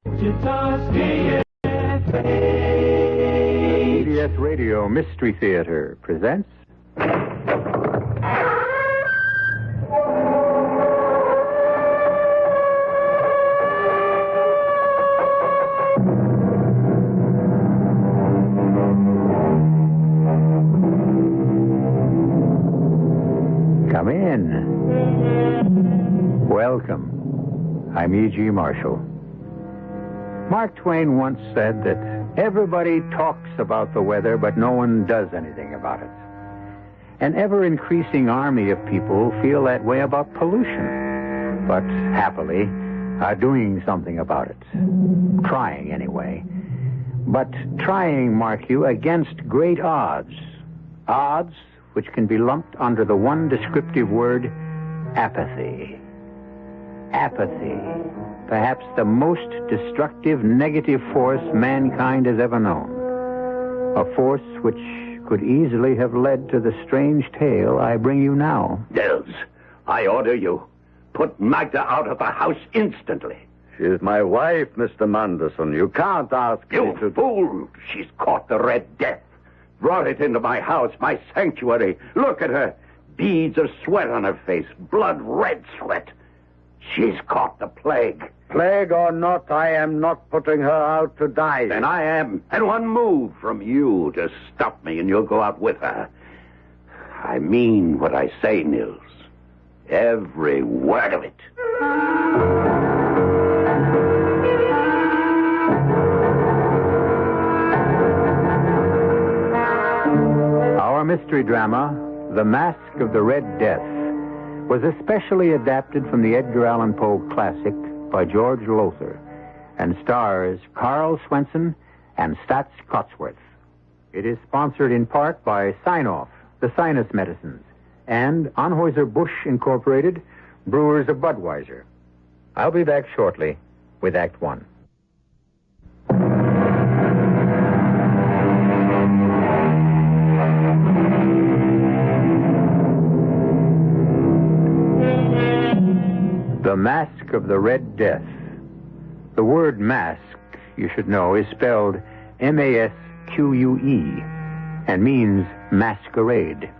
CBS Radio Mystery Theater presents... Come in. Welcome. I'm E.G. Marshall. Mark Twain once said that everybody talks about the weather, but no one does anything about it. An ever-increasing army of people feel that way about pollution, but happily are doing something about it. Trying, anyway. But trying, mark you, against great odds. Odds which can be lumped under the one descriptive word, apathy. Apathy. Perhaps the most destructive negative force mankind has ever known. A force which could easily have led to the strange tale I bring you now. Nils, I order you. Put Magda out of the house instantly. She's my wife, Mr. Manderson. You can't ask me to... You fool! She's caught the Red Death. Brought it into my house, my sanctuary. Look at her. Beads of sweat on her face. Blood red sweat. She's caught the plague. Plague or not, I am not putting her out to die. Then I am. And one move from you to stop me and you'll go out with her. I mean what I say, Nils. Every word of it. Our mystery drama, The Mask of the Red Death, was especially adapted from the Edgar Allan Poe classic by George Lothar and stars Carl Swenson and Stats Cotsworth. It is sponsored in part by Sign-Off, the sinus medicines, and Anheuser-Busch Incorporated, brewers of Budweiser. I'll be back shortly with Act One. The Mask of the Red Death. The word mask, you should know, is spelled M-A-S-Q-U-E and means masquerade.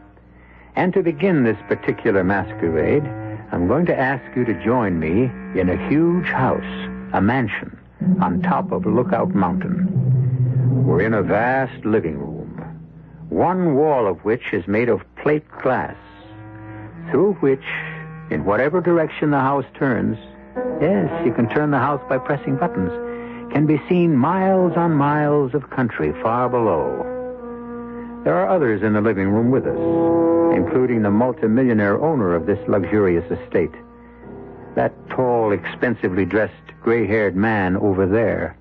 And to begin this particular masquerade, I'm going to ask you to join me in a huge house, a mansion, on top of Lookout Mountain. We're in a vast living room, one wall of which is made of plate glass, through which, in whatever direction the house turns, yes, you can turn the house by pressing buttons, can be seen miles on miles of country far below. There are others in the living room with us, including the multimillionaire owner of this luxurious estate. That tall, expensively dressed, gray-haired man over there,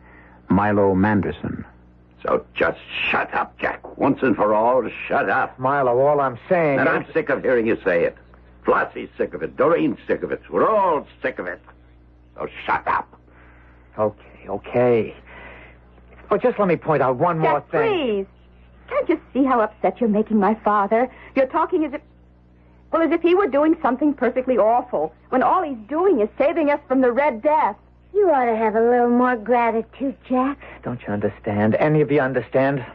Milo Manderson. So just shut up, Jack. Once and for all, shut up. Milo, all I'm saying And is... I'm sick of hearing you say it. Flossie's sick of it. Doreen's sick of it. We're all sick of it. So shut up. Okay. But just let me point out one more Jack, thing. Please. Can't you see how upset you're making my father? You're talking as if he were doing something perfectly awful, when all he's doing is saving us from the Red Death. You ought to have a little more gratitude, Jack. Don't you understand? Any of you understand?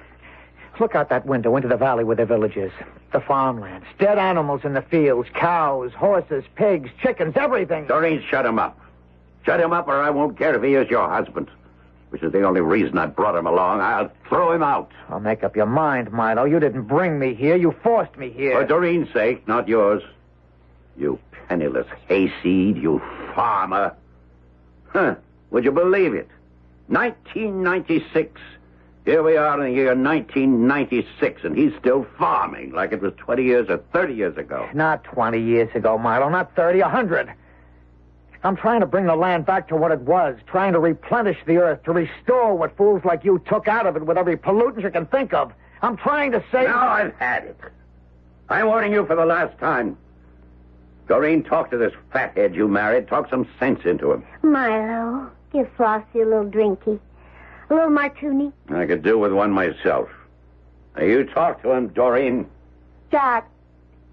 Look out that window into the valley where the village is. The farmlands, dead animals in the fields, cows, horses, pigs, chickens, everything. Doreen, shut him up. Shut him up or I won't care if he is your husband. Which is the only reason I brought him along. I'll throw him out. I'll make up your mind, Milo. You didn't bring me here. You forced me here. For Doreen's sake, not yours. You penniless hayseed, you farmer. Would you believe it? 1996. Here we are in the year 1996, and he's still farming like it was 20 years or 30 years ago. Not 20 years ago, Milo. Not 30, 100. I'm trying to bring the land back to what it was, trying to replenish the earth, to restore what fools like you took out of it with every pollutant you can think of. I'm trying to save... Now I've had it. I'm warning you for the last time. Doreen, talk to this fathead you married. Talk some sense into him. Milo, give Flossie a little drinky. A little martini. I could do with one myself. Now, you talk to him, Doreen. Jack,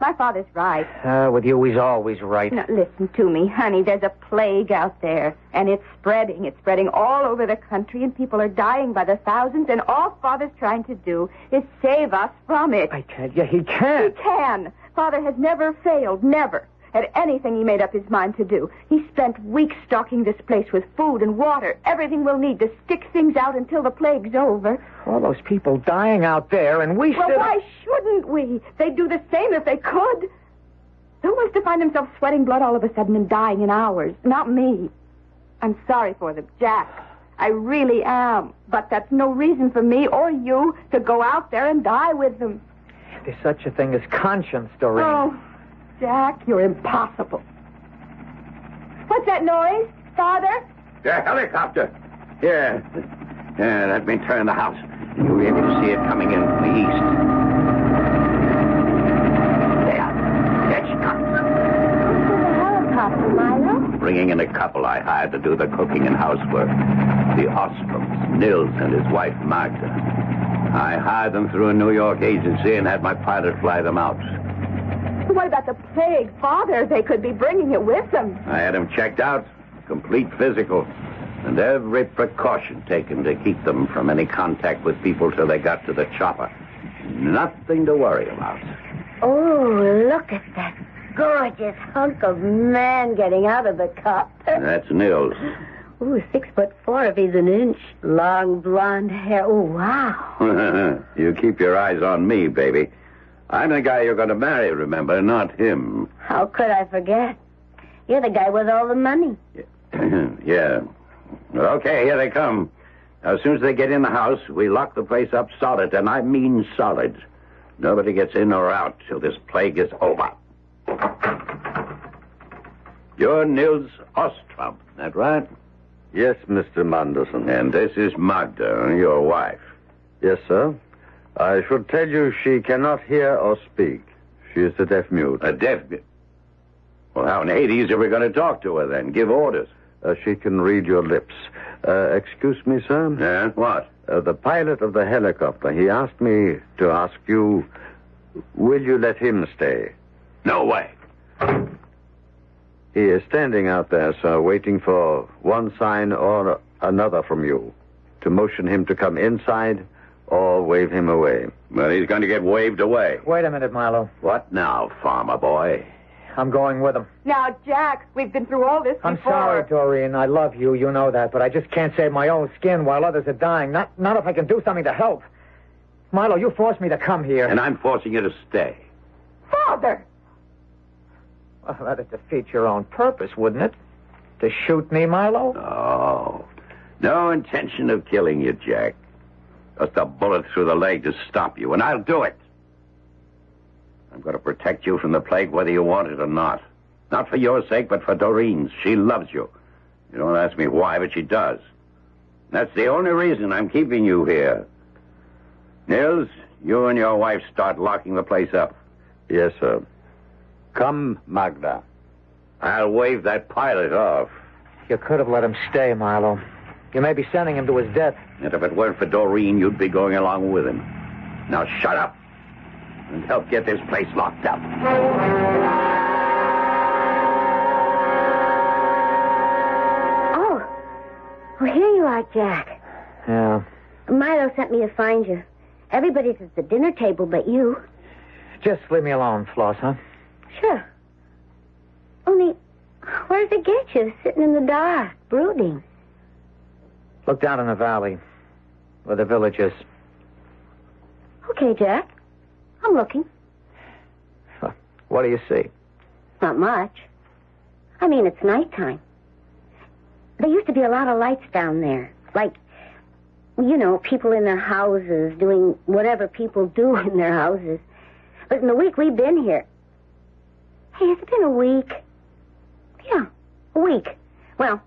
My father's right. With you, he's always right. Now, listen to me, honey. There's a plague out there, and it's spreading. It's spreading all over the country, and people are dying by the thousands, and all Father's trying to do is save us from it. I tell you, he can't. He can. Father has never failed, never, at anything he made up his mind to do. He spent weeks stocking this place with food and water, everything we'll need to stick things out until the plague's over. All those people dying out there, and we Well, why shouldn't we? They'd do the same if they could. Who wants to find himself sweating blood all of a sudden and dying in hours? Not me. I'm sorry for them, Jack. I really am. But that's no reason for me or you to go out there and die with them. There's such a thing as conscience, Doreen. Oh, Jack, you're impossible. What's that noise, Father? The helicopter. Yeah, let me turn the house. You'll be able to see it coming in from the east. There she comes. What's the helicopter, Milo? Bringing in a couple I hired to do the cooking and housework. The Ostroms, Nils and his wife, Magda. I hired them through a New York agency and had my pilot fly them out. What about the plague, Father? They could be bringing it with them. I had them checked out, complete physical, and every precaution taken to keep them from any contact with people till they got to the chopper. Nothing to worry about. Oh, look at that gorgeous hunk of man getting out of the copter. That's Nils. Ooh, 6'4" if he's an inch. Long blonde hair. Oh, wow. You keep your eyes on me, baby. I'm the guy you're going to marry, remember, not him. How could I forget? You're the guy with all the money. Yeah. Okay, here they come. As soon as they get in the house, we lock the place up solid, and I mean solid. Nobody gets in or out till this plague is over. You're Nils Ostrom, that right? Yes, Mr. Manderson. And this is Magda, your wife. Yes, sir. I should tell you she cannot hear or speak. She is a deaf mute. A deaf mute? Well, how in Hades are we going to talk to her then? Give orders? She can read your lips. Excuse me, sir? Yeah, what? The pilot of the helicopter, he asked me to ask you, will you let him stay? No way. He is standing out there, sir, waiting for one sign or another from you, to motion him to come inside or wave him away. Well, he's going to get waved away. Wait a minute, Milo. What now, farmer boy? I'm going with him. Now, Jack, we've been through all this before. I'm sorry, Doreen. I love you. You know that. But I just can't save my own skin while others are dying. Not if I can do something to help. Milo, you forced me to come here. And I'm forcing you to stay. Father! Well, that'd defeat your own purpose, wouldn't it? To shoot me, Milo? Oh, no intention of killing you, Jack. Just a bullet through the leg to stop you, and I'll do it. I'm going to protect you from the plague whether you want it or not. Not for your sake, but for Doreen's. She loves you. You don't ask me why, but she does. That's the only reason I'm keeping you here. Nils, you and your wife start locking the place up. Yes, sir. Come, Magda. I'll wave that pilot off. You could have let him stay, Milo. You may be sending him to his death. And if it weren't for Doreen, you'd be going along with him. Now shut up and help get this place locked up. Oh, here you are, Jack. Yeah. Milo sent me to find you. Everybody's at the dinner table but you. Just leave me alone, Floss, huh? Sure. Only, where does it get you? Sitting in the dark, brooding. Look down in the valley, where the village is. Okay, Jack. I'm looking. What do you see? Not much. I mean, it's nighttime. There used to be a lot of lights down there. Like, you know, people in their houses doing whatever people do in their houses. But in the week we've been here... Hey, has it been a week? Yeah, a week. Well,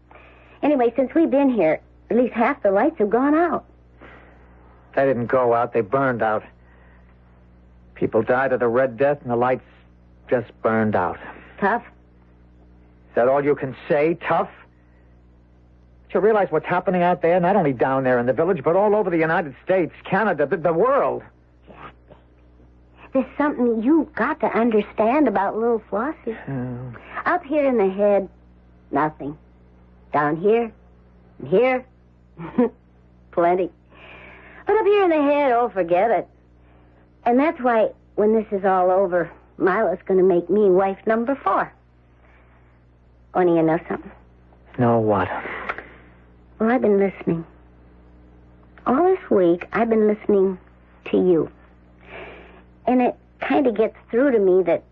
anyway, since we've been here, at least half the lights have gone out. They didn't go out. They burned out. People died of the Red Death, and the lights just burned out. Tough? Is that all you can say? Tough? But you realize what's happening out there? Not only down there in the village, but all over the United States, Canada, the world. Jack, baby. there's something you've got to understand about little Flossie. Up here in the head, nothing. Down here, and here, plenty. But up here in the head, oh, forget it. And that's why, when this is all over, Milo's going to make me wife number 4. Only you know something? No, what? Well, I've been listening. All this week, I've been listening to you. And it kind of gets through to me that,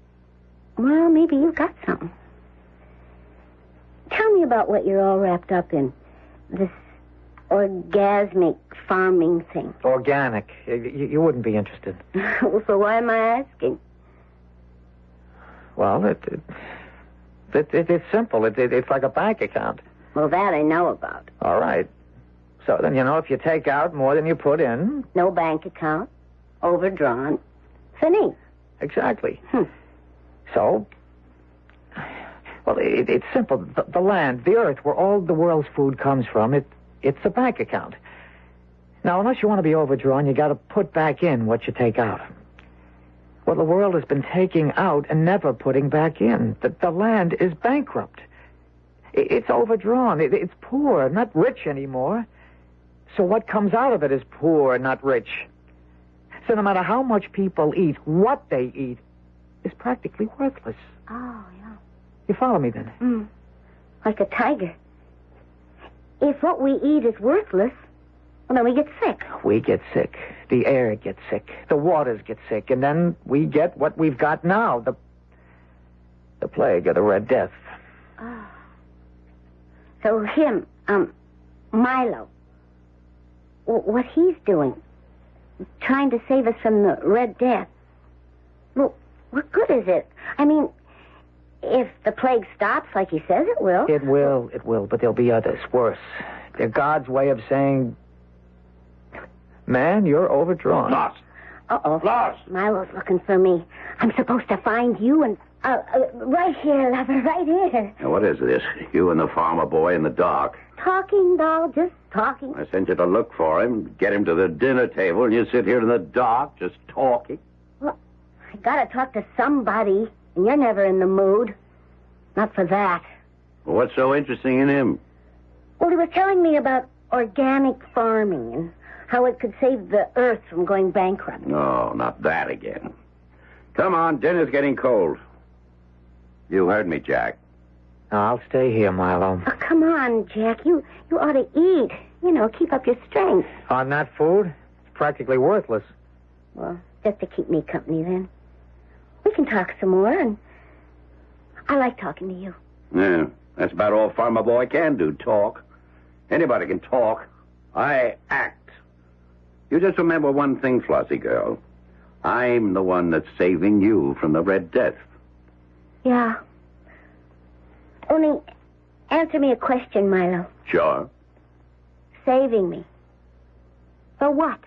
well, maybe you've got something. Tell me about what you're all wrapped up in. This orgasmic farming thing. Organic. You wouldn't be interested. So why am I asking? Well, it's simple. It's like a bank account. Well, that I know about. All right. So then, if you take out more than you put in... No bank account. Overdrawn. Fini. Exactly. So... Well, it's simple. The land, the earth, where all the world's food comes from, it's a bank account. Now, unless you want to be overdrawn, you got to put back in what you take out. Well, the world has been taking out and never putting back in. The land is bankrupt. It's overdrawn. It's poor, not rich anymore. So what comes out of it is poor, not rich. So no matter how much people eat, what they eat is practically worthless. Oh, yeah. You follow me, then? Like a tiger. If what we eat is worthless, well, then we get sick. We get sick. The air gets sick. The waters get sick. And then we get what we've got now, the plague or the Red Death. Oh. So him, Milo, what he's doing, trying to save us from the Red Death, well, what good is it? I mean, if the plague stops like he says it will. It will, but there'll be others, worse. They're God's way of saying, man, you're overdrawn. Lost. Uh-oh. Lost. Milo's looking for me. I'm supposed to find you and... right here, lover, right here. Now, what is this? You and the farmer boy in the dark. Talking, doll, just talking. I sent you to look for him, get him to the dinner table, and you sit here in the dark just talking. Well, I gotta talk to somebody, and you're never in the mood. Not for that. Well, what's so interesting in him? Well, he was telling me about organic farming and how it could save the earth from going bankrupt. No, not that again. Come on, dinner's getting cold. You heard me, Jack. No, I'll stay here, Milo. Oh, come on, Jack. You ought to eat. Keep up your strength. On that food? It's practically worthless. Well, just to keep me company, then. We can talk some more, and I like talking to you. Yeah, that's about all Farmer Boy can do, talk. Anybody can talk. I act. You just remember one thing, Flossie girl. I'm the one that's saving you from the Red Death. Yeah. Only answer me a question, Milo. Sure. Saving me. For what?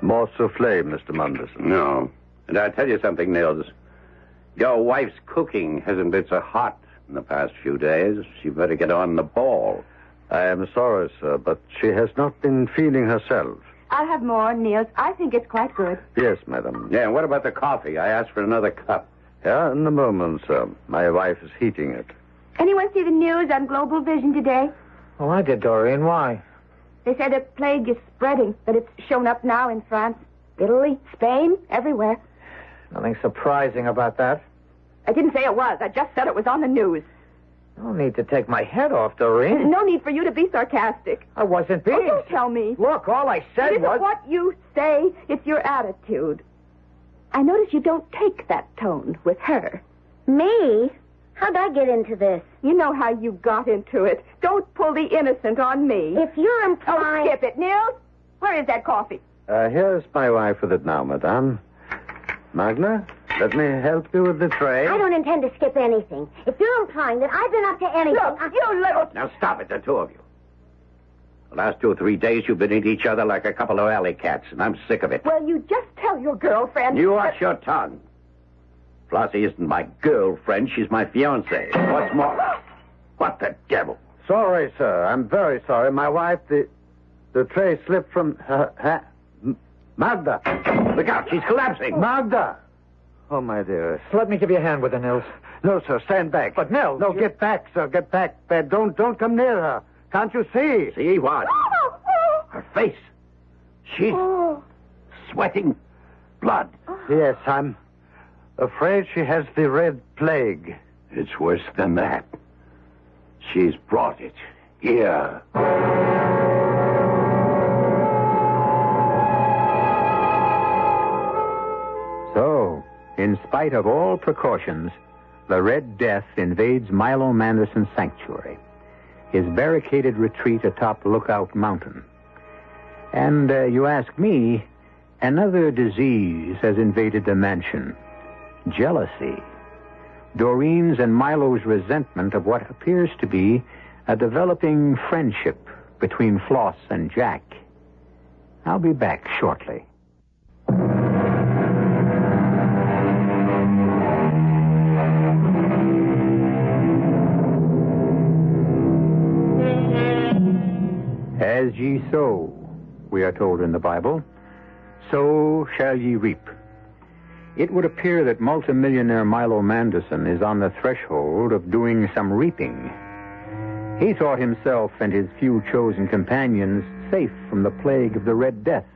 More souffle, Mr. Munderson. No. And I'll tell you something, Nils. Your wife's cooking hasn't been so hot in the past few days. She better get on the ball. I am sorry, sir, but she has not been feeling herself. I'll have more, Niels. I think it's quite good. Yes, madam. Yeah, and what about the coffee? I asked for another cup. Yeah, in a moment, sir. My wife is heating it. Anyone see the news on Global Vision today? Oh, I did, Doreen. Why? They say the plague is spreading, that it's shown up now in France, Italy, Spain, everywhere. Nothing surprising about that. I didn't say it was. I just said it was on the news. No need to take my head off, Doreen. No need for you to be sarcastic. I wasn't being... Oh, don't tell me. Look, all I said It isn't was... what you say, it's your attitude. I notice you don't take that tone with her. Me? How'd I get into this? You know how you got into it. Don't pull the innocent on me. If you're Oh, implying... skip it. Nils, where is that coffee? Here's my wife with it now, madame. Magna, let me help you with the tray. I don't intend to skip anything. If you're implying that I've been up to anything... Look, you little... Now stop it, the two of you. The last 2 or 3 days you've been at each other like a couple of alley cats, and I'm sick of it. Well, you just tell your girlfriend... You watch your tongue. Flossie isn't my girlfriend, she's my fiancée. What's more... What the devil? Sorry, sir. I'm very sorry. My wife, The tray slipped from her hand. Magda! Look out, she's collapsing. Magda! Oh, my dearest. Let me give you a hand with her, Nils. No, sir, stand back. But, Nils... No, get back, sir, get back. Don't come near her. Can't you see? See what? Her face. She's sweating blood. Yes, I'm afraid she has the red plague. It's worse than that. She's brought it here. So, in spite of all precautions, the Red Death invades Milo Manderson's sanctuary, his barricaded retreat atop Lookout Mountain. And you ask me, another disease has invaded the mansion. Jealousy. Doreen's and Milo's resentment of what appears to be a developing friendship between Floss and Jack. I'll be back shortly. As ye sow, we are told in the Bible, so shall ye reap. It would appear that multimillionaire Milo Manderson is on the threshold of doing some reaping. He thought himself and his few chosen companions safe from the plague of the Red Death,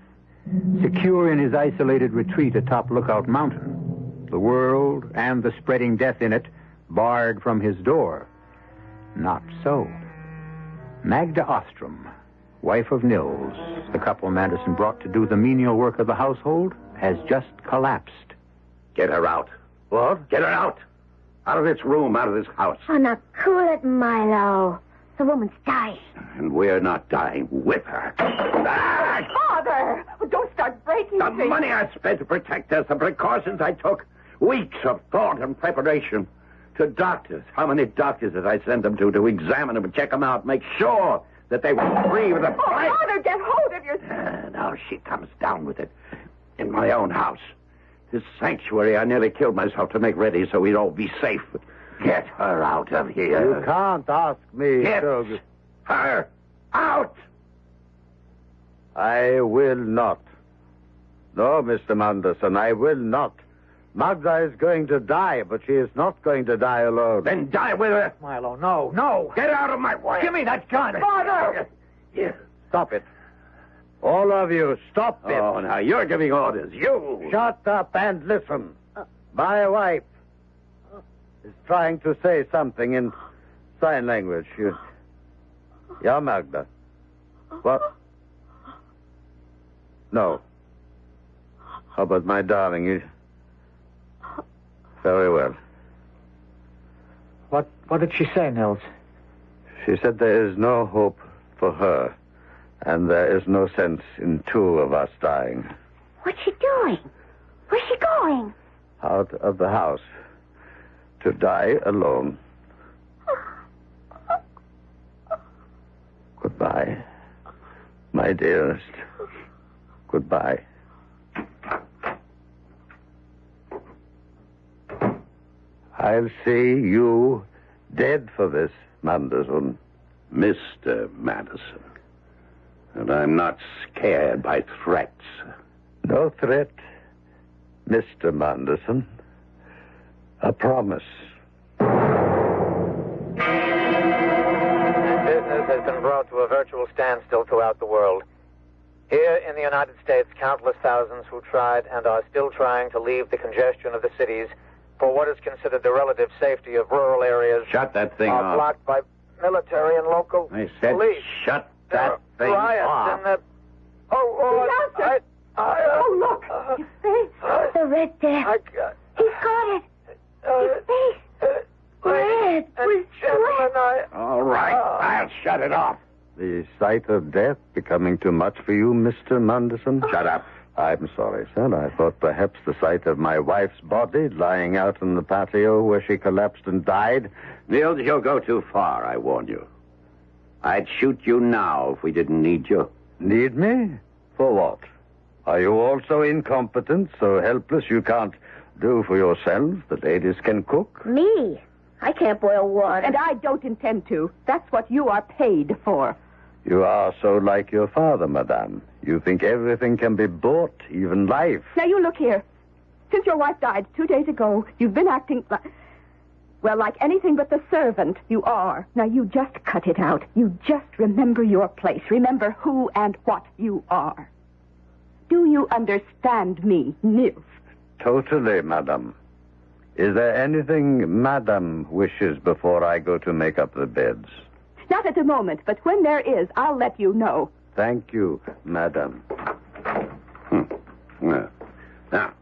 secure in his isolated retreat atop Lookout Mountain, the world and the spreading death in it barred from his door. Not so. Magda Ostrom, wife of Nils, the couple Manderson brought to do the menial work of the household, has just collapsed. Get her out. What? Get her out. Out of this room, out of this house. Oh, now cool it, Milo. The woman's dying. And we're not dying with her. Father! Don't start breaking The things. money I spent to protect us, the precautions I took, weeks of thought and preparation. To doctors. How many doctors did I send them to examine them and check them out, make sure that they were free with the plague? Father, get hold of yourself. Now she comes down with it in my own house. This sanctuary, I nearly killed myself to make ready so we'd all be safe. Get her out of here. You can't ask me. Get her out. I will not. No, Mr. Manderson, I will not. Magda is going to die, but she is not going to die alone. Then die with her. Milo, no. Get out of my way. Give me that gun. Father! Here. Stop it. All of you, stop it. Oh, now you're giving orders. You. Shut up and listen. My wife is trying to say something in sign language. Yeah, Magda. What? No. How about my darling? You... Very well. What did she say, Nils? She said there is no hope for her, and there is no sense in two of us dying. What's she doing? Where's she going? Out of the house. To die alone. Goodbye, my dearest. Goodbye. I'll see you dead for this, Manderson. Mr. Manderson. And I'm not scared by threats. No threat, Mr. Manderson. A promise. Business has been brought to a virtual standstill throughout the world. Here in the United States, countless thousands who tried and are still trying to leave the congestion of the cities for what is considered the relative safety of rural areas Shut that thing are off. blocked by military and local I said police. shut There that are thing riots off. in the... Oh, look. His face. The Red Death. He's got it. His face. Red. With sweat. All right, I'll shut it off. The sight of death becoming too much for you, Mr. Manderson? Shut up. I'm sorry, sir. I thought perhaps the sight of my wife's body lying out in the patio where she collapsed and died. Nils, you'll go too far, I warn you. I'd shoot you now if we didn't need you. Need me? For what? Are you also incompetent, so helpless you can't do for yourselves? The ladies can cook. Me? I can't boil water. And I don't intend to. That's what you are paid for. You are so like your father, madame. You think everything can be bought, even life. Now, you look here. Since your wife died 2 days ago, you've been acting like anything but the servant you are. Now, you just cut it out. You just remember your place. Remember who and what you are. Do you understand me, Nils? Totally, madame. Is there anything madame wishes before I go to make up the beds? Not at the moment, but when there is, I'll let you know. Thank you, madame. Now,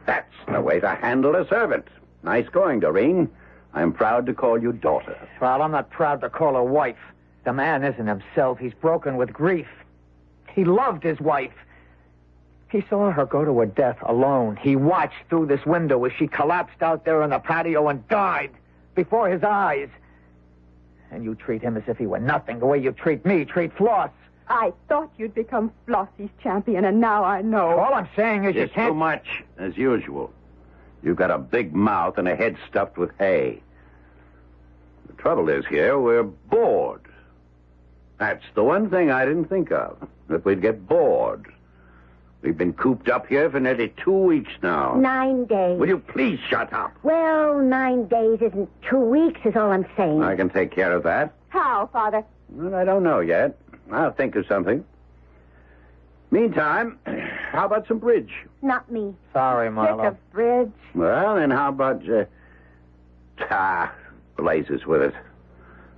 that's the way to handle a servant. Nice going, Doreen. I'm proud to call you daughter. Well, I'm not proud to call her wife. The man isn't himself. He's broken with grief. He loved his wife. He saw her go to her death alone. He watched through this window as she collapsed out there in the patio and died before his eyes. And you treat him as if he were nothing, the way you treat me, treat Floss. I thought you'd become Flossie's champion, and now I know. All I'm saying is you It's can't... too much, as usual. You've got a big mouth and a head stuffed with hay. The trouble is here, we're bored. That's the one thing I didn't think of, that we'd get bored. We've been cooped up here for nearly 2 weeks now. 9 days. Will you please shut up? Well, 9 days isn't 2 weeks, is all I'm saying. I can take care of that. How, Father? Well, I don't know yet. I'll think of something. Meantime, how about some bridge? Not me. Sorry, Sick Milo. of bridge. Well, then how about... blazes with it.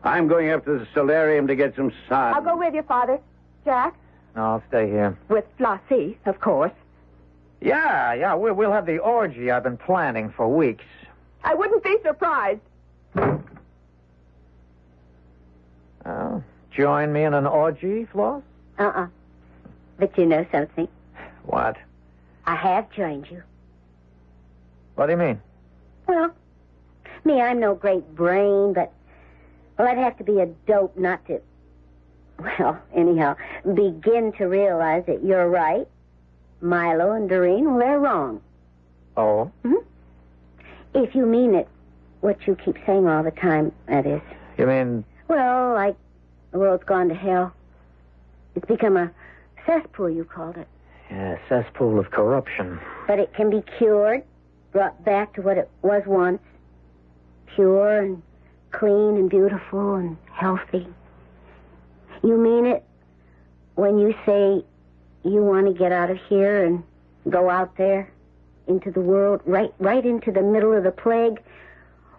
I'm going up to the solarium to get some sun. I'll go with you, Father. Jack? No, I'll stay here. With Flossie, of course. Yeah, we'll have the orgy I've been planning for weeks. I wouldn't be surprised. Join me in an orgy, Floss? But you know something? What? I have joined you. What do you mean? Well, me, I'm no great brain, but... Well, I'd have to be a dope not to... Well, anyhow, begin to realize that you're right. Milo and Doreen, well, they're wrong. Oh? Hmm? If you mean it, what you keep saying all the time, that is. You mean... Well, like the world's gone to hell. It's become a cesspool, you called it. Yeah, cesspool of corruption. But it can be cured, brought back to what it was once. Pure and clean and beautiful and healthy. You mean it when you say you want to get out of here and go out there into the world, right into the middle of the plague,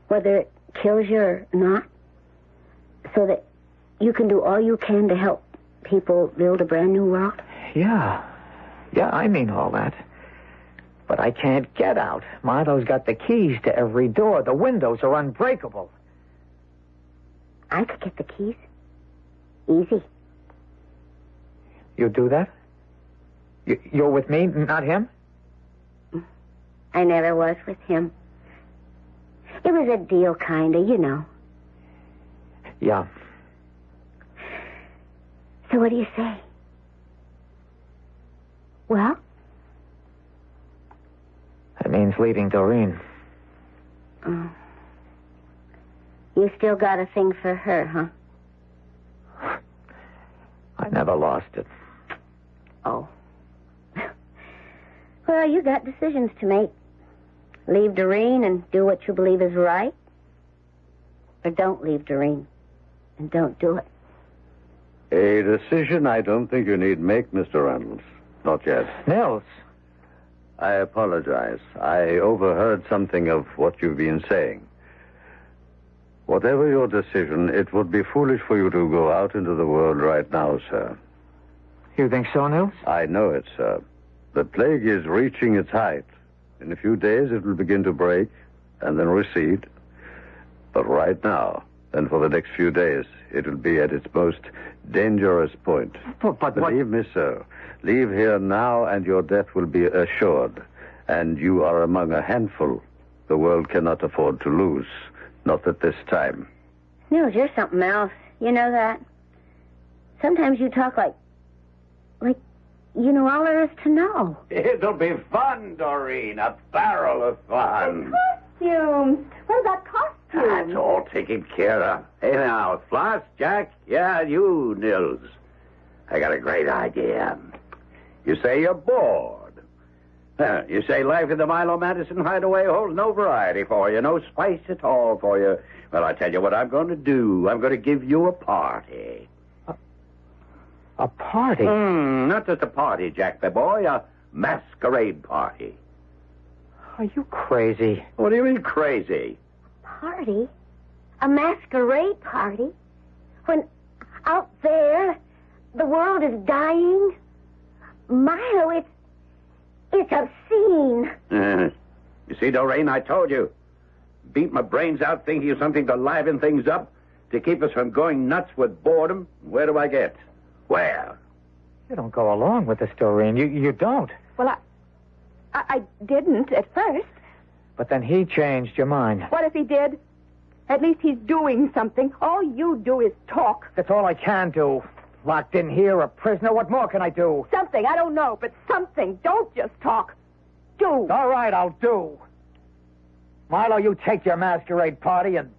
whether it kills you or not, so that you can do all you can to help people build a brand new world? Yeah, I mean all that. But I can't get out. Milo's got the keys to every door. The windows are unbreakable. I could get the keys. Easy. You do that? You're with me, not him? I never was with him. It was a deal, kinda, you know. Yeah. So what do you say? Well? That means leaving Doreen. Oh. You still got a thing for her, huh? I never lost it. Oh. Well, you got decisions to make. Leave Doreen and do what you believe is right. Or don't leave Doreen and don't do it. A decision I don't think you need make, Mr. Reynolds. Not yet. Nils. I apologize. I overheard something of what you've been saying. Whatever your decision, it would be foolish for you to go out into the world right now, sir. You think so, Nils? I know it, sir. The plague is reaching its height. In a few days, it will begin to break and then recede. But right now, and for the next few days, it will be at its most dangerous point. But Believe me, sir. Leave here now, and your death will be assured. And you are among a handful the world cannot afford to lose. Not at this time. Nils, you're something else. You know that? Sometimes you talk like you know all there is to know. It'll be fun, Doreen. A barrel of fun. Costumes. What about costumes? That's all taken care of. Hey, now, Floss, Jack, yeah, you, Nils. I got a great idea. You say you're bored. You say life in the Milo Madison hideaway holds no variety for you, no spice at all for you. Well, I tell you what I'm going to do. I'm going to give you a party. A party? Not just a party, Jack, my boy. A masquerade party. Are you crazy? What do you mean crazy? Party? A masquerade party? When out there the world is dying? Milo, it's obscene. You see, Doreen, I told you. Beat my brains out thinking of something to liven things up, to keep us from going nuts with boredom. Where do I get? Where? You don't go along with this, Doreen. You don't. Well, I didn't at first. But then he changed your mind. What if he did? At least he's doing something. All you do is talk. That's all I can do. Locked in here, a prisoner. What more can I do? Something. I don't know, but something. Don't just talk. Do. All right, I'll do. Milo, you take your masquerade party and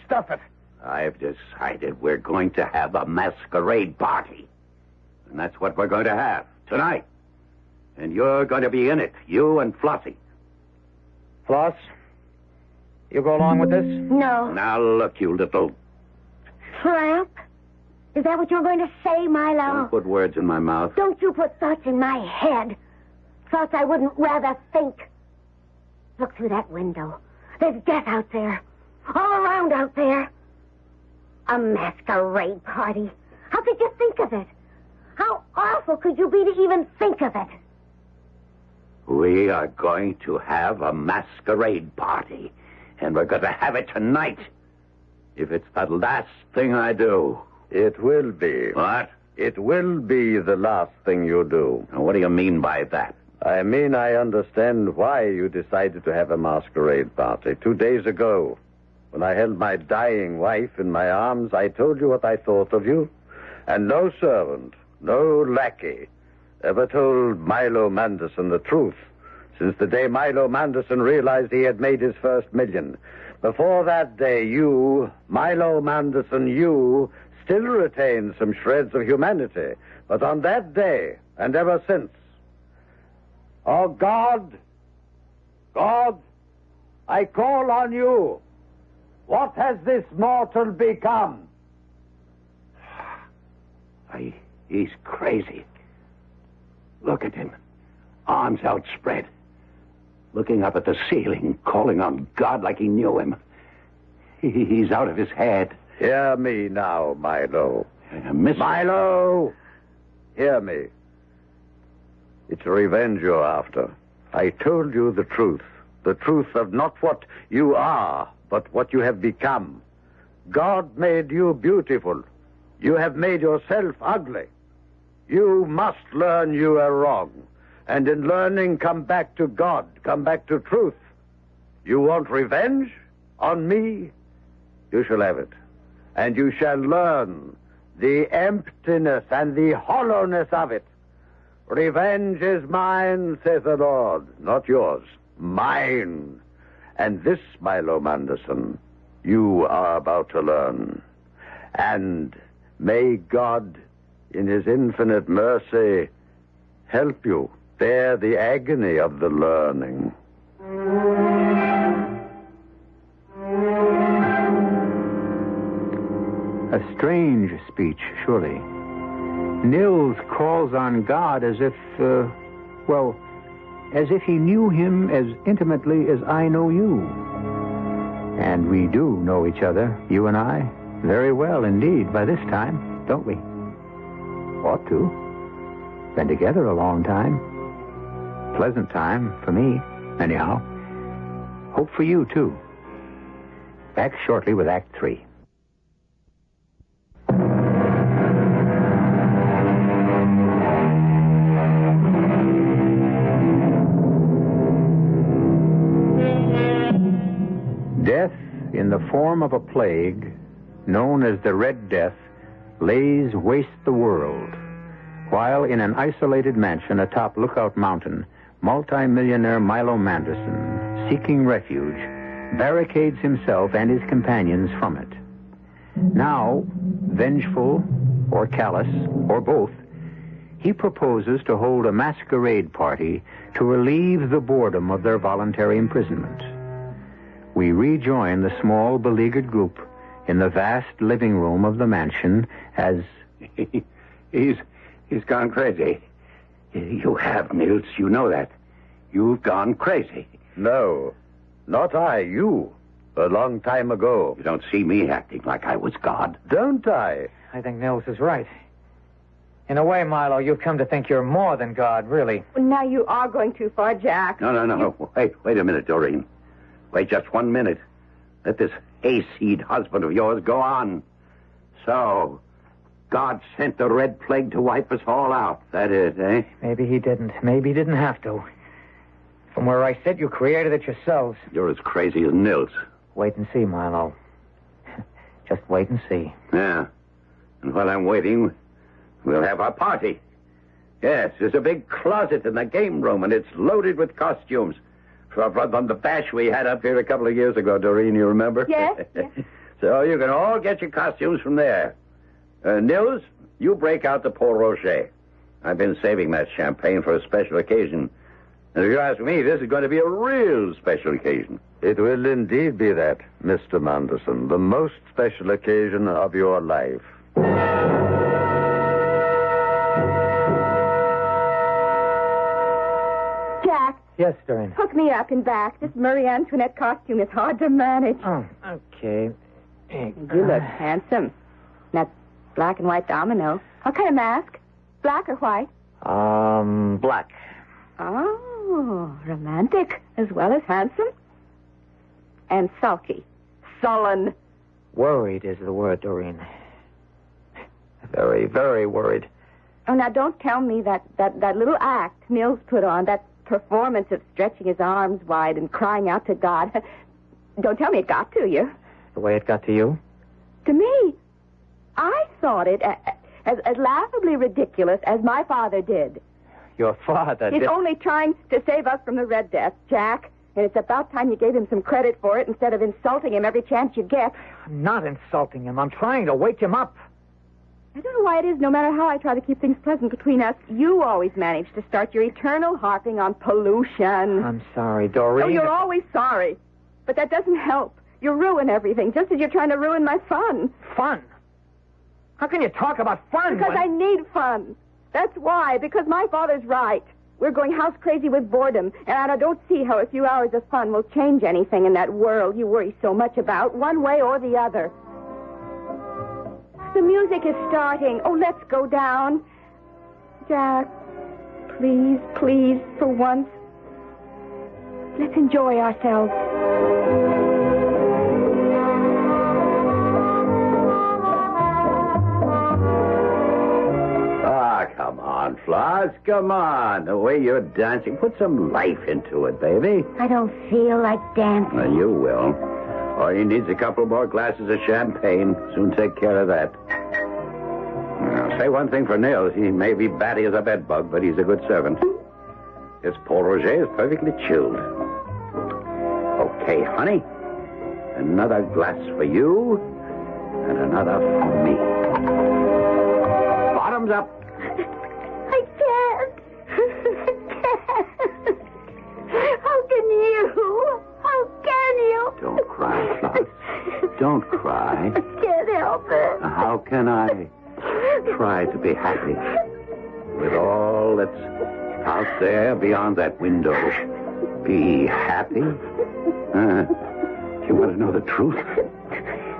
stuff it. I've decided we're going to have a masquerade party. And that's what we're going to have tonight. And you're going to be in it, you and Flossie. Floss, you go along with this? No. Now, look, you little... Tramp? Is that what you're going to say, Milo? Don't put words in my mouth. Don't you put thoughts in my head. Thoughts I wouldn't rather think. Look through that window. There's death out there. All around out there. A masquerade party. How could you think of it? How awful could you be to even think of it? We are going to have a masquerade party. And we're going to have it tonight. If it's the last thing I do. It will be. What? It will be the last thing you do. Now, what do you mean by that? I mean, I understand why you decided to have a masquerade party. 2 days ago, when I held my dying wife in my arms, I told you what I thought of you. And no servant, no lackey, ever told Milo Manderson the truth since the day Milo Manderson realized he had made his first million. Before that day, you, Milo Manderson, you, still retain some shreds of humanity. But on that day, and ever since, oh, God, I call on you. What has this mortal become? He's crazy. Look at him. Arms outspread. Looking up at the ceiling, calling on God like he knew him. He's out of his head. Hear me now, Milo. Milo! Hear me. It's revenge you're after. I told you the truth of not what you are, but what you have become. God made you beautiful. You have made yourself ugly. You must learn you are wrong. And in learning, come back to God, come back to truth. You want revenge on me? You shall have it. And you shall learn the emptiness and the hollowness of it. Revenge is mine, says the Lord, not yours. Mine. And this, Milo Manderson, you are about to learn. And may God, in his infinite mercy, help you bear the agony of the learning. A strange speech, surely. Nils calls on God as if, as if he knew him as intimately as I know you. And we do know each other, you and I, very well indeed by this time, don't we? Ought to. Been together a long time. Pleasant time for me, anyhow. Hope for you, too. Back shortly with Act 3. Death, in the form of a plague, known as the Red Death, lays waste the world, while in an isolated mansion atop Lookout Mountain, multi-millionaire Milo Manderson, seeking refuge, barricades himself and his companions from it. Now, vengeful, or callous, or both, he proposes to hold a masquerade party to relieve the boredom of their voluntary imprisonment. We rejoin the small, beleaguered group in the vast living room of the mansion as... He's gone crazy. You have, Nils. You know that. You've gone crazy. No, not I, you. A long time ago. You don't see me acting like I was God. Don't I? I think Nils is right. In a way, Milo, you've come to think you're more than God, really. Well, now you are going too far, Jack. No. Wait a minute, Doreen. Wait just 1 minute. Let this hayseed husband of yours go on. So, God sent the Red Plague to wipe us all out. That is, eh? Maybe he didn't. Maybe he didn't have to. From where I sit, you created it yourselves. You're as crazy as Nils. Wait and see, Milo. Just wait and see. Yeah. And while I'm waiting, we'll have our party. Yes, there's a big closet in the game room, and it's loaded with costumes. From the bash we had up here a couple of years ago, Doreen, you remember? Yes. So you can all get your costumes from there. Nils, you break out the Port Rocher. I've been saving that champagne for a special occasion. And if you ask me, this is going to be a real special occasion. It will indeed be that, Mr. Manderson. The most special occasion of your life. Jack. Yes, Doreen. Hook me up in back. This Marie Antoinette costume is hard to manage. Oh, okay. You look handsome. That black and white domino. What kind of mask? Black or white? Black. Oh, romantic as well as handsome. And sulky. Sullen. Worried is the word, Doreen. Very, very worried. Oh, now don't tell me that little act Nils put on, that performance of stretching his arms wide and crying out to God. Don't tell me it got to you. The way it got to you? To me. I thought it as laughably ridiculous as my father did. Your father He's did... only trying to save us from the Red Death, Jack. And it's about time you gave him some credit for it instead of insulting him every chance you get. I'm not insulting him. I'm trying to wake him up. I don't know why it is, no matter how I try to keep things pleasant between us, you always manage to start your eternal harping on pollution. I'm sorry, Doreen. Oh, you're always sorry. But that doesn't help. You ruin everything, just as you're trying to ruin my fun. Fun? How can you talk about fun? Because I need fun. That's why, because my father's right. We're going house crazy with boredom, and I don't see how a few hours of fun will change anything in that world you worry so much about, one way or the other. The music is starting. Oh, let's go down. Jack, please, please, for once, let's enjoy ourselves. Come on, Floss, come on. The way you're dancing, put some life into it, baby. I don't feel like dancing. Well, you will. All he needs a couple more glasses of champagne. Soon take care of that. Now, say one thing for Nils. He may be batty as a bedbug, but he's a good servant. This Port Roger is perfectly chilled. Okay, honey. Another glass for you, and another for me. Bottoms up. I can't. How can you? How can you? Don't cry, Floss. Don't cry. I can't help it. How can I try to be happy with all that's out there beyond that window? Be happy? You want to know the truth?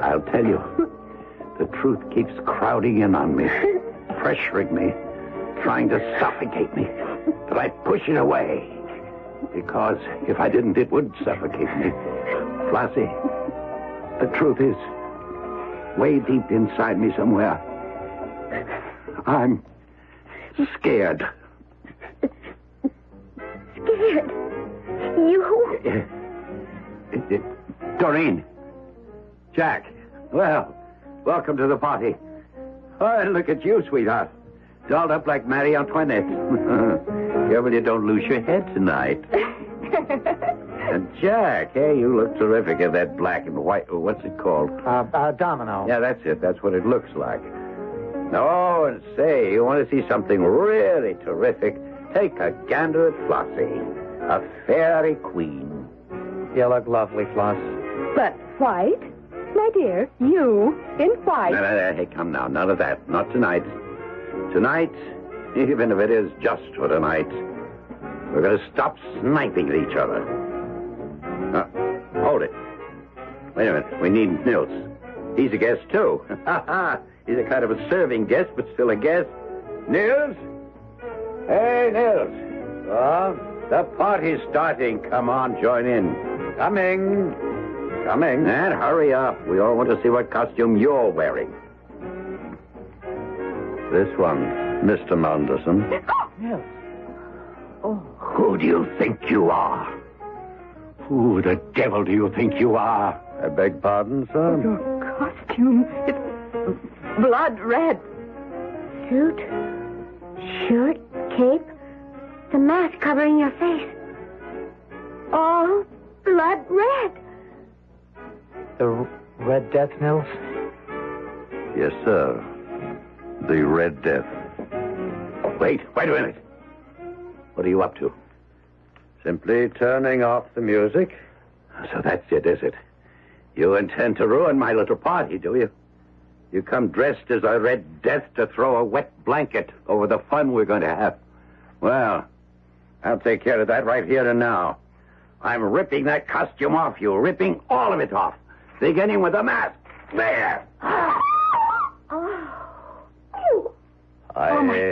I'll tell you. The truth keeps crowding in on me, pressuring me, trying to suffocate me. But I push it away. Because if I didn't, it would suffocate me. Flossie, the truth is, way deep inside me somewhere, I'm scared. Scared? You? Doreen. Jack. Well, welcome to the party. Oh, look at you, sweetheart. Dolled up like Marie Antoinette. Careful you don't lose your head tonight. And Jack, hey, you look terrific in that black and white. What's it called? Domino. Yeah, that's it. That's what it looks like. No, and say, you want to see something really terrific? Take a gander at Flossie, a fairy queen. You look lovely, Floss. But white? My dear, you in white. No, hey, come now. None of that. Not tonight. Tonight, even if it is just for tonight, we're going to stop sniping at each other. Hold it. Wait a minute. We need Nils. He's a guest, too. He's a kind of a serving guest, but still a guest. Nils? Hey, Nils. The party's starting. Come on, join in. Coming. And hurry up. We all want to see what costume you're wearing. This one, Mr. Manderson. Nils. Oh. Who do you think you are? Who the devil do you think you are? I beg pardon, sir? Your costume, it's blood red. Suit, shirt, cape, the mask covering your face. All blood red. The Red Death, Nils? Yes, sir. The Red Death. Wait a minute. What are you up to? Simply turning off the music. So that's it, is it? You intend to ruin my little party, do you? You come dressed as a Red Death to throw a wet blanket over the fun we're going to have. Well, I'll take care of that right here and now. I'm ripping that costume off you, ripping all of it off, beginning with the mask. There! I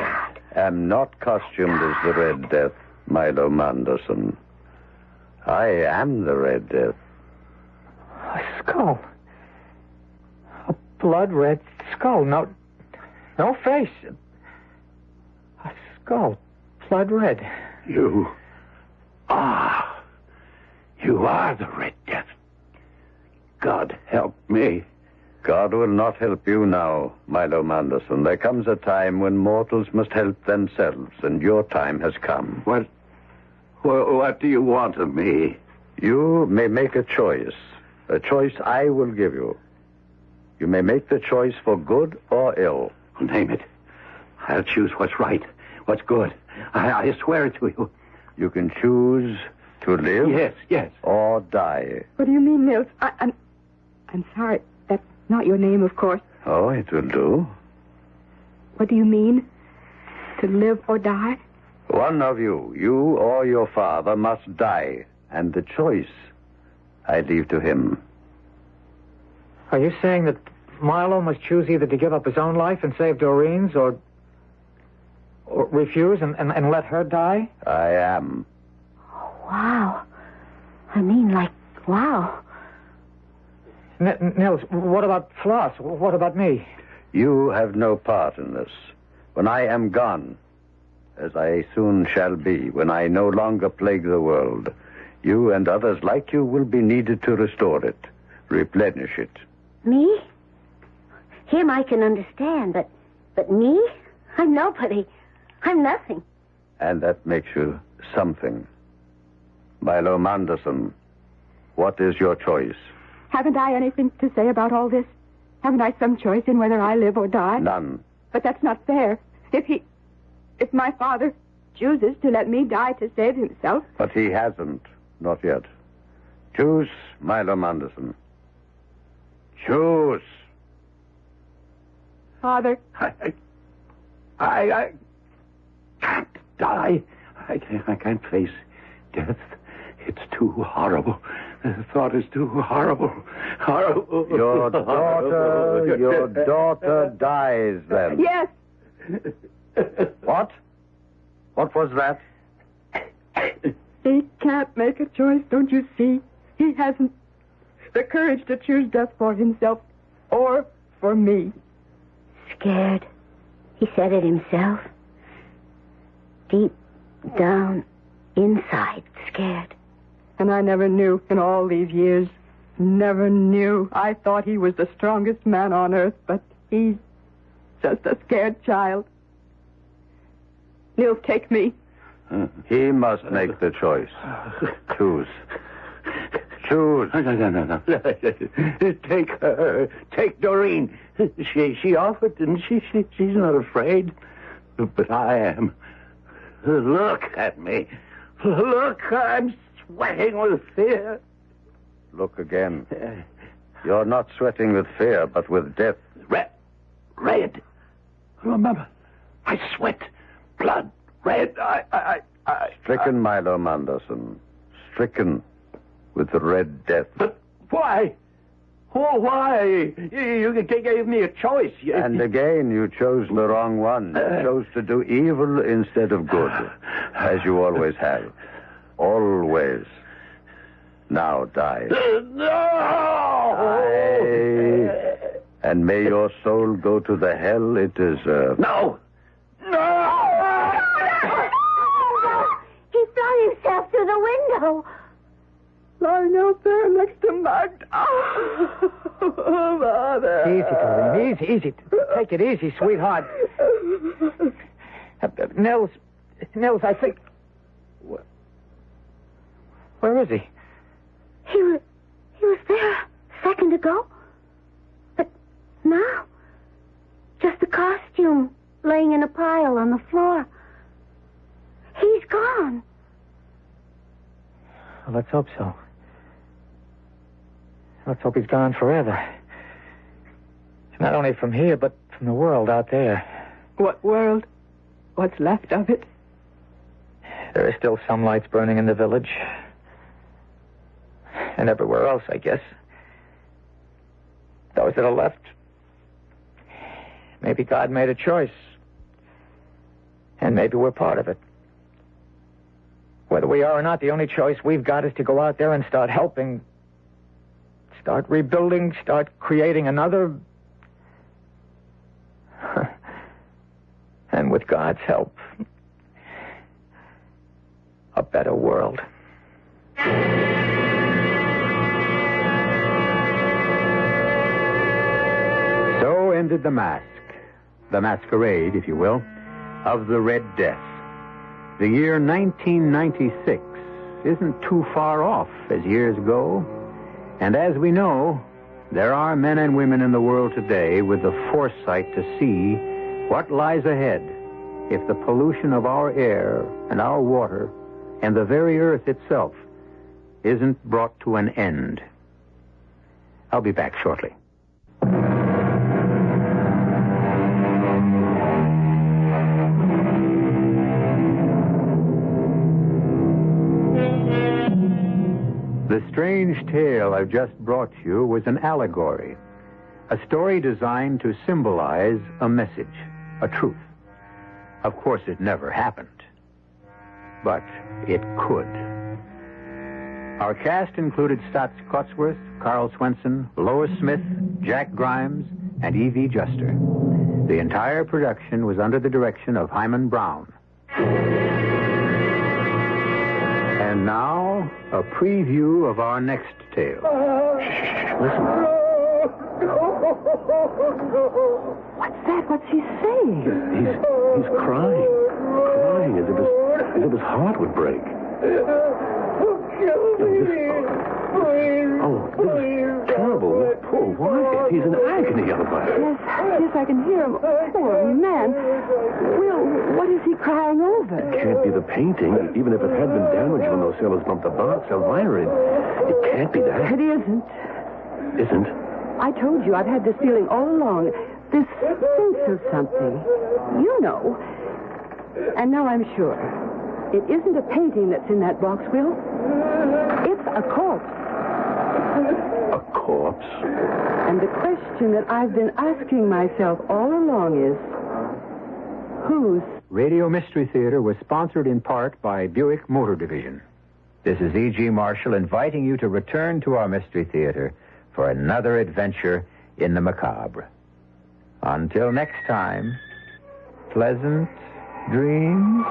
am not costumed as the Red Death, Milo Manderson. I am the Red Death. A skull. A blood-red skull. No face. A skull. Blood red. You are the Red Death. God help me. God will not help you now, Milo Manderson. There comes a time when mortals must help themselves, and your time has come. What do you want of me? You may make a choice I will give you. You may make the choice for good or ill. Name it. I'll choose what's right, what's good. I swear it to you. You can choose to live. Yes. Or die. What do you mean, Nils? I'm sorry. That's not your name, of course. Oh, it will do. What do you mean? To live or die? One of you or your father, must die. And the choice I leave to him. Are you saying that Milo must choose either to give up his own life and save Doreen's or refuse and let her die? I am. Oh, wow. I mean, wow. Nils, what about Floss? What about me? You have no part in this. When I am gone, as I soon shall be, when I no longer plague the world, you and others like you will be needed to restore it, replenish it. Me? Him I can understand, but me? I'm nobody. I'm nothing. And that makes you something. Milo Manderson, what is your choice? Haven't I anything to say about all this? Haven't I some choice in whether I live or die? None. But that's not fair. If my father chooses to let me die to save himself... But he hasn't. Not yet. Choose, Milo Manderson. Choose. Father. I can't die. I can't face death. It's too horrible. The thought is too horrible. Horrible. Your daughter dies then. Yes. What? What was that? He can't make a choice, don't you see? He hasn't the courage to choose death for himself or for me. Scared. He said it himself. Deep down inside, scared. And I never knew in all these years. Never knew. I thought he was the strongest man on earth, but he's just a scared child. Nils, take me. He must make the choice. Choose. shoes. No. Take her. Take Doreen. She offered, didn't she? She's not afraid. But I am. Look at me. Look, I'm sweating with fear. Look again. You're not sweating with fear, but with death. Red. Remember, I sweat. Blood. Red. I... Stricken, Milo Manderson. Stricken with the Red Death. But why? Oh, why? You gave me a choice. And again, you chose the wrong one. You chose to do evil instead of good, as you always have. Always. Now die. No! Die. And may your soul go to the hell it deserves. No! He flung himself through the window. Lying out there next to Magda. Oh, Mother. Easy, Doreen. Easy. Take it easy, sweetheart. Nels, I think... Where is he? He was there a second ago. But now, just a costume laying in a pile on the floor. He's gone. Well, let's hope so. Let's hope he's gone forever. Not only from here, but from the world out there. What world? What's left of it? There are still some lights burning in the village. And everywhere else, I guess. Those that are left. Maybe God made a choice. And maybe we're part of it. Whether we are or not, the only choice we've got is to go out there and start helping. Start rebuilding, start creating another. And with God's help, a better world. So ended the masquerade, if you will, of the Red Death. The year 1996 isn't too far off as years go. And as we know, there are men and women in the world today with the foresight to see what lies ahead if the pollution of our air and our water and the very earth itself isn't brought to an end. I'll be back shortly. The strange tale I've just brought you was an allegory, a story designed to symbolize a message, a truth. Of course, it never happened, but it could. Our cast included Stotts Cotsworth, Carl Swenson, Lois Smith, Jack Grimes, and E.V. Juster. The entire production was under the direction of Hyman Brown. And now, a preview of our next tale. Listen. What's that? What's he saying? He's crying as if his heart would break. This is terrible. Poor Wyatt. He's in agony out there. Yes, I can hear him. Poor man. Will, what is he crying over? It can't be the painting, even if it had been damaged when those sailors bumped the box. Elvira, it can't be that. It isn't. Isn't? I told you I've had this feeling all along. This sense of something. You know. And now I'm sure. It isn't a painting that's in that box, Will. It's a corpse. A corpse? And the question that I've been asking myself all along is, whose? Radio Mystery Theater was sponsored in part by Buick Motor Division. This is E.G. Marshall inviting you to return to our Mystery Theater for another adventure in the macabre. Until next time, pleasant dreams.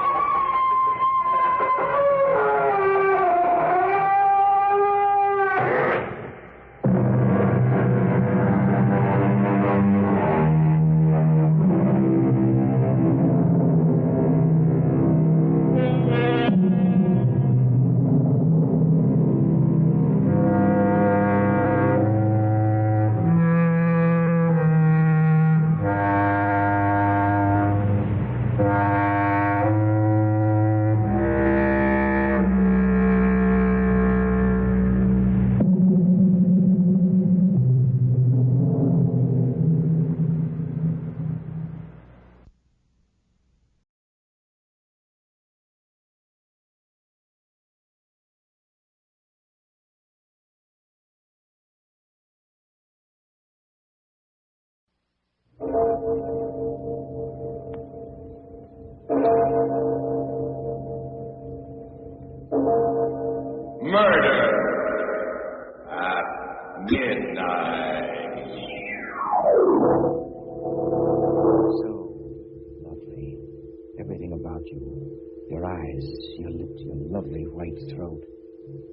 to your lovely white throat.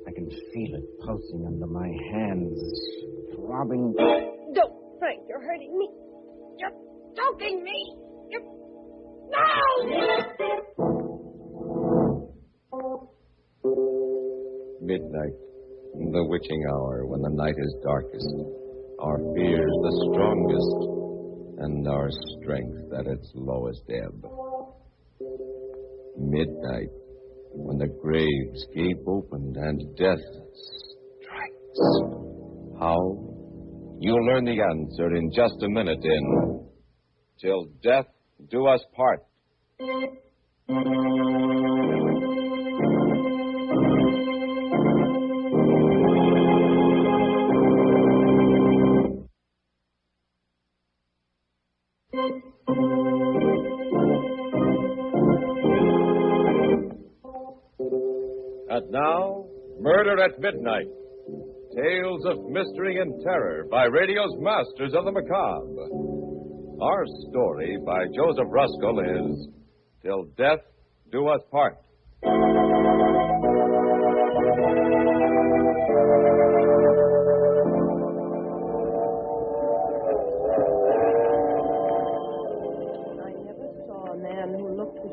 I can feel it pulsing under my hands, throbbing. Don't, Frank, you're hurting me. You're choking me. No! Midnight, the witching hour when the night is darkest, our fears the strongest, and our strength at its lowest ebb. Midnight, when the graves gape open and death strikes. How? You'll learn the answer in just a minute in Till Death Do Us Part. And now, Murder at Midnight. Tales of mystery and terror by radio's masters of the macabre. Our story by Joseph Ruskell is Till Death Do Us Part.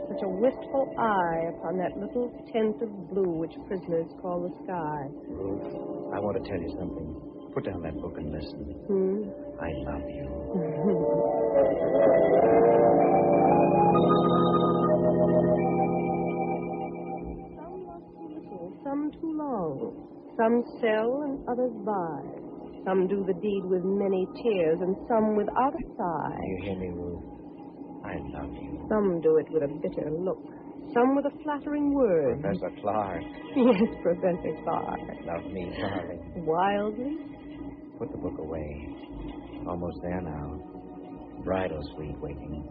Such a wistful eye upon that little tint of blue which prisoners call the sky. Ruth, I want to tell you something. Put down that book and listen. I love you. Some love too little, some too long. Some sell and others buy. Some do the deed with many tears and some without a sigh. You hear me, Ruth? I love you. Some do it with a bitter look. Some with a flattering word. Professor Clark. Yes, Professor Clark. Love me, darling. Wildly? Put the book away. Almost there now. Bridal suite waiting.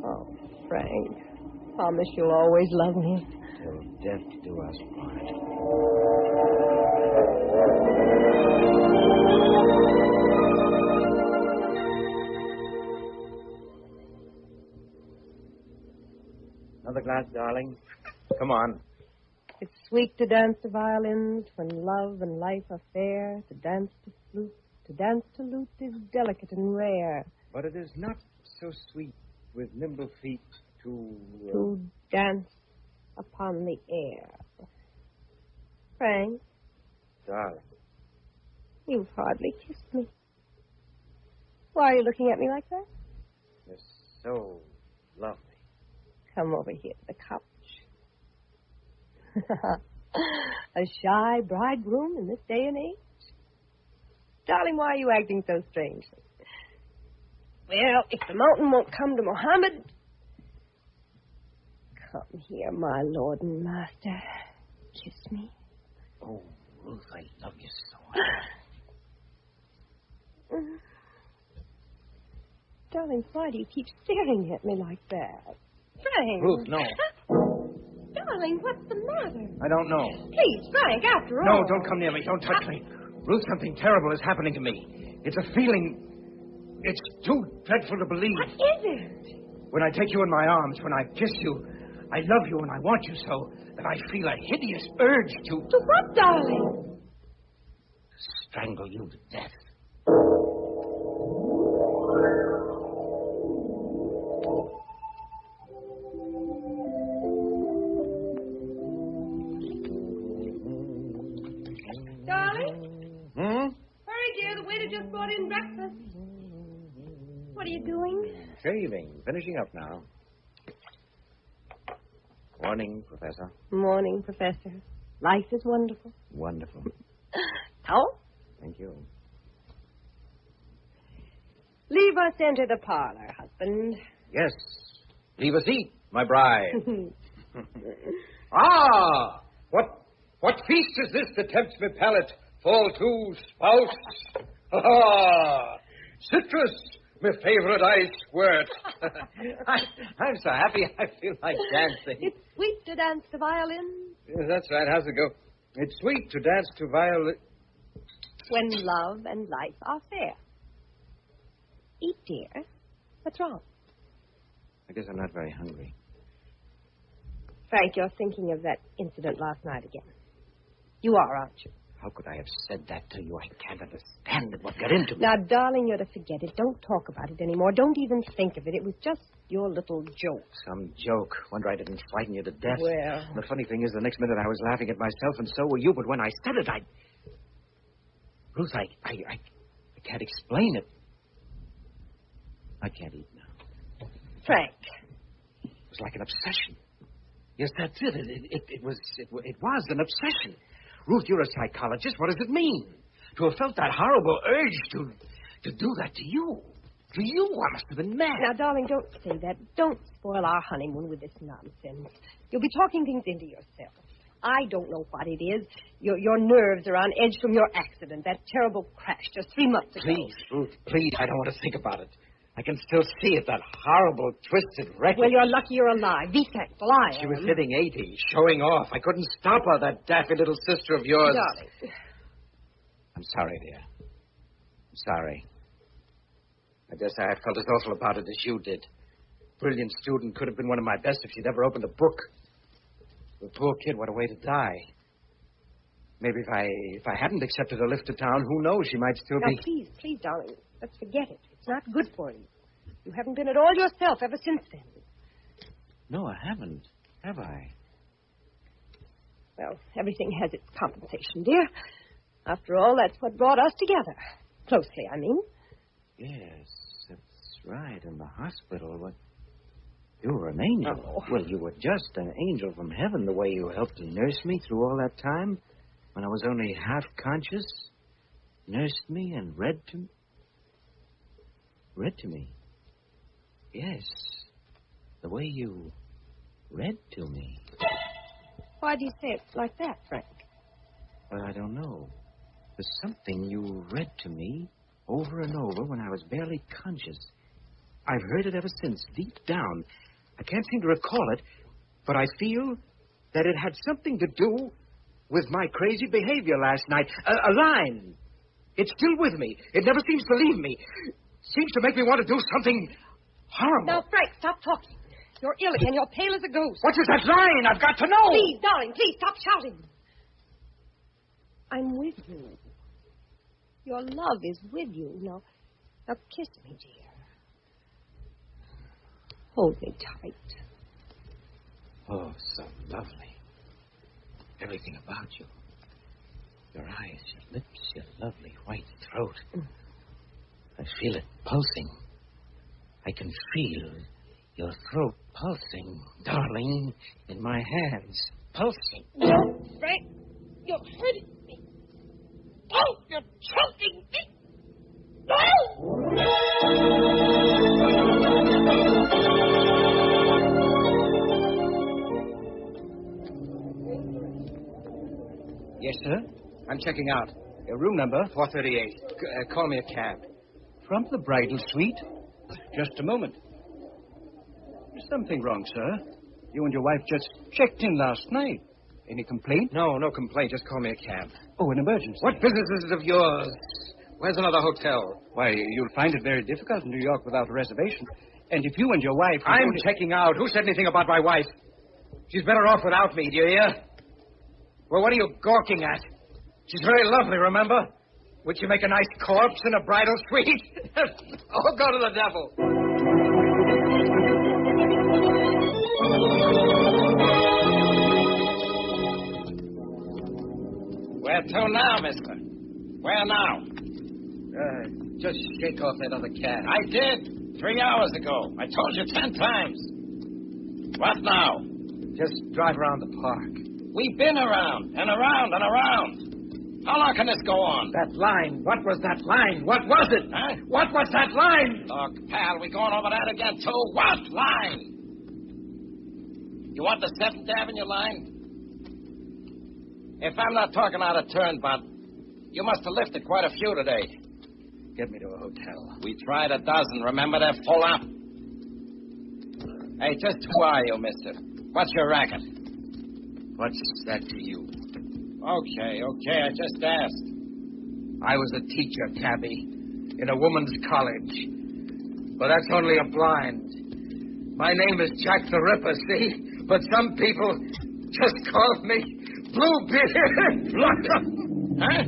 Oh, Frank. Promise you'll always love me. Till death do us part. Another glass, darling. Come on. It's sweet to dance to violins when love and life are fair. To dance to flute, to dance to lute is delicate and rare. But it is not so sweet with nimble feet to dance upon the air. Frank. Darling. You've hardly kissed me. Why are you looking at me like that? You're so lovely. Come over here to the couch. A shy bridegroom in this day and age? Darling, why are you acting so strangely? Well, if the mountain won't come to Mohammed... Come here, my lord and master. Kiss me. Oh, Ruth, I love you so much. Darling, why do you keep staring at me like that? Frank. Ruth, no. Darling, what's the matter? I don't know. Please, Frank, after all. No, don't come near me. Don't touch me. Ruth, something terrible is happening to me. It's a feeling... It's too dreadful to believe. What is it? When I take you in my arms, when I kiss you, I love you and I want you so that I feel a hideous urge to... To what, darling? Strangle you to death. Just brought in breakfast. What are you doing? Shaving. Finishing up now. Morning, Professor. Morning, Professor. Life is wonderful. Wonderful. Towel? Thank you. Leave us enter the parlor, husband. Yes. Leave us eat, my bride. Ah! What feast is this that tempts me palate? Fall to, spouse. Ah! Citrus, my favorite ice squirt. I'm so happy I feel like dancing. It's sweet to dance to violin. Yes, that's right. How's it go? It's sweet to dance to violin. When love and life are fair. Eat, dear. What's wrong? I guess I'm not very hungry. Frank, you're thinking of that incident last night again. You are, aren't you? How could I have said that to you? I can't understand it. What got into me? Now, darling, you're to forget it. Don't talk about it anymore. Don't even think of it. It was just your little joke. Some joke. Wonder I didn't frighten you to death. Well... The funny thing is, the next minute I was laughing at myself, and so were you, but when I said it, Ruth, I can't explain it. I can't eat now. Frank. It was like an obsession. Yes, that's it. It was an obsession. Ruth, you're a psychologist. What does it mean? To have felt that horrible urge to do that to you. To you, I must have been mad. Now, darling, don't say that. Don't spoil our honeymoon with this nonsense. You'll be talking things into yourself. I don't know what it is. Your nerves are on edge from your accident, that terrible crash just 3 months ago. Please, Ruth, please. I don't want to think about it. I can still see it, that horrible, twisted wreckage. Well, you're lucky you're alive. Be thankful I am. She was hitting 80, showing off. I couldn't stop her, that daffy little sister of yours. Darling. I'm sorry, dear. I'm sorry. I guess I felt as awful about it as you did. Brilliant student, could have been one of my best if she'd ever opened a book. The poor kid, what a way to die. Maybe if I hadn't accepted a lift to town, who knows, she might still be... Now, please, darling, let's forget it. It's not good for you. You haven't been at all yourself ever since then. No, I haven't. Have I? Well, everything has its compensation, dear. After all, that's what brought us together. Closely, I mean. Yes, that's right. In the hospital. What? You were an angel. Oh. Well, you were just an angel from heaven, the way you helped to nurse me through all that time. When I was only half conscious. Nursed me and read to me. Read to me. Yes. The way you read to me. Why do you say it like that, Frank? Well, I don't know. There's something you read to me over and over when I was barely conscious. I've heard it ever since, deep down. I can't seem to recall it, but I feel that it had something to do with my crazy behavior last night. A line. It's still with me. It never seems to leave me. Seems to make me want to do something horrible. Now, Frank, stop talking. You're ill again. You're pale as a ghost. What is that line? I've got to know. Please, darling, please, stop shouting. I'm with you. Your love is with you. Now kiss me, dear. Hold me tight. Oh, so lovely. Everything about you. Your eyes, your lips, your lovely white throat. I feel it pulsing. I can feel your throat pulsing, darling, in my hands. Pulsing. No, Frank, you're hurting me. Oh, you're choking me. No! Yes, sir? I'm checking out. Room number 438. Call me a cab. From the bridal suite? Just a moment. There's something wrong, sir. You and your wife just checked in last night. Any complaint? No complaint. Just call me a cab. Oh, an emergency. What business is it of yours? Where's another hotel? Why, you'll find it very difficult in New York without a reservation. And if you and your wife... I'm checking out. Who said anything about my wife? She's better off without me, do you hear? Well, what are you gawking at? She's very lovely, remember? Would she make a nice corpse in a bridal suite? Oh, go to the devil. Where to now, mister? Where now? Just shake off that other cat. I did 3 hours ago. I told you 10 times. What now? Just drive around the park. We've been around and around and around. How long can this go on? That line. What was that line? What was it? Huh? What was that line? Look, pal, we going over that again, too? What line? You want the 7th Avenue line? If I'm not talking out of turn, Bud, you must have lifted quite a few today. Get me to a hotel. We tried a dozen. Remember, they're full up. Hey, just who are you, mister? What's your racket? What's that to you? Okay, I just asked. I was a teacher, cabby, in a woman's college. But that's only a blind. My name is Jack the Ripper, see? But some people just call me Bluebeard. Huh?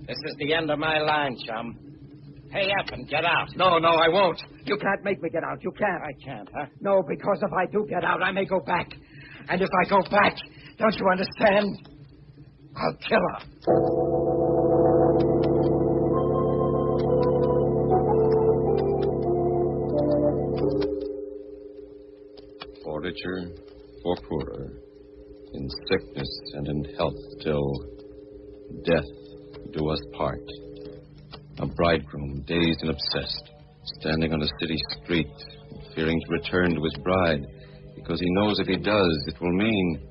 This is the end of my line, chum. Pay up and get out. No, I won't. You can't make me get out. You can't. I can't, huh? No, because if I do get out, I may go back. And if I go back, don't you understand? I'll kill her. For for poorer, in sickness and in health, till death do us part. A bridegroom, dazed and obsessed, standing on a city street, fearing to return to his bride, because he knows if he does, it will mean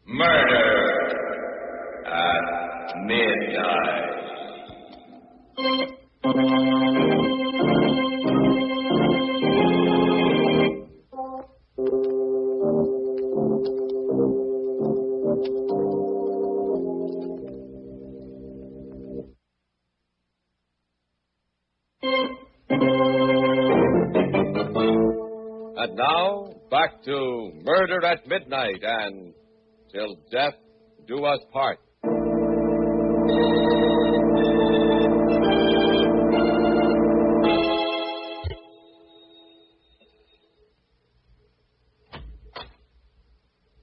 murder at midnight. And now, back to Murder at Midnight and Till Death Do Us Part.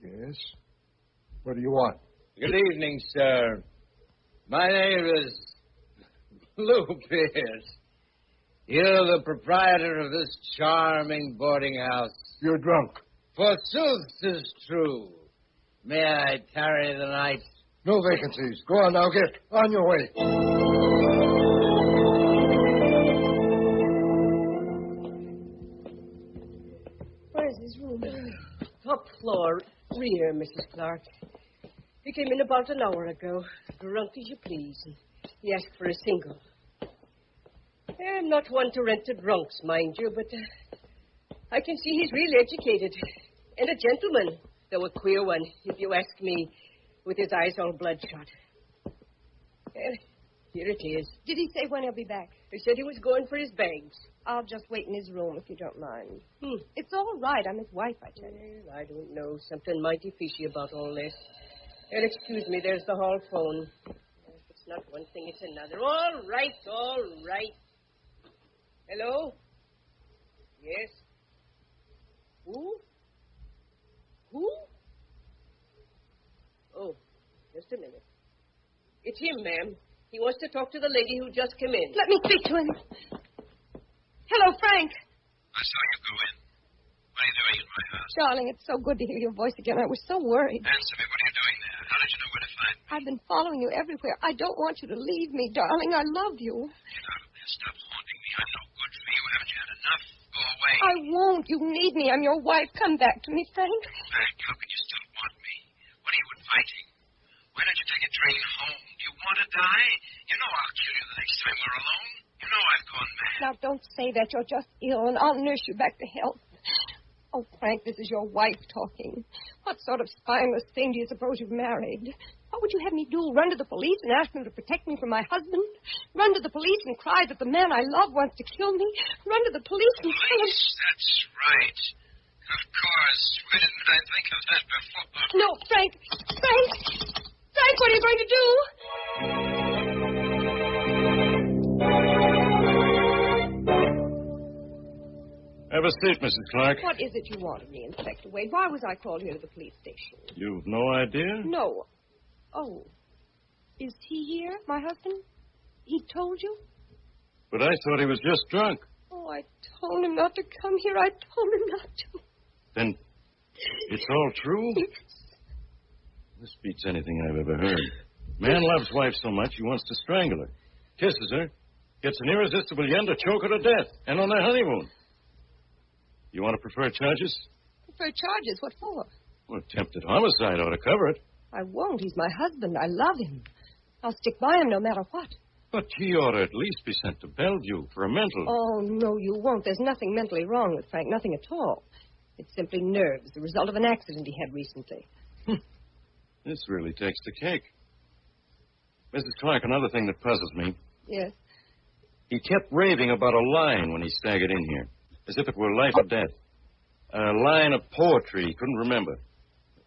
Yes? What do you want? Good evening, sir. My name is Bluebeard. You're the proprietor of this charming boarding house. You're drunk. Forsooth 'tis true. May I tarry the night? No vacancies. Go on now, get on your way. Where's his room? Top floor, rear, Mrs. Clark. He came in about an hour ago, drunk as you please. He asked for a single. I'm not one to rent to drunks, mind you, but I can see he's really educated. And a gentleman, though a queer one, if you ask me, with his eyes all bloodshot. Here it is. Did he say when he'll be back? He said he was going for his bags. I'll just wait in his room if you don't mind. It's all right. I'm his wife, I tell you. Well, I don't know. Something mighty fishy about all this. And excuse me, there's the hall phone. If it's not one thing, it's another. All right, all right. Hello? Yes? Who? Who? Oh, just a minute. It's him, ma'am. He wants to talk to the lady who just came in. Let me speak to him. Hello, Frank. I saw you go in. What are you doing in my house? Darling, it's so good to hear your voice again. I was so worried. Answer me. What are you doing there? How did you know where to find me? I've been following you everywhere. I don't want you to leave me, darling. I love you. Get out of there. Stop haunting me. I'm no good for you. Haven't you had enough? Go away. I won't. You need me. I'm your wife. Come back to me, Frank. Frank, how can you still want me? What are you inviting? Why don't you take a train home? Do you want to die? You know I'll kill you the next time we're alone. You know I've gone mad. Now, don't say that. You're just ill, and I'll nurse you back to health. Oh, Frank, this is your wife talking. What sort of spineless thing do you suppose you've married? What would you have me do? Run to the police and ask them to protect me from my husband? Run to the police and cry that the man I love wants to kill me? Run to the police and tell them... That's right. Of course. Why didn't I think of that before? No, Frank! Frank! Frank, what are you going to do? Have a seat, Mrs. Clark. What is it you want of me, Inspector Wade? Why was I called here to the police station? You've no idea? No. Oh. Is he here, my husband? He told you? But I thought he was just drunk. Oh, I told him not to come here. I told him not to. Then it's all true? Yes. This beats anything I've ever heard. Man loves wife so much he wants to strangle her. Kisses her. Gets an irresistible yen to choke her to death. And on their honeymoon. You want to prefer charges? Prefer charges? What for? Well, attempted homicide ought to cover it. I won't. He's my husband. I love him. I'll stick by him no matter what. But he ought to at least be sent to Bellevue for a mental... Oh, no, you won't. There's nothing mentally wrong with Frank. Nothing at all. It's simply nerves, the result of an accident he had recently. This really takes the cake. Mrs. Clark, another thing that puzzles me. Yes? He kept raving about a line when he staggered in here, as if it were life or death. A line of poetry he couldn't remember.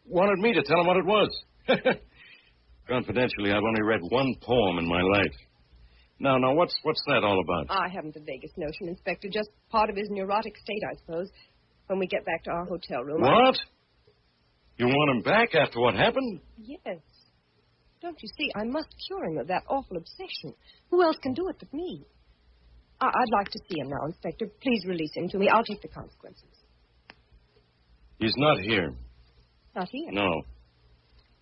Wanted me to tell him what it was. Confidentially, I've only read one poem in my life. Now, what's that all about? I haven't the vaguest notion, Inspector. Just part of his neurotic state, I suppose. When we get back to our hotel room. What? You want him back after what happened? Yes. Don't you see? I must cure him of that awful obsession. Who else can do it but me? I'd like to see him now, Inspector. Please release him to me. I'll take the consequences. He's not here. Not here? No.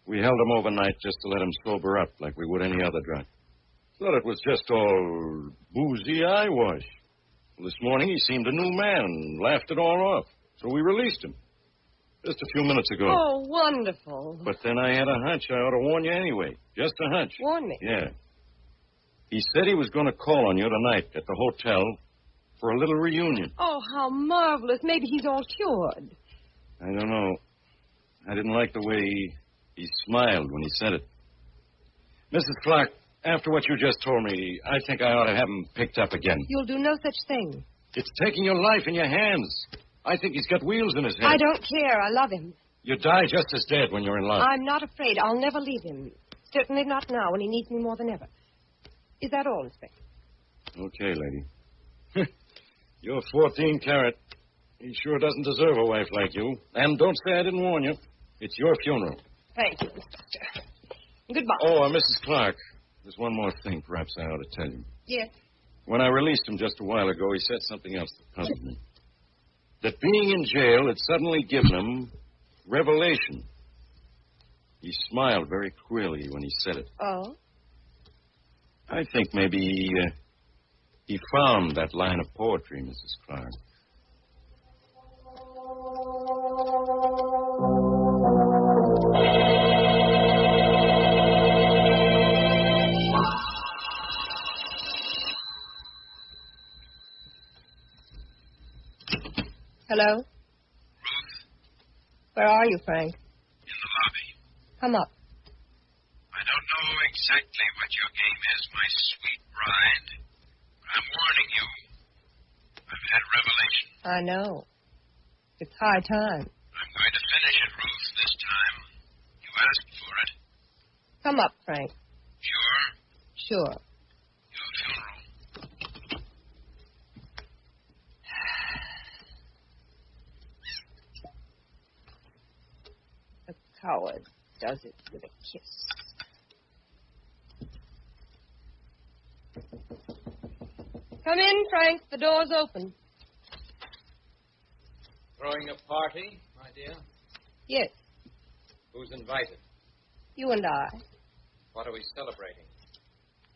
We held him overnight just to let him sober up like we would any other drunk. Thought it was just all boozy eyewash. This morning he seemed a new man and laughed it all off. So we released him. Just a few minutes ago. Oh, wonderful. But then I had a hunch I ought to warn you anyway. Just a hunch. Warn me? Yeah. He said he was going to call on you tonight at the hotel for a little reunion. Oh, how marvelous. Maybe he's all cured. I don't know. I didn't like the way he smiled when he said it. Mrs. Clark, after what you just told me, I think I ought to have him picked up again. You'll do no such thing. It's taking your life in your hands. I think he's got wheels in his head. I don't care. I love him. You die just as dead when you're in love. I'm not afraid. I'll never leave him. Certainly not now when he needs me more than ever. Is that all, Inspector? Okay, lady. You're 14 carat. He sure doesn't deserve a wife like you. And don't say I didn't warn you. It's your funeral. Thank you, Inspector. Goodbye. Oh, Mrs. Clark, there's one more thing perhaps I ought to tell you. Yes? When I released him just a while ago, he said something else that puzzled me. That being in jail had suddenly given him revelation. He smiled very queerly when he said it. Oh? I think maybe he found that line of poetry, Mrs. Clark. Hello? Ruth? Where are you, Frank? In the lobby. Come up. I don't know exactly what your game is, my sweet bride. But I'm warning you. I've had revelation. I know. It's high time. I'm going to finish it, Ruth, this time. You asked for it. Come up, Frank. Sure? Sure. Your funeral. A coward does it with a kiss. Come in, Frank. The door's open. Throwing a party, my dear? Yes. Who's invited? You and I. What are we celebrating?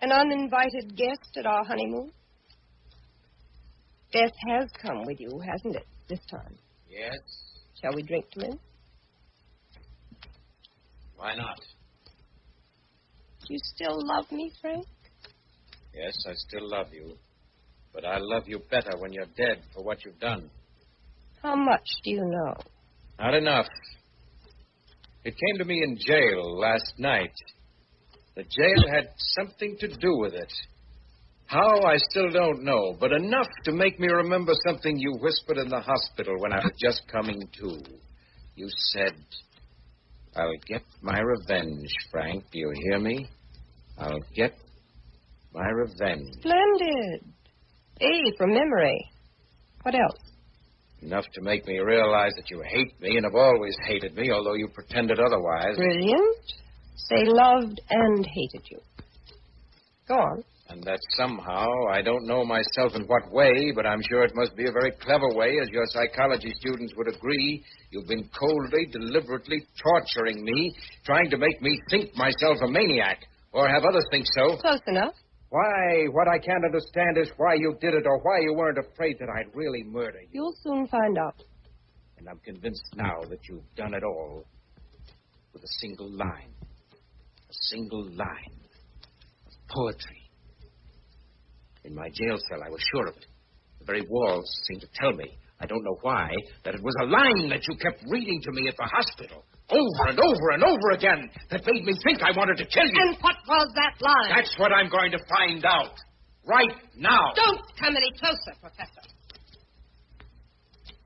An uninvited guest at our honeymoon. Death has come with you, hasn't it, this time? Yes. Shall we drink to him? Why not? Do you still love me, Frank? Yes, I still love you. But I love you better when you're dead for what you've done. How much do you know? Not enough. It came to me in jail last night. The jail had something to do with it. How, I still don't know, but enough to make me remember something you whispered in the hospital when I was just coming to. You said, "I'll get my revenge, Frank. Do you hear me? I'll get my revenge." Splendid. From memory. What else? Enough to make me realize that you hate me and have always hated me, although you pretended otherwise. Brilliant. Say loved and hated you. Go on. And that somehow, I don't know myself in what way, but I'm sure it must be a very clever way, as your psychology students would agree. You've been coldly, deliberately torturing me, trying to make me think myself a maniac, or have others think so. Close enough. Why? What I can't understand is why you did it, or why you weren't afraid that I'd really murder you. You'll soon find out. And I'm convinced now that you've done it all with a single line. A single line of poetry. In my jail cell, I was sure of it. The very walls seemed to tell me, I don't know why, that it was a line that you kept reading to me at the hospital. Over and over and over again, that made me think I wanted to kill you. And what was that line? That's what I'm going to find out. Right now. Don't come any closer, Professor.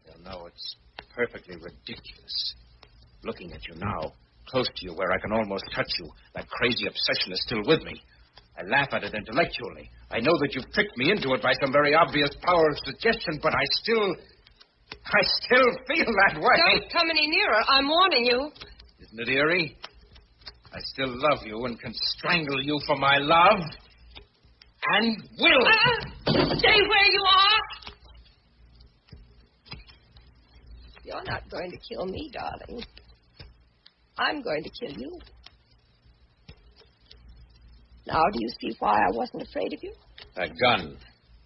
You'll know it's perfectly ridiculous. Looking at you now, close to you where I can almost touch you, that crazy obsession is still with me. I laugh at it intellectually. I know that you've tricked me into it by some very obvious power of suggestion, but I still feel that way. Don't come any nearer. I'm warning you. Isn't it eerie? I still love you and can strangle you for my love. And will. Stay where you are. You're not going to kill me, darling. I'm going to kill you. Now, do you see why I wasn't afraid of you? That gun.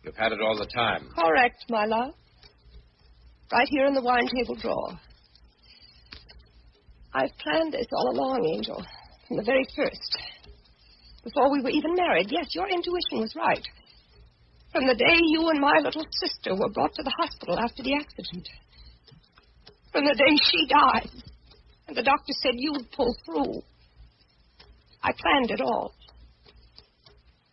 You've had it all the time. Correct, my love. Right here in the wine table drawer. I've planned this all along, Angel. From the very first. Before we were even married. Yes, your intuition was right. From the day you and my little sister were brought to the hospital after the accident. From the day she died. And the doctor said you'd pull through. I planned it all.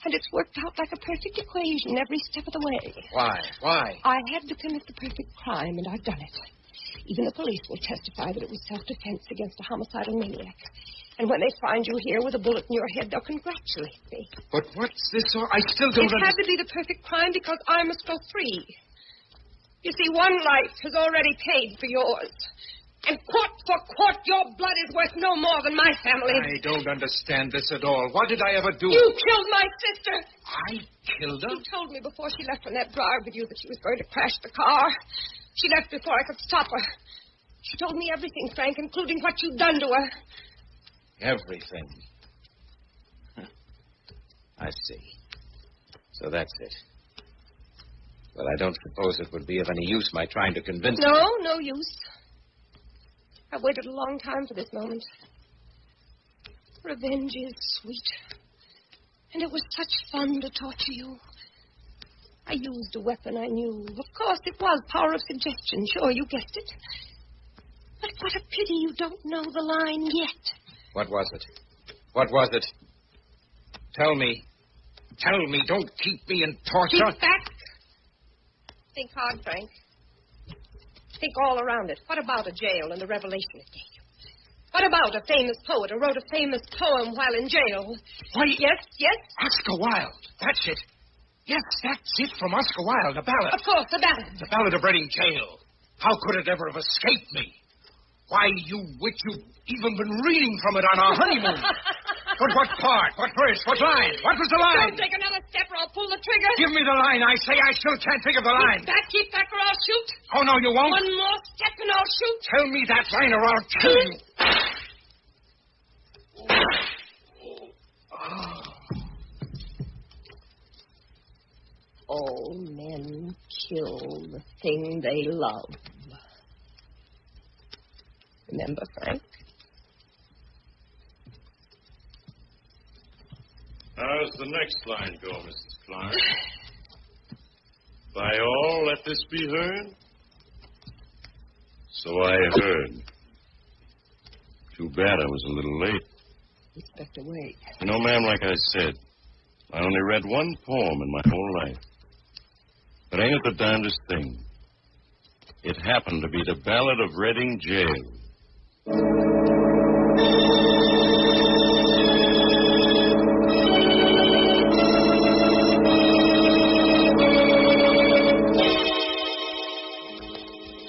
And it's worked out like a perfect equation every step of the way. Why? I had to commit the perfect crime, and I've done it. Even the police will testify that it was self-defense against a homicidal maniac. And when they find you here with a bullet in your head, they'll congratulate me. But what's this? I still don't understand. It had to be the perfect crime because I must go free. You see, one life has already paid for yours. And quart for quart, your blood is worth no more than my family. I don't understand this at all. What did I ever do? You killed my sister. I killed her? You told me before she left on that drive with you that she was going to crash the car. She left before I could stop her. She told me everything, Frank, including what you'd done to her. Everything. I see. So that's it. Well, I don't suppose it would be of any use my trying to convince you. No use. I've waited a long time for this moment. Revenge is sweet. And it was such fun to torture you. I used a weapon I knew. Of course, it was power of suggestion. Sure, you guessed it. But what a pity you don't know the line yet. What was it? What was it? Tell me. Tell me. Don't keep me in torture. Keep back. Think hard, Frank. Think all around it. What about a jail and the revelation it gave you? What about a famous poet who wrote a famous poem while in jail? Why? Yes? Oscar Wilde. That's it. Yes, that's it from Oscar Wilde, a ballad. Of course, a ballad. The ballad of Reading Jail. How could it ever have escaped me? Why, you witch, you've even been reading from it on our honeymoon. But what part? What verse? What line? What was the line? Don't take another step or I'll pull the trigger. Give me the line. I say I still can't think of the line. Keep back or I'll shoot. Oh, no, you won't. One more step and I'll shoot. Tell me that line or I'll kill you. All men kill the thing they love. Remember, Frank? How's the next line go, Mrs. Clark? By all, let this be heard? So I heard. Too bad I was a little late. Inspector Wade. You know, ma'am, like I said, I only read one poem in my whole life. But ain't it the darndest thing? It happened to be the Ballad of Reading Jail.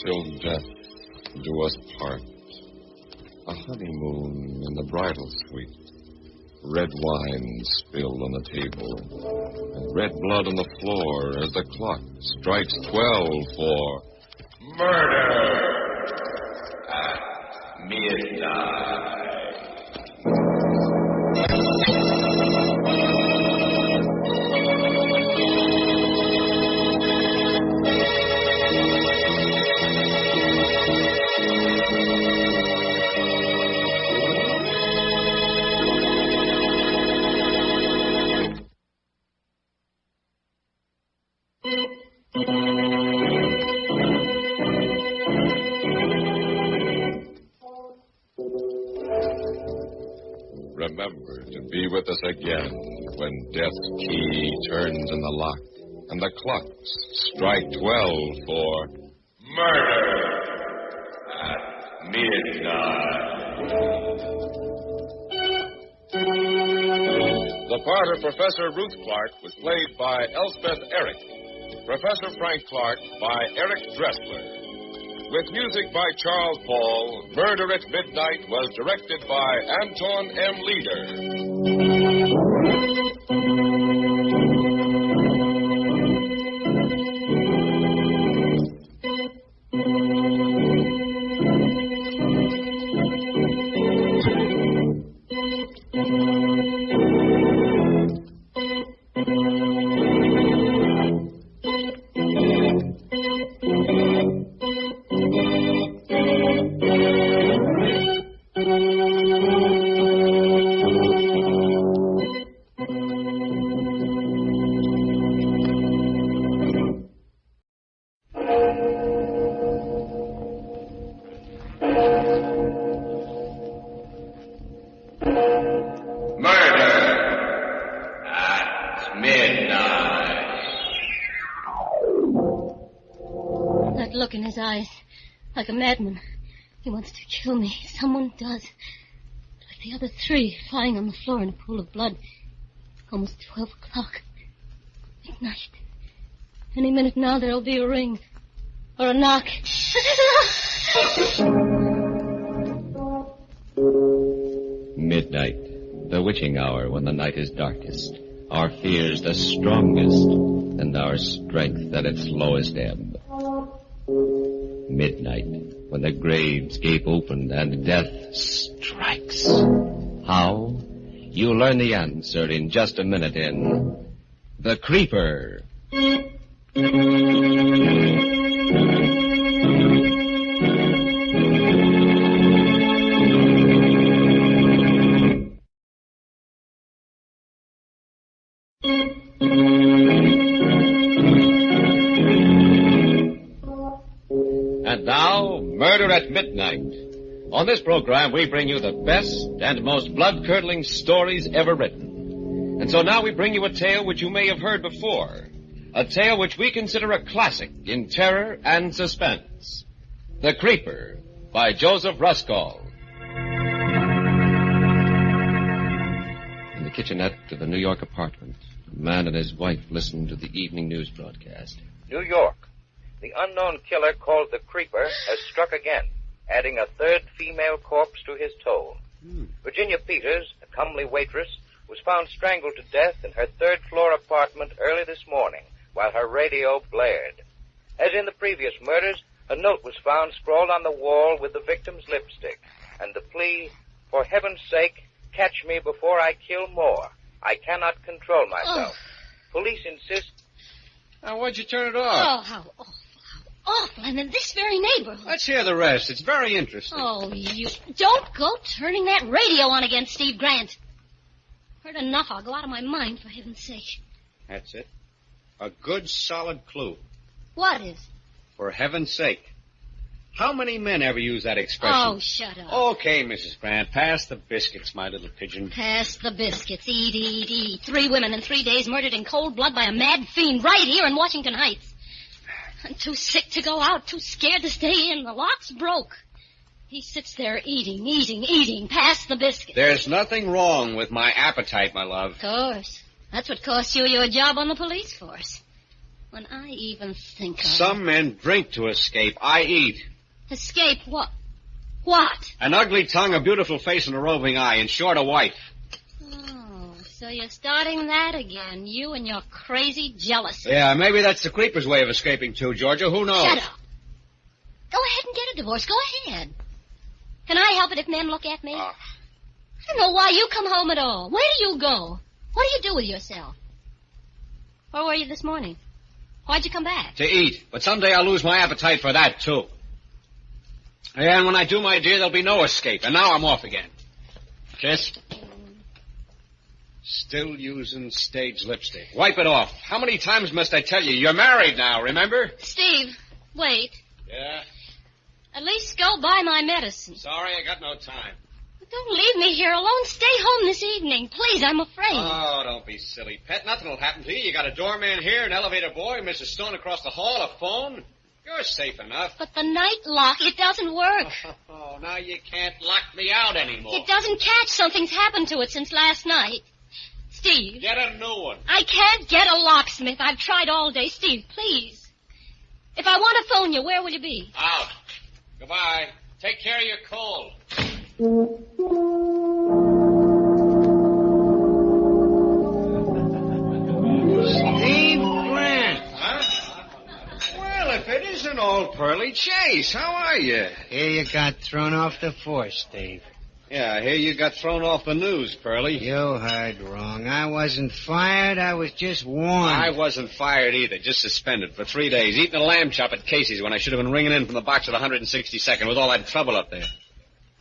Till death do us part. A honeymoon in the bridal suite. Red wine spilled on the table. And red blood on the floor as the clock strikes 12 for murder at midnight. Remember to be with us again when death's key turns in the lock and the clocks strike 12 for murder Midnight. The part of Professor Ruth Clark was played by Elspeth Eric. Professor Frank Clark by Eric Dressler. With music by Charles Paul, Murder at Midnight was directed by Anton M. Look in his eyes, like a madman. He wants to kill me. Someone does. Like the other three, lying on the floor in a pool of blood. Almost 12 o'clock. Midnight. Any minute now there'll be a ring. Or a knock. Midnight. The witching hour when the night is darkest. Our fears the strongest. And our strength at its lowest ebb. Midnight, when the graves gape open and death strikes. How? You'll learn the answer in just a minute in The Creeper. And now, Murder at Midnight. On this program, we bring you the best and most blood-curdling stories ever written. And so now we bring you a tale which you may have heard before. A tale which we consider a classic in terror and suspense. The Creeper, by Joseph Ruskall. In the kitchenette of a New York apartment, a man and his wife listened to the evening news broadcast. New York. The unknown killer called the Creeper has struck again, adding a third female corpse to his toll. Virginia Peters, a comely waitress, was found strangled to death in her third-floor apartment early this morning while her radio blared. As in the previous murders, a note was found scrawled on the wall with the victim's lipstick, and the plea, "For heaven's sake, catch me before I kill more. I cannot control myself." Police insist... Now, why'd you turn it Oh, off? how awful. Awful, and in this very neighborhood. Let's hear the rest. It's very interesting. Oh, you... Don't go turning that radio on again, Steve Grant. Heard enough. I'll go out of my mind, for heaven's sake. That's it. A good, solid clue. What is? For heaven's sake. How many men ever use that expression? Oh, shut up. Okay, Mrs. Grant. Pass the biscuits, my little pigeon. Pass the biscuits. Eat, eat, eat. 3 women in 3 days murdered in cold blood by a mad fiend right here in Washington Heights. I'm too sick to go out, too scared to stay in. The lock's broke. He sits there eating, eating, eating. Pass the biscuit. There's nothing wrong with my appetite, my love. Of course. That's what cost you your job on the police force. When I even think of... Some men drink to escape. I eat. Escape what? What? An ugly tongue, a beautiful face, and a roving eye. In short, a wife. Oh, so you're starting that again. You and your crazy jealousy. Yeah, maybe that's the Creeper's way of escaping, too, Georgia. Who knows? Shut up. Go ahead and get a divorce. Go ahead. Can I help it if men look at me? I don't know why you come home at all. Where do you go? What do you do with yourself? Where were you this morning? Why'd you come back? To eat. But someday I'll lose my appetite for that, too. Yeah, and when I do, my dear, there'll be no escape. And now I'm off again. Kiss. Still using stage lipstick. Wipe it off. How many times must I tell you? You're married now, remember? Steve, wait. Yeah? At least go buy my medicine. Sorry, I got no time. Don't leave me here alone. Stay home this evening. Please, I'm afraid. Oh, don't be silly, pet. Nothing will happen to you. You got a doorman here, an elevator boy, Mrs. Stone across the hall, a phone. You're safe enough. But the night lock, it doesn't work. Oh, now you can't lock me out anymore. It doesn't catch. Something's happened to it since last night. Steve. Get a new one. I can't get a locksmith. I've tried all day. Steve, please. If I want to phone you, where will you be? Out. Goodbye. Take care of your cold. Steve Grant. Huh? Well, if it isn't old Pearly Chase, how are you? Here you got thrown off the force, Steve. Yeah, I hear you got thrown off the news, Pearly. You heard wrong. I wasn't fired. I was just warned. I wasn't fired either, just suspended for 3 days, eating a lamb chop at Casey's when I should have been ringing in from the box at the 162nd with all that trouble up there.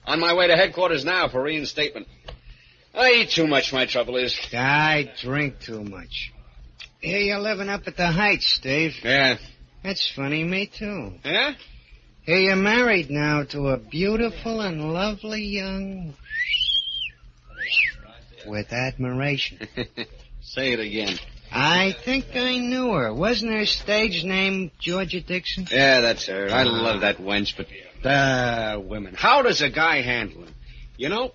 On my way to headquarters now for reinstatement. I eat too much, my trouble is. I drink too much. Here you're living up at the Heights, Steve. Yeah. That's funny, me too. Yeah? Here you're married now to a beautiful and lovely young... with admiration. Say it again. I think I knew her. Wasn't her stage name Georgia Dixon? Yeah, that's her. I love that wench, but... women. How does a guy handle them? You know,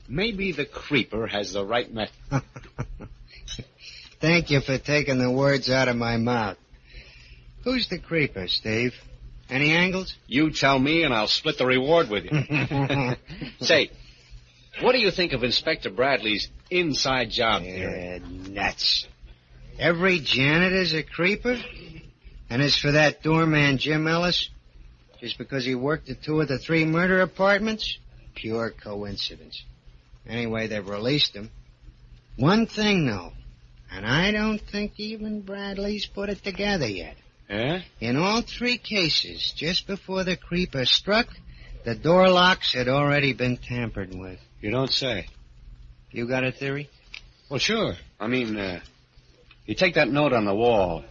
maybe the creeper has the right method. Thank you for taking the words out of my mouth. Who's the creeper, Steve? Any angles? You tell me, and I'll split the reward with you. Say, what do you think of Inspector Bradley's inside job theory? Nuts. Every janitor's a creeper? And as for that doorman, Jim Ellis, just because he worked at 2 of the 3 murder apartments? Pure coincidence. Anyway, they've released him. One thing, though, and I don't think even Bradley's put it together yet. Yeah? In all 3 cases, just before the creeper struck, the door locks had already been tampered with. You don't say. You got a theory? Well, sure. I mean, you take that note on the wall.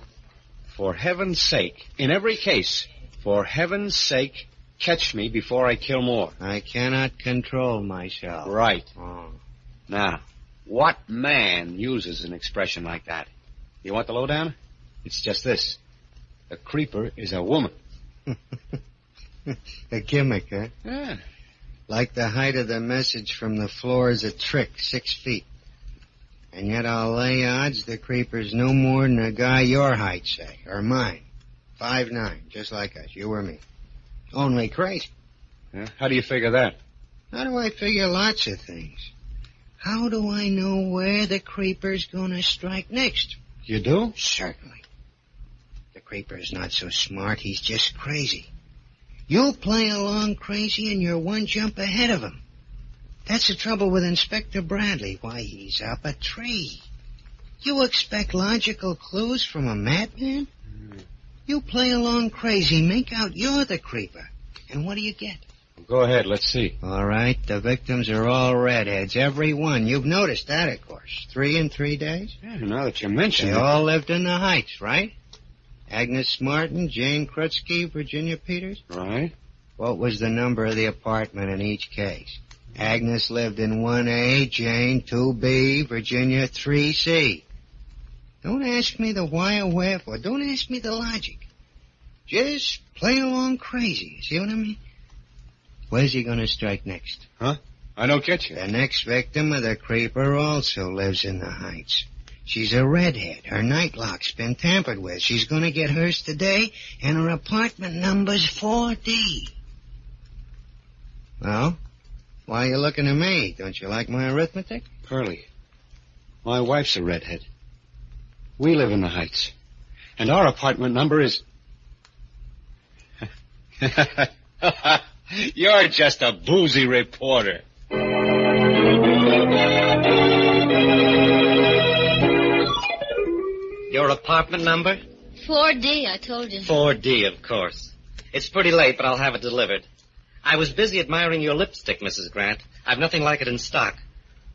For heaven's sake, in every case, for heaven's sake, catch me before I kill more. I cannot control myself. Right. Oh. Now, what man uses an expression like that? You want the lowdown? It's just this. A creeper is a woman. A gimmick, huh? Yeah. Like the height of the message from the floor is a trick, 6 feet. And yet I'll lay odds the creeper's no more than a guy your height, say, or mine. 5'9", just like us, you or me. Only crazy. Yeah? How do you figure that? How do I figure lots of things? How do I know where the creeper's gonna strike next? You do? Certainly. The creeper's not so smart, he's just crazy. You'll play along crazy and you're one jump ahead of him. That's the trouble with Inspector Bradley. Why, he's up a tree. You expect logical clues from a madman? You play along crazy, make out you're the creeper. And what do you get? Go ahead, let's see. All right, the victims are all redheads, every one. You've noticed that, of course. 3 in 3 days? Yeah, now that you mention it. They all lived in the Heights, right? Agnes Martin, Jane Krutsky, Virginia Peters? Right. What was the number of the apartment in each case? Agnes lived in 1A, Jane 2B, Virginia 3C. Don't ask me the why or wherefore. Don't ask me the logic. Just play along crazy. See what I mean? Where's he going to strike next? Huh? I don't get you. The next victim of the creeper also lives in the Heights. She's a redhead. Her night lock's been tampered with. She's going to get hers today, and her apartment number's 4D. Well, why are you looking at me? Don't you like my arithmetic? Pearly, my wife's a redhead. We live in the Heights, and our apartment number is... You're just a boozy reporter. Your apartment number? 4D, I told you. 4D, of course. It's pretty late, but I'll have it delivered. I was busy admiring your lipstick, Mrs. Grant. I've nothing like it in stock.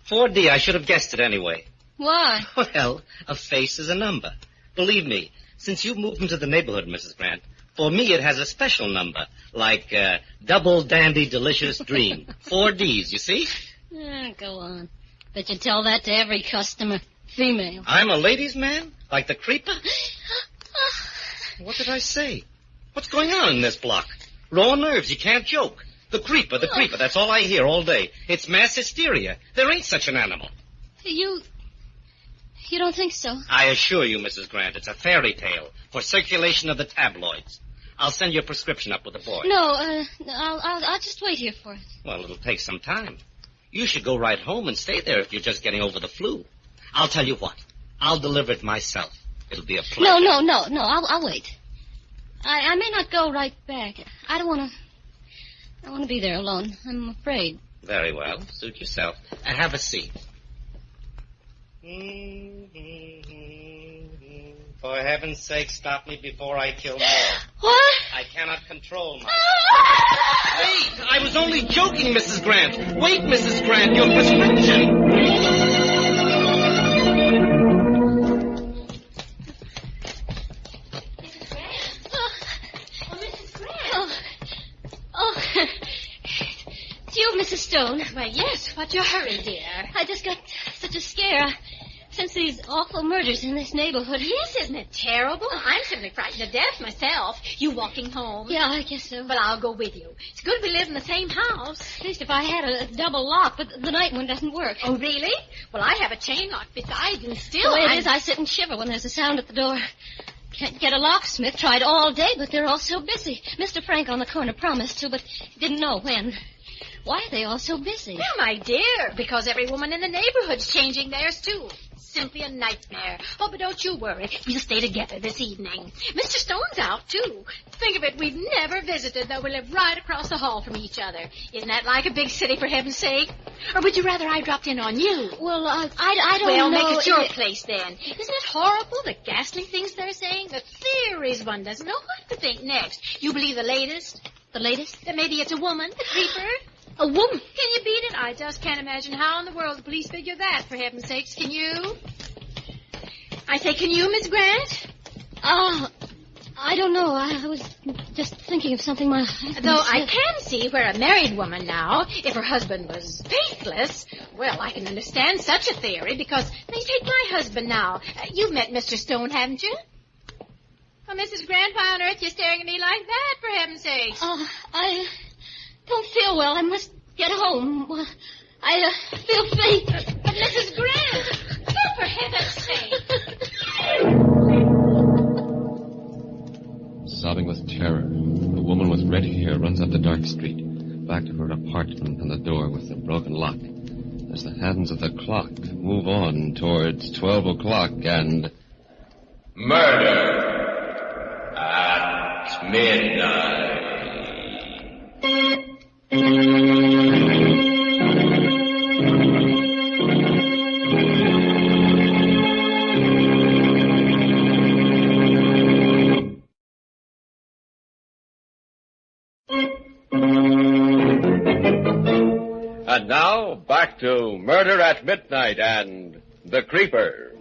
4D, I should have guessed it anyway. Why? Well, a face is a number. Believe me, since you've moved into the neighborhood, Mrs. Grant, for me it has a special number, like Double Dandy Delicious Dream. 4 Ds, you see? Go on. Bet you tell that to every customer. Female. I'm a ladies' man? Like the creeper? What did I say? What's going on in this block? Raw nerves, you can't joke. The creeper, that's all I hear all day. It's mass hysteria. There ain't such an animal. You don't think so? I assure you, Mrs. Grant, it's a fairy tale for circulation of the tabloids. I'll send you a prescription up with the boy. No, I'll just wait here for it. Well, it'll take some time. You should go right home and stay there if you're just getting over the flu. I'll tell you what. I'll deliver it myself. It'll be a pleasure. No. I'll wait. I may not go right back. I don't want to be there alone. I'm afraid. Very well. Suit yourself. Have a seat. For heaven's sake, stop me before I kill more. What? I cannot control myself. Wait! I was only joking, Mrs. Grant. Wait, Mrs. Grant, your prescription. Mrs. Stone. Why, yes. What's your hurry, dear? I just got such a scare since these awful murders in this neighborhood. Yes, isn't it terrible? I'm simply frightened to death myself. You walking home? Yeah, I guess so. But I'll go with you. It's good we live in the same house. At least if I had a double lock, but the night one doesn't work. Oh, really? Well, I have a chain lock besides, and still... The way it is, I sit and shiver when there's a sound at the door. Can't get a locksmith. Tried all day, but they're all so busy. Mr. Frank on the corner promised to, but didn't know when. Why are they all so busy? Well, my dear, because every woman in the neighborhood's changing theirs, too. Simply a nightmare. Oh, but don't you worry. We'll stay together this evening. Mr. Stone's out, too. Think of it, we've never visited, though we live right across the hall from each other. Isn't that like a big city, for heaven's sake? Or would you rather I dropped in on you? Well, I don't know. Well, make it your place, then. Isn't it horrible, the ghastly things they're saying? The theories one doesn't know what to think next. You believe the latest? The latest? That maybe it's a woman, the creeper? A woman? Can you beat it? I just can't imagine how in the world the police figure that, for heaven's sakes. Can you? I say, can you, Miss Grant? I don't know. I was just thinking of something my husband Though said. I can see where a married woman now, if her husband was faithless, well, I can understand such a theory, because they take my husband now. You've met Mr. Stone, haven't you? Oh, Mrs. Grant, why on earth are you staring at me like that, for heaven's sake? I don't feel well. I must get home. I feel faint. But Mrs. Grant, for heaven's sake. Sobbing with terror, the woman with red hair runs up the dark street, back to her apartment and the door with the broken lock. As the hands of the clock move on towards 12 o'clock and... Murder at midnight. And now, back to Murder at Midnight and The Creeper.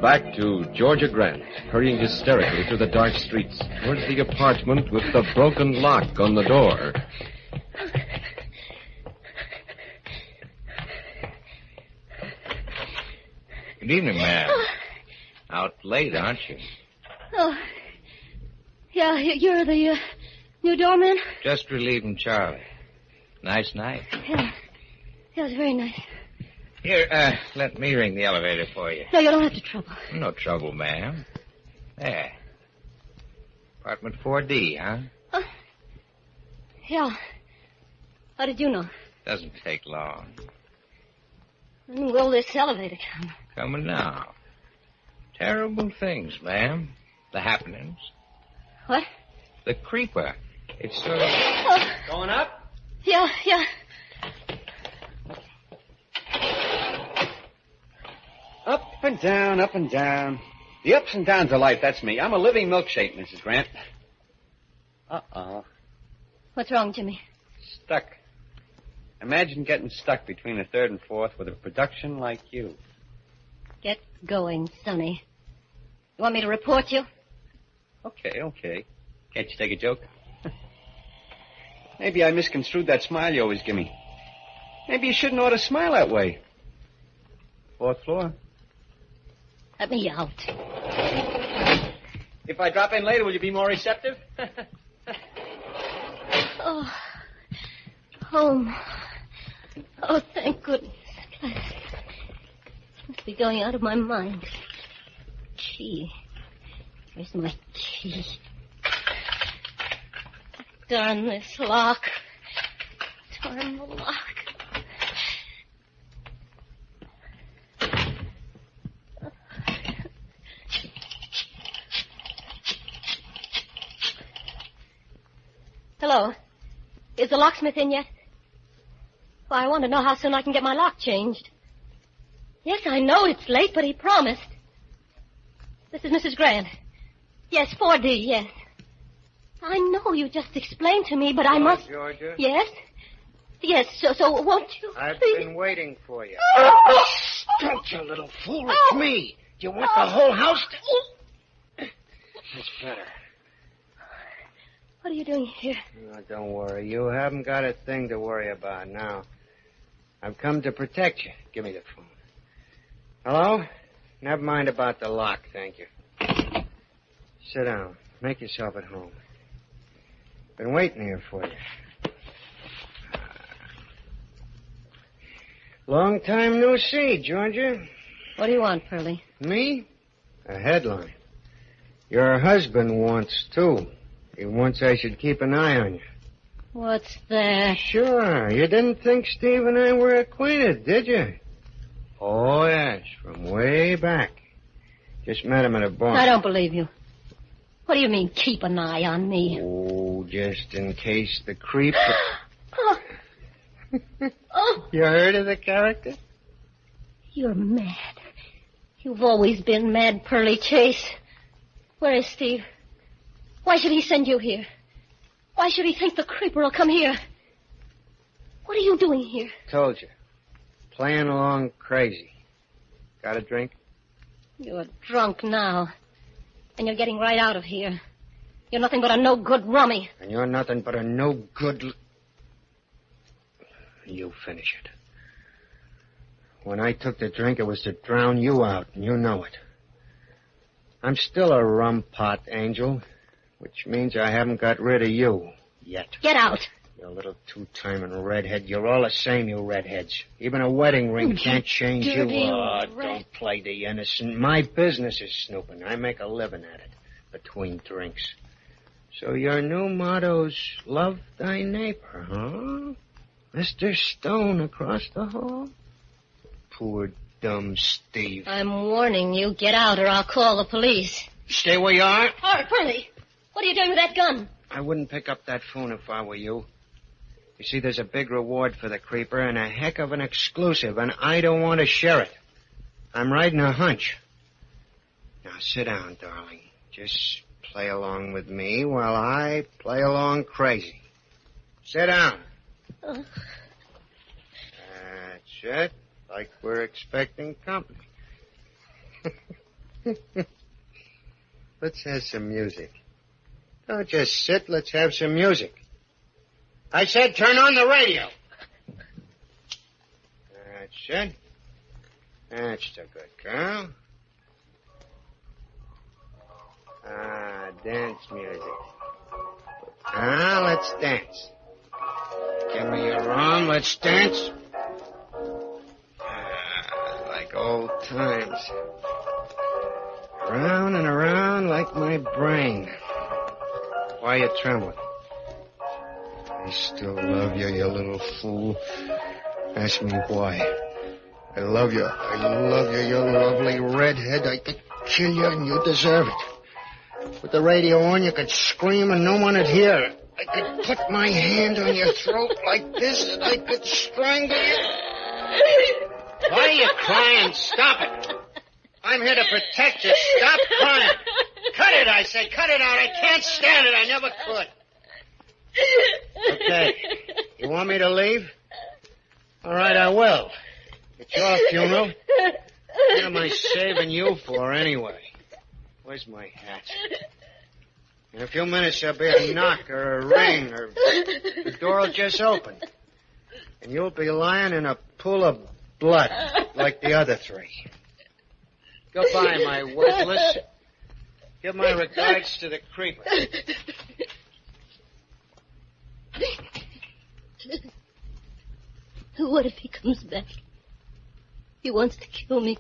Back to Georgia Grant, hurrying hysterically through the dark streets towards the apartment with the broken lock on the door. Good evening, ma'am. Out late, aren't you? Oh, yeah, you're the new doorman? Just relieving Charlie. Nice night. Yeah, it was very nice. Here, let me ring the elevator for you. No, you don't have to trouble. No trouble, ma'am. There. Apartment 4D, huh? Yeah. How did you know? Doesn't take long. When will this elevator come? Coming now. Terrible things, ma'am. The happenings. What? The creeper. It's sort of... Going up? Yeah. Up and down, up and down. The ups and downs of life, that's me. I'm a living milkshake, Mrs. Grant. Uh-oh. What's wrong, Jimmy? Stuck. Imagine getting stuck between the third and fourth with a production like you. Get going, Sonny. You want me to report you? Okay. Can't you take a joke? Maybe I misconstrued that smile you always give me. Maybe you shouldn't ought to smile that way. Fourth floor. Let me out. If I drop in later, will you be more receptive? Oh, home. Oh, thank goodness. Must be going out of my mind. Key. Where's my key? Darn this lock. Darn the lock. Hello. Is the locksmith in yet? Well, I want to know how soon I can get my lock changed. Yes, I know it's late, but he promised. This is Mrs. Grant. Yes, 4D, yes. I know you just explained to me, but I must... Georgia? Yes? Yes, so won't you... I've please? been waiting for you. Oh! Don't, you little fool. It's me. Do you want the whole house to... That's better. What are you doing here? Oh, don't worry. You haven't got a thing to worry about now. I've come to protect you. Give me the phone. Hello? Never mind about the lock, thank you. Sit down. Make yourself at home. Been waiting here for you. Long time no see, Georgia. What do you want, Pearlie? Me? A headline. Your husband wants, too. He wants I should keep an eye on you. What's that? Sure. You didn't think Steve and I were acquainted, did you? Oh, yes. From way back. Just met him at a bar. I don't believe you. What do you mean, keep an eye on me? Oh, just in case the creep... Oh. Oh. You heard of the character? You're mad. You've always been mad, Pearlie Chase. Where is Steve? Why should he send you here? Why should he think the creeper will come here? What are you doing here? Told you. Playing along crazy. Got a drink? You're drunk now. And you're getting right out of here. You're nothing but a no-good rummy. And you're nothing but a no-good... You finish it. When I took the drink, it was to drown you out, and you know it. I'm still a rum pot, Angel, which means I haven't got rid of you yet. Get out. You little two-timing redhead. You're all the same, you redheads. Even a wedding ring can't change you. Oh, don't play the innocent. My business is snooping. I make a living at it between drinks. So your new motto's love thy neighbor, huh? Mr. Stone across the hall? Poor dumb Steve. I'm warning you. Get out or I'll call the police. Stay where you are. All right, Pearlie. What are you doing with that gun? I wouldn't pick up that phone if I were you. You see, there's a big reward for the creeper and a heck of an exclusive, and I don't want to share it. I'm riding a hunch. Now, sit down, darling. Just play along with me while I play along crazy. Sit down. That's it. Like we're expecting company. Let's have some music. Don't just sit. Let's have some music. I said turn on the radio. That's it. That's the good girl. Dance music. Let's dance. Give me your arm. Let's dance. Like old times. Around and around like my brain. Why are you trembling? I still love you, you little fool. Ask me why. I love you. I love you, you lovely redhead. I could kill you and you deserve it. With the radio on, you could scream and no one would hear. I could put my hand on your throat like this and I could strangle you. Why are you crying? Stop it. I'm here to protect you. Stop crying. Cut it, I say. Cut it out. I can't stand it. I never could. Okay. You want me to leave? All right, I will. It's your funeral. What am I saving you for anyway? Where's my hat? In a few minutes, there'll be a knock or a ring or the door will just open. And you'll be lying in a pool of blood like the other three. Goodbye, my worthless. Give my regards to the creeper. What if he comes back? He wants to kill me.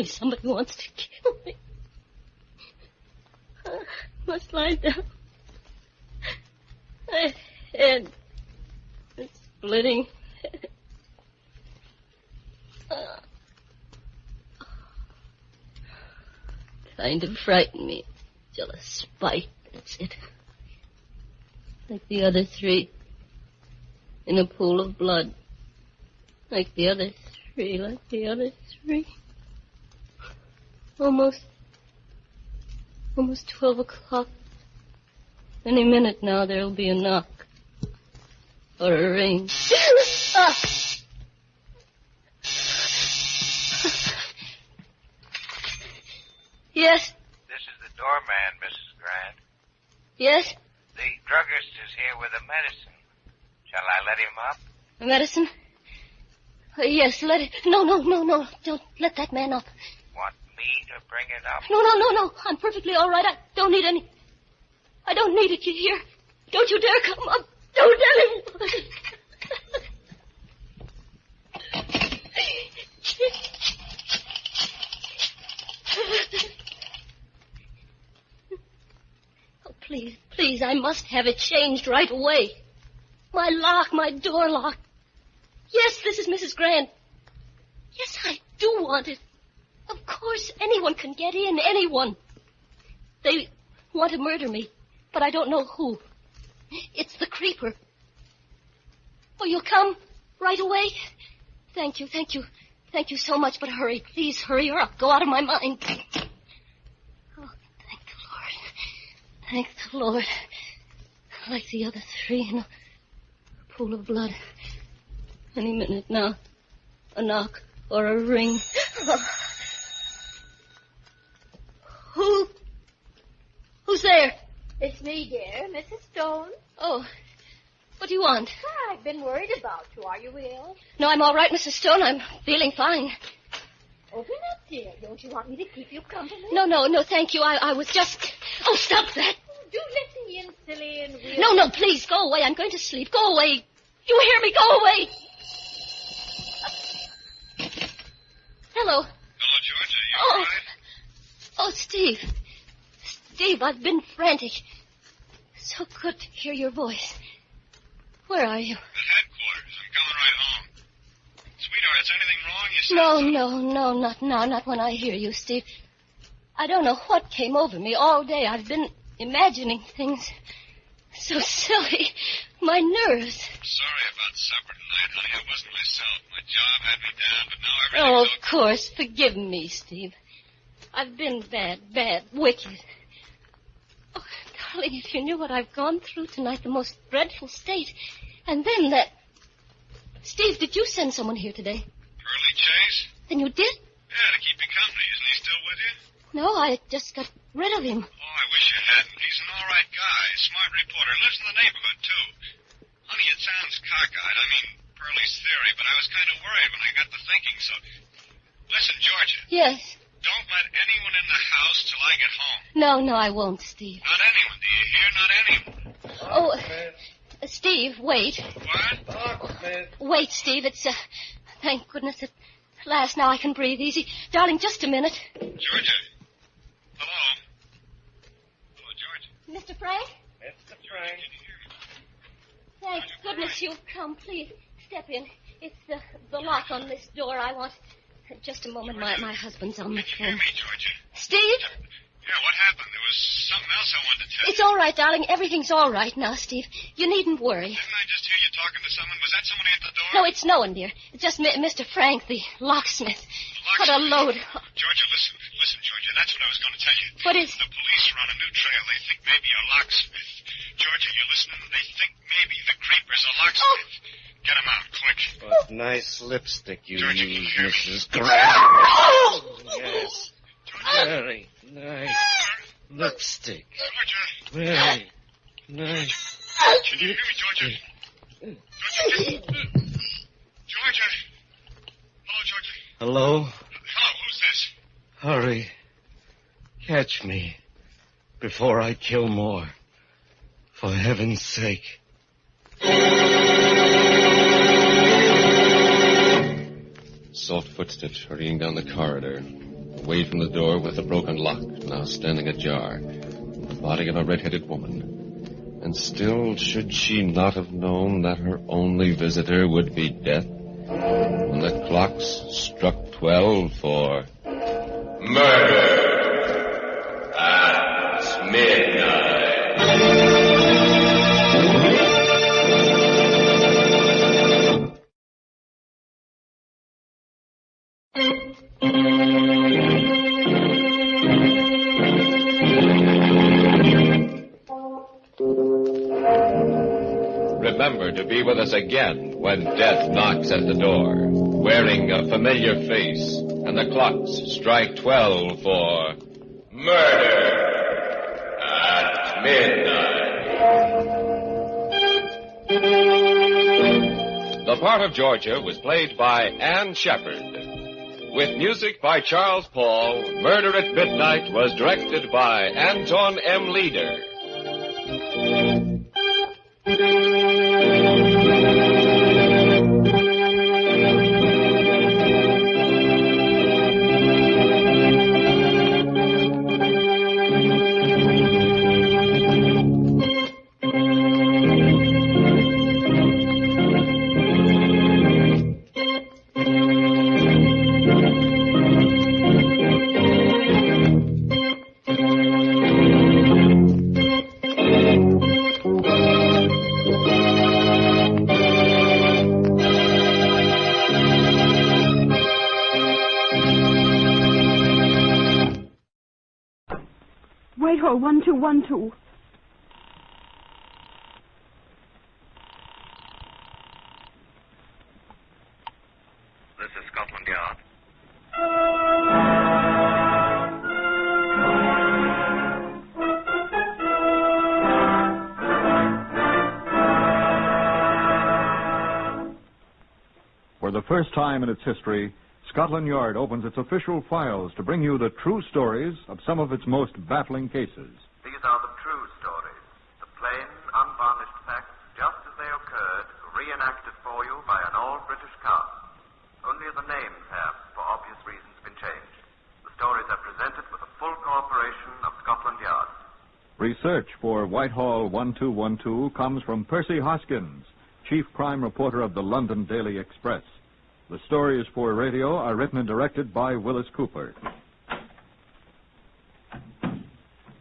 Somebody wants to kill me. I must lie down. My head is splitting. Kind of frightened me. Jealous spite, that's it. Like the other three. In a pool of blood. Like the other three. Almost 12 o'clock. Any minute now there'll be a knock. Or a ring. Yes? This is the doorman, Mrs. Grant. Yes? The druggist is here with a medicine. Shall I let him up? A medicine? Yes, let it... No. Don't let that man up. Want me to bring it up? No. I'm perfectly all right. I don't need any... I don't need it, you hear? Don't you dare come up. Don't tell him. Oh, please, I must have it changed right away. My door lock. Yes, this is Mrs. Grant. Yes, I do want it. Of course, anyone can get in, anyone. They want to murder me, but I don't know who. It's the creeper. Oh, you'll come right away? Thank you. Thank you so much, but hurry, please hurry, or I'll go out of my mind. Oh, thank the Lord. Like the other three in a pool of blood. Any minute now. A knock or a ring. Who's there? It's me, dear. Mrs. Stone. Oh, what do you want? I've been worried about you. Are you ill? No, I'm all right, Mrs. Stone. I'm feeling fine. Open up, dear. Don't you want me to keep you company? No, thank you. I was just... Oh, stop that. Do let me in, silly, and we'll... No, please, go away. I'm going to sleep. Go away. You hear me? Go away. Hello. Hello, Georgia. You all right? Oh, Steve. Steve, I've been frantic. So good to hear your voice. Where are you? At headquarters. I'm coming right home. Sweetheart, is anything wrong? You said No, not now. Not when I hear you, Steve. I don't know what came over me all day. I've been imagining things so silly. My nerves. Sorry about supper tonight, honey. I wasn't myself. My job had me down, but now everything's Oh, of course. Forgive me, Steve. I've been bad, wicked. Oh, darling, if you knew what I've gone through tonight, the most dreadful state. And then that... Steve, did you send someone here today? Pearly Chase? Then you did? Yeah, to keep you company. Isn't he still with you? No, I just got rid of him. Oh, I wish you hadn't. He's an all right guy. Smart reporter. Lives in the neighborhood, too. Honey, it sounds cockeyed. I mean, Pearlie's theory, but I was kind of worried when I got to thinking, so... Listen, Georgia. Yes. Don't let anyone in the house till I get home. No, I won't, Steve. Not anyone, do you hear? Not anyone. Oh, Steve, wait. What? Wait, Steve. It's, thank goodness at last now I can breathe easy. Darling, just a minute. Georgia. Hello, Georgia. Mr. Frank? Mr. Frank. Thank goodness you've come. Please, step in. It's the lock on this door. I want... Just a moment. My husband's on the phone. Hear me, Georgia. Steve? Yeah, what happened? There was something else I wanted to tell you. It's all right, darling. Everything's all right now, Steve. You needn't worry. Didn't I just hear you talking to someone? Was that somebody at the door? No, it's no one, dear. It's just Mr. Frank, the locksmith. What a load. Georgia, listen, Georgia. That's what I was going to tell you. What is... The police are on a new trail. They think maybe you're a locksmith. Georgia, you're listening? They think maybe the creeper's a locksmith. Get him out, quick. What nice lipstick you Georgia, use, can you Mrs. Grant. Yes. Very nice lipstick. Georgia. Very nice. Can you hear me, Georgia? Georgia. Georgia. Hello, Georgia. Hello? Hello, who's this? Hurry. Catch me. before I kill more. For heaven's sake. Soft footsteps hurrying down the corridor. Away from the door with the broken lock, now standing ajar. The body of a red-headed woman. And still, should she not have known that her only visitor would be death? When the clocks struck 12 for... murder at midnight. Remember to be with us again when death knocks at the door, wearing a familiar face, and the clocks strike 12 for murder at midnight. The part of Georgia was played by Ann Shepard. With music by Charles Paul, Murder at Midnight was directed by Anton M. Leader. Whitehall 1212. This is Scotland Yard. For the first time in its history, Scotland Yard opens its official files to bring you the true stories of some of its most baffling cases. These are the true stories, the plain, unvarnished facts, just as they occurred, reenacted for you by an all-British cast. Only the names have, for obvious reasons, been changed. The stories are presented with the full cooperation of Scotland Yard. Research for Whitehall 1212 comes from Percy Hoskins, chief crime reporter of the London Daily Express. The stories for radio are written and directed by Willis Cooper.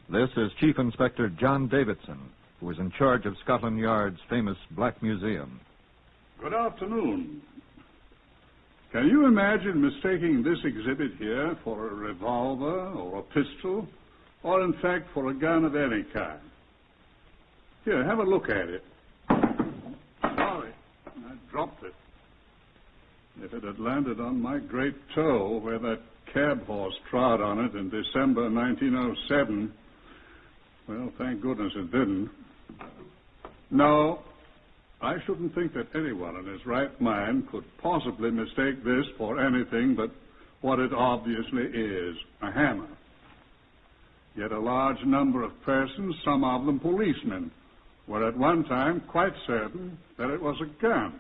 This is Chief Inspector John Davidson, who is in charge of Scotland Yard's famous Black Museum. Good afternoon. Can you imagine mistaking this exhibit here for a revolver or a pistol, or in fact for a gun of any kind? Here, have a look at it. Sorry, I dropped it. If it had landed on my great toe where that cab horse trod on it in December 1907, well, thank goodness it didn't. No, I shouldn't think that anyone in his right mind could possibly mistake this for anything but what it obviously is, a hammer. Yet a large number of persons, some of them policemen, were at one time quite certain that it was a gun.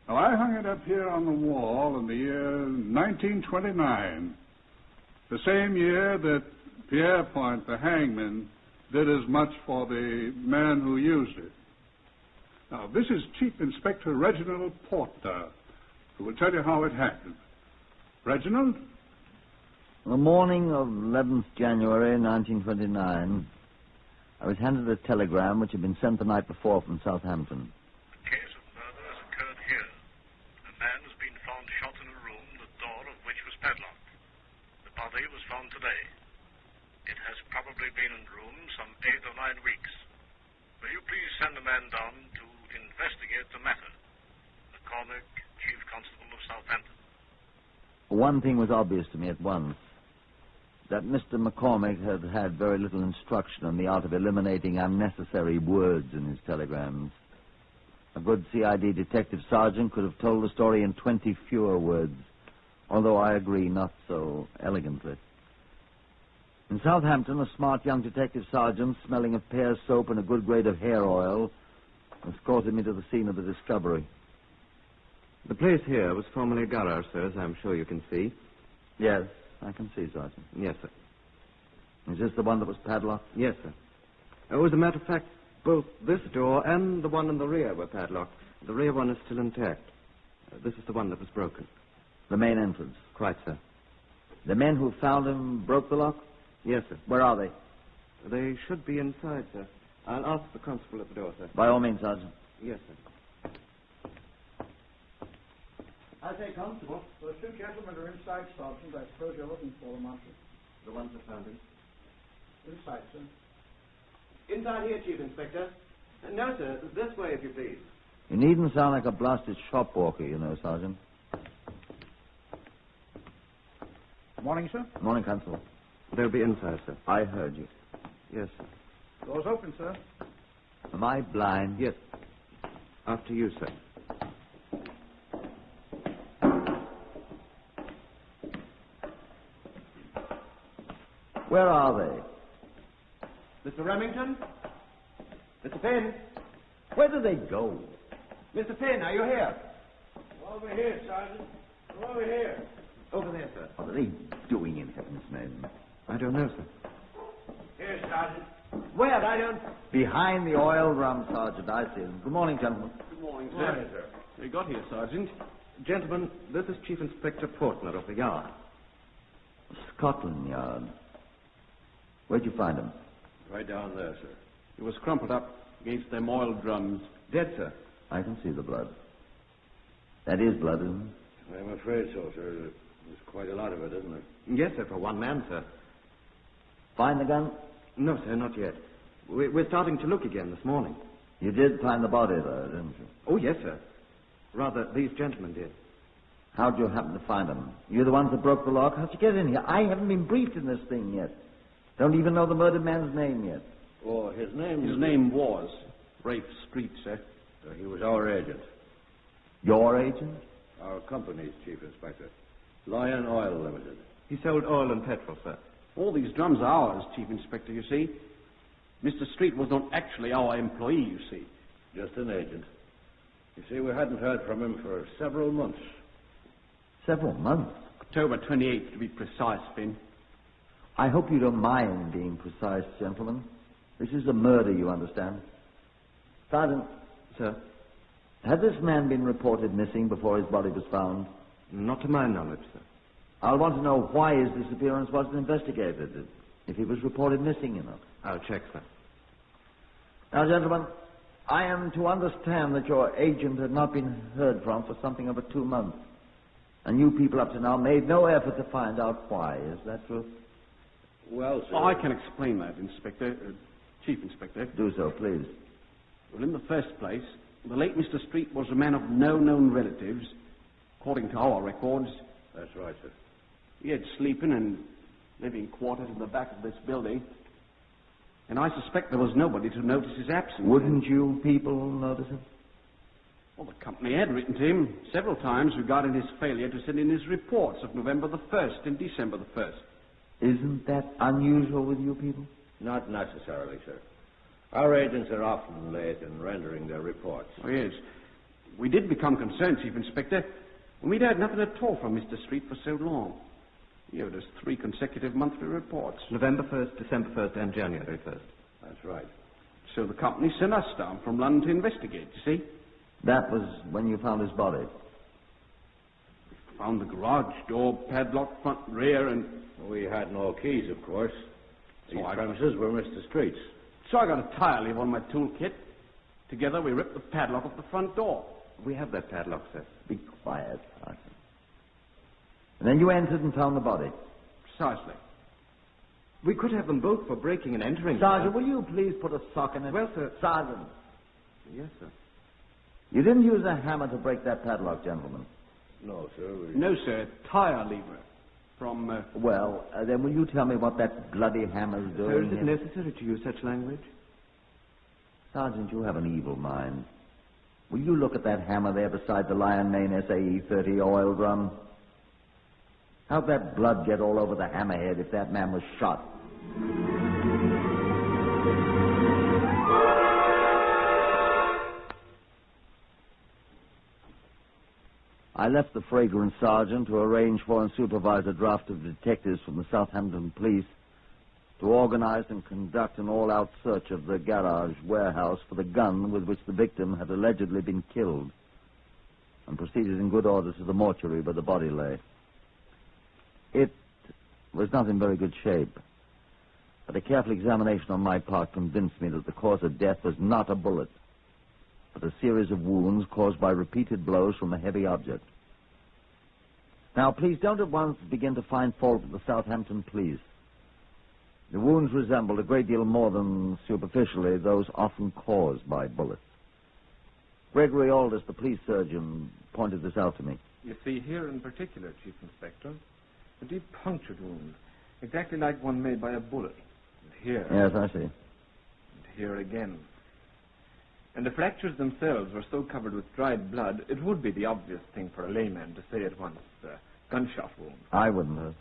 Now, I hung it up here on the wall in the year 1929, the same year that Pierrepoint, the hangman, did as much for the man who used it. Now, this is Chief Inspector Reginald Porter, who will tell you how it happened. Reginald? The morning of 11th January 1929, I was handed a telegram which had been sent the night before from Southampton. Body was found today. It has probably been in the room some 8 or 9 weeks. Will you please send a man down to investigate the matter? McCormick, Chief Constable of Southampton. One thing was obvious to me at once. That Mr. McCormick had had very little instruction on the art of eliminating unnecessary words in his telegrams. A good CID detective sergeant could have told the story in 20 fewer words, although I agree not so elegantly. In Southampton, a smart young detective sergeant, smelling of pear soap and a good grade of hair oil, escorted me to the scene of the discovery. The place here was formerly a garage, sir, as I'm sure you can see. Yes, I can see, Sergeant. Yes, sir. Is this the one that was padlocked? Yes, sir. As a matter of fact, both this door and the one in the rear were padlocked. The rear one is still intact. This is the one that was broken. The main entrance? Quite, sir. The men who found him broke the lock? Yes, sir. Where are they? They should be inside, sir. I'll ask the constable at the door, sir. By all means, Sergeant. Yes, sir. I say, Constable, those two gentlemen are inside, Sergeant. I suppose you're looking for them, aren't you? The ones that found him? Inside, sir. Inside here, Chief Inspector. No, sir. This way, if you please. You needn't sound like a blasted shop walker, you know, Sergeant. Morning, sir. Morning, Constable. They'll be inside, sir. I heard you. Yes, sir. Door's open, sir. Am I blind? Yes. After you, sir. Where are they? Mr. Remington? Mr. Penn? Where do they go? Mr. Penn, are you here? Over here, Sergeant. Over here. Over there, sir. What are they doing in heaven's name? I don't know, sir. Here, Sergeant. Where? I don't... Behind the oil drum, Sergeant. I see them. Good morning, gentlemen. Good morning, sir. Morning, sir. We got here, Sergeant. Gentlemen, this is Chief Inspector Portner of the Yard. Scotland Yard. Where'd you find him? Right down there, sir. He was crumpled up against them oil drums. Dead, sir. I can see the blood. That is blood, isn't it? I'm afraid so, sir. There's quite a lot of it, isn't there? Yes, sir, for one man, sir. Find the gun? No, sir, not yet. We're starting to look again this morning. You did find the body, though, didn't you? Oh, yes, sir. Rather, these gentlemen did. How'd you happen to find them? You the ones that broke the lock? How'd you get in here? I haven't been briefed in this thing yet. Don't even know the murdered man's name yet. Oh, his name was Rafe Street, sir. He was our agent. Your agent? Our company's chief inspector. Lion Oil Limited. He sold oil and petrol, sir. All these drums are ours, Chief Inspector, you see. Mr. Street was not actually our employee, you see. Just an agent. You see, we hadn't heard from him for several months. Several months? October 28th, to be precise, Finn. I hope you don't mind being precise, gentlemen. This is a murder, you understand. Sergeant. Sir? Had this man been reported missing before his body was found? Not to my knowledge, sir. I'll want to know why his disappearance wasn't investigated, if he was reported missing, you know. I'll check, sir. Now, gentlemen, I am to understand that your agent had not been heard from for something over 2 months. And you people up to now made no effort to find out why. Is that true? Well, sir... Oh, I can explain that, Chief Inspector. Do so, please. Well, in the first place, the late Mr. Street was a man of no known relatives, according to our records. That's right, sir. He had sleeping and living quarters in the back of this building. And I suspect there was nobody to notice his absence. Wouldn't you people notice him? Well, the company had written to him several times regarding his failure to send in his reports of November the 1st and December the 1st. Isn't that unusual with you people? Not necessarily, sir. Our agents are often late in rendering their reports. Oh, yes. We did become concerned, Chief Inspector, when we'd heard nothing at all from Mr. Street for so long. He owed us 3 consecutive monthly reports. November 1st, December 1st, and January 1st. That's right. So the company sent us down from London to investigate, you see. That was when you found his body? We found the garage door padlocked front and rear, and... We had no keys, of course. These premises were Mr. Street's. So I got a tire lever on my toolkit. Together we ripped the padlock off the front door. We have that padlock, sir. Be quiet, Sergeant. And then you entered and found the body? Precisely. We could have them both for breaking and entering. Sergeant, will you please put a sock in it? Well, sir. Sergeant. Yes, sir. You didn't use a hammer to break that padlock, gentlemen? No, sir. No, sir. Tire lever. From, Well, then will you tell me what that bloody hammer's doing? Sir, is it necessary to use such language? Sergeant, you have an evil mind. Will you look at that hammer there beside the Lion Mane SAE 30 oil drum? How'd that blood get all over the hammerhead if that man was shot? I left the fragrant sergeant to arrange for and supervise a draft of detectives from the Southampton police to organize and conduct an all-out search of the garage warehouse for the gun with which the victim had allegedly been killed, and proceeded in good order to the mortuary where the body lay. It was not in very good shape, but a careful examination on my part convinced me that the cause of death was not a bullet, but a series of wounds caused by repeated blows from a heavy object. Now, please don't at once begin to find fault with the Southampton police. The wounds resembled a great deal more than superficially those often caused by bullets. Gregory Aldous, the police surgeon, pointed this out to me. You see here in particular, Chief Inspector, a deep punctured wound, exactly like one made by a bullet. And here... Yes, I see. And here again. And the fractures themselves were so covered with dried blood, it would be the obvious thing for a layman to say at once, gunshot wound. I wouldn't have.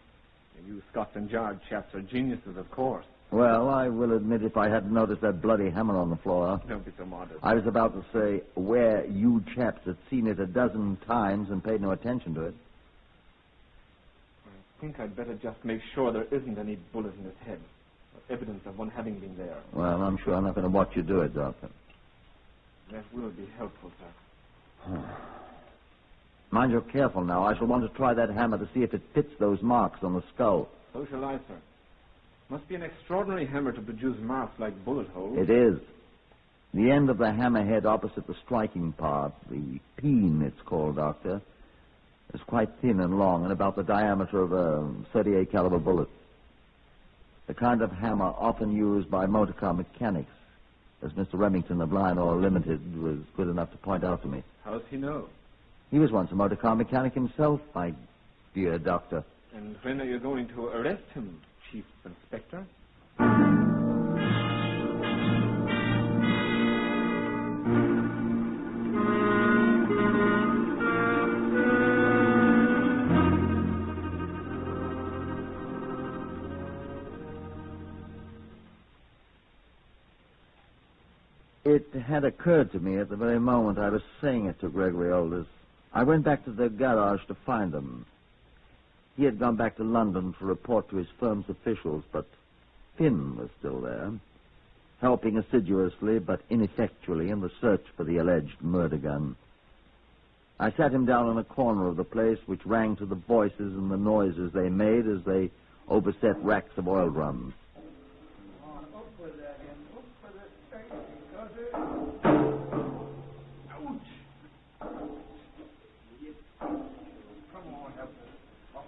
You Scotland Yard chaps are geniuses, of course. Well, I will admit if I hadn't noticed that bloody hammer on the floor. Don't be so modest. I was about to say where you chaps had seen it a dozen times and paid no attention to it. I think I'd better just make sure there isn't any bullet in his head. Or evidence of one having been there. Well, I'm sure I'm not going to watch you do it, Doctor. That will be helpful, sir. Mind you're careful now. I shall want to try that hammer to see if it fits those marks on the skull. So shall I, sir. Must be an extraordinary hammer to produce marks like bullet holes. It is. The end of the hammerhead opposite the striking part, the peen it's called, Doctor, is quite thin and long and about the diameter of a .38 caliber bullet. The kind of hammer often used by motorcar mechanics, as Mr. Remington of Line or Limited was good enough to point out to me. How's he know? He was once a motorcar mechanic himself, my dear Doctor. And when are you going to arrest him, Chief Inspector? It had occurred to me at the very moment I was saying it to Gregory Aldous. I went back to the garage to find him. He had gone back to London to report to his firm's officials, but Finn was still there, helping assiduously but ineffectually in the search for the alleged murder gun. I sat him down in a corner of the place, which rang to the voices and the noises they made as they overset racks of oil drums.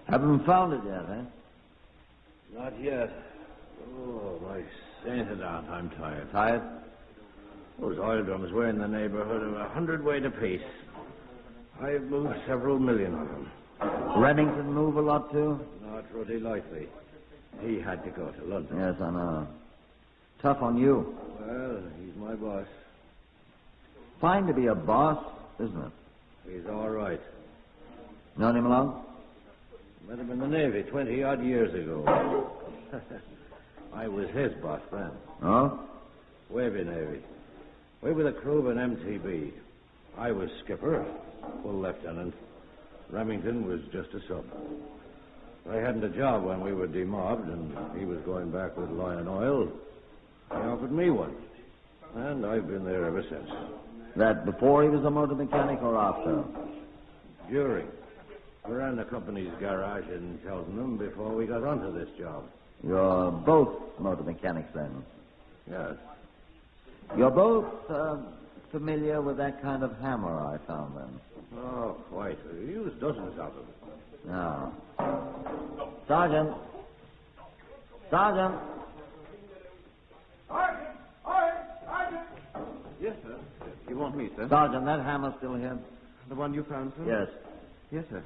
Haven't found it yet, eh? Not yet. Oh, my sainted aunt, I'm tired. Tired? Those oil drums were in the neighborhood of 100 weight apiece. I've moved several million of them. Remington move a lot, too? Not really likely. He had to go to London. Yes, I know. Tough on you. Well, he's my boss. Fine to be a boss, isn't it? He's all right. Known him long? Met him in the Navy 20-odd years ago. I was his boss then. Oh? Wavy Navy. We were the crew of an MTB. I was skipper, full lieutenant. Remington was just a sub. I hadn't a job when we were demobbed, and he was going back with Lion Oil. He offered me one, and I've been there ever since. That before he was a motor mechanic or after? During. I ran the company's garage in Cheltenham before we got onto this job. You're both motor mechanics, then? Yes. You're both familiar with that kind of hammer I found, then? Oh, quite. We used dozens of them. No. Sergeant! Sergeant! Sergeant! Yes, sir. You want me, sir? Sergeant, that hammer's still here? The one you found, sir? Yes. Yes, sir.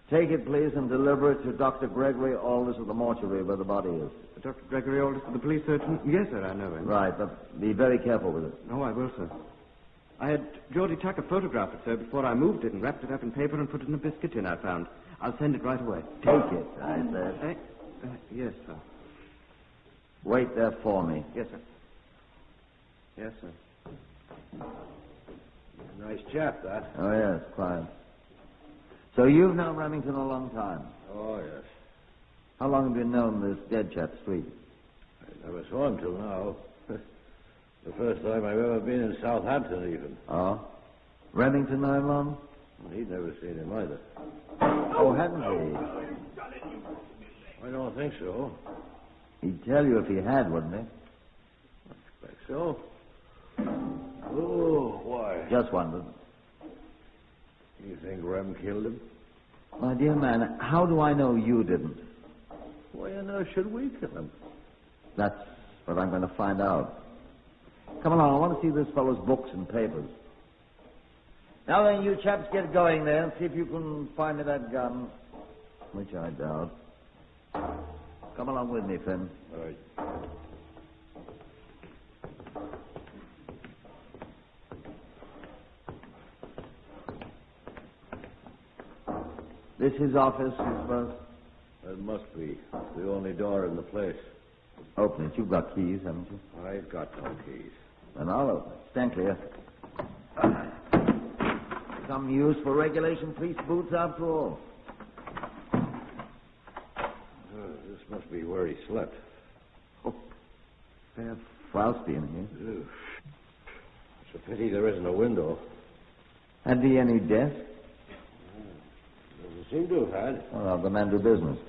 Take it, please, and deliver it to Dr. Gregory Aldous of the mortuary where the body is. Dr. Gregory Aldous of the police surgeon? Yes, sir, I know him. Right, but be very careful with it. Oh, I will, sir. I had Geordie Tucker photograph it, sir, before I moved it and wrapped it up in paper and put it in a biscuit tin I found. I'll send it right away. Take it, I said. Yes, sir. Wait there for me. Yes, sir. Yes, sir. Nice chap, that. Oh, yes, quite. So you've known Remington a long time? Oh, yes. How long have you known this dead chap Street? I never saw him till now. The first time I've ever been in Southampton, even. Oh? Remington know him long? He'd never seen him either. Oh, hadn't he? I don't think so. He'd tell you if he had, wouldn't he? I expect so. Oh, why? Just wondered. You think Rem killed him? My dear man, how do I know you didn't? Why on earth should we kill him? That's what I'm going to find out. Come along, I want to see this fellow's books and papers. Now then, you chaps get going there and see if you can find me that gun, which I doubt. Come along with me, Finn. All right. This his office, I suppose? It must be. It's the only door in the place. Open it. You've got keys, haven't you? I've got no keys. Then I'll open it. Stand clear. Some use for regulation police boots, after all. This must be where he slept. Oh, fair frosty in here. Ew. It's a pity there isn't a window. Had he any desk? Doesn't seem to have had. Well, the man do business.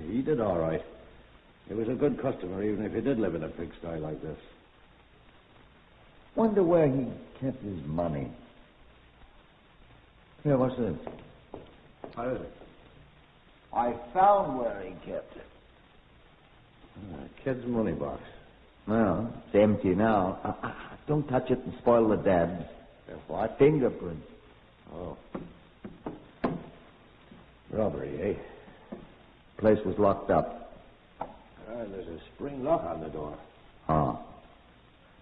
He did all right. He was a good customer, even if he did live in a pigsty like this. Wonder where he kept his money. Here, what's this? What is it? I found where he kept it. Kid's money box. Well, it's empty now. Don't touch it and spoil the dabs. What? Fingerprints. Oh. Robbery, eh? Place was locked up. There's a spring lock on the door. Ah.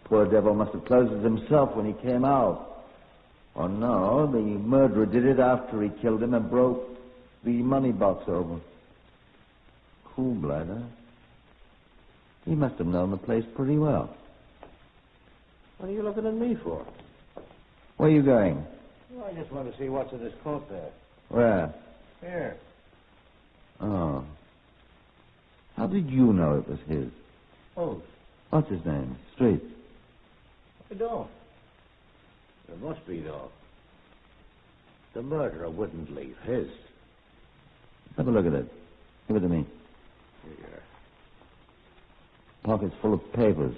Poor devil must have closed it himself when he came out. Or no, the murderer did it after he killed him and broke the money box open. Cool blood, huh? He must have known the place pretty well. What are you looking at me for? Where are you going? Well, I just want to see what's in his coat there. Where? Here. Oh. How did you know it was his? Oh. What's his name? Street? I don't. There must be, though. The murderer wouldn't leave his. Let's have a look at it. Give it to me. Here. Pockets full of papers.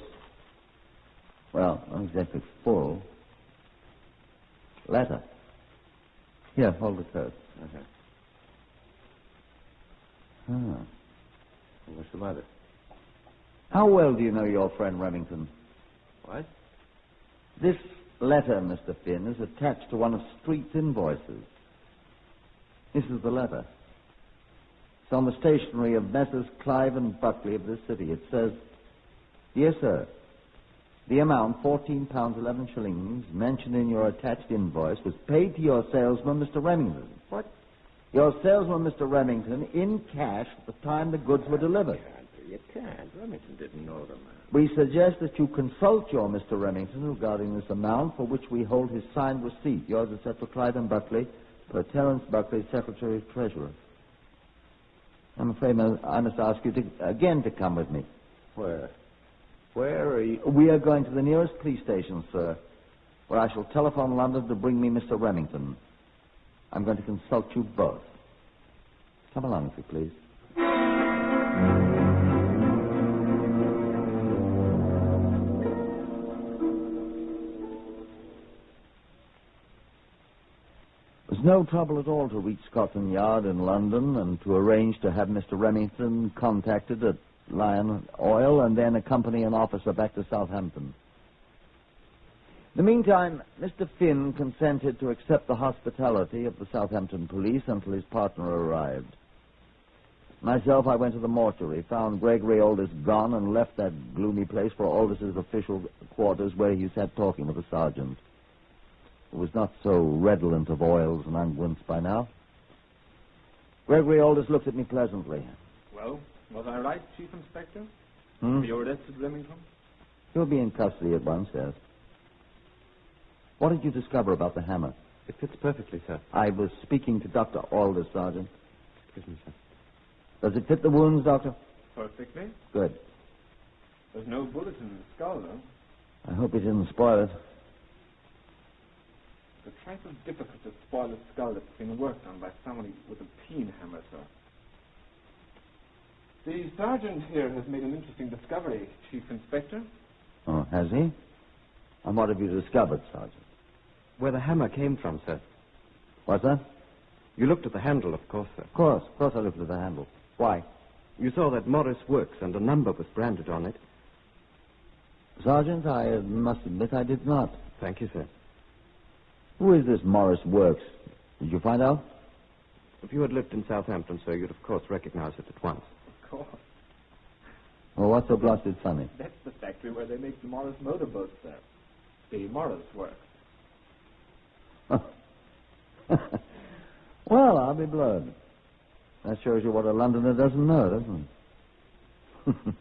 Well, not exactly full. Letter. Here, hold it close. Okay. Ah. What's the matter? How well do you know your friend Remington? What? This letter, Mr. Finn, is attached to one of Street's invoices. This is the letter. It's on the stationery of Messrs. Clive and Buckley of this city. It says, Dear Sir, the amount, £14.11, mentioned in your attached invoice, was paid to your salesman, Mr. Remington. What? Your salesman, Mr. Remington, in cash at the time the goods were delivered. You can't. Remington didn't know the man. We suggest that you consult your Mr. Remington regarding this amount, for which we hold his signed receipt. Yours is set for Clyde and Buckley, per Terence Buckley, Secretary of Treasurer. I'm afraid I must ask you again to come with me. Where? Where are you? We are going to the nearest police station, sir, where I shall telephone London to bring me Mr. Remington. I'm going to consult you both. Come along, if you please. There's no trouble at all to reach Scotland Yard in London and to arrange to have Mr. Remington contacted at Lion Oil and then accompany an officer back to Southampton. In the meantime, Mr. Finn consented to accept the hospitality of the Southampton police until his partner arrived. Myself, I went to the mortuary, found Gregory Aldous gone, and left that gloomy place for Aldous' official quarters where he sat talking with the sergeant, who was not so redolent of oils and unguents by now. Gregory Aldous looked at me pleasantly. Well, was I right, Chief Inspector? You're arrested, Remington? He'll be in custody at once, yes. What did you discover about the hammer? It fits perfectly, sir. I was speaking to Dr. Aldous, Sergeant. Excuse me, sir. Does it fit the wounds, Doctor? Perfectly. Good. There's no bullet in the skull, though. I hope he didn't spoil it. It's a trifle difficult to spoil a skull that's been worked on by somebody with a peen hammer, sir. The sergeant here has made an interesting discovery, Chief Inspector. Oh, has he? And what have you discovered, Sergeant? Where the hammer came from, sir. What's that? You looked at the handle, of course, sir. Of course I looked at the handle. Why? You saw that Morris Works and a number was branded on it. Sergeant, I must admit I did not. Thank you, sir. Who is this Morris Works? Did you find out? If you had lived in Southampton, sir, you'd of course recognize it at once. Of course. Well, what's so blasted funny? That's the factory where they make the Morris motorboats, sir. The Morris Works. Well, I'll be blowed. That shows you what a Londoner doesn't know, doesn't it?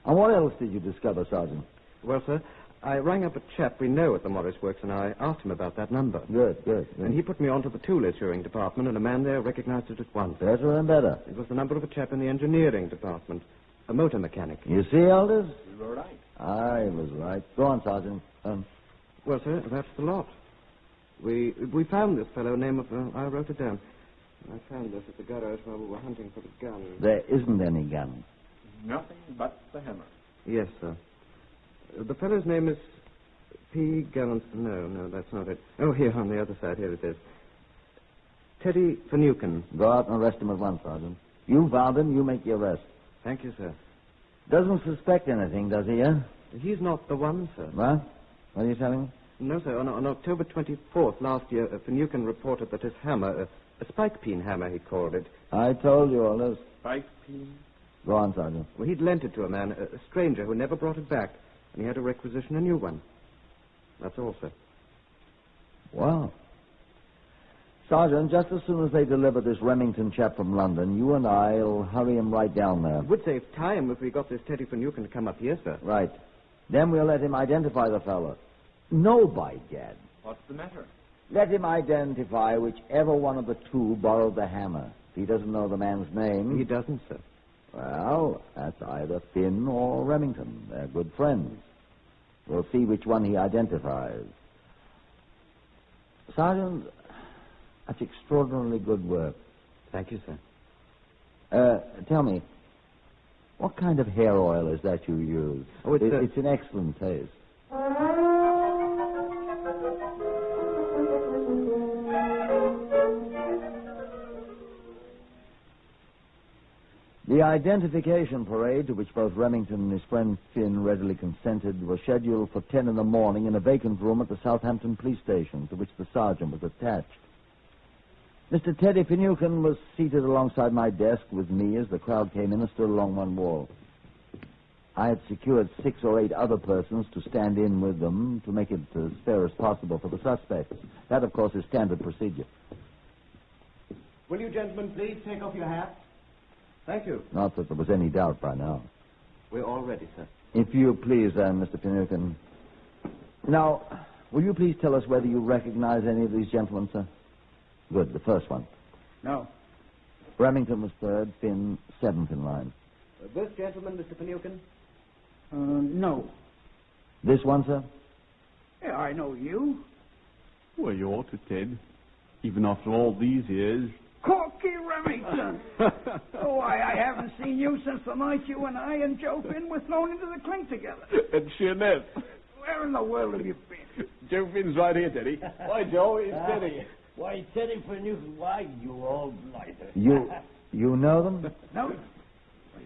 And what else did you discover, Sergeant? Well, sir, I rang up a chap we know at the Morris Works, and I asked him about that number. Good. And he put me on to the tool issuing department, and a man there recognized it at once. Better and better. It was the number of a chap in the engineering department, a motor mechanic. You see, Aldous? You were right. I was right. Go on, Sergeant. Well, sir, that's the lot. We found this fellow, name of... I wrote it down. I found this at the garage while we were hunting for the gun. There isn't any gun. Nothing but the hammer. Yes, sir. The fellow's name is P. Gallant... No, that's not it. Oh, here, on the other side. Here it is. Teddy Finucane. Go out and arrest him at once, Sergeant. You found him, you make the arrest. Thank you, sir. Doesn't suspect anything, does he, eh? He's not the one, sir. What? What are you telling me? No, sir. On October 24th last year, Finucane reported that his hammer, a spike peen hammer, he called it. I told you all this. Spike peen? Go on, Sergeant. Well, he'd lent it to a man, a stranger who never brought it back, and he had to requisition a new one. That's all, sir. Wow. Sergeant, just as soon as they deliver this Remington chap from London, you and I'll hurry him right down there. It would save time if we got this Teddy Finucane to come up here, sir. Right. Then we'll let him identify the fellow. No, by gad. What's the matter? Let him identify whichever one of the two borrowed the hammer. If he doesn't know the man's name... He doesn't, sir. Well, that's either Finn or Remington. They're good friends. We'll see which one he identifies. Sergeant, that's extraordinarily good work. Thank you, sir. Tell me, what kind of hair oil is that you use? Oh, it's an excellent taste. The identification parade, to which both Remington and his friend Finn readily consented, was scheduled for 10 in the morning in a vacant room at the Southampton police station, to which the sergeant was attached. Mr. Teddy Finucane was seated alongside my desk with me as the crowd came in and stood along one wall. I had secured 6 or 8 other persons to stand in with them to make it as fair as possible for the suspects. That, of course, is standard procedure. Will you gentlemen please take off your hats? Thank you. Not that there was any doubt by now. We're all ready, sir. If you please, Mr. Finucane. Now, will you please tell us whether you recognize any of these gentlemen, sir? Good, the first one. No. Remington was third, Finn seventh in line. This gentleman, Mr. Finucane? No. This one, sir? Yeah, I know you. Well, you ought to, Ted. Even after all these years. Corky Remington! Oh, I haven't seen you since the night you and I and Joe Finn were thrown into the clink together. And Sheerness. Where in the world have you been? Joe Finn's right here, Teddy. Why, Joe, it's Teddy. Why, Teddy Finucane, why, you old blighter. You know them? No. Why,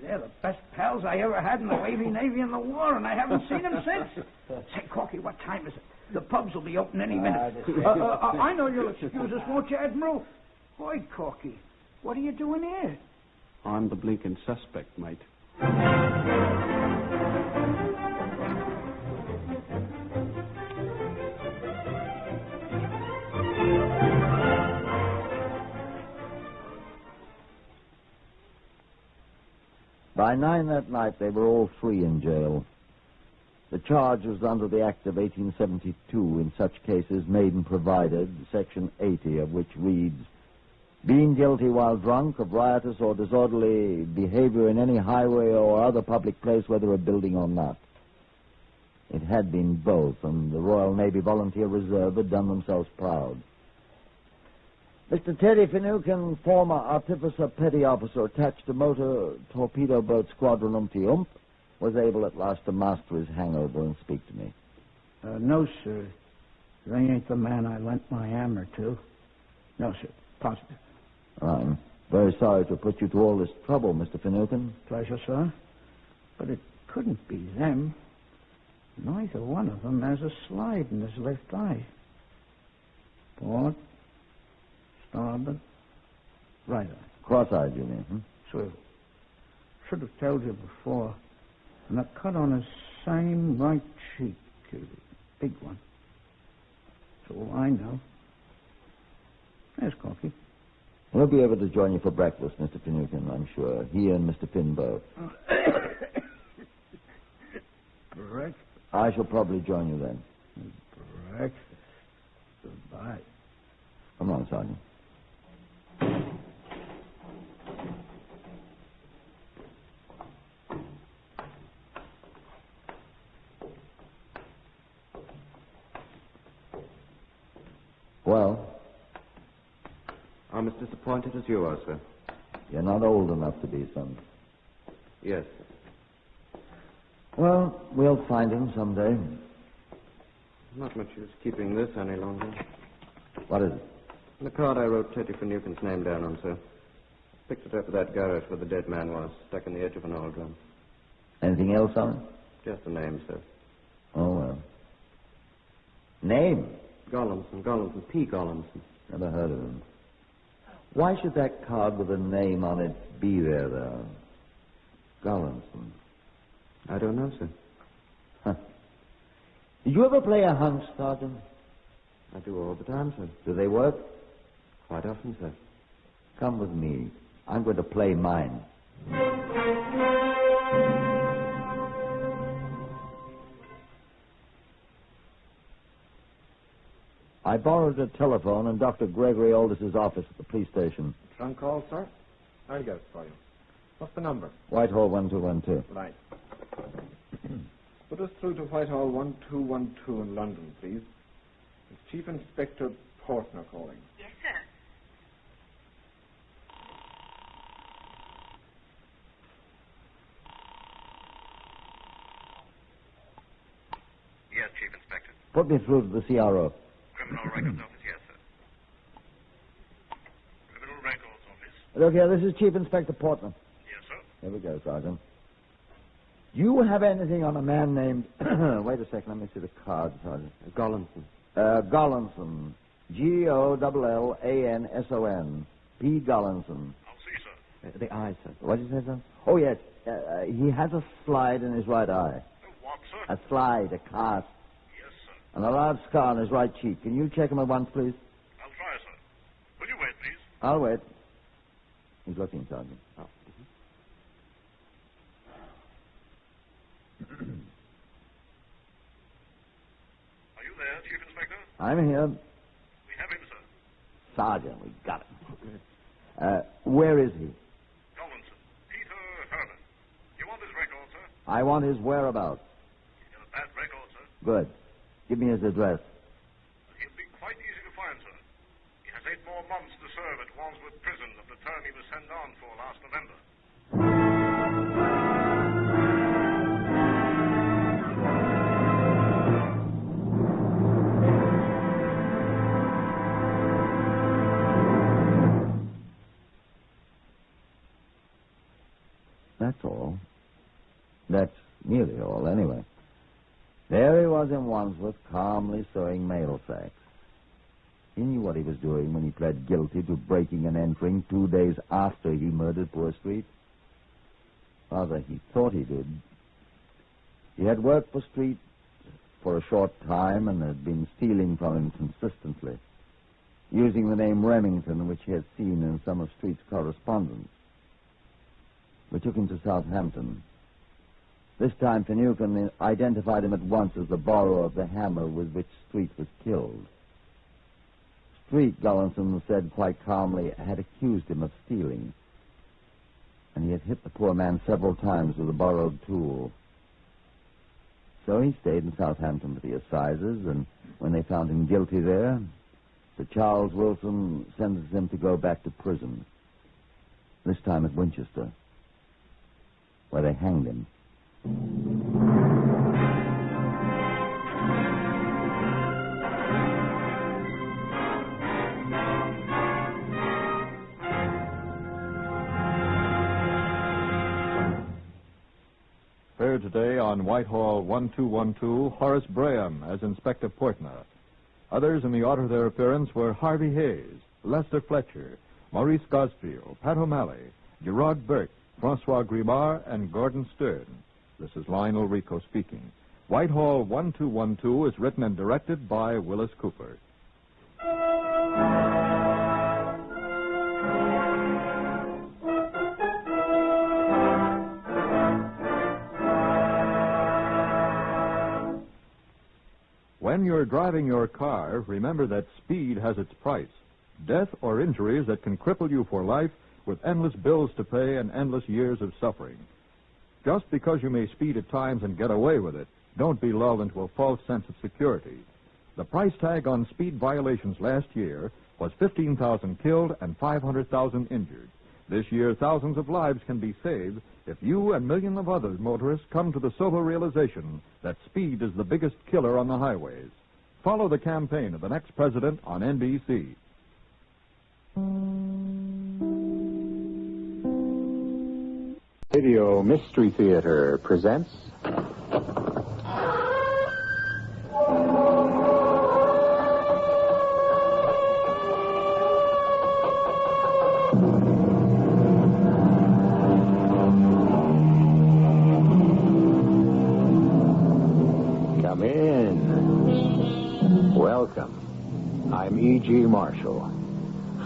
they're the best pals I ever had in the Wavy Navy in the war, and I haven't seen them since. Say, Corky, what time is it? The pubs will be open any minute. I know you'll excuse us, won't you, Admiral? Boy, Corky, what are you doing here? I'm the blinking suspect, mate. By 9 that night, they were all three in jail. The charge was under the Act of 1872, in such cases made and provided, Section 80 of which reads, being guilty while drunk of riotous or disorderly behavior in any highway or other public place, whether a building or not. It had been both, and the Royal Navy Volunteer Reserve had done themselves proud. Mr. Teddy Finucane, former artificer petty officer attached to motor torpedo boat squadron Ump, was able at last to master his hangover and speak to me. No, sir. They ain't the man I lent my hammer to. No, sir. Positive. I'm very sorry to put you to all this trouble, Mr. Finucane. Pleasure, sir. But it couldn't be them. Neither one of them has a slide in his left eye. Port, starboard, right eye. Cross-eyed, you mean? True. Should have told you before. And a cut on his same right cheek. A big one. That's all I know. There's coffee. We'll be able to join you for breakfast, Mr. Finucane, I'm sure. He and Mr. Finn both. Breakfast? I shall probably join you then. Breakfast. Goodbye. Come on, Sergeant. Well? I'm as disappointed as you are, sir. You're not old enough to be, son. Yes. Well, we'll find him someday. Not much use keeping this any longer. What is it? The card I wrote Teddy Finucane's name down on, sir. Picked it up at that garage where the dead man was, stuck in the edge of an oil drum. Anything else on it? Just a name, sir. Oh, well. Name? Gollinson, P. Gollinson. Never heard of him. Why should that card with a name on it be there, though? Gollinson. I don't know, sir. Huh. Did you ever play a hunch, Sergeant? I do all the time, sir. Do they work? Quite often, sir. Come with me. I'm going to play mine. I borrowed a telephone in Dr. Gregory Aldous' office at the police station. Trunk call, sir? I'll get it for you. What's the number? Whitehall 1212. Right. Put us through to Whitehall 1212 in London, please. It's Chief Inspector Portner calling. Yes, sir. Yes, Chief Inspector. Put me through to the CRO. Criminal Records Office, yes, sir. Criminal Records Office. Look here, this is Chief Inspector Portman. Yes, sir. Here we go, Sergeant. Do you have anything on a man named... Wait a second, let me see the card, Sergeant. Gollinson. Gollinson. Gollanson. P. Gollinson. I'll see, sir. The eye, sir. What did you say, sir? Oh, yes. He has a slide in his right eye. What, sir? A slide, a cast. Yes, sir. And a large scar on his right cheek. Can you check him at once, please? I'll try, sir. Will you wait, please? I'll wait. He's looking, Sergeant. Are you there, Chief Inspector? I'm here. We have him, sir. Sergeant, we got him. Where is he? Gollinson. Peter Herman. You want his record, sir? I want his whereabouts. He's got a bad record, sir. Good. Give me his address. He'll be quite easy to find, sir. He has 8 more months to serve at Wandsworth Prison of the term he was sent on for last November. That's all. That's nearly all, anyway. There he was in Wandsworth, calmly sewing mail sacks. He knew what he was doing when he pled guilty to breaking and entering 2 days after he murdered poor Street. Rather, he thought he did. He had worked for Street for a short time and had been stealing from him consistently, using the name Remington, which he had seen in some of Street's correspondence. We took him to Southampton. This time, Finucane identified him at once as the borrower of the hammer with which Street was killed. Street, Gullinson said quite calmly, had accused him of stealing, and he had hit the poor man several times with a borrowed tool. So he stayed in Southampton for the assizes, and when they found him guilty there, Sir Charles Wilson sentenced him to go back to prison, this time at Winchester, where they hanged him. Heard today on Whitehall 1212, Horace Braham as Inspector Portner. Others in the order of their appearance were Harvey Hayes, Lester Fletcher, Maurice Gosfield, Pat O'Malley, Gerard Burke, Francois Grimard, and Gordon Stern. This is Lionel Rico speaking. Whitehall 1212 is written and directed by Willis Cooper. When you're driving your car, remember that speed has its price. Death or injuries that can cripple you for life with endless bills to pay and endless years of suffering. Just because you may speed at times and get away with it, don't be lulled into a false sense of security. The price tag on speed violations last year was 15,000 killed and 500,000 injured. This year, thousands of lives can be saved if you and millions of other motorists come to the sober realization that speed is the biggest killer on the highways. Follow the campaign of the next president on NBC. Radio Mystery Theater presents... Come in. Welcome. I'm E.G. Marshall,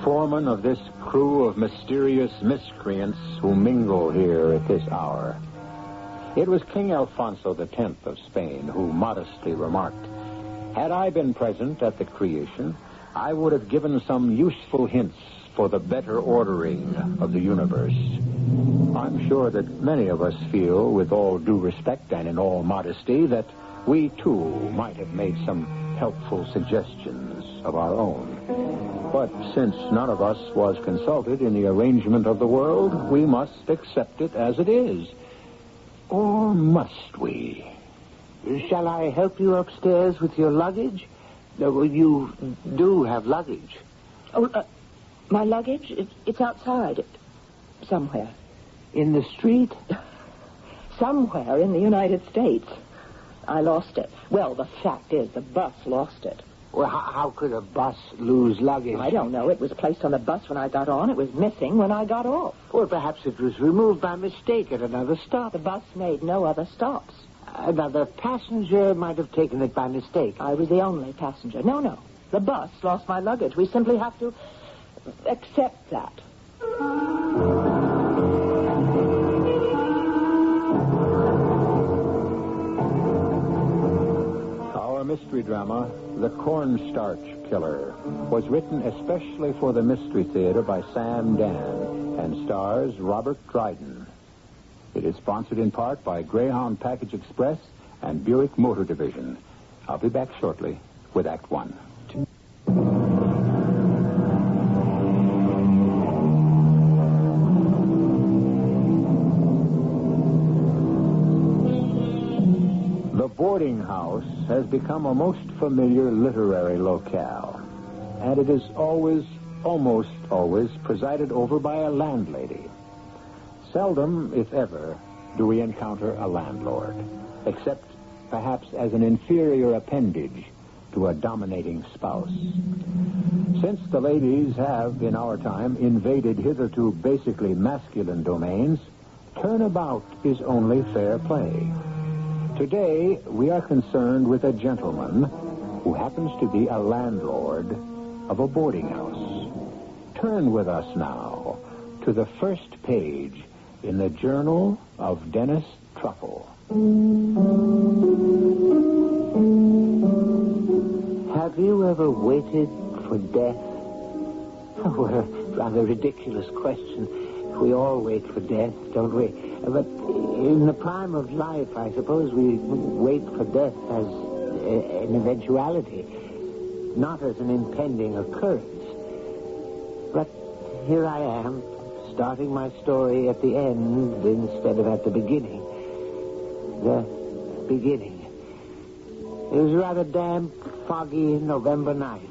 foreman of this crew of mysterious miscreants who mingle here at this hour. It was King Alfonso X of Spain who modestly remarked, "Had I been present at the creation, I would have given some useful hints for the better ordering of the universe." I'm sure that many of us feel, with all due respect and in all modesty, that we, too, might have made some helpful suggestions of our own. But since none of us was consulted in the arrangement of the world, we must accept it as it is. Or must we? Shall I help you upstairs with your luggage? You do have luggage. Oh, my luggage? It's outside. Somewhere. In the street? Somewhere in the United States. I lost it. Well, the fact is, the bus lost it. Well, how could a bus lose luggage? I don't know. It was placed on the bus when I got on. It was missing when I got off. Or perhaps it was removed by mistake at another stop. The bus made no other stops. Another passenger might have taken it by mistake. I was the only passenger. No. The bus lost my luggage. We simply have to accept that. Our mystery drama, The Cornstarch Killer, was written especially for the Mystery Theater by Sam Dan and stars Robert Dryden. It is sponsored in part by Greyhound Package Express and Buick Motor Division. I'll be back shortly with Act One. The boarding house has become a most familiar literary locale, and it is almost always, presided over by a landlady. Seldom, if ever, do we encounter a landlord, except perhaps as an inferior appendage to a dominating spouse. Since the ladies have, in our time, invaded hitherto basically masculine domains, turnabout is only fair play. Today, we are concerned with a gentleman who happens to be a landlord of a boarding house. Turn with us now to the first page in the Journal of Dennis Truffle. Have you ever waited for death? Oh, a rather ridiculous question. We all wait for death, don't we? But in the prime of life, I suppose we wait for death as an eventuality, not as an impending occurrence. But here I am, starting my story at the end instead of at the beginning. The beginning. It was a rather damp, foggy November night.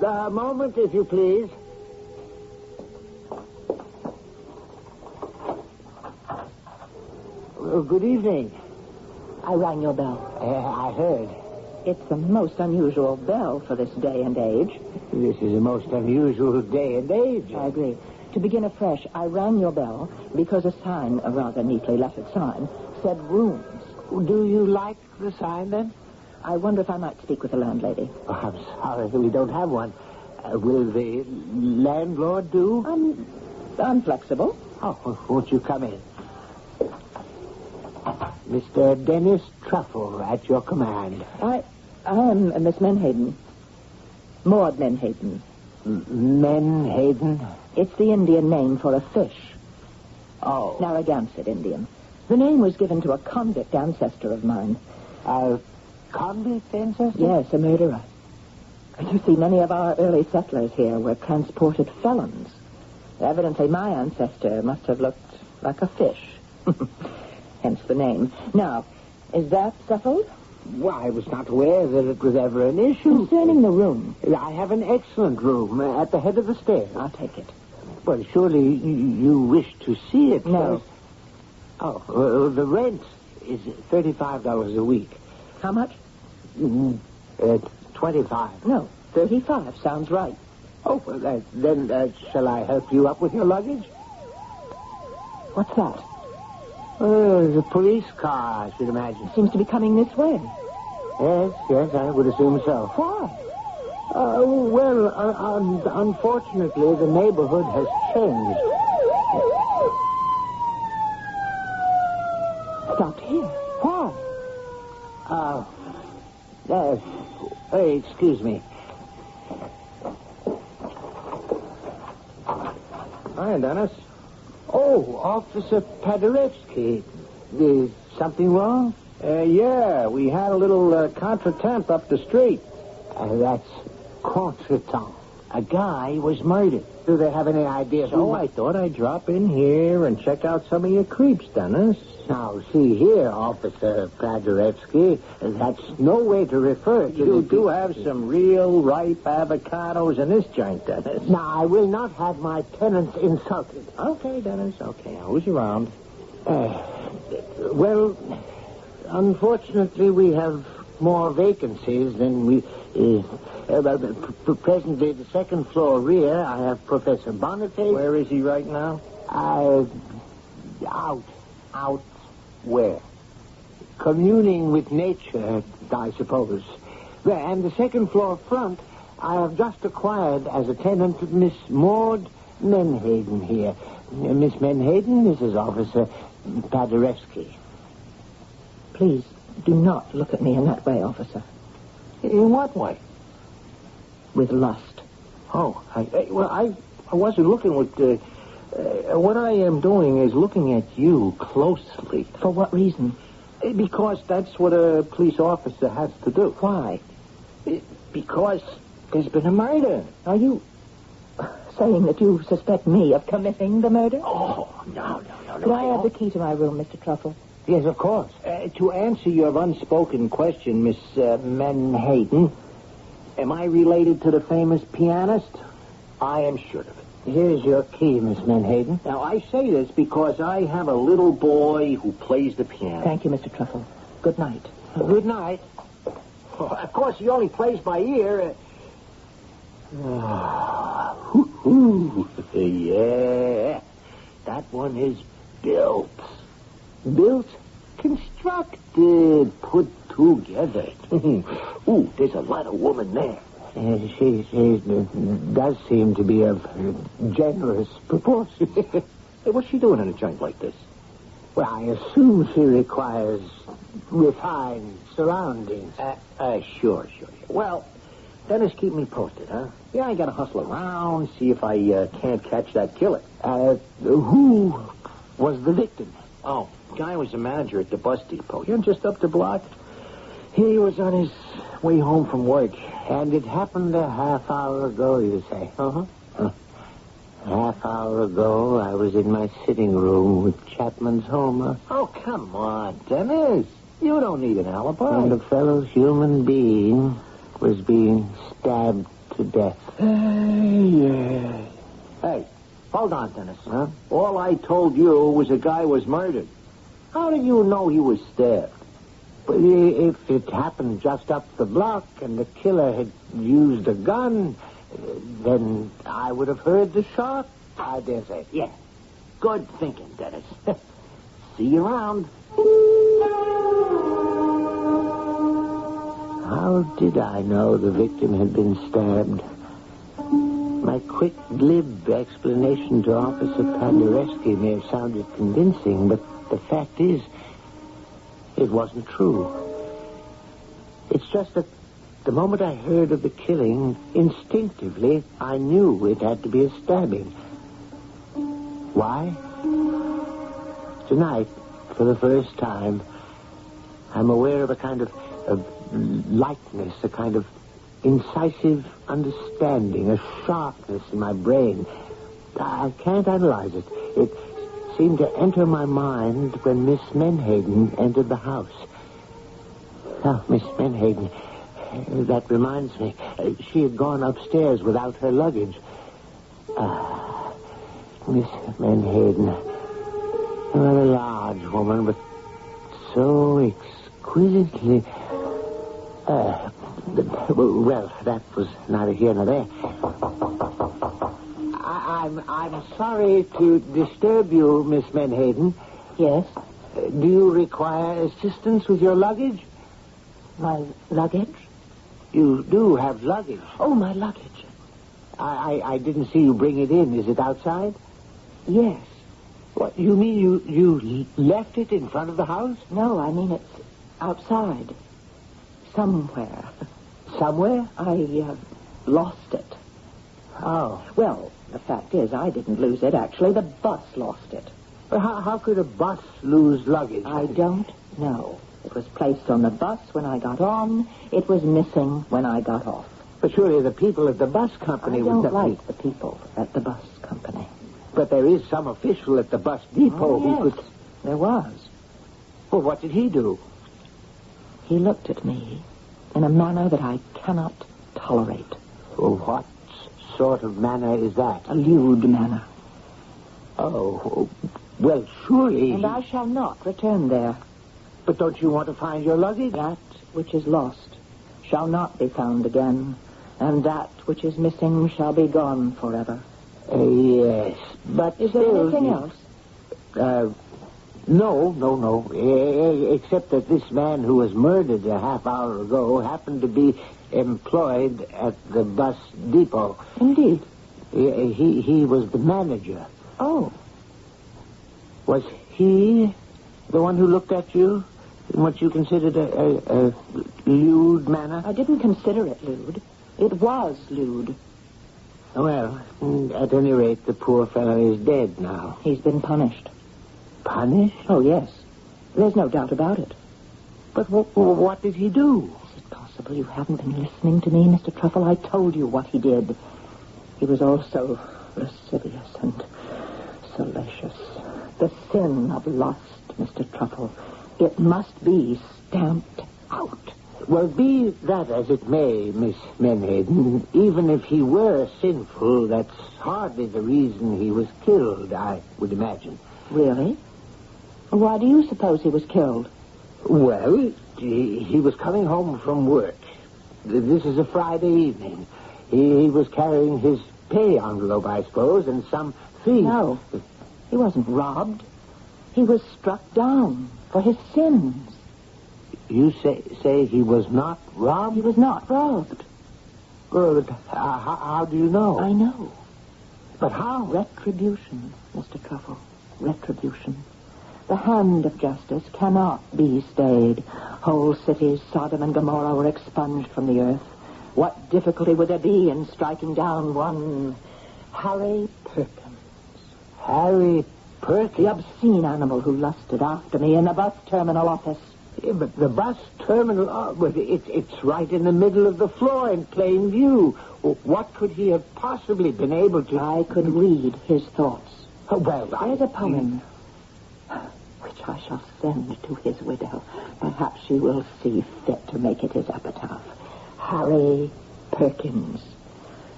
A moment, if you please. Good evening. I rang your bell. I heard. It's a most unusual bell for this day and age. This is a most unusual day and age. I agree. To begin afresh, I rang your bell because a sign, a rather neatly lettered sign, said rooms. Do you like the sign, then? I wonder if I might speak with the landlady. Oh, I'm sorry, we don't have one. Will the landlord do? I'm flexible. Oh, won't you come in? Mr. Dennis Truffle, at your command. I am Miss Menhaden. Maud Menhaden. Menhaden? It's the Indian name for a fish. Oh. Narragansett Indian. The name was given to a convict ancestor of mine. A convict ancestor? Yes, a murderer. You see, many of our early settlers here were transported felons. Evidently, my ancestor must have looked like a fish. Hence the name. Now, is that settled? Well, I was not aware that it was ever an issue. Concerning the room. I have an excellent room at the head of the stairs. I'll take it. Well, surely you wish to see it No. first. Oh, the rent is $35 a week. How much? 25. No, 35 sounds right. Oh, well, then shall I help you up with your luggage? What's that? The police car, I should imagine. Seems to be coming this way. Yes, I would assume so. Why? Unfortunately, the neighborhood has changed. Stopped here. Why? Excuse me. Hi, Dennis. Oh, Officer Paderewski. Is something wrong? Yeah, we had a little contretemps up the street. That's contretemps. A guy was murdered. Do they have any idea So I thought I'd drop in here and check out some of your creeps, Dennis. Now, see here, Officer Paderewski, that's no way to refer to You do have some real ripe avocados in this joint, Dennis. Now, I will not have my tenants insulted. Okay, Dennis, okay. I'll who's around? Well, unfortunately, we have more vacancies than we... presently, the second floor rear, I have Professor Boniface. Where is he right now? Out where? Communing with nature, I suppose. And the second floor front, I have just acquired as a tenant Miss Maud Menhaden here. Miss Menhaden, this is Officer Paderewski. Please, do not look at me in that way, officer. In what way? With lust. Oh, I wasn't looking with... what I am doing is looking at you closely. For what reason? Because that's what a police officer has to do. Why? Because there's been a murder. Are you saying that you suspect me of committing the murder? Oh, no. Could I have the key to my room, Mr. Truffle? Yes, of course. To answer your unspoken question, Miss Menhaden, am I related to the famous pianist? I am sure of it. Here's your key, Miss Menhaden. Now, I say this because I have a little boy who plays the piano. Thank you, Mr. Truffle. Good night. Good night. Oh, of course, he only plays by ear. Yeah. That one is built. Built? Constructed. Put together. Ooh, there's a lot of woman there. She does seem to be of generous proportions. Hey, what's she doing in a joint like this? Well, I assume she requires refined surroundings. Sure. Well, Dennis, keep me posted, huh? Yeah, I gotta hustle around, see if I can't catch that killer. Who was the victim? Oh, guy was the manager at the bus depot. You're just up the block. He was on his way home from work. And it happened a half hour ago, you say? Uh-huh. A half hour ago, I was in my sitting room with Chapman's Homer. Oh, come on, Dennis. You don't need an alibi. And a fellow human being was being stabbed to death. Yeah. Hey, hold on, Dennis. Huh? All I told you was a guy was murdered. How did you know he was stabbed? But if it happened just up the block and the killer had used a gun, then I would have heard the shot, I dare say. Yeah. Good thinking, Dennis. See you around. How did I know the victim had been stabbed? My quick, glib explanation to Officer Pandareski may have sounded convincing, but the fact is, it wasn't true. It's just that the moment I heard of the killing, instinctively, I knew it had to be a stabbing. Why? Tonight, for the first time, I'm aware of a kind of lightness, a kind of incisive understanding, a sharpness in my brain. I can't analyze it. It seemed to enter my mind when Miss Menhaden entered the house. Now, Miss Menhaden, that reminds me, she had gone upstairs without her luggage. Miss Menhaden, a rather large woman, but so exquisitely... well, that was neither here nor there. I'm sorry to disturb you, Miss Menhaden. Yes? Do you require assistance with your luggage? My luggage? You do have luggage. Oh, my luggage. I didn't see you bring it in. Is it outside? Yes. What, you mean you left it in front of the house? No, I mean it's outside. Somewhere. Somewhere? I lost it. Oh. Well, the fact is, I didn't lose it. Actually, the bus lost it. How could a bus lose luggage? I don't know. It was placed on the bus when I got on. It was missing when I got off. But surely the people at the bus company would... I don't like the people at the bus company. But there is some official at the bus depot who yes, there was. Well, what did he do? He looked at me in a manner that I cannot tolerate. Well, what sort of manner is that? A lewd manner. Oh, well, surely... And I shall not return there. But don't you want to find your luggage? That which is lost shall not be found again, and that which is missing shall be gone forever. Yes, but... Is there anything else? No. Except that this man who was murdered a half hour ago happened to be employed at the bus depot. Indeed. He was the manager. Oh. Was he the one who looked at you in what you considered a lewd manner? I didn't consider it lewd. It was lewd. Well, at any rate, the poor fellow is dead now. He's been punished. Punished? Oh, yes. There's no doubt about it. But what did he do? Is it possible you haven't been listening to me, Mr. Truffle? I told you what he did. He was also lascivious and salacious. The sin of lust, Mr. Truffle. It must be stamped out. Well, be that as it may, Miss Menhaden, even if he were sinful, that's hardly the reason he was killed, I would imagine. Really? Why do you suppose he was killed? Well, he was coming home from work. This is a Friday evening. He was carrying his pay envelope, I suppose, and some fee. No, he wasn't robbed. He was struck down for his sins. You say he was not robbed? He was not robbed. Good. How do you know? I know. But how? Retribution, Mr. Truffle. retribution. The hand of justice cannot be stayed. Whole cities, Sodom and Gomorrah, were expunged from the earth. What difficulty would there be in striking down one Harry Perkins? Harry Perkins? The obscene animal who lusted after me in the bus terminal office. Yeah, but the bus terminal, it's right in the middle of the floor in plain view. What could he have possibly been able to... I could read his thoughts. Well, there's a poem which I shall send to his widow. Perhaps she will see fit to make it his epitaph. Harry Perkins,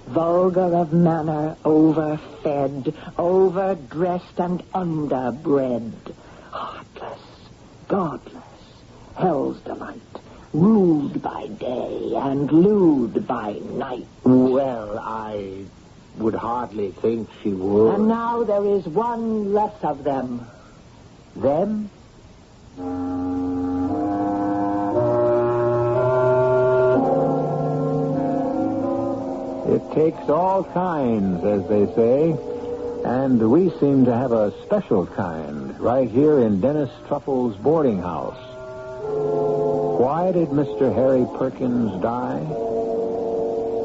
vulgar of manner, overfed, overdressed and underbred, heartless, godless, hell's delight, rude by day and lewd by night. Well, I would hardly think she would. And now there is one less of them. Them? It takes all kinds, as they say, and we seem to have a special kind right here in Dennis Truffle's boarding house. Why did Mr. Harry Perkins die?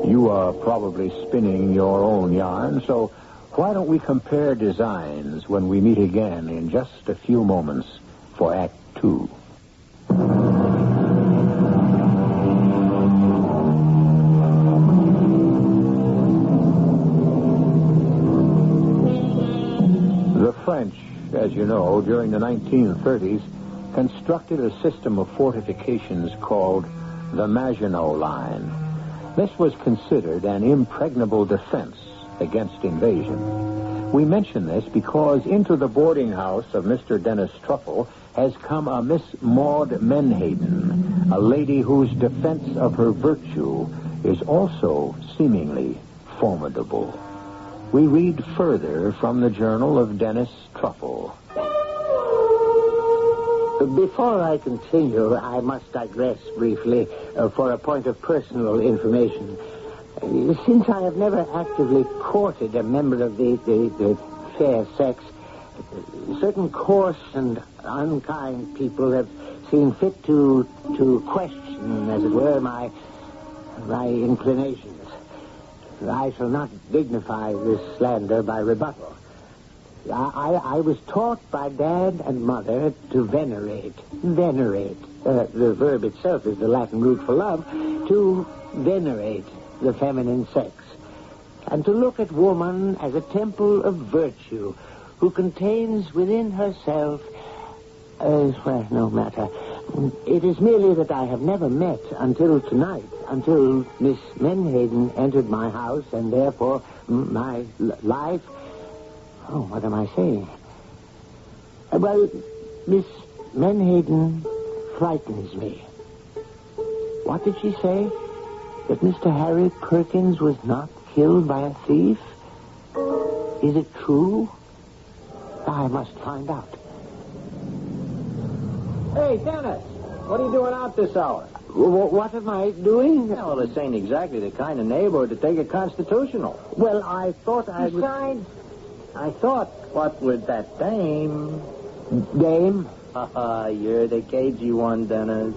You are probably spinning your own yarn, so why don't we compare designs when we meet again in just a few moments for Act 2. The French, as you know, during the 1930s, constructed a system of fortifications called the Maginot Line. This was considered an impregnable defense against invasion. We mention this because into the boarding house of Mr. Dennis Truffle has come a Miss Maud Menhaden, a lady whose defense of her virtue is also seemingly formidable. We read further from the journal of Dennis Truffle. Before I continue, I must digress briefly for a point of personal information. Since I have never actively courted a member of the fair sex, certain coarse and unkind people have seen fit to question, as it were, my inclinations. I shall not dignify this slander by rebuttal. I was taught by Dad and Mother to venerate. The verb itself is the Latin root for love. To venerate the feminine sex. And to look at woman as a temple of virtue who contains within herself... well, no matter. It is merely that I have never met until tonight, until Miss Menhaden entered my house, and therefore my life... Oh, what am I saying? Well, Miss Menhaden frightens me. What did she say? That Mr. Harry Perkins was not killed by a thief? Is it true? I must find out. Hey, Dennis, what are you doing out this hour? What am I doing? Well, this ain't exactly the kind of neighborhood to take a constitutional. Well, I thought I would... Besides, I thought, what with that dame... Dame? You're the cagey one, Dennis.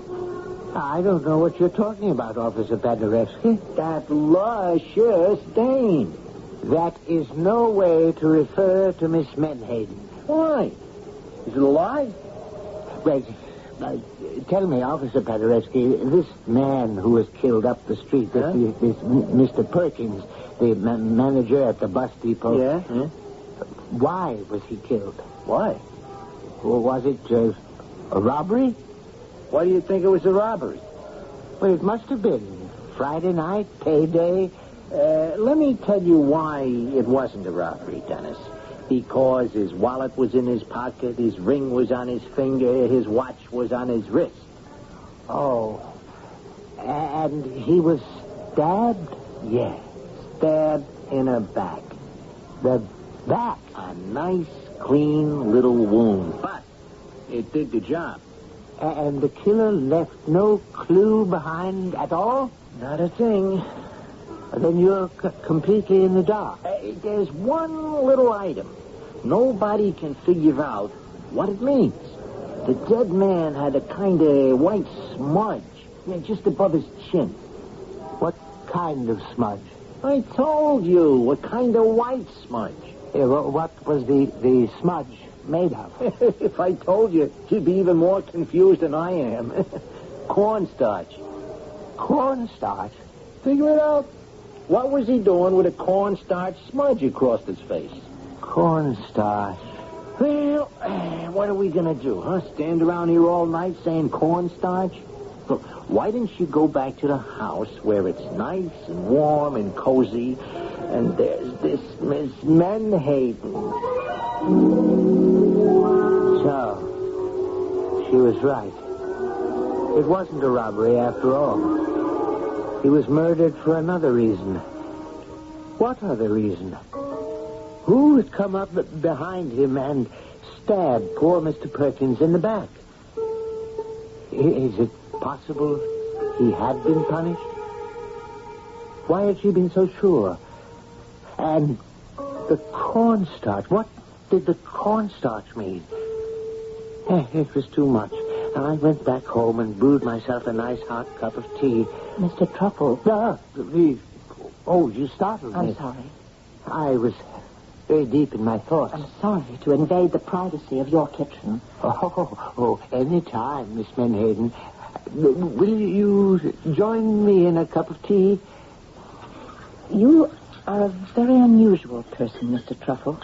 I don't know what you're talking about, Officer Paderewski. That luscious dame. That is no way to refer to Miss Menhaden. Why? Is it a lie? Well, tell me, Officer Paderewski, this man who was killed up the street, this Mr. Perkins, the manager at the bus depot. Yeah? Why was he killed? Why? Or was it a robbery? Why do you think it was a robbery? Well, it must have been. Friday night, payday. Let me tell you why it wasn't a robbery, Dennis. Because his wallet was in his pocket, his ring was on his finger, his watch was on his wrist. Oh. And he was stabbed? Yes. Stabbed in the back. The back? A nice, clean little wound. But it did the job. And the killer left no clue behind at all? Not a thing. Then you're completely in the dark. There's one little item. nobody can figure out what it means. The dead man had a kind of white smudge, just above his chin. What kind of smudge? I told you, what kind of white smudge. Yeah, what was the smudge made of? If I told you, you'd be even more confused than I am. Cornstarch. Cornstarch? Figure it out. What was he doing with a cornstarch smudge across his face? Cornstarch. Well, what are we going to do, huh? Stand around here all night saying cornstarch? Look, why didn't you go back to the house where it's nice and warm and cozy, and there's this Miss Menhaden? So, she was right. It wasn't a robbery after all. He was murdered for another reason. What other reason? Who had come up behind him and stabbed poor Mr. Perkins in the back? Is it possible he had been punished? Why had she been so sure? And the cornstarch, what did the cornstarch mean? It was too much. I went back home and brewed myself a nice hot cup of tea. Mr. Truffle. Oh, you startled me. I'm sorry. I was very deep in my thoughts. I'm sorry to invade the privacy of your kitchen. Oh, any time, Miss Menhaden. Will you join me in a cup of tea? You are a very unusual person, Mr. Truffle.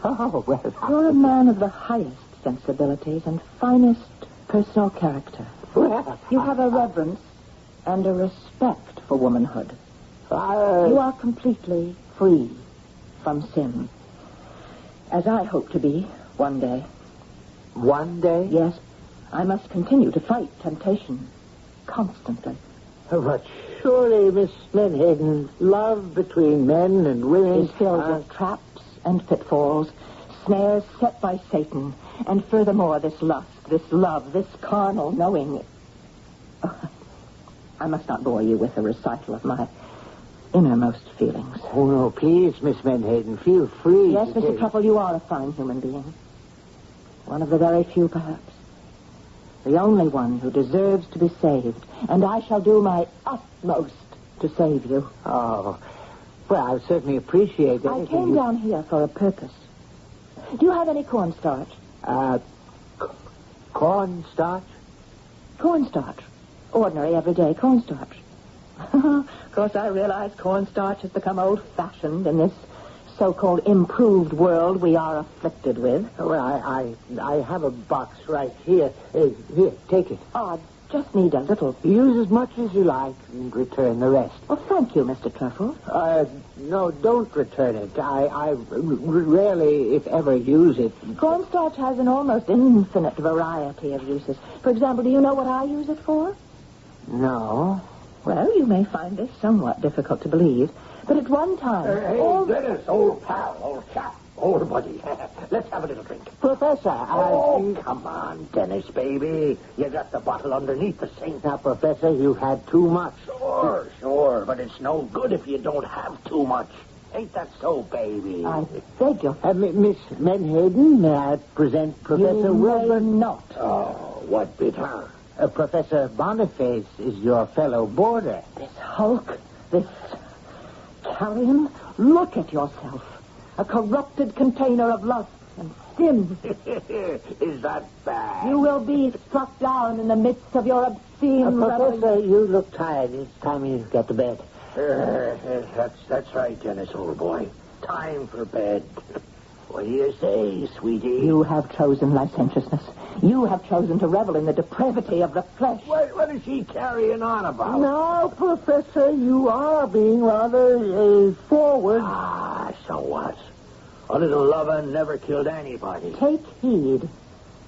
Oh, well... You're a man of the highest sensibilities and finest personal character. Well, you have a reverence and a respect for womanhood. You are completely free from sin. As I hope to be one day. One day? Yes. I must continue to fight temptation constantly. But surely, Miss Menhaden, love between men and women is filled with traps and pitfalls, snares set by Satan, and furthermore this lust, this love, this carnal knowing. I must not bore you with a recital of my innermost feelings. Oh, no, please, Miss Menhaden, feel free. Yes, Mr. Truffle, you are a fine human being. One of the very few, perhaps. The only one who deserves to be saved. And I shall do my utmost to save you. Oh, well, I certainly appreciate that. I came down here for a purpose. Do you have any cornstarch? Cornstarch? Cornstarch. Ordinary, everyday cornstarch. Of course, I realize cornstarch has become old-fashioned in this so-called improved world we are afflicted with. Well, I have a box right here. Here, take it. Oh, I just need a little. Use as much as you like and return the rest. Well, thank you, Mr. Truffle. No, don't return it. I rarely, if ever, use it. Cornstarch has an almost infinite variety of uses. For example, do you know what I use it for? No. Well, you may find this somewhat difficult to believe, but at one time... Dennis, old pal, old chap, old buddy. Let's have a little drink. Professor, come on, Dennis, baby. You got the bottle underneath the sink. Now, Professor, you had too much. Sure, but it's no good if you don't have too much. Ain't that so, baby? I beg your... Miss Menhaden, may I present Professor Wilbur? Not. Oh, what bitter. Professor Boniface is your fellow boarder. This hulk, this carrion, look at yourself. A corrupted container of lust and sin. Is that bad? You will be struck down in the midst of your obscene Professor, you look tired. It's time you get to bed. That's right, Dennis, old boy. Time for bed. What do you say, sweetie? You have chosen licentiousness. You have chosen to revel in the depravity of the flesh. What is he carrying on about? No, Professor, you are being rather forward. Ah, so what? A little lovin' never killed anybody. Take heed.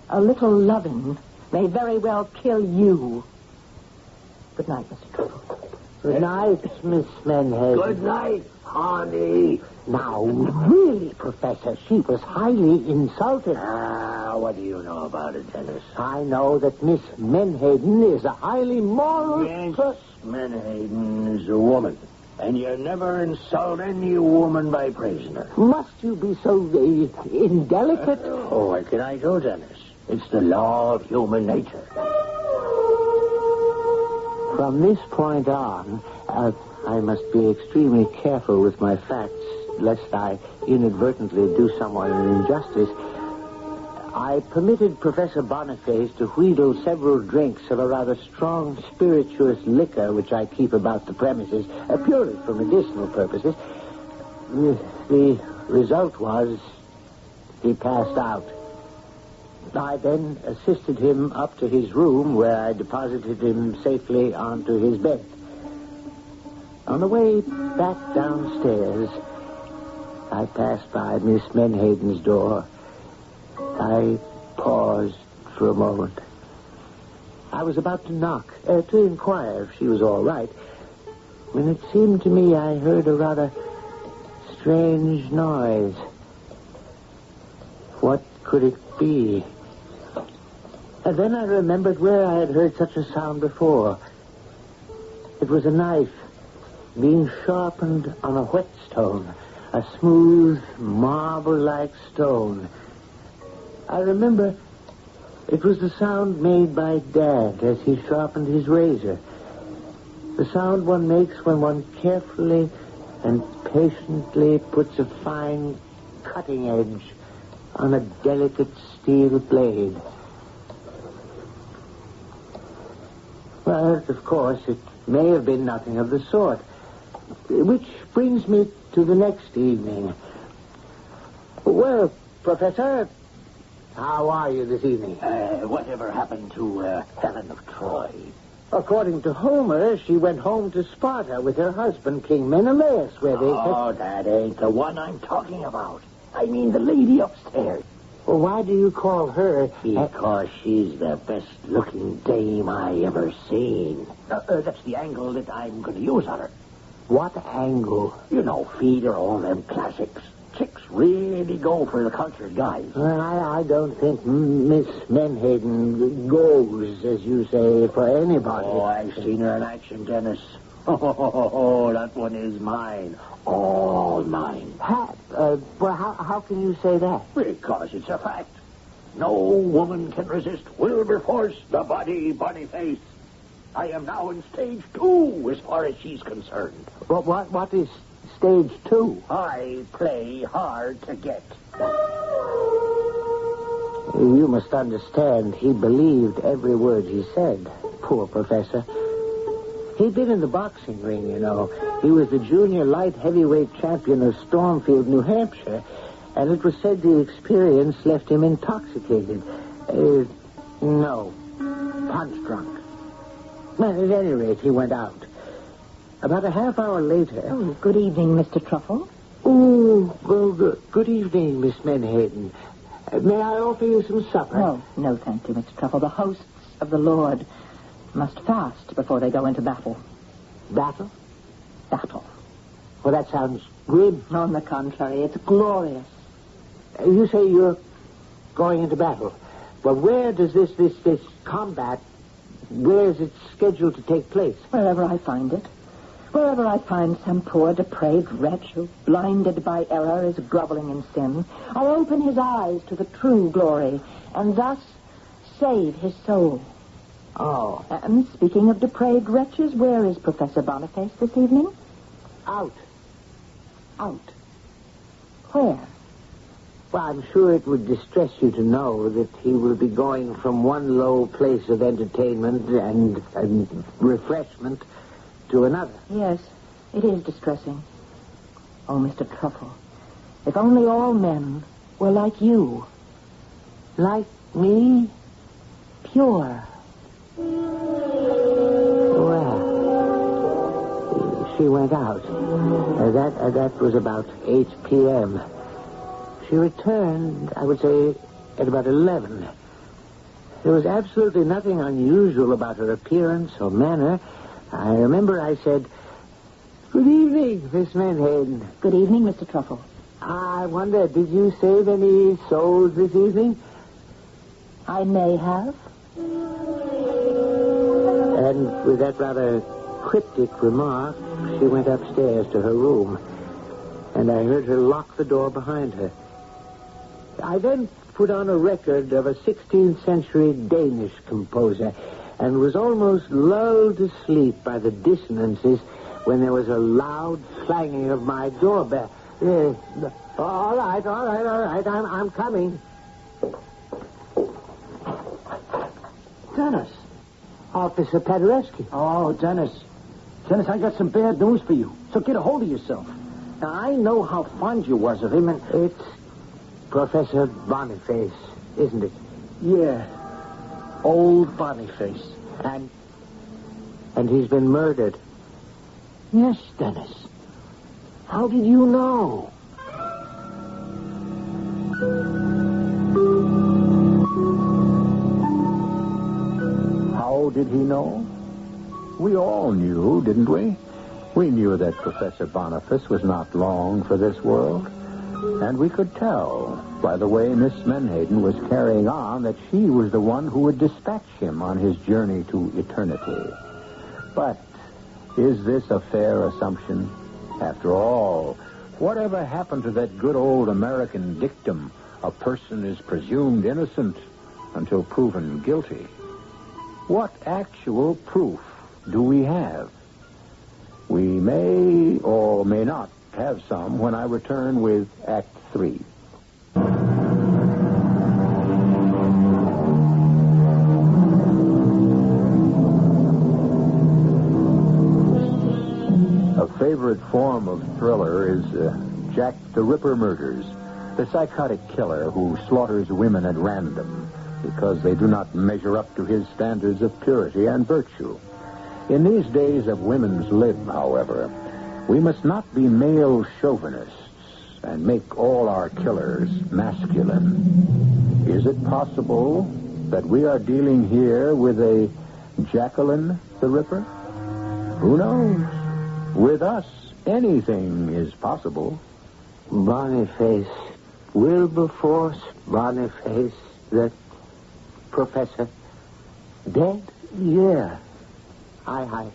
A little loving may very well kill you. Good night, Mr. Truffle. Good night, Miss Menhaden. Good night, honey. Now, really, Professor, she was highly insulted. What do you know about it, Dennis? I know that Miss Menhaden is a highly moral... Yes, Menhaden is a woman. And you never insult any woman by praising her. Must you be so indelicate? Oh, what can I do, Dennis? It's the law of human nature. From this point on, I must be extremely careful with my facts, lest I inadvertently do someone an injustice. I permitted Professor Boniface to wheedle several drinks of a rather strong spirituous liquor which I keep about the premises, purely for medicinal purposes. The result was he passed out. I then assisted him up to his room, where I deposited him safely onto his bed. On the way back downstairs, I passed by Miss Menhaden's door. I paused for a moment. I was about to knock, to inquire if she was all right, when it seemed to me I heard a rather strange noise. What could it be? And then I remembered where I had heard such a sound before. It was a knife being sharpened on a whetstone, a smooth, marble-like stone. I remember it was the sound made by Dad as he sharpened his razor. The sound one makes when one carefully and patiently puts a fine cutting edge on a delicate steel blade. But, of course, it may have been nothing of the sort. Which brings me to the next evening. Well, Professor, how are you this evening? Whatever happened to Helen of Troy? According to Homer, she went home to Sparta with her husband, King Menelaus, where they... Oh, that ain't the one I'm talking about. I mean the lady upstairs. Well, why do you call her... Because she's the best-looking dame I ever seen. That's the angle that I'm going to use on her. What angle? You know, feed her all them classics. Chicks really go for the cultured guys. Well, I don't think Miss Menhaden goes, as you say, for anybody. Oh, I've seen her in action, Dennis. Oh, that one is mine. All mine. Well, how can you say that? Because it's a fact. No woman can resist Wilberforce, the Boniface. I am now in stage 2 as far as she's concerned. What is stage 2? I play hard to get. You must understand, he believed every word he said. Poor Professor. He'd been in the boxing ring, you know. He was the junior light heavyweight champion of Stormfield, New Hampshire, and it was said the experience left him intoxicated. No, punch-drunk. Well, at any rate, he went out. About a half hour later... Oh, good evening, Mr. Truffle. Oh, well, good evening, Miss Menhaden. May I offer you some supper? No, thank you, Mr. Truffle. The hosts of the Lord must fast before they go into battle. Battle? Battle. Well, that sounds grim. On the contrary, it's glorious. You say you're going into battle. Well, where does this combat, where is it scheduled to take place? Wherever I find it. Wherever I find some poor, depraved wretch who, blinded by error, is groveling in sin, I'll open his eyes to the true glory, and thus save his soul. Oh. And speaking of depraved wretches, where is Professor Boniface this evening? Out. Out. Where? Well, I'm sure it would distress you to know that he will be going from one low place of entertainment and refreshment to another. Yes, it is distressing. Oh, Mr. Truffle, if only all men were like you. Like me? Pure. Well, she went out. That was about 8 p.m. She returned, I would say, at about 11. There was absolutely nothing unusual about her appearance or manner. I remember I said, "Good evening, Miss Menhaden." Good evening, Mr. Truffle. I wonder, did you save any souls this evening? I may have. And with that rather cryptic remark, she went upstairs to her room, and I heard her lock the door behind her. I then put on a record of a 16th century Danish composer and was almost lulled to sleep by the dissonances when there was a loud clanging of my doorbell. All right, I'm coming. Dennis. Officer Paderewski. Oh, Dennis. Dennis, I got some bad news for you, so get a hold of yourself. Now, I know how fond you was of him, and... It's Professor Boniface, isn't it? Yeah. Old Boniface. And he's been murdered. Yes, Dennis. How did you know? How did he know? We all knew, didn't we? We knew that Professor Boniface was not long for this world. And we could tell by the way Miss Menhaden was carrying on that she was the one who would dispatch him on his journey to eternity. But is this a fair assumption? After all, whatever happened to that good old American dictum, a person is presumed innocent until proven guilty? What actual proof do we have? We may or may not have some when I return with Act 3. A favorite form of thriller is Jack the Ripper murders, the psychotic killer who slaughters women at random because they do not measure up to his standards of purity and virtue. In these days of women's lib, however, we must not be male chauvinists and make all our killers masculine. Is it possible that we are dealing here with a Jacqueline the Ripper? Who knows? With us, anything is possible. Boniface, Wilberforce Boniface, the professor, dead? Yeah. I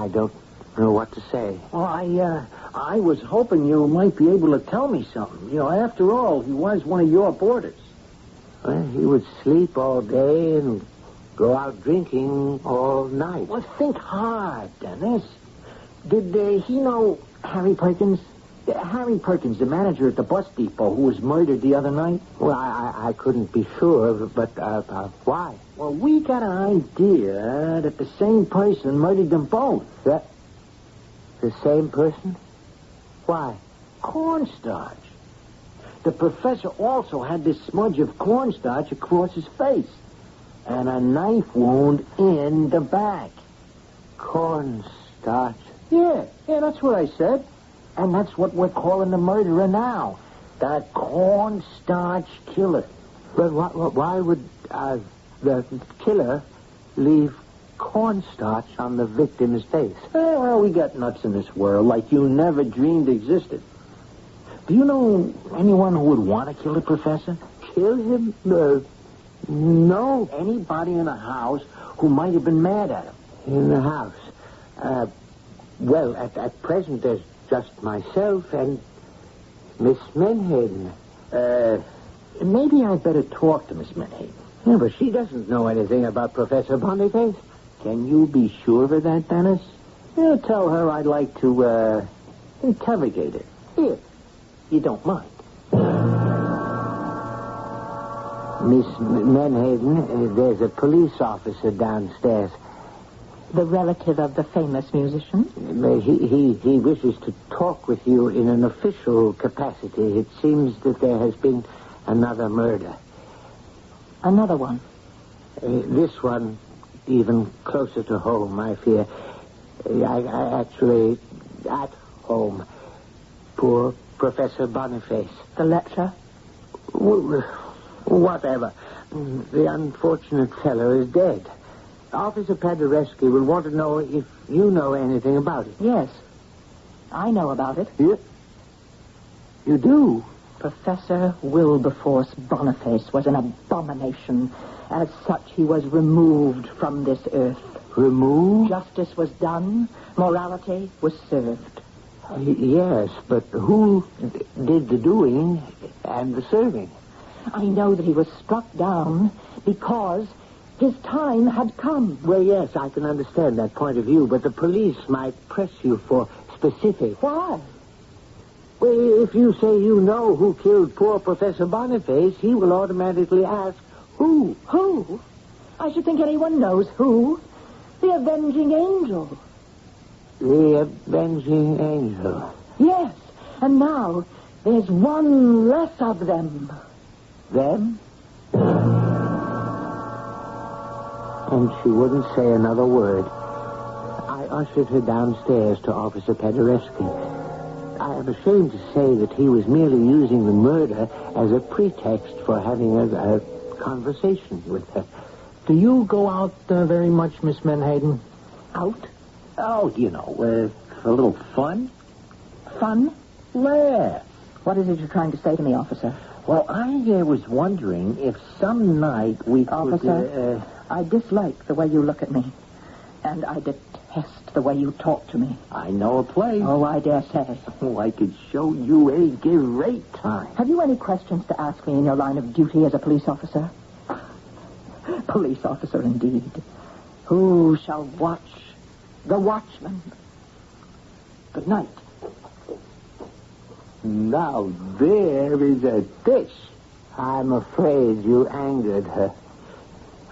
don't know what to say. Well, I was hoping you might be able to tell me something. You know, after all, he was one of your boarders. Well, he would sleep all day and go out drinking all night. Well, think hard, Dennis. Did he know Harry Perkins? Harry Perkins, the manager at the bus depot who was murdered the other night? Well, I couldn't be sure, but why? Well, we got an idea that the same person murdered them both. That the same person? Why? Cornstarch. The professor also had this smudge of cornstarch across his face and a knife wound in the back. Cornstarch? Yeah, that's what I said. And that's what we're calling the murderer now. The cornstarch killer. But why would the killer leave cornstarch on the victim's face? Well, we got nuts in this world like you never dreamed existed. Do you know anyone who would want to kill the professor? Kill him? No. Anybody in the house who might have been mad at him. In the house? Well, at present there's just myself and Miss Menhaden. Maybe I'd better talk to Miss Menhaden. Yeah, but she doesn't know anything about Professor Boniface. Can you be sure of that, Dennis? Yeah, tell her I'd like to, interrogate her. If you don't mind. Miss Menhaden, there's a police officer downstairs. The relative of the famous musician? He wishes to talk with you in an official capacity. It seems that there has been another murder. Another one? This one even closer to home, I fear. I actually at home. Poor Professor Boniface. The lecturer? Whatever. The unfortunate fellow is dead. Officer Paderewski will want to know if you know anything about it. Yes. I know about it. You do? Professor Wilberforce Boniface was an abomination. As such, he was removed from this earth. removed? Justice was done. Morality was served. Yes, but who did the doing and the serving? I know that he was struck down because his time had come. Well, yes, I can understand that point of view, but the police might press you for specifics. Why? Well, if you say you know who killed poor Professor Boniface, he will automatically ask, who? Who? I should think anyone knows who. The avenging angel. The avenging angel. Yes, and now there's one less of them. Them? And she wouldn't say another word. I ushered her downstairs to Officer Paderewski. I am ashamed to say that he was merely using the murder as a pretext for having a conversation with her. Do you go out very much, Miss Menhaden? Out? Oh, you know, for a little fun. Fun? Laugh. What is it you're trying to say to me, officer? Well, I was wondering if some night we could... Officer, I dislike the way you look at me. And I detest the way you talk to me. I know a place. Oh, I dare say. Oh, I could show you a great time. Have you any questions to ask me in your line of duty as a police officer? Police officer, indeed. Who shall watch the watchman? Good night. Now, there is a fish. I'm afraid you angered her.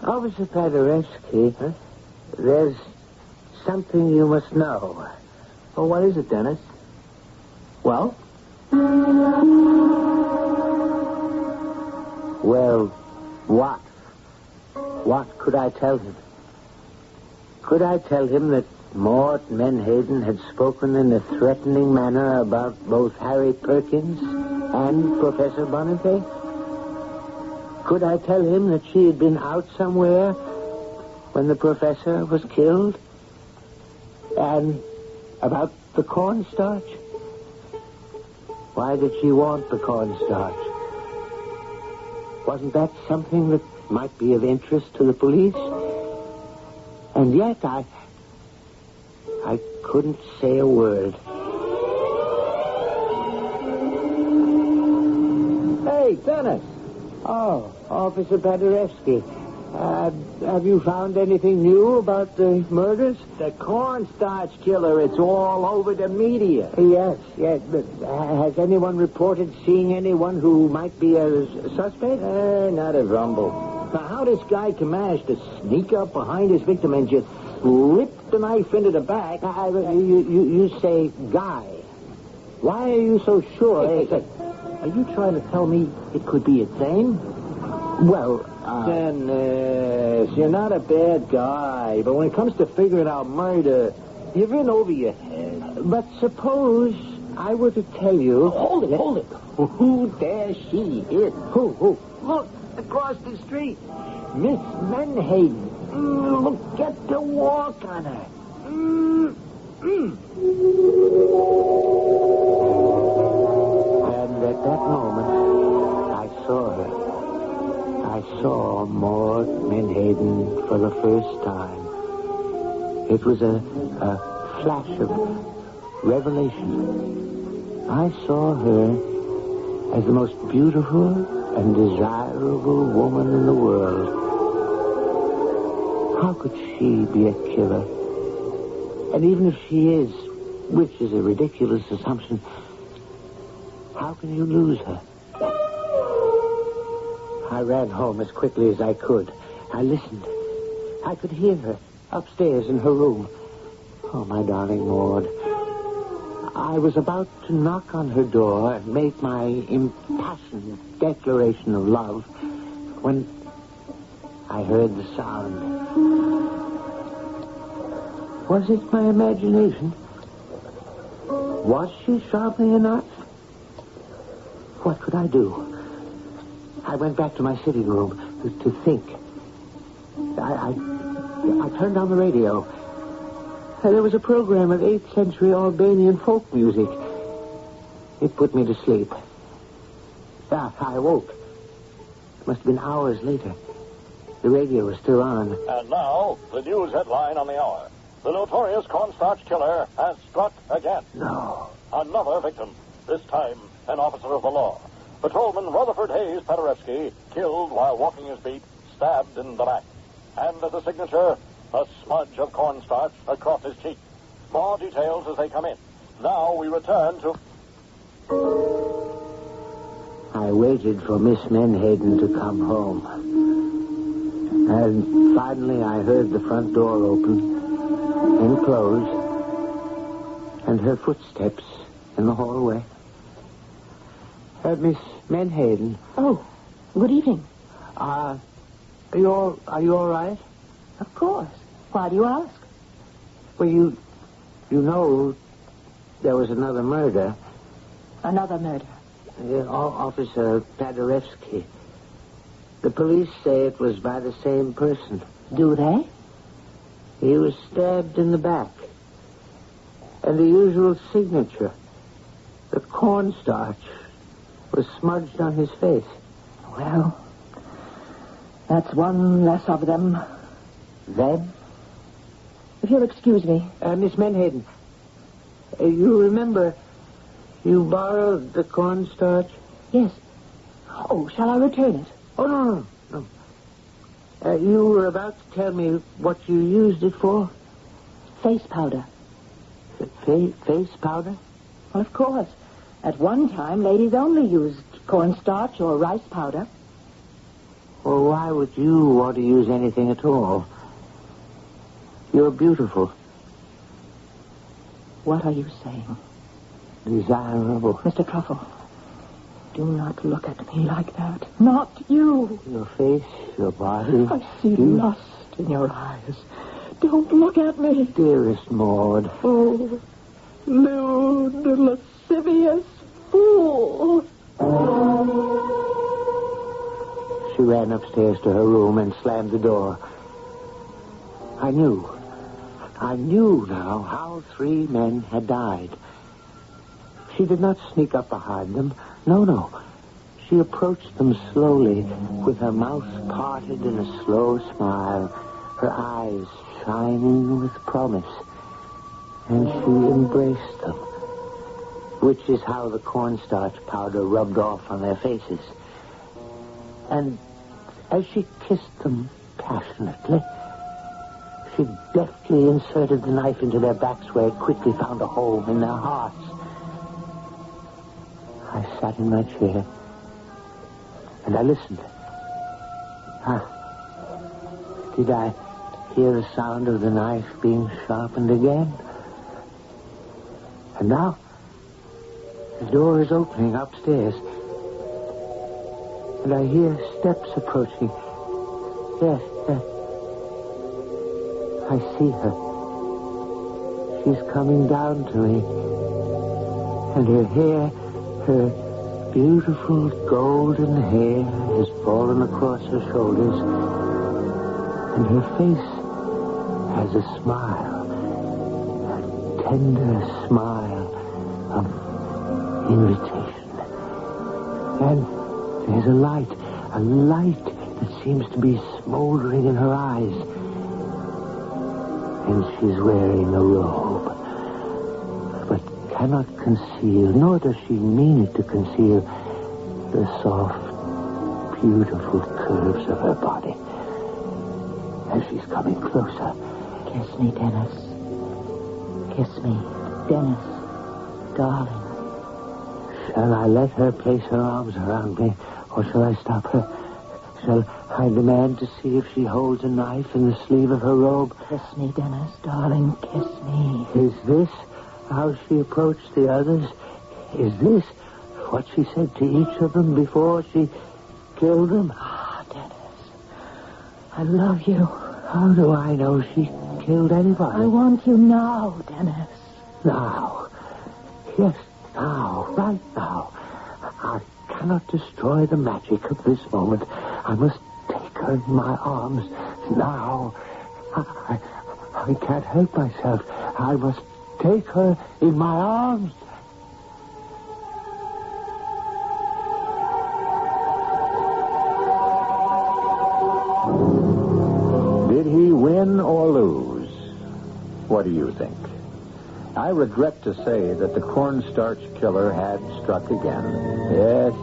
Officer Paderewski, there's something you must know. Oh, what is it, Dennis? Well? Well, what? What could I tell him? Could I tell him that Mort Menhaden had spoken in a threatening manner about both Harry Perkins and Professor Boniface? Could I tell him that she had been out somewhere when the professor was killed? And about the cornstarch? Why did she want the cornstarch? Wasn't that something that might be of interest to the police? And yet I couldn't say a word. Hey, Dennis. Oh, Officer Paderewski. Have you found anything new about the murders? The cornstarch killer, it's all over the media. Yes. But has anyone reported seeing anyone who might be a suspect? Not a rumble. Now, how this guy can manage to sneak up behind his victim and just slip the knife into the back... You say guy. Why are you so sure? Hey, are you trying to tell me it could be a dame? Well, Dennis, you're not a bad guy, but when it comes to figuring out murder, you're in over your head. But suppose I were to tell you... Hold it. Who there she is? Who? Look, across the street. Miss Menhaden. Look at the walk on her. And at that moment, I saw her. I saw Mort Menhaden for the first time. It was a flash of revelation. I saw her as the most beautiful and desirable woman in the world. How could she be a killer? And even if she is, which is a ridiculous assumption, how can you lose her? I ran home as quickly as I could. I listened. I could hear her upstairs in her room. Oh, my darling Maud. I was about to knock on her door and make my impassioned declaration of love when I heard the sound. Was it my imagination? Was she sharpening a knife? What could I do? I went back to my sitting room to think. I turned on the radio. There was a program of 8th century Albanian folk music. It put me to sleep. I awoke. It must have been hours later. The radio is still on. And now, the news headline on the hour. The notorious cornstarch killer has struck again. No. Another victim, this time an officer of the law. Patrolman Rutherford Hayes Paderewski, killed while walking his beat, stabbed in the back. And as a signature, a smudge of cornstarch across his cheek. More details as they come in. Now we return to... I waited for Miss Menhaden to come home. And finally I heard the front door open and close, and her footsteps in the hallway. Miss Menhaden. Oh, good evening. Are you all right? Of course. Why do you ask? Well, you know there was another murder. Another murder? Officer Paderewski. The police say it was by the same person. Do they? He was stabbed in the back. And the usual signature, the cornstarch, was smudged on his face. Well, that's one less of them. Them? If you'll excuse me. Miss Menhaden, you remember you borrowed the cornstarch? Yes. Oh, shall I return it? Oh, no. You were about to tell me what you used it for? Face powder. Face powder? Well, of course. At one time, ladies only used cornstarch or rice powder. Well, why would you want to use anything at all? You're beautiful. What are you saying? Desirable. Mr. Truffle, do not look at me like that. Not you. Your face, your body. I see lust in your eyes. Don't look at me. Dearest Maud. Oh, lewd, lascivious fool. She ran upstairs to her room and slammed the door. I knew now how 3 men had died. She did not sneak up behind them. No. She approached them slowly, with her mouth parted in a slow smile, her eyes shining with promise. And she embraced them, which is how the cornstarch powder rubbed off on their faces. And as she kissed them passionately, she deftly inserted the knife into their backs where it quickly found a home in their hearts. I sat in my chair, and I listened. Did I hear the sound of the knife being sharpened again? And now, the door is opening upstairs, and I hear steps approaching. Yes. I see her. She's coming down to me, and her hair, her beautiful golden hair, has fallen across her shoulders, and her face has a smile, a tender smile of invitation. And there's a light that seems to be smoldering in her eyes. And she's wearing a robe, but cannot conceal, nor does she mean it to conceal, the soft, beautiful curves of her body. As she's coming closer. Kiss me, Dennis. Kiss me, Dennis, darling. Shall I let her place her arms around me, or shall I stop her? Shall I demand to see if she holds a knife in the sleeve of her robe? Kiss me, Dennis, darling, kiss me. Is this how she approached the others? Is this what she said to each of them before she killed them? Ah, Dennis, I love you. How do I know she killed anybody? I want you now, Dennis. Now? Yes, now, right now. I cannot destroy the magic of this moment. I must take her in my arms now. I can't help myself. I must take her in my arms. What do you think? I regret to say that the cornstarch killer had struck again. Yes,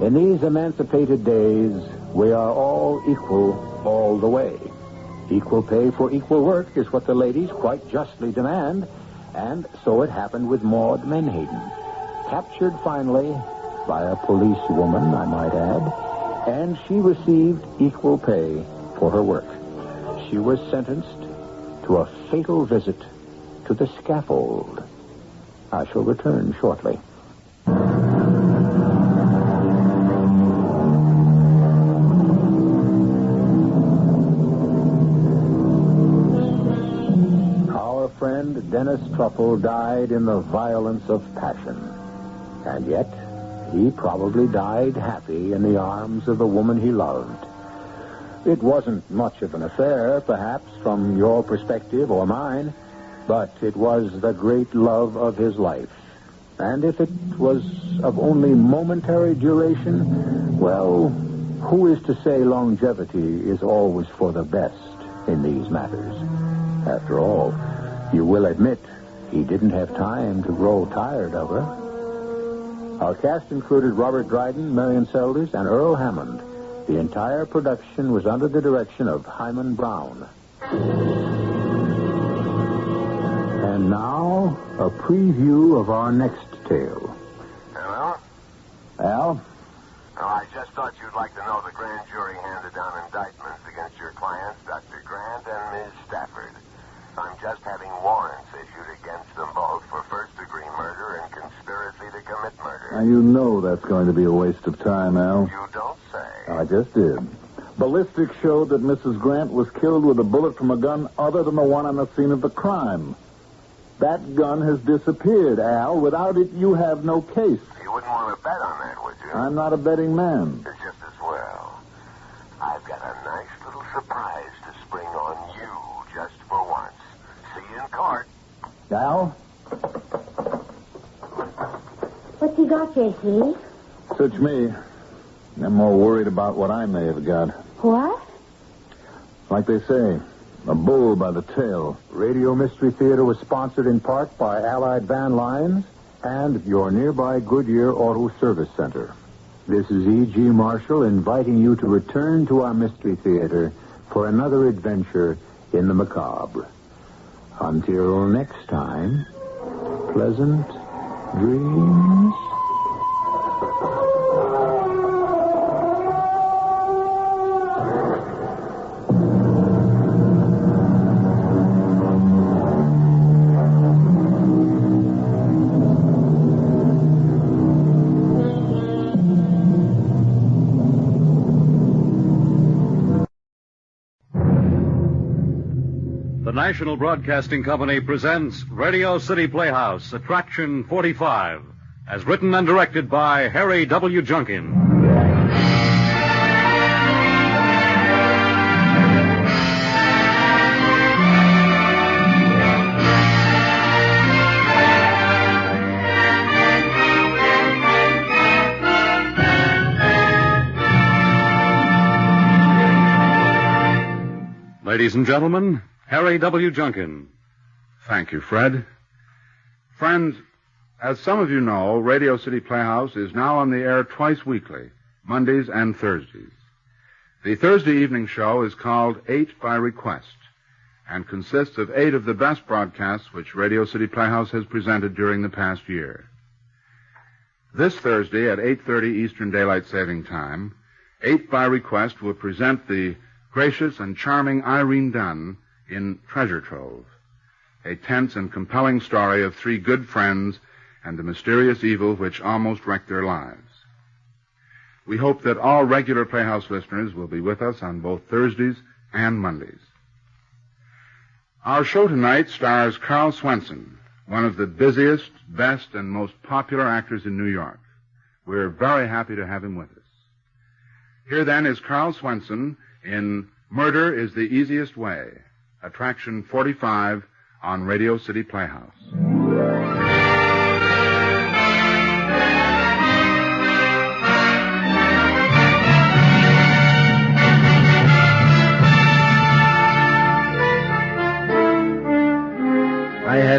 in these emancipated days, we are all equal all the way. Equal pay for equal work is what the ladies quite justly demand, and so it happened with Maud Menhaden. Captured finally by a policewoman, I might add, and she received equal pay for her work. She was sentenced to a fatal visit to the scaffold. I shall return shortly. Our friend Dennis Truffle died in the violence of passion. And yet, he probably died happy in the arms of the woman he loved. It wasn't much of an affair, perhaps, from your perspective or mine, but it was the great love of his life. And if it was of only momentary duration, well, who is to say longevity is always for the best in these matters? After all, you will admit he didn't have time to grow tired of her. Our cast included Robert Dryden, Marion Selders, and Earl Hammond. The entire production was under the direction of Hyman Brown. And now, a preview of our next tale. Hello? Al? Oh, I just thought you'd like to know the grand jury handed down indictments against your clients, Dr. Grant and Ms. Stafford. I'm just having warrants issued against them both for first-degree murder and conspiracy to commit murder. Now, you know that's going to be a waste of time, Al. You don't say. I just did. Ballistics showed that Mrs. Grant was killed with a bullet from a gun other than the one on the scene of the crime. That gun has disappeared, Al. Without it, you have no case. You wouldn't want to bet on that, would you? I'm not a betting man. It's just as well. I've got a nice little surprise to spring on you just for once. See you in court. Al? What's he got, J.C.? Such me. I'm more worried about what I may have got. What? Like they say, a bull by the tail. Radio Mystery Theater was sponsored in part by Allied Van Lines and your nearby Goodyear Auto Service Center. This is E.G. Marshall inviting you to return to our Mystery Theater for another adventure in the macabre. Until next time, pleasant dreams. The National Broadcasting Company presents Radio City Playhouse, Attraction 45, as written and directed by Harry W. Junkin. Ladies and gentlemen, Harry W. Junkin. Thank you, Fred. Friends, as some of you know, Radio City Playhouse is now on the air twice weekly, Mondays and Thursdays. The Thursday evening show is called 8 by Request and consists of 8 of the best broadcasts which Radio City Playhouse has presented during the past year. This Thursday at 8:30 Eastern Daylight Saving Time, 8 by Request will present the gracious and charming Irene Dunn in Treasure Trove, a tense and compelling story of 3 good friends and the mysterious evil which almost wrecked their lives. We hope that all regular Playhouse listeners will be with us on both Thursdays and Mondays. Our show tonight stars Carl Swenson, one of the busiest, best, and most popular actors in New York. We're very happy to have him with us. Here then is Carl Swenson in Murder is the Easiest Way, Attraction 45 on Radio City Playhouse.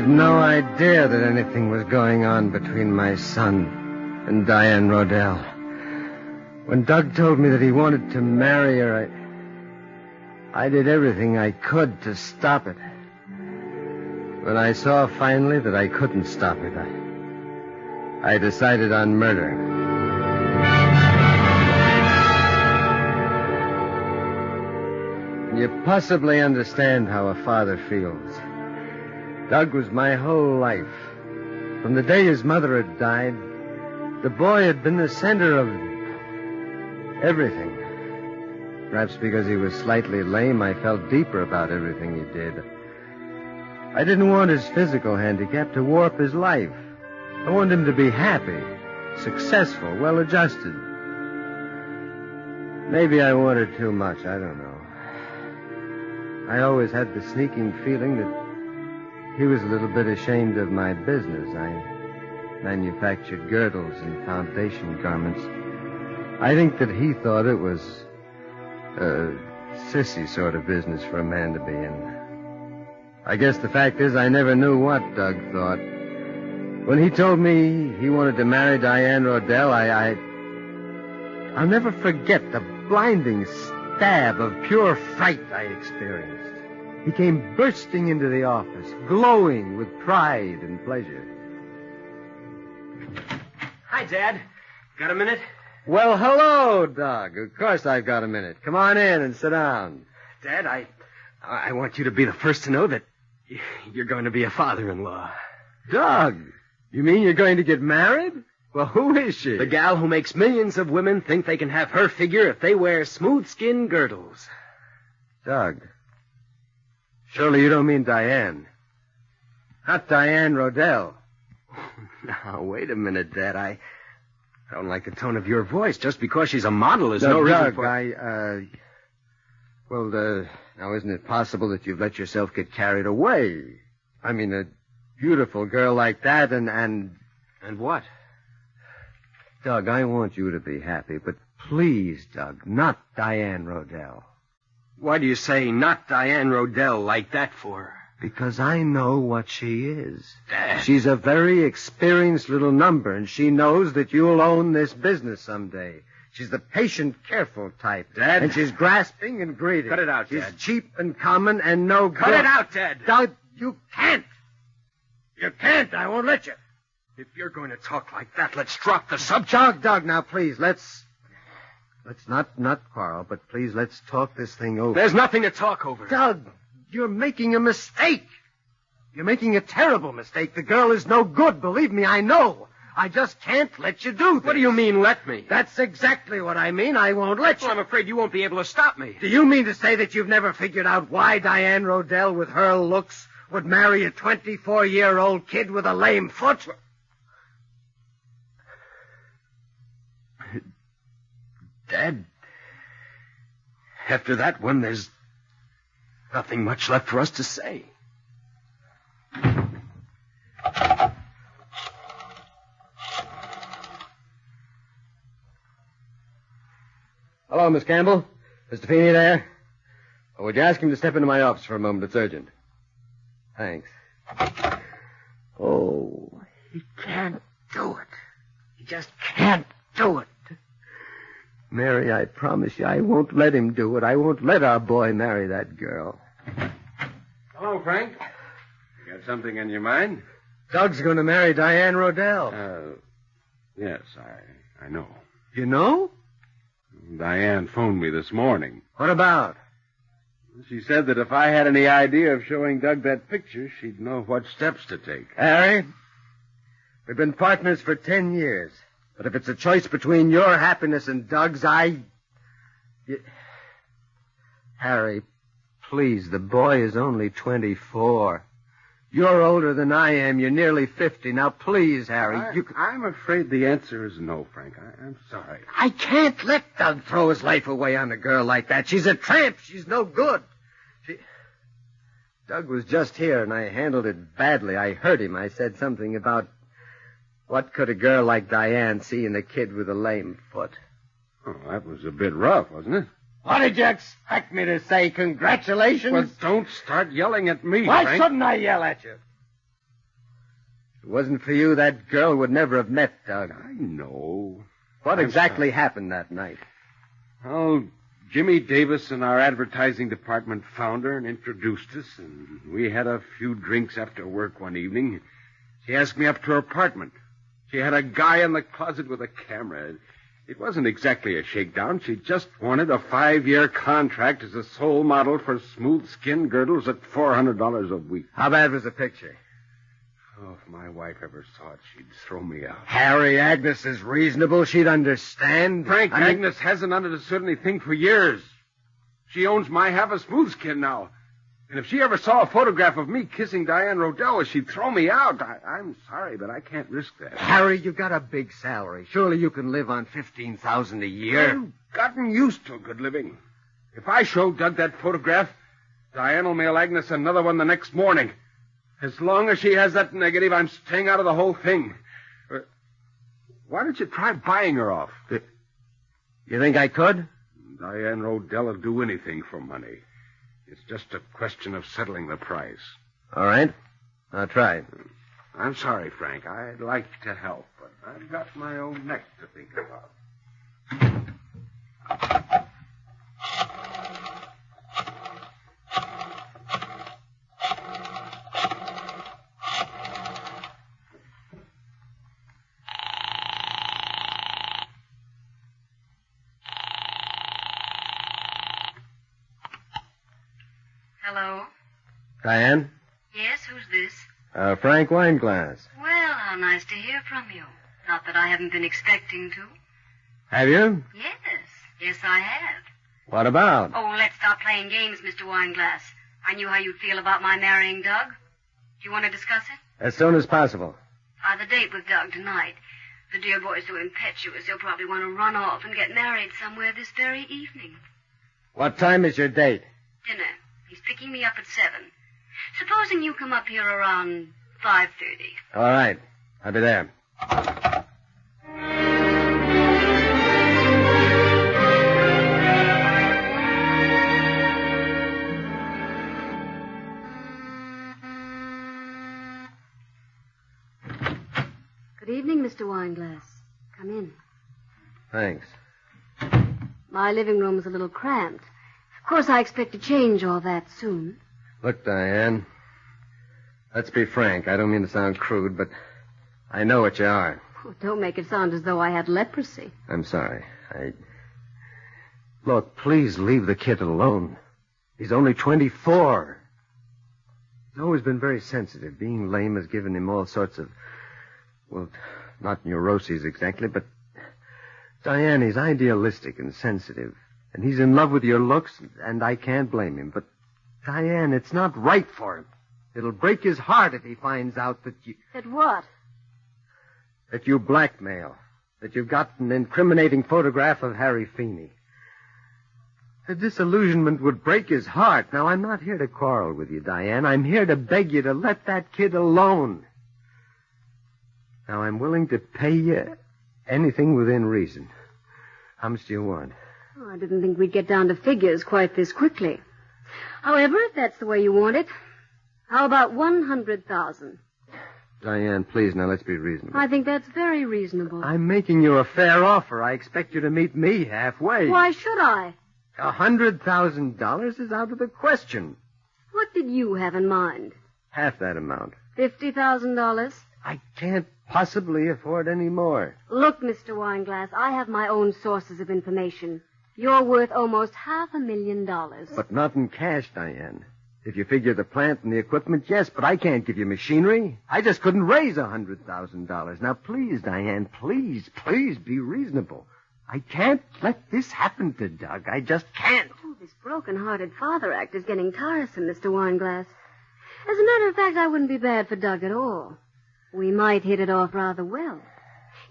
had no idea that anything was going on between my son and Diane Rodell. When Doug told me that he wanted to marry her, I did everything I could to stop it. When I saw finally that I couldn't stop it, I decided on murder. Can you possibly understand how a father feels? Doug was my whole life. From the day his mother had died, the boy had been the center of everything. Perhaps because he was slightly lame, I felt deeper about everything he did. I didn't want his physical handicap to warp his life. I wanted him to be happy, successful, well-adjusted. Maybe I wanted too much, I don't know. I always had the sneaking feeling that he was a little bit ashamed of my business. I manufactured girdles and foundation garments. I think that he thought it was a sissy sort of business for a man to be in. I guess the fact is I never knew what Doug thought. When he told me he wanted to marry Diane Rodell, I'll never forget the blinding stab of pure fright I experienced. He came bursting into the office, glowing with pride and pleasure. Hi, Dad. Got a minute? Well, hello, Doug. Of course I've got a minute. Come on in and sit down. Dad, I want you to be the first to know that you're going to be a father-in-law. Doug, you mean you're going to get married? Well, who is she? The gal who makes millions of women think they can have her figure if they wear smooth-skin girdles. Doug, surely you don't mean Diane. Not Diane Rodell. Now, wait a minute, Dad. I don't like the tone of your voice. Just because she's a model is no reason Doug, for... now isn't it possible that you've let yourself get carried away? I mean, a beautiful girl like that and... And what? Doug, I want you to be happy, but please, Doug, not Diane Rodell. Why do you say not Diane Rodell like that for? Because I know what she is. Dad. She's a very experienced little number, and she knows that you'll own this business someday. She's the patient, careful type. Dad. And she's grasping and greedy. Cut it out, She's Dad. cheap and common and no good. Cut it out, Dad. Doug, you can't. You can't. I won't let you. If you're going to talk like that, let's drop the subject. Doug, now, please, let's not quarrel, but please, let's talk this thing over. There's nothing to talk over. Doug, you're making a mistake. You're making a terrible mistake. The girl is no good, believe me, I know. I just can't let you do this. What do you mean, let me? That's exactly what I mean. I won't let you. Well, I'm afraid you won't be able to stop me. Do you mean to say that you've never figured out why Diane Rodell, with her looks, would marry a 24-year-old kid with a lame foot? Dad, after that one, there's nothing much left for us to say. Hello, Miss Campbell. Mr. Feeney there? Oh, would you ask him to step into my office for a moment? It's urgent. Thanks. Oh, he can't do it. He just can't do it. Mary, I promise you, I won't let him do it. I won't let our boy marry that girl. Hello, Frank. You got something on your mind? Doug's going to marry Diane Rodell. Yes, I know. You know? Diane phoned me this morning. What about? She said that if I had any idea of showing Doug that picture, she'd know what steps to take. Harry, we've been partners for 10 years. But if it's a choice between your happiness and Doug's, Harry, please, the boy is only 24. You're older than I am. You're nearly 50. Now, please, Harry, I'm afraid the answer is no, Frank. I'm sorry. I can't let Doug throw his life away on a girl like that. She's a tramp. She's no good. Doug was just here, and I handled it badly. I hurt him. I said something about what could a girl like Diane see in a kid with a lame foot. Oh, that was a bit rough, wasn't it? What did you expect me to say? Congratulations? Well, don't start yelling at me, Why Frank. shouldn't I yell at you? If it wasn't for you, that girl would never have met Doug. I know. What exactly happened that night? Oh, Jimmy Davis in our advertising department found her and introduced us, and we had a few drinks after work one evening. She asked me up to her apartment. She had a guy in the closet with a camera. It wasn't exactly a shakedown. She just wanted a 5-year contract as a sole model for smooth skin girdles at $400 a week. How bad was the picture? Oh, if my wife ever saw it, she'd throw me out. Harry, Agnes is reasonable. She'd understand. Frank, Agnes hasn't understood anything for years. She owns my half of smooth skin now. And if she ever saw a photograph of me kissing Diane Rodell, she'd throw me out. I'm sorry, but I can't risk that. Harry, you've got a big salary. Surely you can live on $15,000 a year. I've gotten used to good living. If I show Doug that photograph, Diane will mail Agnes another one the next morning. As long as she has that negative, I'm staying out of the whole thing. Why don't you try buying her off? You think I could? Diane Rodell will do anything for money. It's just a question of settling the price. All right. I'll try. I'm sorry, Frank. I'd like to help, but I've got my own neck to think about. Hello? Diane? Yes, who's this? Frank Wineglass. Well, how nice to hear from you. Not that I haven't been expecting to. Have you? Yes, I have. What about? Oh, let's stop playing games, Mr. Wineglass. I knew how you'd feel about my marrying Doug. Do you want to discuss it? As soon as possible. The date with Doug tonight. The dear boy's so impetuous, he'll probably want to run off and get married somewhere this very evening. What time is your date? Dinner. He's picking me up at 7. Supposing you come up here around 5:30. All right. I'll be there. Good evening, Mr. Wineglass. Come in. Thanks. My living room's a little cramped. Of course, I expect to change all that soon. Look, Diane, let's be frank. I don't mean to sound crude, but I know what you are. Oh, don't make it sound as though I had leprosy. I'm sorry. Look, please leave the kid alone. He's only 24. He's always been very sensitive. Being lame has given him all sorts of, well, not neuroses exactly, but Diane, he's idealistic and sensitive. And he's in love with your looks, and I can't blame him. But, Diane, it's not right for him. It'll break his heart if he finds out that you... That what? That you blackmail. That you've got an incriminating photograph of Harry Feeney. The disillusionment would break his heart. Now, I'm not here to quarrel with you, Diane. I'm here to beg you to let that kid alone. Now, I'm willing to pay you anything within reason. How much do you want? Oh, I didn't think we'd get down to figures quite this quickly. However, if that's the way you want it, how about 100,000? Diane, please, now let's be reasonable. I think that's very reasonable. I'm making you a fair offer. I expect you to meet me halfway. Why should I? $100,000 is out of the question. What did you have in mind? Half that amount. $50,000? I can't possibly afford any more. Look, Mr. Wineglass, I have my own sources of information. You're worth almost $500,000. But not in cash, Diane. If you figure the plant and the equipment, yes, but I can't give you machinery. I just couldn't raise $100,000. Now, please, Diane, please be reasonable. I can't let this happen to Doug. I just can't. Oh, this broken-hearted father act is getting tiresome, Mr. Wineglass. As a matter of fact, I wouldn't be bad for Doug at all. We might hit it off rather well.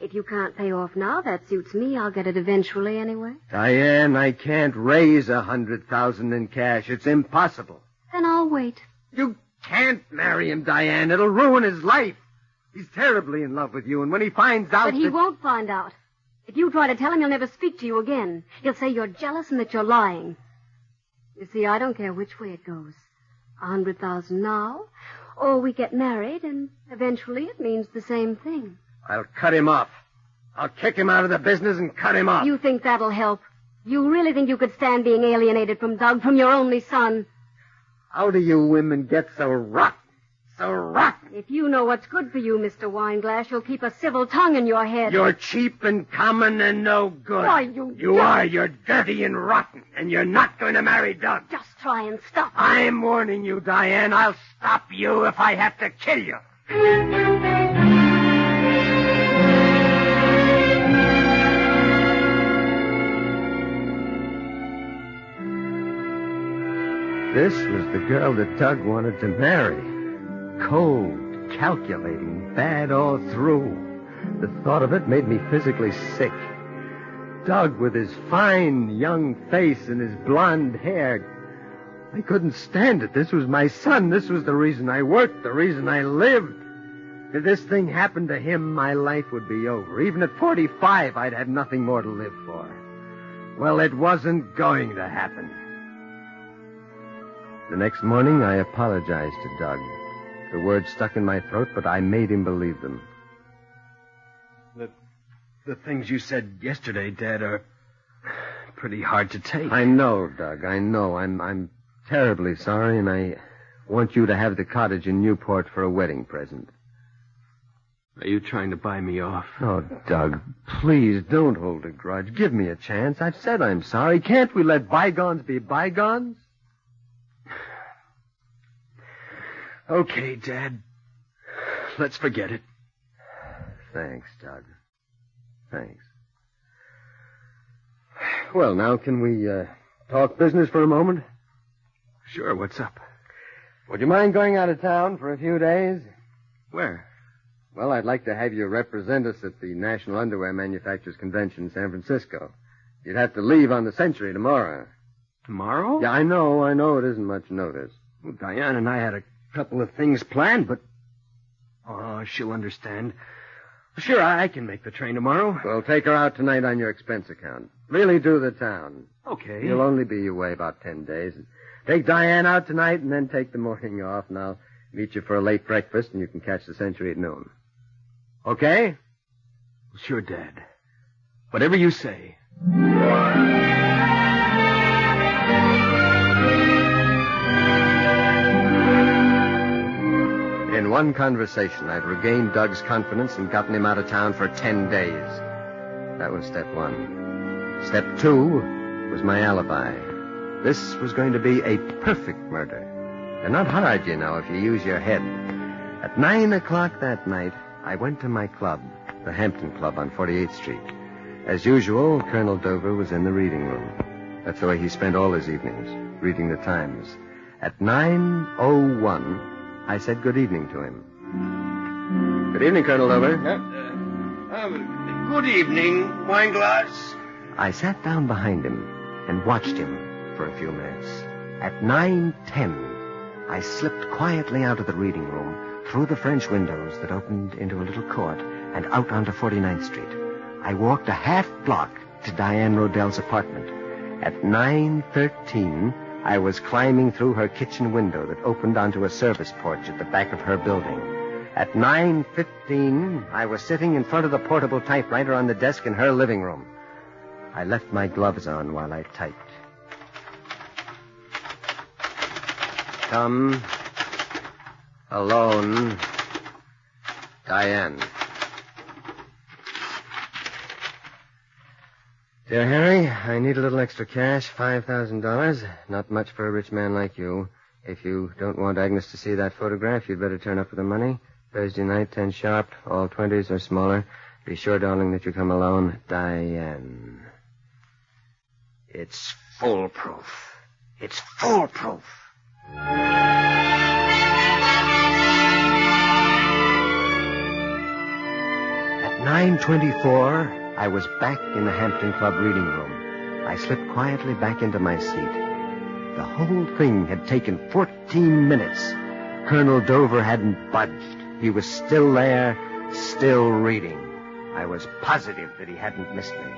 If you can't pay off now, that suits me. I'll get it eventually anyway. Diane, I can't raise $100,000 in cash. It's impossible. Then I'll wait. You can't marry him, Diane. It'll ruin his life. He's terribly in love with you, and when he finds out But he won't find out. If you try to tell him, he'll never speak to you again. He'll say you're jealous and that you're lying. You see, I don't care which way it goes. 100,000 now, Or we get married, and eventually it means the same thing. I'll cut him off. I'll kick him out of the business and cut him off. You think that'll help? You really think you could stand being alienated from Doug, from your only son? How do you women get so rotten? So rotten? If you know what's good for you, Mr. Wineglass, you'll keep a civil tongue in your head. You're cheap and common and no good. Why, You are. You're dirty and rotten. And you're not going to marry Doug. Just try and stop me. I'm warning you, Diane. I'll stop you if I have to kill you. This was the girl that Doug wanted to marry. Cold, calculating, bad all through. The thought of it made me physically sick. Doug with his fine young face and his blonde hair. I couldn't stand it. This was my son. This was the reason I worked, the reason I lived. If this thing happened to him, my life would be over. Even at 45, I'd have nothing more to live for. Well, it wasn't going to happen. The next morning, I apologized to Doug. The words stuck in my throat, but I made him believe them. The things you said yesterday, Dad, are pretty hard to take. I know, Doug. I know. I'm terribly sorry, and I want you to have the cottage in Newport for a wedding present. Are you trying to buy me off? Oh, Doug, please don't hold a grudge. Give me a chance. I've said I'm sorry. Can't we let bygones be bygones? Okay, Dad. Let's forget it. Thanks, Doug. Thanks. Well, now, can we talk business for a moment? Sure, what's up? Would you mind going out of town for a few days? Where? Well, I'd like to have you represent us at the National Underwear Manufacturers Convention in San Francisco. You'd have to leave on the Century tomorrow. Tomorrow? Yeah, I know it isn't much notice. Well, Diane and I had a couple of things planned, but... Oh, she'll understand. Sure, I can make the train tomorrow. Well, take her out tonight on your expense account. Really do the town. Okay. You'll only be away about 10 days. Take Diane out tonight and then take the morning off, and I'll meet you for a late breakfast, and you can catch the Century at noon. Okay? Sure, Dad. Whatever you say. In one conversation, I'd regained Doug's confidence and gotten him out of town for 10 days. That was step one. Step two was my alibi. This was going to be a perfect murder. And not hard, you know, if you use your head. At 9 o'clock that night, I went to my club, the Hampton Club on 48th Street. As usual, Colonel Dover was in the reading room. That's the way he spent all his evenings, reading the Times. At 9:01... I said good evening to him. Good evening, Colonel Dover. Good evening, Wineglass. I sat down behind him and watched him for a few minutes. At 9:10, I slipped quietly out of the reading room, through the French windows that opened into a little court, and out onto 49th Street. I walked a half block to Diane Rodell's apartment. At 9:13... I was climbing through her kitchen window that opened onto a service porch at the back of her building. At 9:15, I was sitting in front of the portable typewriter on the desk in her living room. I left my gloves on while I typed. Come. Alone. Diane. Dear Harry, I need a little extra cash, $5,000. Not much for a rich man like you. If you don't want Agnes to see that photograph, you'd better turn up with the money. Thursday night, 10 sharp, all 20s or smaller. Be sure, darling, that you come alone. Diane. It's foolproof. It's foolproof. At 9:24... I was back in the Hampton Club reading room. I slipped quietly back into my seat. The whole thing had taken 14 minutes. Colonel Dover hadn't budged. He was still there, still reading. I was positive that he hadn't missed me.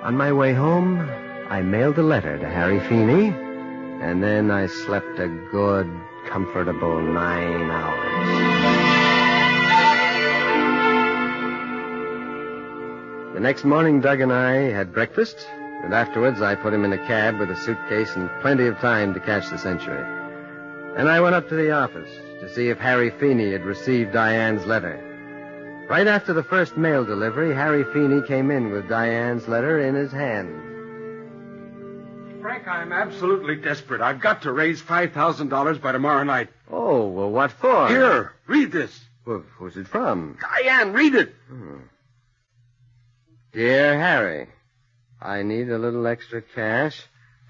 On my way home, I mailed a letter to Harry Feeney, and then I slept a good, comfortable 9 hours. The next morning, Doug and I had breakfast, and afterwards I put him in a cab with a suitcase and plenty of time to catch the Century. And I went up to the office to see if Harry Feeney had received Diane's letter. Right after the first mail delivery, Harry Feeney came in with Diane's letter in his hand. Frank, I'm absolutely desperate. I've got to raise $5,000 by tomorrow night. Oh, well, what for? Here, read this. Well, who's it from? Diane, read it. Dear Harry, I need a little extra cash.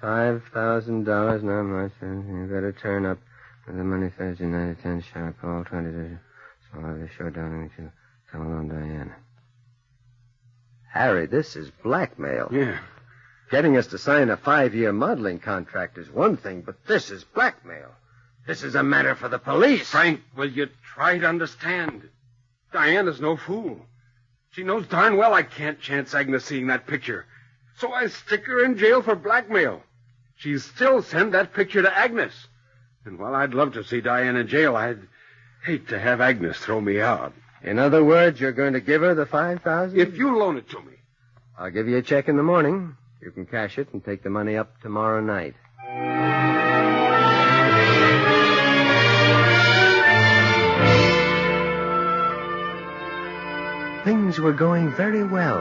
$5,000, not much. You better turn up with the money Thursday night at 10 sharp. All 20 days. So I'll be sure down to come along, Diane. Harry, this is blackmail. Yeah. Getting us to sign a 5-year modeling contract is one thing, but this is blackmail. This is a matter for the police. Frank, will you try to understand? Diane is no fool. She knows darn well I can't chance Agnes seeing that picture. So I stick her in jail for blackmail. She'd still send that picture to Agnes. And while I'd love to see Diane in jail, I'd hate to have Agnes throw me out. In other words, you're going to give her the $5,000? If you loan it to me. I'll give you a check in the morning. You can cash it and take the money up tomorrow night. Things were going very well.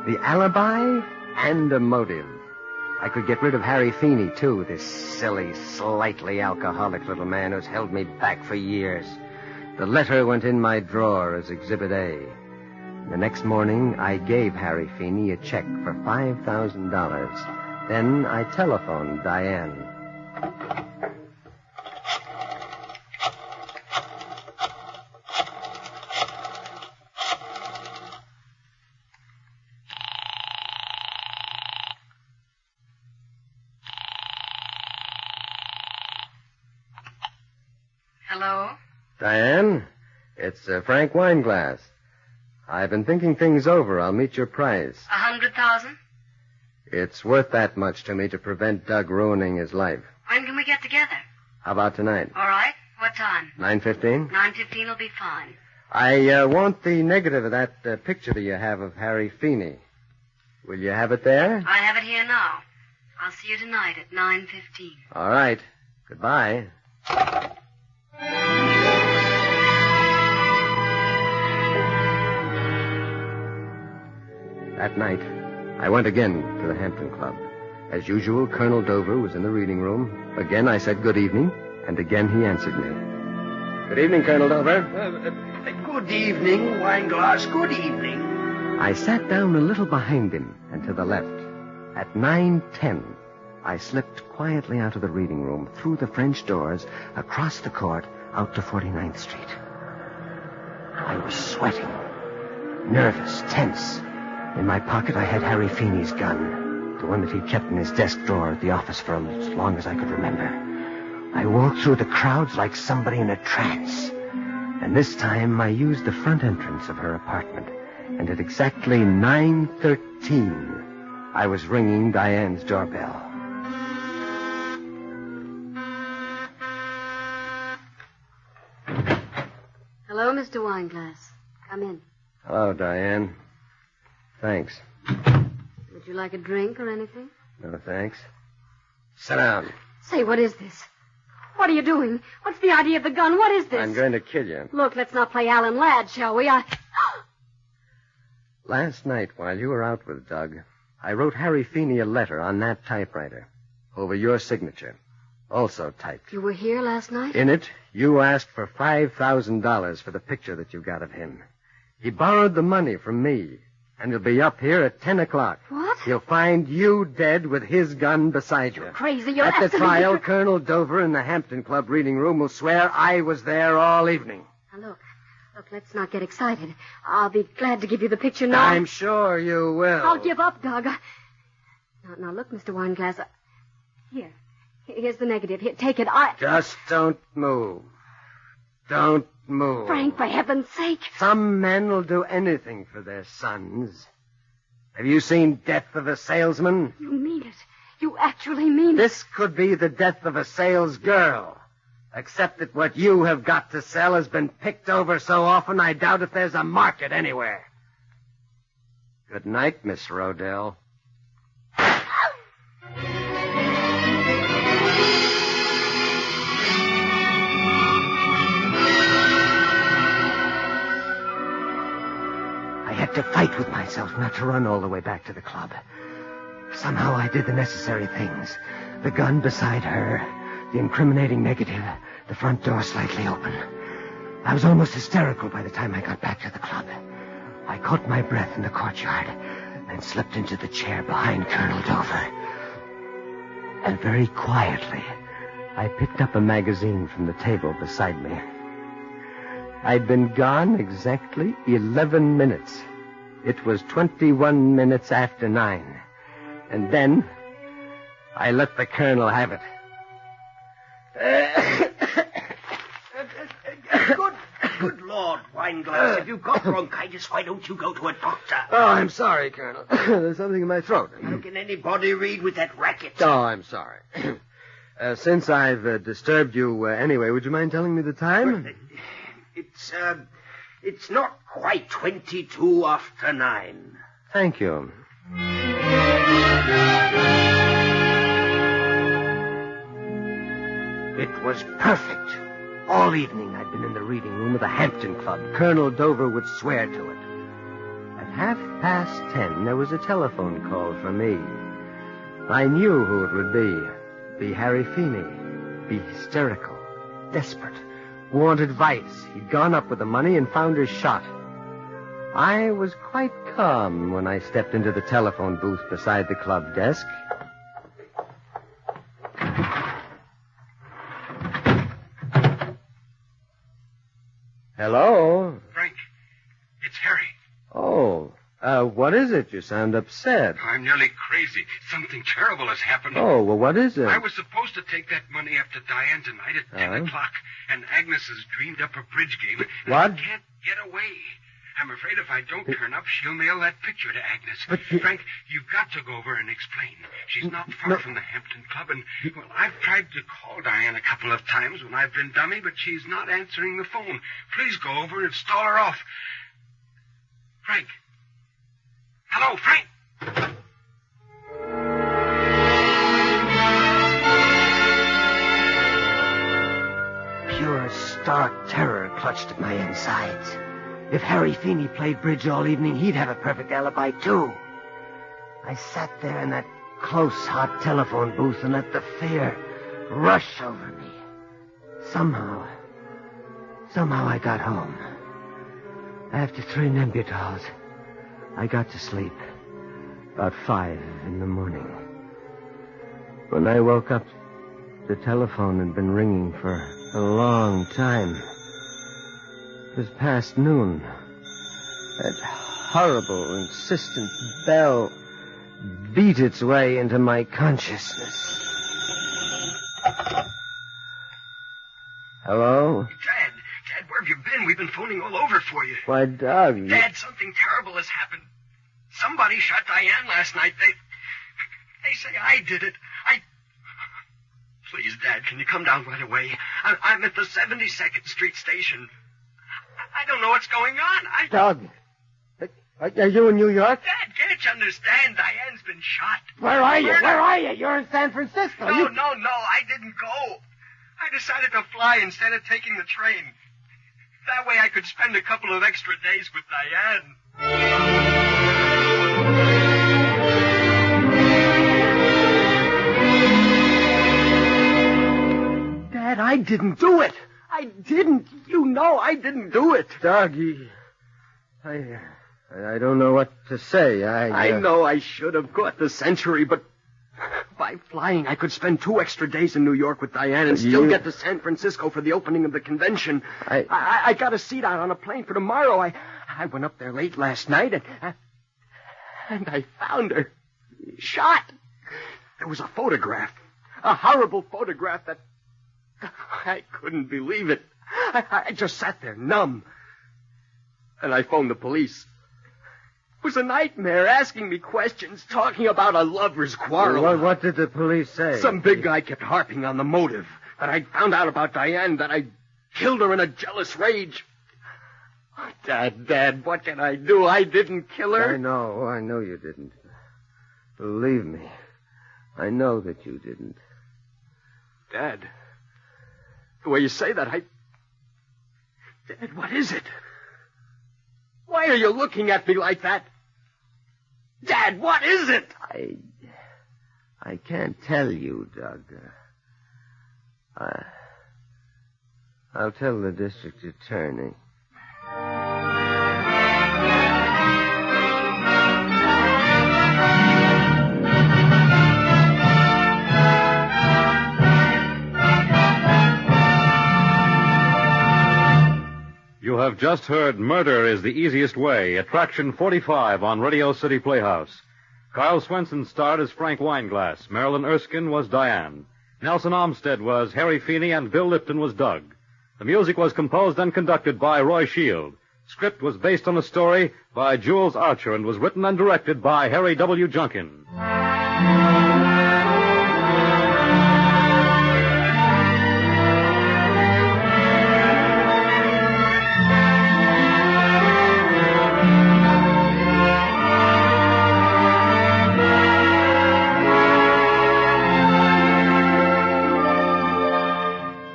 The alibi and a motive. I could get rid of Harry Feeney, too, this silly, slightly alcoholic little man who's held me back for years. The letter went in my drawer as Exhibit A. The next morning, I gave Harry Feeney a check for $5,000. Then I telephoned Diane. Hello? Diane, it's Frank Wineglass. I've been thinking things over. I'll meet your price. 100,000? It's worth that much to me to prevent Doug ruining his life. When can we get together? How about tonight? All right. What time? 9:15? 9:15 will be fine. I want the negative of that picture that you have of Harry Feeney. Will you have it there? I have it here now. I'll see you tonight at 9:15. All right. Goodbye. That night, I went again to the Hampton Club. As usual, Colonel Dover was in the reading room. Again, I said good evening, and again he answered me. Good evening, Colonel Dover. Good evening, Wineglass. Good evening. I sat down a little behind him and to the left. At 9:10, I slipped quietly out of the reading room, through the French doors, across the court, out to 49th Street. I was sweating, nervous, tense. In my pocket, I had Harry Feeney's gun, the one that he'd kept in his desk drawer at the office for as long as I could remember. I walked through the crowds like somebody in a trance. And this time, I used the front entrance of her apartment. And at exactly 9:13, I was ringing Diane's doorbell. Hello, Mr. Wineglass. Come in. Hello, Diane. Thanks. Would you like a drink or anything? No, thanks. Sit down. Say, what is this? What are you doing? What's the idea of the gun? What is this? I'm going to kill you. Look, let's not play Alan Ladd, shall we? Last night, while you were out with Doug, I wrote Harry Feeney a letter on that typewriter, over your signature, also typed. You were here last night? In it, you asked for $5,000 for the picture that you got of him. He borrowed the money from me, and he'll be up here at 10 o'clock. What? He'll find you dead with his gun beside you. You're crazy. You're At the absolutely... trial, Colonel Dover in the Hampton Club reading room will swear I was there all evening. Now, look, let's not get excited. I'll be glad to give you the picture now. I'm sure you will. I'll give up, Doug. Now, look, Mr. Wineglass. Here's the negative. Here, take it. Just don't move. Don't move. Frank, for heaven's sake. Some men will do anything for their sons. Have you seen Death of a Salesman? You mean it. You actually mean it. This could be the death of a sales girl. Except that what you have got to sell has been picked over so often I doubt if there's a market anywhere. Good night, Miss Rodell. I had to fight with myself not to run all the way back to the club. Somehow I did the necessary things. The gun beside her, the incriminating negative, the front door slightly open. I was almost hysterical by the time I got back to the club. I caught my breath in the courtyard and slipped into the chair behind Colonel Dover. And very quietly, I picked up a magazine from the table beside me. I'd been gone exactly 11 minutes. It was 21 minutes after 9. And then I let the Colonel have it. Good Lord, Wineglass, if you've got bronchitis, why don't you go to a doctor? Oh, I'm sorry, Colonel. There's something in my throat. How can anybody read with that racket? Oh, I'm sorry. Since I've disturbed you anyway, would you mind telling me the time? It's not quite 22 after 9. Thank you. It was perfect. All evening I'd been in the reading room of the Hampton Club. Colonel Dover would swear to it. At 10:30, there was a telephone call for me. I knew who it would be. Be Harry Feeney. Be hysterical. Desperate. Want advice. He'd gone up with the money and found her shot. I was quite calm when I stepped into the telephone booth beside the club desk. Hello? Frank, it's Harry. Oh, what is it? You sound upset. I'm nearly crazy. Something terrible has happened. Oh, well, what is it? I was supposed to take that money up to Diane tonight at 10 o'clock, and Agnes has dreamed up a bridge game. What? I can't get away. I'm afraid if I don't turn up, she'll mail that picture to Agnes. But Frank, you've got to go over and explain. She's not far from the Hampton Club, and, well, I've tried to call Diane a couple of times when I've been dummy, but she's not answering the phone. Please go over and stall her off. Frank. Hello, Frank. Pure, stark terror clutched at my insides. If Harry Feeney played bridge all evening, he'd have a perfect alibi, too. I sat there in that close, hot telephone booth and let the fear rush over me. Somehow I got home. After 3 Nembutols, I got to sleep. About 5 in the morning. When I woke up, the telephone had been ringing for a long time. It was past noon. That horrible, insistent bell beat its way into my consciousness. Hello? Dad, where have you been? We've been phoning all over for you. Why, Doug... Dad, something terrible has happened. Somebody shot Diane last night. They say I did it. Please, Dad, can you come down right away? I'm at the 72nd Street station. I don't know what's going on. Doug, are you in New York? Dad, can't you understand? Diane's been shot. Where are you? Where are you? You're in San Francisco. No, I didn't go. I decided to fly instead of taking the train. That way I could spend a couple of extra days with Diane. Dad, I didn't do it. I didn't. You know I didn't do it. Doug, I don't know what to say. I know I should have caught the Century, but by flying, I could spend 2 extra days in New York with Diane and still get to San Francisco for the opening of the convention. I got a seat out on a plane for tomorrow. I went up there late last night, and I found her shot. There was a photograph, a horrible photograph that I couldn't believe it. I just sat there numb, and I phoned the police. It was a nightmare, asking me questions, talking about a lover's quarrel. What did the police say? Some big guy kept harping on the motive. that I found out about Diane, that I killed her in a jealous rage. Dad, what can I do? I didn't kill her. I know you didn't. Believe me, I know that you didn't. Dad, the way you say that, Dad, what is it? Why are you looking at me like that? Dad, what is it? I can't tell you, Doug. I'll tell the district attorney. You have just heard Murder is the Easiest Way, Attraction 45 on Radio City Playhouse. Carl Swenson starred as Frank Weinglass. Marilyn Erskine was Diane. Nelson Olmsted was Harry Feeney, and Bill Lipton was Doug. The music was composed and conducted by Roy Shield. Script was based on a story by Jules Archer and was written and directed by Harry W. Junkin.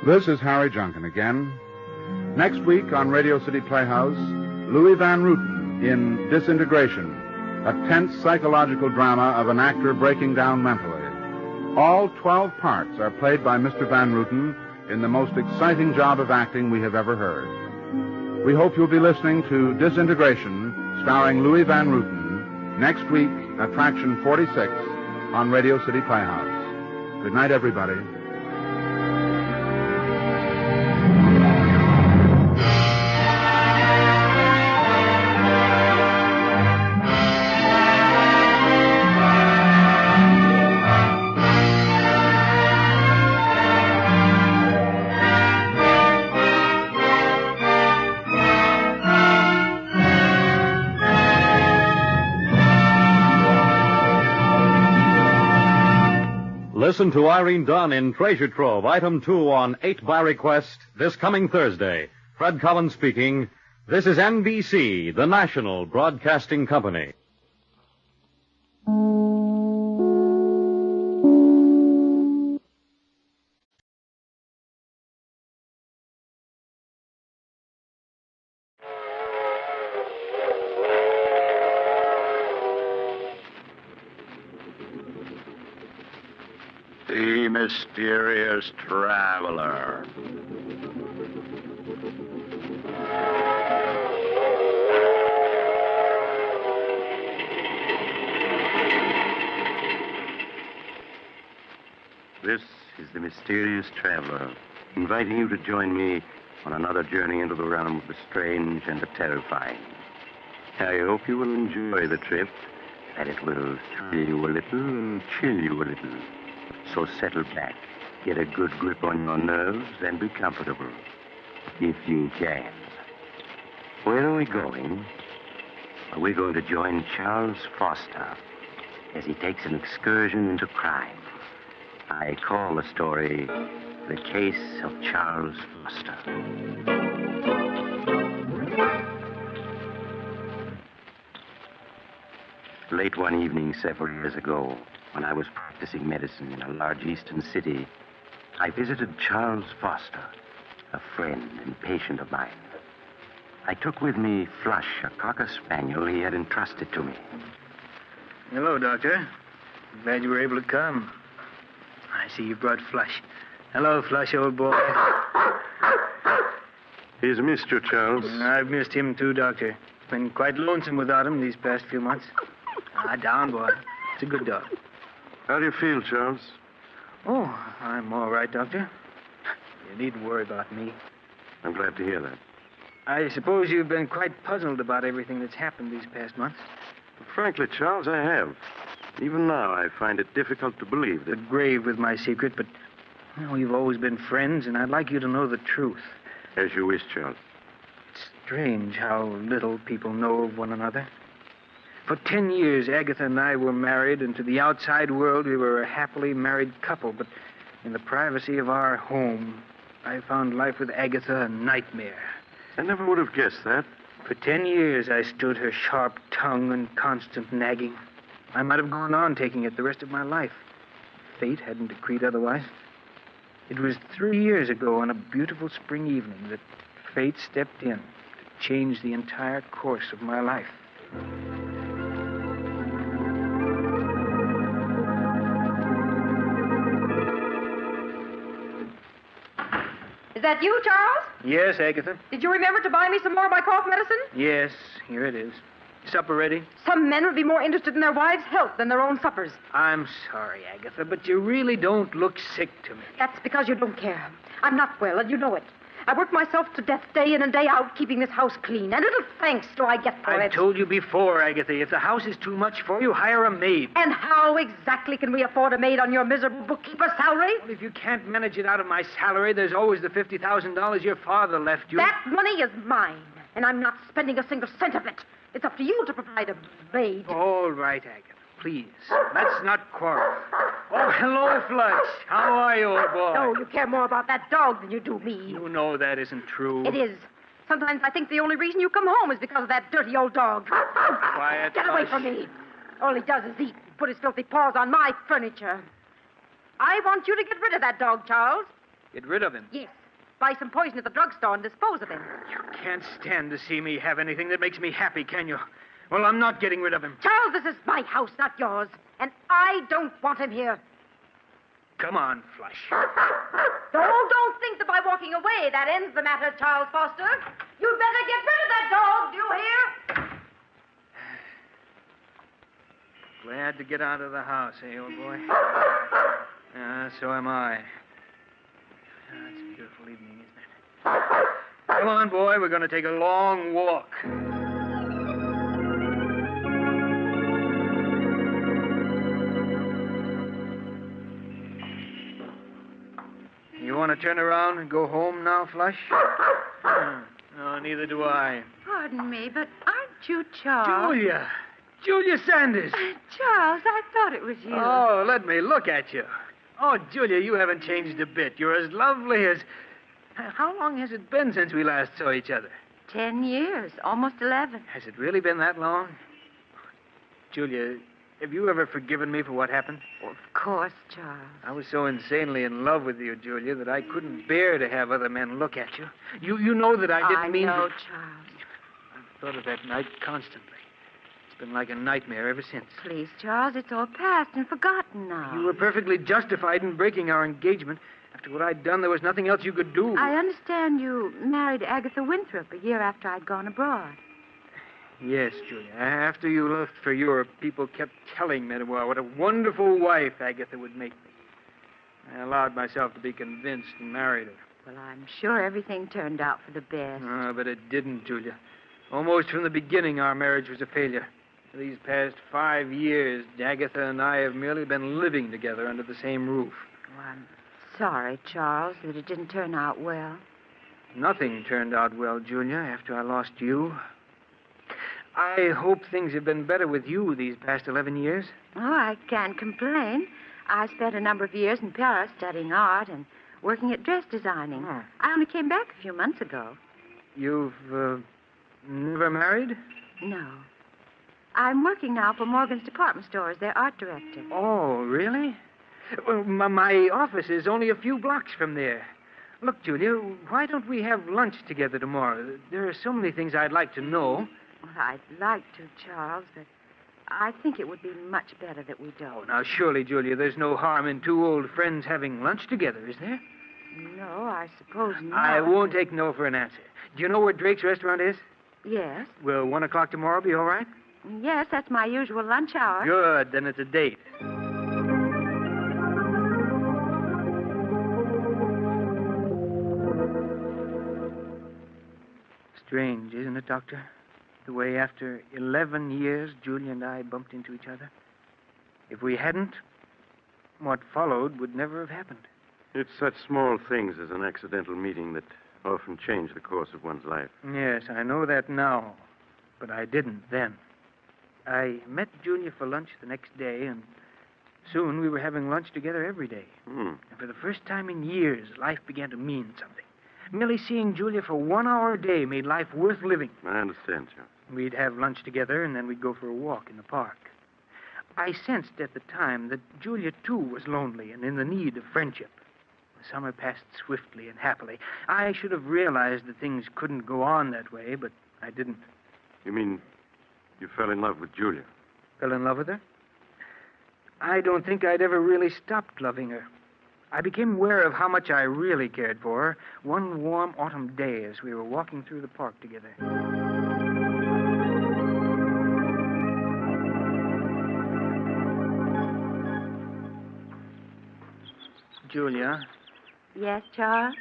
This is Harry Junkin again. Next week on Radio City Playhouse, Louis Van Rooten in Disintegration, a tense psychological drama of an actor breaking down mentally. All 12 parts are played by Mr. Van Rooten in the most exciting job of acting we have ever heard. We hope you'll be listening to Disintegration, starring Louis Van Rooten, next week, Attraction 46, on Radio City Playhouse. Good night, everybody. Listen to Irene Dunn in Treasure Trove, Item 2 on 8 by Request, this coming Thursday. Fred Collins speaking. This is NBC, the National Broadcasting Company. The Mysterious Traveler. This is the Mysterious Traveler, inviting you to join me on another journey into the realm of the strange and the terrifying. I hope you will enjoy the trip, that it will thrill you a little and chill you a little. So settle back, get a good grip on your nerves, and be comfortable, if you can. Where are we going? We're going to join Charles Foster as he takes an excursion into crime. I call the story The Case of Charles Foster. Late one evening several years ago, when I was practicing medicine in a large eastern city, I visited Charles Foster, a friend and patient of mine. I took with me Flush, a cocker spaniel he had entrusted to me. Hello, Doctor. Glad you were able to come. I see you brought Flush. Hello, Flush, old boy. He's missed you, Charles. I've missed him, too, Doctor. It's been quite lonesome without him these past few months. Down, boy. It's a good dog. How do you feel, Charles? Oh, I'm all right, Doctor. You needn't worry about me. I'm glad to hear that. I suppose you've been quite puzzled about everything that's happened these past months. Frankly, Charles, I have. Even now, I find it difficult to believe that... The grave with my secret, but, we've always been friends, and I'd like you to know the truth. As you wish, Charles. It's strange how little people know of one another. For 10 years, Agatha and I were married, and to the outside world, we were a happily married couple. But In the privacy of our home, I found life with Agatha a nightmare. I never would have guessed that. For 10 years, I stood her sharp tongue and constant nagging. I might have gone on taking it the rest of my life. Fate hadn't decreed otherwise. It was 3 years ago on a beautiful spring evening that fate stepped in to change the entire course of my life. Is that you, Charles? Yes, Agatha? Did you remember to buy me some more of my cough medicine? Yes, here it is. Supper ready? Some men would be more interested in their wives' health than their own suppers. I'm sorry, Agatha, but you really don't look sick to me. That's because you don't care. I'm not well, and you know it. I work myself to death day in and day out, keeping this house clean. And little thanks do I get for it. I told you before, Agatha, if the house is too much for you, hire a maid. And how exactly can we afford a maid on your miserable bookkeeper's salary? Well, if you can't manage it out of my salary, there's always the $50,000 your father left you. That money is mine, and I'm not spending a single cent of it. It's up to you to provide a maid. All right, Agatha. Please, let's not quarrel. Oh, hello, Flush. How are you, old boy? No, you care more about that dog than you do me. You know that isn't true. It is. Sometimes I think the only reason you come home is because of that dirty old dog. Quiet, Get away Flush. from me. All he does is eat and put his filthy paws on my furniture. I want you to get rid of that dog, Charles. Get rid of him. Yes. Buy some poison at the drugstore and dispose of him. You can't stand to see me have anything that makes me happy, can you? Well, I'm not getting rid of him. Charles, this is my house, not yours. And I don't want him here. Come on, Flush. Don't think that by walking away that ends the matter, Charles Foster. You'd better get rid of that dog, do you hear? Glad to get out of the house, eh, old boy? So am I. It's a beautiful evening, isn't it? Come on, boy. We're going to take a long walk. You want to turn around and go home now, Flush? No, neither do I. Pardon me, but aren't you Charles? Julia! Julia Sanders! Charles, I thought it was you. Oh, let me look at you. Oh, Julia, you haven't changed a bit. You're as lovely as... How long has it been since we last saw each other? 10 years, almost 11. Has it really been that long? Julia, have you ever forgiven me for what happened? Of course, Charles. I was so insanely in love with you, Julia, that I couldn't bear to have other men look at you. You know that I didn't mean... I know, to... Charles. I've thought of that night constantly. It's been like a nightmare ever since. Please, Charles, it's all past and forgotten now. You were perfectly justified in breaking our engagement. After what I'd done, there was nothing else you could do. I understand you married Agatha Winthrop a year after I'd gone abroad. Yes, Julia. After you left for Europe, people kept telling me what a wonderful wife Agatha would make me. I allowed myself to be convinced and married her. Well, I'm sure everything turned out for the best. But it didn't, Julia. Almost from the beginning, our marriage was a failure. For these past 5 years, Agatha and I have merely been living together under the same roof. Well, I'm sorry, Charles, that it didn't turn out well. Nothing turned out well, Julia, after I lost you. I hope things have been better with you these past 11 years. Oh, I can't complain. I spent a number of years in Paris studying art and working at dress designing. Oh. I only came back a few months ago. You've never married? No. I'm working now for Morgan's department store as their art director. Oh, really? Well, my office is only a few blocks from there. Look, Julia, why don't we have lunch together tomorrow? There are so many things I'd like to know. Well, I'd like to, Charles, but I think it would be much better that we don't. Oh, now, surely, Julia, there's no harm in two old friends having lunch together, is there? No, I suppose not. I won't take no for an answer. Do you know where Drake's restaurant is? Yes. Will 1 o'clock tomorrow be all right? Yes, that's my usual lunch hour. Good, then it's a date. Strange, isn't it, Doctor? The way after 11 years, Julia and I bumped into each other. If we hadn't, what followed would never have happened. It's such small things as an accidental meeting that often change the course of one's life. Yes, I know that now, but I didn't then. I met Julia for lunch the next day, and Soon we were having lunch together every day. Hmm. And for the first time in years, life began to mean something. Merely seeing Julia for 1 hour a day made life worth living. I understand, Joe. We'd have lunch together, and then we'd go for a walk in the park. I sensed at the time that Julia, too, was lonely and in the need of friendship. The summer passed swiftly and happily. I should have realized that things couldn't go on that way, but I didn't. You mean you fell in love with Julia? Fell in love with her? I don't think I'd ever really stopped loving her. I became aware of how much I really cared for her one warm autumn day as we were walking through the park together. Julia. Yes, Charles?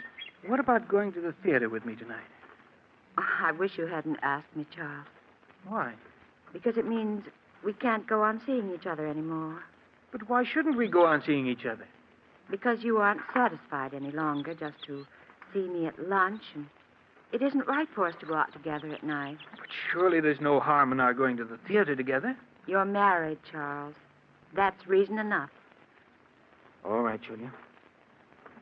What about going to the theater with me tonight? I wish you hadn't asked me, Charles. Why? Because it means we can't go on seeing each other anymore. But why shouldn't we go on seeing each other? Because you aren't satisfied any longer just to see me at lunch, and it isn't right for us to go out together at night. But surely there's no harm in our going to the theater together. You're married, Charles. That's reason enough. All right, Julia.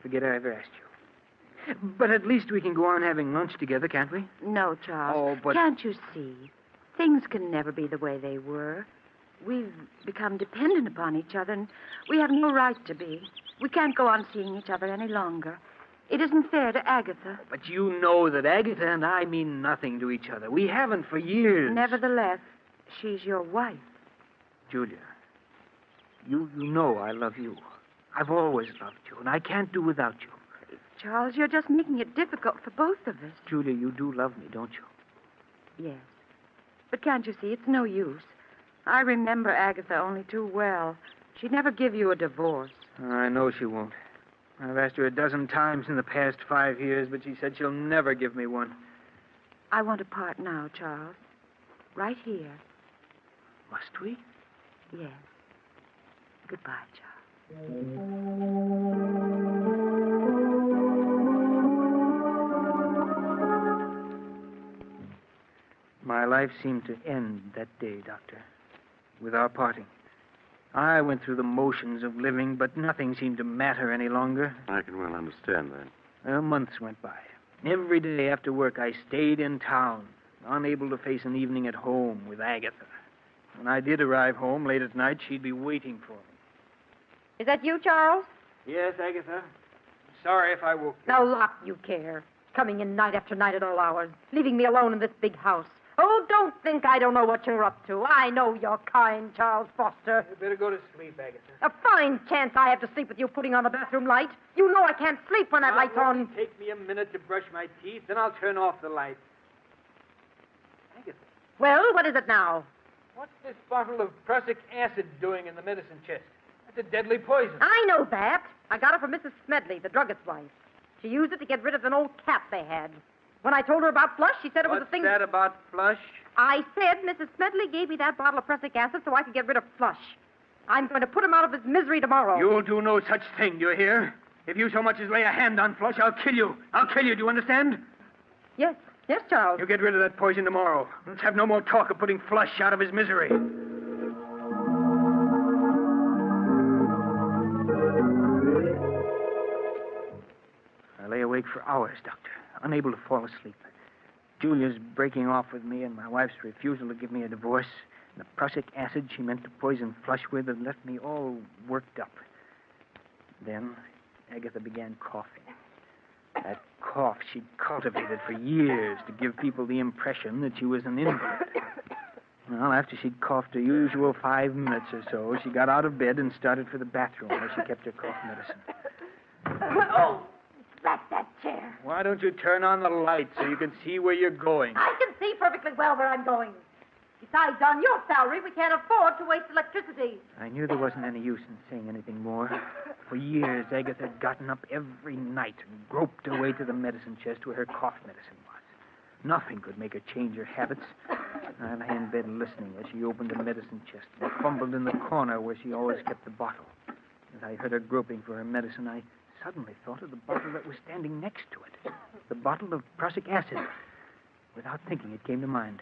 Forget I ever asked you. But at least we can go on having lunch together, can't we? No, Charles. Oh, but... Can't you see? Things can never be the way they were. We've become dependent upon each other, and we have no right to be. We can't go on seeing each other any longer. It isn't fair to Agatha. But you know that Agatha and I mean nothing to each other. We haven't for years. Nevertheless, she's your wife. Julia, you know I love you. I've always loved you, and I can't do without you. Charles, you're just making it difficult for both of us. Julia, you do love me, don't you? Yes. But can't you see, it's no use. I remember Agatha only too well. She'd never give you a divorce. I know she won't. I've asked her 12 times in the past 5 years, but she said she'll never give me one. I want to part now, Charles. Right here. Must we? Yes. Goodbye, Charles. My life seemed to end that day, Doctor, with our parting. I went through the motions of living, but nothing seemed to matter any longer. I can well understand that. Months went by. Every day after work, I stayed in town, unable to face an evening at home with Agatha. When I did arrive home late at night, she'd be waiting for me. Is that you, Charles? Yes, Agatha. Sorry if I woke you. Now, lot you care. Coming in night after night at all hours, leaving me alone in this big house. Oh, don't think I don't know what you're up to. I know you're kind, Charles Foster. You better go to sleep, Agatha. A fine chance I have to sleep with you putting on the bathroom light. You know I can't sleep when that light's on. It'll take me a minute to brush my teeth, then I'll turn off the light. Agatha. Well, what is it now? What's this bottle of prussic acid doing in the medicine chest? That's a deadly poison. I know that. I got it from Mrs. Smedley, the druggist's wife. She used it to get rid of an old cat they had. When I told her about Flush, she said it was a thing... What's that about Flush? I said Mrs. Smedley gave me that bottle of prussic acid so I could get rid of Flush. I'm going to put him out of his misery tomorrow. You'll do no such thing, do you hear? If you so much as lay a hand on Flush, I'll kill you. I'll kill you, do you understand? Yes, Charles. You get rid of that poison tomorrow. Let's have no more talk of putting Flush out of his misery. I lay awake for hours, Doctor, unable to fall asleep. Julia's breaking off with me and my wife's refusal to give me a divorce. And the prussic acid she meant to poison Flush with had left me all worked up. Then Agatha began coughing. That cough she'd cultivated for years to give people the impression that she was an invalid. Well, after she'd coughed her usual 5 minutes or so, she got out of bed and started for the bathroom where she kept her cough medicine. Oh, drat that chair. Why don't you turn on the light so you can see where you're going? I can see perfectly well where I'm going. Besides, on your salary, we can't afford to waste electricity. I knew there wasn't any use in saying anything more. For years, Agatha had gotten up every night and groped her way to the medicine chest where her cough medicine was. Nothing could make her change her habits. I lay in bed listening as she opened the medicine chest and fumbled in the corner where she always kept the bottle. As I heard her groping for her medicine, I suddenly thought of the bottle that was standing next to it. The bottle of prussic acid. Without thinking, it came to mind.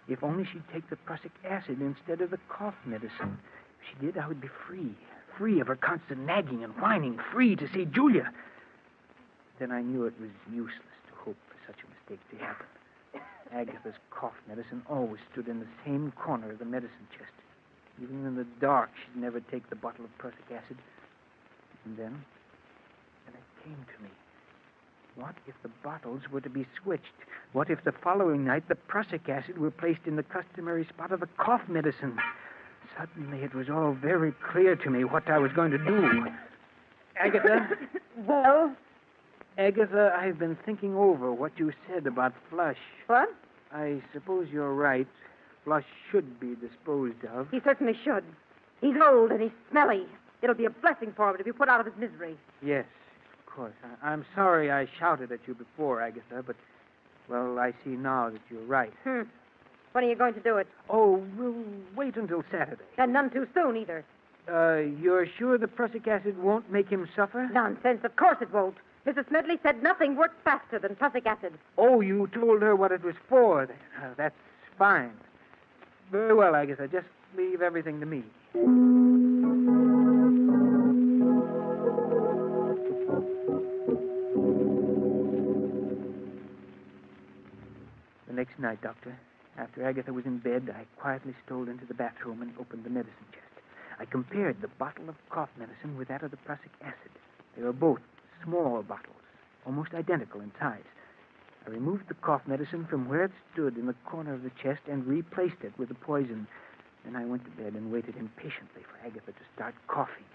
If only she'd take the prussic acid instead of the cough medicine. If she did, I would be free. free of her constant nagging and whining, free to see Julia. Then I knew it was useless to hope for such a mistake to happen. Agatha's cough medicine always stood in the same corner of the medicine chest. Even in the dark, she'd never take the bottle of prussic acid. And then it came to me. What if the bottles were to be switched? What if the following night the prussic acid were placed in the customary spot of the cough medicine? Suddenly it was all very clear to me what I was going to do. Agatha? Well? Agatha, I've been thinking over what you said about Flush. What? I suppose you're right. Flush should be disposed of. He certainly should. He's old and he's smelly. It'll be a blessing for him to be put out of his misery. Yes, of course. I'm sorry I shouted at you before, Agatha, but, well, I see now that you're right. When are you going to do it? Oh, we'll wait until Saturday. And none too soon, either. You're sure the prussic acid won't make him suffer? Nonsense. Of course it won't. Mrs. Smedley said nothing worked faster than prussic acid. Oh, you told her what it was for. That's fine. Very well, Agatha. Just leave everything to me. The next night, Doctor, after Agatha was in bed, I quietly stole into the bathroom and opened the medicine chest. I compared the bottle of cough medicine with that of the prussic acid. They were both small bottles, almost identical in size. I removed the cough medicine from where it stood in the corner of the chest and replaced it with the poison. Then I went to bed and waited impatiently for Agatha to start coughing.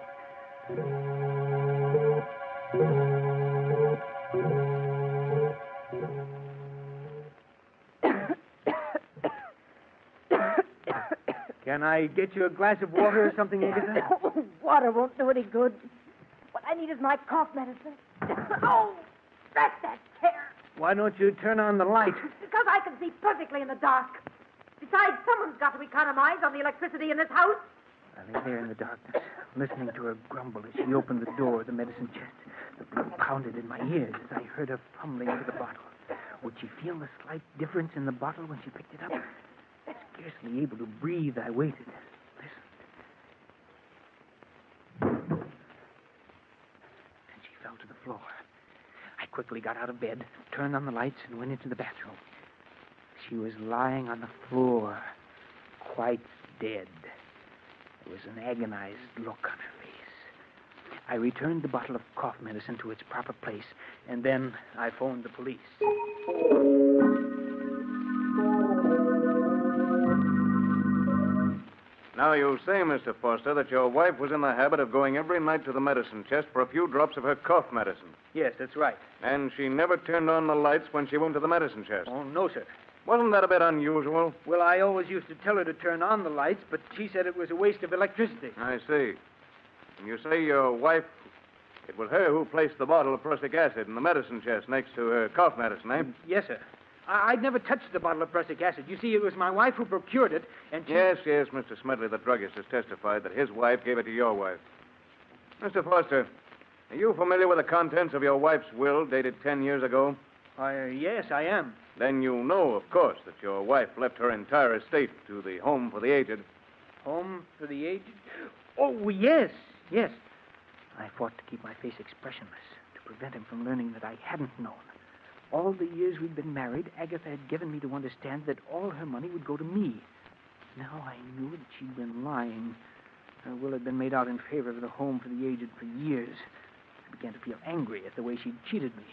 Can I get you a glass of water or something, Agatha? Water won't do any good. What I need is my cough medicine. Oh, that's that tear. Why don't you turn on the light? Because I can see perfectly in the dark. Besides, someone's got to economize on the electricity in this house. I lay there in the darkness, listening to her grumble as she opened the door of the medicine chest. The blood pounded in my ears as I heard her fumbling for the bottle. Would she feel the slight difference in the bottle when she picked it up? Scarcely able to breathe, I waited. Listened. And she fell to the floor. I quickly got out of bed, turned on the lights, and went into the bathroom. She was lying on the floor, quite dead. There was an agonized look on her face. I returned the bottle of cough medicine to its proper place, and then I phoned the police. Now, you say, Mr. Foster, that your wife was in the habit of going every night to the medicine chest for a few drops of her cough medicine. Yes, that's right. And she never turned on the lights when she went to the medicine chest. Oh, no, sir. Wasn't that a bit unusual? Well, I always used to tell her to turn on the lights, but she said it was a waste of electricity. I see. And you say your wife, it was her who placed the bottle of prussic acid in the medicine chest next to her cough medicine, eh? Yes, sir. I'd never touched the bottle of prussic acid. You see, it was my wife who procured it, and she... Yes, Mr. Smedley, the druggist, has testified that his wife gave it to your wife. Mr. Foster, are you familiar with the contents of your wife's will dated 10 years ago? Yes, I am. Then you know, of course, that your wife left her entire estate to the Home for the Aged. Home for the Aged? Oh, yes. I fought to keep my face expressionless, to prevent him from learning that I hadn't known. All the years we'd been married, Agatha had given me to understand that all her money would go to me. Now I knew that she'd been lying. Her will had been made out in favor of the Home for the Aged for years. I began to feel angry at the way she'd cheated me.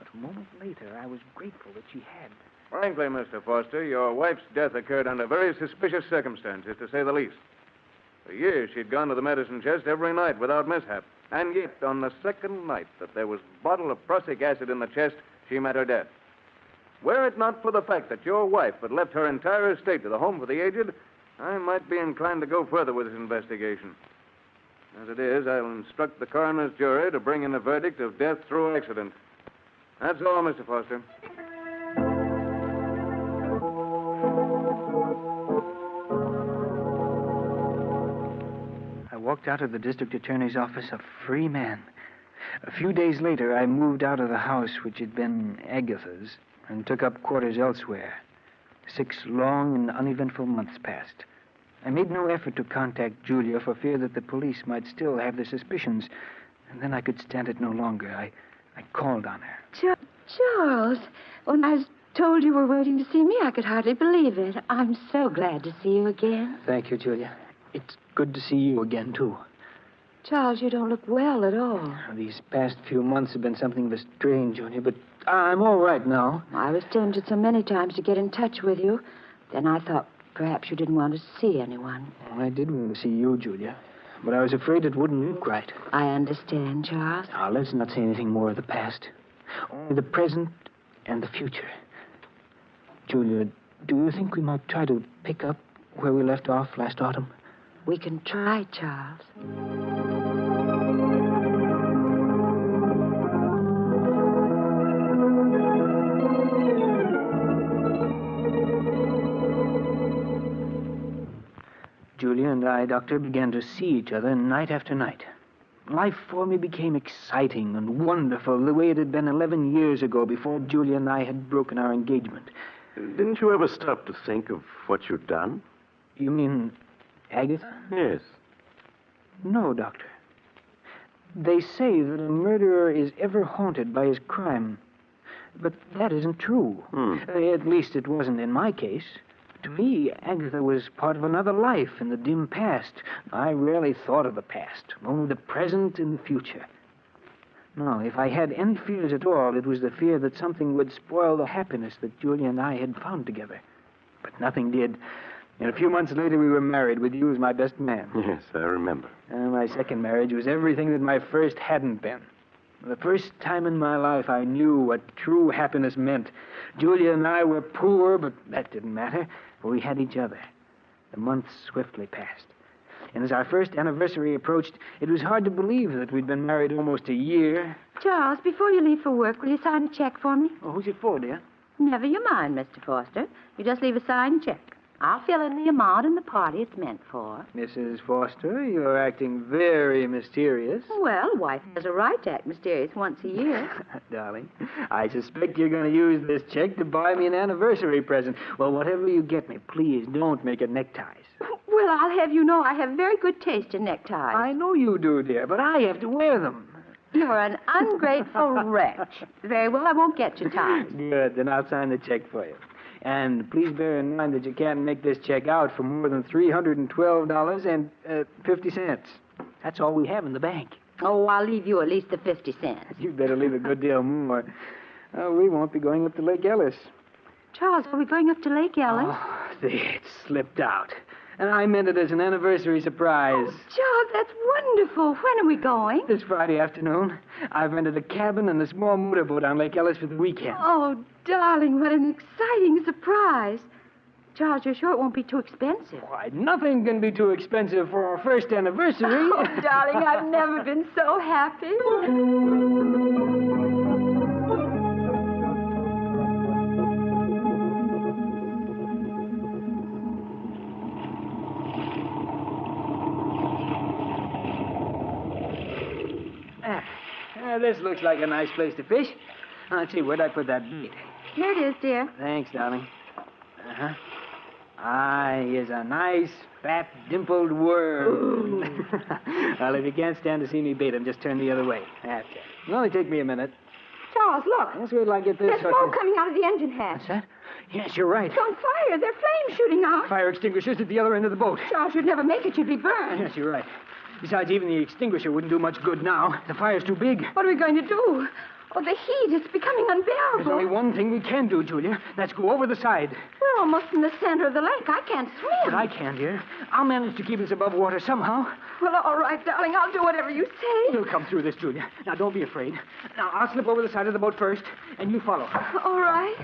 But a moment later, I was grateful that she had. Frankly, Mr. Foster, your wife's death occurred under very suspicious circumstances, to say the least. For years, she'd gone to the medicine chest every night without mishap. And yet, on the second night that there was a bottle of prussic acid in the chest, she met her death. Were it not for the fact that your wife had left her entire estate to the Home for the Aged, I might be inclined to go further with this investigation. As it is, I'll instruct the coroner's jury to bring in a verdict of death through accident. That's all, Mr. Foster. I walked out of the district attorney's office a free man. A few days later, I moved out of the house which had been Agatha's and took up quarters elsewhere. 6 long and uneventful months passed. I made no effort to contact Julia for fear that the police might still have their suspicions. And then I could stand it no longer. I called on her. Charles, when I was told you were waiting to see me, I could hardly believe it. I'm so glad to see you again. Thank you, Julia. It's good to see you again, too. Charles, you don't look well at all. These past few months have been something of a strain, Julia, but I'm all right now. I was tempted so many times to get in touch with you. Then I thought perhaps you didn't want to see anyone. I did want to see you, Julia, but I was afraid it wouldn't look right. I understand, Charles. Now, let's not say anything more of the past. Only the present and the future. Julia, do you think we might try to pick up where we left off last autumn? We can try, Charles. Julia and I, Doctor, began to see each other night after night. Life for me became exciting and wonderful, the way it had been 11 years ago before Julia and I had broken our engagement. Didn't you ever stop to think of what you'd done? You mean Agatha? Yes. No, Doctor. They say that a murderer is ever haunted by his crime. But that isn't true. At least it wasn't in my case. To me, Agatha was part of another life in the dim past. I rarely thought of the past, only the present and the future. No, if I had any fears at all, it was the fear that something would spoil the happiness that Julia and I had found together. But nothing did. And a few months later, we were married with you as my best man. Yes, I remember. My second marriage was everything that my first hadn't been. The first time in my life I knew what true happiness meant. Julia and I were poor, but that didn't matter, for we had each other. The months swiftly passed. And as our first anniversary approached, it was hard to believe that we'd been married almost a year. Charles, before you leave for work, will you sign a check for me? Oh, who's it for, dear? Never you mind, Mr. Foster. You just leave a signed check. I'll fill in the amount and the party it's meant for. Mrs. Foster, you're acting very mysterious. Well, a wife has a right to act mysterious once a year. Darling, I suspect you're going to use this check to buy me an anniversary present. Well, whatever you get me, please don't make it neckties. Well, I'll have you know I have very good taste in neckties. I know you do, dear, but I have to wear them. You're an ungrateful wretch. Very well, I won't get you ties. Good, then I'll sign the check for you. And please bear in mind that you can't make this check out for more than $312.50. That's all we have in the bank. Oh, I'll leave you at least the 50 cents. You'd better leave a good deal more. We won't be going up to Lake Ellis. Charles, are we going up to Lake Ellis? Oh, it slipped out. And I meant it as an anniversary surprise. Oh, Charles, that's wonderful. When are we going? This Friday afternoon. I've rented a cabin and a small motorboat on Lake Ellis for the weekend. Oh, darling, what an exciting surprise. Charles, you're sure it won't be too expensive? Why, nothing can be too expensive for our first anniversary. Oh, darling, I've never been so happy. This looks like a nice place to fish. Let's see, where'd I put that bait? Here it is, dear. Thanks, darling. Uh-huh. Here's a nice, fat, dimpled worm. Well, if you can't stand to see me bait him, just turn the other way. That's it. It'll only take me a minute. Charles, look. Let's wait till I get this. There's smoke coming out of the engine hatch. What's that? Yes, you're right. It's on fire. There are flames shooting out. Fire extinguishers at the other end of the boat. Charles, you'd never make it. You'd be burned. Yes, you're right. Besides, even the extinguisher wouldn't do much good now. The fire's too big. What are we going to do? Oh, the heat, it's becoming unbearable. There's only one thing we can do, Julia. That's go over the side. We're almost in the center of the lake. I can't swim. But I can, dear. I'll manage to keep us above water somehow. Well, all right, darling. I'll do whatever you say. You'll come through this, Julia. Now, don't be afraid. Now, I'll slip over the side of the boat first, and you follow. All right.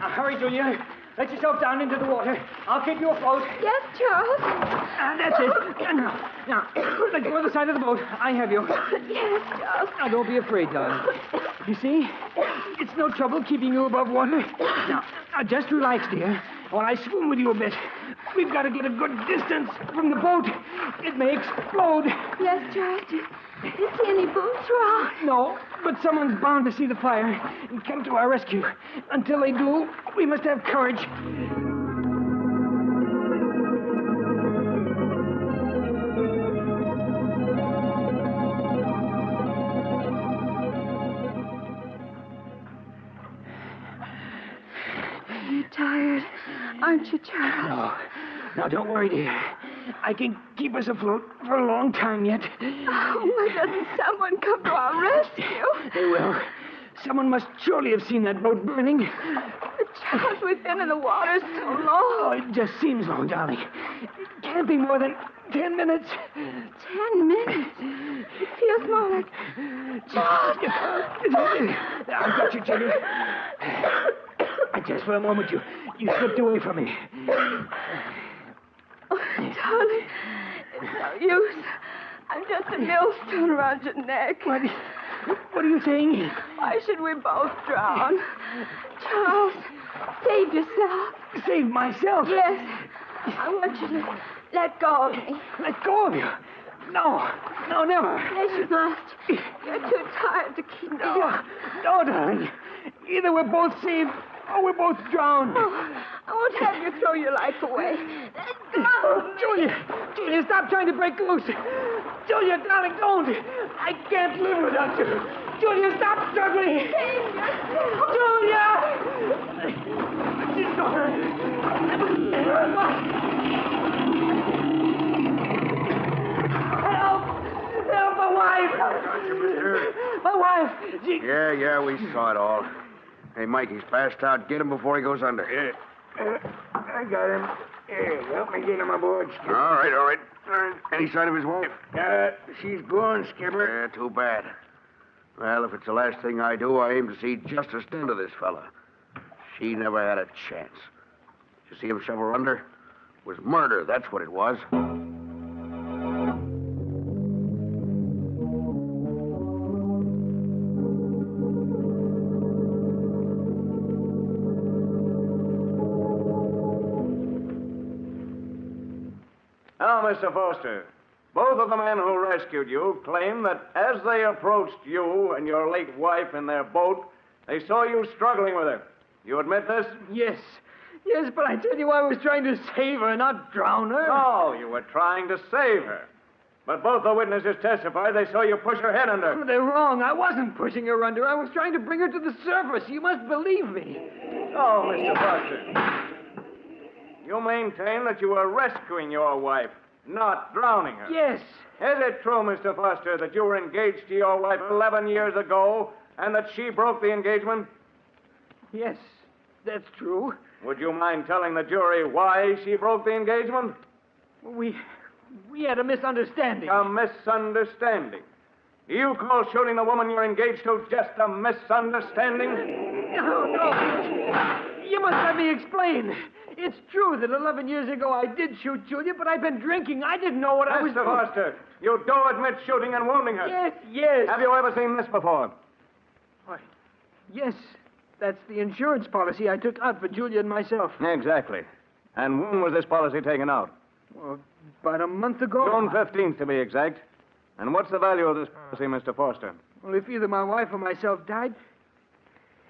Now, hurry, Julia. Let yourself down into the water. I'll keep you afloat. Yes, Charles. That's it. Now, let go of the side of the boat. I have you. Yes, Charles. Now, don't be afraid, darling. You see? It's no trouble keeping you above water. Now, just relax, dear, while I swim with you a bit. We've got to get a good distance from the boat. It may explode. Yes, Charles. Do you see any boats around? No, but someone's bound to see the fire and come to our rescue. Until they do, we must have courage. tired. Aren't you, Charles? No, don't worry, dear. I can keep us afloat for a long time yet. Oh, why doesn't someone come to our rescue? They will. Someone must surely have seen that boat burning. But Charles, we've been in the water so long. Oh, it just seems long, darling. It can't be more than 10 minutes. 10 minutes? It feels more like... Charles! I've got you, Junior. Just for a moment, you slipped away from me. Oh, darling, it's no use. I'm just a millstone around your neck. What are you saying? Why should we both drown? Charles, save yourself. Save myself? Yes. I want you to let go of me. Let go of you? No, never. Yes, you must. You're too tired to keep on. No, darling. Either we're both saved or we're both drowned. Oh, I won't have you throw your life away. Let go of me. Julia, stop trying to break loose. Julia, darling, don't. I can't live without you. Julia, stop struggling. Save yourself. Julia! She's gone. Help, my wife. My wife. Yeah, we saw it all. Hey, Mike, he's passed out. Get him before he goes under. I got him. Here, help me get him aboard, Skipper. All right. Any sign of his wife? She's gone, Skipper. Yeah, too bad. Well, if it's the last thing I do, I aim to see justice done to this fella. She never had a chance. You see him shove her under? It was murder, that's what it was. Now, Mr. Foster, both of the men who rescued you claim that as they approached you and your late wife in their boat, they saw you struggling with her. You admit this? Yes, but I tell you I was trying to save her, not drown her. No, you were trying to save her. But both the witnesses testified they saw you push her head under. They're wrong. I wasn't pushing her under. I was trying to bring her to the surface. You must believe me. Oh, Mr. Foster. You maintain that you were rescuing your wife, not drowning her. Yes. Is it true, Mr. Foster, that you were engaged to your wife 11 years ago and that she broke the engagement? Yes, that's true. Would you mind telling the jury why she broke the engagement? We had a misunderstanding. A misunderstanding? Do you call shooting the woman you're engaged to just a misunderstanding? No. You must let me explain. It's true that 11 years ago I did shoot Julia, but I've been drinking. I didn't know what I was doing. Mr. Foster, you do admit shooting and wounding her. Yes. Have you ever seen this before? Why, yes. That's the insurance policy I took out for Julia and myself. Exactly. And when was this policy taken out? Well, about a month ago. June 15th, to be exact. And what's the value of this policy, Mr. Foster? Well, if either my wife or myself died,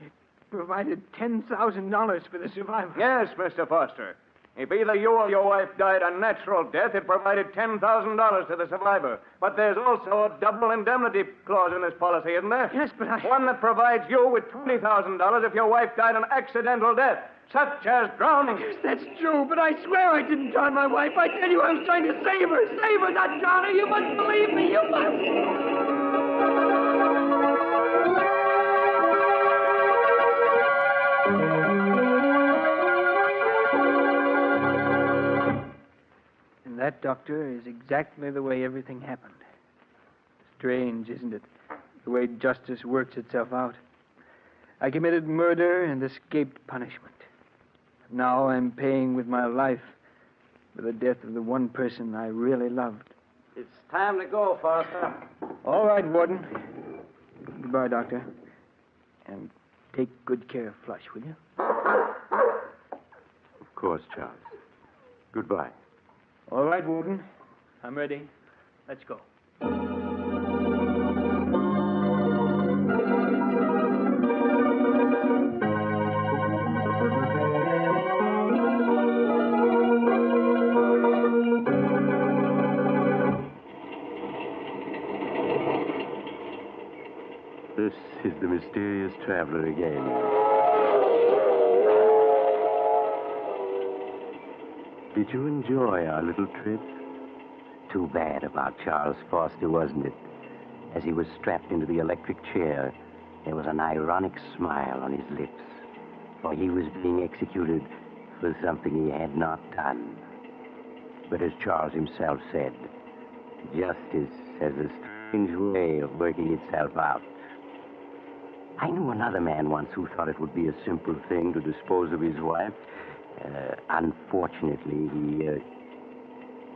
it provided $10,000 for the survivor. Yes, Mr. Foster. If either you or your wife died a natural death, it provided $10,000 to the survivor. But there's also a double indemnity clause in this policy, isn't there? Yes, but One that provides you with $20,000 if your wife died an accidental death, such as drowning. Yes, that's true, but I swear I didn't drown my wife. I tell you, I was trying to save her. Save her, not drown her. You must believe me. You must. That, Doctor, is exactly the way everything happened. Strange, isn't it? The way justice works itself out. I committed murder and escaped punishment. Now I'm paying with my life for the death of the one person I really loved. It's time to go, Foster. All right, Warden. Goodbye, Doctor. And take good care of Flush, will you? Of course, Charles. Goodbye. All right, Warden. I'm ready. Let's go. This is the mysterious traveler again. Did you enjoy our little trip? Too bad about Charles Foster, wasn't it? As he was strapped into the electric chair, there was an ironic smile on his lips, for he was being executed for something he had not done. But as Charles himself said, justice has a strange way of working itself out. I knew another man once who thought it would be a simple thing to dispose of his wife. Unfortunately, he...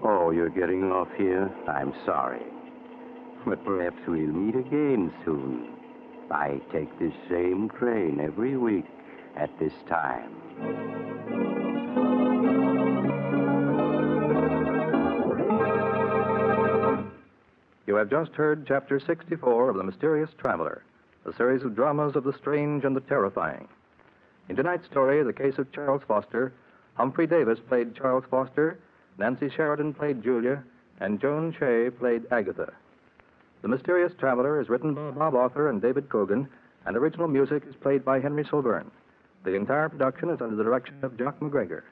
Oh, you're getting off here? I'm sorry. But perhaps we'll meet again soon. I take this same train every week at this time. You have just heard Chapter 64 of The Mysterious Traveler, a series of dramas of the strange and the terrifying. In tonight's story, The Case of Charles Foster, Humphrey Davis played Charles Foster, Nancy Sheridan played Julia, and Joan Shea played Agatha. The Mysterious Traveler is written by Bob Arthur and David Cogan, and original music is played by Henry Silverne. The entire production is under the direction of Jock McGregor.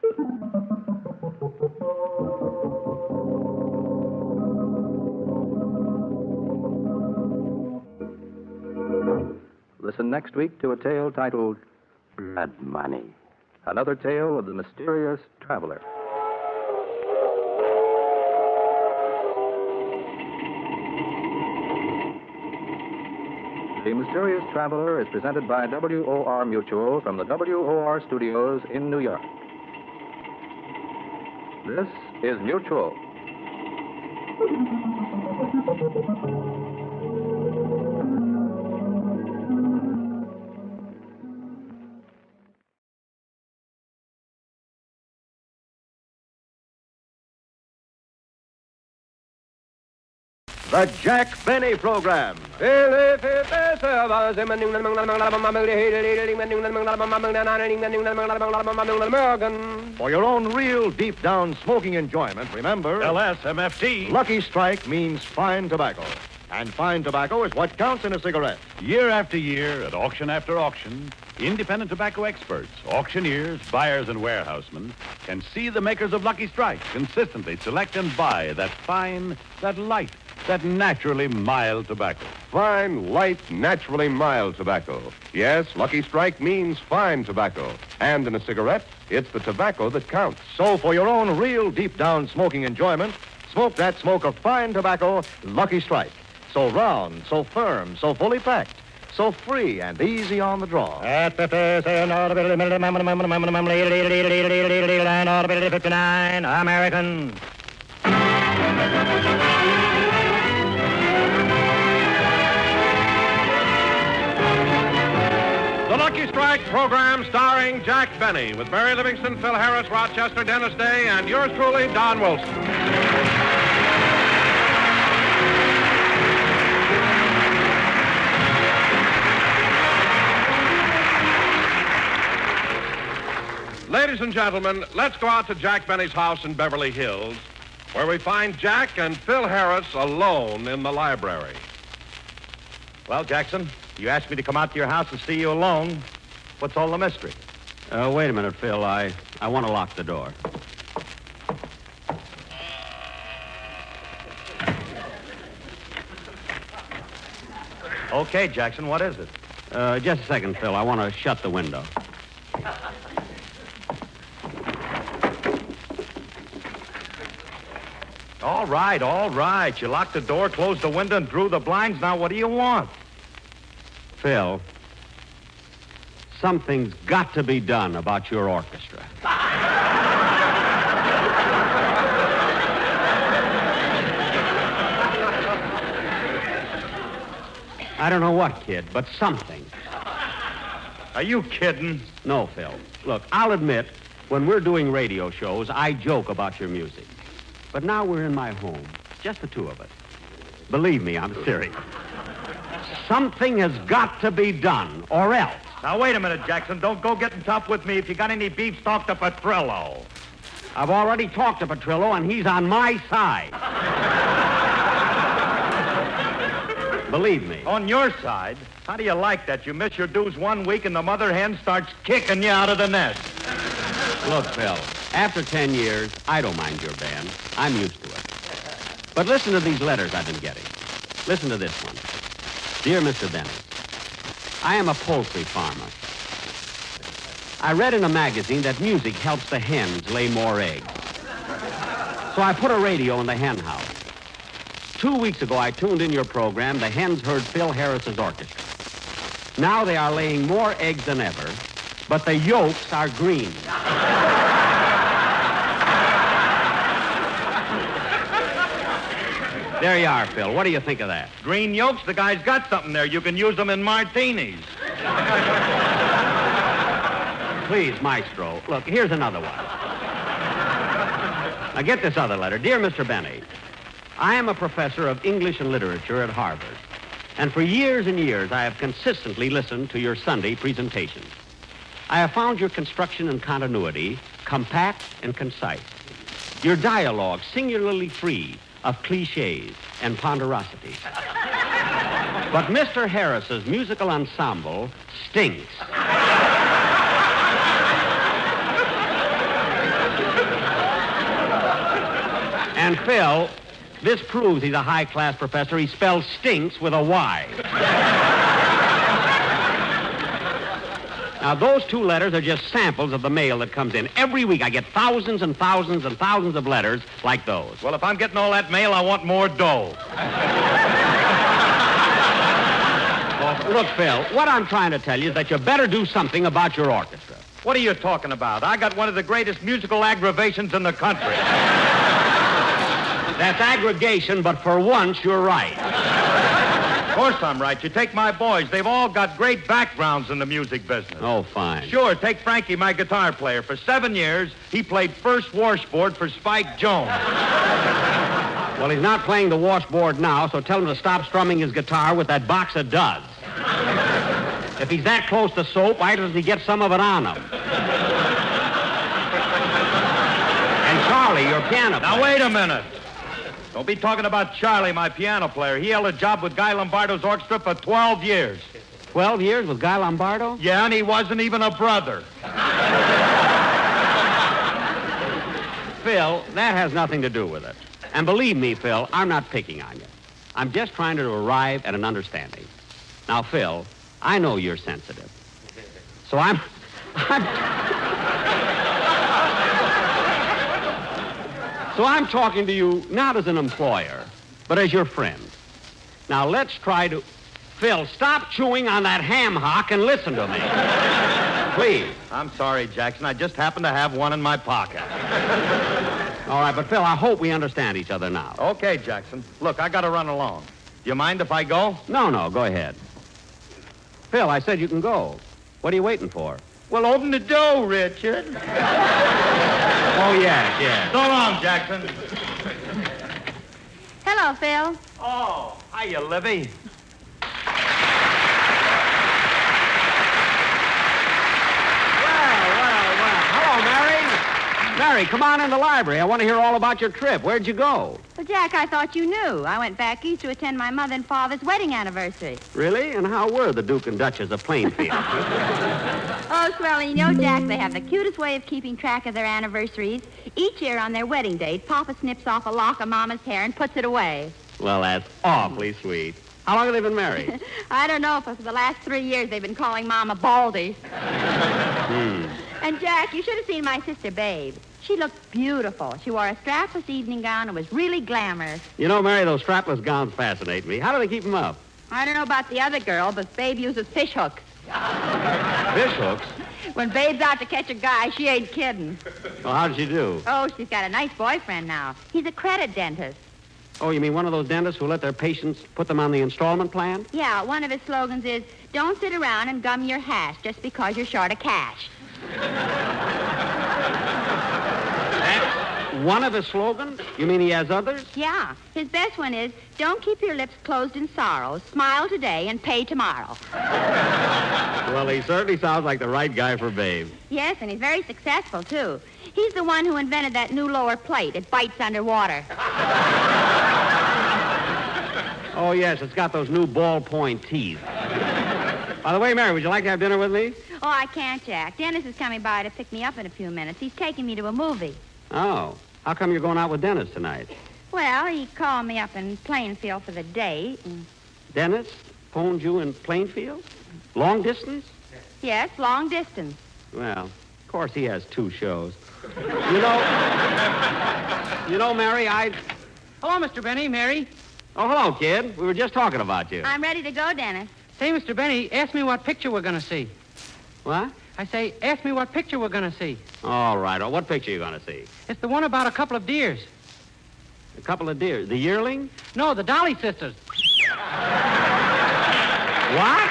Listen next week to a tale titled Blood Money. Another tale of the Mysterious Traveler. The Mysterious Traveler is presented by WOR Mutual from the WOR Studios in New York. This is Mutual. The Jack Benny Program. For your own real deep-down smoking enjoyment, remember... LSMFT. Lucky Strike means fine tobacco. And fine tobacco is what counts in a cigarette. Year after year, at auction after auction, independent tobacco experts, auctioneers, buyers, and warehousemen can see the makers of Lucky Strike consistently select and buy that fine, that light, that naturally mild tobacco. Fine, light, naturally mild tobacco. Yes, Lucky Strike means fine tobacco. And in a cigarette, it's the tobacco that counts. So for your own real deep-down smoking enjoyment, smoke that smoke of fine tobacco, Lucky Strike. So round, so firm, so fully packed, so free and easy on the draw. At 59, American. The Lucky Strike program starring Jack Benny with Mary Livingston, Phil Harris, Rochester, Dennis Day, and yours truly, Don Wilson. Ladies and gentlemen, let's go out to Jack Benny's house in Beverly Hills, where we find Jack and Phil Harris alone in the library. Well, Jackson, you asked me to come out to your house and see you alone. What's all the mystery? Wait a minute, Phil. I want to lock the door. Okay, Jackson, what is it? Just a second, Phil. I want to shut the window. All right. You locked the door, closed the window, and drew the blinds. Now, what do you want? Phil, something's got to be done about your orchestra. I don't know what, kid, but something. Are you kidding? No, Phil. Look, I'll admit, when we're doing radio shows, I joke about your music. But now we're in my home, just the two of us. Believe me, I'm serious. Something has got to be done, or else. Now, wait a minute, Jackson. Don't go getting tough with me. If you got any beef, talk to Petrillo. I've already talked to Petrillo, and he's on my side. Believe me. On your side? How do you like that? You miss your dues 1 week, and the mother hen starts kicking you out of the nest. Look, Phil, After 10 years, I don't mind your band. I'm used to it. But listen to these letters I've been getting. Listen to this one. Dear Mr. Bennett, I am a poultry farmer. I read in a magazine that music helps the hens lay more eggs. So I put a radio in the hen house. 2 weeks ago, I tuned in your program. The hens heard Phil Harris's orchestra. Now they are laying more eggs than ever, but the yolks are green. There you are, Phil. What do you think of that? Green yolks, the guy's got something there. You can use them in martinis. Please, Maestro. Look, here's another one. Now, get this other letter. Dear Mr. Benny, I am a professor of English and literature at Harvard. And for years and years, I have consistently listened to your Sunday presentations. I have found your construction and continuity compact and concise. Your dialogue singularly free of cliches and ponderosity. But Mr. Harris's musical ensemble stinks. And Phil, this proves he's a high-class professor. He spells stinks with a Y. Now, those 2 letters are just samples of the mail that comes in. Every week I get thousands and thousands and thousands of letters like those. Well, if I'm getting all that mail, I want more dough. Oh, look, Phil, what I'm trying to tell you is that you better do something about your orchestra. What are you talking about? I got one of the greatest musical aggravations in the country. That's aggregation, but for once, you're right. Of course I'm right. You take my boys. They've all got great backgrounds in the music business. Oh, fine. Sure, take Frankie, my guitar player. For 7 years, he played first washboard for Spike Jones. Well, he's not playing the washboard now, so tell him to stop strumming his guitar with that box of duds. If he's that close to soap, why doesn't he get some of it on him? And Charlie, your piano player. Now, wait a minute. Don't be talking about Charlie, my piano player. He held a job with Guy Lombardo's orchestra for 12 years. 12 years with Guy Lombardo? Yeah, and he wasn't even a brother. Phil, that has nothing to do with it. And believe me, Phil, I'm not picking on you. I'm just trying to arrive at an understanding. Now, Phil, I know you're sensitive. So I'm talking to you not as an employer, but as your friend. Now, let's try to... Phil, stop chewing on that ham hock and listen to me. Please. I'm sorry, Jackson. I just happened to have one in my pocket. All right, but Phil, I hope we understand each other now. Okay, Jackson. Look, I got to run along. Do you mind if I go? No, go ahead. Phil, I said you can go. What are you waiting for? Well, open the door, Richard. Oh, yes. So long, Jackson. Hello, Phil. Oh, hiya, Livy. Well. Hello, Mary. Mary, come on in the library. I want to hear all about your trip. Where'd you go? Well, Jack, I thought you knew. I went back east to attend my mother and father's wedding anniversary. Really? And how were the Duke and Duchess of Plainfield? Oh, swell, and you know, Jack, they have the cutest way of keeping track of their anniversaries. Each year on their wedding date, Papa snips off a lock of Mama's hair and puts it away. Well, that's awfully sweet. How long have they been married? I don't know, but for the last 3 years they've been calling Mama Baldy. And, Jack, you should have seen my sister, Babe. She looked beautiful. She wore a strapless evening gown and was really glamorous. You know, Mary, those strapless gowns fascinate me. How do they keep them up? I don't know about the other girl, but Babe uses fish hooks. Fish hooks? When Babe's out to catch a guy, she ain't kidding. Well, how did she do? Oh, she's got a nice boyfriend now. He's a credit dentist. Oh, you mean one of those dentists who let their patients put them on the installment plan? Yeah, one of his slogans is, don't sit around and gum your hash just because you're short of cash. That's one of his slogans? You mean he has others? Yeah. His best one is, don't keep your lips closed in sorrow. Smile today and pay tomorrow. Well, he certainly sounds like the right guy for Babe. Yes, and he's very successful, too. He's the one who invented that new lower plate. It bites underwater. Oh, yes, it's got those new ballpoint teeth. By the way, Mary, would you like to have dinner with me? Oh, I can't, Jack. Dennis is coming by to pick me up in a few minutes. He's taking me to a movie. Oh. How come you're going out with Dennis tonight? Well, he called me up in Plainfield for the date. And... Dennis phoned you in Plainfield? Long distance? Yes, long distance. Well, of course he has 2 shows. You know, Mary, Hello, Mr. Benny, Mary. Oh, hello, kid. We were just talking about you. I'm ready to go, Dennis. Say, Mr. Benny, ask me what picture we're going to see. What? I say, ask me what picture we're going to see. All right. Well, what picture are you going to see? It's the one about a couple of deers. A couple of deer. The yearling? No, the Dolly sisters. What?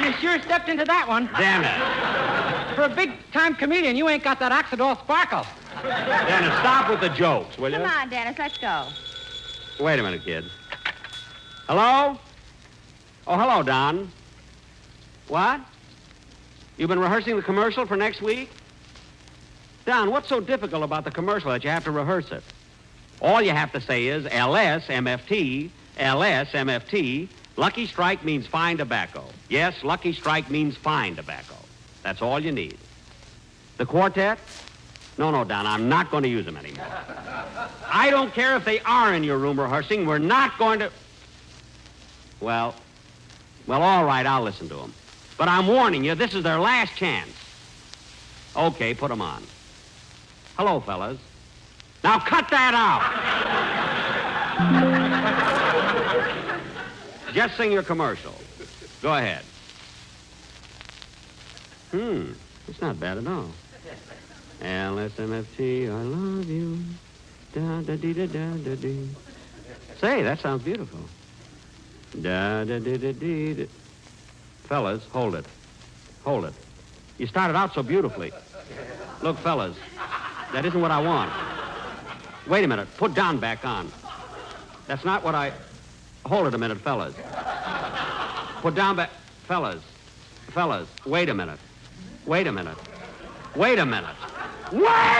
You sure stepped into that one. Damn it. For a big-time comedian, you ain't got that Oxidol sparkle. Dennis, stop with the jokes, will you? Come on, Dennis, let's go. Wait a minute, kid. Hello? Oh, hello, Don. What? You've been rehearsing the commercial for next week? Don, what's so difficult about the commercial that you have to rehearse it? All you have to say is LSMFT, LSMFT. Lucky Strike means fine tobacco. Yes, Lucky Strike means fine tobacco. That's all you need. The quartet? No, Don, I'm not going to use them anymore. I don't care if they are in your room rehearsing. We're not going to... Well, all right, I'll listen to them. But I'm warning you, this is their last chance. Okay, put them on. Hello, fellas. Now cut that out. Just sing your commercial. Go ahead. It's not bad at all. LSMFT, I love you. Da-da-dee-da-da-da-dee. Say, that sounds beautiful. Da-da-dee-da-dee-da. Fellas, hold it. Hold it. You started out so beautifully. Look, fellas, that isn't what I want. Wait a minute. Put Don back on. That's not what I... Hold it a minute, fellas. Put Don back... Fellas, wait a minute. Wait a minute. Wait a minute. Wait a minute!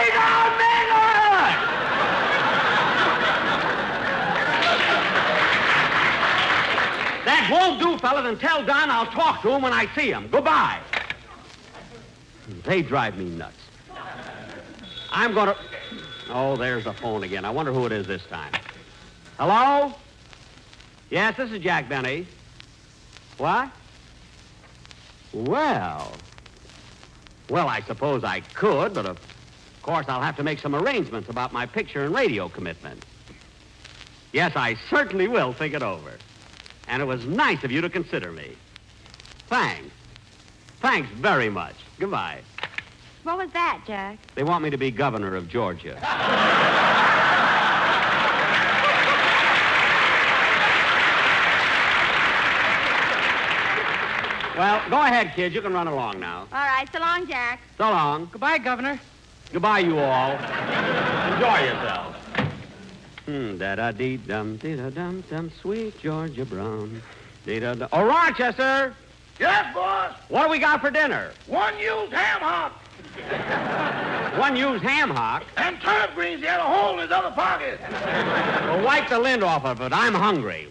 That won't do, fella. Then tell Don I'll talk to him when I see him. Goodbye. They drive me nuts. I'm going to... Oh, there's the phone again. I wonder who it is this time. Hello? Yes, this is Jack Benny. What? Well, I suppose I could, but of course I'll have to make some arrangements about my picture and radio commitment. Yes, I certainly will think it over. And it was nice of you to consider me. Thanks. Thanks very much. Goodbye. What was that, Jack? They want me to be governor of Georgia. Well, go ahead, kid. You can run along now. All right, so long, Jack. So long. Goodbye, Governor. Goodbye, you all. Enjoy yourselves. Da-da-dee-dum, dee-da-dum-dum, sweet Georgia Brown. Dee-da-dum. Oh, Rochester! Yes, boss? What do we got for dinner? One used ham hock. One used ham hock? And turnip greens he had a hole in his other pocket. Well, wipe the lint off of it. I'm hungry.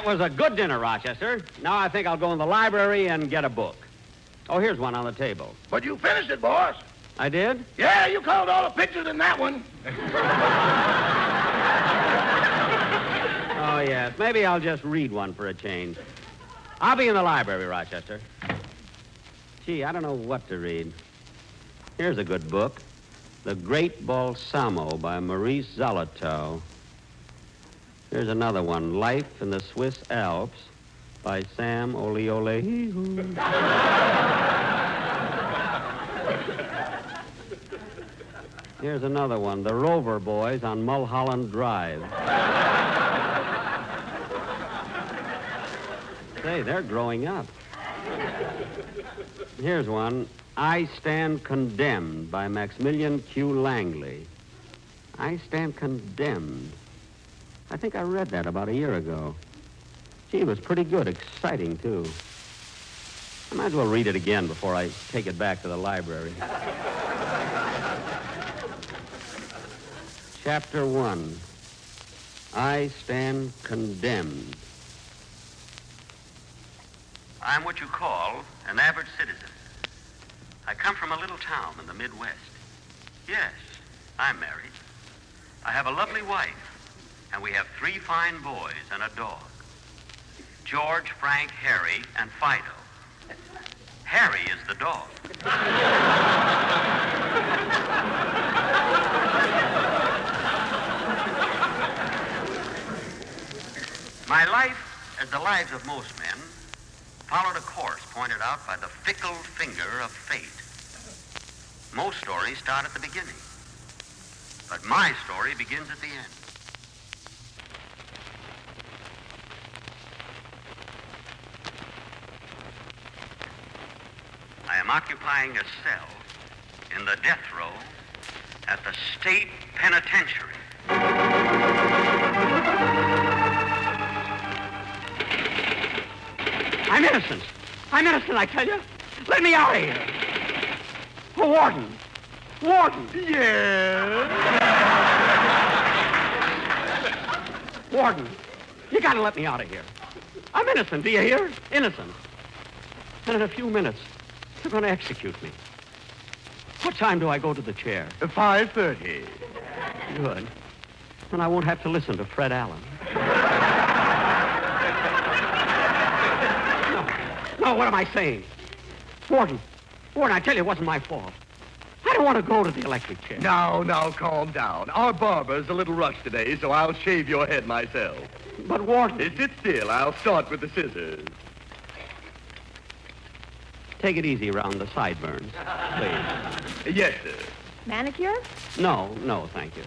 that was a good dinner, Rochester. Now I think I'll go in the library and get a book. Oh, here's one on the table. But you finished it, boss. I did? Yeah, you colored all the pictures in that one. Oh, yes. Maybe I'll just read one for a change. I'll be in the library, Rochester. Gee, I don't know what to read. Here's a good book. The Great Balsamo by Maurice Zolotow. Here's another one. Life in the Swiss Alps by Sam Oleolehihu. Here's another one. The Rover Boys on Mulholland Drive. Say, they're growing up. Here's one. I Stand Condemned by Maximilian Q. Langley. I Stand Condemned. I think I read that about a year ago. Gee, it was pretty good. Exciting, too. I might as well read it again before I take it back to the library. Chapter 1. I Stand Condemned. I'm what you call an average citizen. I come from a little town in the Midwest. Yes, I'm married. I have a lovely wife, and we have 3 fine boys and a dog. George, Frank, Harry, and Fido. Harry is the dog. My life, as the lives of most men, followed a course pointed out by the fickle finger of fate. Most stories start at the beginning, but my story begins at the end. I am occupying a cell in the death row at the state penitentiary. I'm innocent. I'm innocent, I tell you. Let me out of here. Oh, Warden. Warden. Yes? Warden, you gotta let me out of here. I'm innocent, do you hear? Innocent. And in a few minutes, they're gonna execute me. What time do I go to the chair? 5:30. Good. And I won't have to listen to Fred Allen. No, what am I saying? Warden, I tell you, it wasn't my fault. I don't want to go to the electric chair. Now, calm down. Our barber's a little rushed today, so I'll shave your head myself. But, Warden... Sit still. I'll start with the scissors. Take it easy around the sideburns, please. Yes, sir. Manicure? No, thank you.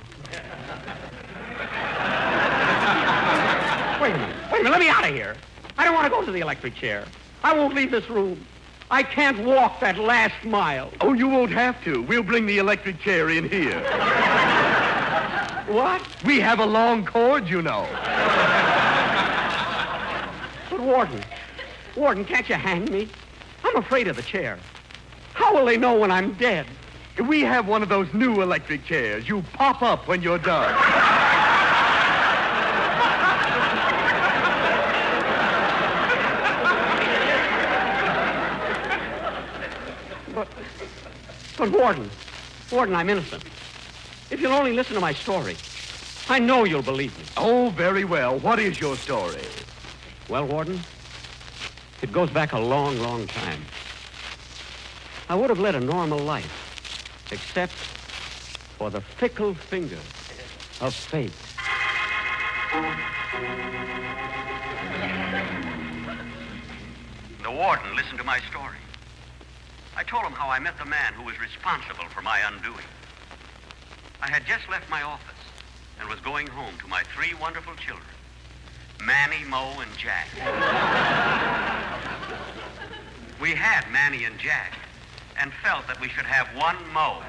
Wait a minute. Let me out of here. I don't want to go to the electric chair. I won't leave this room. I can't walk that last mile. Oh, you won't have to. We'll bring the electric chair in here. What? We have a long cord, you know. But, Warden, can't you hang me? I'm afraid of the chair. How will they know when I'm dead? We have one of those new electric chairs. You pop up when you're done. But Warden, I'm innocent. If you'll only listen to my story, I know you'll believe me. Oh, very well. What is your story? Well, Warden, it goes back a long, long time. I would have led a normal life, except for the fickle finger of fate. The warden listened to my story. I told him how I met the man who was responsible for my undoing. I had just left my office and was going home to my 3 wonderful children, Manny, Mo, and Jack. We had Manny and Jack and felt that we should have one Mo.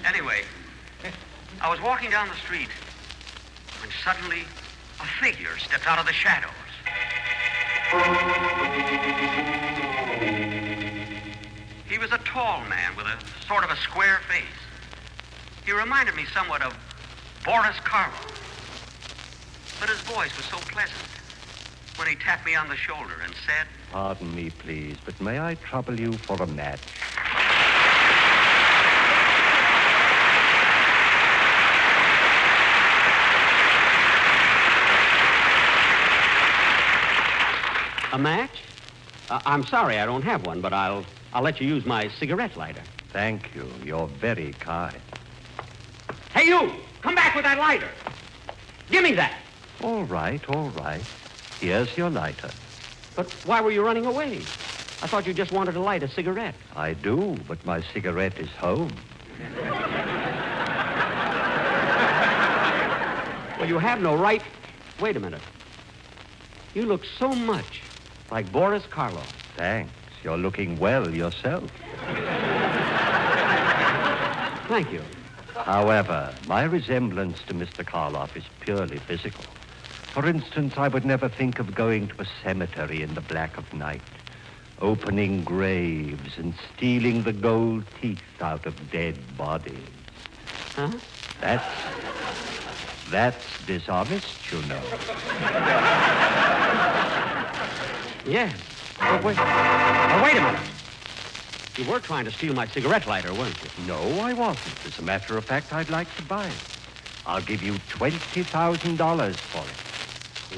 Anyway, I was walking down the street when suddenly a figure stepped out of the shadows. He was a tall man with a sort of a square face. He reminded me somewhat of Boris Karloff. But his voice was so pleasant when he tapped me on the shoulder and said, Pardon me, please, but may I trouble you for a match? A match? I'm sorry I don't have one, but I'll let you use my cigarette lighter. Thank you. You're very kind. Hey, you! Come back with that lighter. Give me that. All right, all right. Here's your lighter. But why were you running away? I thought you just wanted to light a cigarette. I do, but my cigarette is home. Well, you have no right. Wait a minute. You look so much like Boris Karloff. Thanks. You're looking well yourself. Thank you. However, my resemblance to Mr. Karloff is purely physical. For instance, I would never think of going to a cemetery in the black of night, opening graves and stealing the gold teeth out of dead bodies. Huh? That's dishonest, you know. Yes. But wait a minute. You were trying to steal my cigarette lighter, weren't you? No, I wasn't. As a matter of fact, I'd like to buy it. I'll give you $20,000 for it.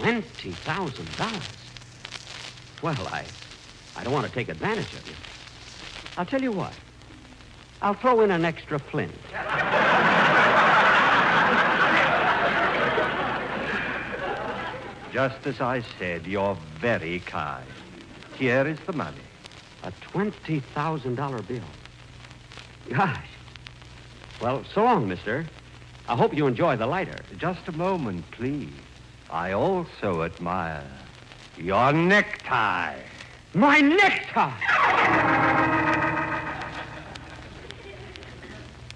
$20,000? Well, I don't want to take advantage of you. I'll tell you what. I'll throw in an extra flint. Just as I said, you're very kind. Here is the money. A $20,000 bill. Gosh. Well, so long, mister. I hope you enjoy the lighter. Just a moment, please. I also admire your necktie. My necktie!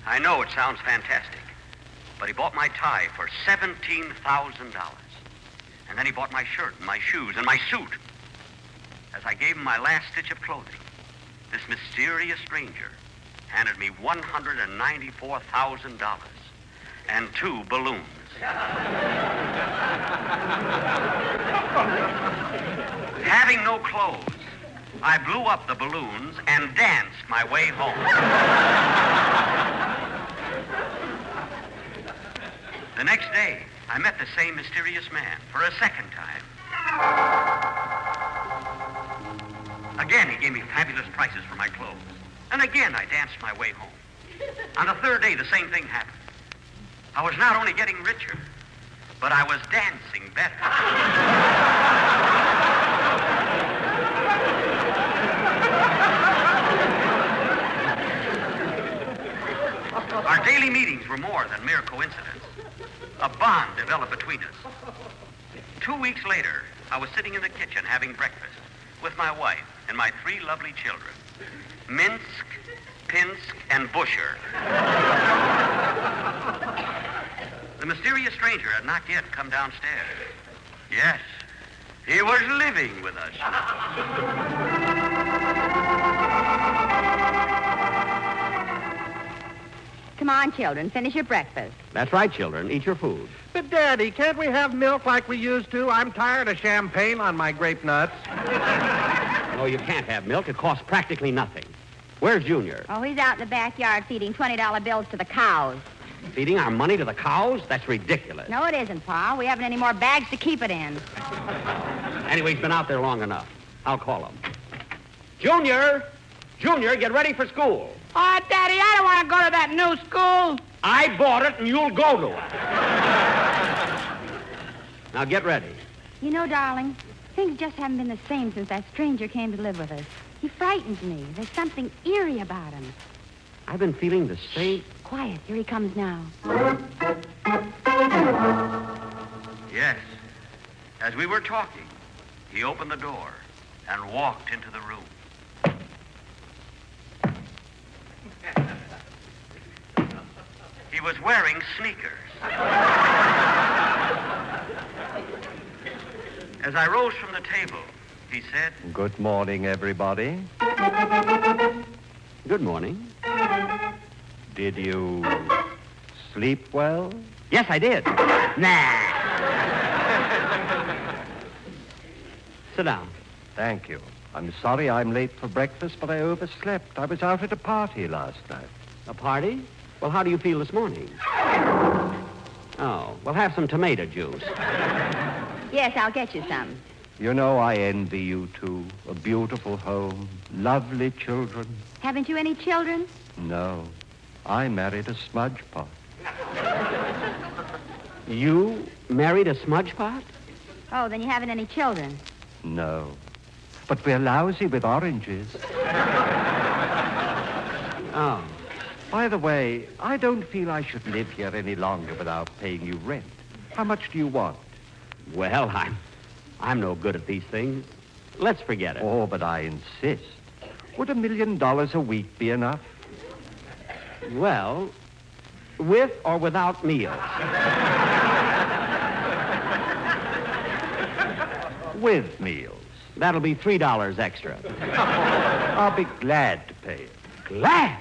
I know it sounds fantastic, but he bought my tie for $17,000. And then he bought my shirt and my shoes and my suit. As I gave him my last stitch of clothing, this mysterious stranger handed me $194,000 and 2 balloons. Having no clothes, I blew up the balloons and danced my way home. The next day, I met the same mysterious man for a second time. Again, he gave me fabulous prices for my clothes. And again, I danced my way home. On the third day, the same thing happened. I was not only getting richer, but I was dancing better. Our daily meetings were more than mere coincidence. A bond developed between us. 2 weeks later, I was sitting in the kitchen having breakfast with my wife and my 3 lovely children, Minsk, Pinsk, and Busher. The mysterious stranger had not yet come downstairs. Yes, he was living with us. Come on, children, finish your breakfast. That's right, children. Eat your food. But, Daddy, can't we have milk like we used to? I'm tired of champagne on my grape nuts. No, you can't have milk. It costs practically nothing. Where's Junior? Oh, he's out in the backyard feeding $20 bills to the cows. Feeding our money to the cows? That's ridiculous. No, it isn't, Pa. We haven't any more bags to keep it in. Anyway, he's been out there long enough. I'll call him. Junior! Junior, get ready for school. Oh, Daddy, I don't want to go to that new school. I bought it, and you'll go to it. Now get ready. You know, darling, things just haven't been the same since that stranger came to live with us. He frightens me. There's something eerie about him. I've been feeling the same. Quiet. Here he comes now. Yes. As we were talking, he opened the door and walked into the room. He was wearing sneakers. As I rose from the table, he said, Good morning, everybody. Good morning. Did you sleep well? Yes, I did. Nah. Sit down. Thank you. I'm sorry I'm late for breakfast, but I overslept. I was out at a party last night. A party? Well, how do you feel this morning? Oh, well, have some tomato juice. Yes, I'll get you some. You know, I envy you two. A beautiful home, lovely children. Haven't you any children? No, I married a smudge pot. You married a smudge pot? Oh, then you haven't any children. No, but we're lousy with oranges. Oh. By the way, I don't feel I should live here any longer without paying you rent. How much do you want? Well, I'm no good at these things. Let's forget it. Oh, but I insist. Would $1 million a week be enough? Well, with or without meals? With meals. That'll be $3 extra. I'll be glad to pay it. Glad?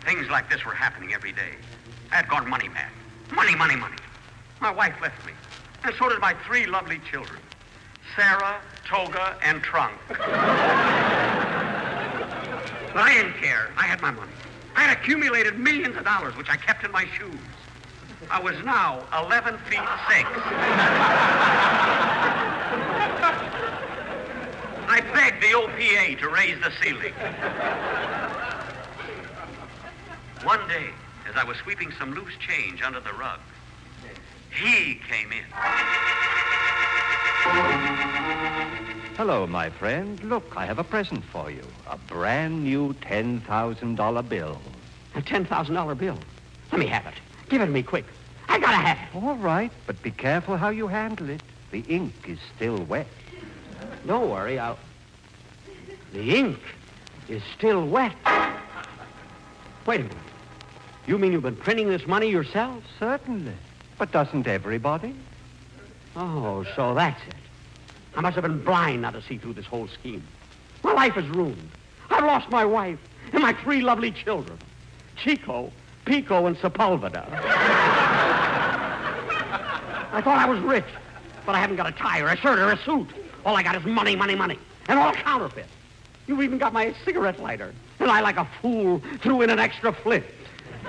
Things like this were happening every day. I had gone money mad. Money, money, money. My wife left me. And so did my 3 lovely children. Sarah, Toga, and Trunk. But I didn't care. I had my money. I had accumulated millions of dollars, which I kept in my shoes. I was now 11 feet 6. I begged the OPA to raise the ceiling. One day, as I was sweeping some loose change under the rug, he came in. Hello, my friend. Look, I have a present for you. A brand new $10,000 bill. A $10,000 bill? Let me have it. Give it to me quick. I gotta have it. All right, but be careful how you handle it. The ink is still wet. Don't worry, The ink is still wet. Wait a minute. You mean you've been printing this money yourself? Certainly. But doesn't everybody? Oh, so that's it. I must have been blind not to see through this whole scheme. My life is ruined. I've lost my wife and my 3 lovely children. Chico, Pico, and Sepulveda. I thought I was rich, but I haven't got a tie or a shirt or a suit. All I got is money, money, money, and all counterfeit. You've even got my cigarette lighter, and I, like a fool, threw in an extra flint.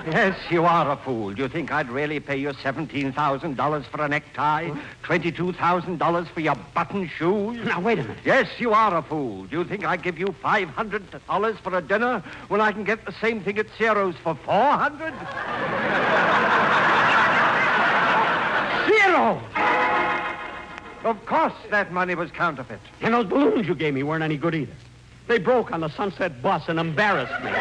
Yes, you are a fool. Do you think I'd really pay you $17,000 for a necktie? Huh? $22,000 for your button shoes? Now, wait a minute. Yes, you are a fool. Do you think I'd give you $500 for a dinner when I can get the same thing at Ciro's for $400? Ciro! Of course that money was counterfeit. And those balloons you gave me weren't any good either. They broke on the Sunset bus and embarrassed me.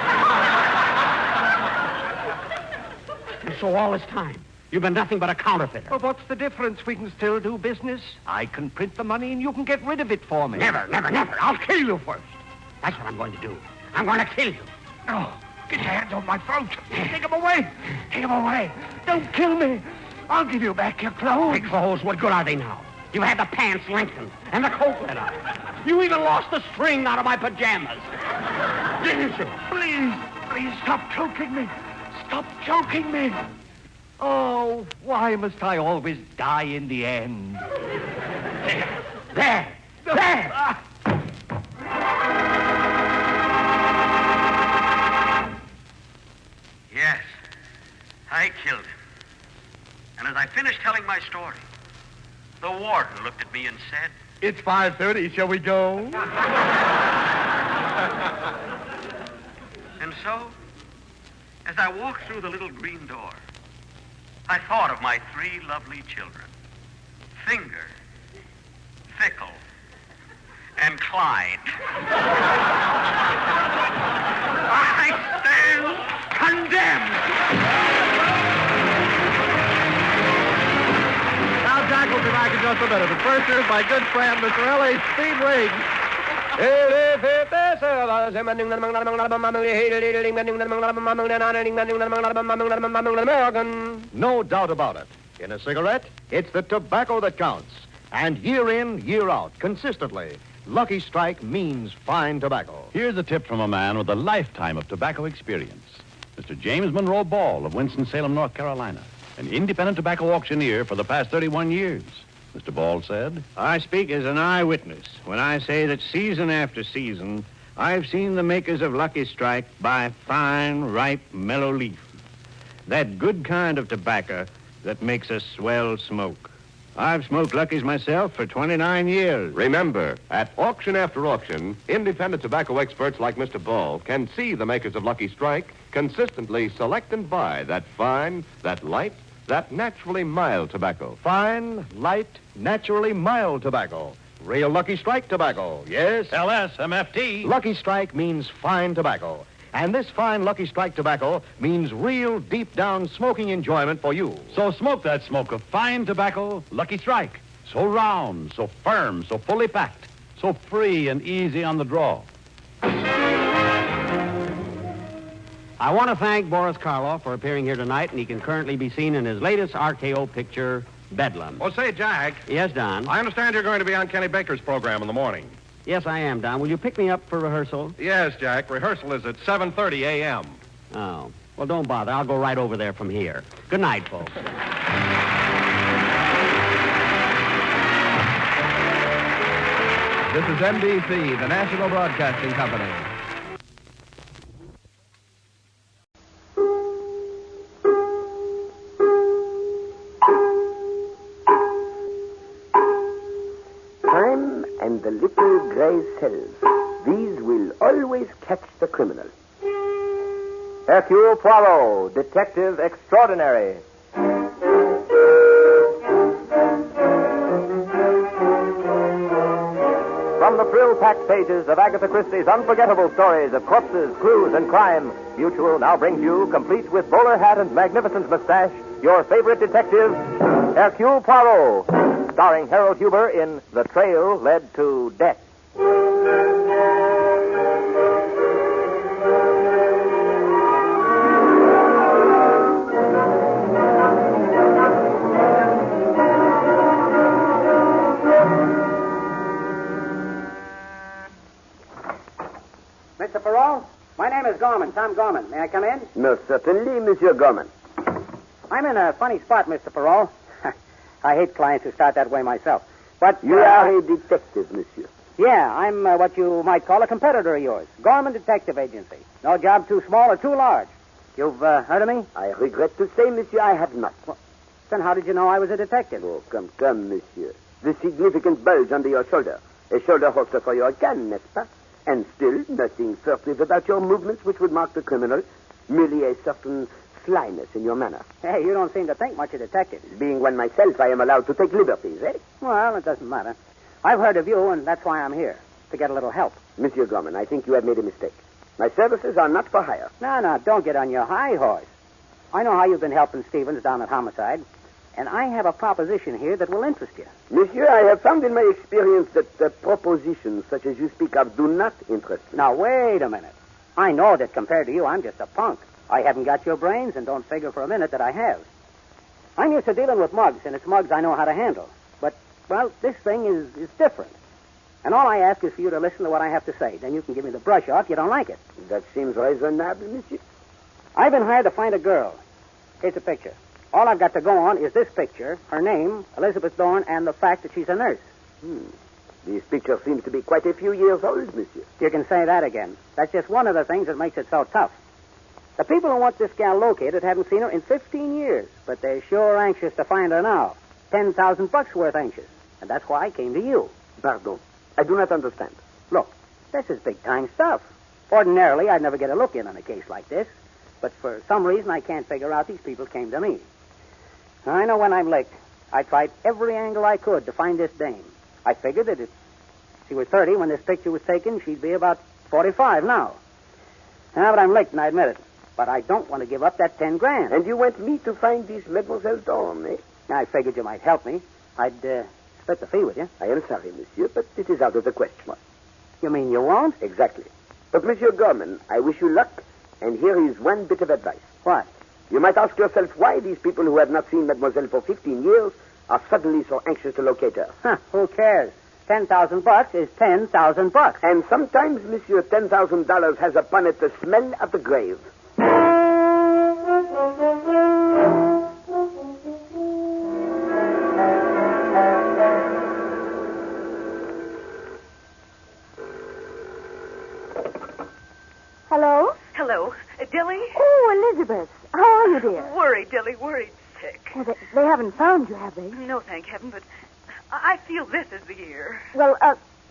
And so all this time, you've been nothing but a counterfeiter. Well, what's the difference? We can still do business. I can print the money and you can get rid of it for me. Never, never, never. I'll kill you first. That's what I'm going to do. I'm going to kill you. Oh, get your hands off my throat. Take them away. Take them away. Don't kill me. I'll give you back your clothes. My clothes? What good are they now? You had the pants lengthened and the coat let up. You even lost the string out of my pajamas. Didn't you? Please stop choking me. Stop choking me. Oh, why must I always die in the end? There. Yes, I killed him. And as I finished telling my story, the warden looked at me and said, "It's 5:30. Shall we go?" And so, as I walked through the little green door, I thought of my 3 lovely children, Finger, Fickle, and Clyde. I stand condemned. Now, Jack will be back in just a minute. But first, here's my good friend, Mr. L.A. Speed Riggs. No doubt about it. In a cigarette, it's the tobacco that counts. And year in, year out, consistently, Lucky Strike means fine tobacco. Here's a tip from a man with a lifetime of tobacco experience. Mr. James Monroe Ball of Winston-Salem, North Carolina, an independent tobacco auctioneer for the past 31 years. Mr. Ball said, I speak as an eyewitness when I say that season after season, I've seen the makers of Lucky Strike buy fine, ripe, mellow leaf. That good kind of tobacco that makes a swell smoke. I've smoked Lucky's myself for 29 years. Remember, at auction after auction, independent tobacco experts like Mr. Ball can see the makers of Lucky Strike consistently select and buy that fine, that light, that naturally mild tobacco. Fine, light, naturally mild tobacco. Real Lucky Strike tobacco, yes? LSMFT. Lucky Strike means fine tobacco. And this fine Lucky Strike tobacco means real deep-down smoking enjoyment for you. So smoke that smoke of fine tobacco, Lucky Strike. So round, so firm, so fully packed, so free and easy on the draw. I want to thank Boris Karloff for appearing here tonight, and he can currently be seen in his latest RKO picture, Bedlam. Oh, say, Jack. Yes, Don? I understand you're going to be on Kenny Baker's program in the morning. Yes, I am, Don. Will you pick me up for rehearsal? Yes, Jack. Rehearsal is at 7:30 a.m. Oh. Well, don't bother. I'll go right over there from here. Good night, folks. This is NBC, the National Broadcasting Company. Crime and the little gray cells. These will always catch the criminal. Hercule Poirot, Detective Extraordinary. From the thrill-packed pages of Agatha Christie's unforgettable stories of corpses, clues, and crime, Mutual now brings you, complete with bowler hat and magnificent mustache, your favorite detective, Hercule Poirot, starring Harold Huber in The Trail Led to Death. Mr. Perrault, my name is Gorman, Tom Gorman. May I come in? Most certainly, Monsieur Gorman. I'm in a funny spot, Mr. Perrault. I hate clients who start that way myself. But You are a detective, monsieur. Yeah, I'm what you might call a competitor of yours. Gorman Detective Agency. No job too small or too large. You've heard of me? I regret to say, monsieur, I have not. Well, then how did you know I was a detective? Oh, come, monsieur. The significant bulge under your shoulder. A shoulder holster for your gun, n'est-ce pas? And still, nothing furtive about your movements which would mark the criminal. Merely a certain slyness in your manner. Hey, you don't seem to think much of detectives. Being one myself, I am allowed to take liberties, eh? Well, it doesn't matter. I've heard of you, and that's why I'm here, to get a little help. Monsieur Gorman, I think you have made a mistake. My services are not for hire. No, don't get on your high horse. I know how you've been helping Stevens down at Homicide, and I have a proposition here that will interest you. Monsieur, I have found in my experience that propositions such as you speak of do not interest me. Now, wait a minute. I know that compared to you, I'm just a punk. I haven't got your brains, and don't figure for a minute that I have. I'm used to dealing with mugs, and it's mugs I know how to handle. But, well, this thing is different. And all I ask is for you to listen to what I have to say. Then you can give me the brush off. You don't like it. That seems reasonable, monsieur. I've been hired to find a girl. Here's a picture. All I've got to go on is this picture, her name, Elizabeth Dorn, and the fact that she's a nurse. This picture seems to be quite a few years old, monsieur. You can say that again. That's just one of the things that makes it so tough. The people who want this gal located haven't seen her in 15 years, but they're sure anxious to find her now. $10,000 worth anxious. And that's why I came to you. Pardon. I do not understand. Look, this is big-time stuff. Ordinarily, I'd never get a look in on a case like this. But for some reason, I can't figure out these people came to me. I know when I'm licked, I tried every angle I could to find this dame. I figured that if she was 30 when this picture was taken, she'd be about 45 now. But I'm licked, and I admit it. But I don't want to give up that $10,000. And you want me to find this Mademoiselle Dorn, eh? I figured you might help me. I'd split the fee with you. I am sorry, monsieur, but it is out of the question. What? You mean you won't? Exactly. But, Monsieur Gorman, I wish you luck, and here is one bit of advice. What? You might ask yourself why these people who have not seen Mademoiselle for 15 years are suddenly so anxious to locate her. Who cares? $10,000 is $10,000. And sometimes, Monsieur, $10,000 has upon it the smell of the grave. Hello? Hello. Dilly? Oh, Elizabeth. How are you, dear? Worried, Dilly, worried sick. Well, they haven't found you, have they? No, thank heaven, but I feel this is the year. Well,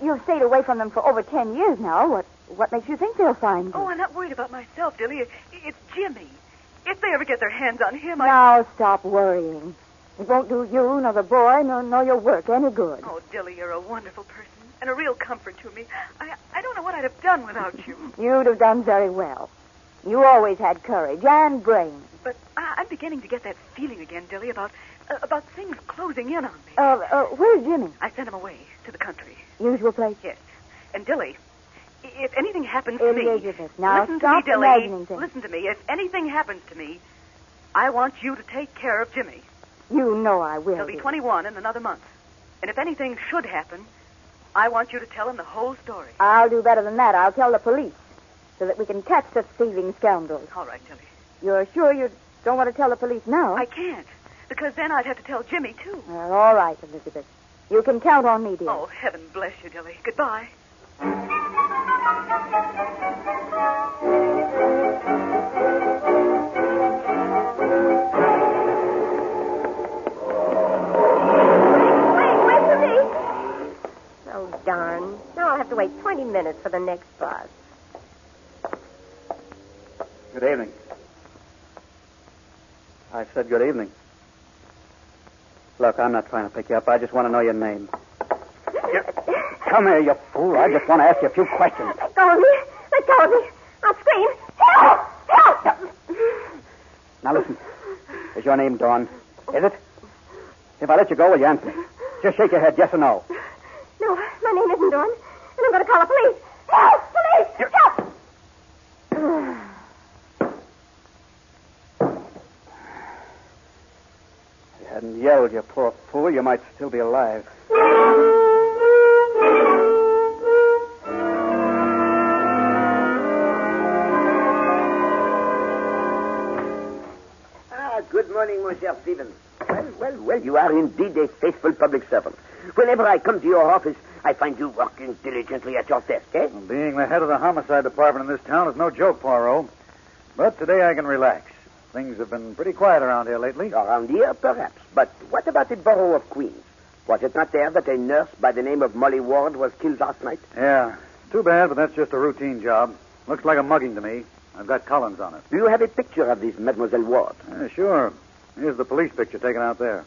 you've stayed away from them for over 10 years now. What makes you think they'll find you? Oh, I'm not worried about myself, Dilly. It's Jimmy. If they ever get their hands on him, Now, stop worrying. It won't do you, nor the boy, nor your work any good. Oh, Dilly, you're a wonderful person and a real comfort to me. I don't know what I'd have done without you. You'd have done very well. You always had courage and brains. But I'm beginning to get that feeling again, Dilly, about things closing in on me. Where's Jimmy? I sent him away to the country. Usual place? Yes. And, Dilly, if anything happens to me... Elizabeth, now listen stop to me, Dilly. imagining things. Listen to me. If anything happens to me, I want you to take care of Jimmy. You know I will. He'll be 21 in another month. And if anything should happen, I want you to tell him the whole story. I'll do better than that. I'll tell the police so that we can catch the thieving scoundrels. All right, Dilly. You're sure you don't want to tell the police now? I can't, because then I'd have to tell Jimmy, too. Well, all right, Elizabeth. You can count on me, dear. Oh, heaven bless you, Dilly. Goodbye. Wait for me. Oh, darn. Now I'll have to wait 20 minutes for the next bus. Good evening. I said good evening. Look, I'm not trying to pick you up. I just want to know your name. Come here, you fool. I just want to ask you a few questions. Let go of me. Let go of me. I'll scream. Help! Help! Now, listen. Is your name Dawn? Is it? If I let you go, will you answer me? Just shake your head, yes or no. No, my name isn't Dawn. And I'm going to call the police. Help! Police! Help! If you hadn't yelled, you poor fool, you might still be alive. Good morning, Monsieur Stevens. Well, you are indeed a faithful public servant. Whenever I come to your office, I find you working diligently at your desk, eh? Well, being the head of the homicide department in this town is no joke, Poirot. But today I can relax. Things have been pretty quiet around here lately. Around here, perhaps. But what about the borough of Queens? Was it not there that a nurse by the name of Molly Ward was killed last night? Yeah. Too bad, but that's just a routine job. Looks like a mugging to me. I've got Collins on it. Do you have a picture of this Mademoiselle Ward? Sure. Here's the police picture taken out there.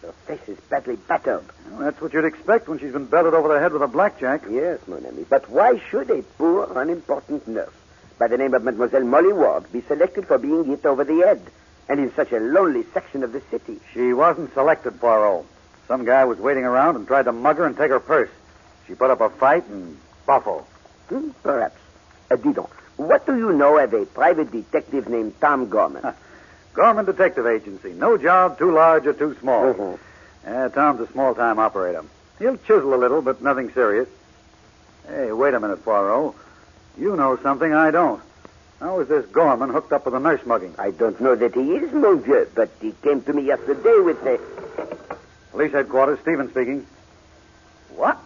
Her face is badly battered. Well, that's what you'd expect when she's been belted over the head with a blackjack. Yes, mon ami. But why should a poor, unimportant nurse by the name of Mademoiselle Molly Ward be selected for being hit over the head and in such a lonely section of the city? She wasn't selected, Poirot. Some guy was waiting around and tried to mug her and take her purse. She put up a fight and buffo. Perhaps. Dis donc, what do you know of a private detective named Tom Gorman? Gorman Detective Agency. No job too large or too small. Tom's a small-time operator. He'll chisel a little, but nothing serious. Hey, wait a minute, Poirot. You know something I don't. How is this Gorman hooked up with a nurse mugging? I don't know that he is, mon vieux, but he came to me yesterday with the... Police headquarters, Stephen speaking. What?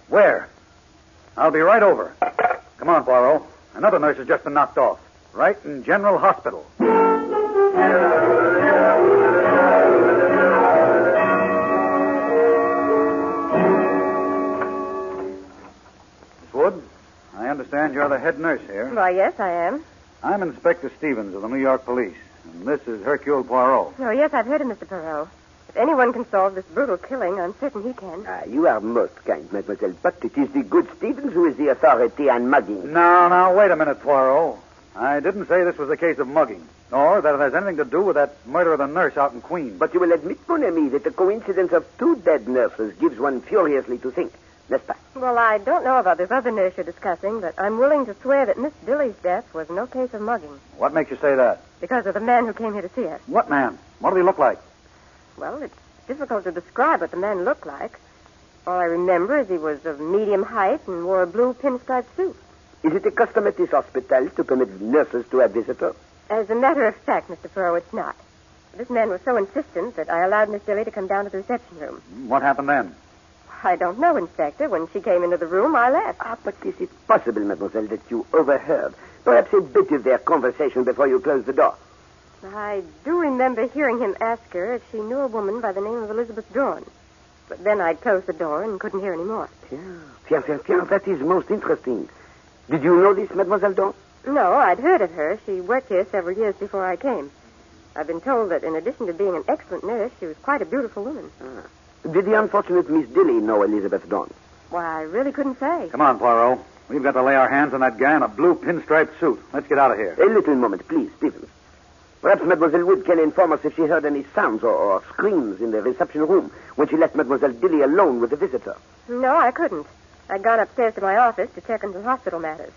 Where? I'll be right over. Come on, Poirot. Another nurse has just been knocked off. Right in General Hospital. Miss Wood, I understand you're the head nurse here. Why, yes, I am. I'm Inspector Stevens of the New York Police, and this is Hercule Poirot. Oh, yes, I've heard of Mr. Perot. If anyone can solve this brutal killing, I'm certain he can. You are most kind, mademoiselle, but it is the good Stevens who is the authority on mugging. Now, wait a minute, Poirot. I didn't say this was a case of mugging, or that it has anything to do with that murder of the nurse out in Queens. But you will admit, mon ami, that the coincidence of two dead nurses gives one furiously to think, n'est-ce pas? Well, I don't know about this other nurse you're discussing, but I'm willing to swear that Miss Dilly's death was no case of mugging. What makes you say that? Because of the man who came here to see her. What man? What did he look like? Well, it's difficult to describe what the man looked like. All I remember is he was of medium height and wore a blue pinstripe suit. Is it a custom at this hospital to permit nurses to have visitors? As a matter of fact, Mr. Perot, it's not. This man was so insistent that I allowed Miss Dilly to come down to the reception room. What happened then? I don't know, Inspector. When she came into the room, I left. But is it possible, mademoiselle, that you overheard perhaps a bit of their conversation before you closed the door? I do remember hearing him ask her if she knew a woman by the name of Elizabeth Dawn. But then I closed the door and couldn't hear any more. Tiens, that is most interesting. Did you know this, Mademoiselle Dawn? No, I'd heard of her. She worked here several years before I came. I've been told that in addition to being an excellent nurse, she was quite a beautiful woman. Did the unfortunate Miss Dilly know Elizabeth Dawn? Why, I really couldn't say. Come on, Poirot. We've got to lay our hands on that guy in a blue pinstripe suit. Let's get out of here. A little moment, please, Stevens. Perhaps Mademoiselle Wood can inform us if she heard any sounds or screams in the reception room when she left Mademoiselle Dilly alone with the visitor. No, I couldn't. I'd gone upstairs to my office to check into hospital matters.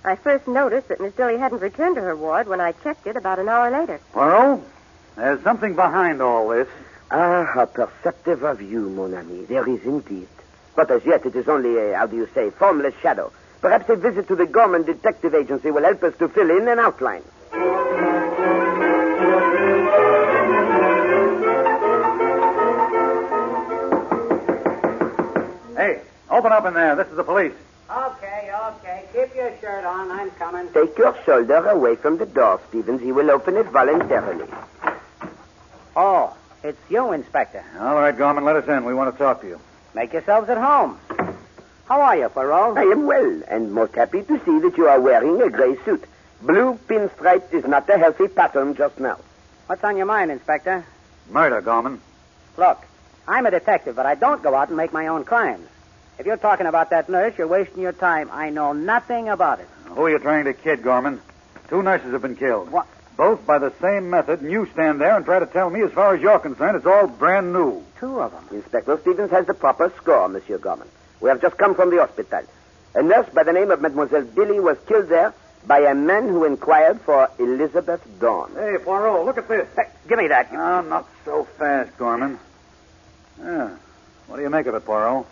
I first noticed that Miss Dilly hadn't returned to her ward when I checked it about an hour later. Poirot, there's something behind all this. How perceptive of you, mon ami. There is indeed. But as yet, it is only a, formless shadow. Perhaps a visit to the Gorman Detective Agency will help us to fill in an outline. Hey, open up in there. This is the police. Okay. Keep your shirt on. I'm coming. Take your shoulder away from the door, Stevens. He will open it voluntarily. Oh, it's you, Inspector. All right, Gorman, let us in. We want to talk to you. Make yourselves at home. How are you, Poirot? I am well, and most happy to see that you are wearing a gray suit. Blue pinstripe is not a healthy pattern just now. What's on your mind, Inspector? Murder, Gorman. Look, I'm a detective, but I don't go out and make my own crimes. If you're talking about that nurse, you're wasting your time. I know nothing about it. Who are you trying to kid, Gorman? 2 nurses have been killed. What? Both by the same method, and you stand there and try to tell me, as far as you're concerned, it's all brand new. 2 of them? Inspector Stevens has the proper score, Monsieur Gorman. We have just come from the hospital. A nurse by the name of Mademoiselle Dilly was killed there by a man who inquired for Elizabeth Dawn. Hey, Poirot, look at this. Hey, give me that. Oh, not so fast, Gorman. Yeah. What do you make of it, Poirot?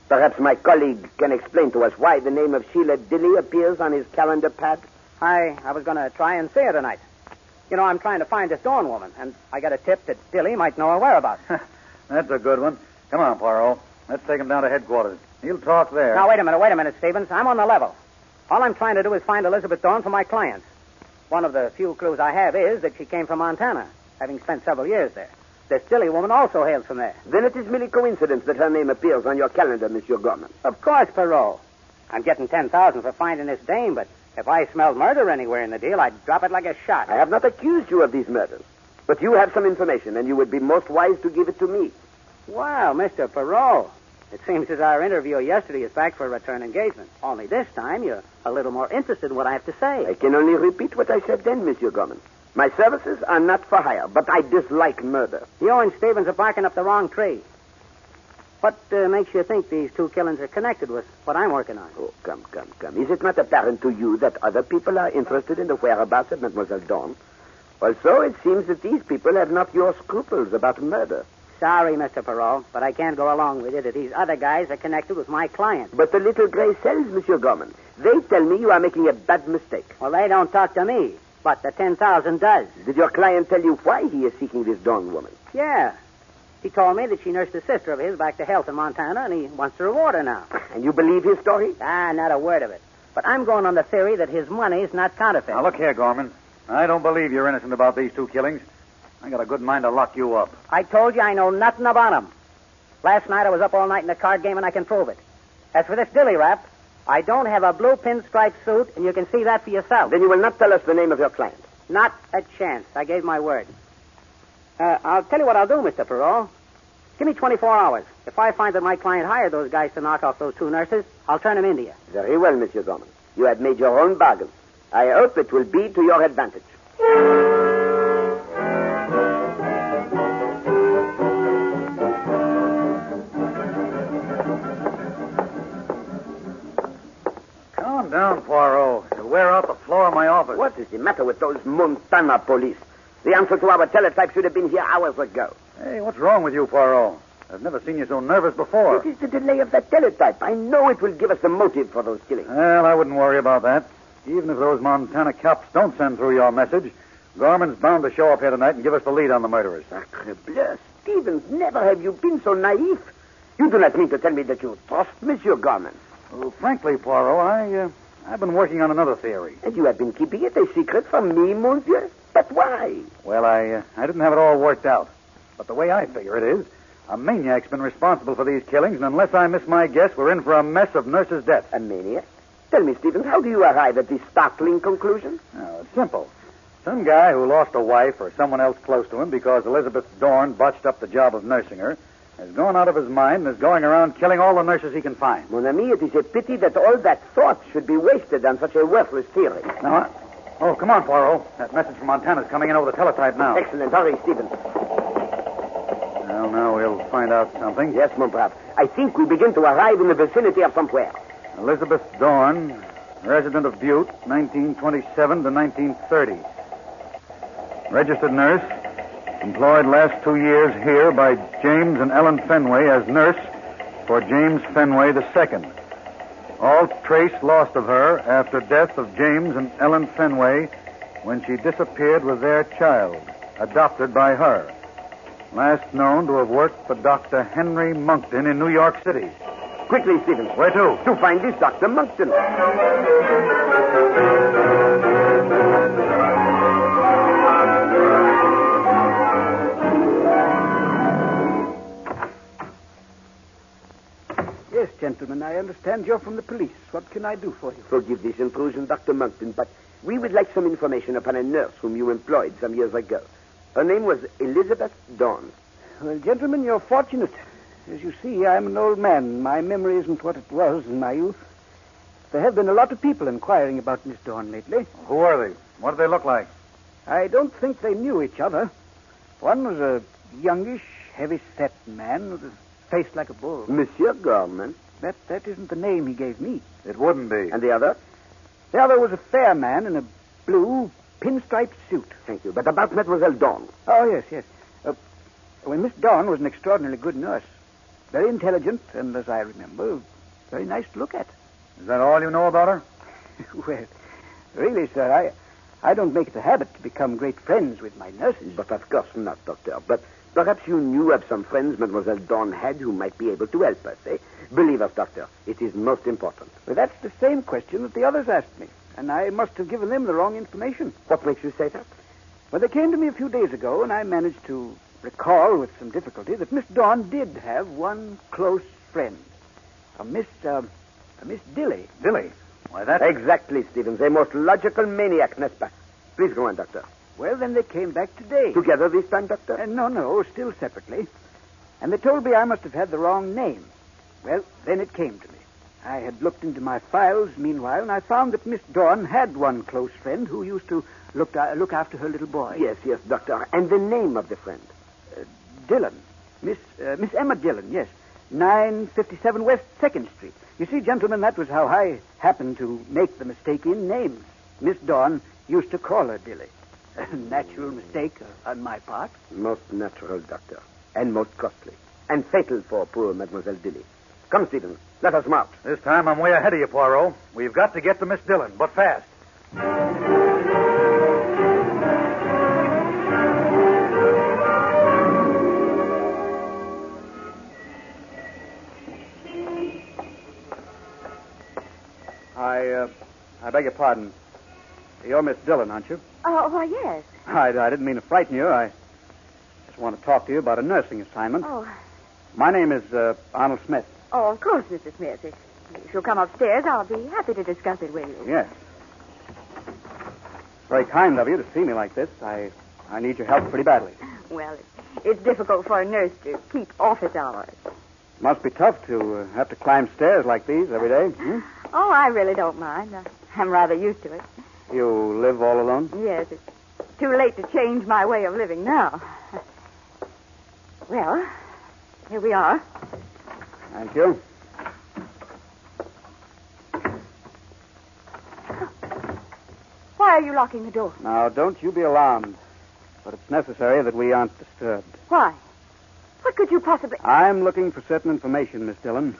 Perhaps my colleague can explain to us why the name of Sheila Dilly appears on his calendar pad. I was going to try and see her tonight. You know, I'm trying to find this Dawn woman, and I got a tip that Dilly might know her whereabouts. That's a good one. Come on, Poirot. Let's take him down to headquarters. He'll talk there. Now, wait a minute, Stevens. I'm on the level. All I'm trying to do is find Elizabeth Dawn for my clients. One of the few clues I have is that she came from Montana, having spent several years there. This Dilly woman also hails from there. Then it is merely coincidence that her name appears on your calendar, Monsieur Gorman. Of course, Perot. I'm getting $10,000 for finding this dame, but if I smelled murder anywhere in the deal, I'd drop it like a shot. I have not accused you of these murders. But you have some information, and you would be most wise to give it to me. Well, Mr. Perot, it seems as our interview yesterday is back for a return engagement. Only this time, you're a little more interested in what I have to say. I can only repeat what I said then, Monsieur Gorman. My services are not for hire, but I dislike murder. You and Stevens are barking up the wrong tree. What makes you think these 2 killings are connected with what I'm working on? Oh, come. Is it not apparent to you that other people are interested in the whereabouts of Mademoiselle Dawn? Also, it seems that these people have not your scruples about murder. Sorry, Mr. Perot, but I can't go along with it that these other guys are connected with my client. But the little gray cells, Monsieur Gorman, they tell me you are making a bad mistake. Well, they don't talk to me, but the $10,000 does. Did your client tell you why he is seeking this Dawn woman? Yeah. He told me that she nursed a sister of his back to health in Montana, and he wants to reward her now. And you believe his story? Not a word of it. But I'm going on the theory that his money's not counterfeit. Now, look here, Gorman. I don't believe you're innocent about these 2 killings. I got a good mind to lock you up. I told you I know nothing about them. Last night I was up all night in a card game, and I can prove it. As for this Dilly rap, I don't have a blue pinstripe suit, and you can see that for yourself. Then you will not tell us the name of your client? Not a chance. I gave my word. I'll tell you what I'll do, Mr. Perot. Give me 24 hours. If I find that my client hired those guys to knock off those 2 nurses, I'll turn them into you. Very well, Monsieur Gorman. You have made your own bargain. I hope it will be to your advantage. Calm down, Poirot. You'll wear out the floor of my office. What is the matter with those Montana police? The answer to our teletype should have been here hours ago. Hey, what's wrong with you, Poirot? I've never seen you so nervous before. It is the delay of that teletype. I know it will give us the motive for those killings. Well, I wouldn't worry about that. Even if those Montana cops don't send through your message, Gorman's bound to show up here tonight and give us the lead on the murderers. Sacre bleu, Stevens, never have you been so naive. You do not mean to tell me that you trust Monsieur Gorman. Well, frankly, Poirot, I've been working on another theory. And you have been keeping it a secret from me, monsieur? But why? Well, I didn't have it all worked out. But the way I figure it is, a maniac's been responsible for these killings, and unless I miss my guess, we're in for a mess of nurses' deaths. A maniac? Tell me, Stevens, how do you arrive at this startling conclusion? Oh, it's simple. Some guy who lost a wife or someone else close to him because Elizabeth Dorn botched up the job of nursing her has gone out of his mind and is going around killing all the nurses he can find. Mon ami, it is a pity that all that thought should be wasted on such a worthless theory. Now, oh, come on, Poirot. That message from Montana's coming in over the teletype now. Excellent. Hurry, Stevens. Well, now we'll find out something. Yes, mon brave. I think we begin to arrive in the vicinity of somewhere. Elizabeth Dorn, resident of Butte, 1927 to 1930. Registered nurse. Employed last 2 years here by James and Ellen Fenway as nurse for James Fenway II. All trace lost of her after death of James and Ellen Fenway when she disappeared with their child, adopted by her. Last known to have worked for Dr. Henry Monkton in New York City. Quickly, Stevens. Where to? To find this Dr. Monkton. Yes, gentlemen, I understand you're from the police. What can I do for you? Forgive this intrusion, Dr. Monkton, but we would like some information upon a nurse whom you employed some years ago. Her name was Elizabeth Dorn. Well, gentlemen, you're fortunate. As you see, I'm an old man. My memory isn't what it was in my youth. There have been a lot of people inquiring about Miss Dorn lately. Who are they? What do they look like? I don't think they knew each other. One was a youngish, heavy-set man with a face like a bull. Monsieur Gorman? That isn't the name he gave me. It wouldn't be. And the other? The other was a fair man in a blue pinstriped suit. Thank you. But about Mademoiselle Dorn? Oh, yes. Well, Miss Dorn was an extraordinarily good nurse. Very intelligent, and as I remember, very nice to look at. Is that all you know about her? Well, really, sir, I don't make it a habit to become great friends with my nurses. But of course not, Doctor. But perhaps you knew of some friends Mademoiselle Dorn had who might be able to help us, eh? Believe us, Doctor. It is most important. Well, that's the same question that the others asked me, and I must have given them the wrong information. What makes you say that? Well, they came to me a few days ago, and I managed to recall with some difficulty that Miss Dorn did have one close friend, a Miss Dilly. Dilly? Why, that's... Exactly, Stevens. A most logical maniac, n'est-ce pas? Please go on, Doctor. Well, then they came back today. Together this time, Doctor? No, still separately. And they told me I must have had the wrong name. Well, then it came to me. I had looked into my files meanwhile, and I found that Miss Dorn had one close friend who used to look after her little boy. Yes, Doctor. And the name of the friend? Dillon. Miss Emma Dillon, yes. 957 West 2nd Street. You see, gentlemen, that was how I happened to make the mistake in names. Miss Dorn used to call her Dilly. A natural mistake on my part. Most natural, Doctor. And most costly. And fatal for poor Mademoiselle Dilly. Come, Stevens. Let us march. This time I'm way ahead of you, Poirot. We've got to get to Miss Dillon, but fast. I beg your pardon. You're Miss Dillon, aren't you? Oh, why, yes. I didn't mean to frighten you. I just want to talk to you about a nursing assignment. Oh. My name is Arnold Smith. Oh, of course, Mr. Smith. If you'll come upstairs, I'll be happy to discuss it with you. Yes. Very kind of you to see me like this. I need your help pretty badly. Well, it's difficult for a nurse to keep office hours. Must be tough to have to climb stairs like these every day. Hmm? Oh, I really don't mind. I'm rather used to it. You live all alone? Yes, it's too late to change my way of living now. Well, here we are. Thank you. Why are you locking the door? Now, don't you be alarmed. But it's necessary that we aren't disturbed. Why? What could you possibly... I'm looking for certain information, Miss Dillon,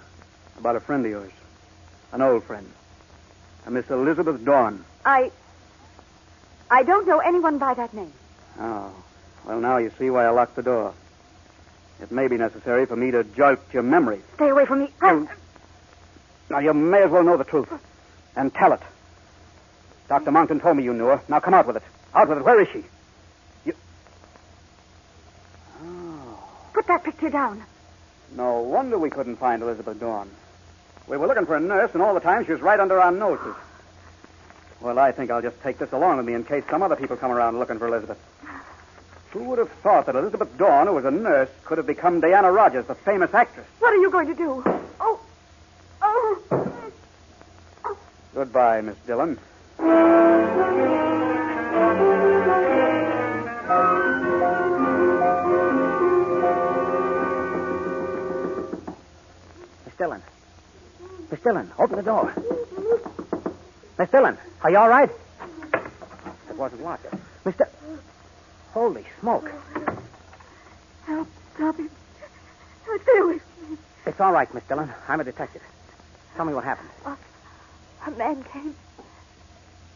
about a friend of yours. An old friend. A Miss Elizabeth Dawn. I don't know anyone by that name. Oh. Well, now you see why I locked the door. It may be necessary for me to jolt your memory. Stay away from me. Now, you may as well know the truth. And tell it. Dr. Monkton told me you knew her. Now, come out with it. Out with it. Where is she? Put that picture down. No wonder we couldn't find Elizabeth Dawn. We were looking for a nurse, and all the time she was right under our noses. Well, I think I'll just take this along with me in case some other people come around looking for Elizabeth. Who would have thought that Elizabeth Dawn, who was a nurse, could have become Diana Rogers, the famous actress? What are you going to do? Oh. Goodbye, Miss Dillon. Miss Dillon, open the door. Miss Dillon, are you all right? It wasn't locked. Holy smoke. Help, stop him. Stay away from me. It's all right, Miss Dillon. I'm a detective. Tell me what happened. A man came.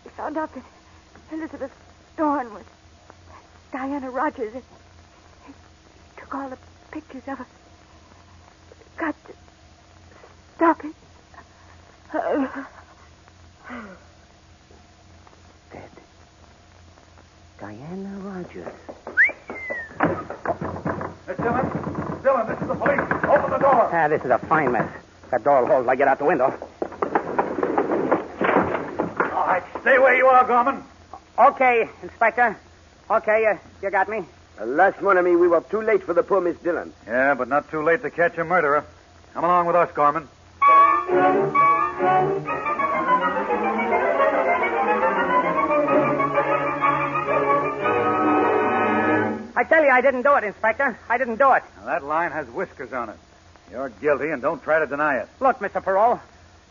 He found out that Elizabeth Dawn was Diana Rogers. He took all the pictures of her. Got to stop it. Dead. Diana Rogers. Miss Dillon, this is the police. Open the door. This is a fine mess. That door will hold if I get out the window. All right, stay where you are, Gorman. Okay, Inspector. Okay, you got me. Alas, mon ami, we were too late for the poor Miss Dillon. Yeah, but not too late to catch a murderer. Come along with us, Gorman. I tell you, I didn't do it, Inspector. I didn't do it. Now, that line has whiskers on it. You're guilty, and don't try to deny it. Look, Mr. Perot,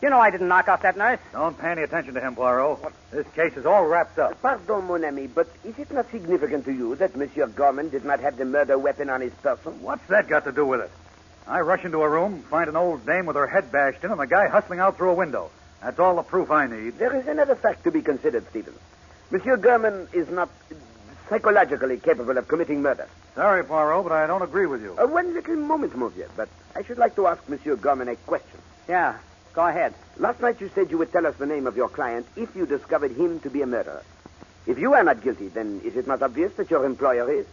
you know I didn't knock off that nurse. Don't pay any attention to him, Poirot. This case is all wrapped up. Pardon, mon ami, but is it not significant to you that Monsieur Gorman did not have the murder weapon on his person? What's that got to do with it? I rush into a room, find an old dame with her head bashed in, and the guy hustling out through a window. That's all the proof I need. There is another fact to be considered, Stevens. Monsieur Gorman is not psychologically capable of committing murder. Sorry, Poirot, but I don't agree with you. One little moment, monsieur, but I should like to ask Monsieur Gorman a question. Yeah, go ahead. Last night you said you would tell us the name of your client if you discovered him to be a murderer. If you are not guilty, then is it not obvious that your employer is?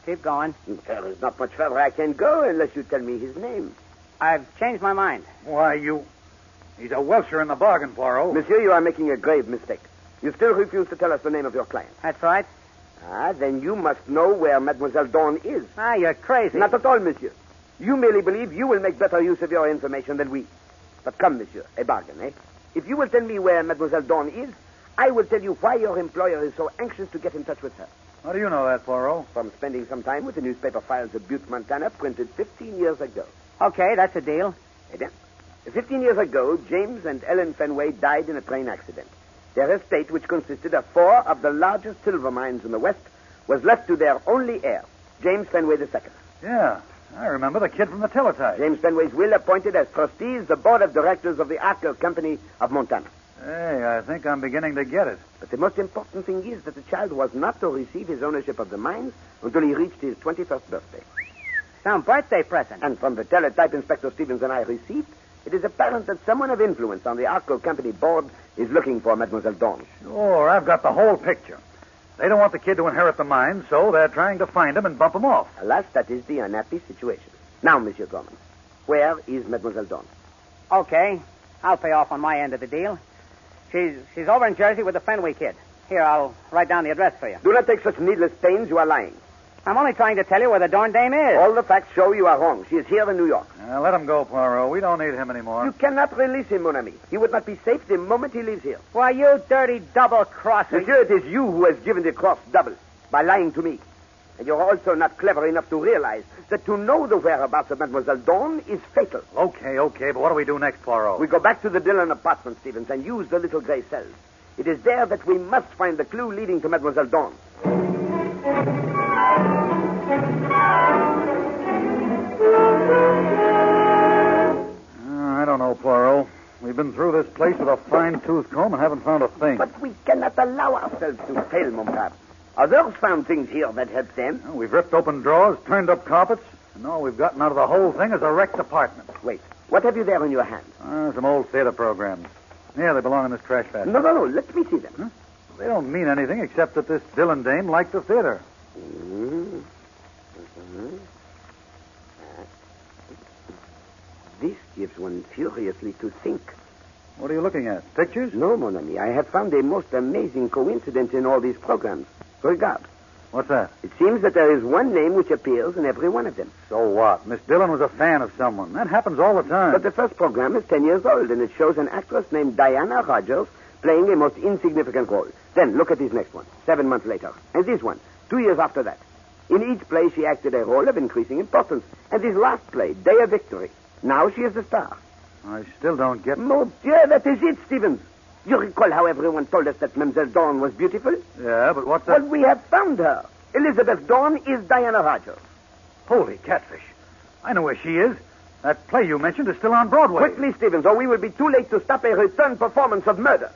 Keep going. There is not much further I can go unless you tell me his name. I've changed my mind. Why, he's a Welsher in the bargain, Poirot. Monsieur, you are making a grave mistake. You still refuse to tell us the name of your client. That's right. Then you must know where Mademoiselle Dawn is. You're crazy. Not at all, monsieur. You merely believe you will make better use of your information than we. But come, monsieur, a bargain, eh? If you will tell me where Mademoiselle Dawn is, I will tell you why your employer is so anxious to get in touch with her. How do you know that, Poirot? From spending some time with the newspaper files of Butte, Montana, printed 15 years ago. Okay, that's a deal. Eh bien, 15 years ago, James and Ellen Fenway died in a train accident. Their estate, which consisted of 4 of the largest silver mines in the West, was left to their only heir, James Fenway II. Yeah, I remember the kid from the teletype. James Fenway's will appointed as trustees the board of directors of the Archer Company of Montana. Hey, I think I'm beginning to get it. But the most important thing is that the child was not to receive his ownership of the mines until he reached his 21st birthday. Some birthday present. And from the teletype Inspector Stevens and I received, it is apparent that someone of influence on the Archer Company board is looking for Mademoiselle Dawn. Sure, I've got the whole picture. They don't want the kid to inherit the mines, so they're trying to find him and bump him off. Alas, that is the unhappy situation. Now, Monsieur Gorman, where is Mademoiselle Dawn? Okay, I'll pay off on my end of the deal. She's over in Jersey with the Fenway kid. Here, I'll write down the address for you. Do not take such needless pains. You are lying. I'm only trying to tell you where the darn dame is. All the facts show you are wrong. She is here in New York. Let him go, Poirot. We don't need him anymore. You cannot release him, mon ami. He would not be safe the moment he leaves here. Why, you dirty double-crosser. Monsieur, it is you who has given the cross double by lying to me. And you're also not clever enough to realize that to know the whereabouts of Mademoiselle Dawn is fatal. Okay, but what do we do next, Poirot? We go back to the Dillon apartment, Stevens, and use the little gray cells. It is there that we must find the clue leading to Mademoiselle Dawn. been through this place with a fine-tooth comb and haven't found a thing. But we cannot allow ourselves to fail, mon père. Others found things here that helped them. Well, we've ripped open drawers, turned up carpets, and all we've gotten out of the whole thing is a wrecked apartment. Wait, what have you there in your hand? Some old theater programs. Yeah, they belong in this trash basket. No. Let me see them. Huh? They don't mean anything except that this Dillon dame liked the theater. This gives one furiously to think. What are you looking at? Pictures? No, mon ami. I have found a most amazing coincidence in all these programs. Regard. What's that? It seems that there is one name which appears in every one of them. So what? Miss Dillon was a fan of someone. That happens all the time. But the first program is 10 years old, and it shows an actress named Diana Rogers playing a most insignificant role. Then, look at this next one, 7 months later. And this one, 2 years after that. In each play, she acted a role of increasing importance. And this last play, Day of Victory, now she is the star. I still don't get... Mon Dieu, that is it, Stevens. You recall how everyone told us that Mademoiselle Dawn was beautiful? Yeah, but what's that? Well, we have found her. Elizabeth Dawn is Diana Rogers. Holy catfish. I know where she is. That play you mentioned is still on Broadway. Quickly, Stevens, or we will be too late to stop a return performance of Murder.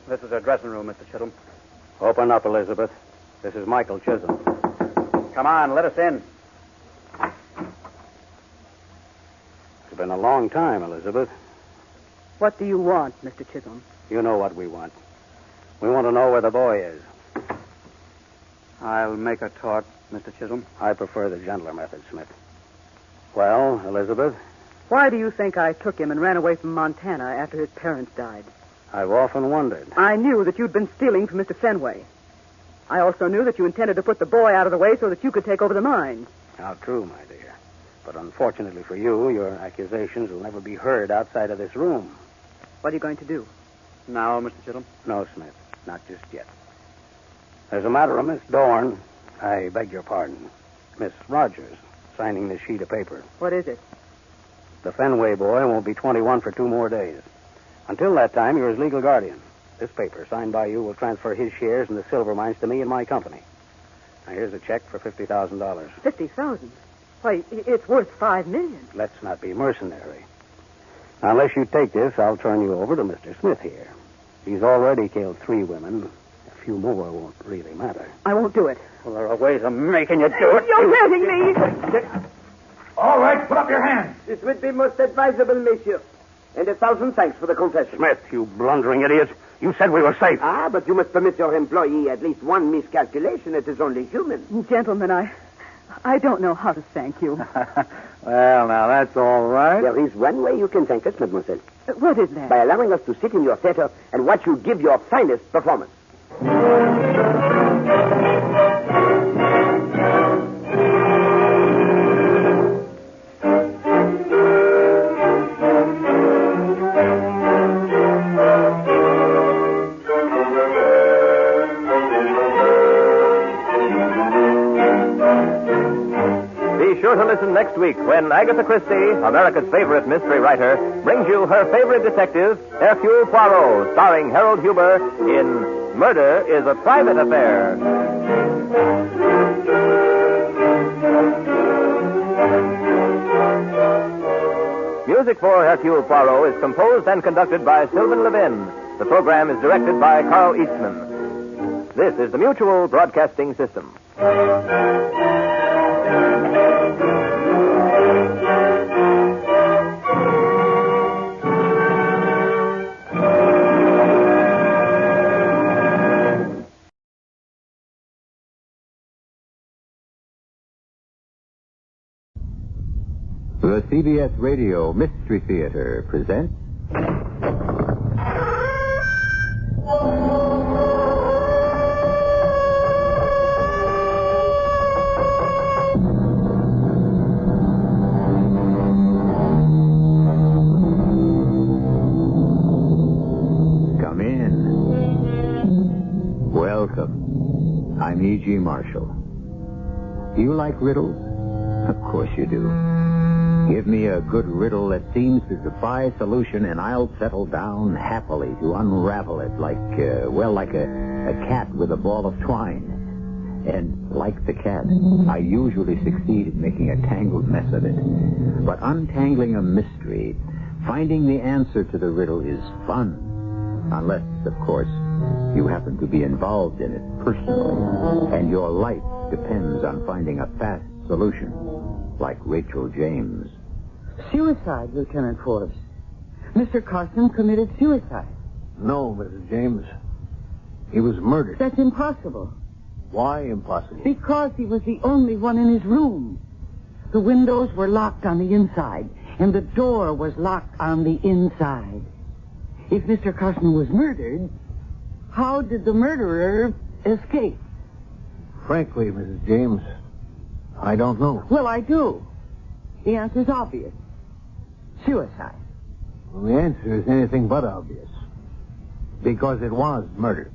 This is her dressing room, Mr. Chisholm. Open up, Elizabeth. This is Michael Chisholm. Come on, let us in. It's been a long time, Elizabeth. What do you want, Mr. Chisholm? You know what we want. We want to know where the boy is. I'll make a talk, Mr. Chisholm. I prefer the gentler method, Smith. Well, Elizabeth? Why do you think I took him and ran away from Montana after his parents died? I've often wondered. I knew that you'd been stealing from Mr. Fenway. I also knew that you intended to put the boy out of the way so that you could take over the mines. How true, my dear. But unfortunately for you, your accusations will never be heard outside of this room. What are you going to do? Now, Mr. Chisholm? No, Smith. Not just yet. There's a matter of Miss Dorn. I beg your pardon. Miss Rogers signing this sheet of paper. What is it? The Fenway boy won't be 21 for 2 more days. Until that time, you're his legal guardian. This paper, signed by you, will transfer his shares in the silver mines to me and my company. Now, here's a check for $50,000. $50,000? Why, it's worth $5 million. Let's not be mercenary. Now, unless you take this, I'll turn you over to Mr. Smith here. He's already killed 3 women. A few more won't really matter. I won't do it. Well, there are ways of making you do it. You're hurting me. All right, put up your hands. This would be most advisable, monsieur. And 1,000 thanks for the confession. Smith, you blundering idiot. You said we were safe. Ah, but you must permit your employee at least one miscalculation. It is only human. Gentlemen, I don't know how to thank you. Well, now, that's all right. There is one way you can thank us, mademoiselle. What is that? By allowing us to sit in your theater and watch you give your finest performance. Be sure to listen next week when Agatha Christie, America's favorite mystery writer, brings you her favorite detective, Hercule Poirot, starring Harold Huber in Murder is a Private Affair. Music for Hercule Poirot is composed and conducted by Sylvan Levin. The program is directed by Carl Eastman. This is the Mutual Broadcasting System. The CBS Radio Mystery Theater presents... Come in. Welcome. I'm E.G. Marshall. Do you like riddles? Of course you do. Give me a good riddle that seems to defy solution, and I'll settle down happily to unravel it like a cat with a ball of twine. And like the cat, I usually succeed in making a tangled mess of it. But untangling a mystery, finding the answer to the riddle is fun. Unless, of course, you happen to be involved in it personally, and your life depends on finding a fast solution, like Rachel James. Suicide, Lieutenant Forbes. Mr. Carson committed suicide. No, Mrs. James. He was murdered. That's impossible. Why impossible? Because he was the only one in his room. The windows were locked on the inside, and the door was locked on the inside. If Mr. Carson was murdered, how did the murderer escape? Frankly, Mrs. James, I don't know. Well, I do. The answer's obvious. Suicide. Well, the answer is anything but obvious. Because it was murder.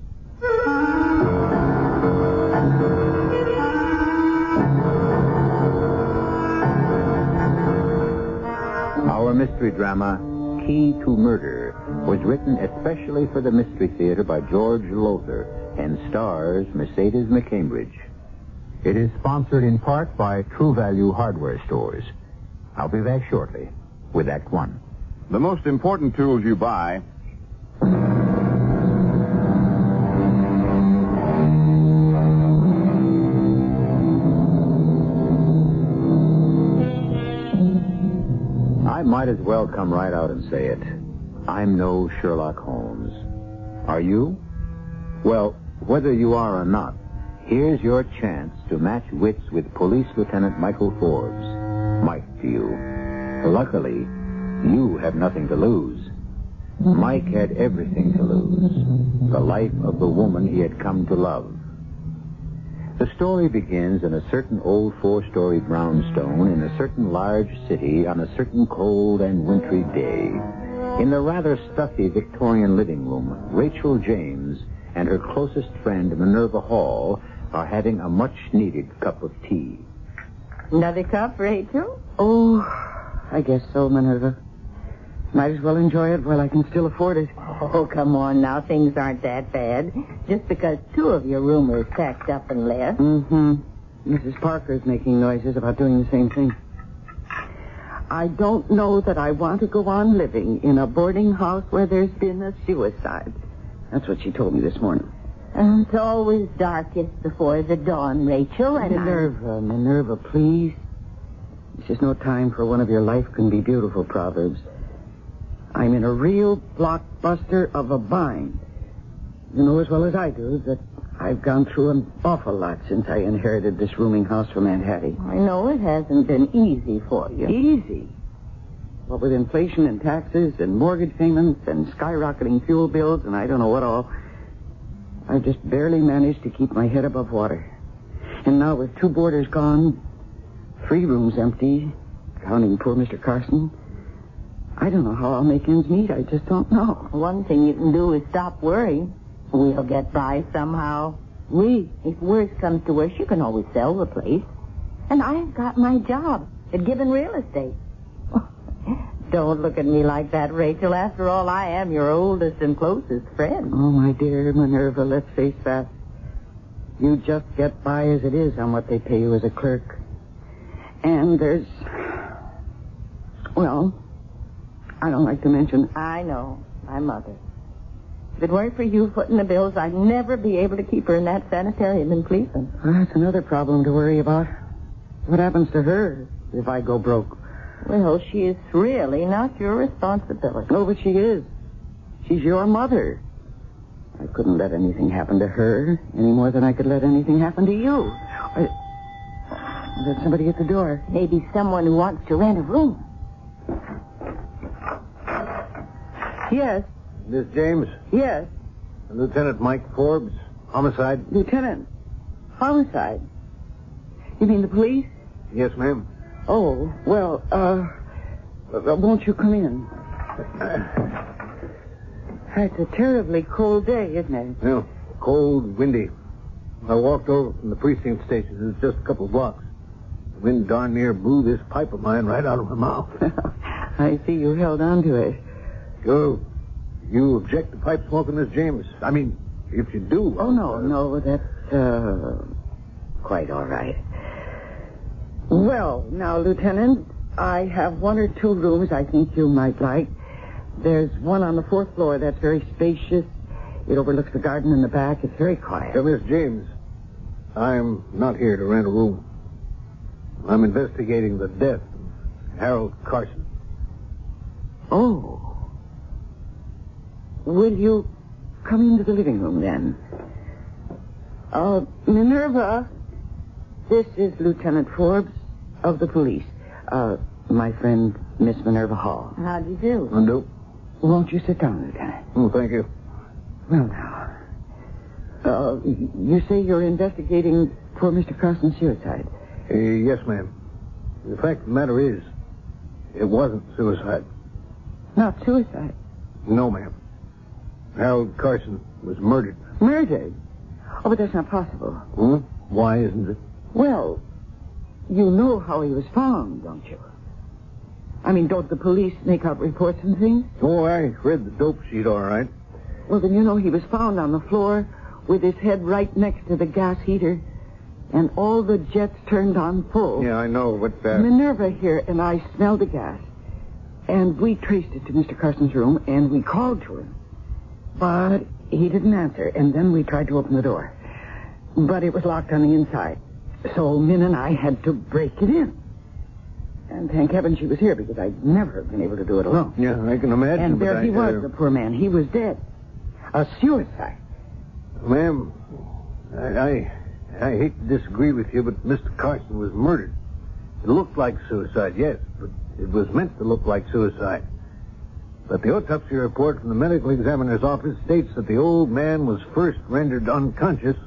Our mystery drama, Key to Murder, was written especially for the Mystery Theater by George Lothar and stars Mercedes McCambridge. It is sponsored in part by True Value Hardware Stores. I'll be back shortly with Act One. The most important tools you buy. I might as well come right out and say it. I'm no Sherlock Holmes. Are you? Well, whether you are or not, here's your chance to match wits with Police Lieutenant Michael Forbes. Mike to you. Luckily, you have nothing to lose. Mike had everything to lose. The life of the woman he had come to love. The story begins in a certain old four-story brownstone in a certain large city on a certain cold and wintry day. In the rather stuffy Victorian living room, Rachel James and her closest friend, Minerva Hall, are having a much-needed cup of tea. Another cup, Rachel? Oh, I guess so, Minerva. Might as well enjoy it while I can still afford it. Oh, come on now. Things aren't that bad. Just because two of your roomers packed up and left. Mm-hmm. Mrs. Parker's making noises about doing the same thing. I don't know that I want to go on living in a boarding house where there's been a suicide. That's what she told me this morning. It's always darkest before the dawn, Rachel, and Minerva, please. This is no time for one of your life can be beautiful proverbs. I'm in a real blockbuster of a bind. You know as well as I do that I've gone through an awful lot since I inherited this rooming house from Aunt Hattie. I know it hasn't been easy for you. Easy? Well, with inflation and taxes and mortgage payments and skyrocketing fuel bills and I don't know what all, I've just barely managed to keep my head above water. And now with 2 boarders gone, 3 rooms empty, counting poor Mr. Carson, I don't know how I'll make ends meet. I just don't know. One thing you can do is stop worrying. We'll get by somehow. If worse comes to worse, you can always sell the place. And I've got my job at Gibbon Real Estate. Don't look at me like that, Rachel. After all, I am your oldest and closest friend. Oh, my dear Minerva, let's face that. You just get by as it is on what they pay you as a clerk. And there's... Well... I don't like to mention... I know. My mother. If it weren't for you footing the bills, I'd never be able to keep her in that sanitarium in Cleveland. Well, that's another problem to worry about. What happens to her if I go broke? Well, she is really not your responsibility. No, but she is. She's your mother. I couldn't let anything happen to her any more than I could let anything happen to you. There's somebody at the door. Maybe someone who wants to rent a room. Yes. Miss James? Yes. Lieutenant Mike Forbes, homicide. Lieutenant? Homicide? You mean the police? Yes, ma'am. Oh, well, won't you come in? It's a terribly cold day, isn't it? Yeah, cold, windy. I walked over from the precinct station. It was just a couple of blocks. The wind darn near blew this pipe of mine right out of my mouth. I see you held on to it. You object to pipe smoking, Miss James? I mean, if you do... Oh, no, that's, quite all right. Well, now, Lieutenant, I have one or two rooms I think you might like. There's one on the 4th floor that's very spacious. It overlooks the garden in the back. It's very quiet. Miss James, I'm not here to rent a room. I'm investigating the death of Harold Carson. Oh. Will you come into the living room, then? Minerva, this is Lieutenant Forbes of the police. My friend, Miss Minerva Hall. How do you do? Undo. Won't you sit down, Lieutenant? Oh, thank you. Well, now, you say you're investigating poor Mr. Carson's suicide? Yes, ma'am. The fact of the matter is, it wasn't suicide. Not suicide? No, ma'am. Harold Carson was murdered. Murdered? Oh, but that's not possible. Why isn't it? Well, you know how he was found, don't you? I mean, don't the police make out reports and things? Oh, I read the dope sheet all right. Well, then you know he was found on the floor with his head right next to the gas heater and all the jets turned on full. Yeah, I know, but... Minerva here and I smelled the gas, and we traced it to Mr. Carson's room, and we called to him. But he didn't answer, and then we tried to open the door. But it was locked on the inside. So Min and I had to break it in. And thank heaven she was here, because I'd never have been able to do it alone. Yeah, I can imagine. And there he was, the poor man. He was dead. A suicide. Ma'am, I hate to disagree with you, but Mr. Carson was murdered. It looked like suicide, yes, but it was meant to look like suicide. But the autopsy report from the medical examiner's office states that the old man was first rendered unconscious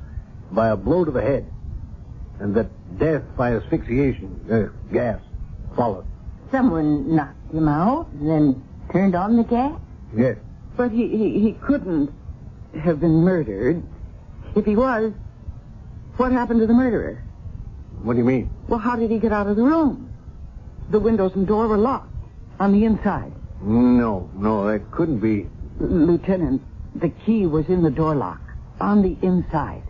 by a blow to the head, and that death by asphyxiation, gas, followed. Someone knocked him out and then turned on the gas? Yes. But he couldn't have been murdered. If he was, what happened to the murderer? What do you mean? Well, how did he get out of the room? The windows and door were locked on the inside. No, that couldn't be. Lieutenant, the key was in the door lock on the inside.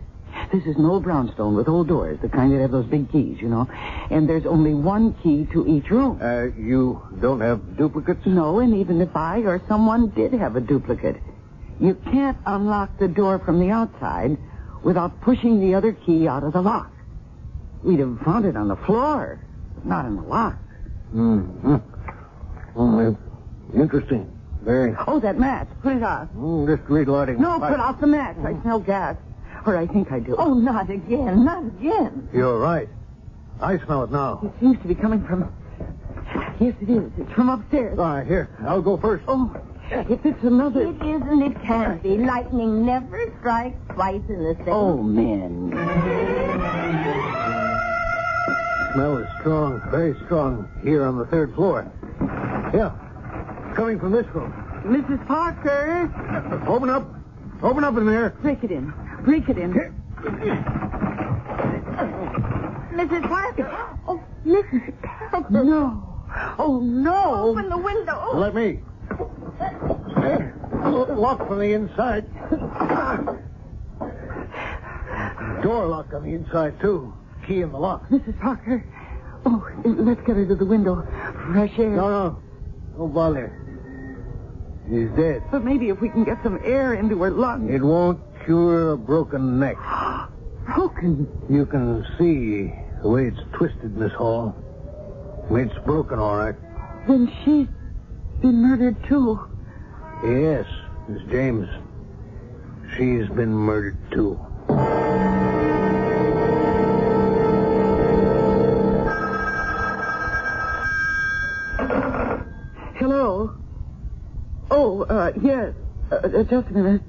This is an old brownstone with old doors, the kind that have those big keys, you know. And there's only one key to each room. You don't have duplicates? No, and even if I or someone did have a duplicate, you can't unlock the door from the outside without pushing the other key out of the lock. We'd have found it on the floor, but not in the lock. Mm-hmm. Well, interesting. Very. Oh, that match. Put it out. Just relighting. No, put out the match. I smell gas. Or I think I do. Oh, not again. Not again. You're right. I smell it now. It seems to be coming from... Yes, it is. It's from upstairs. All right, here. I'll go first. Oh, if it's another... It isn't. It can't be. Lightning never strikes twice in the same... Oh, men. Smell is strong, very strong, here on the 3rd floor. Yeah, coming from this room. Mrs. Parker! Open up. Open up in there. Break it in. Break it in. Mrs. Parker! Oh, Mrs. Parker! No. Oh, no. Open the window. Let me. Locked from the inside. Door locked on the inside, too. Key in the lock. Mrs. Parker. Oh, let's get her to the window. Fresh air. No. Don't bother. He's dead. But maybe if we can get some air into her lungs. It won't cure a broken neck. Broken? You can see the way it's twisted, Miss Hall. It's broken, all right. Then she's been murdered, too. Yes, Miss James. She's been murdered, too. Hello? Oh, yes. Just a minute.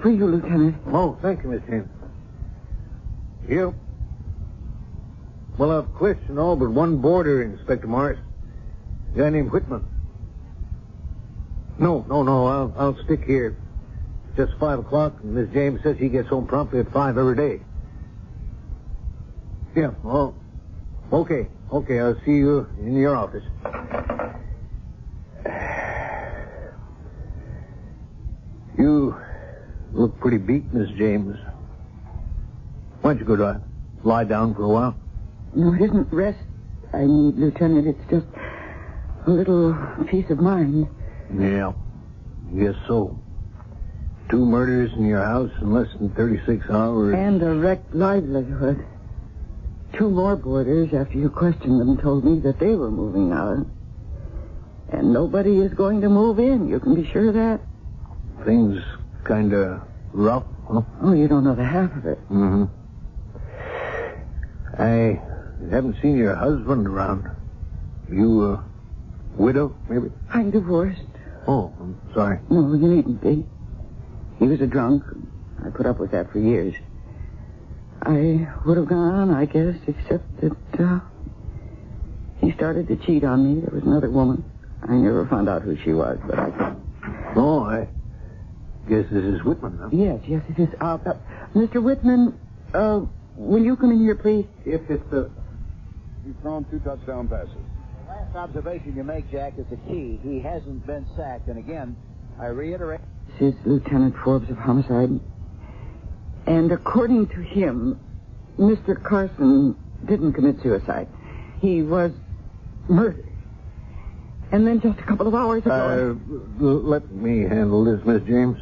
For you, Lieutenant. Oh, thank you, Miss James. You? Well, I've questioned all but one boarder, Inspector Morris. A guy named Whitman. No. I'll stick here. It's just 5 o'clock, and Miss James says he gets home promptly at 5 every day. Yeah, well, okay. Okay, I'll see you in your office. You look pretty beat, Miss James. Why don't you go to lie down for a while? No, it isn't rest I need, Lieutenant. It's just a little peace of mind. Yeah, guess so. 2 murders in your house in less than 36 hours. And a wrecked livelihood. 2 more boarders, after you questioned them, told me that they were moving out. And nobody is going to move in. You can be sure of that. Things kind of rough, huh? Oh, you don't know the half of it. Mm-hmm. I haven't seen your husband around. You a widow, maybe? I'm divorced. Oh, I'm sorry. No, you needn't be. He was a drunk. I put up with that for years. I would have gone on, I guess, except that he started to cheat on me. There was another woman. I never found out who she was, but I... Oh, I guess this is Whitman, huh? Yes, it is. Mr. Whitman, will you come in here, please? If it's the... You've thrown 2 touchdown passes. The last observation you make, Jack, is the key. He hasn't been sacked. And again, I reiterate... This is Lieutenant Forbes of Homicide. And according to him, Mr. Carson didn't commit suicide. He was murdered. And then just a couple of hours ago... let me handle this, Miss James.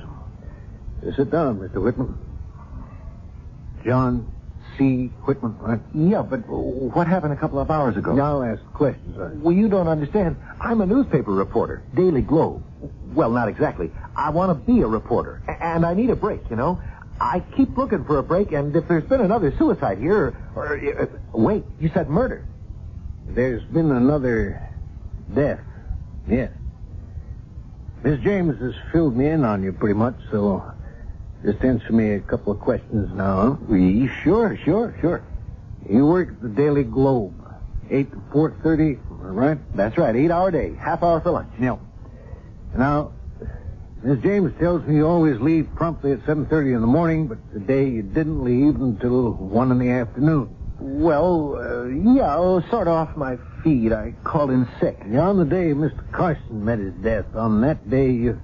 Sit down, Mr. Whitman. John C. Whitman, right? Yeah, but what happened a couple of hours ago? Now ask questions. Well, you don't understand. I'm a newspaper reporter, Daily Globe. Well, not exactly. I want to be a reporter, and I need a break, you know. I keep looking for a break, and if there's been another suicide here, wait, you said murder. There's been another death, yes. Miss James has filled me in on you pretty much, so just answer me a couple of questions now, huh? Sure. You work at the Daily Globe, 8 to 4:30, right? That's right, 8-hour day, half-hour for lunch. Yeah. Now, Miss James tells me you always leave promptly at 7:30 in the morning, but today you didn't leave until 1 in the afternoon. Well, sort of off my feet. I called in sick. Yeah, on the day Mr. Carson met his death, on that day you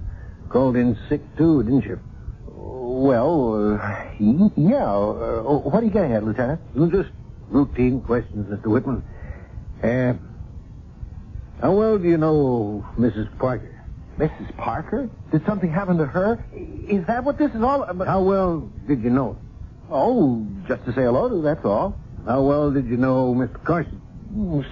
called in sick too, didn't you? Well, what are you getting at, Lieutenant? Just routine questions, Mr. Whitman. How well do you know Mrs. Parker? Mrs. Parker? Did something happen to her? Is that what this is all about? How well did you know her? Oh, just to say hello to, that's all. How well did you know Mr. Carson?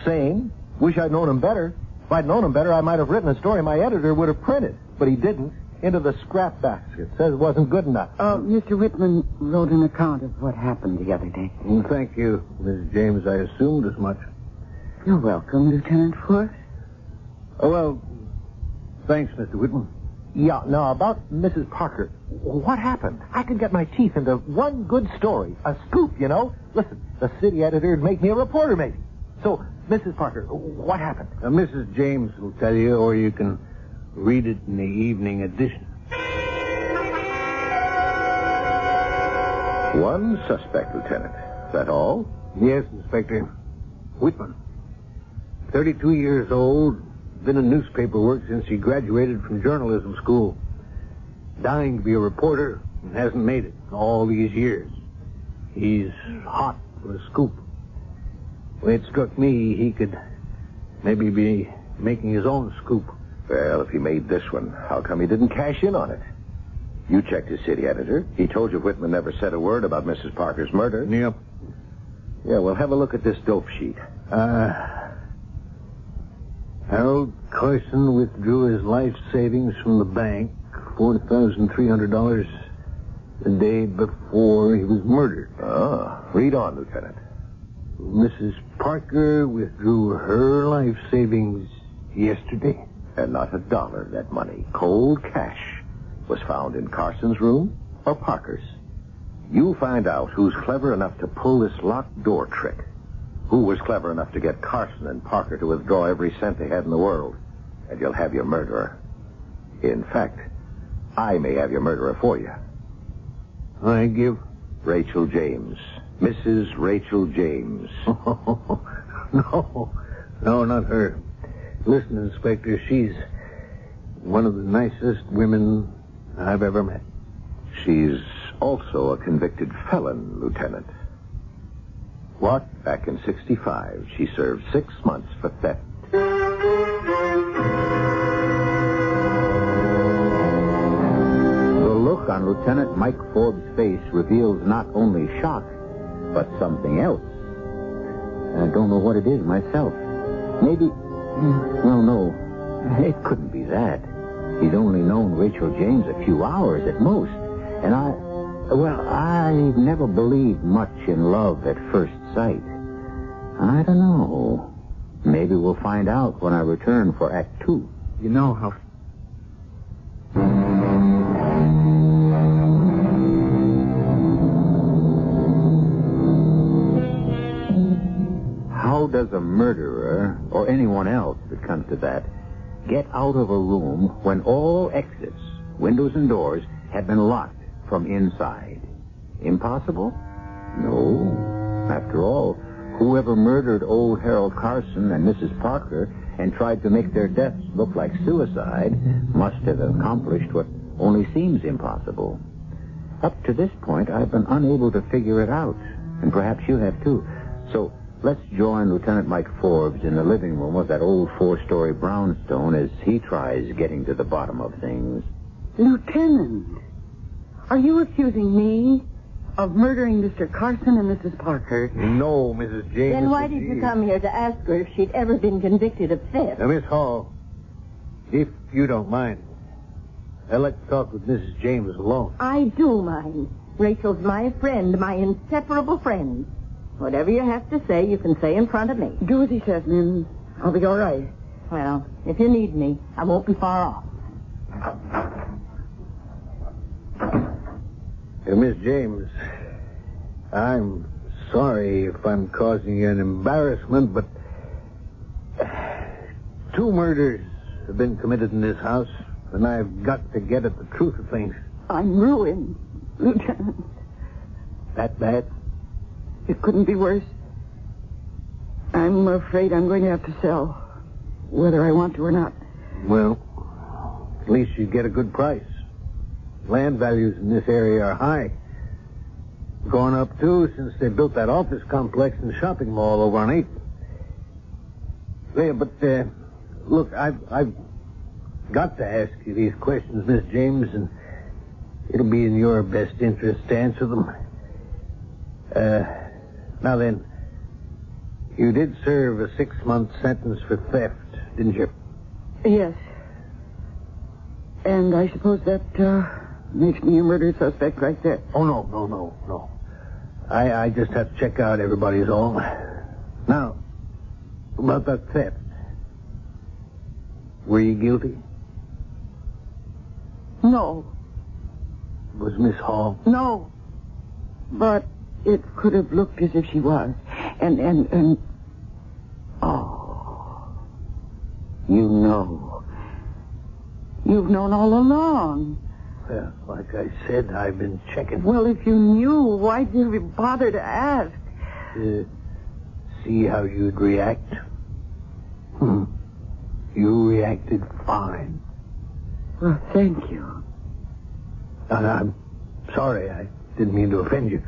Same. Wish I'd known him better. If I'd known him better, I might have written a story my editor would have printed. But he didn't. Into the scrap basket. Says it wasn't good enough. Mr. Whitman wrote an account of what happened the other day. Thank you, Miss James. I assumed as much. You're welcome, Lieutenant Forbes. Oh, well, thanks, Mr. Whitman. Yeah, now, about Mrs. Parker. What happened? I could get my teeth into one good story. A scoop, you know? Listen, the city editor would make me a reporter, maybe. So, Mrs. Parker, what happened? Mrs. James will tell you, or you can read it in the evening edition. One suspect, Lieutenant. Is that all? Yes, Inspector. Whitman. 32 years old. Been in newspaper work since he graduated from journalism school. Dying to be a reporter and hasn't made it all these years. He's hot for a scoop. Well, it struck me he could maybe be making his own scoop. Well, if he made this one, how come he didn't cash in on it? You checked his city editor. He told you Whitman never said a word about Mrs. Parker's murder. Yep. Yeah, well, have a look at this dope sheet. Harold Carson withdrew his life savings from the bank, $4,300, the day before he was murdered. Read on, Lieutenant. Mrs. Parker withdrew her life savings yesterday. And not a dollar of that money, cold cash, was found in Carson's room or Parker's. You find out who's clever enough to pull this locked door trick. Who was clever enough to get Carson and Parker to withdraw every cent they had in the world. And you'll have your murderer. In fact, I may have your murderer for you. I give Rachel James. Mrs. Rachel James. No, not her. Listen, Inspector, she's one of the nicest women I've ever met. She's also a convicted felon, Lieutenant. What? Back in 1965, she served 6 months for theft. The look on Lieutenant Mike Forbes' face reveals not only shock, but something else. I don't know what it is myself. Maybe... Well, no. It couldn't be that. He's only known Rachel James a few hours at most. And I never believed much in love at first sight. I don't know. Maybe we'll find out when I return for Act 2. You know how... How does a murderer, or anyone else that comes to that, get out of a room when all exits, windows and doors, have been locked from inside? Impossible? No. After all, whoever murdered old Harold Carson and Mrs. Parker and tried to make their deaths look like suicide must have accomplished what only seems impossible. Up to this point, I've been unable to figure it out, and perhaps you have too. So let's join Lieutenant Mike Forbes in the living room of that old 4-story brownstone as he tries getting to the bottom of things. Lieutenant, are you accusing me of murdering Mr. Carson and Mrs. Parker? No, Mrs. James. Then why did you come here to ask her if she'd ever been convicted of theft? Now, Miss Hall, if you don't mind, I'd like to talk with Mrs. James alone. I do mind. Rachel's my friend, my inseparable friend. Whatever you have to say, you can say in front of me. Do as he says, Mim. I'll be all right. Well, if you need me, I won't be far off. Miss James, I'm sorry if I'm causing you an embarrassment, but 2 murders have been committed in this house, and I've got to get at the truth of things. I'm ruined, Lieutenant. That bad? It couldn't be worse. I'm afraid I'm going to have to sell, whether I want to or not. Well, at least you get a good price. Land values in this area are high. Gone up, too, since they built that office complex and shopping mall over on 8th. Yeah, but, look, I've got to ask you these questions, Miss James, and it'll be in your best interest to answer them. Now then, you did serve a 6-month sentence for theft, didn't you? Yes. And I suppose that, makes me a murder suspect right there. Oh, no. I just have to check out everybody's all. Now, about that theft. Were you guilty? No. Was Miss Hall? No. But it could have looked as if she was. And... Oh. You know. You've known all along. Well, like I said, I've been checking. Well, if you knew, why'd you bother to ask? See how you'd react? You reacted fine. Well, thank you. I'm sorry. I didn't mean to offend you.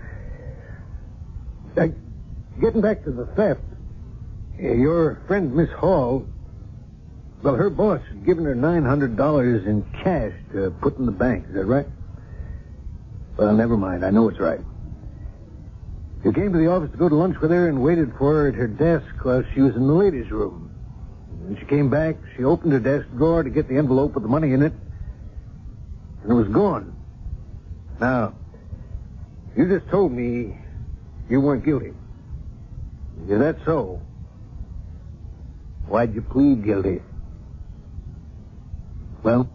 Getting back to the theft, your friend Miss Hall, well, her boss had given her $900 in cash to put in the bank. Is that right? Well, never mind. I know it's right. You came to the office to go to lunch with her and waited for her at her desk while she was in the ladies' room. When she came back, she opened her desk drawer to get the envelope with the money in it, and it was gone. Now, you just told me you weren't guilty. Is that so? Why'd you plead guilty? Well,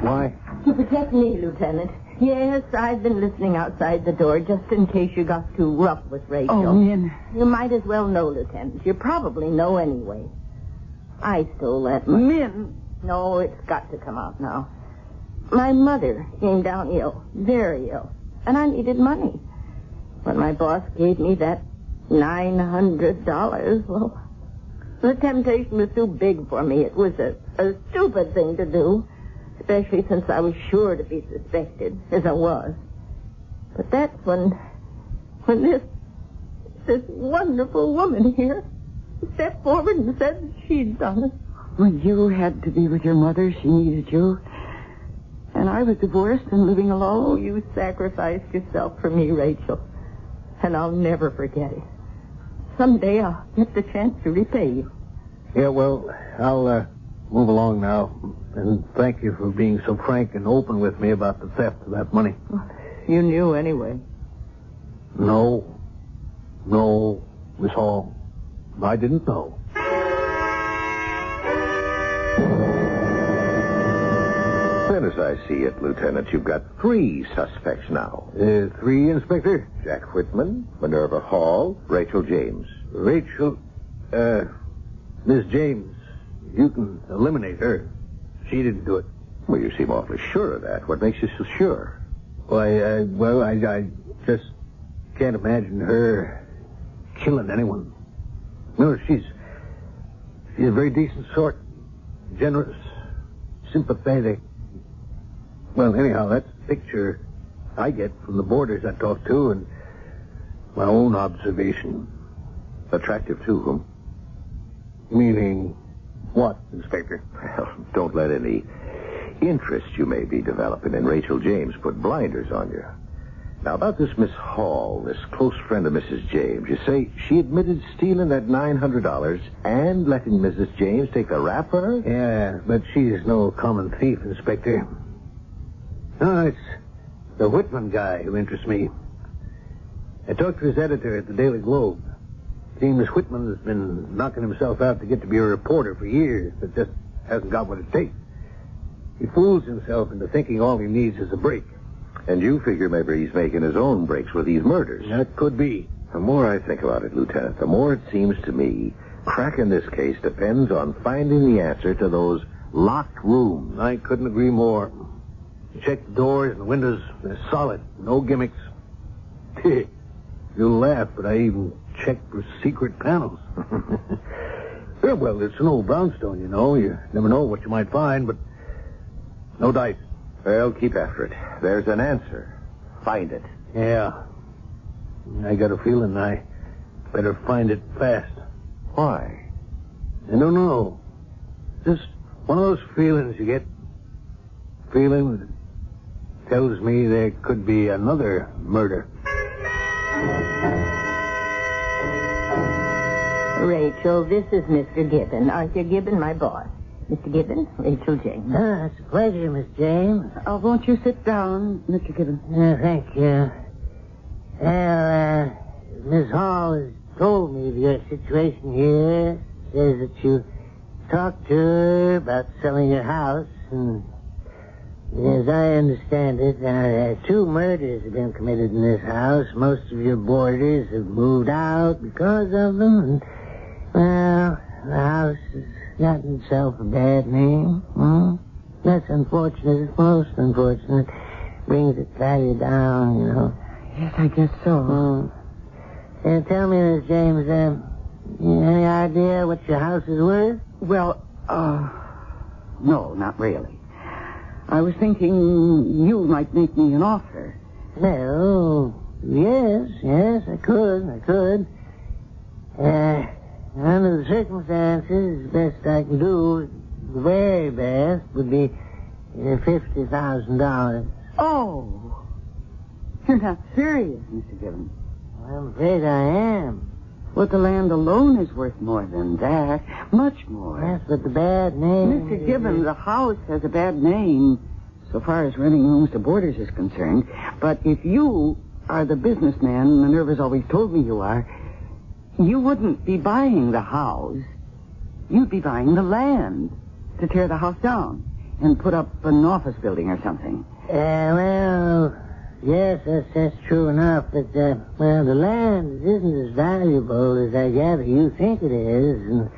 why? To protect me, Lieutenant. Yes, I've been listening outside the door just in case you got too rough with Rachel. Oh, Min. You might as well know, Lieutenant. You probably know anyway. I stole that money. Min! No, it's got to come out now. My mother came down ill, very ill, and I needed money. When my boss gave me that $900, well, The temptation was too big for me. It was a stupid thing to do, especially since I was sure to be suspected, as I was. But that's when this wonderful woman here stepped forward and said she'd done it. When you had to be with your mother, she needed you. And I was divorced and living alone. Oh, you sacrificed yourself for me, Rachel. And I'll never forget it. Someday I'll get the chance to repay you. Yeah, well, I'll move along now. And thank you for being so frank and open with me about the theft of that money. You knew anyway. No, Miss Hall. I didn't know. Then, as I see it, Lieutenant, you've got 3 suspects now. 3, Inspector? Jack Whitman, Minerva Hall, Rachel James. Rachel, Miss James, you can eliminate her. She didn't do it. Well, you seem awfully sure of that. What makes you so sure? Well, I just can't imagine her killing anyone. No, she's a very decent sort. Generous, sympathetic. Well, anyhow, that's the picture I get from the boarders I talk to and my own observation. Attractive to whom? Meaning what, Inspector? Well, don't let any interest you may be developing in Rachel James put blinders on you. Now, about this Miss Hall, this close friend of Mrs. James, you say she admitted stealing that $900 and letting Mrs. James take the rap for her? Yeah, but she's no common thief, Inspector. No, it's the Whitman guy who interests me. I talked to his editor at the Daily Globe. Seems Whitman has been knocking himself out to get to be a reporter for years, but just hasn't got what it takes. He fools himself into thinking all he needs is a break. And you figure maybe he's making his own breaks with these murders. That could be. The more I think about it, Lieutenant, the more it seems to me cracking this case depends on finding the answer to those locked rooms. I couldn't agree more. Check the doors and the windows. They're solid. No gimmicks. You'll laugh, but I even checked for secret panels. Yeah, well, it's an old brownstone, you know. You never know what you might find, but no dice. Well, keep after it. There's an answer. Find it. Yeah. I got a feeling I better find it fast. Why? I don't know. Just one of those feelings you get. Feeling that tells me there could be another murder. Rachel, this is Mr. Gibbon. Arthur Gibbon, my boss. Mr. Gibbon, Rachel James. It's a pleasure, Miss James. Oh, won't you sit down, Mr. Gibbon? Thank you. Well, Miss Hall has told me of your situation here. Says that you talked to her about selling your house, and as I understand it, 2 murders have been committed in this house. Most of your boarders have moved out because of them, and, well, the house has gotten itself a bad name. That's unfortunate. It's most unfortunate. Brings its value down, you know. Yes, I guess so. Tell me, Miss James, any idea what your house is worth? Well, no, not really. I was thinking you might make me an offer. Well, yes, I could. Under the circumstances, the best I can do, the very best, would be $50,000. Oh, you're not serious, Mr. Gibbon. I'm afraid I am. But the land alone is worth more than that. Much more. Yes, but the bad name... Mr. Gibbon, the house has a bad name so far as renting rooms to boarders is concerned. But if you are the businessman Minerva's always told me you are, you wouldn't be buying the house. You'd be buying the land to tear the house down and put up an office building or something. Well... Yes, that's true enough, but, well, the land isn't as valuable as I gather you think it is, and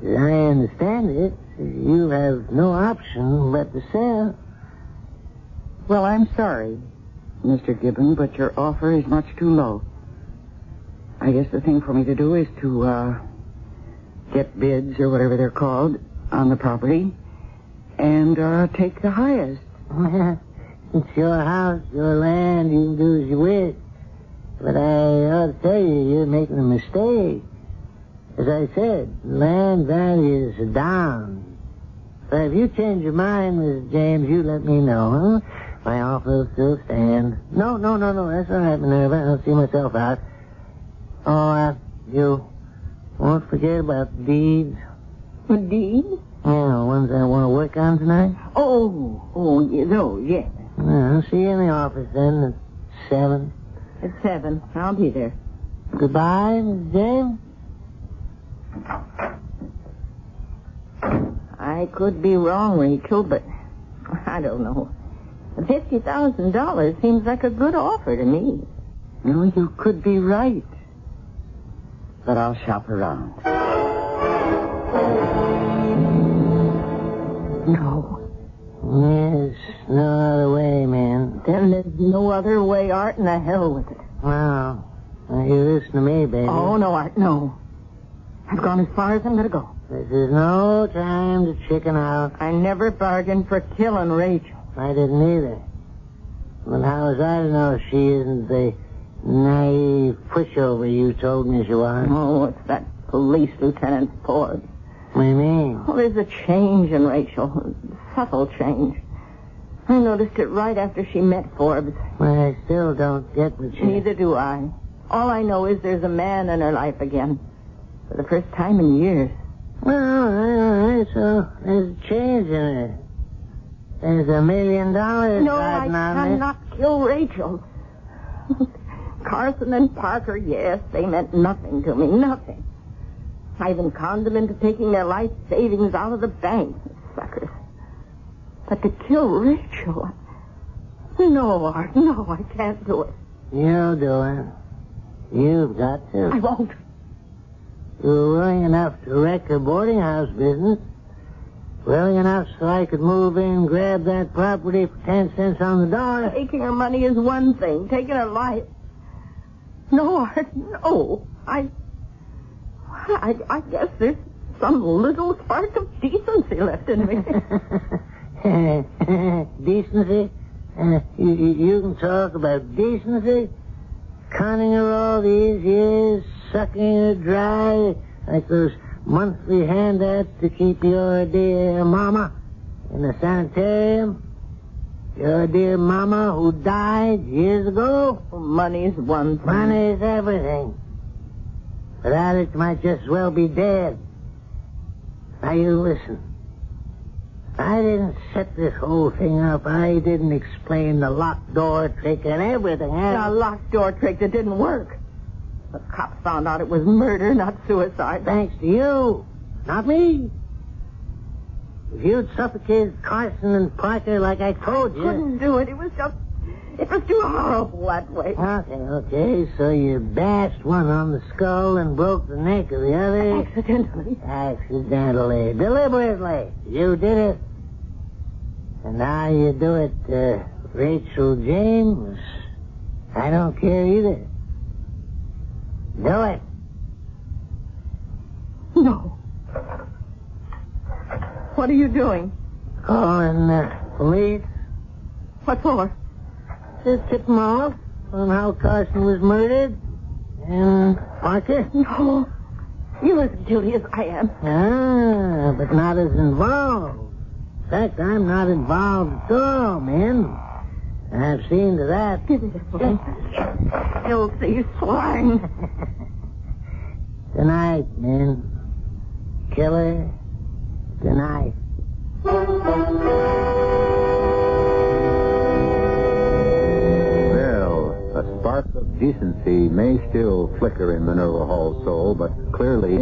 as I understand it, you have no option but to sell. Well, I'm sorry, Mr. Gibbon, but your offer is much too low. I guess the thing for me to do is to get bids or whatever they're called on the property and take the highest. It's your house, your land. You can do as you wish. But I ought to tell you, you're making a mistake. As I said, land values are down. So if you change your mind, Mrs. James, you let me know, huh? My offer will still stand. No. That's all right, Minerva. I'll see myself out. Oh, you won't forget about the deeds. The deeds? Yeah, the ones I want to work on tonight. Oh, yeah, those, yeah. I'll see you in the office then at 7. At 7. I'll be there. Goodbye, Mrs. James. I could be wrong, Rachel, but I don't know. $50,000 seems like a good offer to me. No, you could be right. But I'll shop around. No. There's no other way, man. Then there's no other way, Art, and the hell with it. Well, now you listen to me, baby. Oh, no, Art, no. I've gone as far as I'm going to go. This is no time to chicken out. I never bargained for killing Rachel. I didn't either. But how was I to know she isn't the naive pushover you told me she was? Oh, it's that police lieutenant Ford. What do you mean? Well, there's a change in Rachel. A subtle change. I noticed it right after she met Forbes. Well, I still don't get what you... Neither do I. All I know is there's a man in her life again. For the first time in years. Well, all right, so there's a change in her. There's $1 million No, I cannot kill Rachel. Carson and Parker, yes, they meant nothing to me, nothing. I even conned them into taking their life savings out of the bank, suckers. But to kill Rachel... No, Art, no, I can't do it. You'll do it. You've got to. I won't. You were willing enough to wreck a boarding house business. Willing enough so I could move in, grab that property for 10 cents on the dollar. Taking her money is one thing. Taking her life... No, Art, no. I guess there's some little spark of decency left in me. Decency? You can talk about decency? Conning her all these years, sucking her dry like those monthly handouts to keep your dear mama in the sanitarium. Your dear mama who died years ago. Money's one thing. Money's everything. But Alex might just as well be dead. Now you listen. I didn't set this whole thing up. I didn't explain the locked door trick and everything. A locked door trick that didn't work. The cops found out it was murder, not suicide. Thanks to you, not me. If you'd suffocated Carson and Parker like I told you... I couldn't do it. It was too horrible that way. Okay. So you bashed one on the skull and broke the neck of the other? Accidentally. Deliberately. You did it. And now you do it to Rachel James. I don't care either. Do it. No. What are you doing? Calling the police. What for? Just tip them off on how Carson was murdered. And Parker. No. You're as guilty as I am. But not as involved. In fact, I'm not involved at all, man. I've seen to that. Give me this one. Filthy swine. Tonight, men. Killer. Tonight. Well, a spark of decency may still flicker in Minerva Hall's soul, but clearly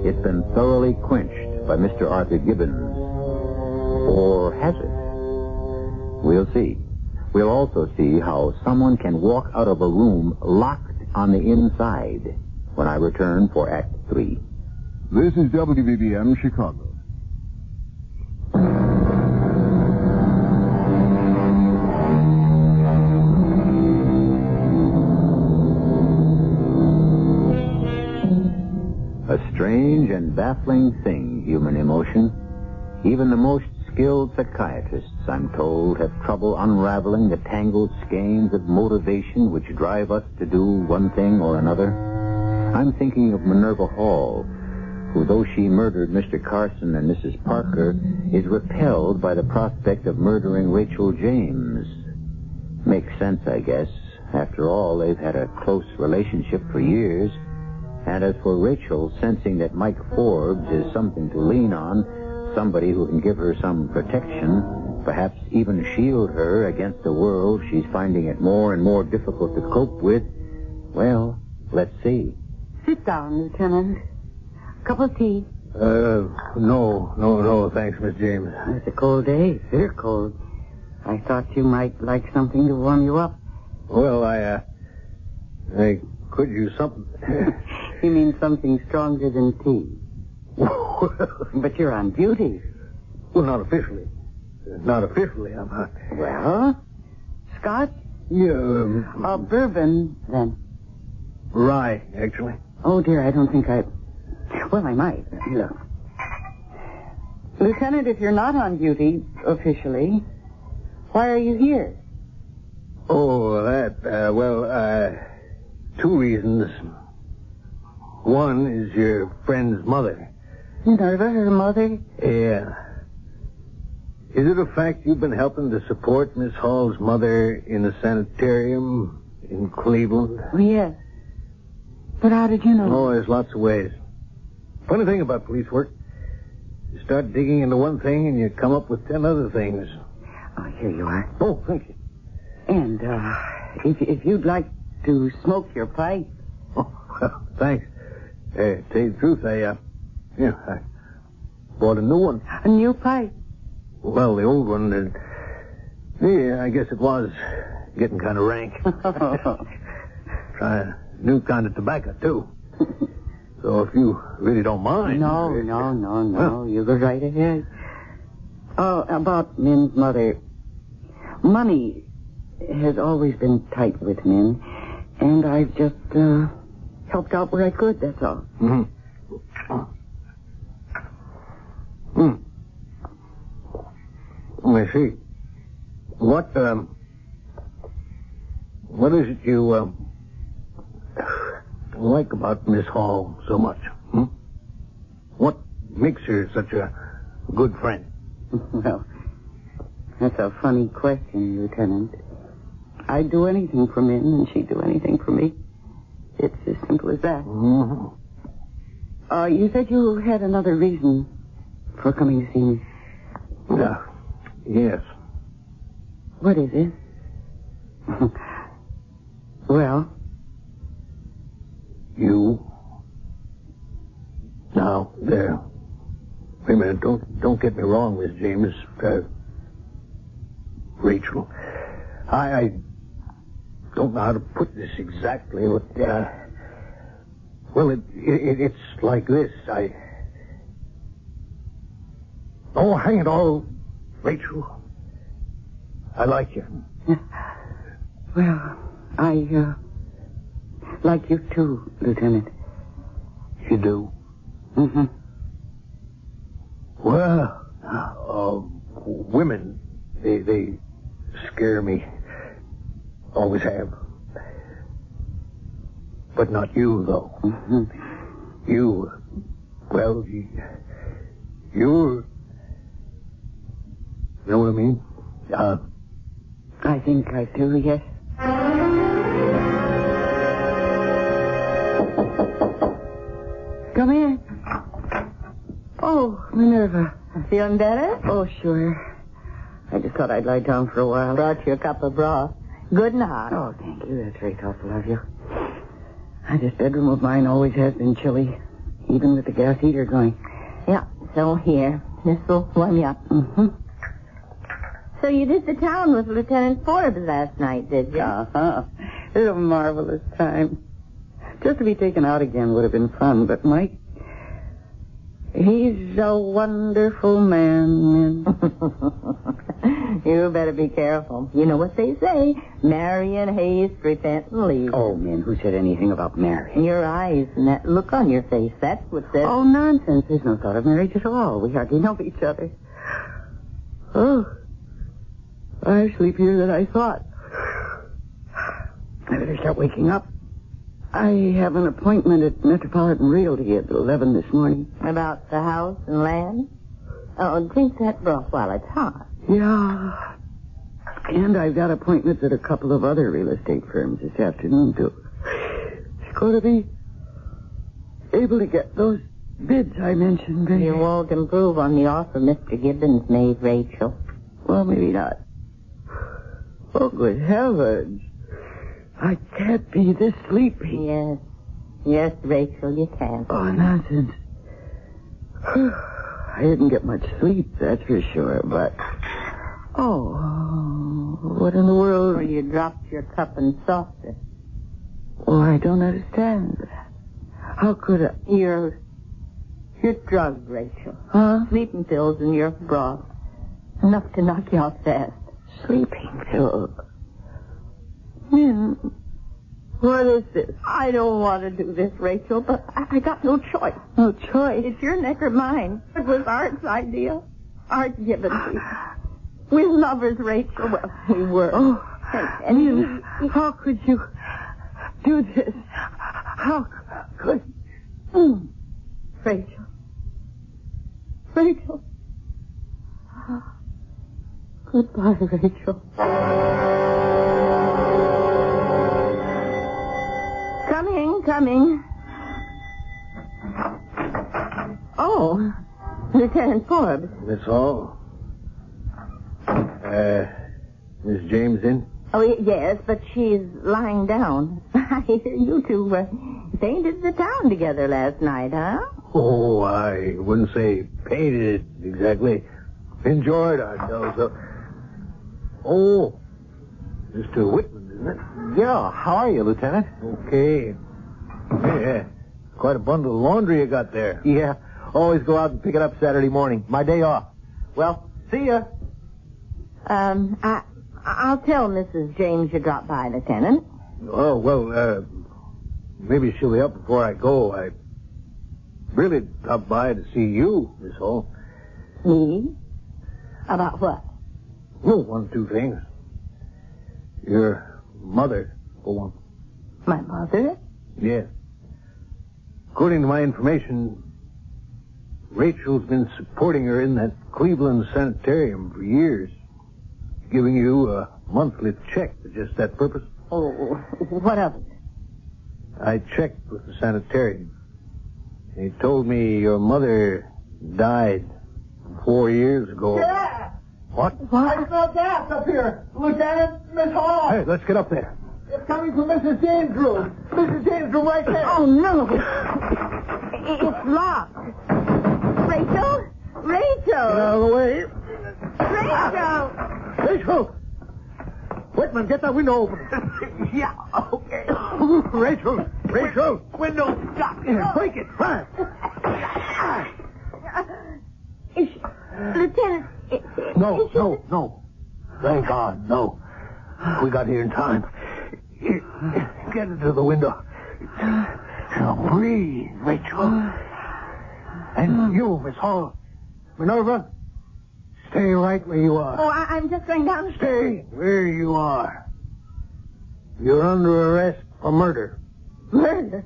it's been thoroughly quenched by Mr. Arthur Gibbons. Or has it? We'll see. We'll also see how someone can walk out of a room locked on the inside when I return for Act 3. This is WBBM Chicago. strange and baffling thing, human emotion. Even the most skilled psychiatrists, I'm told, have trouble unraveling the tangled skeins of motivation which drive us to do one thing or another. I'm thinking of Minerva Hall, who, though she murdered Mr. Carson and Mrs. Parker, is repelled by the prospect of murdering Rachel James. Makes sense, I guess. After all, they've had a close relationship for years. And as for Rachel, sensing that Mike Forbes is something to lean on, somebody who can give her some protection, perhaps even shield her against a world she's finding it more and more difficult to cope with, well, let's see. Sit down, Lieutenant. Cup of tea? No, thanks, Miss James. It's a cold day. Very cold. I thought you might like something to warm you up. Well, I could use something. You mean something stronger than tea? But you're on duty. Well, not officially. Not officially, I'm not. Well, Scotch? Yeah. Bourbon, then. Rye, actually. Oh, dear, I don't think I... Well, I might. Look. Lieutenant, if you're not on duty, officially, why are you here? Oh, that, two reasons. One is your friend's mother. Minerva, her mother? Yeah. Is it a fact you've been helping to support Miss Hall's mother in a sanitarium in Cleveland? Oh, yes. But how did you know? Oh, there's lots of ways. Funny thing about police work. You start digging into one thing and you come up with 10 other things. Oh, here you are. Oh, thank you. And, if you'd like to smoke your pipe. Oh, well, thanks. To tell you the truth, I bought a new one. A new pipe? Well, the old one, I guess it was getting kind of rank. Try a new kind of tobacco, too. So if you really don't mind... No. Well, you go right ahead. Oh, about Min's mother. Money has always been tight with Min, and I've just helped out where I could, that's all. I see. What is it you like about Miss Hall so much? What makes her such a good friend? Well, that's a funny question, Lieutenant. I'd do anything for Min, and she'd do anything for me. It's as simple as that. You said you had another reason for coming to see me. Yes. What is it? Well? You. Now, there. Wait a minute. Don't get me wrong, Miss James. Rachel. I don't know how to put this exactly, but, well, it's like this. Oh, hang it all, Rachel. I like you. Well, I like you too, Lieutenant. You do? Mm-hmm. Well, women, they scare me. Always have. But not you, though. You, well, you're... You know what I mean? I think I do, yes. Come in. Oh, Minerva. Feeling better? Oh, sure. I just thought I'd lie down for a while. Brought you a cup of broth. Good and hot. Oh, thank you. That's very thoughtful of you. This bedroom of mine always has been chilly, even with the gas heater going. Yeah, so here. This will warm you up. So you did the town with Lieutenant Forbes last night, did you? Uh-huh. It was a marvelous time. Just to be taken out again would have been fun, but Mike... He's a wonderful man. You better be careful. You know what they say. Marry in haste, repent and leave. Oh, Min, who said anything about marriage? Your eyes and that look on your face. That's what says... Oh, nonsense. There's no thought of marriage at all. We hardly know each other. Oh, I'm sleepier than I thought. I better start waking up. I have an appointment at Metropolitan Realty at 11 this morning. About the house and land? Oh, drink that broth while it's hot. Yeah. And I've got appointments at a couple of other real estate firms this afternoon, too. It's going to be able to get those bids I mentioned. You won't improve on the offer Mr. Gibbons made, Rachel. Well, maybe not. Oh, good heavens. I can't be this sleepy. Yes. Yes, Rachel, you can. Oh, nonsense. I didn't get much sleep, that's for sure, but... Oh, what in the world... Or you dropped your cup and saucer. Oh, I don't understand. How could I... You're drugged, Rachel. Huh? Sleeping pills in your broth. Enough to knock you out fast. Sleeping pills? Min, what is this? I don't want to do this, Rachel, but I got no choice. No choice? It's your neck or mine. It was Art's idea. Art Gibbons. We're lovers, Rachel. Well, we were. Oh, and how could you do this? How could... Rachel. Rachel. Goodbye, Rachel. Coming. Oh, Lieutenant Forbes. Miss Hall? Miss James in? Oh, yes, but she's lying down. I hear you two painted the town together last night, huh? Oh, I wouldn't say painted it exactly. Enjoyed ourselves. Oh, Mr. Whitman, isn't it? Yeah, how are you, Lieutenant? Okay. Yeah, quite a bundle of laundry you got there. Yeah, always go out and pick it up Saturday morning. My day off. Well, see ya. I'll tell Mrs. James you dropped by, Lieutenant. Oh, well, maybe she'll be up before I go. I really dropped by to see you, Miss Hall. Me? About what? Oh, one or two things. Your mother, for one. My mother? Yes. According to my information, Rachel's been supporting her in that Cleveland sanitarium for years, giving you a monthly check for just that purpose. Oh, what of it? I checked with the sanitarium. He told me your mother died 4 years ago. Yeah! What? I smell gas up here. Lieutenant, Miss Hall. Hey, let's get up there. It's coming from Mrs. James' room. Mrs. James' room right there. Oh, no. It's locked. Rachel? Rachel! Get out of the way. Rachel! Rachel! Whitman, get that window open. Yeah, okay. Rachel! Window shut. Break it, fast. Lieutenant... No. Thank God, no. We got here in time. Get into the window. Now breathe, Rachel. And you, Miss Hall. Minerva, stay right where you are. Oh, I'm just going down the stairs. Stay where you are. You're under arrest for murder. Murder?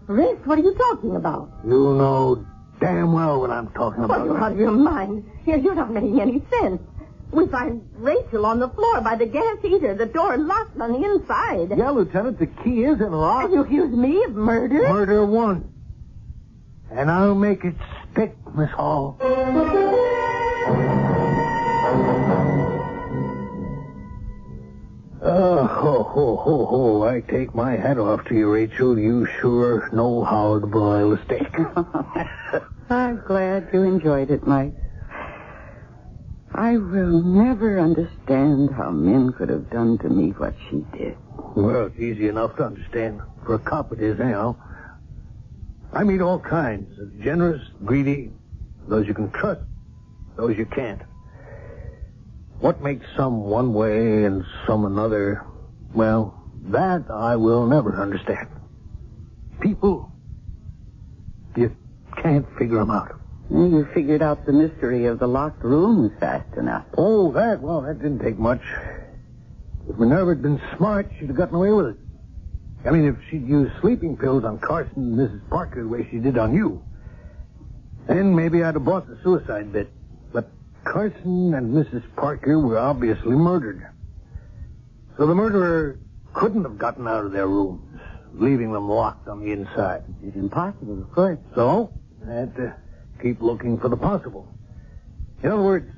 Arrest? What are you talking about? You know damn well what I'm talking about. Oh, you're out of your mind. You're not making any sense. We find Rachel on the floor by the gas heater, the door locked on the inside. Yeah, Lieutenant, the key is in the lock. And you accuse me of murder? Murder one. And I'll make it stick, Miss Hall. Oh, I take my hat off to you, Rachel. You sure know how to boil a steak. I'm glad you enjoyed it, Mike. I will never understand how Min could have done to me what she did. Well, it's easy enough to understand. For a cop it is, anyhow. I meet all kinds of generous, greedy, Those you can trust, those you can't. What makes some one way and some another, well, that I will never understand. People, you can't figure them out. You figured out the mystery of the locked rooms fast enough. Oh, that didn't take much. If Minerva had been smart, she'd have gotten away with it. I mean, if she'd used sleeping pills on Carson and Mrs. Parker the way she did on you, then maybe I'd have bought the suicide bit. But Carson and Mrs. Parker were obviously murdered. So the murderer couldn't have gotten out of their rooms, leaving them locked on the inside. It's impossible, of course. So, I had to keep looking for the possible. In other words,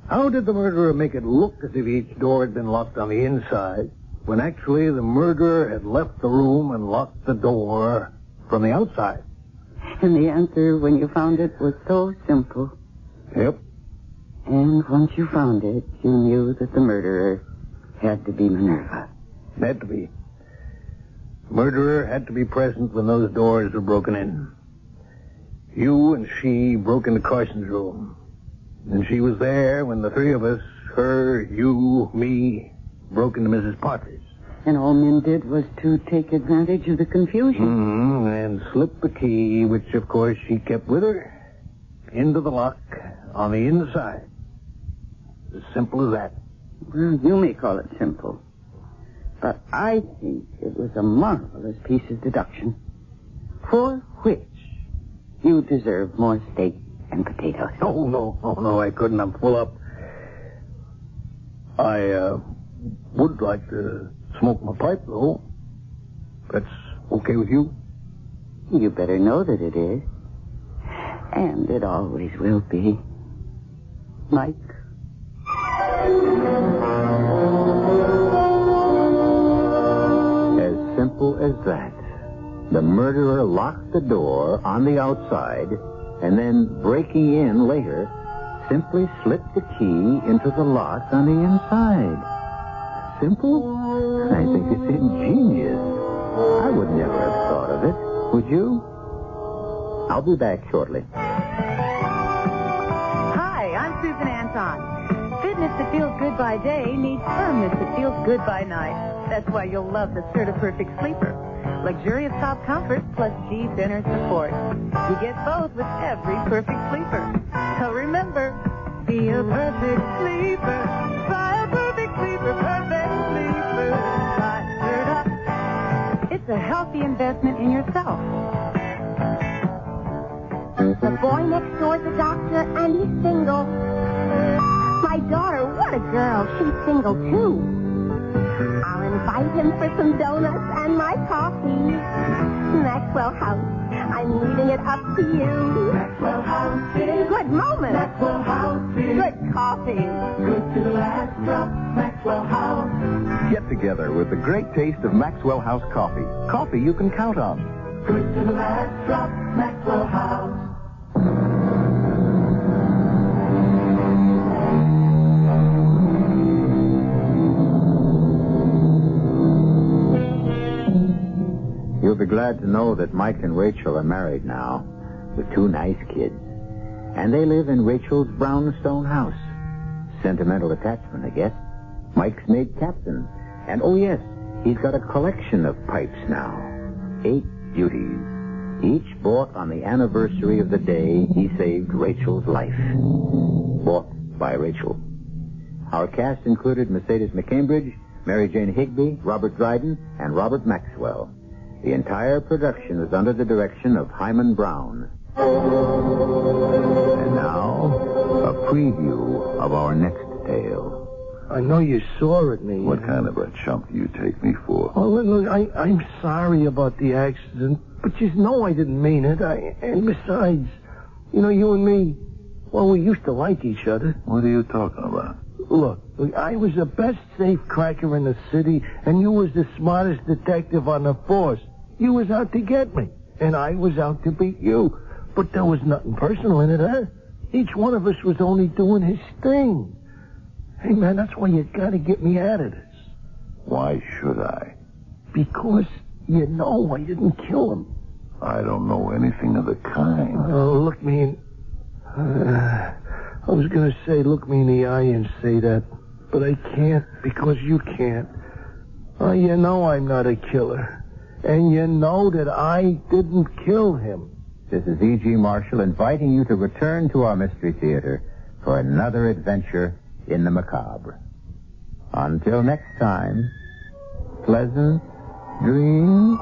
how did the murderer make it look as if each door had been locked on the inside, when actually the murderer had left the room and locked the door from the outside? And the answer, when you found it, was so simple. Yep. And once you found it, you knew that the murderer had to be Minerva. Had to be. The murderer had to be present when those doors were broken in. You and she broke into Carson's room. And she was there when the three of us, her, you, me, broke into Mrs. Parker's. And all Min did was to take advantage of the confusion. And slip the key, which, of course, she kept with her, into the lock on the inside. As simple as that. Well, you may call it simple. But I think it was a marvelous piece of deduction, for which you deserve more steak and potatoes. Oh, no, I couldn't. I'm full up. I would like to smoke my pipe, though. That's okay with you? You better know that it is. And it always will be. Mike? As simple as that. The murderer locked the door on the outside, and then, breaking in later, simply slipped the key into the lock on the inside. Simple? I think it's ingenious. I would never have thought of it. Would you? I'll be back shortly. Hi, I'm Susan Anton. Fitness that feels good by day needs firmness that feels good by night. That's why you'll love the Certa-Perfect Sleeper. Luxurious top comfort plus deep inner support. You get both with every perfect sleeper. So remember, be a perfect sleeper. Try a perfect sleeper, perfect sleeper. Try Certa. It's a healthy investment in yourself. The boy next door's a doctor, and he's single. My daughter, what a girl. She's single, too. I'll invite him for some donuts and my coffee. Maxwell House, I'm leaving it up to you. Maxwell House is good moment. Maxwell House is good coffee. Good to the last drop. Maxwell House. Get together with the great taste of Maxwell House coffee. Coffee you can count on. Good to the last drop. Maxwell House. You'll be glad to know that Mike and Rachel are married now, with two nice kids. And they live in Rachel's brownstone house. Sentimental attachment, I guess. Mike's made captain. And, oh yes, he's got a collection of pipes now. 8 beauties. Each bought on the anniversary of the day he saved Rachel's life. Bought by Rachel. Our cast included Mercedes McCambridge, Mary Jane Higby, Robert Dryden, and Robert Maxwell. The entire production was under the direction of Hyman Brown. And now, a preview of our next tale. I know you saw it, me. What kind of a chump do you take me for? Oh, look, I'm sorry about the accident, but you know I didn't mean it. And besides, you know, you and me, well, we used to like each other. What are you talking about? Look, I was the best safe cracker in the city, and you was the smartest detective on the force. You was out to get me, and I was out to beat you. But there was nothing personal in it, huh? Each one of us was only doing his thing. Hey, man, that's why you gotta get me out of this. Why should I? Because you know I didn't kill him. I don't know anything of the kind. Oh, look, man, I was going to say, look me in the eye and say that, but I can't because you can't. You know I'm not a killer. And you know that I didn't kill him. This is E.G. Marshall inviting you to return to our Mystery Theater for another adventure in the macabre. Until next time, pleasant dreams.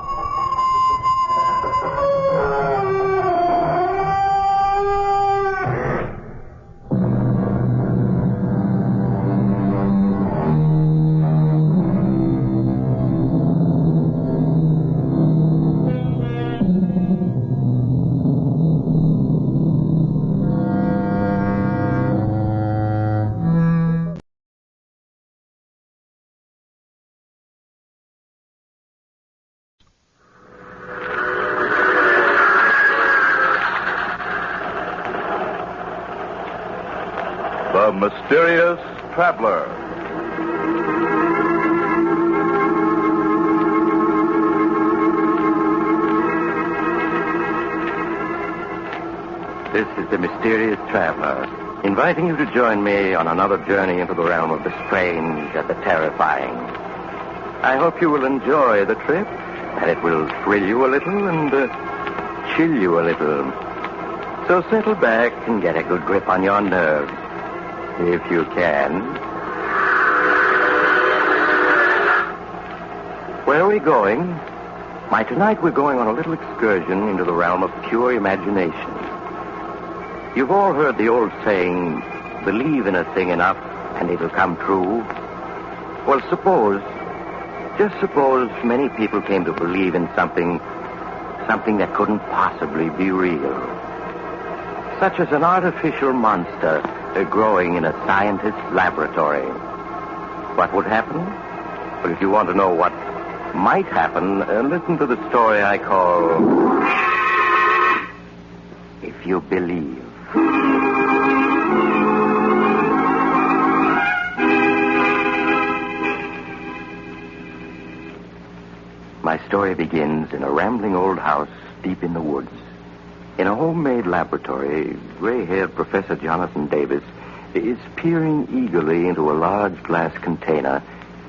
The Mysterious Traveler. This is the Mysterious Traveler, inviting you to join me on another journey into the realm of the strange and the terrifying. I hope you will enjoy the trip, and it will thrill you a little and chill you a little. So settle back and get a good grip on your nerves. If you can. Where are we going? Why, tonight we're going on a little excursion into the realm of pure imagination. You've all heard the old saying, believe in a thing enough and it'll come true. Well, just suppose many people came to believe in something that couldn't possibly be real. Such as an artificial monster growing in a scientist's laboratory. What would happen? Well, if you want to know what might happen, listen to the story I call If You Believe. My story begins in a rambling old house deep in the woods. In a homemade laboratory, gray-haired Professor Jonathan Davis is peering eagerly into a large glass container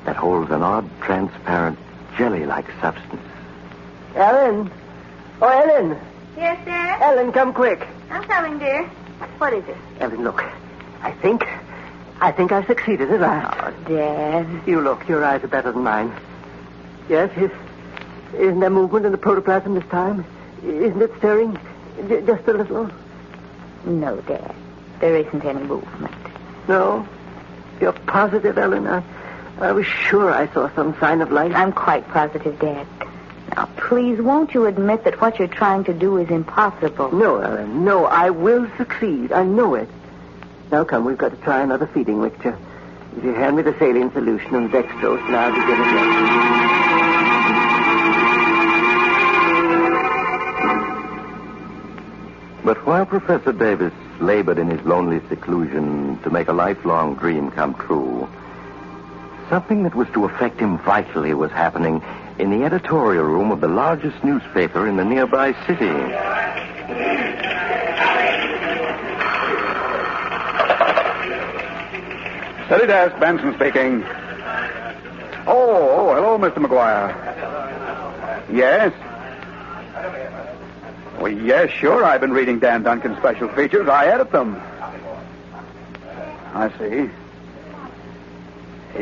that holds an odd, transparent, jelly-like substance. Ellen? Oh, Ellen! Yes, dear? Ellen, come quick. I'm coming, dear. What is it? Ellen, look. I think I succeeded at last. Oh, Dad. You look. Your eyes are better than mine. Yes, isn't there movement in the protoplasm this time? Isn't it stirring just a little? No, Dad. There isn't any movement. No? You're positive, Ellen? I was sure I saw some sign of life. I'm quite positive, Dad. Now, please, won't you admit that what you're trying to do is impossible? No, Ellen. No, I will succeed. I know it. Now, come, we've got to try another feeding mixture. If you hand me the saline solution and dextrose, and I'll begin again. But while Professor Davis labored in his lonely seclusion to make a lifelong dream come true, something that was to affect him vitally was happening in the editorial room of the largest newspaper in the nearby city. Steady desk, Benson speaking. Oh, hello, Mr. McGuire. Yes? Well, yes, sure. I've been reading Dan Duncan's special features. I edit them. I see.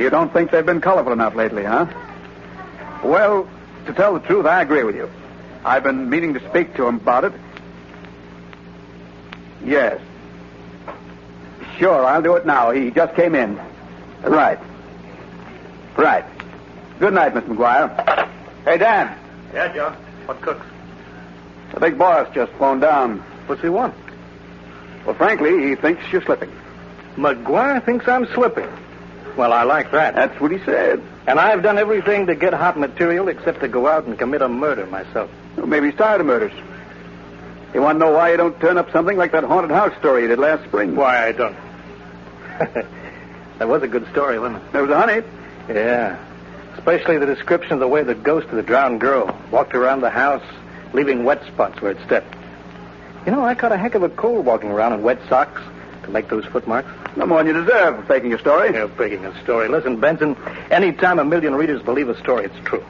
You don't think they've been colorful enough lately, huh? Well, to tell the truth, I agree with you. I've been meaning to speak to him about it. Yes. Sure, I'll do it now. He just came in. Right. Good night, Mr. McGuire. Hey, Dan. Yeah, Joe. What cooks? The big boss just phoned down. What's he want? Well, frankly, he thinks you're slipping. McGuire thinks I'm slipping. Well, I like that. That's what he said. And I've done everything to get hot material except to go out and commit a murder myself. Well, maybe he's tired of murders. You want to know why you don't turn up something like that haunted house story you did last spring? Why I don't. That was a good story, wasn't it? There was a honey. Yeah. Especially the description of the way the ghost of the drowned girl walked around the house, leaving wet spots where it stepped. You know, I caught a heck of a cold walking around in wet socks to make those footmarks. No more than you deserve for faking a story. Yeah, faking a story. Listen, Benson, any time 1 million readers believe a story, it's true.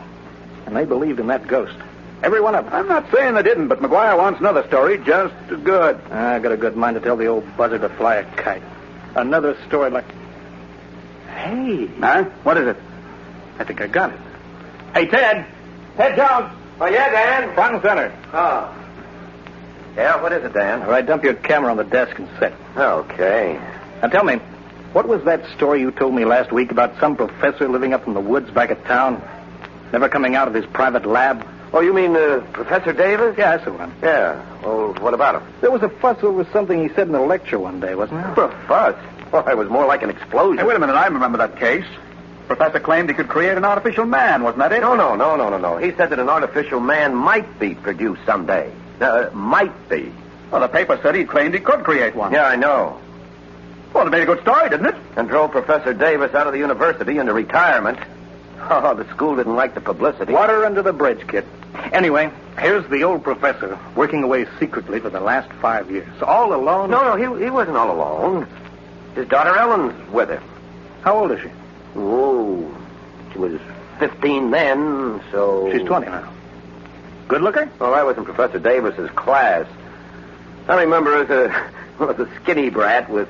And they believed in that ghost. Every one of them. I'm not saying they didn't, but McGuire wants another story just as good. I got a good mind to tell the old buzzard to fly a kite. Another story like... Hey. Huh? What is it? I think I got it. Hey, Ted. Ted Jones. Oh, yeah, Dan? Front and center. Oh. Yeah, what is it, Dan? All right, dump your camera on the desk and sit. Okay. Now, tell me, what was that story you told me last week about some professor living up in the woods back at town, never coming out of his private lab? Oh, you mean Professor Davis? Yeah, that's the one. Yeah. Well, what about him? There was a fuss over something he said in the lecture one day, wasn't there? A fuss? Well, it was more like an explosion. Hey, wait a minute. I remember that case. Professor claimed he could create an artificial man. Wasn't that it? No. He said that an artificial man might be produced someday. Might be. Well, the paper said he claimed he could create one. Yeah, I know. Well, it made a good story, didn't it? And drove Professor Davis out of the university into retirement. Oh, the school didn't like the publicity. Water under the bridge, kid. Anyway, here's the old professor working away secretly for the last 5 years. All alone? No, he wasn't all alone. His daughter Ellen's with him. How old is she? Oh, she was 15 then, so... She's 20 now. Good looker? Well, I was in Professor Davis's class. I remember her as a skinny brat with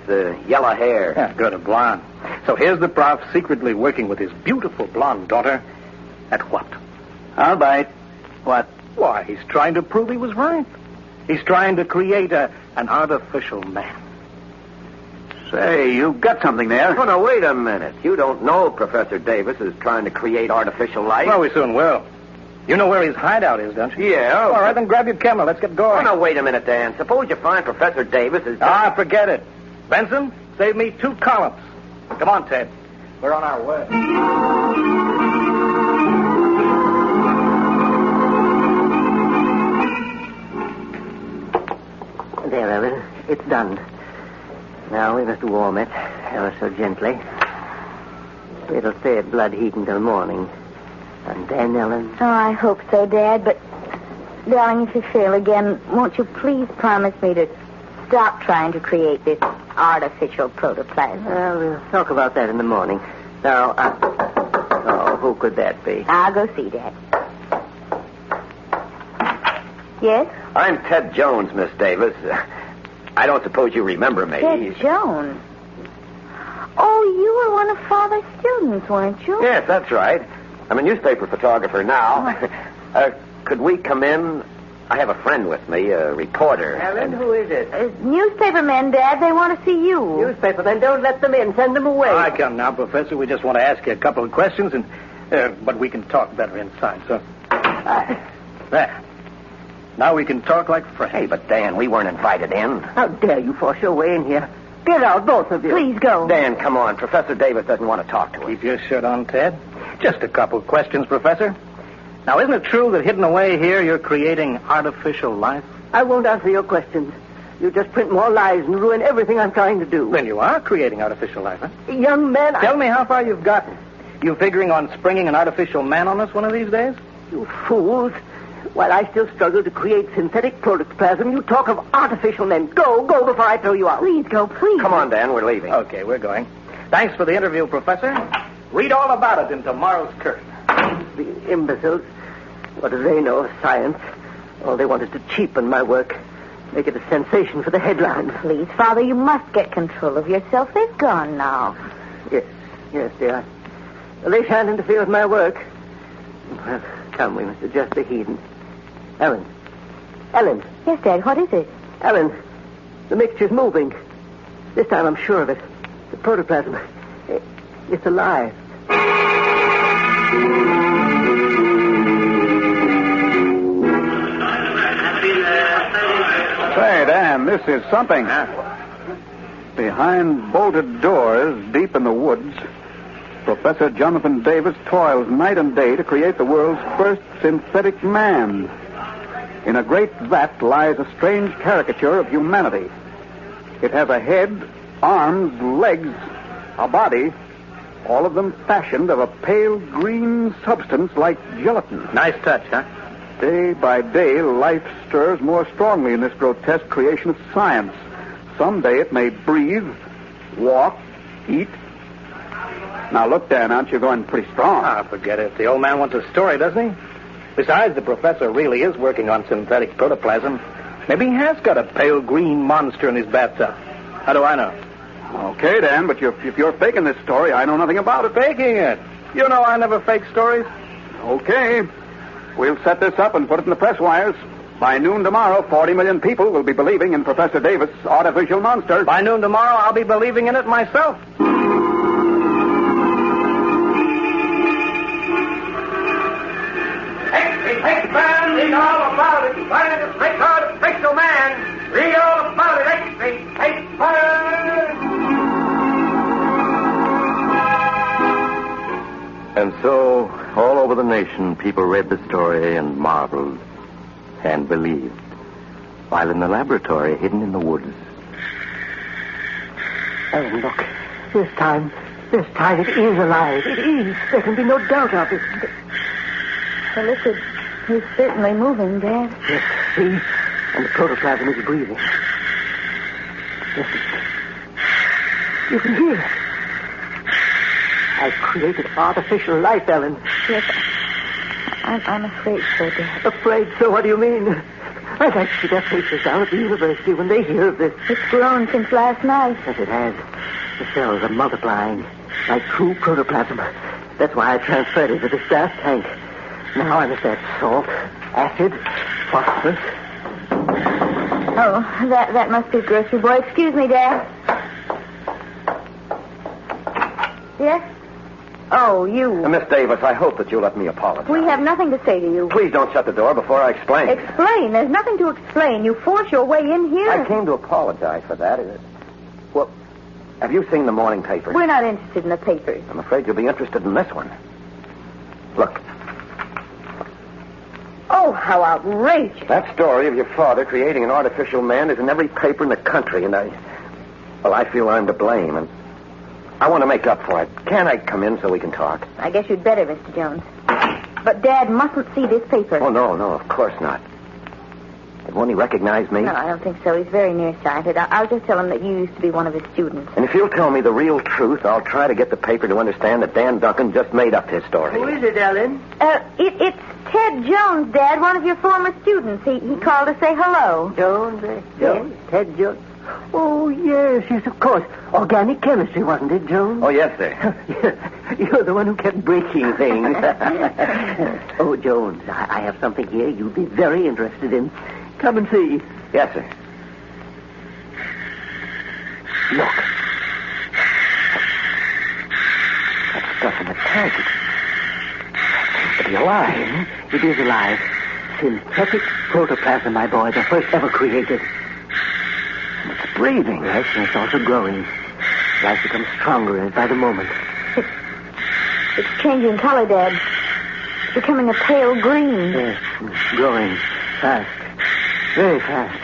yellow hair. Yeah, good, a blonde. So here's the prof secretly working with his beautiful blonde daughter at what? I'll bite. What? Why, he's trying to prove he was right. He's trying to create an artificial man. Say, you've got something there. Oh, no, wait a minute. You don't know Professor Davis is trying to create artificial life. Well, we soon will. You know where his hideout is, don't you? Yeah. All right, then grab your camera. Let's get going. Oh, no, wait a minute, Dan. Suppose you find Professor Davis is... Ah, forget it. Benson, save me 2 columns. Come on, Ted. We're on our way. There, Ellen. It's done. Now we must warm it ever so gently. It'll stay at blood heat until morning. And then, Ellen? Oh, I hope so, Dad, but... Darling, if you fail again, won't you please promise me to stop trying to create this artificial protoplasm? Well, we'll talk about that in the morning. Now, who could that be? I'll go see, Dad. Yes? I'm Ted Jones, Miss Davis. I don't suppose you remember me. Ted Jones? Oh, you were one of Father's students, weren't you? Yes, that's right. I'm a newspaper photographer now. Could we come in? I have a friend with me, a reporter. Ellen, who is it? Newspaper men, Dad. They want to see you. Newspaper men, don't let them in. Send them away. All right, come now, Professor. We just want to ask you a couple of questions, but we can talk better inside, so... There. Now we can talk like friends. Hey, but Dan, we weren't invited in. How dare you force your way in here? Get out, both of you. Please go. Dan, come on. Professor Davis doesn't want to talk to us. Keep your shirt on, Ted. Just a couple of questions, Professor. Now, isn't it true that hidden away here you're creating artificial life? I won't answer your questions. You just print more lies and ruin everything I'm trying to do. Then you are creating artificial life, huh? Young man, Tell me how far you've gotten. You figuring on springing an artificial man on us one of these days? You fools. While I still struggle to create synthetic protoplasm, you talk of artificial men. Go before I throw you out. Please go, please. Come on, Dan, we're leaving. Okay, we're going. Thanks for the interview, Professor. Read all about it in tomorrow's Curtain. The imbeciles. What do they know of science? All they want is to cheapen my work. Make it a sensation for the headlines. Please, Father, you must get control of yourself. They've gone now. Yes, dear. Well, they shan't interfere with my work. Well, come, we must adjust the heat. Ellen. Yes, Dad, what is it? Ellen, the mixture's moving. This time I'm sure of it. The protoplasm, it's alive. Say, Dan, this is something. Behind bolted doors, deep in the woods, Professor Jonathan Davis toils night and day to create the world's first synthetic man. In a great vat lies a strange caricature of humanity. It has a head, arms, legs, a body, all of them fashioned of a pale green substance like gelatin. Nice touch, huh? Day by day, life stirs more strongly in this grotesque creation of science. Someday it may breathe, walk, eat. Now, look, Dan, aren't you going pretty strong? Ah, forget it. The old man wants a story, doesn't he? Besides, the professor really is working on synthetic protoplasm. Maybe he has got a pale green monster in his bathtub. How do I know? Okay, Dan, but if you're faking this story, I know nothing about it. Faking it? You know I never fake stories. Okay. We'll set this up and put it in the press wires. By noon tomorrow, 40 million people will be believing in Professor Davis' artificial monster. By noon tomorrow, I'll be believing in it myself. Hey, man, read all about it. Scientist makes artificial man. Read all about it. Hey, man. And so, all over the nation, people read the story and marveled and believed. While in the laboratory, hidden in the woods. Ellen, look. This time it is alive. It is. There can be no doubt of it. The liquid is certainly moving, Dad. Yes, see? And the protoplasm is breathing. Listen. You can hear it. I've created artificial life, Ellen. Yes, I'm afraid so, Dad. Afraid so? What do you mean? I'd like to see their faces down at the university when they hear of this. It's grown since last night. Yes, it has. The cells are multiplying like true protoplasm. That's why I transferred it to the staff tank. Now I must add salt, acid, phosphorus. Oh, that must be grocery boy. Excuse me, Dad. Yes? Oh, you. Miss Davis, I hope that you'll let me apologize. We have nothing to say to you. Please don't shut the door before I explain. Explain? There's nothing to explain. You force your way in here. I came to apologize for that. Well, have you seen the morning papers? We're not interested in the papers. I'm afraid you'll be interested in this one. Look. Oh, how outrageous. That story of your father creating an artificial man is in every paper in the country, and I feel I'm to blame, and I want to make up for it. Can I come in so we can talk? I guess you'd better, Mr. Jones. But Dad mustn't see this paper. Oh, no, of course not. Won't he recognize me? No, I don't think so. He's very nearsighted. I'll just tell him that you used to be one of his students. And if you'll tell me the real truth, I'll try to get the paper to understand that Dan Duncan just made up his story. Who is it, Ellen? It's Ted Jones, Dad, one of your former students. He called to say hello. Jones, Jones? Yes. Ted Jones? Oh, yes, of course. Organic chemistry, wasn't it, Jones? Oh, yes, sir. You're the one who kept breaking things. Oh, Jones, I have something here you'd be very interested in. Come and see. Yes, sir. Look. That stuff in the tank. It seems to be alive. It is alive. Synthetic protoplasm, my boy, the first ever created. And it's breathing. Yes, and it's also growing. Life becomes stronger by the moment. It's changing color, Dad. It's becoming a pale green. Yes, growing fast. Very fast.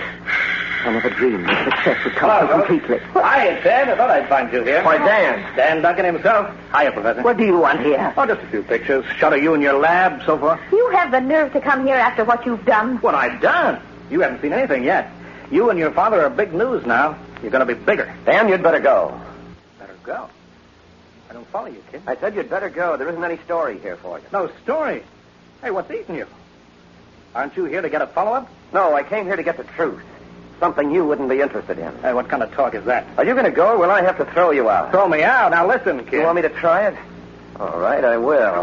I never dreamed that success would come so completely. Hiya, Ted. I thought I'd find you here. Why, Dan. Dan Duncan himself. Hiya, Professor. What do you want here? Oh, just a few pictures. Shot of you in your lab, so forth. You have the nerve to come here after what you've done. What I've done? You haven't seen anything yet. You and your father are big news now. You're going to be bigger. Dan, you'd better go. Better go? I don't follow you, kid. I said you'd better go. There isn't any story here for you. No story? Hey, what's eating you? Aren't you here to get a follow-up? No, I came here to get the truth. Something you wouldn't be interested in. Hey, what kind of talk is that? Are you going to go, or will I have to throw you out? Throw me out? Now, listen, kid. You want me to try it? All right, I will.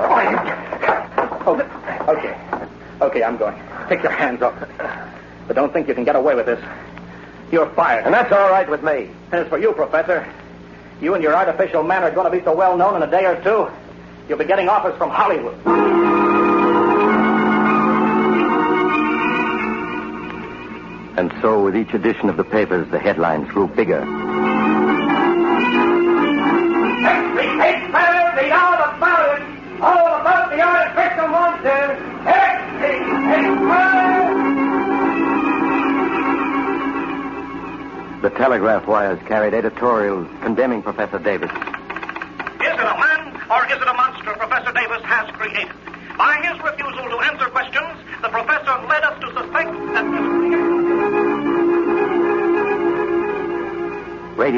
Okay, I'm going. Take your hands off it. But don't think you can get away with this. You're fired. And that's all right with me. As for you, Professor, you and your artificial man are going to be so well known in a day or two, you'll be getting offers from Hollywood. And so, with each edition of the papers, the headlines grew bigger. Read all about it. All about the artificial monster. The telegraph wires carried editorials condemning Professor Davis. Is it a man or is it a monster Professor Davis has created? By his refusal to answer questions, the professor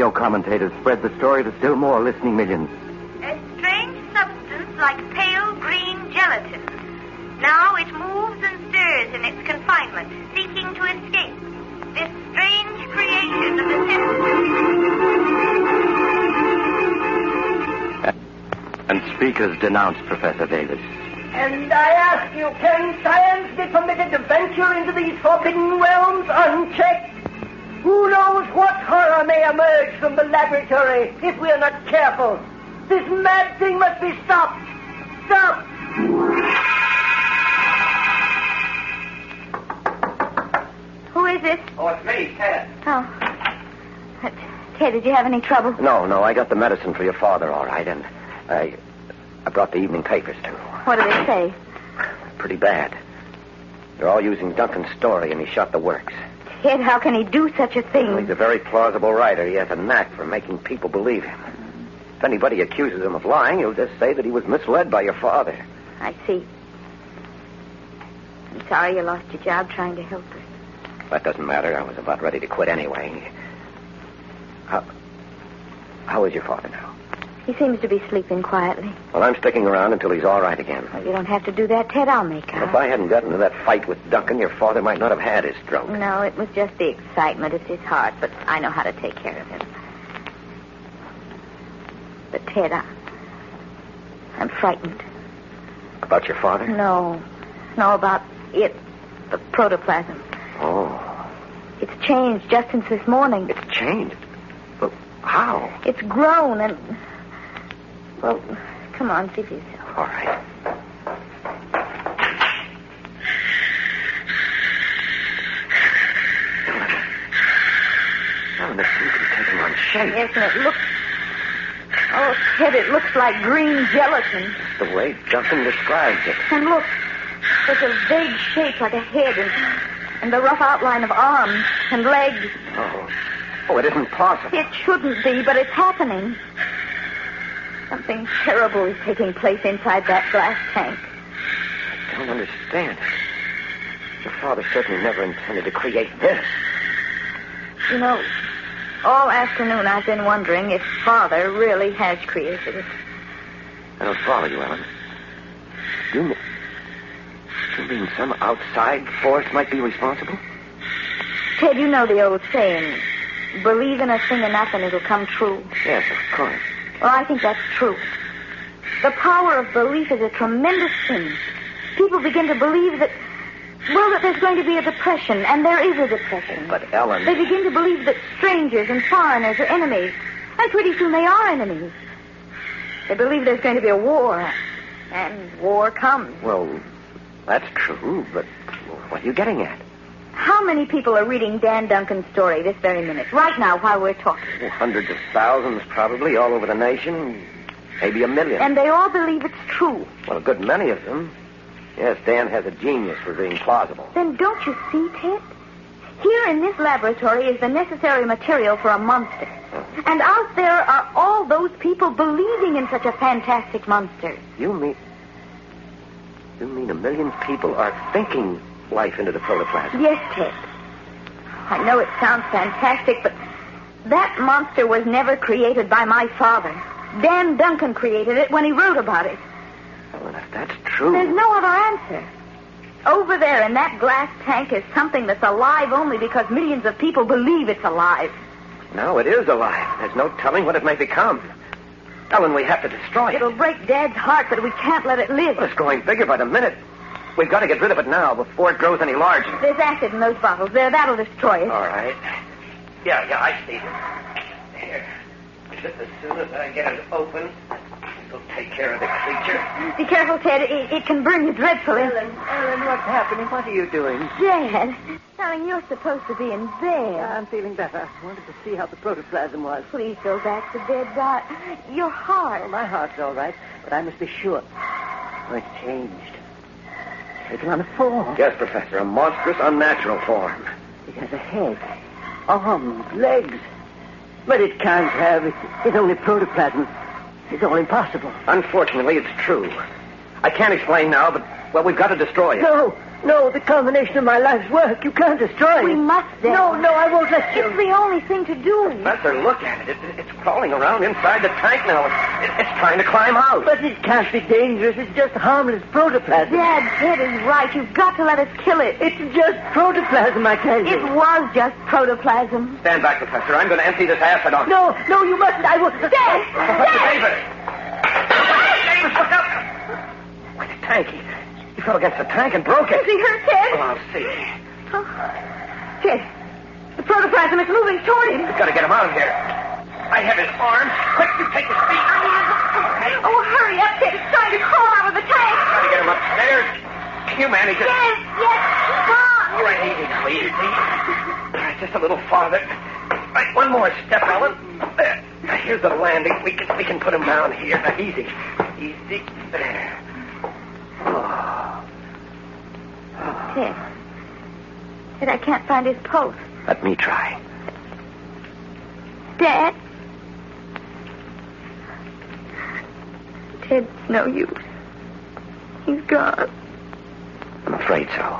radio commentators spread the story to still more listening millions. A strange substance like pale green gelatin. Now it moves and stirs in its confinement, seeking to escape. This strange creation of the senses. And speakers denounced Professor Davis. And I ask you, can science be permitted to venture into these forbidden realms unchecked? Who knows what horror may emerge from the laboratory if we are not careful? This mad thing must be stopped. Stopped! Who is it? Oh, it's me, Ted. Oh. Ted, did you have any trouble? No, I got the medicine for your father, all right, and I brought the evening papers, too. What do they say? Pretty bad. They're all using Duncan's story, and he shot the works. Ted, how can he do such a thing? Well, he's a very plausible writer. He has a knack for making people believe him. If anybody accuses him of lying, he'll just say that he was misled by your father. I see. I'm sorry you lost your job trying to help us. That doesn't matter. I was about ready to quit anyway. How is your father now? He seems to be sleeping quietly. Well, I'm sticking around until he's all right again. Well, you don't have to do that, Ted. I'll make out. If I hadn't gotten into that fight with Duncan, your father might not have had his stroke. No, it was just the excitement. It's his heart, but I know how to take care of him. But, Ted, I'm frightened. About your father? No, about it, the protoplasm. Oh. It's changed just since this morning. It's changed? But how? It's grown and... Well, come on, see for yourself. All right. Oh, this thing is taking on shape. Yes, and it looks... Oh, Ted, it looks like green gelatin. The way Duncan describes it. And look, there's a vague shape like a head and the rough outline of arms and legs. Oh, it isn't possible. It shouldn't be, but it's happening. Something terrible is taking place inside that glass tank. I don't understand. Your father certainly never intended to create this. You know, all afternoon I've been wondering if Father really has created it. I don't follow you, Ellen. You mean some outside force might be responsible? Ted, you know the old saying, believe in a thing enough and it'll come true. Yes, of course. Well, I think that's true. The power of belief is a tremendous thing. People begin to believe that there's going to be a depression, and there is a depression. But, Ellen... They begin to believe that strangers and foreigners are enemies, and pretty soon they are enemies. They believe there's going to be a war, and war comes. Well, that's true, but what are you getting at? How many people are reading Dan Duncan's story this very minute, right now, while we're talking? Well, hundreds of thousands, probably, all over the nation. Maybe 1 million. And they all believe it's true. Well, a good many of them. Yes, Dan has a genius for being plausible. Then don't you see, Ted? Here in this laboratory is the necessary material for a monster. And out there are all those people believing in such a fantastic monster. You mean 1 million people are thinking life into the protoplasm? Yes, Ted. I know it sounds fantastic, but that monster was never created by my father. Dan Duncan created it when he wrote about it. Well, if that's true... There's no other answer. Over there in that glass tank is something that's alive only because millions of people believe it's alive. No, it is alive. There's no telling what it may become. Ellen, we have to destroy it. It'll break Dad's heart, but we can't let it live. Well, it's growing bigger by the minute. We've got to get rid of it now before it grows any larger. There's acid in those bottles. There, that'll destroy it. All right. Yeah, I see it. Here. Just as soon as I get it open, it'll take care of the creature. Be careful, Ted. It can burn you dreadfully. Ellen, what's happening? What are you doing? Dad, darling, you're supposed to be in bed. I'm feeling better. I wanted to see how the protoplasm was. Please go back to bed, Dot. Your heart. Oh, my heart's all right, but I must be sure. Oh, it's changed. It's taken on a form. Yes, Professor, a monstrous, unnatural form. It has a head, arms, legs. But it can't have. It's only protoplasm. It's all impossible. Unfortunately, it's true. I can't explain now, but Well, we've got to destroy it. No, the culmination of my life's work. You can't destroy it. We must, Dad. No, I won't let you. It's the only thing to do. Professor, look at it. It's crawling around inside the tank now. It's trying to climb out. But it can't be dangerous. It's just harmless protoplasm. Dad, Ted is right. You've got to let us kill it. It's just protoplasm, I tell you. It was just protoplasm. Stand back, Professor. I'm going to empty this acid on. No, you mustn't. I will. Dad! Professor Davis! Davis, look up! Why, the tank. He fell against the tank and broke it. Is he hurt, Ted? Well, I'll see. Oh. Ted, the protoplasm is moving toward him. We've got to get him out of here. I have his arms. Quick, you take his feet. Oh, hurry up, Ted. He's trying to crawl out of the tank. Got to get him upstairs. Can you manage it? Yes, keep on. All right, easy now, easy. All right, just a little farther. Right, one more step, Ellen. There. Now, here's the landing. We can put him down here. Now, easy. There. Ted, I can't find his pulse. Let me try. Dad? Ted's no use. He's gone. I'm afraid so.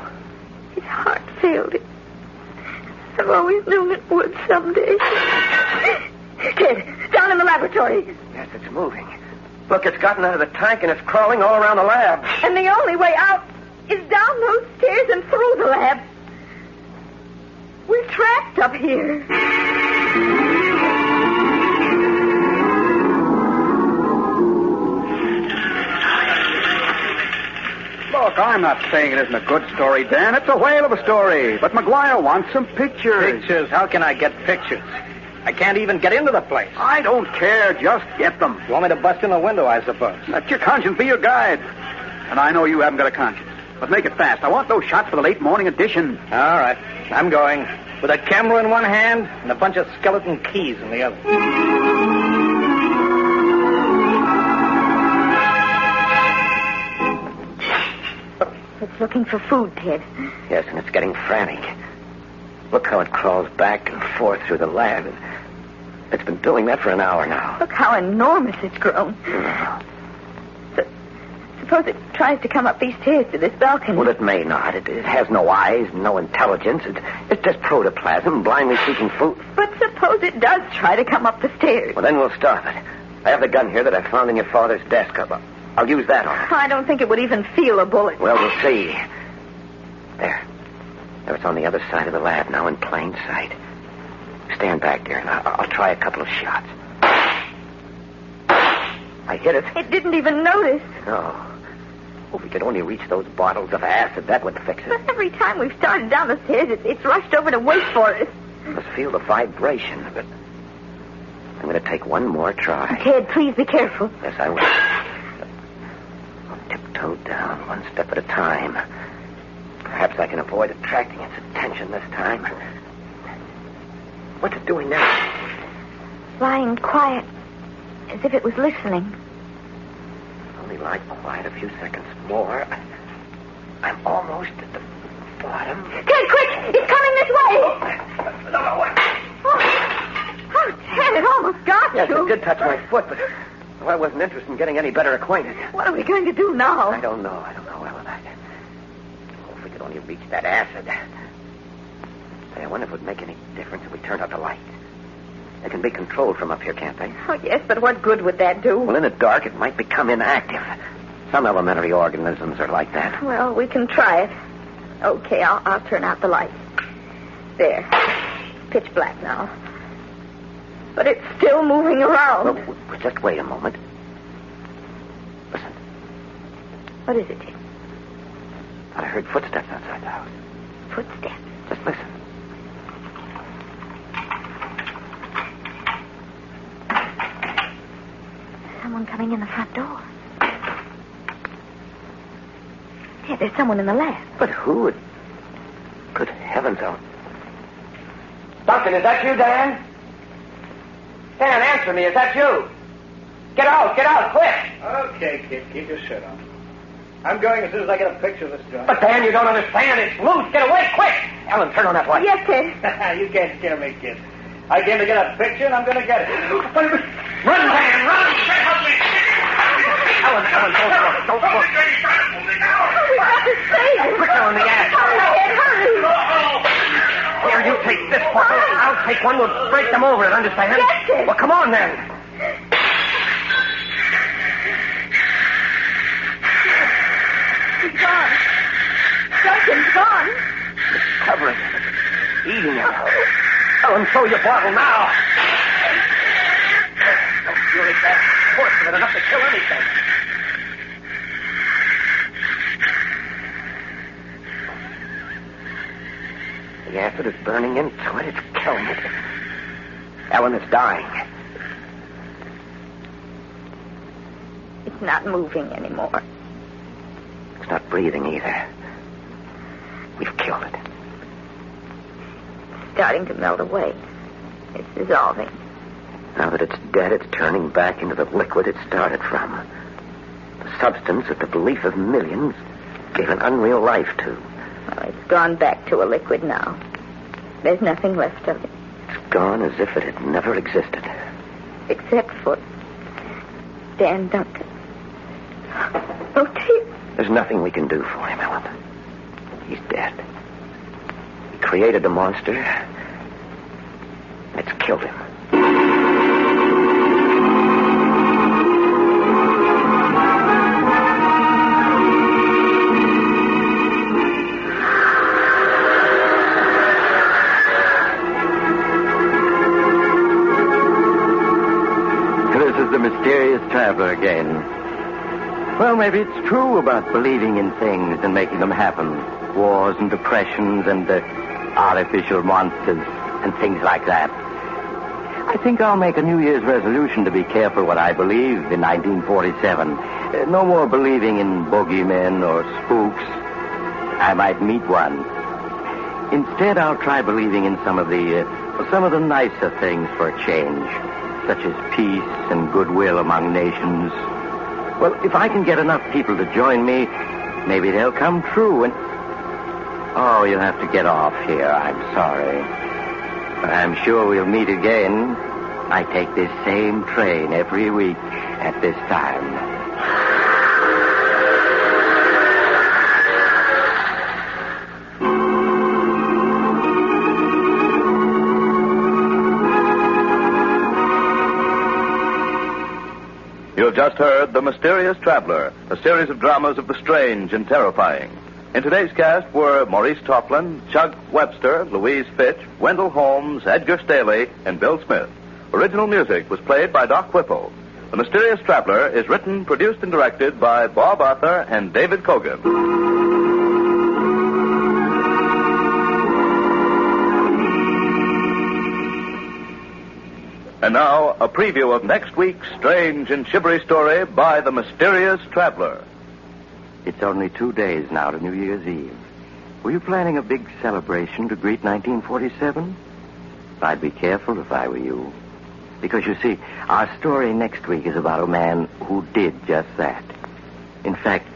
His heart failed him. I've always known it would someday. Ted, down in the laboratory. Yes, it's moving. Look, it's gotten out of the tank and it's crawling all around the lab. And the only way out is down those stairs and through the lab. We're trapped up here. Look, I'm not saying it isn't a good story, Dan. It's a whale of a story. But McGuire wants some pictures. Pictures? How can I get pictures? I can't even get into the place. I don't care. Just get them. You want me to bust in the window, I suppose? Let your conscience be your guide. And I know you haven't got a conscience. But make it fast. I want those shots for the late morning edition. All right. I'm going. With a camera in one hand and a bunch of skeleton keys in the other. It's looking for food, Ted. Yes, and it's getting frantic. Look how it crawls back and forth through the lab. It's been doing that for an hour now. Look how enormous it's grown. Suppose it tries to come up these stairs to this balcony. Well, it may not. It has no eyes, no intelligence. It's just protoplasm, blindly seeking food. But suppose it does try to come up the stairs. Well, then we'll stop it. I have the gun here that I found in your father's desk. I'll use that on it. I don't think it would even feel a bullet. Well, we'll see. There, it's on the other side of the lab now in plain sight. Stand back there, and I'll try a couple of shots. I hit it. It didn't even notice. No. If we could only reach those bottles of acid, that would fix it. But every time we've started down the stairs, it's rushed over to wait for us. I must feel the vibration, but I'm going to take one more try. Ted, please be careful. Yes, I will. I'll tiptoe down one step at a time. Perhaps I can avoid attracting its attention this time. What's it doing now? Lying quiet, as if it was listening. Only lie quiet a few seconds more. I'm almost at the bottom. Ted, quick! It's coming this way! Oh, Ted, it almost got yes, you. It did touch my foot, but I wasn't interested in getting any better acquainted. What are we going to do now? I don't know, Ellen. If we could only reach that acid. I wonder if it would make any difference if we turned out the light. They can be controlled from up here, can't they? Oh, yes, but what good would that do? Well, in the dark, it might become inactive. Some elementary organisms are like that. Well, we can try it. Okay, I'll turn out the light. There. Pitch black now. But it's still moving around. Well, just wait a moment. Listen. What is it, Tim? I heard footsteps outside the house. Footsteps? Just listen. Someone coming in the front door. Yeah, there's someone in the lab. But who? Good heavens, Ellen. Duncan, is that you, Dan? Dan, answer me. Is that you? Get out, quick. Okay, kid, keep your shirt on. I'm going as soon as I get a picture of this joint. But, Dan, you don't understand. It's loose. Get away, quick. Ellen, turn on that light. Yes, Ted. You can't scare me, kid. I came to get a picture, and I'm going to get it. Run, Dan, run. Ellen, don't look. We we'll break them over it, understand? Yes, sir. Well, come on, then. He's gone. Duncan's gone. It's covering him. Eating him. Tell him throw your bottle now. Don't fury that horse with it enough to kill anything. The acid is burning into it. It's killing it. Ellen is dying. It's not moving anymore. It's not breathing either. We've killed it. Starting to melt away. It's dissolving. Now that it's dead, it's turning back into the liquid it started from. The substance that the belief of millions gave an unreal life to. Oh, it's gone back to a liquid now. There's nothing left of it. It's gone as if it had never existed. Except for Dan Duncan. Oh, dear. There's nothing we can do for him, Ellen. He's dead. He created the monster. It's killed him. This is the mysterious traveler again. Well, maybe it's true about believing in things and making them happen. Wars and depressions and artificial monsters and things like that. I think I'll make a New Year's resolution to be careful what I believe in 1947. No more believing in boogeymen or spooks. I might meet one. Instead, I'll try believing in some of the nicer things for a change, such as peace and goodwill among nations. Well, if I can get enough people to join me, maybe they'll come true and... Oh, you'll have to get off here. I'm sorry. But I'm sure we'll meet again. I take this same train every week at this time. You have just heard The Mysterious Traveler, a series of dramas of the strange and terrifying. In today's cast were Maurice Toplin, Chuck Webster, Louise Fitch, Wendell Holmes, Edgar Staley, and Bill Smith. Original music was played by Doc Whipple. The Mysterious Traveler is written, produced, and directed by Bob Arthur and David Kogan. And now, a preview of next week's strange and shivery story by The Mysterious Traveler. It's only 2 days now to New Year's Eve. Were you planning a big celebration to greet 1947? I'd be careful if I were you. Because, you see, our story next week is about a man who did just that. In fact,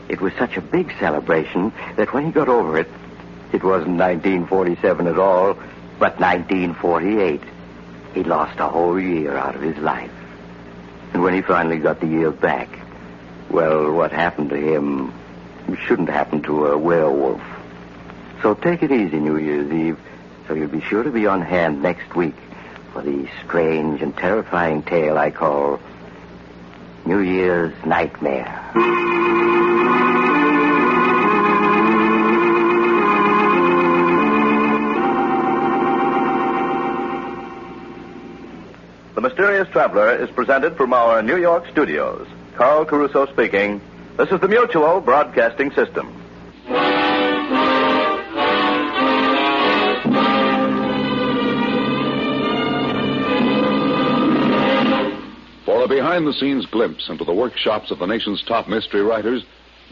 it was such a big celebration that when he got over it, it wasn't 1947 at all, but 1948. He lost a whole year out of his life. And when he finally got the year back, well, what happened to him shouldn't happen to a werewolf. So take it easy New Year's Eve, so you'll be sure to be on hand next week for the strange and terrifying tale I call New Year's Nightmare. The Mysterious Traveler is presented from our New York studios. Carl Caruso speaking. This is the Mutual Broadcasting System. For a behind-the-scenes glimpse into the workshops of the nation's top mystery writers,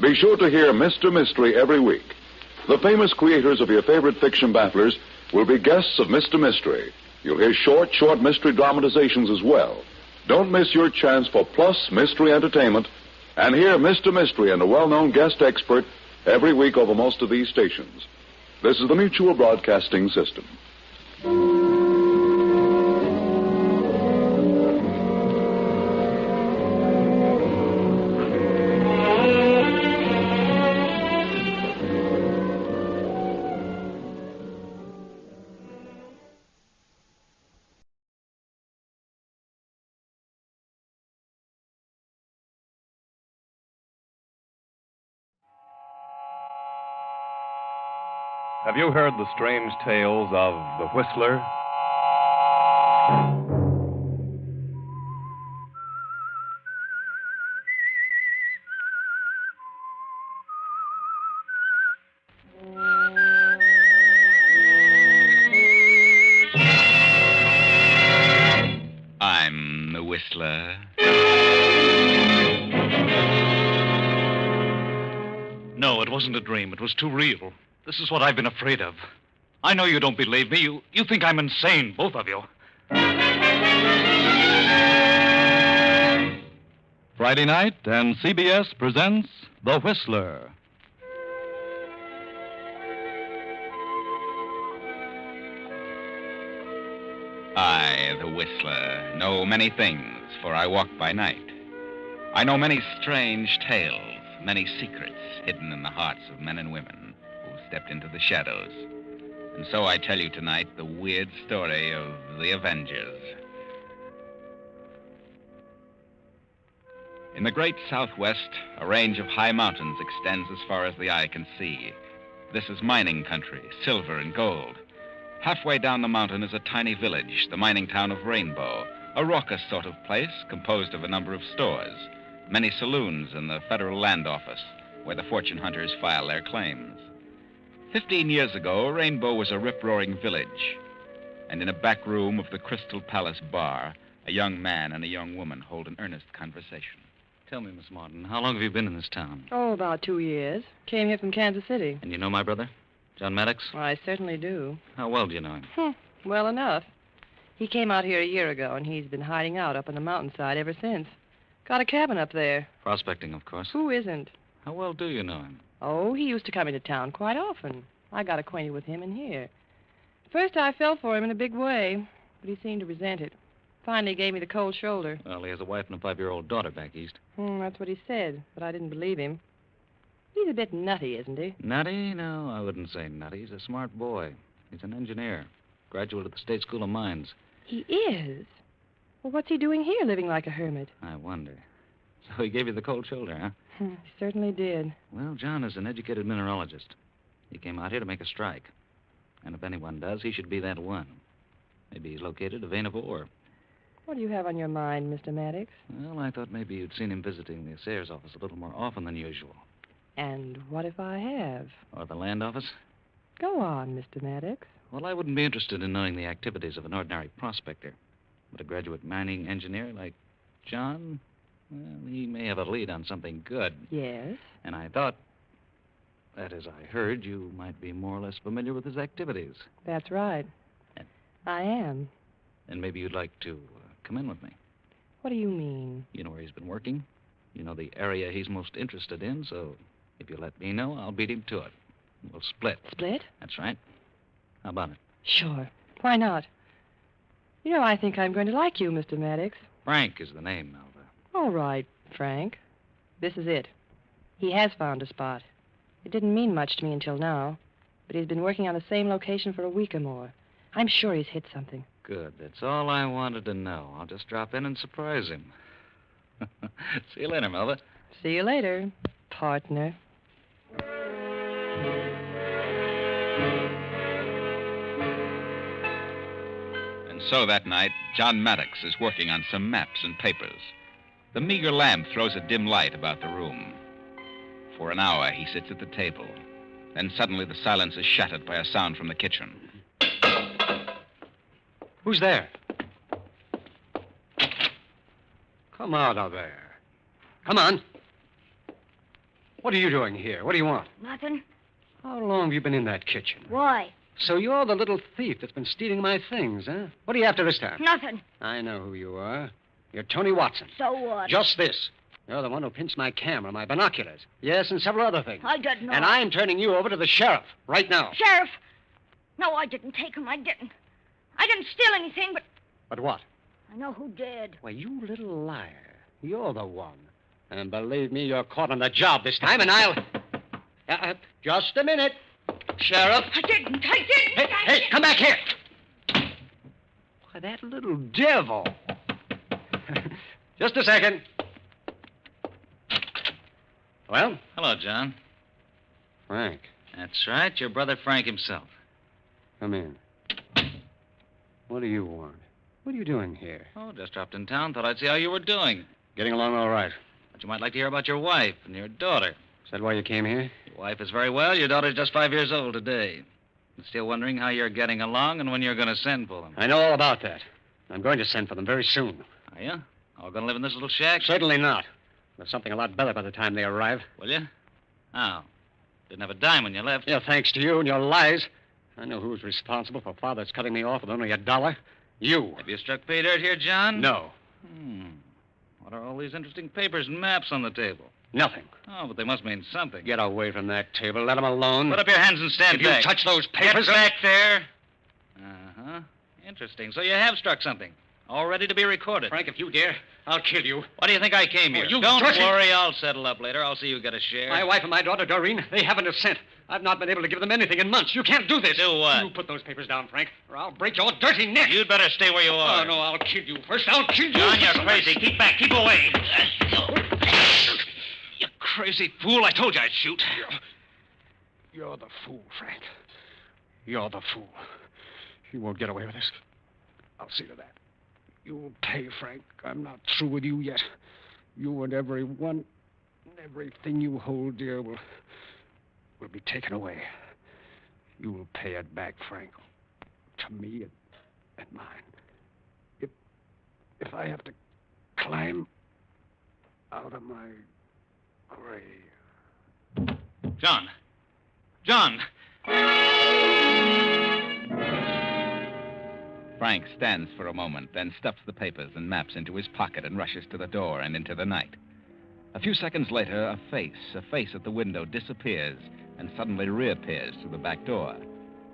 be sure to hear Mr. Mystery every week. The famous creators of your favorite fiction bafflers will be guests of Mr. Mystery. You'll hear short mystery dramatizations as well. Don't miss your chance for plus mystery entertainment and hear Mr. Mystery and a well-known guest expert every week over most of these stations. This is the Mutual Broadcasting System. Have you heard the strange tales of the Whistler? I'm the Whistler. No, it wasn't a dream. It was too real. This is what I've been afraid of. I know you don't believe me. You think I'm insane, both of you. Friday night, and CBS presents The Whistler. I, the Whistler, know many things, for I walk by night. I know many strange tales, many secrets hidden in the hearts of men and women who stepped into the shadows. And so I tell you tonight the weird story of the Avengers. In the great Southwest, a range of high mountains extends as far as the eye can see. This is mining country, silver and gold. Halfway down the mountain is a tiny village, the mining town of Rainbow, a raucous sort of place composed of a number of stores, many saloons and the federal land office, where the fortune hunters file their claims. 15 years ago, Rainbow was a rip-roaring village, and in a back room of the Crystal Palace bar, a young man and a young woman hold an earnest conversation. Tell me, Miss Martin, how long have you been in this town? Oh, about 2 years. Came here from Kansas City. And you know my brother, John Maddox? Well, I certainly do. How well do you know him? Well enough. He came out here a year ago, and he's been hiding out up on the mountainside ever since. Got a cabin up there. Prospecting, of course. Who isn't? How well do you know him? Oh, he used to come into town quite often. I got acquainted with him in here. First, I fell for him in a big way, but he seemed to resent it. Finally gave me the cold shoulder. Well, he has a wife and a 5-year-old daughter back east. That's what he said, but I didn't believe him. He's a bit nutty, isn't he? Nutty? No, I wouldn't say nutty. He's a smart boy. He's an engineer. Graduate of the State School of Mines. He is? Well, what's he doing here, living like a hermit? I wonder. So he gave you the cold shoulder, huh? He certainly did. Well, John is an educated mineralogist. He came out here to make a strike. And if anyone does, he should be that one. Maybe he's located a vein of ore. What do you have on your mind, Mr. Maddox? Well, I thought maybe you'd seen him visiting the assayer's office a little more often than usual. And what if I have? Or the land office? Go on, Mr. Maddox. Well, I wouldn't be interested in knowing the activities of an ordinary prospector. But a graduate mining engineer like John, well, he may have a lead on something good. Yes? And I thought that, as I heard, you might be more or less familiar with his activities. That's right. I am. And maybe you'd like to come in with me. What do you mean? You know where he's been working. You know the area he's most interested in, so if you let me know, I'll beat him to it. We'll split. Split? That's right. How about it? Sure. Why not? You know, I think I'm going to like you, Mr. Maddox. Frank is the name, Melva. All right, Frank. This is it. He has found a spot. It didn't mean much to me until now, but he's been working on the same location for a week or more. I'm sure he's hit something. Good. That's all I wanted to know. I'll just drop in and surprise him. See you later, Melva. See you later, partner. And so that night, John Maddox is working on some maps and papers. The meager lamp throws a dim light about the room. For an hour, he sits at the table. Then suddenly the silence is shattered by a sound from the kitchen. Who's there? Come out of there. Come on. What are you doing here? What do you want? Nothing. How long have you been in that kitchen? Why? So you're the little thief that's been stealing my things, huh? What are you after this time? Nothing. I know who you are. You're Tony Watson. So what? Just this. You're the one who pinched my camera, my binoculars. Yes, and several other things. I didn't know. And I'm turning you over to the sheriff right now. Sheriff! No, I didn't take him. I didn't. I didn't steal anything, but But what? I know who did. Why, you little liar. You're the one. And believe me, you're caught on the job this time, and I'll... just a minute. Sheriff. I didn't. Hey, come back here. Why, that little devil. Just a second. Well? Hello, John. Frank. That's right, your brother Frank himself. Come in. What do you want? What are you doing here? Oh, just dropped in town. Thought I'd see how you were doing. Getting along all right. But you might like to hear about your wife and your daughter. Is that why you came here? Your wife is very well. Your daughter's just 5 years old today. I'm still wondering how you're getting along and when you're going to send for them. I know all about that. I'm going to send for them very soon. Are you? All going to live in this little shack? Certainly not. There's something a lot better by the time they arrive. Will you? How? Didn't have a dime when you left. Yeah, thanks to you and your lies. I know who's responsible for Father's cutting me off with only $1. You. Have you struck pay dirt here, John? No. What are all these interesting papers and maps on the table? Nothing. Oh, but they must mean something. Get away from that table. Let them alone. Put up your hands and stand if back. If you touch those papers... Get back there. Uh-huh. Interesting. So you have struck something. All ready to be recorded. Frank, if you dare, I'll kill you. Why do you think I came here? You Don't dirty... worry, I'll settle up later. I'll see you get a share. My wife and my daughter, Doreen, they haven't a cent. I've not been able to give them anything in months. You can't do this. Do what? You put those papers down, Frank, or I'll break your dirty neck. You'd better stay where you are. Oh, no, I'll kill you. First, I'll kill you. John, you're crazy. Keep back. Keep away. You crazy fool. I told you I'd shoot. You're the fool, Frank. You're the fool. You won't get away with this. I'll see to that. You'll pay, Frank. I'm not through with you yet. You and everything you hold dear will be taken away. You'll pay it back, Frank. To me and mine. If I have to climb out of my grave. John! John! Frank stands for a moment, then stuffs the papers and maps into his pocket and rushes to the door and into the night. A few seconds later, a face at the window disappears and suddenly reappears through the back door.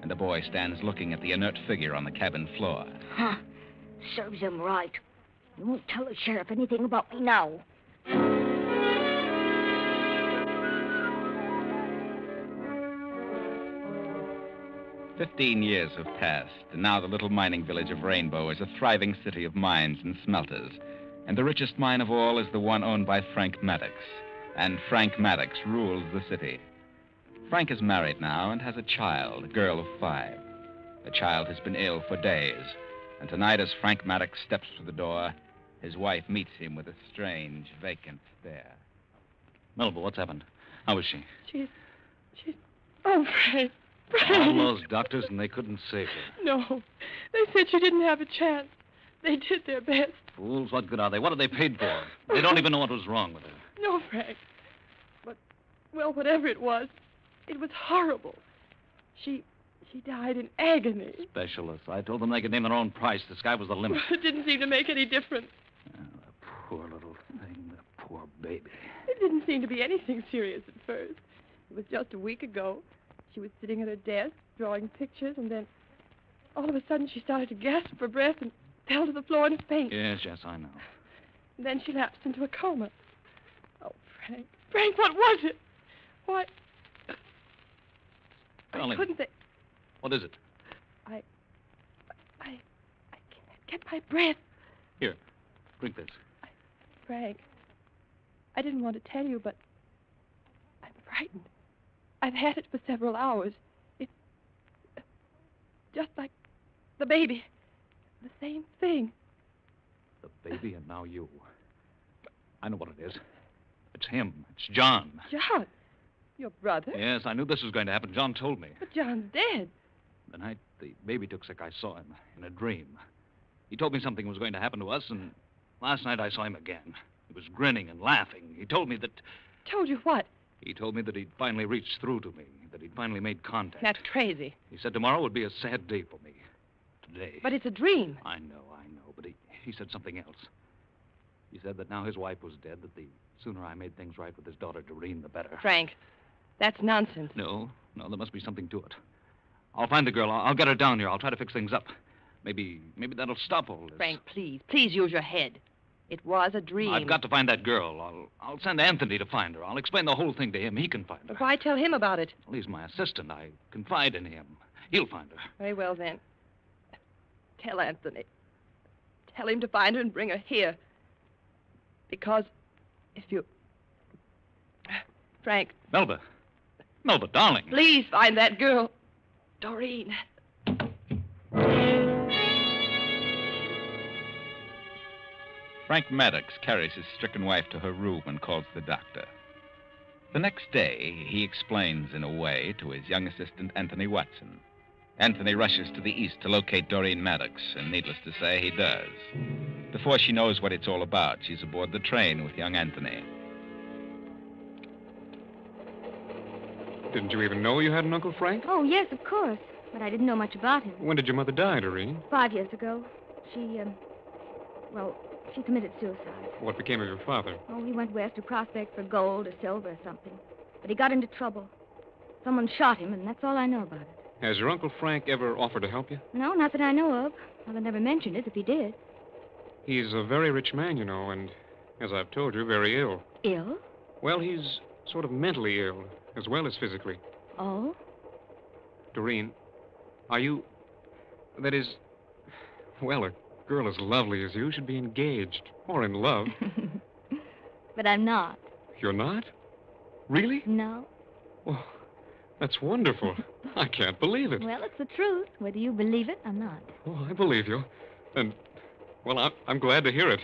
And the boy stands looking at the inert figure on the cabin floor. Huh. Serves him right. You won't tell the sheriff anything about me now. 15 years have passed, and now the little mining village of Rainbow is a thriving city of mines and smelters. And the richest mine of all is the one owned by Frank Maddox. And Frank Maddox rules the city. Frank is married now and has a child, a girl of 5. The child has been ill for days. And tonight, as Frank Maddox steps through the door, his wife meets him with a strange, vacant stare. Melba, what's happened? How is she? She's... Oh, Frank. All those doctors, and they couldn't save her. No. They said she didn't have a chance. They did their best. Fools, what good are they? What are they paid for? They don't even know what was wrong with her. No, Frank. But, well, whatever it was horrible. She died in agony. Specialists. I told them they could name their own price. The sky was the limit. It didn't seem to make any difference. Oh, the poor little thing, the poor baby. It didn't seem to be anything serious at first. It was just a week ago. She was sitting at her desk, drawing pictures, and then all of a sudden she started to gasp for breath and fell to the floor in a faint. Yes, I know. And then she lapsed into a coma. Oh, Frank. Frank, what was it? Why? Darling, couldn't they... What is it? I can't get my breath. Here, drink this. Frank, I didn't want to tell you, but I'm frightened. I've had it for several hours. It's just like the baby. The same thing. The baby and now you. I know what it is. It's him. It's John. John? Your brother? Yes, I knew this was going to happen. John told me. But John's dead. The night the baby took sick, I saw him in a dream. He told me something was going to happen to us, and last night I saw him again. He was grinning and laughing. He told me that... Told you what? He told me that he'd finally reached through to me, that he'd finally made contact. That's crazy. He said tomorrow would be a sad day for me. Today. But it's a dream. I know, but he said something else. He said that now his wife was dead, that the sooner I made things right with his daughter Doreen, the better. Frank, that's nonsense. No, there must be something to it. I'll find the girl. I'll get her down here. I'll try to fix things up. Maybe that'll stop all this. Frank, please use your head. It was a dream. I've got to find that girl. I'll send Anthony to find her. I'll explain the whole thing to him. He can find her. But why tell him about it? Well, he's my assistant. I confide in him. He'll find her. Very well, then. Tell Anthony. Tell him to find her and bring her here. Because if you... Frank. Melba, No, but darling. Please find that girl. Doreen. Frank Maddox carries his stricken wife to her room and calls the doctor. The next day, he explains in a way to his young assistant, Anthony Watson. Anthony rushes to the east to locate Doreen Maddox, and needless to say, he does. Before she knows what it's all about, she's aboard the train with young Anthony. Didn't you even know you had an Uncle Frank? Oh, yes, of course. But I didn't know much about him. When did your mother die, Doreen? 5 years ago. She committed suicide. What became of your father? Oh, he went west to prospect for gold or silver or something. But he got into trouble. Someone shot him, and that's all I know about it. Has your Uncle Frank ever offered to help you? No, not that I know of. Mother never mentioned it if he did. He's a very rich man, you know, and, as I've told you, very ill. Ill? Well, he's sort of mentally ill, as well as physically. Oh? Doreen, are you... That is... Well, a girl as lovely as you should be engaged, or in love. But I'm not. You're not? Really? No. Oh, that's wonderful. I can't believe it. Well, it's the truth, whether you believe it or not. Oh, I believe you. And, well, I'm glad to hear it.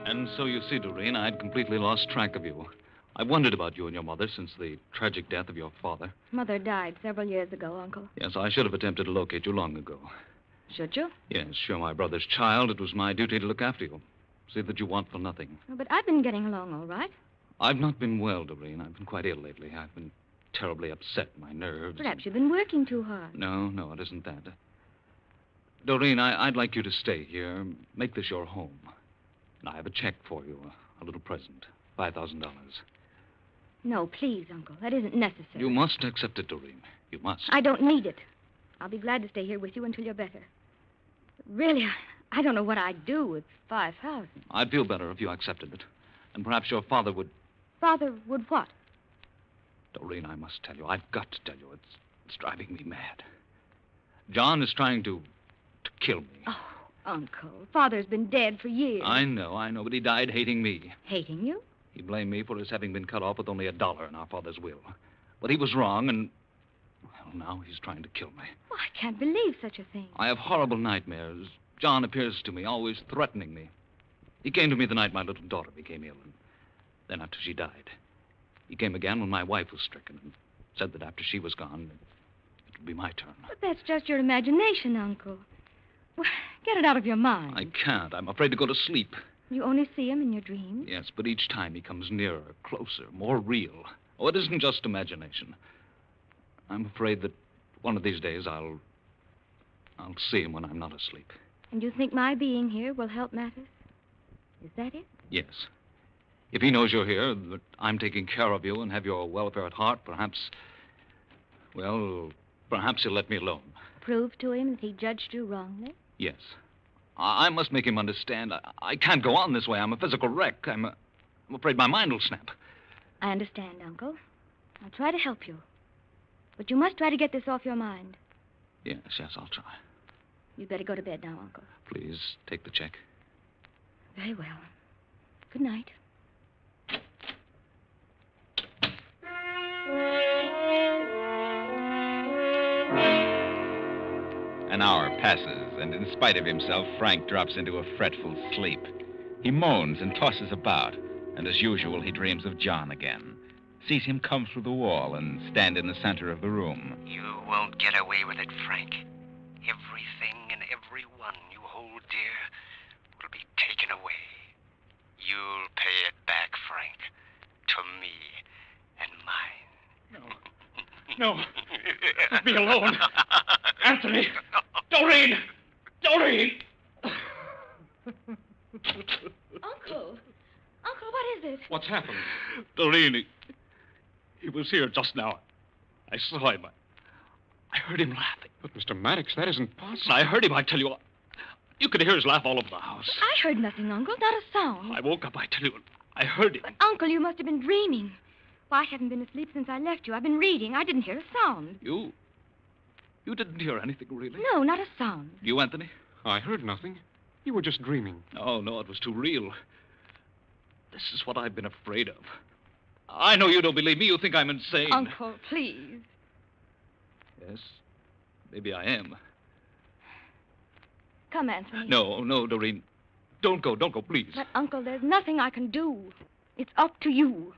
And so you see, Doreen, I'd completely lost track of you. I wondered about you and your mother since the tragic death of your father. Mother died several years ago, Uncle. Yes, I should have attempted to locate you long ago. Should you? Yes, you're my brother's child. It was my duty to look after you. See that you want for nothing. Oh, but I've been getting along all right. I've not been well, Doreen. I've been quite ill lately. I've been terribly upset, my nerves. Perhaps you've been working too hard. No, it isn't that. Doreen, I'd like you to stay here. Make this your home. And I have a check for you, a little present, $5,000. No, please, Uncle. That isn't necessary. You must accept it, Doreen. You must. I don't need it. I'll be glad to stay here with you until you're better. But really, I don't know what I'd do with $5,000. I'd feel better if you accepted it. And perhaps your father would... Father would what? Doreen, I must tell you. I've got to tell you. It's driving me mad. John is trying to kill me. Oh, Uncle. Father's been dead for years. I know, but he died hating me. Hating you? He blamed me for his having been cut off with only $1 in our father's will. But he was wrong, and... Well, now he's trying to kill me. Oh, I can't believe such a thing. I have horrible nightmares. John appears to me, always threatening me. He came to me the night my little daughter became ill, and then after she died. He came again when my wife was stricken, and said that after she was gone, it would be my turn. But that's just your imagination, Uncle. Well, get it out of your mind. I can't. I'm afraid to go to sleep. You only see him in your dreams? Yes, but each time he comes nearer, closer, more real. Oh, it isn't just imagination. I'm afraid that one of these days I'll see him when I'm not asleep. And you think my being here will help matters? Is that it? Yes. If he knows you're here, that I'm taking care of you and have your welfare at heart, perhaps he'll let me alone. Prove to him that he judged you wrongly? Yes. I must make him understand. I can't go on this way. I'm a physical wreck. I'm afraid my mind will snap. I understand, Uncle. I'll try to help you. But you must try to get this off your mind. Yes, I'll try. You'd better go to bed now, Uncle. Please, take the check. Very well. Good night. An hour passes, and in spite of himself, Frank drops into a fretful sleep. He moans and tosses about, and as usual, he dreams of John again. Sees him come through the wall and stand in the center of the room. You won't get away with it, Frank. Everything and everyone you hold dear will be taken away. You'll pay it back, Frank, to me and mine. No. Let me alone. Anthony! Doreen! Doreen! Uncle! Uncle, what is it? What's happened? Doreen, he was here just now. I saw him. I heard him laughing. But, Mr. Maddox, that isn't possible. I heard him, I tell you. You could hear his laugh all over the house. I heard nothing, Uncle. Not a sound. I woke up, I tell you. I heard him. But, Uncle, you must have been dreaming. Well, I haven't been asleep since I left you. I've been reading. I didn't hear a sound. You You didn't hear anything, really? No, not a sound. You, Anthony? I heard nothing. You were just dreaming. Oh, no, it was too real. This is what I've been afraid of. I know you don't believe me. You think I'm insane. Uncle, please. Yes, maybe I am. Come, Anthony. No, Doreen. Don't go, please. But, Uncle, there's nothing I can do. It's up to you.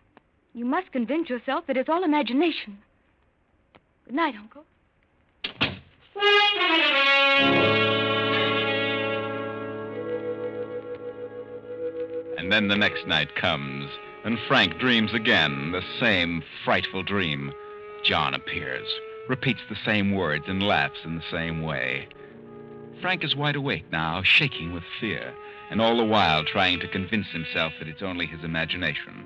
You must convince yourself that it's all imagination. Good night, Uncle. And then the next night comes, and Frank dreams again, the same frightful dream. John appears, repeats the same words, and laughs in the same way. Frank is wide awake now, shaking with fear, and all the while trying to convince himself that it's only his imagination.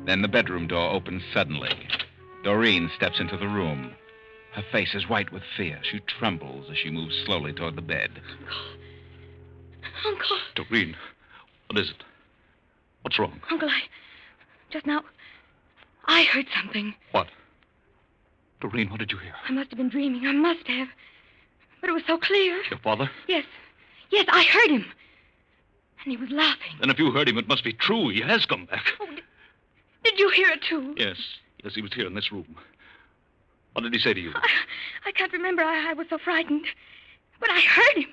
Then the bedroom door opens suddenly. Doreen steps into the room. Her face is white with fear. She trembles as she moves slowly toward the bed. Uncle. Doreen, what is it? What's wrong? Uncle, just now, I heard something. What? Doreen, what did you hear? I must have been dreaming. I must have. But it was so clear. Your father? Yes, I heard him. And he was laughing. Then if you heard him, it must be true. He has come back. Oh, did you hear it, too? Yes, he was here in this room. What did he say to you? I can't remember. I was so frightened. But I heard him.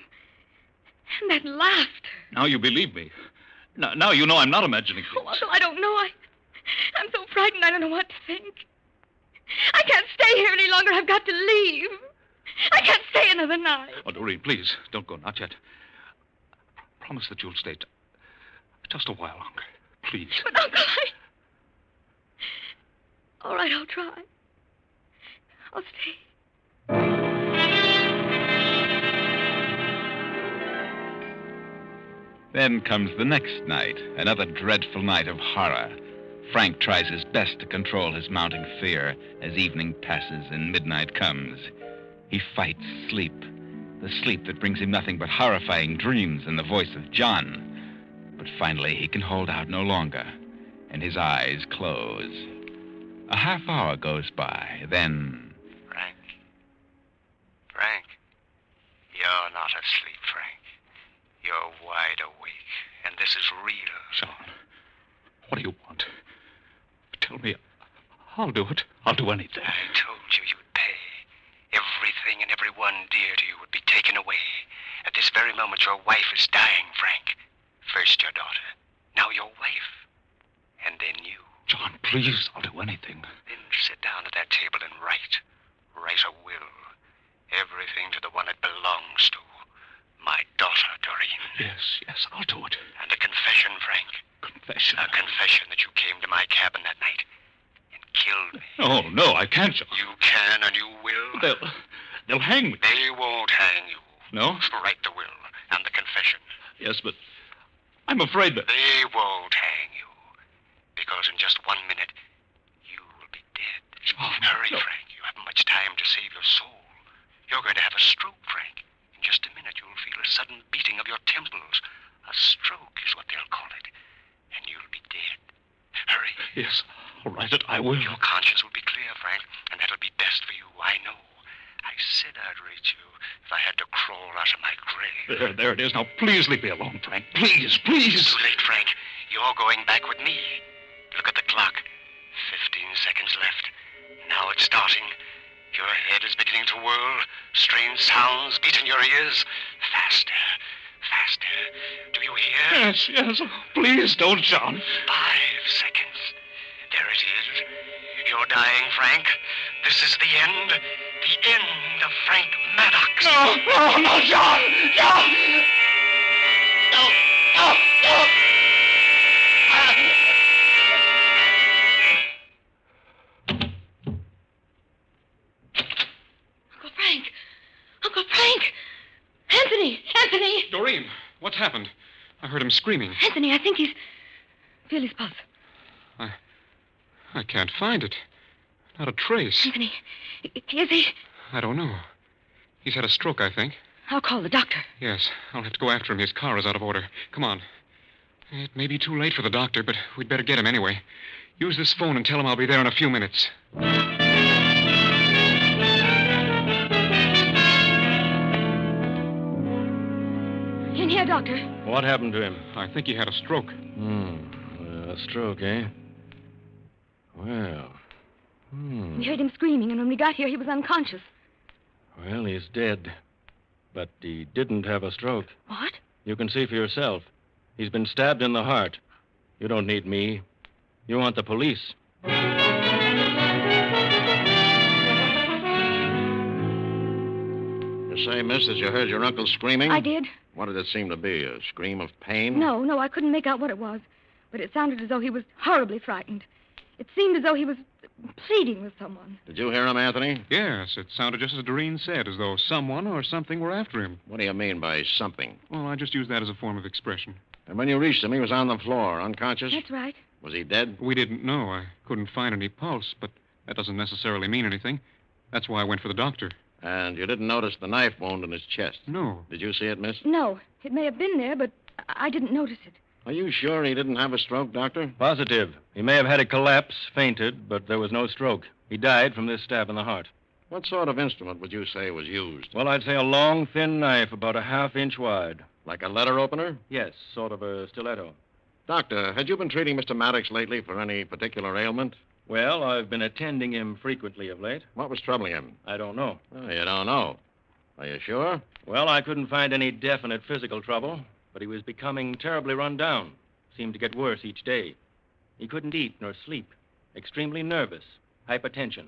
And that laughter. Now you believe me. Now you know I'm not imagining things. Oh, Uncle, I don't know. I'm so frightened I don't know what to think. I can't stay here any longer. I've got to leave. I can't stay another night. Oh, Doreen, please, don't go. Not yet. Promise that you'll stay just a while longer. Please. But, Uncle, All right, I'll try. I'll stay. Then comes the next night, another dreadful night of horror. Frank tries his best to control his mounting fear as evening passes and midnight comes. He fights sleep, the sleep that brings him nothing but horrifying dreams and the voice of John. But finally he can hold out no longer, and his eyes close. A half hour goes by, then... Frank, you're not asleep, Frank. You're wide awake, and this is real. John, what do you want? Tell me. I'll do it. I'll do anything. I told you you'd pay. Everything and everyone dear to you would be taken away. At this very moment, your wife is dying, Frank. First your daughter, now your wife, and then you. John, please, I'll do anything. Then sit down at that table and write. Write a will. Everything to the one it belongs to. My daughter, Doreen. Yes, I'll do it. And a confession, Frank. Confession? A confession that you came to my cabin that night and killed me. Oh, no, I can't, John. You can and you will. They'll hang me. They won't hang you. No? Write the will and the confession. Yes, but I'm afraid that... They won't hang you. Because in just 1 minute, you will be dead. John, Hurry, no. Frank. You haven't much time to save your soul. You're going to have a stroke, Frank. In just a minute, you'll feel a sudden beating of your temples. A stroke is what they'll call it. And you'll be dead. Hurry. Yes, I'll write it. I will. Your conscience will be clear, Frank, and that'll be best for you. I know. I said I'd reach you if I had to crawl out of my grave. There it is. Now, please leave me alone, Frank. Please. It's too late, Frank. You're going back with me. Look at the clock. 15 seconds left. Now it's starting. Your head is beginning to whirl. Strange sounds beat in your ears. Faster. Do you hear? Yes. Oh, please don't, John. 5 seconds. There it is. You're dying, Frank. This is the end. The end of Frank Maddox. No, John! No! Uncle Frank! Anthony! Doreen, what's happened? I heard him screaming. Anthony, I think he's... Feel his pulse. I can't find it. Not a trace. Anthony, is he... I don't know. He's had a stroke, I think. I'll call the doctor. Yes, I'll have to go after him. His car is out of order. Come on. It may be too late for the doctor, but we'd better get him anyway. Use this phone and tell him I'll be there in a few minutes. In here, Doctor. What happened to him? I think he had a stroke. A stroke, eh? Well. We heard him screaming, and when we got here, he was unconscious. Well, he's dead. But he didn't have a stroke. What? You can see for yourself. He's been stabbed in the heart. You don't need me. You want the police. You say, miss, that you heard your uncle screaming? I did. What did it seem to be? A scream of pain? No, I couldn't make out what it was. But it sounded as though he was horribly frightened. It seemed as though he was pleading with someone. Did you hear him, Anthony? Yes, it sounded just as Doreen said, as though someone or something were after him. What do you mean by something? Well, I just used that as a form of expression. And when you reached him, he was on the floor, unconscious? That's right. Was he dead? We didn't know. I couldn't find any pulse, but that doesn't necessarily mean anything. That's why I went for the doctor. And you didn't notice the knife wound in his chest? No. Did you see it, miss? No, it may have been there, but I didn't notice it. Are you sure he didn't have a stroke, Doctor? Positive. He may have had a collapse, fainted, but there was no stroke. He died from this stab in the heart. What sort of instrument would you say was used? Well, I'd say a long, thin knife, about a half-inch wide. Like a letter opener? Yes, sort of a stiletto. Doctor, had you been treating Mr. Maddox lately for any particular ailment? Well, I've been attending him frequently of late. What was troubling him? I don't know. Oh, you don't know. Are you sure? Well, I couldn't find any definite physical trouble, but he was becoming terribly run down. Seemed to get worse each day. He couldn't eat nor sleep. Extremely nervous. Hypertension.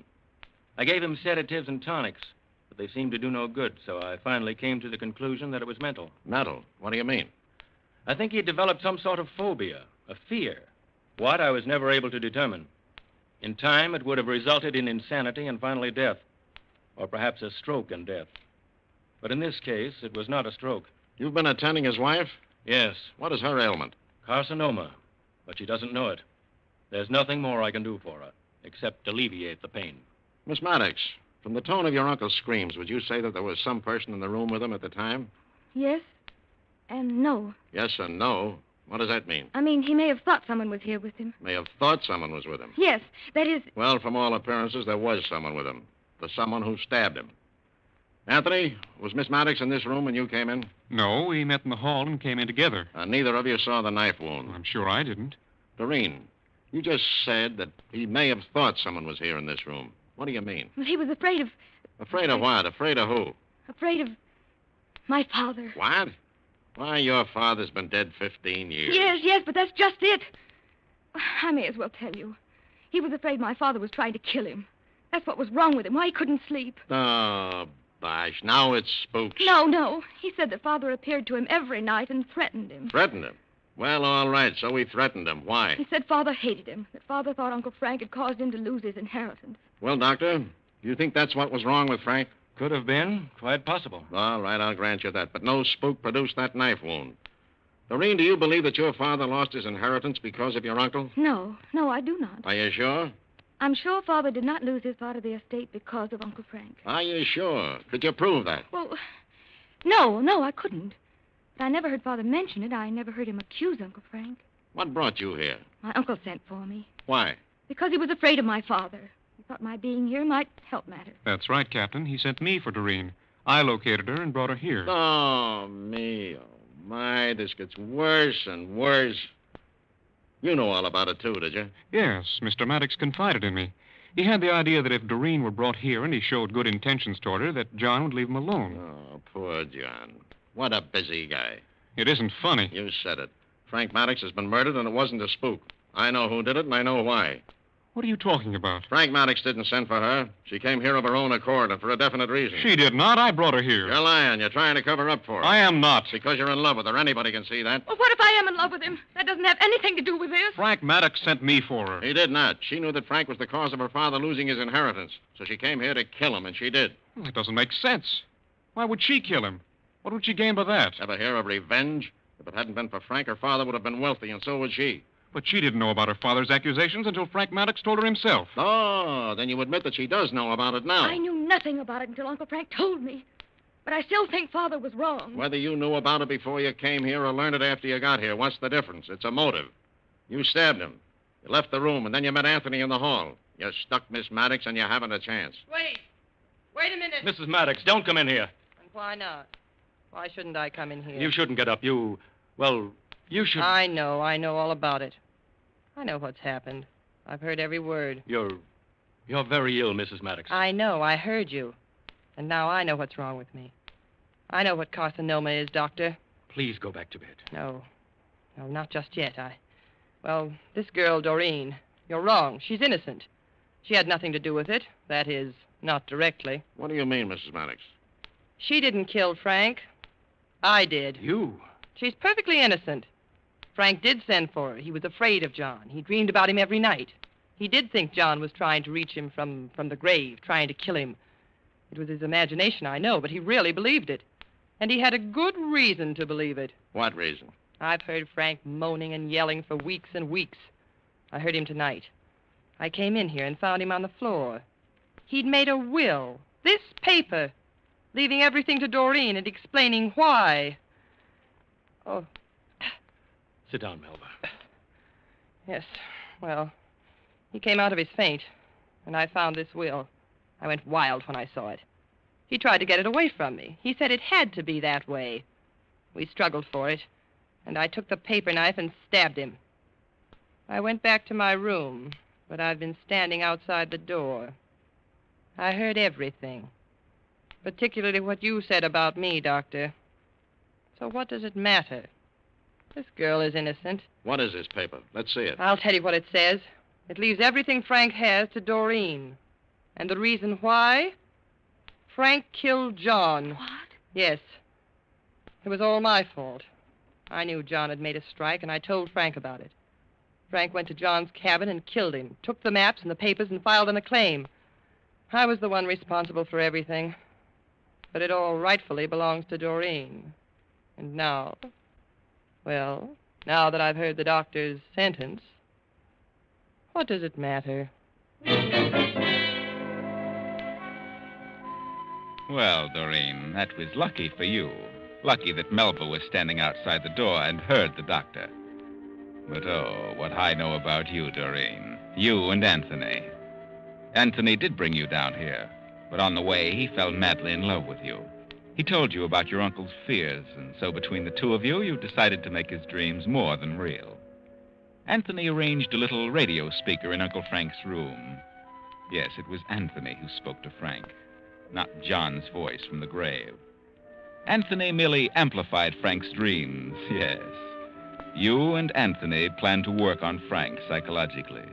I gave him sedatives and tonics, but they seemed to do no good, so I finally came to the conclusion that it was mental. Mental? What do you mean? I think he had developed some sort of phobia, a fear. What, I was never able to determine. In time, it would have resulted in insanity and finally death, or perhaps a stroke and death. But in this case, it was not a stroke. You've been attending his wife? Yes. What is her ailment? Carcinoma, but she doesn't know it. There's nothing more I can do for her, except alleviate the pain. Miss Maddox, from the tone of your uncle's screams, would you say that there was some person in the room with him at the time? Yes and no. Yes and no? What does that mean? I mean, he may have thought someone was here with him. May have thought someone was with him. Yes, that is... Well, from all appearances, there was someone with him. The someone who stabbed him. Anthony, was Miss Maddox in this room when you came in? No, we met in the hall and came in together. Neither of you saw the knife wound. I'm sure I didn't. Doreen, you just said that he may have thought someone was here in this room. What do you mean? Well, he was afraid of... Afraid of what? Afraid of who? Afraid of my father. What? Why, your father's been dead 15 years. Yes, but that's just it. I may as well tell you. He was afraid my father was trying to kill him. That's what was wrong with him, why he couldn't sleep. Oh, bosh, now it's spooks. No. He said that father appeared to him every night and threatened him. Threatened him? Well, all right, so he threatened him. Why? He said father hated him, that father thought Uncle Frank had caused him to lose his inheritance. Well, Doctor, do you think that's what was wrong with Frank? Could have been. Quite possible. All right, I'll grant you that. But no spook produced that knife wound. Doreen, do you believe that your father lost his inheritance because of your uncle? No, I do not. Are you sure? I'm sure father did not lose his part of the estate because of Uncle Frank. Are you sure? Could you prove that? Well, no, I couldn't. But I never heard father mention it. I never heard him accuse Uncle Frank. What brought you here? My uncle sent for me. Why? Because he was afraid of my father. He thought my being here might help matters. That's right, Captain. He sent me for Doreen. I located her and brought her here. Oh, me. Oh, my. This gets worse and worse. You know all about it, too, did you? Yes, Mr. Maddox confided in me. He had the idea that if Doreen were brought here and he showed good intentions toward her, that John would leave him alone. Oh, poor John. What a busy guy. It isn't funny. You said it. Frank Maddox has been murdered, and it wasn't a spook. I know who did it, and I know why. What are you talking about? Frank Maddox didn't send for her. She came here of her own accord and for a definite reason. She did not. I brought her here. You're lying. You're trying to cover up for her. I am not. Because you're in love with her. Anybody can see that. Well, what if I am in love with him? That doesn't have anything to do with this. Frank Maddox sent me for her. He did not. She knew that Frank was the cause of her father losing his inheritance. So she came here to kill him, and she did. Well, that doesn't make sense. Why would she kill him? What would she gain by that? Ever hear of revenge? If it hadn't been for Frank, her father would have been wealthy, and so would she. But she didn't know about her father's accusations until Frank Maddox told her himself. Oh, then you admit that she does know about it now. I knew nothing about it until Uncle Frank told me. But I still think father was wrong. Whether you knew about it before you came here or learned it after you got here, what's the difference? It's a motive. You stabbed him. You left the room, and then you met Anthony in the hall. You stuck Miss Maddox, and you haven't a chance. Wait a minute. Mrs. Maddox, don't come in here. And why not? Why shouldn't I come in here? You shouldn't get up. You should... I know all about it. I know what's happened. I've heard every word. You're very ill, Mrs. Maddox. I know, I heard you. And now I know what's wrong with me. I know what carcinoma is, Doctor. Please go back to bed. No, not just yet. Well, this girl, Doreen, you're wrong. She's innocent. She had nothing to do with it. That is, not directly. What do you mean, Mrs. Maddox? She didn't kill Frank. I did. You? She's perfectly innocent. Frank did send for her. He was afraid of John. He dreamed about him every night. He did think John was trying to reach him from the grave, trying to kill him. It was his imagination, I know, but he really believed it. And he had a good reason to believe it. What reason? I've heard Frank moaning and yelling for weeks and weeks. I heard him tonight. I came in here and found him on the floor. He'd made a will. This paper. Leaving everything to Doreen and explaining why. Oh. Sit down, Melba. Yes, well, he came out of his faint, and I found this will. I went wild when I saw it. He tried to get it away from me. He said it had to be that way. We struggled for it, and I took the paper knife and stabbed him. I went back to my room, but I've been standing outside the door. I heard everything, particularly what you said about me, Doctor. So what does it matter? This girl is innocent. What is this paper? Let's see it. I'll tell you what it says. It leaves everything Frank has to Doreen. And the reason why? Frank killed John. What? Yes. It was all my fault. I knew John had made a strike, and I told Frank about it. Frank went to John's cabin and killed him, took the maps and the papers and filed an claim. I was the one responsible for everything. But it all rightfully belongs to Doreen. And now... Well, now that I've heard the doctor's sentence, what does it matter? Well, Doreen, that was lucky for you. Lucky that Melba was standing outside the door and heard the doctor. But oh, what I know about you, Doreen. You and Anthony. Anthony did bring you down here, but on the way he fell madly in love with you. He told you about your uncle's fears, and so between the two of you, you decided to make his dreams more than real. Anthony arranged a little radio speaker in Uncle Frank's room. Yes, it was Anthony who spoke to Frank, not John's voice from the grave. Anthony merely amplified Frank's dreams, yes. You and Anthony planned to work on Frank psychologically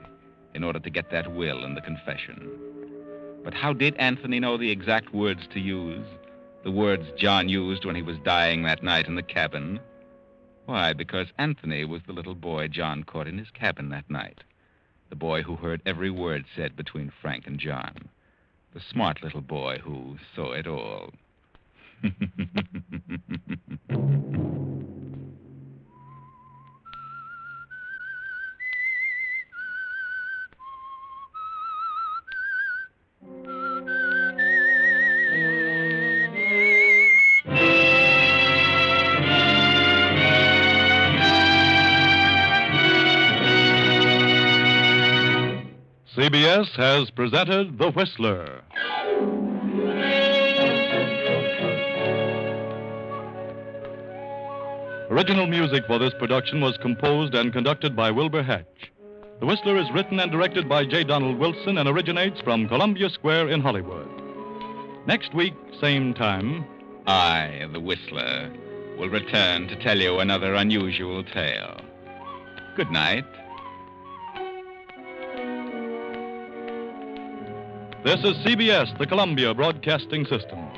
in order to get that will and the confession. But how did Anthony know the exact words to use? The words John used when he was dying that night in the cabin? Why, because Anthony was the little boy John caught in his cabin that night. The boy who heard every word said between Frank and John. The smart little boy who saw it all. CBS has presented The Whistler. Original music for this production was composed and conducted by Wilbur Hatch. The Whistler is written and directed by J. Donald Wilson and originates from Columbia Square in Hollywood. Next week, same time, I, the Whistler, will return to tell you another unusual tale. Good night. This is CBS, the Columbia Broadcasting System.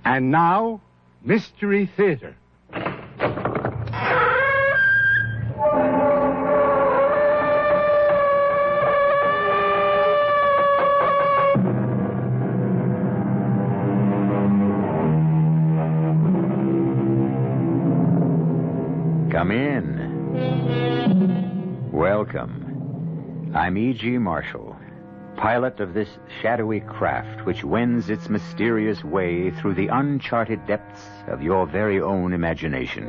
And now, Mystery Theater. Come in. Welcome. I'm E.G. Marshall, pilot of this shadowy craft which wends its mysterious way through the uncharted depths of your very own imagination.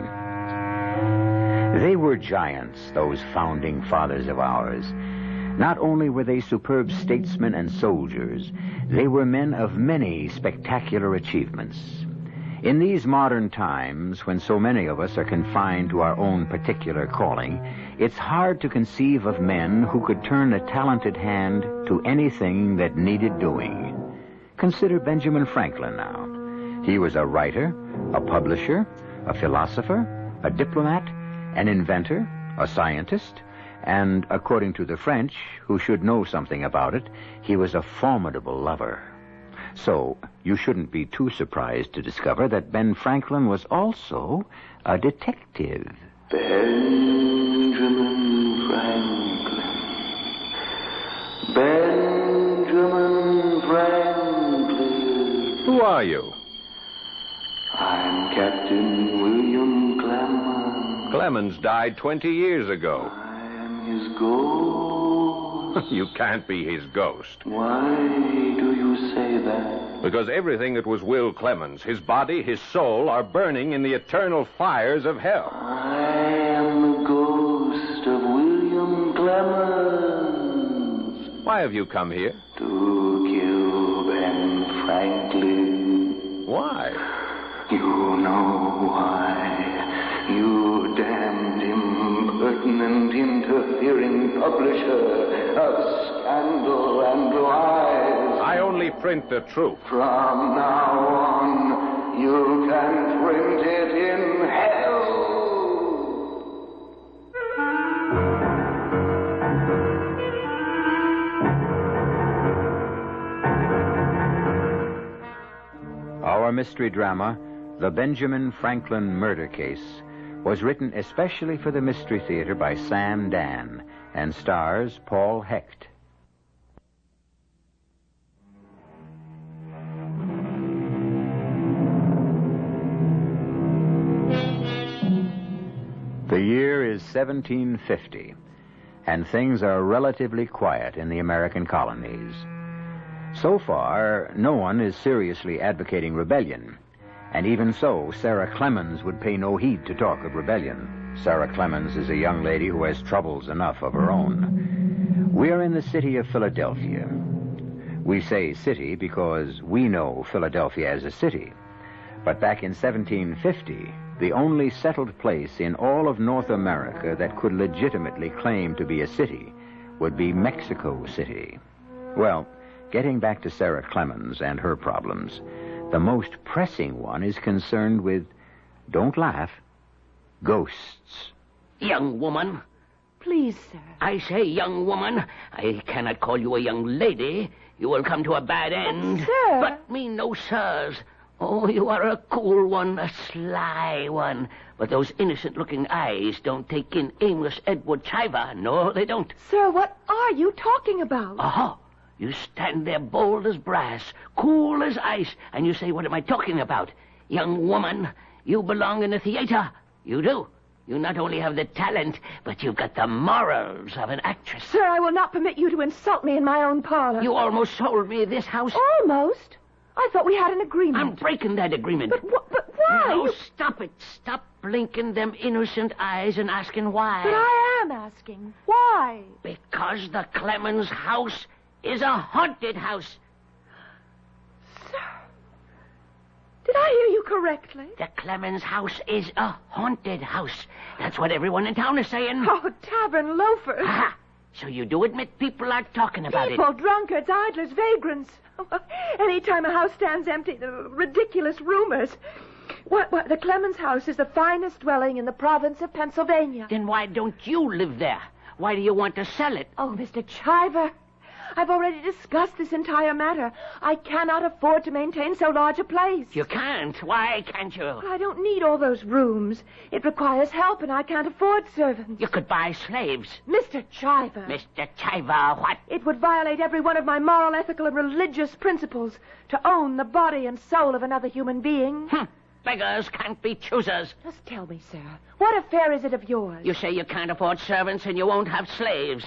They were giants, those founding fathers of ours. Not only were they superb statesmen and soldiers, they were men of many spectacular achievements. In these modern times, when so many of us are confined to our own particular calling, it's hard to conceive of men who could turn a talented hand to anything that needed doing. Consider Benjamin Franklin now. He was a writer, a publisher, a philosopher, a diplomat, an inventor, a scientist, and, according to the French, who should know something about it, he was a formidable lover. So, you shouldn't be too surprised to discover that Ben Franklin was also a detective. Benjamin Franklin. Benjamin Franklin. Who are you? I'm Captain William Clemens. Clemens died 20 years ago. I am his ghost. You can't be his ghost. Why do you say that? Because everything that was Will Clemens, his body, his soul, are burning in the eternal fires of hell. I am the ghost of William Clemens. Why have you come here? To kill Ben Franklin. Why? You know why. You damned, impertinent, interfering publisher of scandal and lies. I only print the truth. From now on, you can print it in hell. Our mystery drama, The Benjamin Franklin Murder Case, was written especially for the Mystery Theater by Sam Dan and stars Paul Hecht. The year is 1750, and things are relatively quiet in the American colonies. So far, no one is seriously advocating rebellion. And even so, Sarah Clemens would pay no heed to talk of rebellion. Sarah Clemens is a young lady who has troubles enough of her own. We are in the city of Philadelphia. We say city because we know Philadelphia as a city. But back in 1750, the only settled place in all of North America that could legitimately claim to be a city would be Mexico City. Well, getting back to Sarah Clemens and her problems, the most pressing one is concerned with, don't laugh, ghosts. Young woman. Please, sir. I say, young woman, I cannot call you a young lady. You will come to a bad end. But, sir. But me no sirs. Oh, you are a cool one, a sly one. But those innocent-looking eyes don't take in aimless Edward Chiver. No, they don't. Sir, what are you talking about? Oh, you stand there bold as brass, cool as ice, and you say, what am I talking about? Young woman, you belong in the theater. You do. You not only have the talent, but you've got the morals of an actress. Sir, I will not permit you to insult me in my own parlor. You almost sold me this house. Almost? I thought we had an agreement. I'm breaking that agreement. But why? No, stop it. Stop blinking them innocent eyes and asking why. But I am asking. Why? Because the Clemens house is a haunted house. Sir, did I hear you correctly? The Clemens house is a haunted house. That's what everyone in town is saying. Oh, tavern loafers. Aha. So you do admit people are talking about People, drunkards, idlers, vagrants. Any time a house stands empty, the ridiculous rumors. What, the Clemens house is the finest dwelling in the province of Pennsylvania. Then why don't you live there? Why do you want to sell it? Oh, Mr. Chiver, I've already discussed this entire matter. I cannot afford to maintain so large a place. You can't? Why can't you? I don't need all those rooms. It requires help, and I can't afford servants. You could buy slaves. Mr. Chiver. Mr. Chiver, what? It would violate every one of my moral, ethical, and religious principles to own the body and soul of another human being. beggars can't be choosers. Just tell me, sir, what affair is it of yours? You say you can't afford servants and you won't have slaves.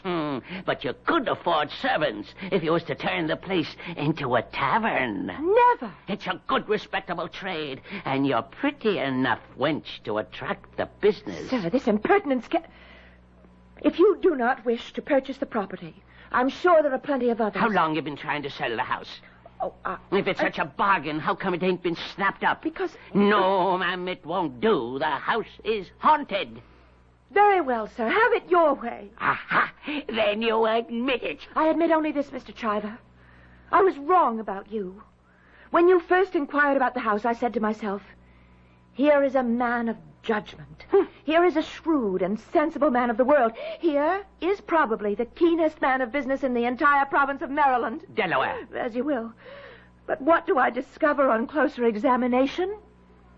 But you could afford servants if you was to turn the place into a tavern. Never. It's a good, respectable trade, and you're pretty enough wench to attract the business. Sir, this impertinence If you do not wish to purchase the property, I'm sure there are plenty of others. How long you been trying to sell the house? If it's such a bargain, how come it ain't been snapped up? Because... No, ma'am, it won't do. The house is haunted. Very well, sir. Have it your way. Aha! Then you admit it. I admit only this, Mr. Chiver. I was wrong about you. When you first inquired about the house, I said to myself, here is a man of judgment. Here is a shrewd and sensible man of the world. Here is probably the keenest man of business in the entire province of Maryland. Delaware. As you will. But what do I discover on closer examination?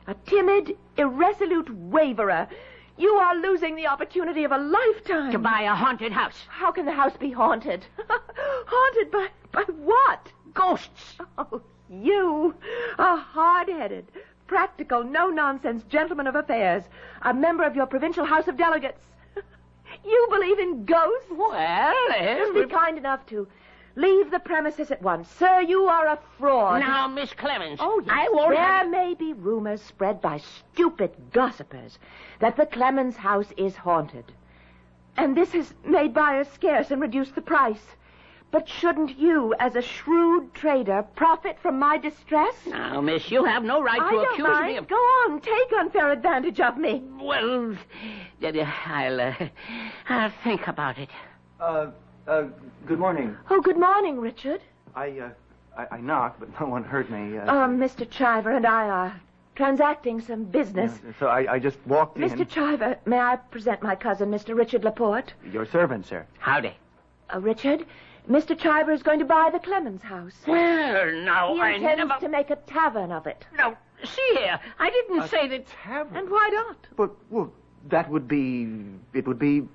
A timid, irresolute waverer. You are losing the opportunity of a lifetime. To buy a haunted house. How can the house be haunted? Haunted by what? Ghosts. Oh, you, a hard-headed, practical, no-nonsense gentleman of affairs, a member of your provincial House of Delegates. You believe in ghosts? Well, Just be kind enough to leave the premises at once. Sir, you are a fraud. Now, Miss Clemens. Oh, yes. I won't There may be rumors spread by stupid gossipers that the Clemens house is haunted. And this has made buyers scarce and reduced the price. But shouldn't you, as a shrewd trader, profit from my distress? Now, miss, you have no right to accuse me of... Go on, take unfair advantage of me. Well, I'll think about it. Good morning. Oh, good morning, Richard. I knocked, but no one heard me. Mr. Chiver and I are transacting some business. So I just walked in. Mr. Chiver, may I present my cousin, Mr. Richard Laporte? Your servant, sir. Howdy. Richard, Mr. Chiver is going to buy the Clemens house. Well, now, He intends to make a tavern of it. No, see here, I didn't say that... Tavern? And why not? But, that would be... It would be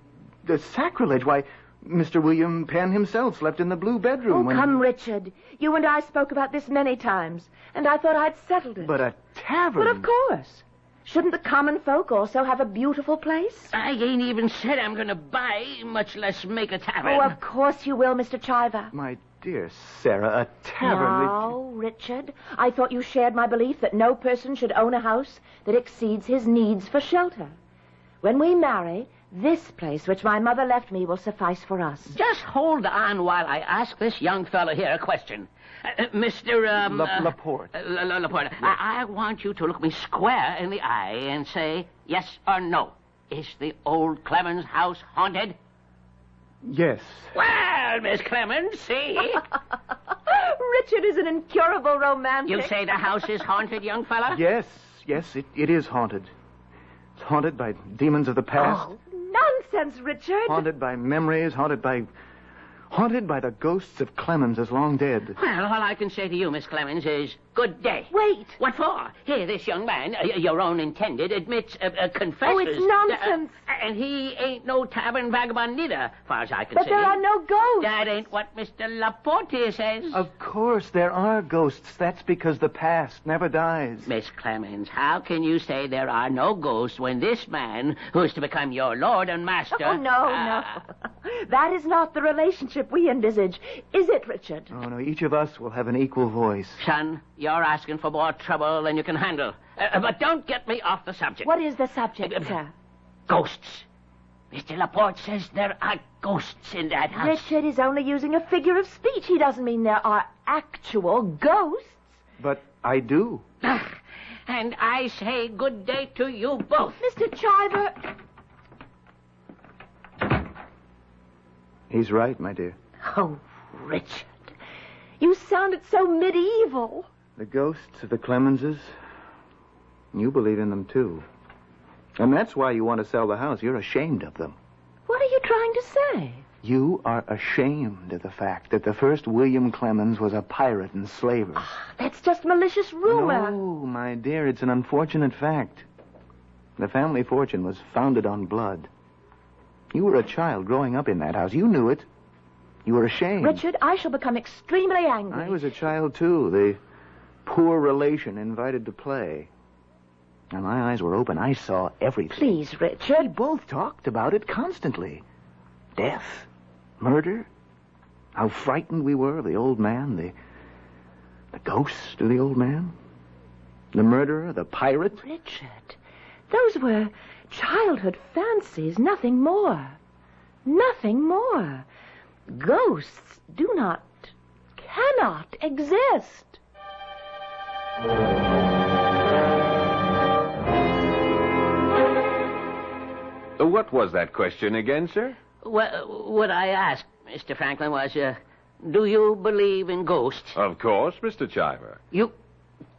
the sacrilege. Why, Mr. William Penn himself slept in the blue bedroom. Oh, come, Richard. You and I spoke about this many times, and I thought I'd settled it. But a tavern? But of course. Shouldn't the common folk also have a beautiful place? I ain't even said I'm going to buy, much less make a tavern. Oh, of course you will, Mr. Chiver. My dear Sarah, a tavern... No, Richard. I thought you shared my belief that no person should own a house that exceeds his needs for shelter. When we marry, this place which my mother left me will suffice for us. Just hold on while I ask this young fellow here a question. Mr. Laporte. Laporte, yes. I want you to look me square in the eye and say yes or no. Is the old Clemens house haunted? Yes. Well, Miss Clemens, see? Richard is an incurable romantic. You say the house is haunted, young fella? Yes, it is haunted. It's haunted by demons of the past. Oh, nonsense, Richard. Haunted by memories, haunted by the ghosts of Clemens as long dead. Well, all I can say to you, Miss Clemens, is good day. Wait. What for? Here, this young man, your own intended, admits, confesses... Oh, it's nonsense. And he ain't no tavern vagabond neither, far as I can see. But there are no ghosts. That ain't what Mr. Laporte says. Of course, there are ghosts. That's because the past never dies. Miss Clemens, how can you say there are no ghosts when this man, who's to become your lord and master... Oh, no. That is not the relationship we envisage. Is it, Richard? Oh, no, each of us will have an equal voice. Son, you're asking for more trouble than you can handle. But don't get me off the subject. What is the subject, sir? Ghosts. Mr. Laporte says there are ghosts in that house. Richard is only using a figure of speech. He doesn't mean there are actual ghosts. But I do. And I say good day to you both. Mr. Chiver... He's right, my dear. Oh, Richard. You sounded so medieval. The ghosts of the Clemenses, you believe in them, too. And that's why you want to sell the house. You're ashamed of them. What are you trying to say? You are ashamed of the fact that the first William Clemens was a pirate and slaver. That's just malicious rumor. No, my dear, it's an unfortunate fact. The family fortune was founded on blood. You were a child growing up in that house. You knew it. You were ashamed. Richard, I shall become extremely angry. I was a child, too. The poor relation invited to play. And my eyes were open. I saw everything. Please, Richard. We both talked about it constantly. Death. Murder. How frightened we were of the old man. The ghost of the old man. The murderer. The pirate. Richard, those were childhood fancies. Nothing more. Nothing more. Ghosts cannot exist. What was that question again, sir? Well, what I asked, Mr. Franklin, was, do you believe in ghosts? Of course, Mr. Chiver. You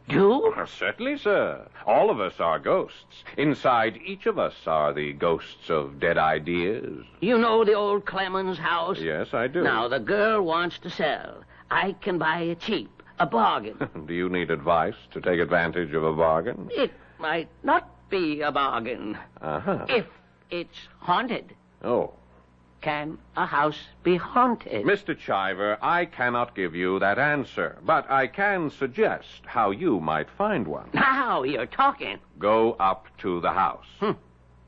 do? Certainly, sir. All of us are ghosts. Inside each of us are the ghosts of dead ideas. You know the old Clemens house? Yes, I do. Now, the girl wants to sell. I can buy it cheap. A bargain. Do you need advice to take advantage of a bargain? It might not be a bargain. Uh-huh. If it's haunted. Oh. Can a house be haunted? Mr. Chiver, I cannot give you that answer, but I can suggest how you might find one. Now you're talking. Go up to the house.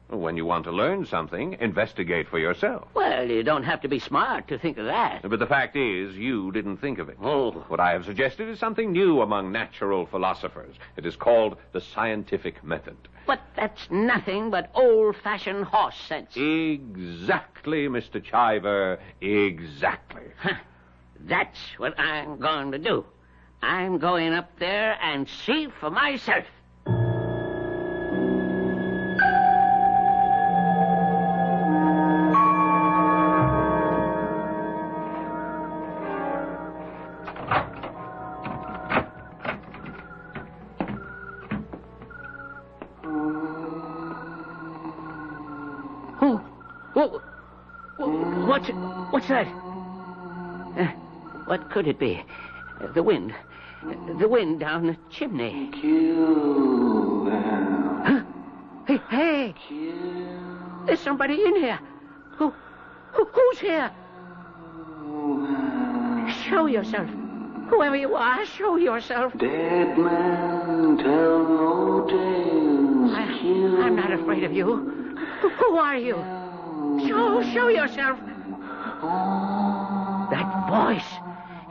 When you want to learn something, investigate for yourself. Well, you don't have to be smart to think of that. But the fact is, you didn't think of it. Oh. What I have suggested is something new among natural philosophers. It is called the scientific method. But that's nothing but old-fashioned horse sense. Exactly, Mr. Chiver. Exactly. That's what I'm going to do. I'm going up there and see for myself. What's that? What could it be? The wind. The wind down the chimney. Kill them. Huh? Hey! There's somebody in here. Who's here? Show yourself. Whoever you are, show yourself. Dead man, tell no tales. I'm not afraid of you. Who are you? Show yourself. That voice.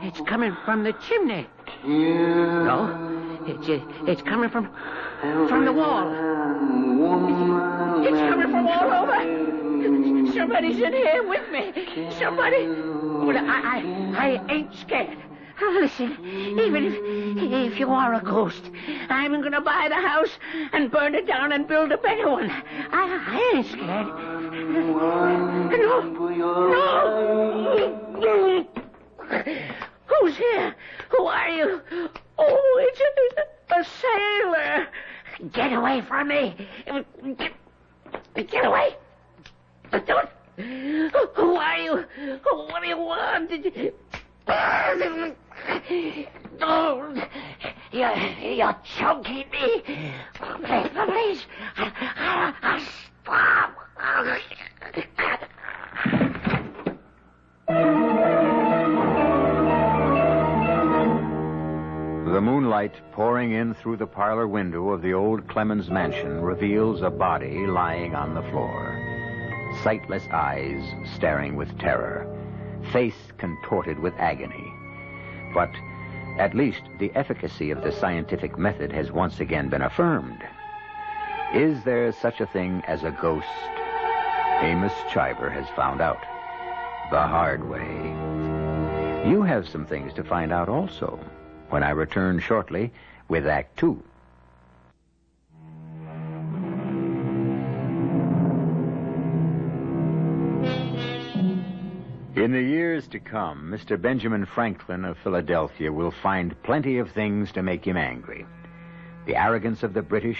It's coming from the chimney. No, it's coming from the wall. It's coming from all over. Somebody's in here with me. Somebody. Well, I ain't scared. Listen, even if you are a ghost, I'm going to buy the house and burn it down and build a better one. I ain't scared. No. Who's here? Who are you? Oh, it's a sailor. Get away from me. Get away. Don't. Who are you? What do you want? Don't. You're choking me. Please. Stop. The moonlight pouring in through the parlor window of the old Clemens mansion reveals a body lying on the floor. Sightless eyes staring with terror. Face contorted with agony. But at least the efficacy of the scientific method has once again been affirmed. Is there such a thing as a ghost? Amos Chiver has found out. The hard way. You have some things to find out also, when I return shortly with Act Two. In the years to come, Mr. Benjamin Franklin of Philadelphia will find plenty of things to make him angry. The arrogance of the British,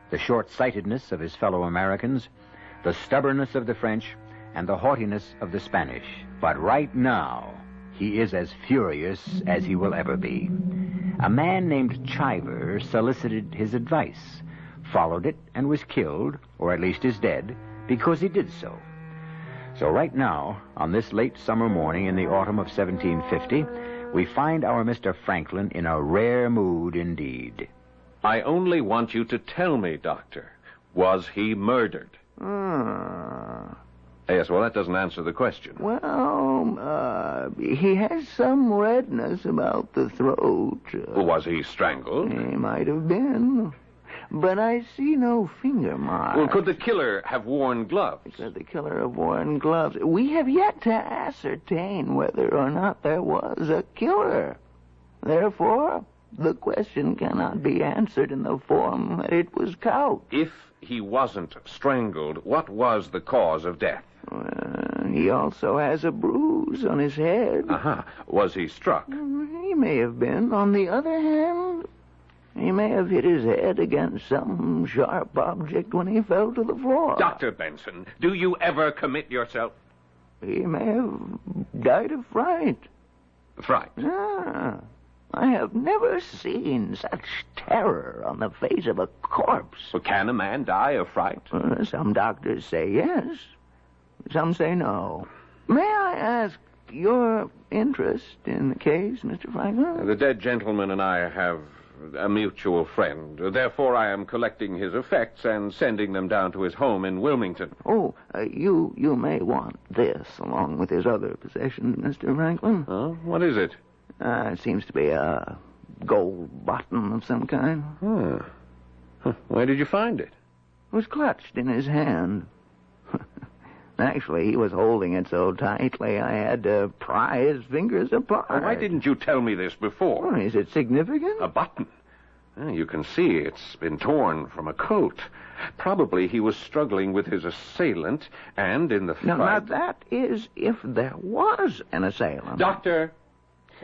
the short-sightedness of his fellow Americans, the stubbornness of the French, and the haughtiness of the Spanish. But right now, he is as furious as he will ever be. A man named Chiver solicited his advice, followed it, and was killed, or at least is dead, because he did so. So right now, on this late summer morning in the autumn of 1750, we find our Mr. Franklin in a rare mood indeed. I only want you to tell me, Doctor. Was he murdered? Yes, well, that doesn't answer the question. Well, he has some redness about the throat. Was he strangled? He might have been. But I see no finger marks. Well, could the killer have worn gloves? Could the killer have worn gloves? We have yet to ascertain whether or not there was a killer. Therefore, the question cannot be answered in the form that it was couched. If he wasn't strangled, what was the cause of death? He also has a bruise on his head. Was he struck? He may have been. On the other hand, he may have hit his head against some sharp object when he fell to the floor. Dr. Benson, do you ever commit yourself? He may have died of fright. Fright? I have never seen such terror on the face of a corpse. Well, can a man die of fright? Some doctors say yes. Some say no. May I ask your interest in the case, Mr. Franklin? The dead gentleman and I have a mutual friend. Therefore, I am collecting his effects and sending them down to his home in Wilmington. You may want this along with his other possessions, Mr. Franklin. What is it? It seems to be a gold button of some kind. Where did you find it? It was clutched in his hand. Actually, he was holding it so tightly I had to pry his fingers apart. Why didn't you tell me this before? Is it significant? A button. You can see it's been torn from a coat. Probably he was struggling with his assailant, and in the fight... Now, that is if there was an assailant. Doctor,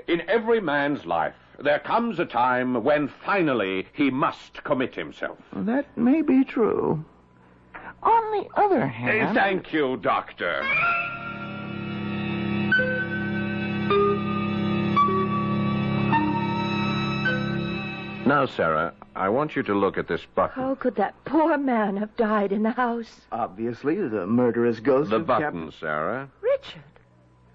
in every man's life, there comes a time when finally he must commit himself. Well, that may be true. On the other hand... Thank you, Doctor. Now, Sarah, I want you to look at this button. How could that poor man have died in the house? Obviously, the murderous ghost The of button, Sarah. Richard,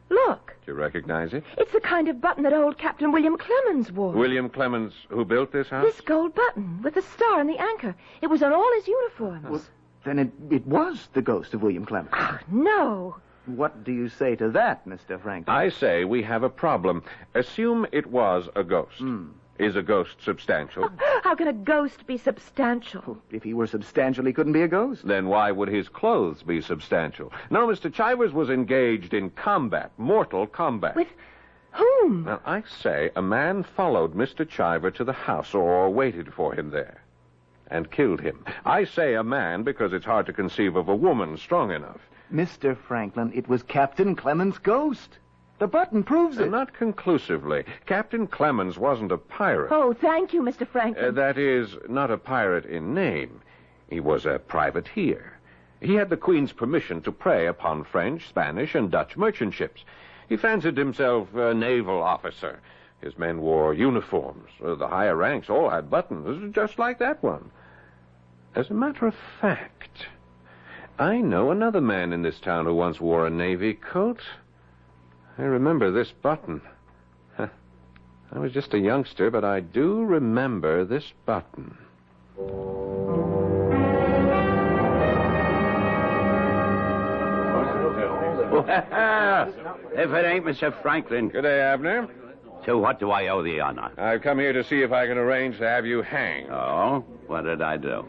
look. Do you recognize it? It's the kind of button that old Captain William Clemens wore. William Clemens, who built this house? This gold button with the star and the anchor. It was on all his uniforms. Well, then it was the ghost of William Clemens. No. What do you say to that, Mr. Franklin? I say we have a problem. Assume it was a ghost. Is a ghost substantial? How can a ghost be substantial? If he were substantial, he couldn't be a ghost. Then why would his clothes be substantial? No, Mr. Chivers was engaged in combat, mortal combat. With whom? Now, I say a man followed Mr. Chiver to the house or waited for him there and killed him. I say a man because it's hard to conceive of a woman strong enough. Mr. Franklin, it was Captain Clemens' ghost. The button proves it. Not conclusively. Captain Clemens wasn't a pirate. Oh, thank you, Mr. Franklin. That is, not a pirate in name. He was a privateer. He had the Queen's permission to prey upon French, Spanish, and Dutch merchant ships. He fancied himself a naval officer. His men wore uniforms. The higher ranks all had buttons, just like that one. As a matter of fact, I know another man in this town who once wore a navy coat. I remember this button. I was just a youngster, but I do remember this button. If it ain't Mr. Franklin. Good day, Abner. So what do I owe the honor? I've come here to see if I can arrange to have you hanged. Oh? What did I do?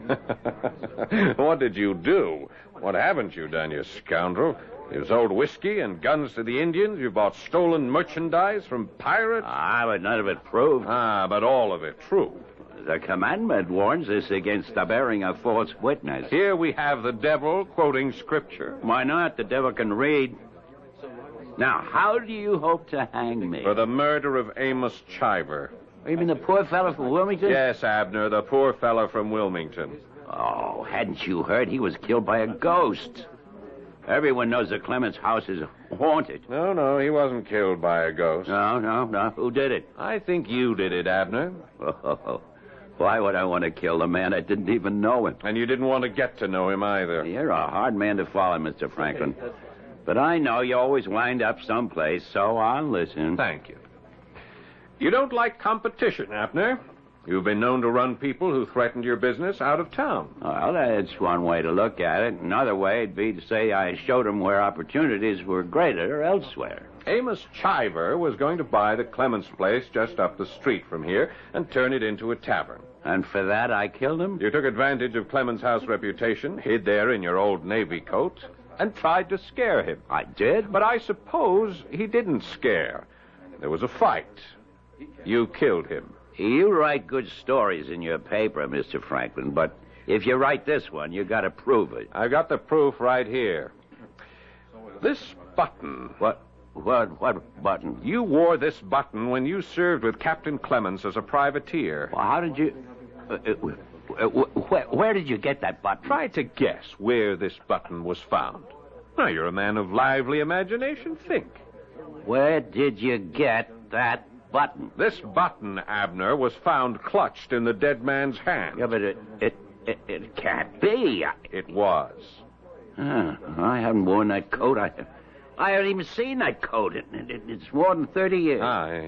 What did you do? What haven't you done, you scoundrel? You've sold whiskey and guns to the Indians. You bought stolen merchandise from pirates. But none of it proved. But all of it true. The commandment warns us against the bearing of false witness. Here we have the devil quoting scripture. Why not? The devil can read. Now, how do you hope to hang me? For the murder of Amos Chiver. You mean the poor fellow from Wilmington? Yes, Abner, the poor fellow from Wilmington. Oh, hadn't you heard he was killed by a ghost? Everyone knows that Clemens' house is haunted. No, he wasn't killed by a ghost. No. Who did it? I think you did it, Abner. Oh, why would I want to kill the man I didn't even know him? And you didn't want to get to know him either. You're a hard man to follow, Mr. Franklin. But I know you always wind up someplace, so I'll listen. Thank you. You don't like competition, Abner. You've been known to run people who threatened your business out of town. Well, that's one way to look at it. Another way would be to say I showed them where opportunities were greater elsewhere. Amos Chiver was going to buy the Clements place just up the street from here and turn it into a tavern. And for that, I killed him? You took advantage of Clements' house reputation, hid there in your old Navy coat, and tried to scare him. I did? But I suppose he didn't scare. There was a fight. You killed him. You write good stories in your paper, Mr. Franklin, but if you write this one, you got to prove it. I've got the proof right here. This button. What button? You wore this button when you served with Captain Clements as a privateer. Well, how did you... where did you get that button? Try to guess where this button was found. Now, you're a man of lively imagination. Think. Where did you get that button? This button, Abner, was found clutched in the dead man's hand. Yeah, but it can't be. It was. I haven't worn that coat. I haven't even seen that coat. It's more than 30 years.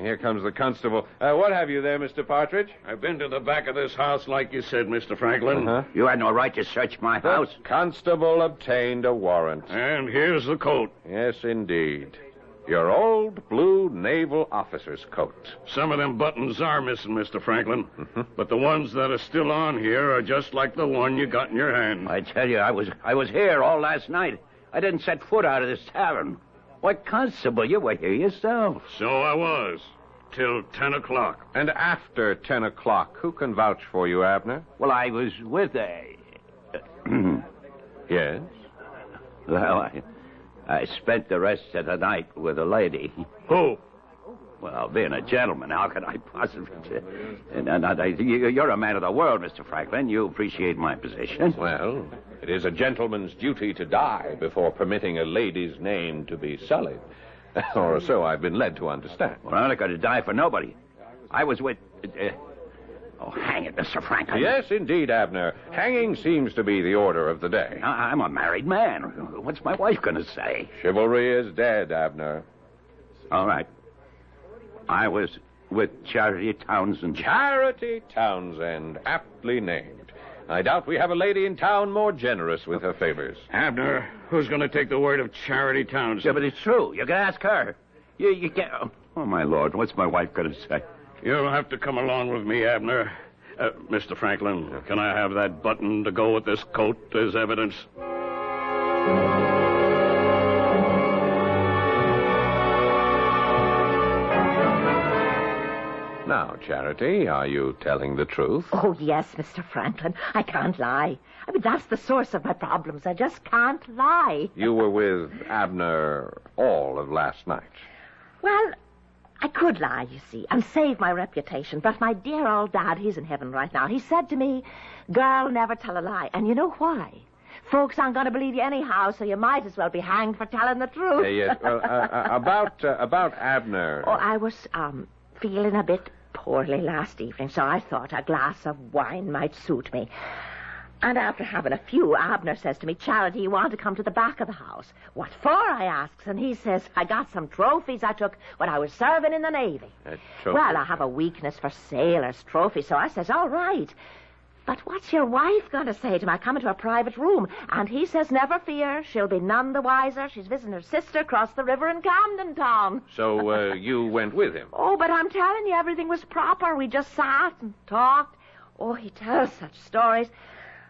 Here comes the constable. What have you there, Mr. Partridge? I've been to the back of this house like you said, Mr. Franklin. You had no right to search my house. The constable obtained a warrant. And here's the coat. Yes, indeed. Your old blue naval officer's coat. Some of them buttons are missing, Mr. Franklin. But the ones that are still on here are just like the one you got in your hand. I tell you, I was here all last night. I didn't set foot out of this tavern. Why, Constable, you were here yourself. So I was. Till 10 o'clock. And after 10 o'clock, who can vouch for you, Abner? Well, I was with Yes? Well, I spent the rest of the night with a lady. Who? Well, being a gentleman, how could I possibly... You're a man of the world, Mr. Franklin. You appreciate my position. Well, it is a gentleman's duty to die before permitting a lady's name to be sullied. Or so I've been led to understand. Well, I'm not going to die for nobody. I was with... Oh, hang it, Mr. Franklin. Yes, indeed, Abner. Hanging seems to be the order of the day. I'm a married man. What's my wife going to say? Chivalry is dead, Abner. All right. I was with Charity Townsend. Charity Townsend, aptly named. I doubt we have a lady in town more generous with her favors. Abner, who's going to take the word of Charity Townsend? Yeah, but it's true. You can ask her. You can't... Oh, my Lord, what's my wife going to say? You'll have to come along with me, Abner. Mr. Franklin, can I have that button to go with this coat as evidence? Now, Charity, are you telling the truth? Oh, yes, Mr. Franklin. I can't lie. I mean, that's the source of my problems. I just can't lie. You were with Abner all of last night. Well, I could lie, you see, and save my reputation. But my dear old dad, he's in heaven right now. He said to me, girl, never tell a lie. And you know why? Folks aren't going to believe you anyhow, so you might as well be hanged for telling the truth. Yes. Well, about Abner. Oh, I was feeling a bit poorly last evening, so I thought a glass of wine might suit me. And after having a few, Abner says to me, Charity, you want to come to the back of the house? What for, I asks, and he says, I got some trophies I took when I was serving in the Navy. Well, I have a weakness for sailors' trophies, so I says, all right. But what's your wife going to say to me? I come into a private room, and he says, never fear, she'll be none the wiser. She's visiting her sister across the river in Camden Town. So you went with him? Oh, but I'm telling you, everything was proper. We just sat and talked. Oh, he tells such stories.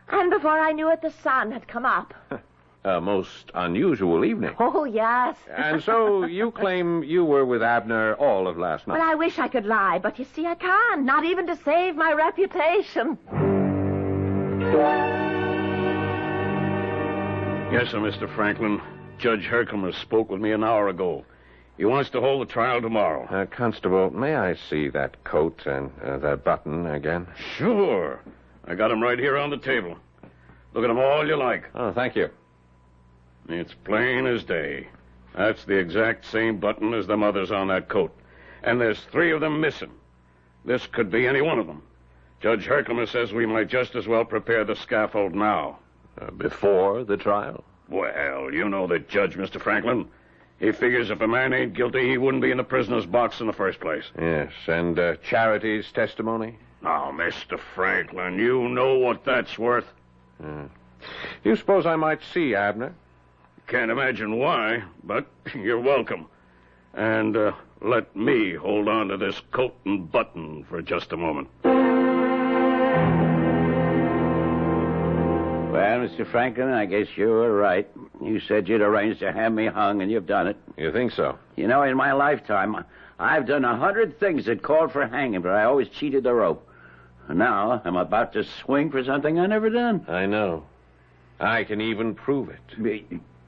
And before I knew it, the sun had come up. A most unusual evening. Oh, yes. And so you claim you were with Abner all of last night? Well, I wish I could lie, but you see, I can't. Not even to save my reputation. Yes, sir, Mr. Franklin. Judge Herkimer spoke with me an hour ago. He wants to hold the trial tomorrow. Constable, may I see that coat and that button again? Sure. I got them right here on the table. Look at them all you like. Oh, thank you. It's plain as day. That's the exact same button as them others on that coat. And there's 3 of them missing. This could be any one of them. Judge Herkimer says we might just as well prepare the scaffold now. Before the trial? Well, you know the judge, Mr. Franklin. He figures if a man ain't guilty, he wouldn't be in the prisoner's box in the first place. Yes, and Charity's testimony? Now, Mr. Franklin, you know what that's worth. Do you suppose I might see Abner? Can't imagine why, but you're welcome. And let me hold on to this coat and button for just a moment. Well, Mr. Franklin, I guess you were right. You said you'd arranged to have me hung, and you've done it. You think so? You know, in my lifetime, I've done 100 things that called for hanging, but I always cheated the rope. And now I'm about to swing for something I never done. I know. I can even prove it.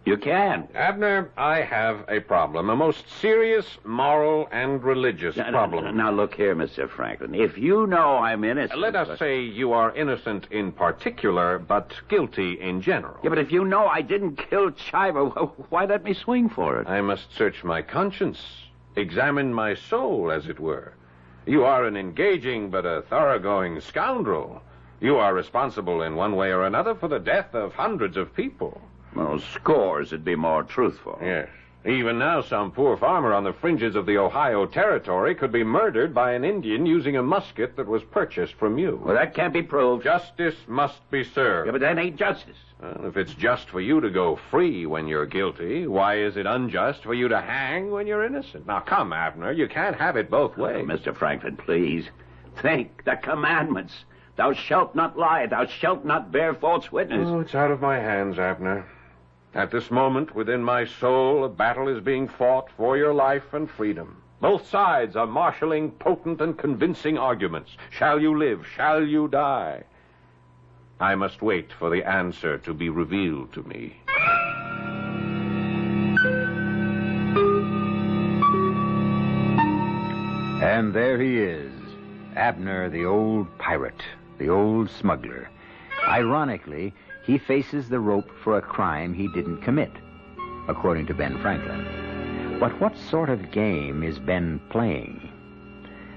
You can. Abner, I have a problem. A most serious moral and religious problem. Now, look here, Mr. Franklin. If you know I'm innocent... Let us say you are innocent in particular, but guilty in general. Yeah, but if you know I didn't kill Chiver, why let me swing for it? I must search my conscience. Examine my soul, as it were. You are an engaging but a thoroughgoing scoundrel. You are responsible in one way or another for the death of hundreds of people. Well, scores would be more truthful. Yes. Even now, some poor farmer on the fringes of the Ohio Territory could be murdered by an Indian using a musket that was purchased from you. Well, that can't be proved. Justice must be served. Yeah, but that ain't justice. Well, if it's just for you to go free when you're guilty, why is it unjust for you to hang when you're innocent? Now, come, Abner, you can't have it both ways. Mr. Franklin, please. Think the commandments. Thou shalt not lie. Thou shalt not bear false witness. Oh, it's out of my hands, Abner. At this moment, within my soul, a battle is being fought for your life and freedom. Both sides are marshaling potent and convincing arguments. Shall you live? Shall you die? I must wait for the answer to be revealed to me. And there he is, Abner, the old pirate, the old smuggler. Ironically, he faces the rope for a crime he didn't commit, according to Ben Franklin. But what sort of game is Ben playing?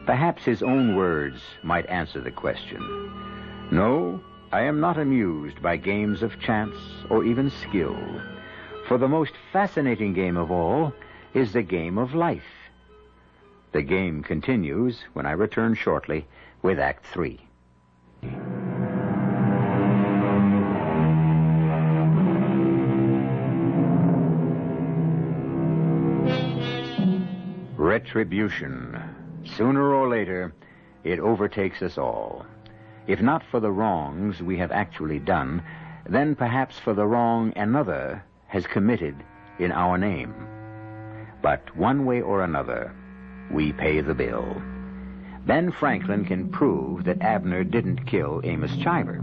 Perhaps his own words might answer the question. No, I am not amused by games of chance or even skill. For the most fascinating game of all is the game of life. The game continues when I return shortly with Act 3. Retribution. Sooner or later, it overtakes us all. If not for the wrongs we have actually done, then perhaps for the wrong another has committed in our name. But one way or another, we pay the bill. Ben Franklin can prove that Abner didn't kill Amos Chiver.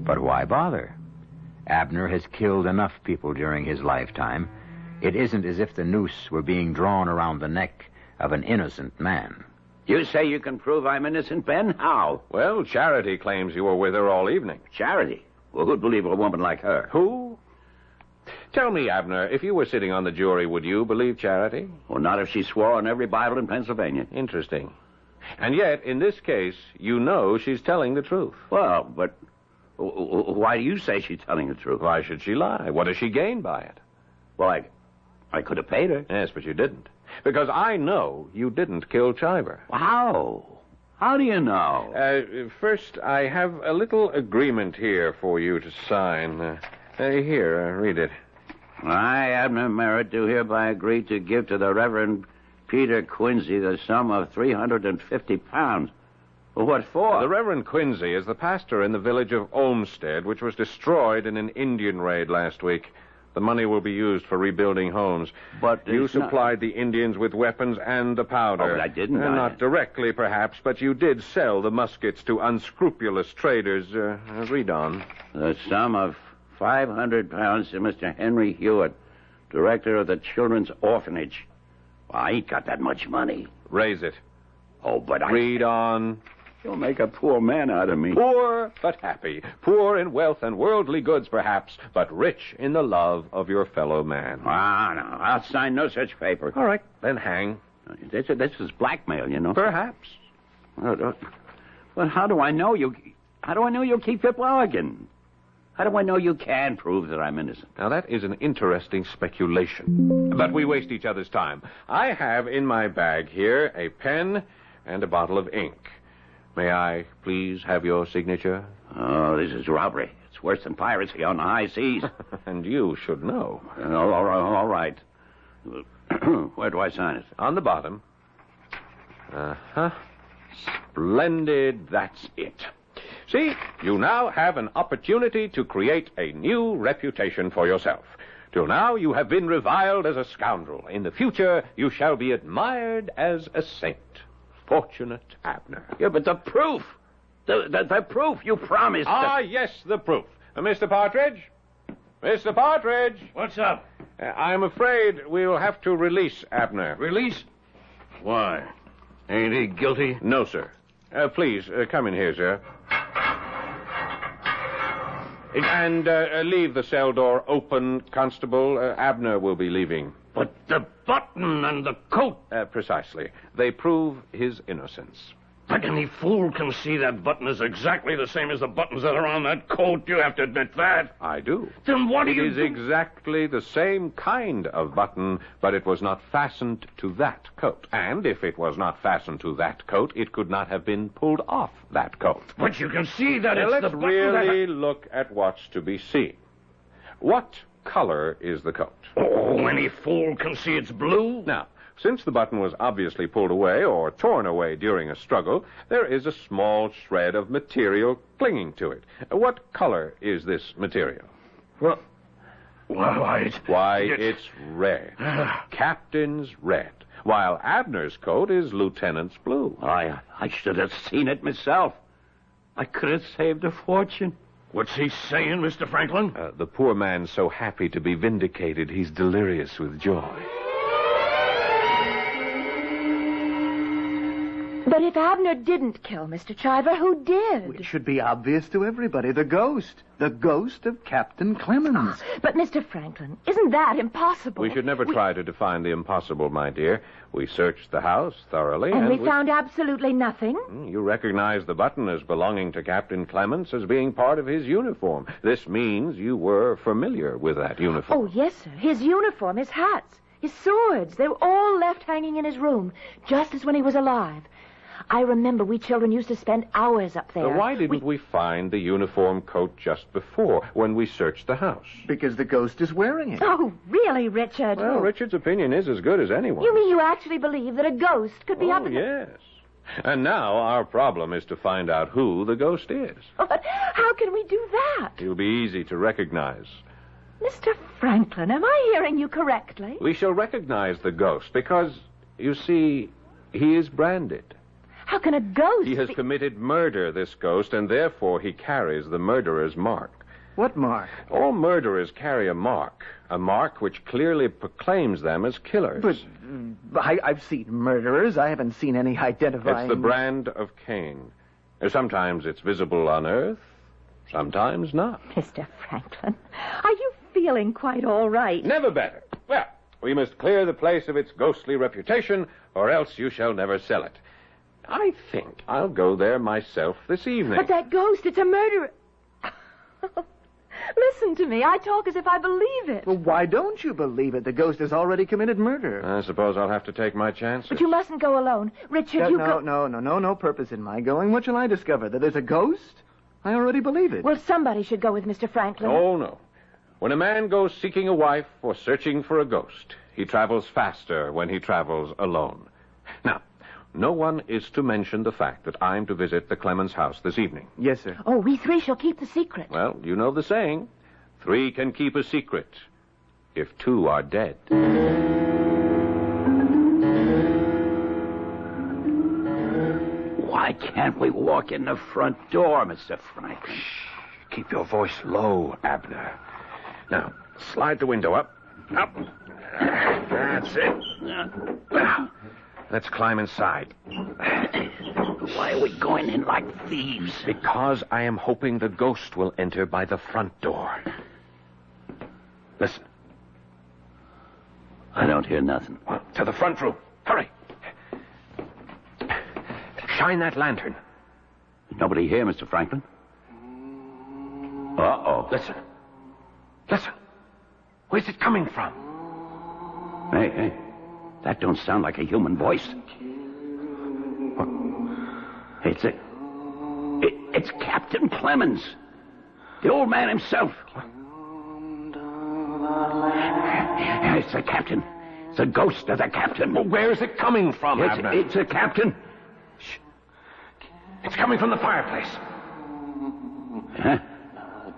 But why bother? Abner has killed enough people during his lifetime. It isn't as if the noose were being drawn around the neck of an innocent man. You say you can prove I'm innocent, Ben? How? Well, Charity claims you were with her all evening. Charity? Well, who'd believe a woman like her? Who? Tell me, Abner, if you were sitting on the jury, would you believe Charity? Well, not if she swore on every Bible in Pennsylvania. Interesting. And yet, in this case, you know she's telling the truth. Well, but why do you say she's telling the truth? Why should she lie? What does she gain by it? Well, I could have paid her. Yes, but you didn't. Because I know you didn't kill Chiver. How? How do you know? First, I have a little agreement here for you to sign. Here, read it. I, Abner Merritt, do hereby agree to give to the Reverend Peter Quincy the sum of £350. What for? The Reverend Quincy is the pastor in the village of Olmsted, which was destroyed in an Indian raid last week. The money will be used for rebuilding homes. But you supplied the Indians with weapons and the powder. Oh, but I didn't. Not directly, perhaps, but you did sell the muskets to unscrupulous traders. Read on. The sum of £500 to Mr. Henry Hewitt, director of the Children's Orphanage. Well, I ain't got that much money. Raise it. Oh, but Read on. You'll make a poor man out of me. Poor, but happy. Poor in wealth and worldly goods, perhaps, but rich in the love of your fellow man. Ah, no, I'll sign no such paper. All right, then hang. This is blackmail, you know. Perhaps. Well, how do I know you? How do I know you'll keep your bargain? How do I know you can prove that I'm innocent? Now, that is an interesting speculation. But we waste each other's time. I have in my bag here a pen and a bottle of ink. May I please have your signature? Oh, this is robbery. It's worse than piracy on the high seas. And you should know. All right. Where do I sign it? On the bottom. Uh-huh. Splendid. That's it. See, you now have an opportunity to create a new reputation for yourself. Till now, you have been reviled as a scoundrel. In the future, you shall be admired as a saint. Fortunate Abner. Yeah, but the proof. The proof you promised. Yes, the proof. Mr. Partridge? Mr. Partridge? What's up? I'm afraid we'll have to release Abner. Release? Why? Ain't he guilty? No, sir. Please, come in here, sir. And leave the cell door open, Constable. Abner will be leaving. But the button and the coat... Precisely. They prove his innocence. But any fool can see that button is exactly the same as the buttons that are on that coat. You have to admit that. I do. Then what do you do? It is exactly the same kind of button, but it was not fastened to that coat. And if it was not fastened to that coat, it could not have been pulled off that coat. But you can see that it's let's the button really look at what's to be seen. What color is the coat? Oh, any fool can see it's blue. Now, since the button was obviously pulled away or torn away during a struggle, there is a small shred of material clinging to it. What color is this material? Well, it's red. Captain's red. While Abner's coat is lieutenant's blue. I should have seen it myself. I could have saved a fortune. What's he saying, Mr. Franklin? The poor man's so happy to be vindicated, he's delirious with joy. But if Abner didn't kill Mr. Chiver, who did? It should be obvious to everybody. The ghost. The ghost of Captain Clemens. But, Mr. Franklin, isn't that impossible? We should never try to define the impossible, my dear. We searched the house thoroughly. And we found absolutely nothing? You recognize the button as belonging to Captain Clemens as being part of his uniform. This means you were familiar with that uniform. Oh, yes, sir. His uniform, his hats, his swords, they were all left hanging in his room, just as when he was alive. I remember we children used to spend hours up there. Why didn't we find the uniform coat just before, when we searched the house? Because the ghost is wearing it. Oh, really, Richard? Well, Richard's opinion is as good as anyone. You mean you actually believe that a ghost could be up in yes. And now our problem is to find out who the ghost is. But how can we do that? He'll be easy to recognize. Mr. Franklin, am I hearing you correctly? We shall recognize the ghost because, you see, he is branded. How can a ghost... He has committed murder, this ghost, and therefore he carries the murderer's mark. What mark? All murderers carry a mark which clearly proclaims them as killers. But I've seen murderers. I haven't seen any identifying... It's the brand of Cain. Sometimes it's visible on Earth, sometimes not. Mr. Franklin, are you feeling quite all right? Never better. Well, we must clear the place of its ghostly reputation, or else you shall never sell it. I think I'll go there myself this evening. But that ghost, it's a murderer. Listen to me. I talk as if I believe it. Well, why don't you believe it? The ghost has already committed murder. I suppose I'll have to take my chances. But you mustn't go alone. Richard, No purpose in my going. What shall I discover? That there's a ghost? I already believe it. Well, somebody should go with Mr. Franklin. Oh, no. When a man goes seeking a wife or searching for a ghost, he travels faster when he travels alone. Now, no one is to mention the fact that I'm to visit the Clemens house this evening. Yes, sir. Oh, we three shall keep the secret. Well, you know the saying. 3 can keep a secret if 2 are dead. Why can't we walk in the front door, Mr. Franklin? Shh. Keep your voice low, Abner. Now, slide the window up. Up. That's it. Now, let's climb inside. Why are we going in like thieves? Because I am hoping the ghost will enter by the front door. Listen. I don't hear nothing. Well, to the front room. Hurry. Shine that lantern. Nobody here, Mr. Franklin? Uh-oh. Listen. Listen. Where's it coming from? Hey. That don't sound like a human voice. It's Captain Clemens. The old man himself. It's the captain. It's the ghost of the captain. Well, where is it coming from, Abner? It's the captain. Shh. It's coming from the fireplace. Huh?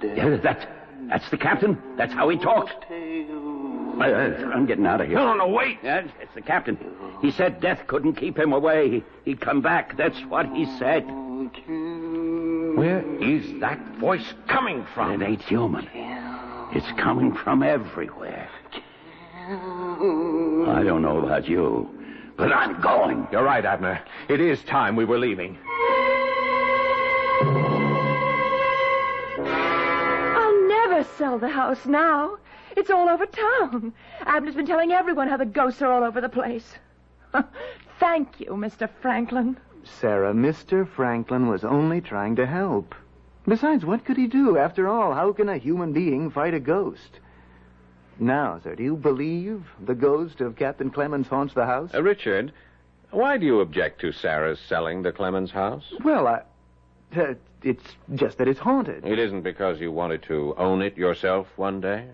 Yeah, that's the captain. That's how he talks. I'm getting out of here. No, wait. Yeah, it's the captain. He said death couldn't keep him away. He'd come back. That's what he said. Where is that voice coming from? It ain't human. It's coming from everywhere. I don't know about you, but I'm going. You're right, Abner. It is time we were leaving. I'll never sell the house now. It's all over town. Abner's been telling everyone how the ghosts are all over the place. Thank you, Mr. Franklin. Sarah, Mr. Franklin was only trying to help. Besides, what could he do? After all, how can a human being fight a ghost? Now, sir, do you believe the ghost of Captain Clemens haunts the house? Richard, why do you object to Sarah's selling the Clemens house? Well, it's just that it's haunted. It isn't because you wanted to own it yourself one day?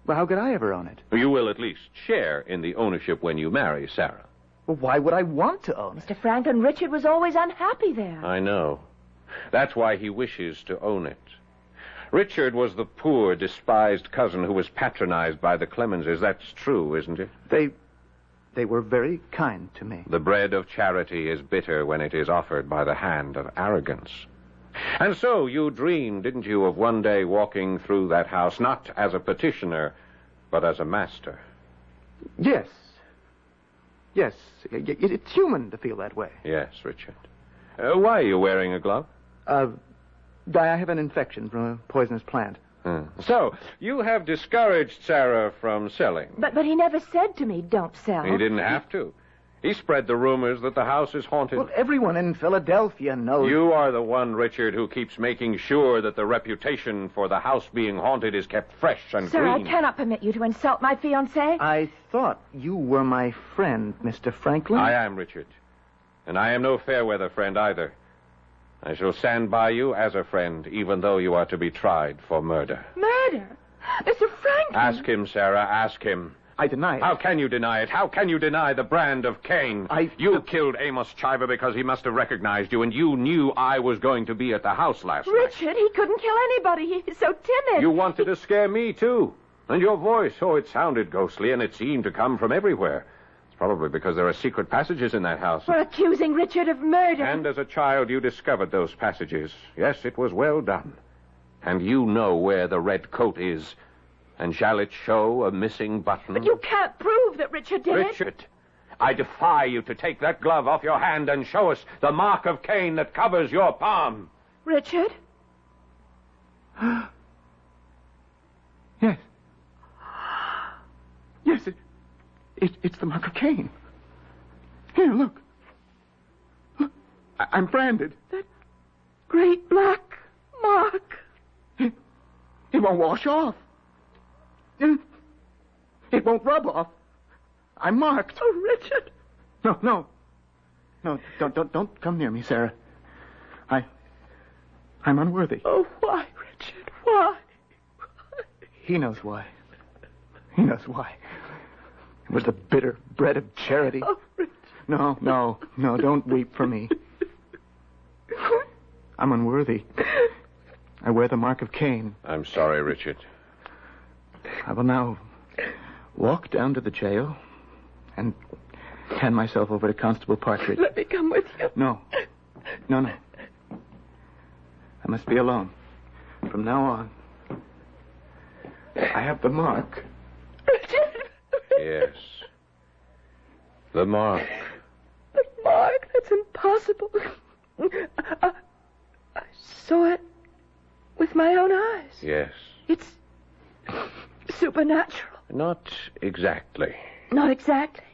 Well, how could I ever own it? You will at least share in the ownership when you marry Sarah. Well, why would I want to own it? Mr. Franklin, Richard was always unhappy there. I know. That's why he wishes to own it. Richard was the poor, despised cousin who was patronized by the Clemenses. That's true, isn't it? They were very kind to me. The bread of charity is bitter when it is offered by the hand of arrogance. And so you dreamed, didn't you, of one day walking through that house, not as a petitioner, but as a master. Yes. Yes, it's human to feel that way. Yes, Richard. Why are you wearing a glove? I have an infection from a poisonous plant. So, you have discouraged Sarah from selling. But he never said to me, don't sell. He didn't have to. He spread the rumors that the house is haunted. Well, everyone in Philadelphia knows. You are the one, Richard, who keeps making sure that the reputation for the house being haunted is kept fresh and Sir, green. I cannot permit you to insult my fiancée. I thought you were my friend, Mr. Franklin. I am, Richard. And I am no fair-weather friend either. I shall stand by you as a friend, even though you are to be tried for murder. Murder? Mr. Franklin! Ask him, Sarah, ask him. I deny it. How can you deny it? How can you deny the brand of Cain? You killed Amos Chiver because he must have recognized you, and you knew I was going to be at the house last night. Richard, he couldn't kill anybody. He's so timid. You wanted to scare me, too. And your voice, it sounded ghostly, and it seemed to come from everywhere. It's probably because there are secret passages in that house. For accusing Richard of murder. And as a child, you discovered those passages. Yes, it was well done. And you know where the red coat is. And shall it show a missing button? But you can't prove that Richard did it. Richard, I defy you to take that glove off your hand and show us the mark of Cain that covers your palm. Richard? Yes. Yes, it's the mark of Cain. Here, look. Look, I'm branded. That great black mark. It won't wash off. It won't rub off. I'm marked. Oh, Richard. No, don't come near me, Sarah. I'm unworthy. Oh, why, Richard? Why? He knows why. He knows why. It was the bitter bread of charity. Oh, Richard. No, don't weep for me. I'm unworthy. I wear the mark of Cain. I'm sorry, Richard. I will now walk down to the jail and hand myself over to Constable Partridge. Let me come with you. No. I must be alone. From now on, I have the mark. Richard. Yes. The mark. The mark? That's impossible. I saw it with my own eyes. Yes. It's supernatural. Not exactly. Not exactly?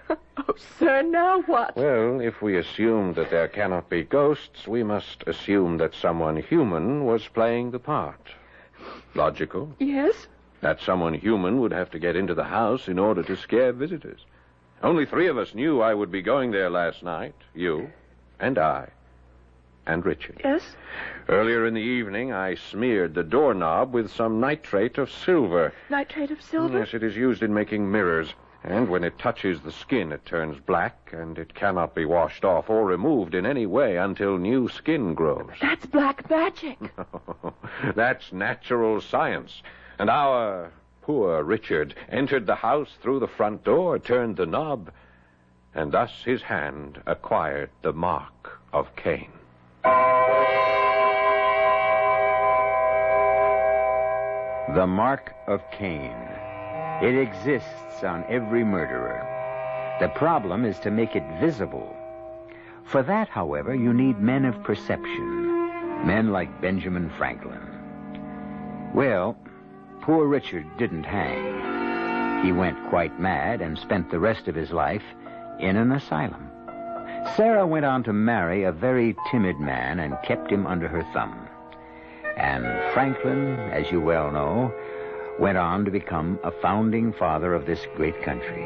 Oh, sir, now what? Well, if we assume that there cannot be ghosts, we must assume that someone human was playing the part. Logical? Yes? That someone human would have to get into the house in order to scare visitors. Only 3 of us knew I would be going there last night. You and I. and Richard. Yes? Earlier in the evening, I smeared the doorknob with some nitrate of silver. Nitrate of silver? Yes, it is used in making mirrors. And when it touches the skin, it turns black, and it cannot be washed off or removed in any way until new skin grows. That's black magic. That's natural science. And our poor Richard entered the house through the front door, turned the knob, and thus his hand acquired the mark of Cain. The mark of Cain. It exists on every murderer. The problem is to make it visible. For that, however, you need men of perception, men like Benjamin Franklin. Well, poor Richard didn't hang. He went quite mad and spent the rest of his life in an asylum. Sarah went on to marry a very timid man and kept him under her thumb. And Franklin, as you well know, went on to become a founding father of this great country.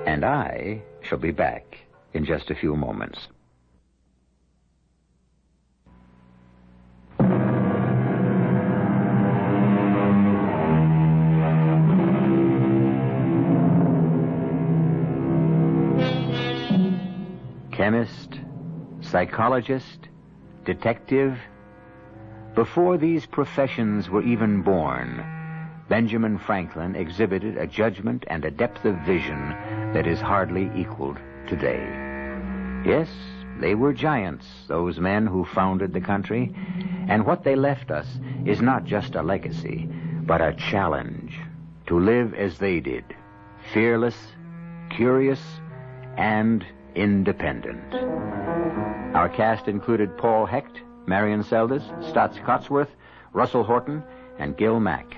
And I shall be back in just a few moments. Chemist, psychologist, detective. Before these professions were even born, Benjamin Franklin exhibited a judgment and a depth of vision that is hardly equaled today. Yes, they were giants, those men who founded the country, and what they left us is not just a legacy, but a challenge to live as they did, fearless, curious, and independent. Our cast included Paul Hecht, Marion Seldes, Stotts Cotsworth, Russell Horton, and Gil Mack.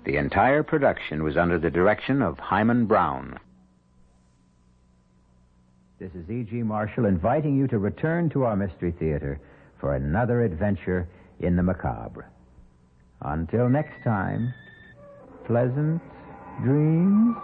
The entire production was under the direction of Hyman Brown. This is E.G. Marshall inviting you to return to our Mystery Theater for another adventure in the macabre. Until next time, pleasant dreams.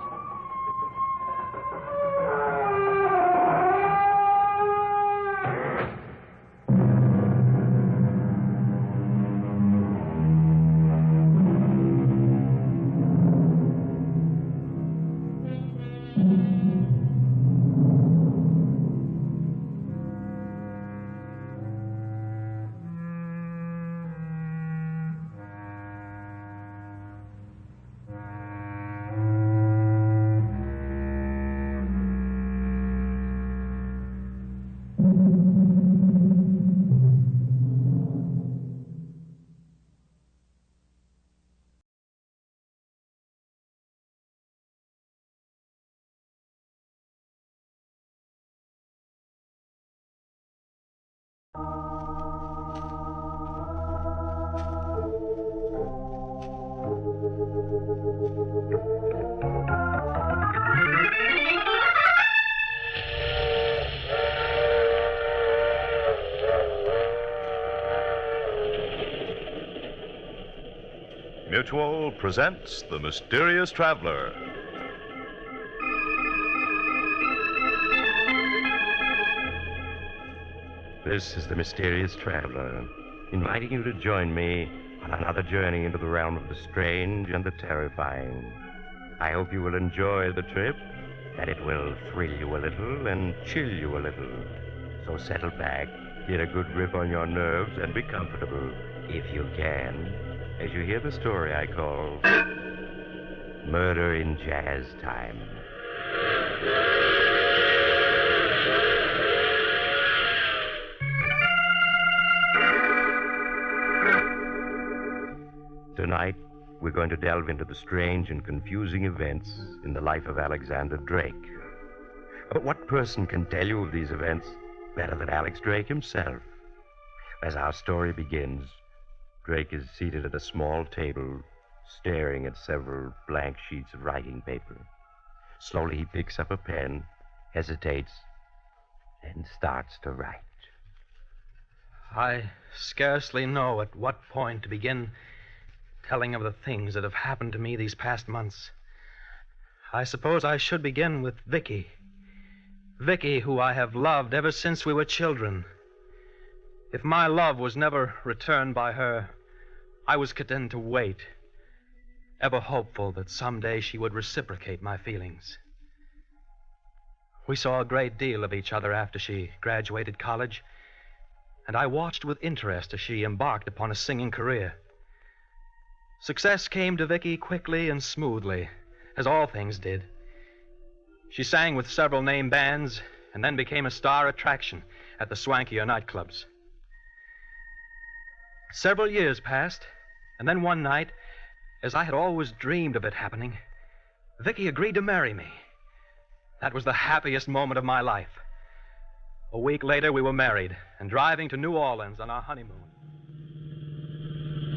Mutual presents The Mysterious Traveler. This is The Mysterious Traveler, inviting you to join me on another journey into the realm of the strange and the terrifying. I hope you will enjoy the trip, that it will thrill you a little and chill you a little. So settle back, get a good grip on your nerves, and be comfortable, if you can, as you hear the story I call Murder in Jazz Time. Tonight, we're going to delve into the strange and confusing events in the life of Alexander Drake. But what person can tell you of these events better than Alex Drake himself? As our story begins, Drake is seated at a small table, staring at several blank sheets of writing paper. Slowly he picks up a pen, hesitates, and starts to write. I scarcely know at what point to begin telling of the things that have happened to me these past months. I suppose I should begin with Vicky. Vicky, who I have loved ever since we were children. If my love was never returned by her, I was content to wait, ever hopeful that someday she would reciprocate my feelings. We saw a great deal of each other after she graduated college, and I watched with interest as she embarked upon a singing career. Success came to Vicky quickly and smoothly, as all things did. She sang with several name bands and then became a star attraction at the swankier nightclubs. Several years passed, and then one night, as I had always dreamed of it happening, Vicky agreed to marry me. That was the happiest moment of my life. A week later, we were married and driving to New Orleans on our honeymoon.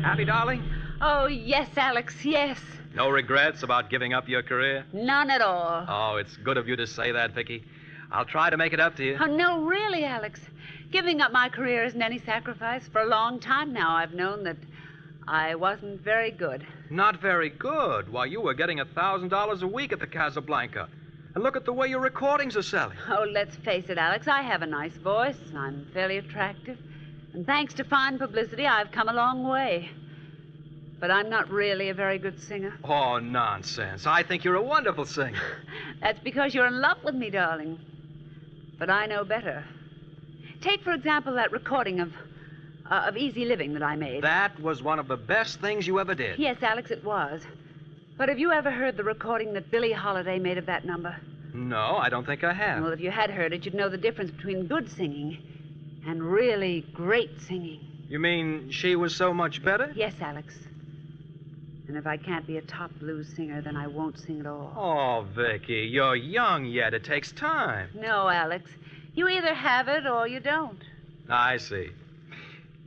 Happy, darling? Oh, yes, Alex, yes. No regrets about giving up your career? None at all. Oh, it's good of you to say that, Vicky. I'll try to make it up to you. Oh, no, really, Alex. Giving up my career isn't any sacrifice. For a long time now, I've known that I wasn't very good. Not very good? Why, you were getting $1,000 a week at the Casablanca. And look at the way your recordings are selling. Oh, let's face it, Alex. I have a nice voice. I'm fairly attractive. And thanks to fine publicity, I've come a long way. But I'm not really a very good singer. Oh, nonsense. I think you're a wonderful singer. That's because you're in love with me, darling. But I know better. Take, for example, that recording of Easy Living that I made. That was one of the best things you ever did. Yes, Alex, it was. But have you ever heard the recording that Billie Holiday made of that number? No, I don't think I have. Well, if you had heard it, you'd know the difference between good singing and really great singing. You mean she was so much better? Yes, Alex. And if I can't be a top blues singer, then I won't sing at all. Oh, Vicky, you're young yet. It takes time. No, Alex. You either have it or you don't. I see.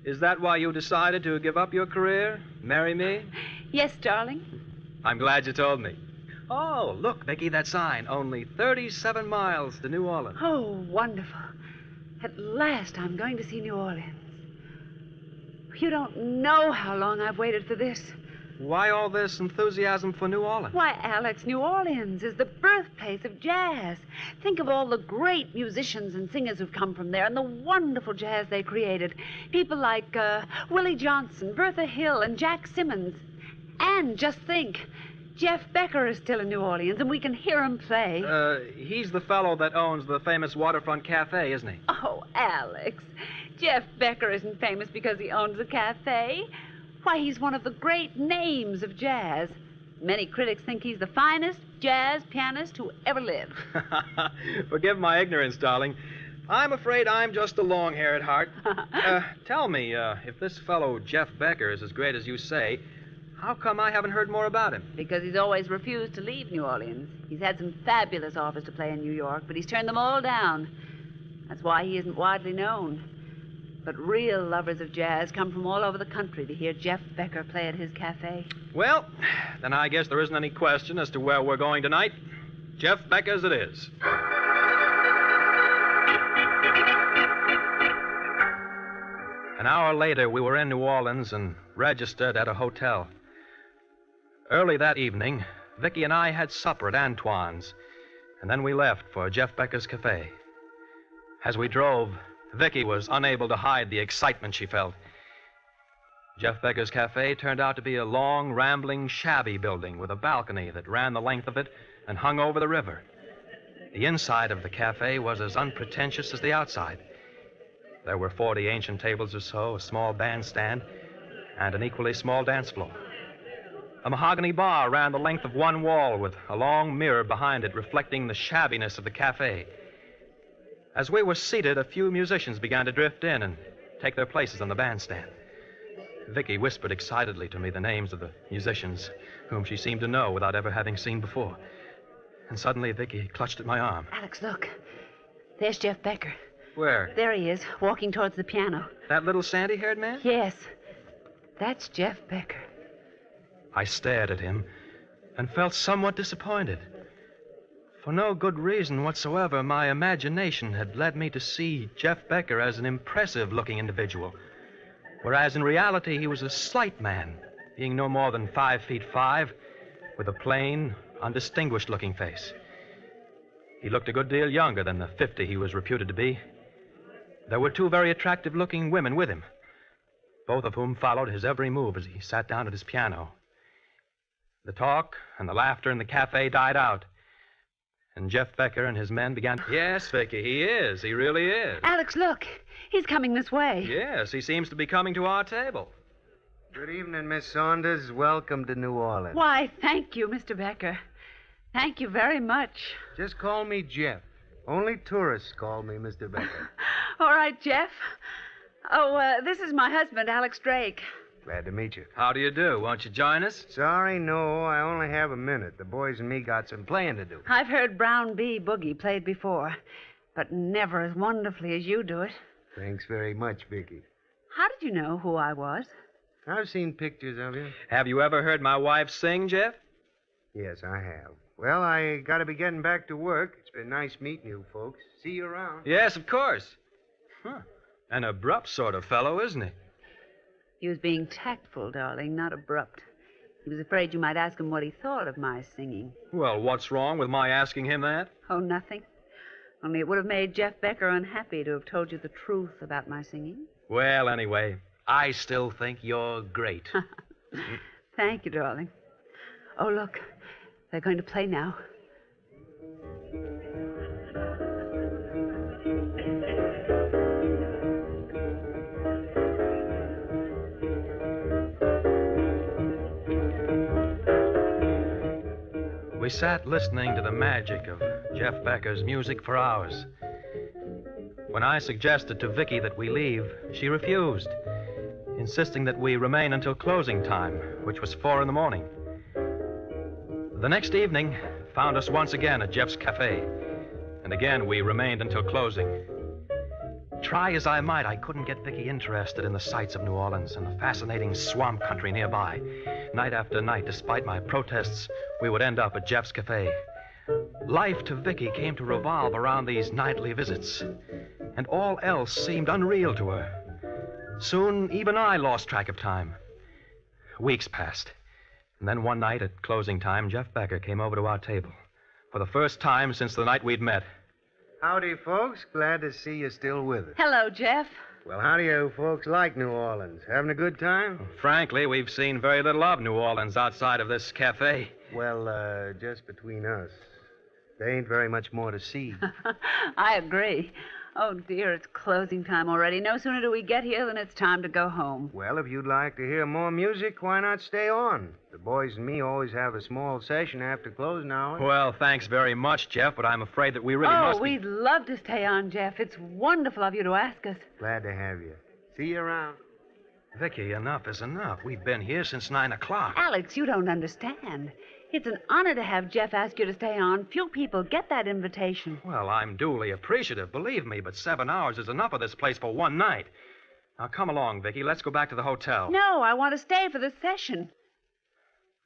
Is that why you decided to give up your career? Marry me? Yes, darling. I'm glad you told me. Oh, look, Vicky, that sign. Only 37 miles to New Orleans. Oh, wonderful. At last, I'm going to see New Orleans. You don't know how long I've waited for this. Why all this enthusiasm for New Orleans? Why, Alex, New Orleans is the birthplace of jazz. Think of all the great musicians and singers who've come from there and the wonderful jazz they created. People like Willie Johnson, Bertha Hill, and Jack Simmons. And just think, Jeff Becker is still in New Orleans, and we can hear him play. He's the fellow that owns the famous waterfront cafe, isn't he? Oh, Alex, Jeff Becker isn't famous because he owns a cafe. Why, he's one of the great names of jazz. Many critics think he's the finest jazz pianist who ever lived. Forgive my ignorance, darling. I'm afraid I'm just a long-hair at heart. Tell me, if this fellow Jeff Becker is as great as you say, how come I haven't heard more about him? Because he's always refused to leave New Orleans. He's had some fabulous offers to play in New York, but he's turned them all down. That's why he isn't widely known. But real lovers of jazz come from all over the country to hear Jeff Becker play at his cafe. Well, then I guess there isn't any question as to where we're going tonight. Jeff Becker's it is. An hour later, we were in New Orleans and registered at a hotel. Early that evening, Vicky and I had supper at Antoine's, and then we left for Jeff Becker's cafe. As we drove, Vicky was unable to hide the excitement she felt. Jeff Becker's cafe turned out to be a long, rambling, shabby building with a balcony that ran the length of it and hung over the river. The inside of the cafe was as unpretentious as the outside. There were 40 ancient tables or so, a small bandstand, and an equally small dance floor. A mahogany bar ran the length of one wall with a long mirror behind it reflecting the shabbiness of the cafe. As we were seated, a few musicians began to drift in and take their places on the bandstand. Vicky whispered excitedly to me the names of the musicians, whom she seemed to know without ever having seen before. And suddenly Vicky clutched at my arm. Alex, look. There's Jeff Becker. Where? There he is, walking towards the piano. That little sandy-haired man? Yes. That's Jeff Becker. I stared at him and felt somewhat disappointed. For no good reason whatsoever, my imagination had led me to see Jeff Becker as an impressive-looking individual, whereas in reality he was a slight man, being no more than 5'5", with a plain, undistinguished-looking face. He looked a good deal younger than the 50 he was reputed to be. There were two very attractive-looking women with him, both of whom followed his every move as he sat down at his piano. The talk and the laughter in the cafe died out, and Jeff Becker and his men began... Yes, Vicky, he is. He really is. Alex, look. He's coming this way. Yes, he seems to be coming to our table. Good evening, Miss Saunders. Welcome to New Orleans. Why, thank you, Mr. Becker. Thank you very much. Just call me Jeff. Only tourists call me Mr. Becker. All right, Jeff. Oh, this is my husband, Alex Drake. Glad to meet you. How do you do? Won't you join us? Sorry, no. I only have a minute. The boys and me got some playing to do. I've heard Brown B. Boogie played before, but never as wonderfully as you do it. Thanks very much, Vicky. How did you know who I was? I've seen pictures of you. Have you ever heard my wife sing, Jeff? Yes, I have. Well, I gotta be getting back to work. It's been nice meeting you folks. See you around. Yes, of course. Huh. An abrupt sort of fellow, isn't he? He was being tactful, darling, not abrupt. He was afraid you might ask him what he thought of my singing. Well, what's wrong with my asking him that? Oh, nothing. Only it would have made Jeff Becker unhappy to have told you the truth about my singing. Well, anyway, I still think you're great. Thank you, darling. Oh, look. They're going to play now. We sat listening to the magic of Jeff Becker's music for hours. When I suggested to Vicky that we leave, she refused, insisting that we remain until closing time, which was 4 a.m. The next evening found us once again at Jeff's cafe, and again we remained until closing. Try as I might, I couldn't get Vicky interested in the sights of New Orleans and the fascinating swamp country nearby. Night after night, despite my protests, we would end up at Jeff's cafe. Life to Vicky came to revolve around these nightly visits, and all else seemed unreal to her. Soon, even I lost track of time. Weeks passed, and then one night at closing time, Jeff Becker came over to our table. For the first time since the night we'd met. Howdy, folks. Glad to see you still with us. Hello, Jeff. Well, how do you folks like New Orleans? Having a good time? Frankly, we've seen very little of New Orleans outside of this cafe. Well, just between us, there ain't very much more to see. I agree. Oh, dear, it's closing time already. No sooner do we get here than it's time to go home. Well, if you'd like to hear more music, why not stay on? The boys and me always have a small session after closing hours. Well, thanks very much, Jeff, but I'm afraid that we really must we'd love to stay on, Jeff. It's wonderful of you to ask us. Glad to have you. See you around. Vicky, enough is enough. We've been here since 9 o'clock. Alex, you don't understand. It's an honor to have Jeff ask you to stay on. Few people get that invitation. Well, I'm duly appreciative, believe me, but 7 hours is enough of this place for one night. Now, come along, Vicky. Let's go back to the hotel. No, I want to stay for this session.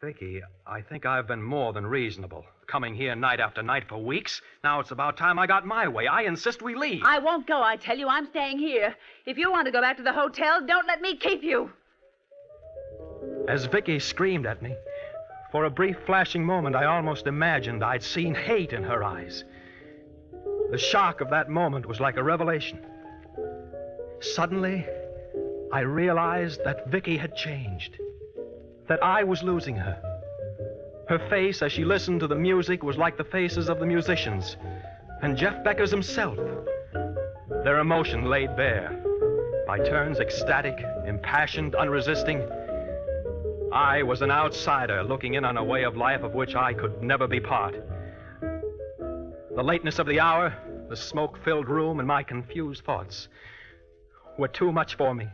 Vicky, I think I've been more than reasonable. Coming here night after night for weeks. Now it's about time I got my way. I insist we leave. I won't go, I tell you. I'm staying here. If you want to go back to the hotel, don't let me keep you. As Vicky screamed at me, for a brief flashing moment, I almost imagined I'd seen hate in her eyes. The shock of that moment was like a revelation. Suddenly, I realized that Vicky had changed, that I was losing her. Her face, as she listened to the music, was like the faces of the musicians, and Jeff Becker's himself. Their emotion laid bare, by turns ecstatic, impassioned, unresisting. I was an outsider looking in on a way of life of which I could never be part. The lateness of the hour, the smoke-filled room, and my confused thoughts were too much for me,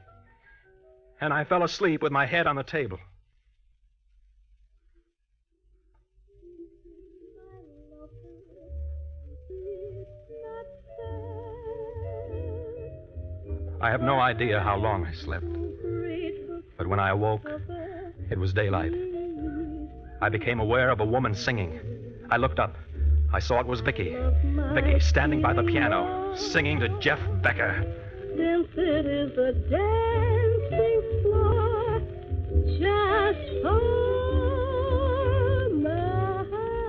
and I fell asleep with my head on the table. I have no idea how long I slept, but when I awoke, it was daylight. I became aware of a woman singing. I looked up. I saw it was Vicky. Vicky standing by the piano, singing to Jeff Becker. Since it is a dancing floor just for my love.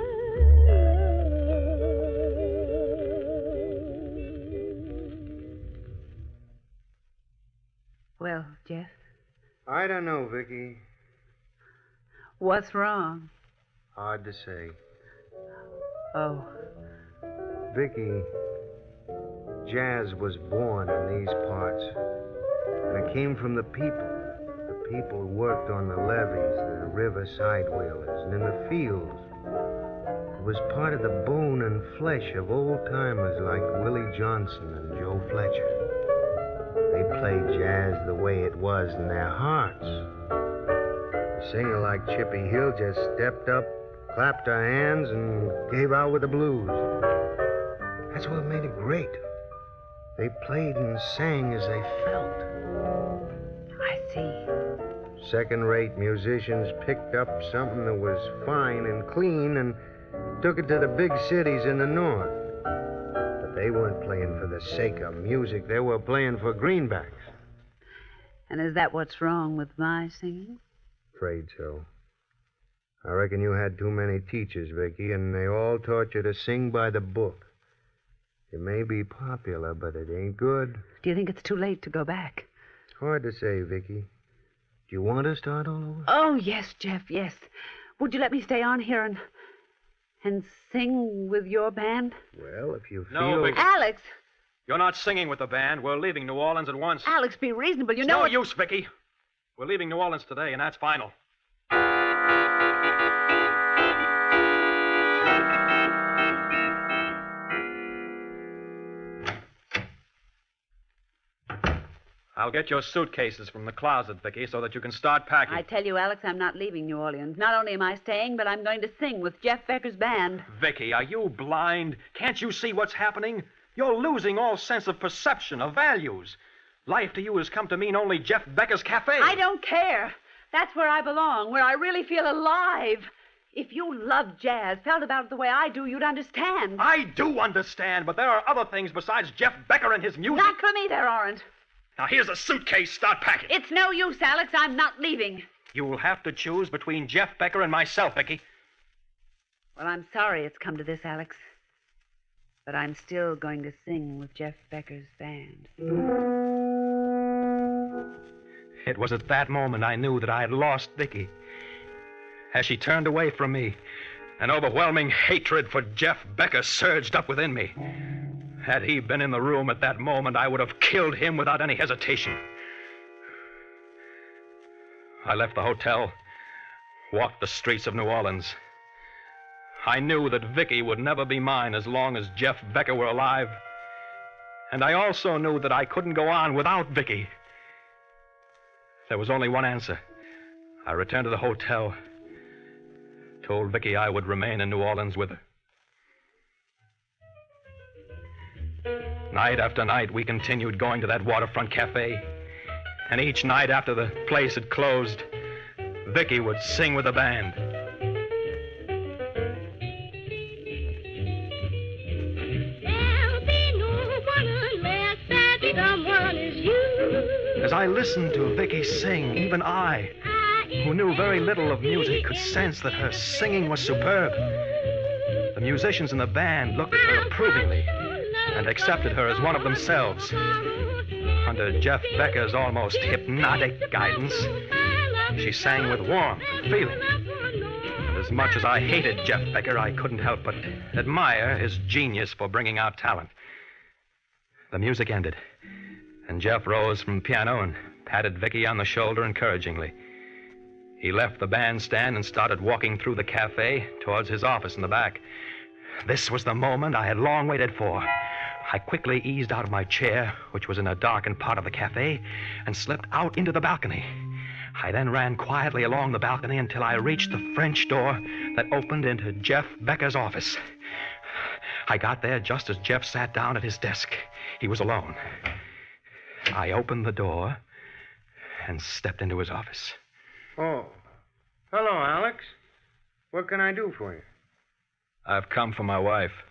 Jeff? I don't know, Vicky. What's wrong? Hard to say. Oh. Vicky, jazz was born in these parts. And it came from the people. The people who worked on the levees, the river sidewheelers, and in the fields. It was part of the bone and flesh of old-timers like Willie Johnson and Joe Fletcher. They played jazz the way it was in their hearts. A singer like Chippy Hill just stepped up, clapped her hands, and gave out with the blues. That's what made it great. They played and sang as they felt. I see. Second-rate musicians picked up something that was fine and clean and took it to the big cities in the north. But they weren't playing for the sake of music. They were playing for greenbacks. And is that what's wrong with my singing? Afraid so. I reckon you had too many teachers, Vicky, and they all taught you to sing by the book. It may be popular, but it ain't good. Do you think it's too late to go back? Hard to say, Vicky. Do you want to start all over? Oh, yes, Jeff, yes. Would you let me stay on here and sing with your band? Well, if you feel... No, Vicky. Alex! You're not singing with the band. We're leaving New Orleans at once. Alex, be reasonable. You It's know no what... use, Vicky. We're leaving New Orleans today, and that's final. I'll get your suitcases from the closet, Vicky, so that you can start packing. I tell you, Alex, I'm not leaving New Orleans. Not only am I staying, but I'm going to sing with Jeff Becker's band. Vicky, are you blind? Can't you see what's happening? You're losing all sense of perception, of values. Life to you has come to mean only Jeff Becker's cafe. I don't care. That's where I belong, where I really feel alive. If you loved jazz, felt about it the way I do, you'd understand. I do understand, but there are other things besides Jeff Becker and his music. Not for me, there aren't. Now, here's a suitcase. Start packing. It's no use, Alex. I'm not leaving. You'll have to choose between Jeff Becker and myself, Vicky. Well, I'm sorry it's come to this, Alex. But I'm still going to sing with Jeff Becker's band. It was at that moment I knew that I had lost Vicky. As she turned away from me, an overwhelming hatred for Jeff Becker surged up within me. Had he been in the room at that moment, I would have killed him without any hesitation. I left the hotel, walked the streets of New Orleans. I knew that Vicky would never be mine as long as Jeff Becker were alive. And I also knew that I couldn't go on without Vicky. There was only one answer. I returned to the hotel, told Vicky I would remain in New Orleans with her. Night after night, we continued going to that waterfront cafe. And each night after the place had closed, Vicky would sing with the band. There'll be no one unless that someone is you. As I listened to Vicky sing, even I, who knew very little of music, could sense that her singing was superb. The musicians in the band looked at her approvingly and accepted her as one of themselves. Under Jeff Becker's almost hypnotic guidance, she sang with warmth and feeling. And as much as I hated Jeff Becker, I couldn't help but admire his genius for bringing out talent. The music ended, and Jeff rose from the piano and patted Vicky on the shoulder encouragingly. He left the bandstand and started walking through the cafe towards his office in the back. This was the moment I had long waited for. I quickly eased out of my chair, which was in a darkened part of the cafe, and slipped out into the balcony. I then ran quietly along the balcony until I reached the French door that opened into Jeff Becker's office. I got there just as Jeff sat down at his desk. He was alone. I opened the door and stepped into his office. Oh. Hello, Alex. What can I do for you? I've come for my wife.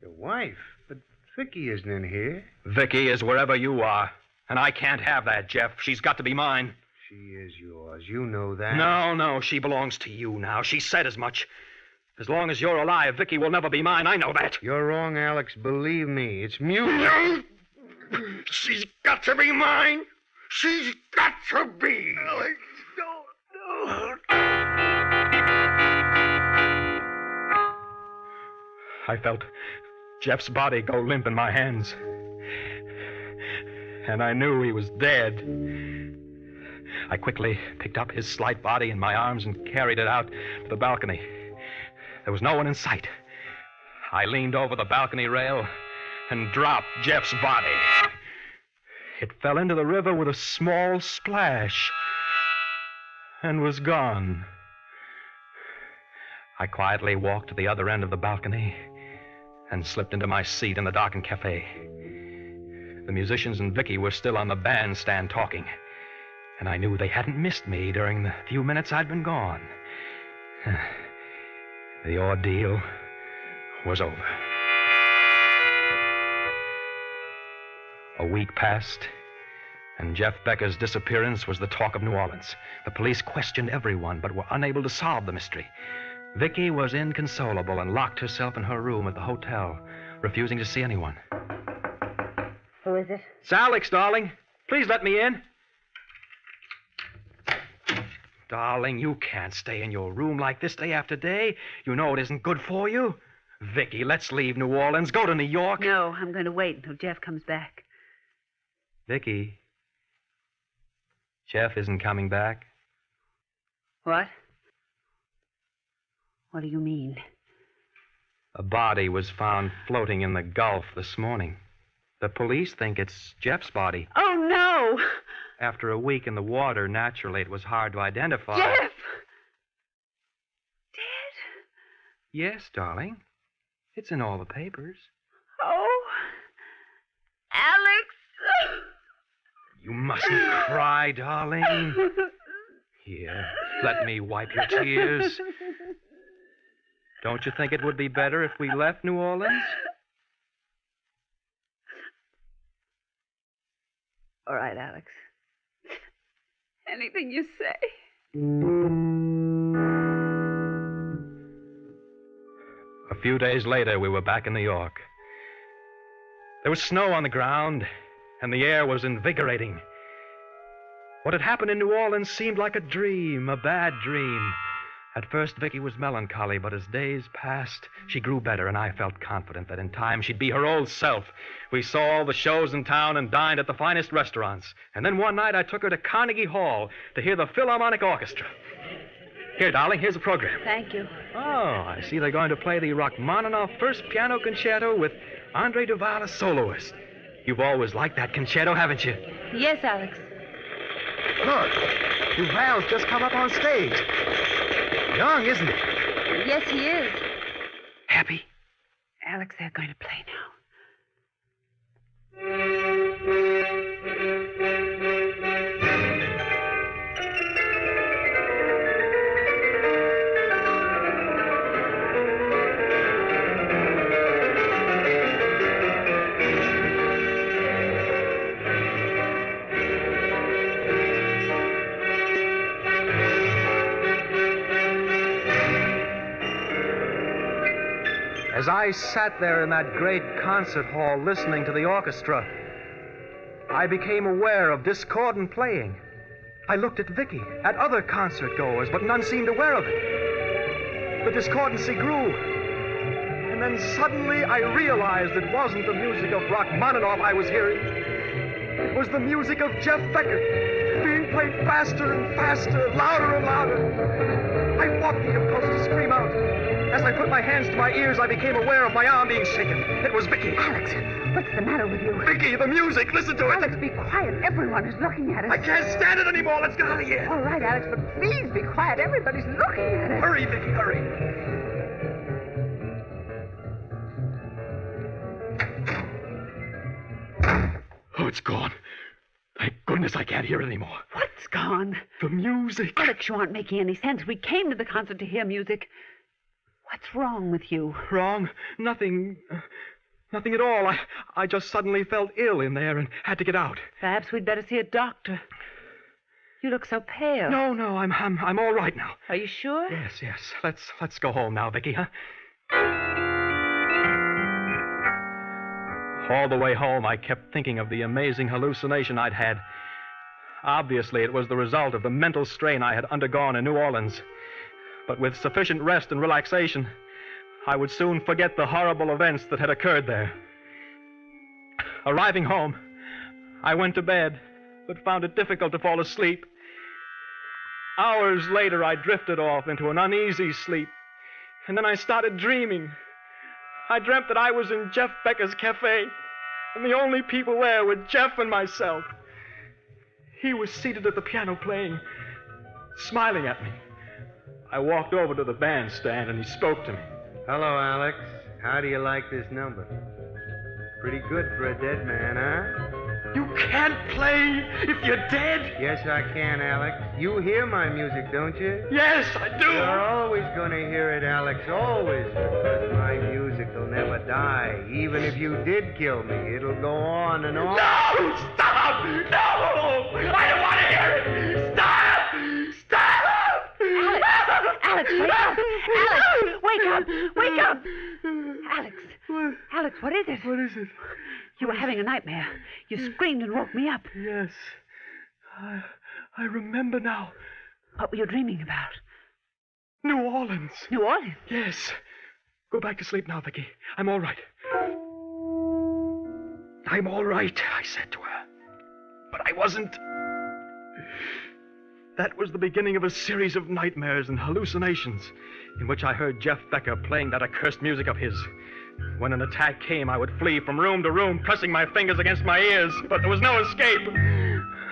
Your wife? But Vicky isn't in here. Vicky is wherever you are, and I can't have that, Jeff. She's got to be mine. She is yours. You know that. No, she belongs to you now. She said as much. As long as you're alive, Vicky will never be mine. I know that. You're wrong, Alex. Believe me. It's music. She's got to be mine. She's got to be. Alex, no. I felt Jeff's body go limp in my hands. And I knew he was dead. I quickly picked up his slight body in my arms and carried it out to the balcony. There was no one in sight. I leaned over the balcony rail and dropped Jeff's body. It fell into the river with a small splash and was gone. I quietly walked to the other end of the balcony and slipped into my seat in the darkened cafe. The musicians and Vicky were still on the bandstand talking, and I knew they hadn't missed me during the few minutes I'd been gone. The ordeal was over. A week passed, and Jeff Becker's disappearance was the talk of New Orleans. The police questioned everyone, but were unable to solve the mystery. Vicky was inconsolable and locked herself in her room at the hotel, refusing to see anyone. Who is it? It's Alex, darling. Please let me in. Darling, you can't stay in your room like this day after day. You know it isn't good for you. Vicky, let's leave New Orleans. Go to New York. No, I'm going to wait until Jeff comes back. Vicky, Jeff isn't coming back. What? What do you mean? A body was found floating in the Gulf this morning. The police think it's Jeff's body. Oh, no! After a week in the water, naturally, it was hard to identify. Jeff! Dead? Yes, darling. It's in all the papers. Oh, Alex! You mustn't cry, darling. Here, let me wipe your tears. Don't you think it would be better if we left New Orleans? All right, Alex. Anything you say. A few days later, we were back in New York. There was snow on the ground, and the air was invigorating. What had happened in New Orleans seemed like a dream, a bad dream. At first, Vicky was melancholy, but as days passed, she grew better, and I felt confident that in time she'd be her old self. We saw all the shows in town and dined at the finest restaurants. And then one night, I took her to Carnegie Hall to hear the Philharmonic Orchestra. Here, darling, here's the program. Thank you. Oh, I see they're going to play the Rachmaninoff First Piano Concerto with Andre Duval as soloist. You've always liked that concerto, haven't you? Yes, Alex. Look, Duval's just come up on stage. Young, isn't he? Yes, he is. Happy? Alex, they're going to play now. As I sat there in that great concert hall listening to the orchestra, I became aware of discordant playing. I looked at Vicky, at other concert goers, but none seemed aware of it. The discordancy grew. And then suddenly I realized it wasn't the music of Rachmaninoff I was hearing. It was the music of Jeff Becker, being played faster and faster, louder and louder. I fought the impulse to scream out. As I put my hands to my ears, I became aware of my arm being shaken. It was Vicky. Alex, what's the matter with you? Vicky, the music. Listen to it. Alex, be quiet. Everyone is looking at us. I can't stand it anymore. Let's get out of here. All right, Alex, but please be quiet. Everybody's looking at us. Hurry, Vicky, hurry. Oh, it's gone. Thank goodness I can't hear it anymore. What's gone? The music. Alex, you aren't making any sense. We came to the concert to hear music. What's wrong with you? Wrong? Nothing. Nothing at all. I just suddenly felt ill in there and had to get out. Perhaps we'd better see a doctor. You look so pale. No, I'm all right now. Are you sure? Yes. Let's go home now, Vicky, huh? All the way home, I kept thinking of the amazing hallucination I'd had. Obviously, it was the result of the mental strain I had undergone in New Orleans. But with sufficient rest and relaxation, I would soon forget the horrible events that had occurred there. Arriving home, I went to bed, but found it difficult to fall asleep. Hours later, I drifted off into an uneasy sleep, and then I started dreaming. I dreamt that I was in Jeff Becker's cafe, and the only people there were Jeff and myself. He was seated at the piano playing, smiling at me. I walked over to the bandstand, and he spoke to me. Hello, Alex. How do you like this number? Pretty good for a dead man, huh? You can't play if you're dead. Yes, I can, Alex. You hear my music, don't you? Yes, I do. You're always going to hear it, Alex, always, because my music will never die. Even if you did kill me, it'll go on and on. No! Stop! No! I don't want to hear it! Stop! Stop! Alex, wake up! Alex, wake up! Wake up! Alex. Alex, what is it? What is it? You were having a nightmare. You screamed and woke me up. Yes. I remember now. What were you dreaming about? New Orleans. New Orleans? Yes. Go back to sleep now, Vicky. I'm all right. I'm all right, I said to her. But I wasn't. That was the beginning of a series of nightmares and hallucinations in which I heard Jeff Becker playing that accursed music of his. When an attack came, I would flee from room to room, pressing my fingers against my ears, but there was no escape.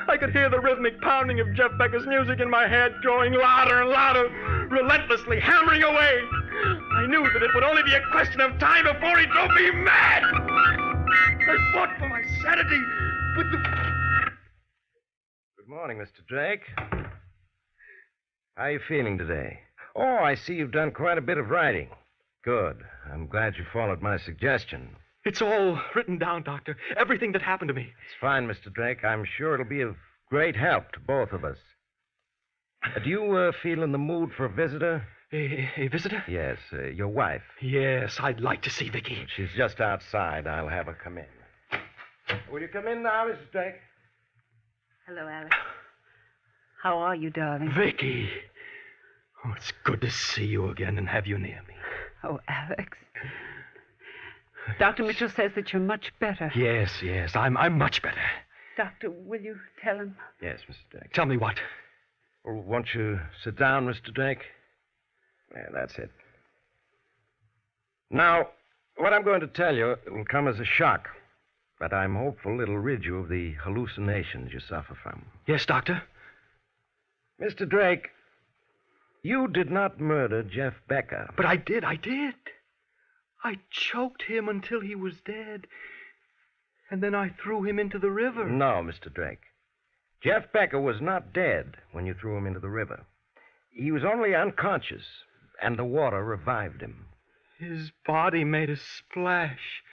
I could hear the rhythmic pounding of Jeff Becker's music in my head, growing louder and louder, relentlessly hammering away. I knew that it would only be a question of time before he drove me mad. I fought for my sanity, but the... Good morning, Mr. Drake. How are you feeling today? Oh, I see you've done quite a bit of writing. Good. I'm glad you followed my suggestion. It's all written down, Doctor. Everything that happened to me. It's fine, Mr. Drake. I'm sure it'll be of great help to both of us. Do you feel in the mood for a visitor? A visitor? Yes, your wife. Yes, I'd like to see Vicky. She's just outside. I'll have her come in. Will you come in now, Mrs. Drake? Hello, Alex. How are you, darling? Vicky. Oh, it's good to see you again and have you near me. Oh, Alex. Dr. Mitchell says that you're much better. Yes, I'm much better. Doctor, will you tell him? Yes, Mr. Drake. Tell me what? Well, won't you sit down, Mr. Drake? Yeah, that's it. Now, what I'm going to tell you will come as a shock, but I'm hopeful it'll rid you of the hallucinations you suffer from. Yes, Doctor? Mr. Drake, you did not murder Jeff Becker. But I did. I choked him until he was dead, and then I threw him into the river. No, Mr. Drake. Jeff Becker was not dead when you threw him into the river. He was only unconscious, and the water revived him. His body made a splash,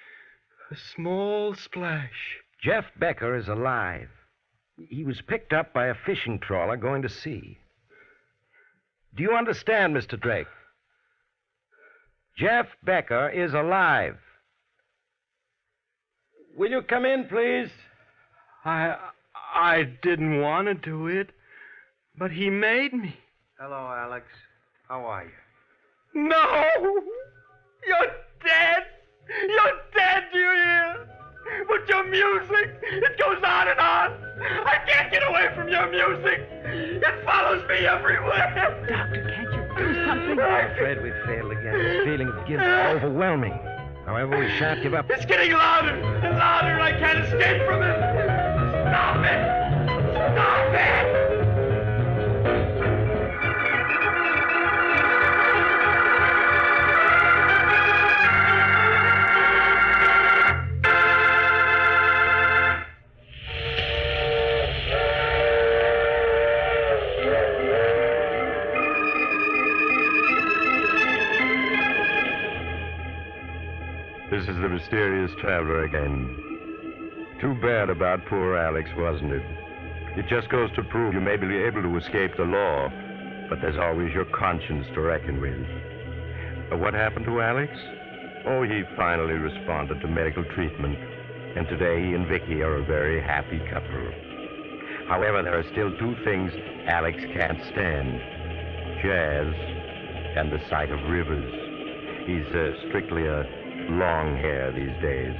a small splash. Jeff Becker is alive. He was picked up by a fishing trawler going to sea. Do you understand, Mr. Drake? Jeff Becker is alive. Will you come in, please? I didn't want to do it, but he made me. Hello, Alex. How are you? No! You're dead! You're dead, do you hear? But your music, it goes on and on. I can't get away from your music. It follows me everywhere. Doctor, can't you do something? I'm afraid we failed again. This feeling of guilt is overwhelming. However, we shan't give up. It's getting louder and louder, and I can't escape from it. Stop it! Stop it! This is the mysterious traveler again. Too bad about poor Alex, wasn't it? It just goes to prove you may be able to escape the law, but there's always your conscience to reckon with. What happened to Alex? Oh, he finally responded to medical treatment, and today he and Vicky are a very happy couple. However, there are still two things Alex can't stand. Jazz and the sight of rivers. He's strictly a long hair these days.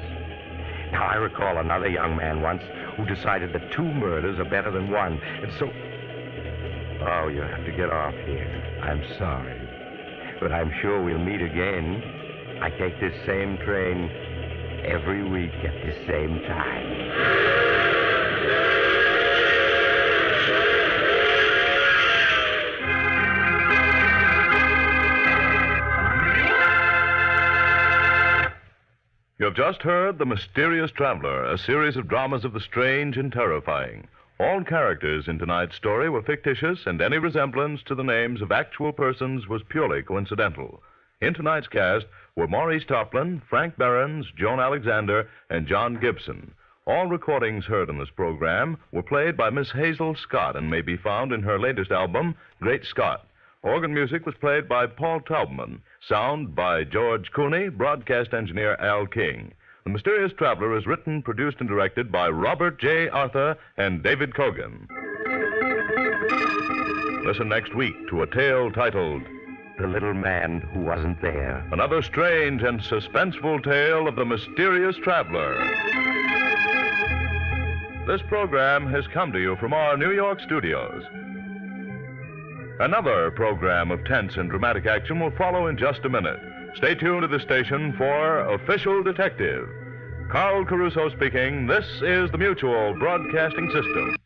Now, I recall another young man once who decided that 2 murders are better than 1. And so... Oh, you have to get off here. I'm sorry. But I'm sure we'll meet again. I take this same train every week at the same time. You have just heard The Mysterious Traveler, a series of dramas of the strange and terrifying. All characters in tonight's story were fictitious, and any resemblance to the names of actual persons was purely coincidental. In tonight's cast were Maurice Toplin, Frank Behrens, Joan Alexander, and John Gibson. All recordings heard in this program were played by Miss Hazel Scott and may be found in her latest album, Great Scott. Organ music was played by Paul Taubman. Sound by George Cooney, broadcast engineer Al King. The Mysterious Traveler is written, produced, and directed by Robert J. Arthur and David Cogan. Listen next week to a tale titled The Little Man Who Wasn't There. Another strange and suspenseful tale of the Mysterious Traveler. This program has come to you from our New York studios. Another program of tense and dramatic action will follow in just a minute. Stay tuned to the station for Official Detective. Carl Caruso speaking. This is the Mutual Broadcasting System.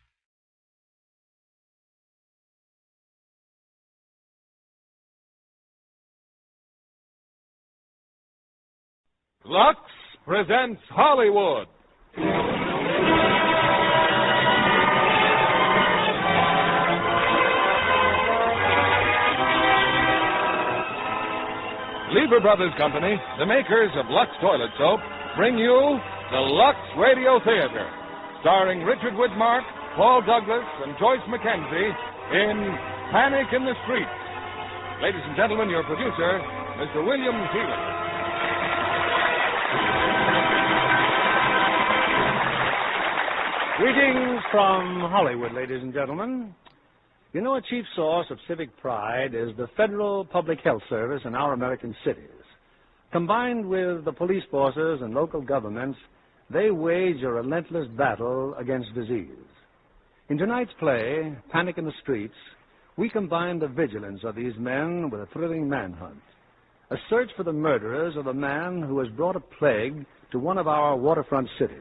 Lux presents Hollywood. Lever Brothers Company, the makers of Lux Toilet Soap, bring you the Lux Radio Theater, starring Richard Widmark, Paul Douglas, and Joyce Mackenzie in Panic in the Streets. Ladies and gentlemen, your producer, Mr. William Keeler. Greetings from Hollywood, ladies and gentlemen. You know, a chief source of civic pride is the Federal Public Health Service in our American cities. Combined with the police forces and local governments, they wage a relentless battle against disease. In tonight's play, Panic in the Streets, we combine the vigilance of these men with a thrilling manhunt. A search for the murderers of a man who has brought a plague to one of our waterfront cities.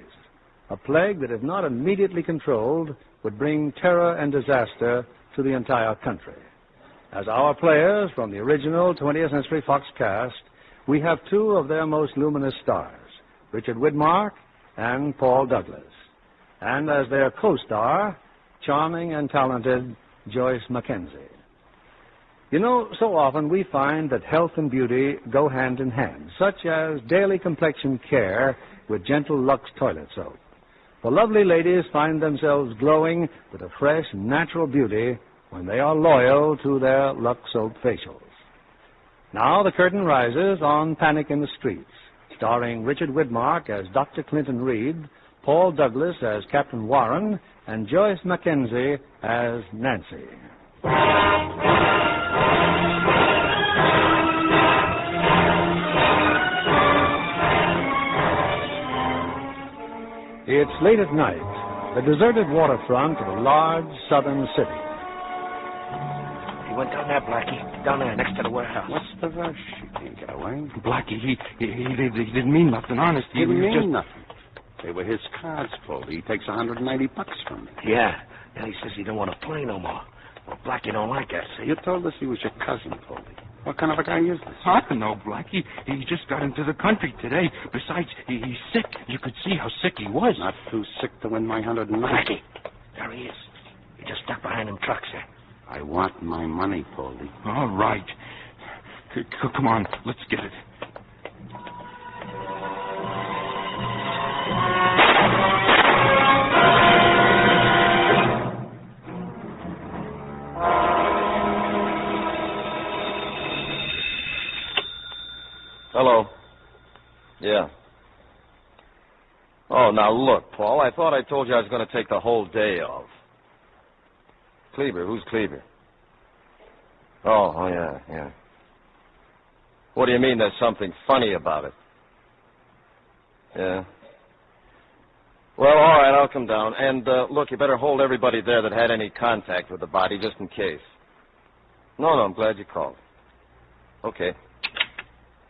A plague that, if not immediately controlled, would bring terror and disaster to the entire country. As our players from the original 20th Century Fox cast, we have 2 of their most luminous stars, Richard Widmark and Paul Douglas. And as their co-star, charming and talented Joyce Mackenzie. You know, so often we find that health and beauty go hand in hand, such as daily complexion care with gentle Lux Toilet Soap. The lovely ladies find themselves glowing with a fresh, natural beauty when they are loyal to their Lux Soap facials. Now the curtain rises on Panic in the Streets, starring Richard Widmark as Dr. Clinton Reed, Paul Douglas as Captain Warren, and Joyce Mackenzie as Nancy. It's late at night, the deserted waterfront of a large southern city. He went down there, Blackie. Down there, next to the warehouse. What's the rush? He can't get away. Blackie, he didn't mean nothing, honest. He didn't mean just... nothing. They were his cards, Foley. He takes $180 from me. Yeah. Then he says he don't want to play no more. Well, Blackie don't like us, see? You told us he was your cousin, Foley. What kind of a guy is this? I don't know, Blackie. He just got into the country today. Besides, he's sick. You could see how sick he was. Not too sick to win my $190. Blackie, there he is. He just stuck behind them trucks there. I want my money, Foley. All right. Come on, let's get it. Hello. Yeah. Oh, now look, Paul, I thought I told you I was going to take the whole day off. Cleaver. Who's Cleaver? Oh, yeah. What do you mean there's something funny about it? Yeah. Well, all right, I'll come down. And, look, you better hold everybody there that had any contact with the body, just in case. No, I'm glad you called. Okay.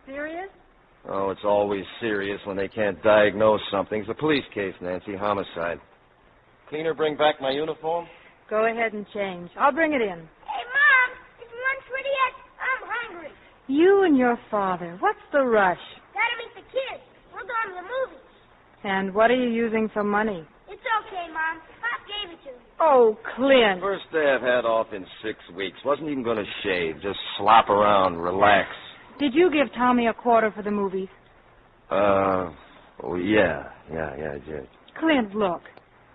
Serious? Oh, it's always serious when they can't diagnose something. It's a police case, Nancy, homicide. Cleaner, bring back my uniform? Go ahead and change. I'll bring it in. Hey, Mom, is lunch ready yet? I'm hungry. You and your father. What's the rush? Gotta meet the kids. We're going to the movies. And what are you using for money? It's okay, Mom. Pop gave it to me. Oh, Clint. First day I've had off in 6 weeks. Wasn't even going to shave. Just slop around, relax. Did you give Tommy a quarter for the movies? Oh, yeah, I did. Clint, look.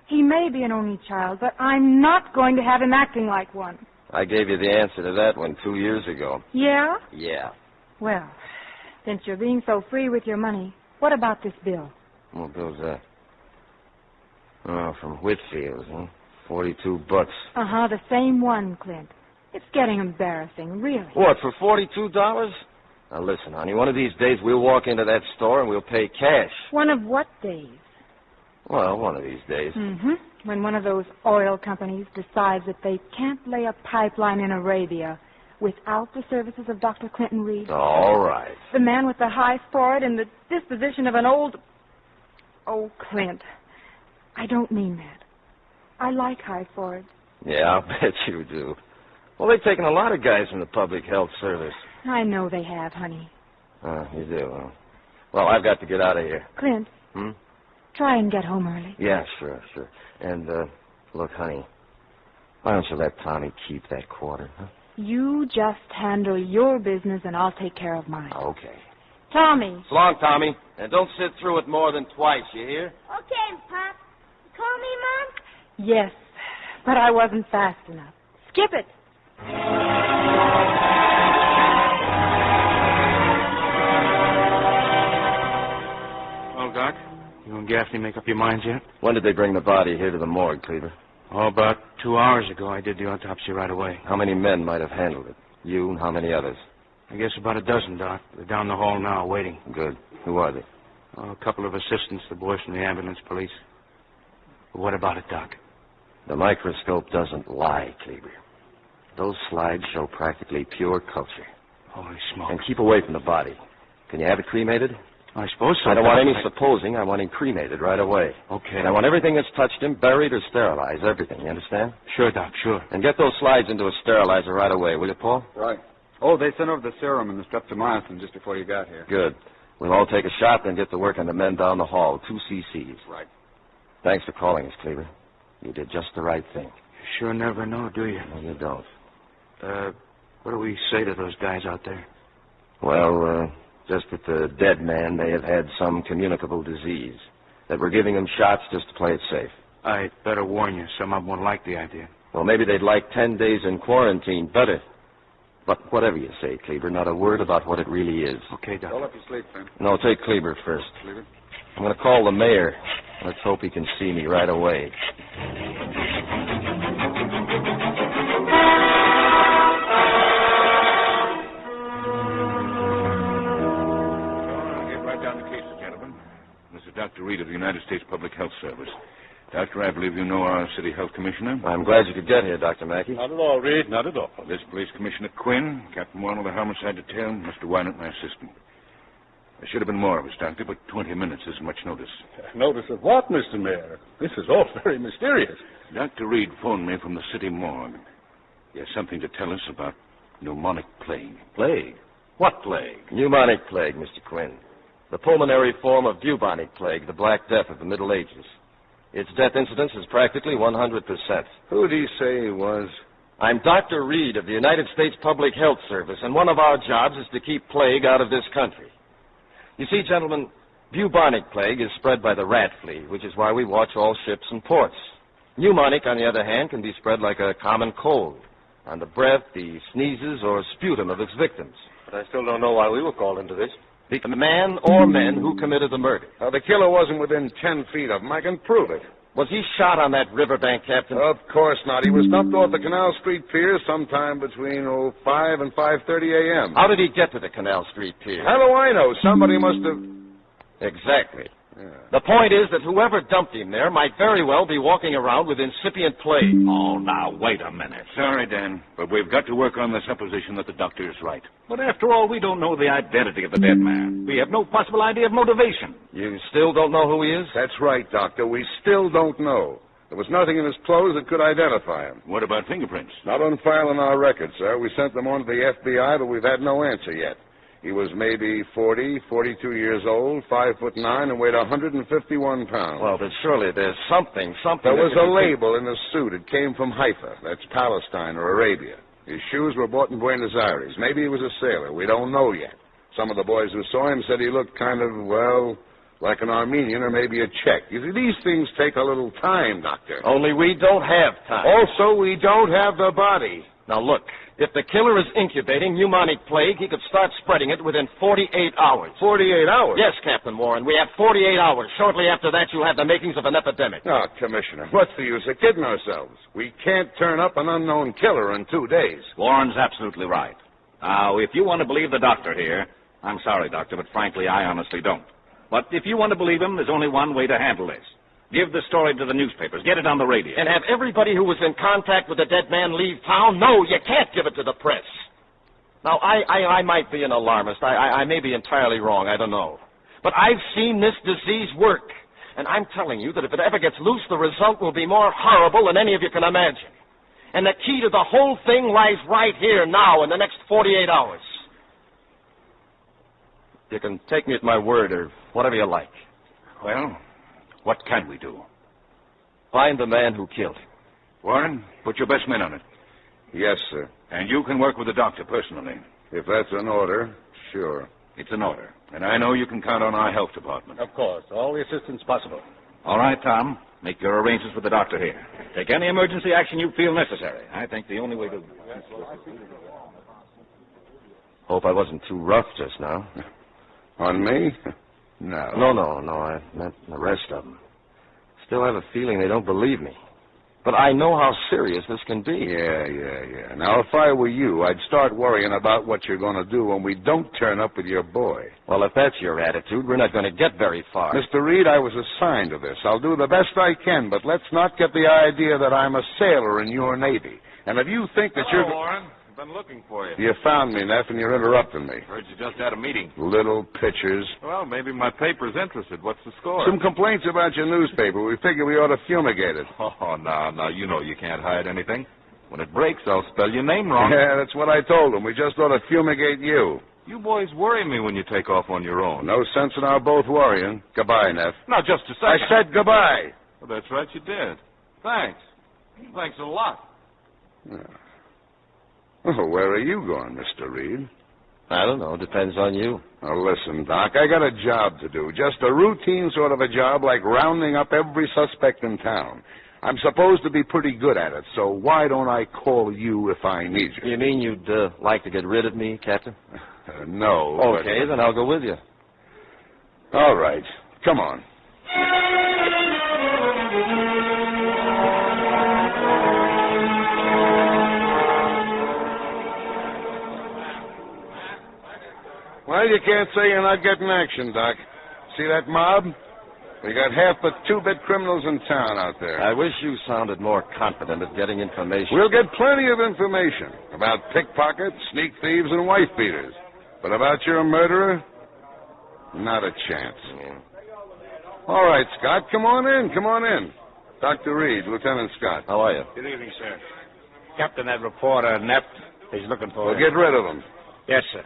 He may be an only child, but I'm not going to have him acting like one. I gave you the answer to that one 2 years ago. Yeah? Yeah. Well, since you're being so free with your money, what about this bill? What bill's that? Oh, from Whitfield's, huh? $42. Uh-huh, the same one, Clint. It's getting embarrassing, really. What, for $42? Now, listen, honey, one of these days we'll walk into that store and we'll pay cash. One of what days? Well, one of these days. Mm-hmm. When one of those oil companies decides that they can't lay a pipeline in Arabia without the services of Dr. Clinton Reed. All right. The man with the high forehead and the disposition of an old... Oh, Clint, I don't mean that. I like high foreheads. Yeah, I'll bet you do. Well, they've taken a lot of guys from the public health service. I know they have, honey. You do, huh? Well, I've got to get out of here. Clint, try and get home early. Yeah, sure. And, look, honey, why don't you let Tommy keep that quarter, huh? You just handle your business and I'll take care of mine. Okay. Tommy. So long, Tommy. And don't sit through it more than twice, you hear? Okay, Pop. You call me, Mom? Yes, but I wasn't fast enough. Skip it. Well, Doc, you and Gaffney make up your minds yet? When did they bring the body here to the morgue, Cleaver? Oh, about 2 hours ago. I did the autopsy right away. How many men might have handled it? You and how many others? I guess about a dozen, Doc. They're down the hall now, waiting. Good. Who are they? Oh, a couple of assistants, the boys from the ambulance police. But what about it, Doc? The microscope doesn't lie, Cleaver. Those slides show practically pure culture. Holy smoke. And keep away from the body. Can you have it cremated? I suppose so. I don't want any supposing. I want him cremated right away. Okay. And I want everything that's touched him buried or sterilized. Everything, you understand? Sure, Doc, sure. And get those slides into a sterilizer right away, will you, Paul? Right. Oh, they sent over the serum and the streptomycin just before you got here. Good. We'll all take a shot, then get to work on the men down the hall. 2 cc's. Right. Thanks for calling us, Cleaver. You did just the right thing. You sure never know, do you? No, you don't. What do we say to those guys out there? Well, just that the dead man may have had some communicable disease. That we're giving him shots just to play it safe. I'd better warn you. Some of them won't like the idea. Well, maybe they'd like 10 days in quarantine better. But whatever you say, Cleaver, not a word about what it really is. Okay, Doc. Roll up your sleep, Sam. No, take Cleaver first. Cleaver? I'm going to call the mayor. Let's hope he can see me right away. I'll get right down to cases, gentlemen. This is Dr. Reed of the United States Public Health Service. Doctor, I believe you know our city health commissioner. I'm glad you could get here, Dr. Mackey. Not at all, Reed, not at all. This police commissioner Quinn, Captain Warren of the homicide detail, Mr. Wynant, my assistant. There should have been more of us, Doctor, but 20 minutes isn't much notice. Notice of what, Mr. Mayor? This is all very mysterious. Dr. Reed phoned me from the city morgue. He has something to tell us about pneumonic plague. Plague? What plague? Pneumonic plague, Mr. Quinn. The pulmonary form of bubonic plague, the Black Death of the Middle Ages. Its death incidence is practically 100%. Who did he say he was? I'm Dr. Reed of the United States Public Health Service, and one of our jobs is to keep plague out of this country. You see, gentlemen, bubonic plague is spread by the rat flea, which is why we watch all ships and ports. Pneumonic, on the other hand, can be spread like a common cold, on the breath, the sneezes, or sputum of its victims. But I still don't know why we were called into this. The man or men who committed the murder. The killer wasn't within 10 feet of him. I can prove it. Was he shot on that riverbank, Captain? Of course not. He was dumped off the Canal Street Pier sometime between 5 and 5:30 a.m. How did he get to the Canal Street Pier? How do I know? Somebody must have... Exactly. The point is that whoever dumped him there might very well be walking around with incipient plague. Oh, now, wait a minute. Sorry, Dan, but we've got to work on the supposition that the doctor is right. But after all, we don't know the identity of the dead man. We have no possible idea of motivation. You still don't know who he is? That's right, Doctor. We still don't know. There was nothing in his clothes that could identify him. What about fingerprints? Not on file in our records, sir. We sent them on to the FBI, but we've had no answer yet. He was maybe 42 years old, 5'9", and weighed 151 pounds. Well, then surely there's something. There was a label in his suit. It came from Haifa. That's Palestine or Arabia. His shoes were bought in Buenos Aires. Maybe he was a sailor. We don't know yet. Some of the boys who saw him said he looked kind of, well, like an Armenian or maybe a Czech. You see, these things take a little time, Doctor. Only we don't have time. Also, we don't have the body. Now, look, if the killer is incubating pneumonic plague, he could start spreading it within 48 hours. 48 hours? Yes, Captain Warren. We have 48 hours. Shortly after that, you'll have the makings of an epidemic. Oh, Commissioner, what's the use of kidding ourselves? We can't turn up an unknown killer in 2 days. Warren's absolutely right. Now, if you want to believe the doctor here, I'm sorry, Doctor, but frankly, I honestly don't. But if you want to believe him, there's only one way to handle this. Give the story to the newspapers. Get it on the radio. And have everybody who was in contact with the dead man leave town? No, you can't give it to the press. Now, I might be an alarmist. I may be entirely wrong. I don't know. But I've seen this disease work. And I'm telling you that if it ever gets loose, the result will be more horrible than any of you can imagine. And the key to the whole thing lies right here now in the next 48 hours. You can take me at my word or whatever you like. Well, what can we do? Find the man who killed him. Warren, put your best men on it. Yes, sir. And you can work with the doctor personally. If that's an order, sure. It's an order. And I know you can count on our health department. Of course. All the assistance possible. All right, Tom. Make your arrangements with the doctor here. Take any emergency action you feel necessary. I think the only way to... Hope I wasn't too rough just now. On me? No. No. I meant the rest of them. Still have a feeling they don't believe me. But I know how serious this can be. Yeah. Now, if I were you, I'd start worrying about what you're going to do when we don't turn up with your boy. Well, if that's your attitude, we're not going to get very far. Mr. Reed, I was assigned to this. I'll do the best I can, but let's not get the idea that I'm a sailor in your Navy. And if you think that Hello, Warren. I've been looking for you. You found me, Neff, and you're interrupting me. Heard you just had a meeting. Little pitchers. Well, maybe my paper's interested. What's the score? Some complaints about your newspaper. We figure we ought to fumigate it. Oh, now, you know you can't hide anything. When it breaks, I'll spell your name wrong. Yeah, that's what I told them. We just ought to fumigate you. You boys worry me when you take off on your own. No sense in our both worrying. Goodbye, Neff. Now, just a second. I said goodbye. Well, that's right, you did. Thanks. Thanks a lot. Yeah. Oh, where are you going, Mr. Reed? I don't know. Depends on you. Now, listen, Doc, I got a job to do. Just a routine sort of a job like rounding up every suspect in town. I'm supposed to be pretty good at it, so why don't I call you if I need you? You mean you'd like to get rid of me, Captain? No. Okay, then I'll go with you. All right. Come on. Well, you can't say you're not getting action, Doc. See that mob? We got half the two-bit criminals in town out there. I wish you sounded more confident at getting information. We'll get plenty of information about pickpockets, sneak thieves, and wife-beaters. But about your murderer, not a chance. Yeah. All right, Scott, come on in. Dr. Reed, Lieutenant Scott. How are you? Good evening, sir. Captain, that reporter, Neff, he's looking for... Well, get rid of him. Yes, sir.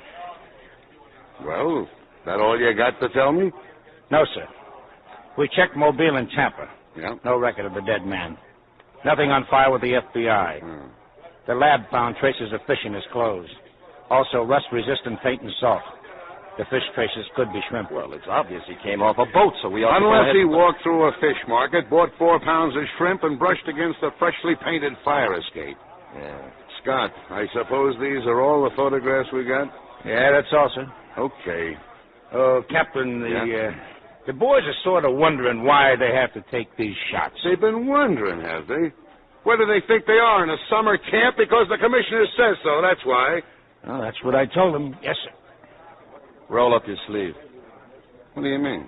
Well, that all you got to tell me? No, sir. We checked Mobile and Tampa. Yeah? No record of the dead man. Nothing on file with the FBI. The lab found traces of fish in his clothes. Also, rust-resistant paint and salt. The fish traces could be shrimp. Well, it's obvious he came off a boat, so we ought to go Unless ahead... he walked through a fish market, bought 4 pounds of shrimp, and brushed against a freshly painted fire escape. Yeah. Scott, I suppose these are all the photographs we got? Yeah, that's all, sir. Okay. Oh, Captain, The boys are sort of wondering why they have to take these shots. They've been wondering, have they? Where do they think they are, in a summer camp? Because the commissioner says so, that's why. Well, that's what I told them. Yes, sir. Roll up your sleeve. What do you mean?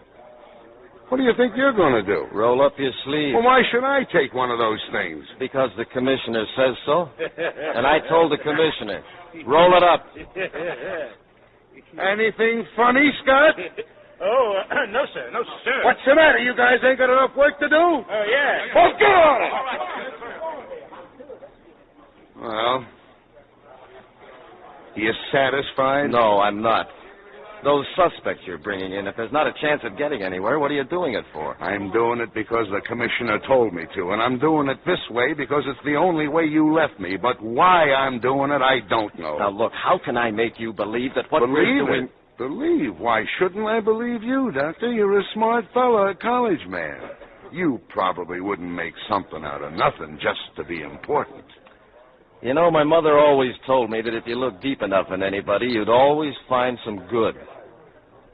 What do you think you're going to do? Roll up your sleeve. Well, why should I take one of those things? Because the commissioner says so. And I told the commissioner. Roll it up. Anything funny, Scott? Oh, no, sir. No, sir. What's the matter? You guys ain't got enough work to do? Oh, yeah. Well, get on it! Well, you satisfied? No, I'm not. Those suspects you're bringing in, if there's not a chance of getting anywhere, what are you doing it for? I'm doing it because the commissioner told me to, and I'm doing it this way because it's the only way you left me. But why I'm doing it, I don't know. Now, look, how can I make you believe that what we're doing... Believe? Why shouldn't I believe you, Doctor? You're a smart fellow, a college man. You probably wouldn't make something out of nothing just to be important. You know, my mother always told me that if you look deep enough in anybody, you'd always find some good.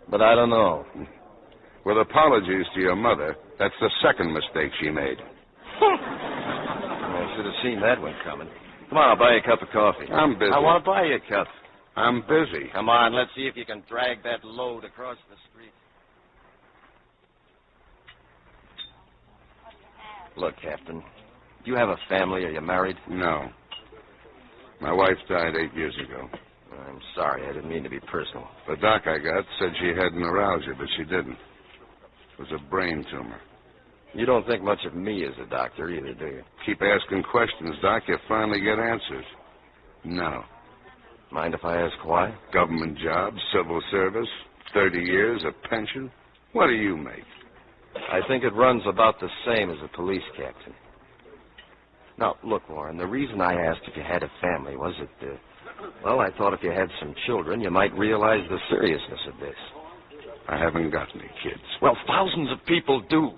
But I don't know. With apologies to your mother, that's the second mistake she made. I should have seen that one coming. Come on, I'll buy you a cup of coffee. I'm busy. I want to buy you a cup. I'm busy. Come on, let's see if you can drag that load across the street. Look, Captain, do you have a family? Are you married? No. My wife died 8 years ago. I'm sorry, I didn't mean to be personal. The doc I got said she had neuralgia, but she didn't. It was a brain tumor. You don't think much of me as a doctor either, do you? Keep asking questions, Doc. You finally get answers. No. Mind if I ask why? Government job, civil service, 30 years, a pension. What do you make? I think it runs about the same as a police captain. Now, look, Warren, the reason I asked if you had a family was that, well, I thought if you had some children, you might realize the seriousness of this. I haven't got any kids. Well, thousands of people do.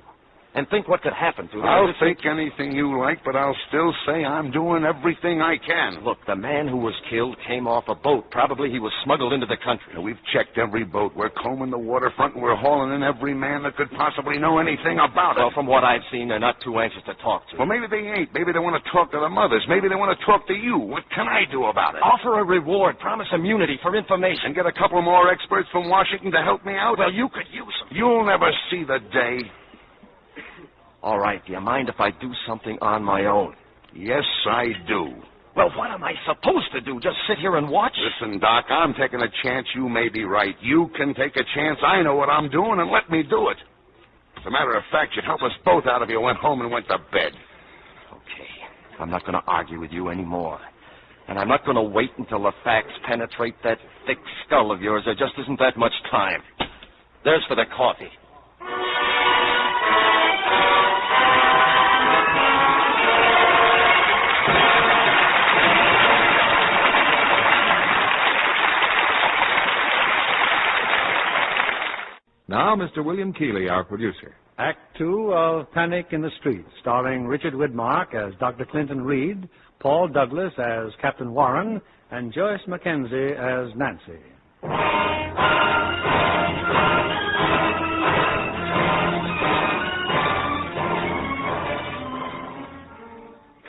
And think what could happen to them. I'll think anything you like, but I'll still say I'm doing everything I can. Look, the man who was killed came off a boat. Probably he was smuggled into the country. Now, we've checked every boat. We're combing the waterfront, and we're hauling in every man that could possibly know anything about it. Well, from what I've seen, they're not too anxious to talk to. Well, maybe they ain't. Maybe they want to talk to the mothers. Maybe they want to talk to you. What can I do about it? Offer a reward. Promise immunity for information. And get a couple more experts from Washington to help me out? Well, you could use them. You'll never see the day. All right, do you mind if I do something on my own? Yes, I do. Well, what am I supposed to do? Just sit here and watch? Listen, Doc, I'm taking a chance you may be right. You can take a chance I know what I'm doing, and let me do it. As a matter of fact, you'd help us both out if you went home and went to bed. Okay. I'm not going to argue with you anymore. And I'm not going to wait until the facts penetrate that thick skull of yours. There just isn't that much time. There's for the coffee. Now, Mr. William Keeley, our producer. Act 2 of Panic in the Streets, starring Richard Widmark as Dr. Clinton Reed, Paul Douglas as Captain Warren, and Joyce Mackenzie as Nancy.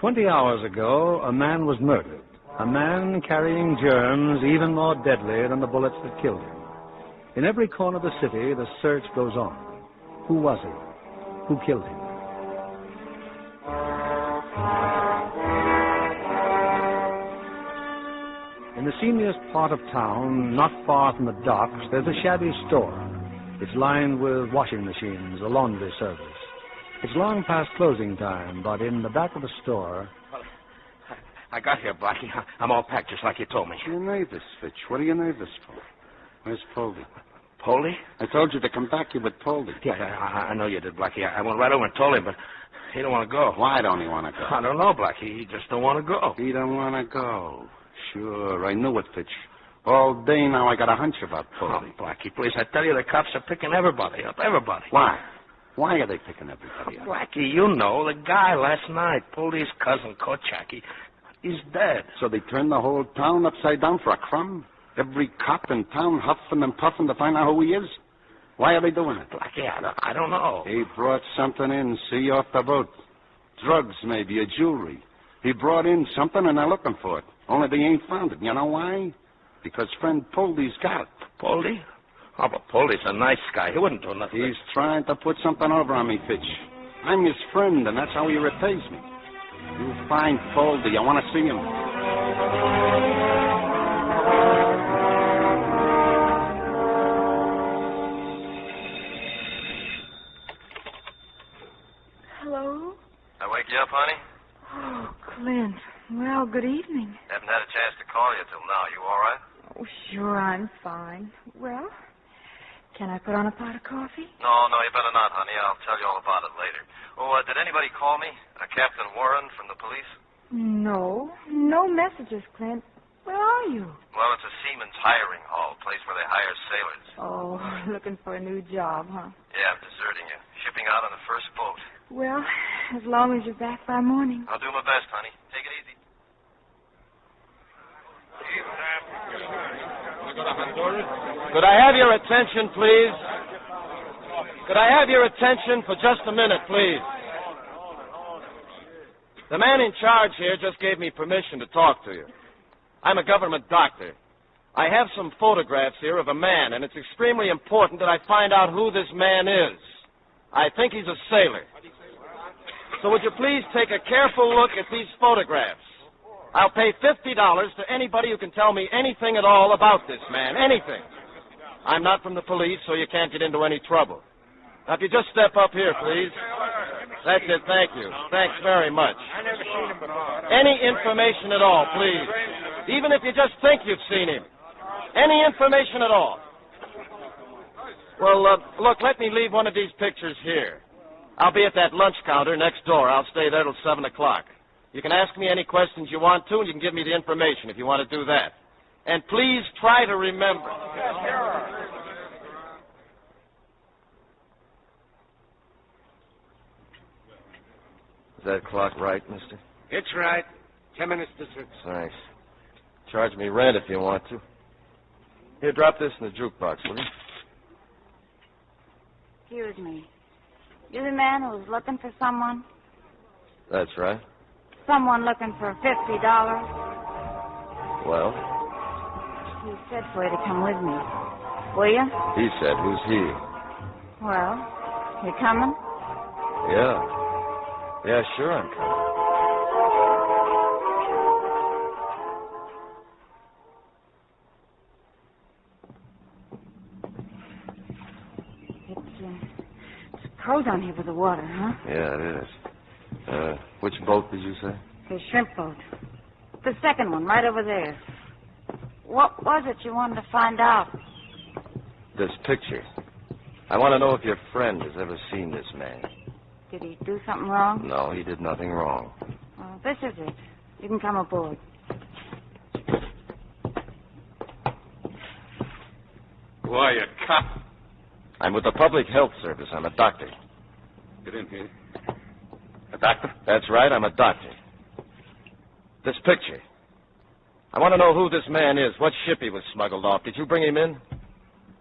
20 hours ago, a man was murdered. A man carrying germs even more deadly than the bullets that killed him. In every corner of the city, the search goes on. Who was he? Who killed him? In the seamiest part of town, not far from the docks, there's a shabby store. It's lined with washing machines, a laundry service. It's long past closing time, but in the back of the store... I got here, Blackie. I'm all packed just like you told me. You're nervous, Fitch. What are you nervous for? Where's Poldy? Poldy? I told you to come back here with Poldy. Yeah, I know you did, Blackie. I went right over and told him, but he don't want to go. Why don't he want to go? I don't know, Blackie. He just don't want to go. He don't want to go. Sure, I knew it, Fitch. All day now I got a hunch about Poldy. Oh, Blackie, please, I tell you, the cops are picking everybody up, everybody. Why? Why are they picking everybody up? Blackie, you know, the guy last night, Poldy's cousin, Kochak, he's dead. So they turned the whole town upside down for a crumb? Every cop in town huffing and puffing to find out who he is? Why are they doing it? Blackie, I don't know. He brought something in, see, off the boat. Drugs, maybe, or jewelry. He brought in something, and they're looking for it. Only they ain't found it. You know why? Because friend Poldy's got it. Poldy? Oh, but Poldy's a nice guy. He wouldn't do nothing. He's trying to put something over on me, Fitch. I'm his friend, and that's how he repays me. You find Poldy. I want to see him. Hello? I wake you up, honey? Oh, Clint. Well, good evening. Haven't had a chance to call you till now. You all right? Oh, sure, I'm fine. Well, can I put on a pot of coffee? No, you better not, honey. I'll tell you all about it later. Oh, did anybody call me? Captain Warren from the police? No messages, Clint. Where are you? Well, it's a seaman's hiring hall, place where they hire sailors. Oh, looking for a new job, huh? Yeah, I'm deserting you. Shipping out on the first boat. Well, as long as you're back by morning. I'll do my best, honey. Take it easy. Could I have your attention, please? Could I have your attention for just a minute, please? The man in charge here just gave me permission to talk to you. I'm a government doctor. I have some photographs here of a man, and it's extremely important that I find out who this man is. I think he's a sailor. So would you please take a careful look at these photographs? I'll pay $50 to anybody who can tell me anything at all about this man. Anything. I'm not from the police, so you can't get into any trouble. Now, if you just step up here, please. That's it, thank you. Thanks very much. I never seen him before. Any information at all, please. Even if you just think you've seen him. Any information at all. Well, look, let me leave one of these pictures here. I'll be at that lunch counter next door. I'll stay there till 7 o'clock. You can ask me any questions you want to, and you can give me the information if you want to do that. And please try to remember. Is that clock right, mister? It's right. 10 minutes to 6. Thanks. Charge me rent if you want to. Here, drop this in the jukebox, will you? Excuse me. You're the man who was looking for someone? That's right. Someone looking for $50? Well? He said for you to come with me. Will you? He said, who's he? Well, you coming? Yeah. Yeah, sure I'm coming. It's cold down here with the water, huh? Yeah, it is. Which boat did you say? The shrimp boat. The second one, right over there. What was it you wanted to find out? This picture. I want to know if your friend has ever seen this man. Did he do something wrong? No, he did nothing wrong. Well, this is it. You can come aboard. Who are you, cop? I'm with the Public Health Service. I'm a doctor. Get in here. A doctor? That's right, I'm a doctor. This picture. I want to know who this man is, what ship he was smuggled off. Did you bring him in?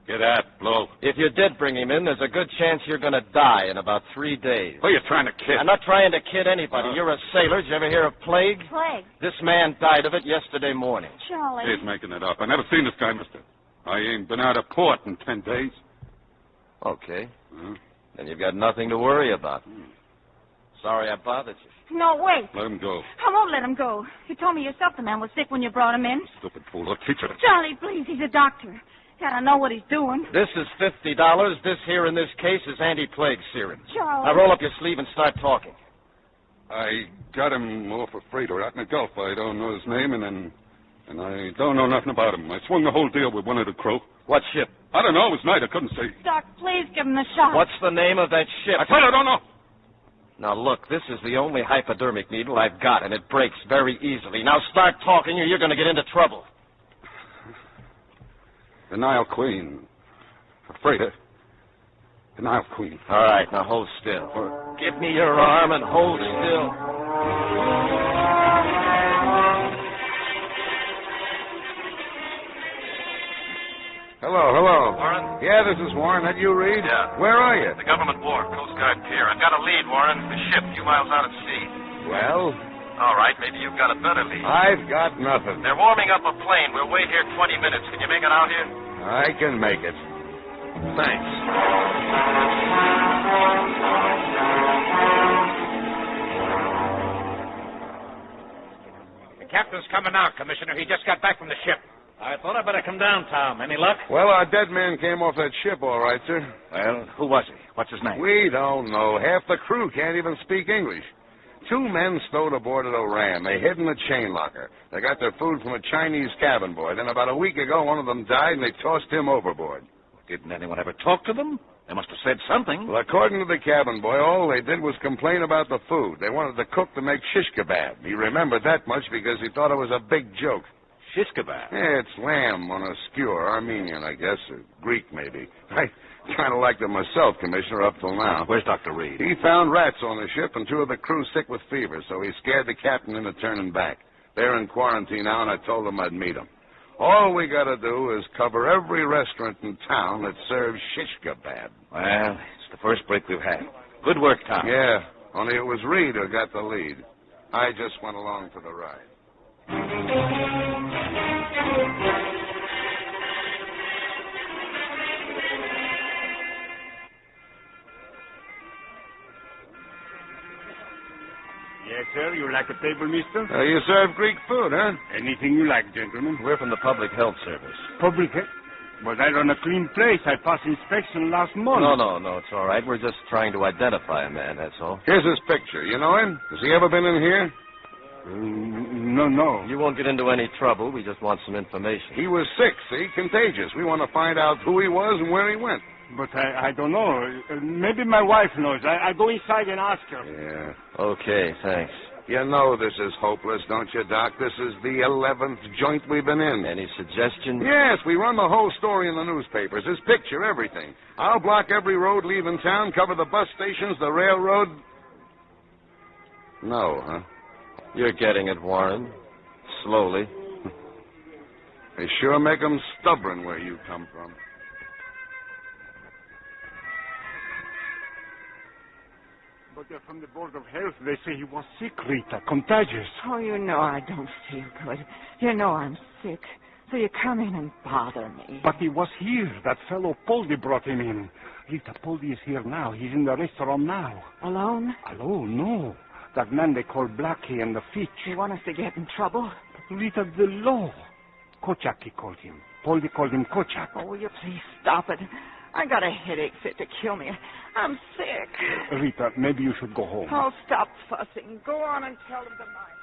Get out, blow. If you did bring him in, there's a good chance you're going to die in about 3 days. Who are you trying to kid? I'm not trying to kid anybody. You're a sailor. Did you ever hear of plague? Plague? This man died of it yesterday morning. Charlie. He's making it up. I never seen this guy, mister. I ain't been out of port in 10 days. Okay. Then you've got nothing to worry about. Sorry I bothered you. No, wait. Let him go. I won't let him go. You told me yourself the man was sick when you brought him in. Stupid fool. I'll teach you. Charlie, please, he's a doctor. Gotta know what he's doing. This is $50. This here in this case is anti-plague serum. Charlie. Now roll up your sleeve and start talking. I got him off a freighter out in the Gulf. I don't know his name, and I don't know nothing about him. I swung the whole deal with one of the crew. What ship? I don't know. It was night. I couldn't see. Doc, please give him a shot. What's the name of that ship? I said I don't know. Now, look, this is the only hypodermic needle I've got, and it breaks very easily. Now start talking, or you're going to get into trouble. The Nile Queen. A freighter. The Nile Queen. All right, now hold still. Give me your arm and hold still. Hello. Warren? Yeah, this is Warren. That you, Reed? Yeah. Where are you? The government wharf, Coast Guard Pier. I've got a lead, Warren. A ship a few miles out at sea. Well? All right, maybe you've got a better lead. I've got nothing. They're warming up a plane. We'll wait here 20 minutes. Can you make it out here? I can make it. Thanks. The captain's coming out, Commissioner. He just got back from the ship. I thought I'd better come down, Tom. Any luck? Well, our dead man came off that ship, all right, sir. Well, who was he? What's his name? We don't know. Half the crew can't even speak English. 2 men stowed aboard at Oran. They hid in the chain locker. They got their food from a Chinese cabin boy. Then about a week ago, one of them died, and they tossed him overboard. Didn't anyone ever talk to them? They must have said something. Well, according to the cabin boy, all they did was complain about the food. They wanted the cook to make shish kebab. He remembered that much because he thought it was a big joke. Shish kebab? Yeah, it's lamb on a skewer. Armenian, I guess, or Greek, maybe. I kind of liked it myself, Commissioner, up till now. Where's Dr. Reed? He found rats on the ship and 2 of the crew sick with fever, so he scared the captain into turning back. They're in quarantine now, and I told them I'd meet them. All we got to do is cover every restaurant in town that serves shish kebab. Well, it's the first break we've had. Good work, Tom. Yeah, only it was Reed who got the lead. I just went along for the ride. Yes, sir. You like a table, mister? You serve Greek food, huh? Anything you like, gentlemen. We're from the Public Health Service. Public health? Was I run a clean place? I passed inspection last month. No, it's all right. We're just trying to identify a man, that's all. Here's his picture. You know him? Has he ever been in here? No. You won't get into any trouble. We just want some information. He was sick, see? Contagious. We want to find out who he was and where he went. But I don't know. Maybe my wife knows. I'll go inside and ask her. Yeah. Okay, thanks. You know this is hopeless, don't you, Doc? This is the 11th joint we've been in. Any suggestions? Yes, we run the whole story in the newspapers. His picture, everything. I'll block every road leaving town, cover the bus stations, the railroad. No, huh? You're getting it, Warren. Slowly. They sure make 'em stubborn where you come from. But they're from the Board of Health. They say he was sick, Rita. Contagious. Oh, you know I don't feel good. You know I'm sick. So you come in and bother me. But he was here. That fellow Poldy brought him in. Rita, Poldy is here now. He's in the restaurant now. Alone? Alone? No. That man they call Blackie and the Fitch. You want us to get in trouble? But Rita, the law. Kochak, he called him. Poldy called him Kochak. Oh, will you please stop it? I got a headache fit to kill me. I'm sick. Rita, maybe you should go home. Oh, stop fussing. Go on and tell them to mind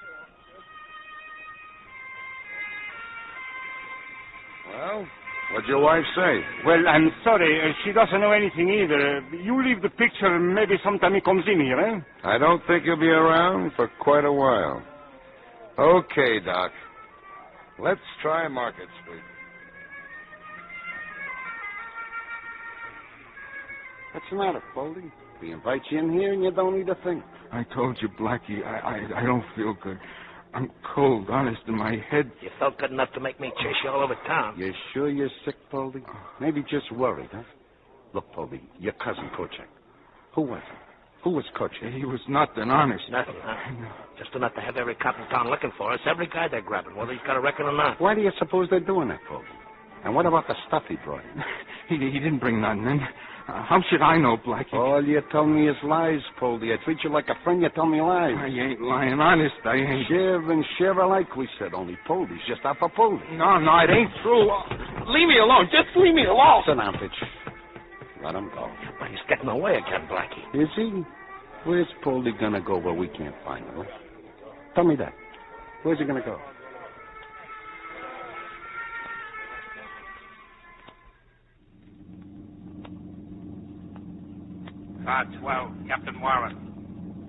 you. Well, what'd your wife say? Well, I'm sorry. She doesn't know anything either. You leave the picture. Maybe sometime he comes in here, eh? I don't think he'll be around for quite a while. Okay, Doc. Let's try Market Street. What's the matter, Poldy? We invite you in here and you don't eat a thing. I told you, Blackie, I don't feel good. I'm cold, honest, in my head. You felt good enough to make me chase you all over town. You sure you're sick, Poldy? Maybe just worried, huh? Look, Poldy, your cousin Kochak. Who was he? Who was Kochak? He was nothing, honest. Nothing, huh? Just enough to have every cop in town looking for us. Every guy they're grabbing, whether he's got a record or not. Why do you suppose they're doing that, Poldy? And what about the stuff he brought in? He didn't bring nothing in. How should I know, Blackie? All you tell me is lies, Poldy. I treat you like a friend, you tell me lies. I ain't lying, honest, I ain't. Share and share alike, we said. Only Poldy's just out for Poldy. No, it ain't true. Leave me alone. Just leave me alone. Sit down, Fitch. Let him go. But he's getting away again, Blackie. Is he? Where's Poldy gonna go where we can't find him? Huh? Tell me that. Where's he gonna go? Car 12, Captain Warren.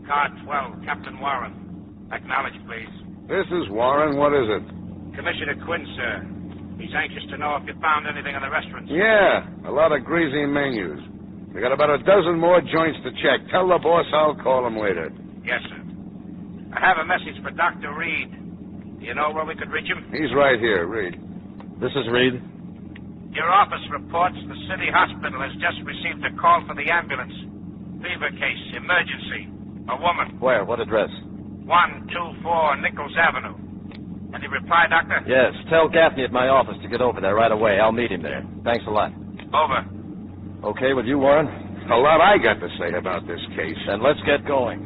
Car 12, Captain Warren. Acknowledge, please. This is Warren. What is it? Commissioner Quinn, sir. He's anxious to know if you found anything in the restaurants. Yeah, a lot of greasy menus. We got about a dozen more joints to check. Tell the boss I'll call him later. Yes, sir. I have a message for Dr. Reed. Do you know where we could reach him? He's right here, Reed. This is Reed. Your office reports the city hospital has just received a call for the ambulance. Fever case, emergency. A woman. Where? What address? 124 Nichols Avenue. Any reply, Doctor? Yes. Tell Gaffney at my office to get over there right away. I'll meet him there. Thanks a lot. Over. Okay with you, Warren? A lot I got to say about this case. Then let's get going.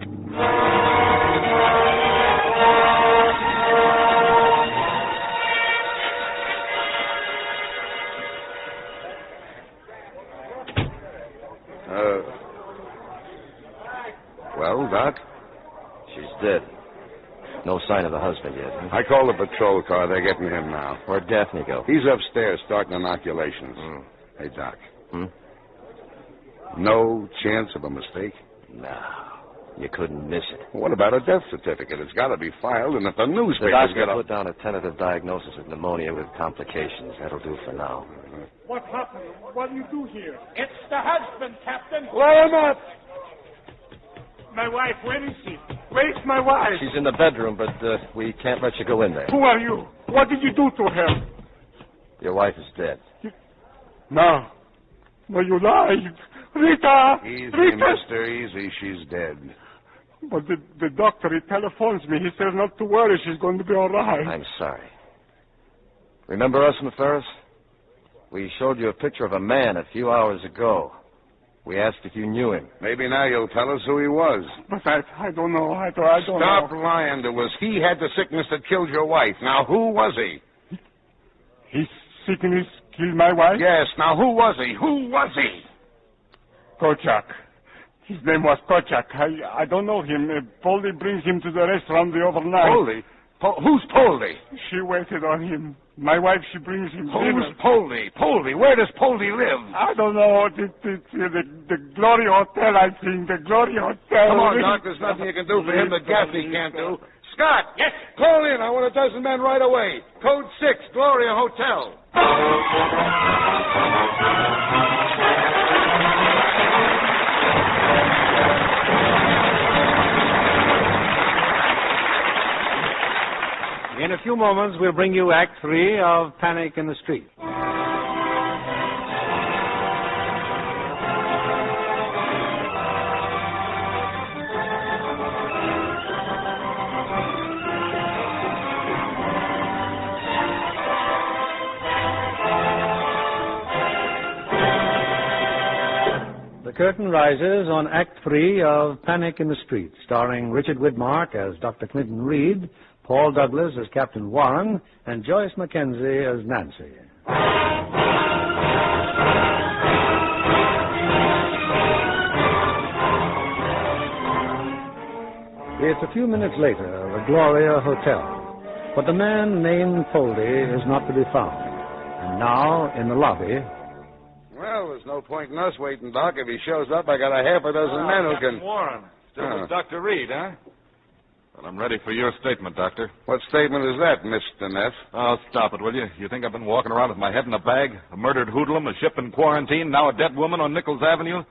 Well, Doc? She's dead. No sign of the husband yet. Huh? I called the patrol car. They're getting him now. Where'd Gaffney go? He's upstairs starting inoculations. Hey, Doc. No chance of a mistake? No. You couldn't miss it. What about a death certificate? It's got to be filed, and if the The newspapers doctor get put down a tentative diagnosis of pneumonia with complications. That'll do for now. What happened? What do you do here? It's the husband, Captain. Let him up! My wife, where is she? Where's my wife? She's in the bedroom, but we can't let you go in there. Who are you? What did you do to her? Your wife is dead. No. No, you lied. Rita! Easy, Rita! mister, easy. She's dead. But the doctor, he telephones me. He says not to worry. She's going to be all right. I'm sorry. Remember us, Ferris? We showed you a picture of a man a few hours ago. We asked if you knew him. Maybe now you'll tell us who he was. But I don't know. I don't know. Stop lying to us. He had the sickness that killed your wife. Now, who was he? His sickness killed my wife? Yes. Now, who was he? Who was he? Kochak. His name was Kochak. I don't know him. Poldy brings him to the restaurant the overnight. Poldy? Who's Poldy? She waited on him. My wife, she brings him Who's dinner. Poldy? Poldy? Where does Poldy live? I don't know. The Glory Hotel, I think. The Glory Hotel. Come on, Doc. There's nothing you can do for him that Gaffney can't do. Scott! Yes? Call in. I want a dozen men right away. Code 6, Gloria Hotel. In a few moments, we'll bring you Act 3 of Panic in the Street. The curtain rises on Act 3 of Panic in the Street, starring Richard Widmark as Dr. Clinton Reed, Paul Douglas as Captain Warren, and Joyce Mackenzie as Nancy. It's a few minutes later, the Gloria Hotel. But the man named Poldy is not to be found. And now, in the lobby... Well, there's no point in us waiting, Doc. If he shows up, I got a half a dozen men who can... Warren. Still with Dr. Reed, huh? Well, I'm ready for your statement, Doctor. What statement is that, Mr. Neff? Oh, stop it, will you? You think I've been walking around with my head in a bag? A murdered hoodlum, a ship in quarantine, now a dead woman on Nichols Avenue?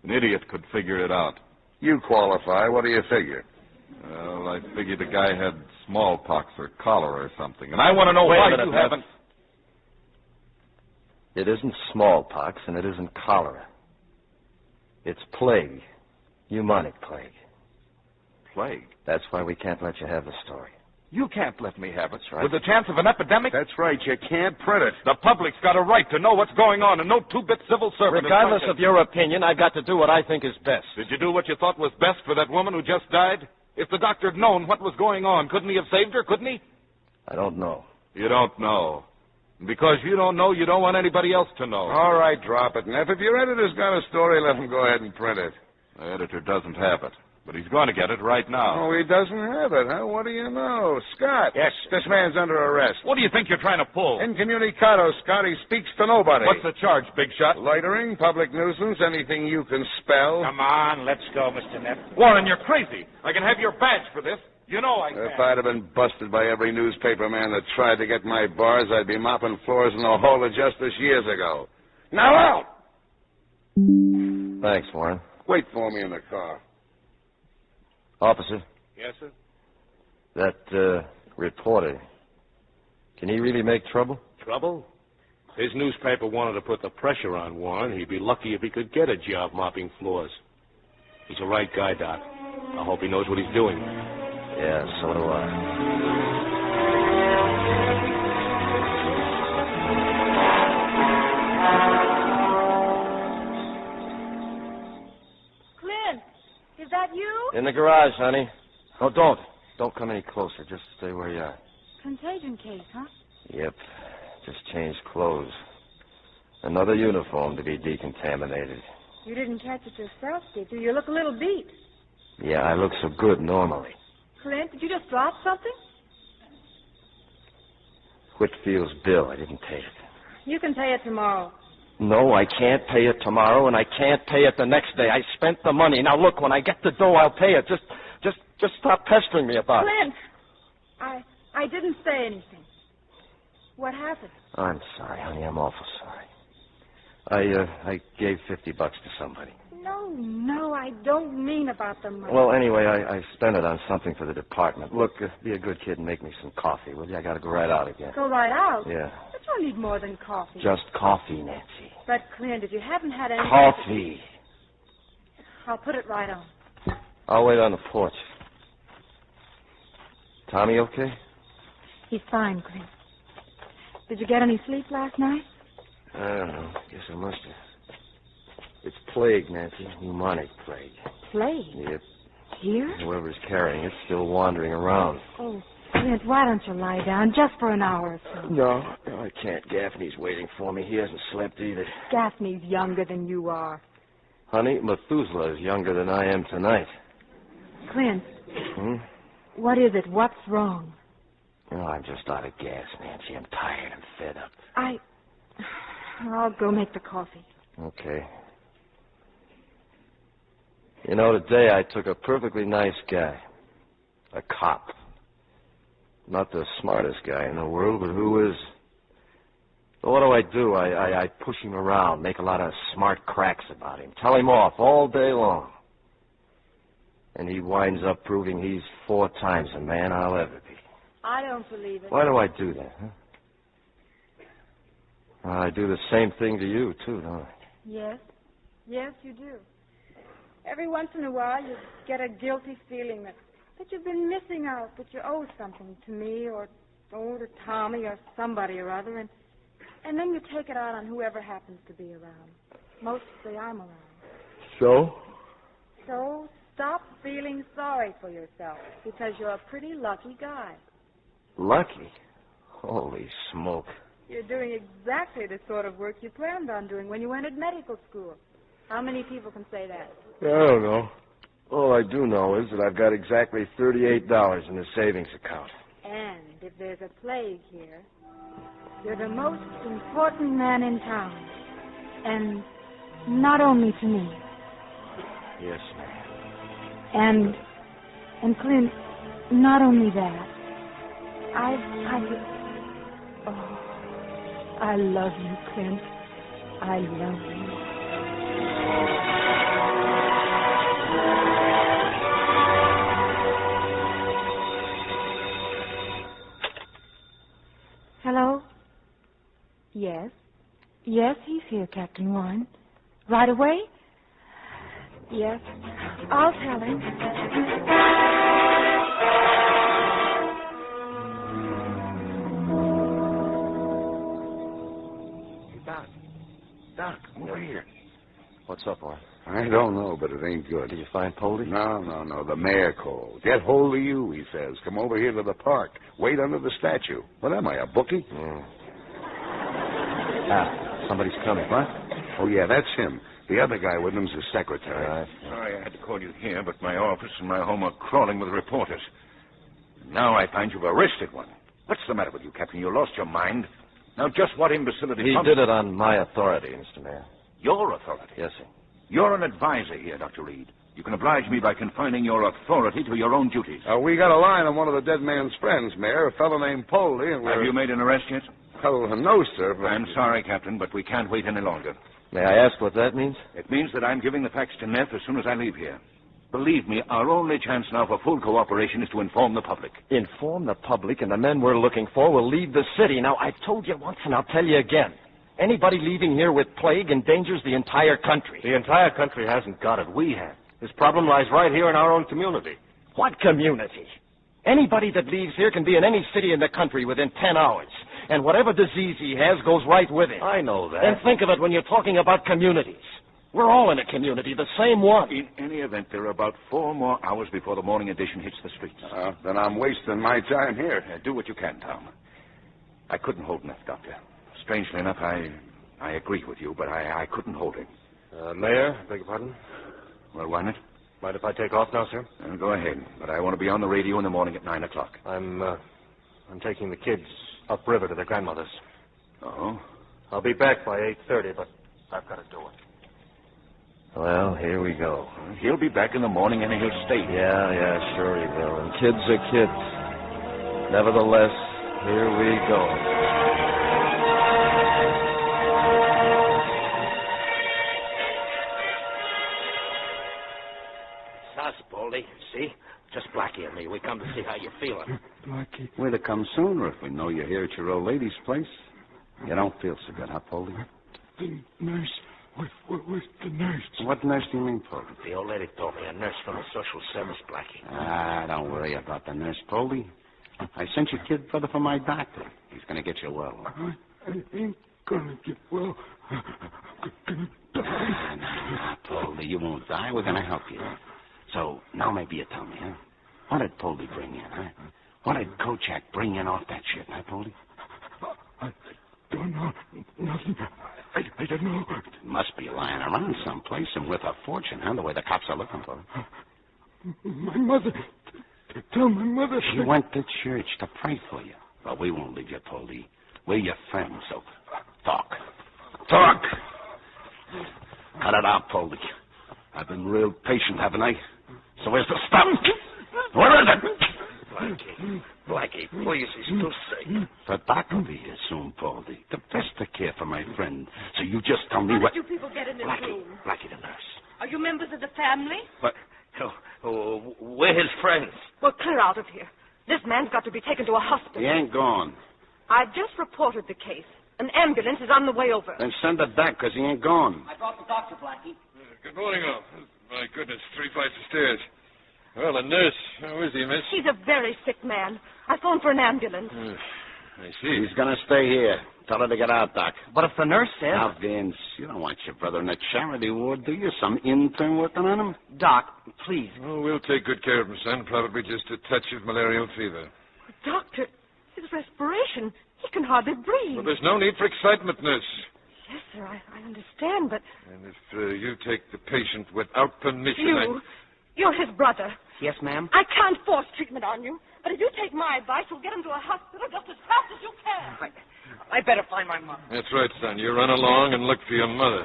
An idiot could figure it out. You qualify. What do you figure? Well, I figured the guy had smallpox or cholera or something. And I want to know why you haven't... It isn't smallpox, and it isn't cholera. It's plague. Pneumonic plague. Plague? That's why we can't let you have the story. You can't let me have it. That's right. With the chance of an epidemic? That's right. You can't print it. The public's got a right to know what's going on, and no two-bit civil servant... Regardless of your opinion, I've got to do what I think is best. Did you do what you thought was best for that woman who just died? If the doctor had known what was going on, couldn't he have saved her, couldn't he? I don't know. You don't know. And because you don't know, you don't want anybody else to know. All right, drop it, Neff. If your editor's got a story, let him go ahead and print it. The editor doesn't have it. But he's going to get it right now. Oh, he doesn't have it, huh? What do you know? Scott. Yes? This man's under arrest. What do you think you're trying to pull? Incommunicado, Scott. He speaks to nobody. What's the charge, big shot? Loitering, public nuisance, anything you can spell. Come on, let's go, Mr. Neff. Warren, you're crazy. I can have your badge for this. You know I can. If I'd have been busted by every newspaper man that tried to get my bars, I'd be mopping floors in the Hall of Justice years ago. Now out! Thanks, Warren. Wait for me in the car. Officer, Yes, sir? that reporter, can he really make trouble? Trouble? His newspaper wanted to put the pressure on Warren. He'd be lucky if he could get a job mopping floors. He's a right guy, Doc. I hope he knows what he's doing. Yeah, so do I. Clint, is that you? In the garage, honey. Oh, don't. Don't come any closer. Just stay where you are. Contagion case, huh? Yep. Just changed clothes. Another uniform to be decontaminated. You didn't catch it yourself, did you? You look a little beat. Yeah, I look so good normally. Clint, did you just drop something? Whitfield's bill. I didn't pay it. You can pay it tomorrow. No, I can't pay it tomorrow, and I can't pay it the next day. I spent the money. Now, look, when I get the dough, I'll pay it. Just stop pestering me about Clint! I didn't say anything. What happened? I'm sorry, honey. I'm awful sorry. I gave $50 to somebody. No, I don't mean about the money. Well, anyway, I spent it on something for the department. Look, be a good kid and make me some coffee, will you? I got to go right out again. Go right out? Yeah. But you'll need more than coffee. Just coffee, Nancy. But, Clint, if you haven't had any... Coffee. I'll put it right on. I'll wait on the porch. Tommy okay? He's fine, Clint. Did you get any sleep last night? I don't know. Guess I must have. It's plague, Nancy. Pneumonic plague. Plague? Yep. Here? Whoever's carrying it's still wandering around. Oh, Clint, why don't you lie down just for an hour or so? No, I can't. Gaffney's waiting for me. He hasn't slept either. Gaffney's younger than you are. Honey, Methuselah is younger than I am tonight. Clint. Hmm? What is it? What's wrong? Oh, I'm just out of gas, Nancy. I'm tired and fed up. I'll go make the coffee. Okay. You know, today I took a perfectly nice guy. A cop. Not the smartest guy in the world, but who is? So what do? I push him around, make a lot of smart cracks about him, tell him off all day long. And he winds up proving he's 4 times the man I'll ever be. I don't believe it. Why do I do that, huh? Well, I do the same thing to you, too, don't I? Yes. Yes, you do. Every once in a while, you get a guilty feeling that you've been missing out, that you owe something to me or to Tommy or somebody or other, and then you take it out on whoever happens to be around. Mostly I'm around. So? So stop feeling sorry for yourself, because you're a pretty lucky guy. Lucky? Holy smoke. You're doing exactly the sort of work you planned on doing when you entered medical school. How many people can say that? I don't know. All I do know is that I've got exactly $38 in the savings account. And if there's a plague here, you're the most important man in town. And not only to me. Yes, ma'am. And Clint, not only that, I love you, Clint. I love you. Hello? Yes. Yes, he's here, Captain Warren. Right away? Yes. I'll tell him. Doc, come over here. What's up, Warren? I don't know, but it ain't good. Did you find Poldy? No. The mayor called. Get hold of you, he says. Come over here to the park. Wait under the statue. What am I, a bookie? Somebody's coming. What? Oh, yeah, that's him. The other guy with him's his secretary. Sorry I had to call you here, but my office and my home are crawling with reporters. Now I find you've arrested one. What's the matter with you, Captain? You lost your mind. Now, just what imbecility... He did it on my authority, Mr. Mayor. Your authority? Yes, sir. You're an advisor here, Dr. Reed. You can oblige me by confining your authority to your own duties. We got a line on one of the dead man's friends, Mayor, a fellow named Poldy, and Have you made an arrest yet? Oh, no, sir. But... I'm sorry, Captain, but we can't wait any longer. May I ask what that means? It means that I'm giving the facts to Neff as soon as I leave here. Believe me, our only chance now for full cooperation is to inform the public. Inform the public, and the men we're looking for will leave the city. Now, I've told you once, and I'll tell you again. Anybody leaving here with plague endangers the entire country. The entire country hasn't got it. We have. This problem lies right here in our own community. What community? Anybody that leaves here can be in any city in the country within 10 hours. And whatever disease he has goes right with him. I know that. And think of it when you're talking about communities. We're all in a community, the same one. In any event, there are about 4 more hours before the morning edition hits the streets. Then I'm wasting my time here. Do what you can, Tom. I couldn't hold enough, Doctor. Strangely enough, I agree with you, but I couldn't hold him. Mayor, beg your pardon? Well, why not? Mind if I take off now, sir? Go ahead, but I want to be on the radio in the morning at 9 o'clock. I'm taking the kids upriver to their grandmother's. Oh? I'll be back by 8:30, but I've got to do it. Well, here we go. He'll be back in the morning and he'll stay. Yeah, sure he will. And kids are kids. Nevertheless, here we go. Us, Baldy. See? Just Blackie and me. We come to see how you're feeling. Blackie. We'd have come sooner if we know you're here at your old lady's place. You don't feel so good, huh, Poldy? The nurse. With the nurse. What nurse do you mean, Poldy? The old lady told me, a nurse from the social service, Blackie. Don't worry about the nurse, Poldy. I sent your kid brother for my doctor. He's going to get you well. I ain't going to get well. I'm going to die. Nah, Poldy, you won't die. We're going to help you. So, now maybe you tell me, huh? What did Poldy bring in, huh? What did Kochak bring in off that ship, huh, Poldy? I don't know. Nothing. I don't know. Must be lying around someplace and worth a fortune, huh? The way the cops are looking for him. My mother. Tell my mother. She went to church to pray for you. But we won't leave you, Poldy. We're your friends, so talk. Talk! Cut it out, Poldy. I've been real patient, haven't I? So where's the stuff? Where is it? Blackie, please, he's too sick. The doc will be here soon, Poldy. The best of care for my friend. So you just tell me what... How did you people get in this room? Blackie the nurse. Are you members of the family? But, we're his friends. Well, clear out of here. This man's got to be taken to a hospital. He ain't gone. I've just reported the case. An ambulance is on the way over. Then send the doc, because he ain't gone. I brought the doctor, Blackie. Good morning, all. My goodness, 3 flights of stairs. Well, the nurse, how is he, miss? He's a very sick man. I phoned for an ambulance. I see. He's going to stay here. Tell her to get out, Doc. But if the nurse says... Now, Vince, you don't want your brother in a charity ward, do you? Some intern working on him? Doc, please. Oh, we'll take good care of him, son. Probably just a touch of malarial fever. Doctor, his respiration, he can hardly breathe. Well, there's no need for excitement, nurse. Yes, sir, I understand, but... And if you take the patient without permission... You're his brother. Yes, ma'am? I can't force treatment on you, but if you take my advice, we'll get him to a hospital just as fast as you can. I better find my mother. That's right, son. You run along and look for your mother.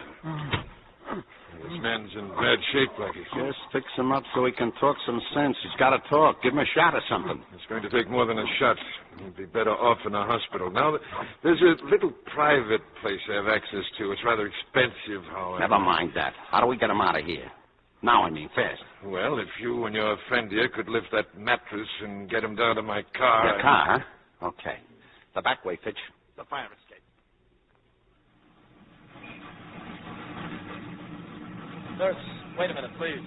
This man's in bad shape, Blackie. Just fix him up so he can talk some sense. He's got to talk. Give him a shot or something. It's going to take more than a shot. He'd be better off in a hospital. Now, there's a little private place I have access to. It's rather expensive, however. Never mind that. How do we get him out of here? Now, I mean, fast. Well, if you and your friend here could lift that mattress and get him down to my car... Your car, huh? Okay. The back way, Fitch. The fire escape. Nurse, wait a minute, please.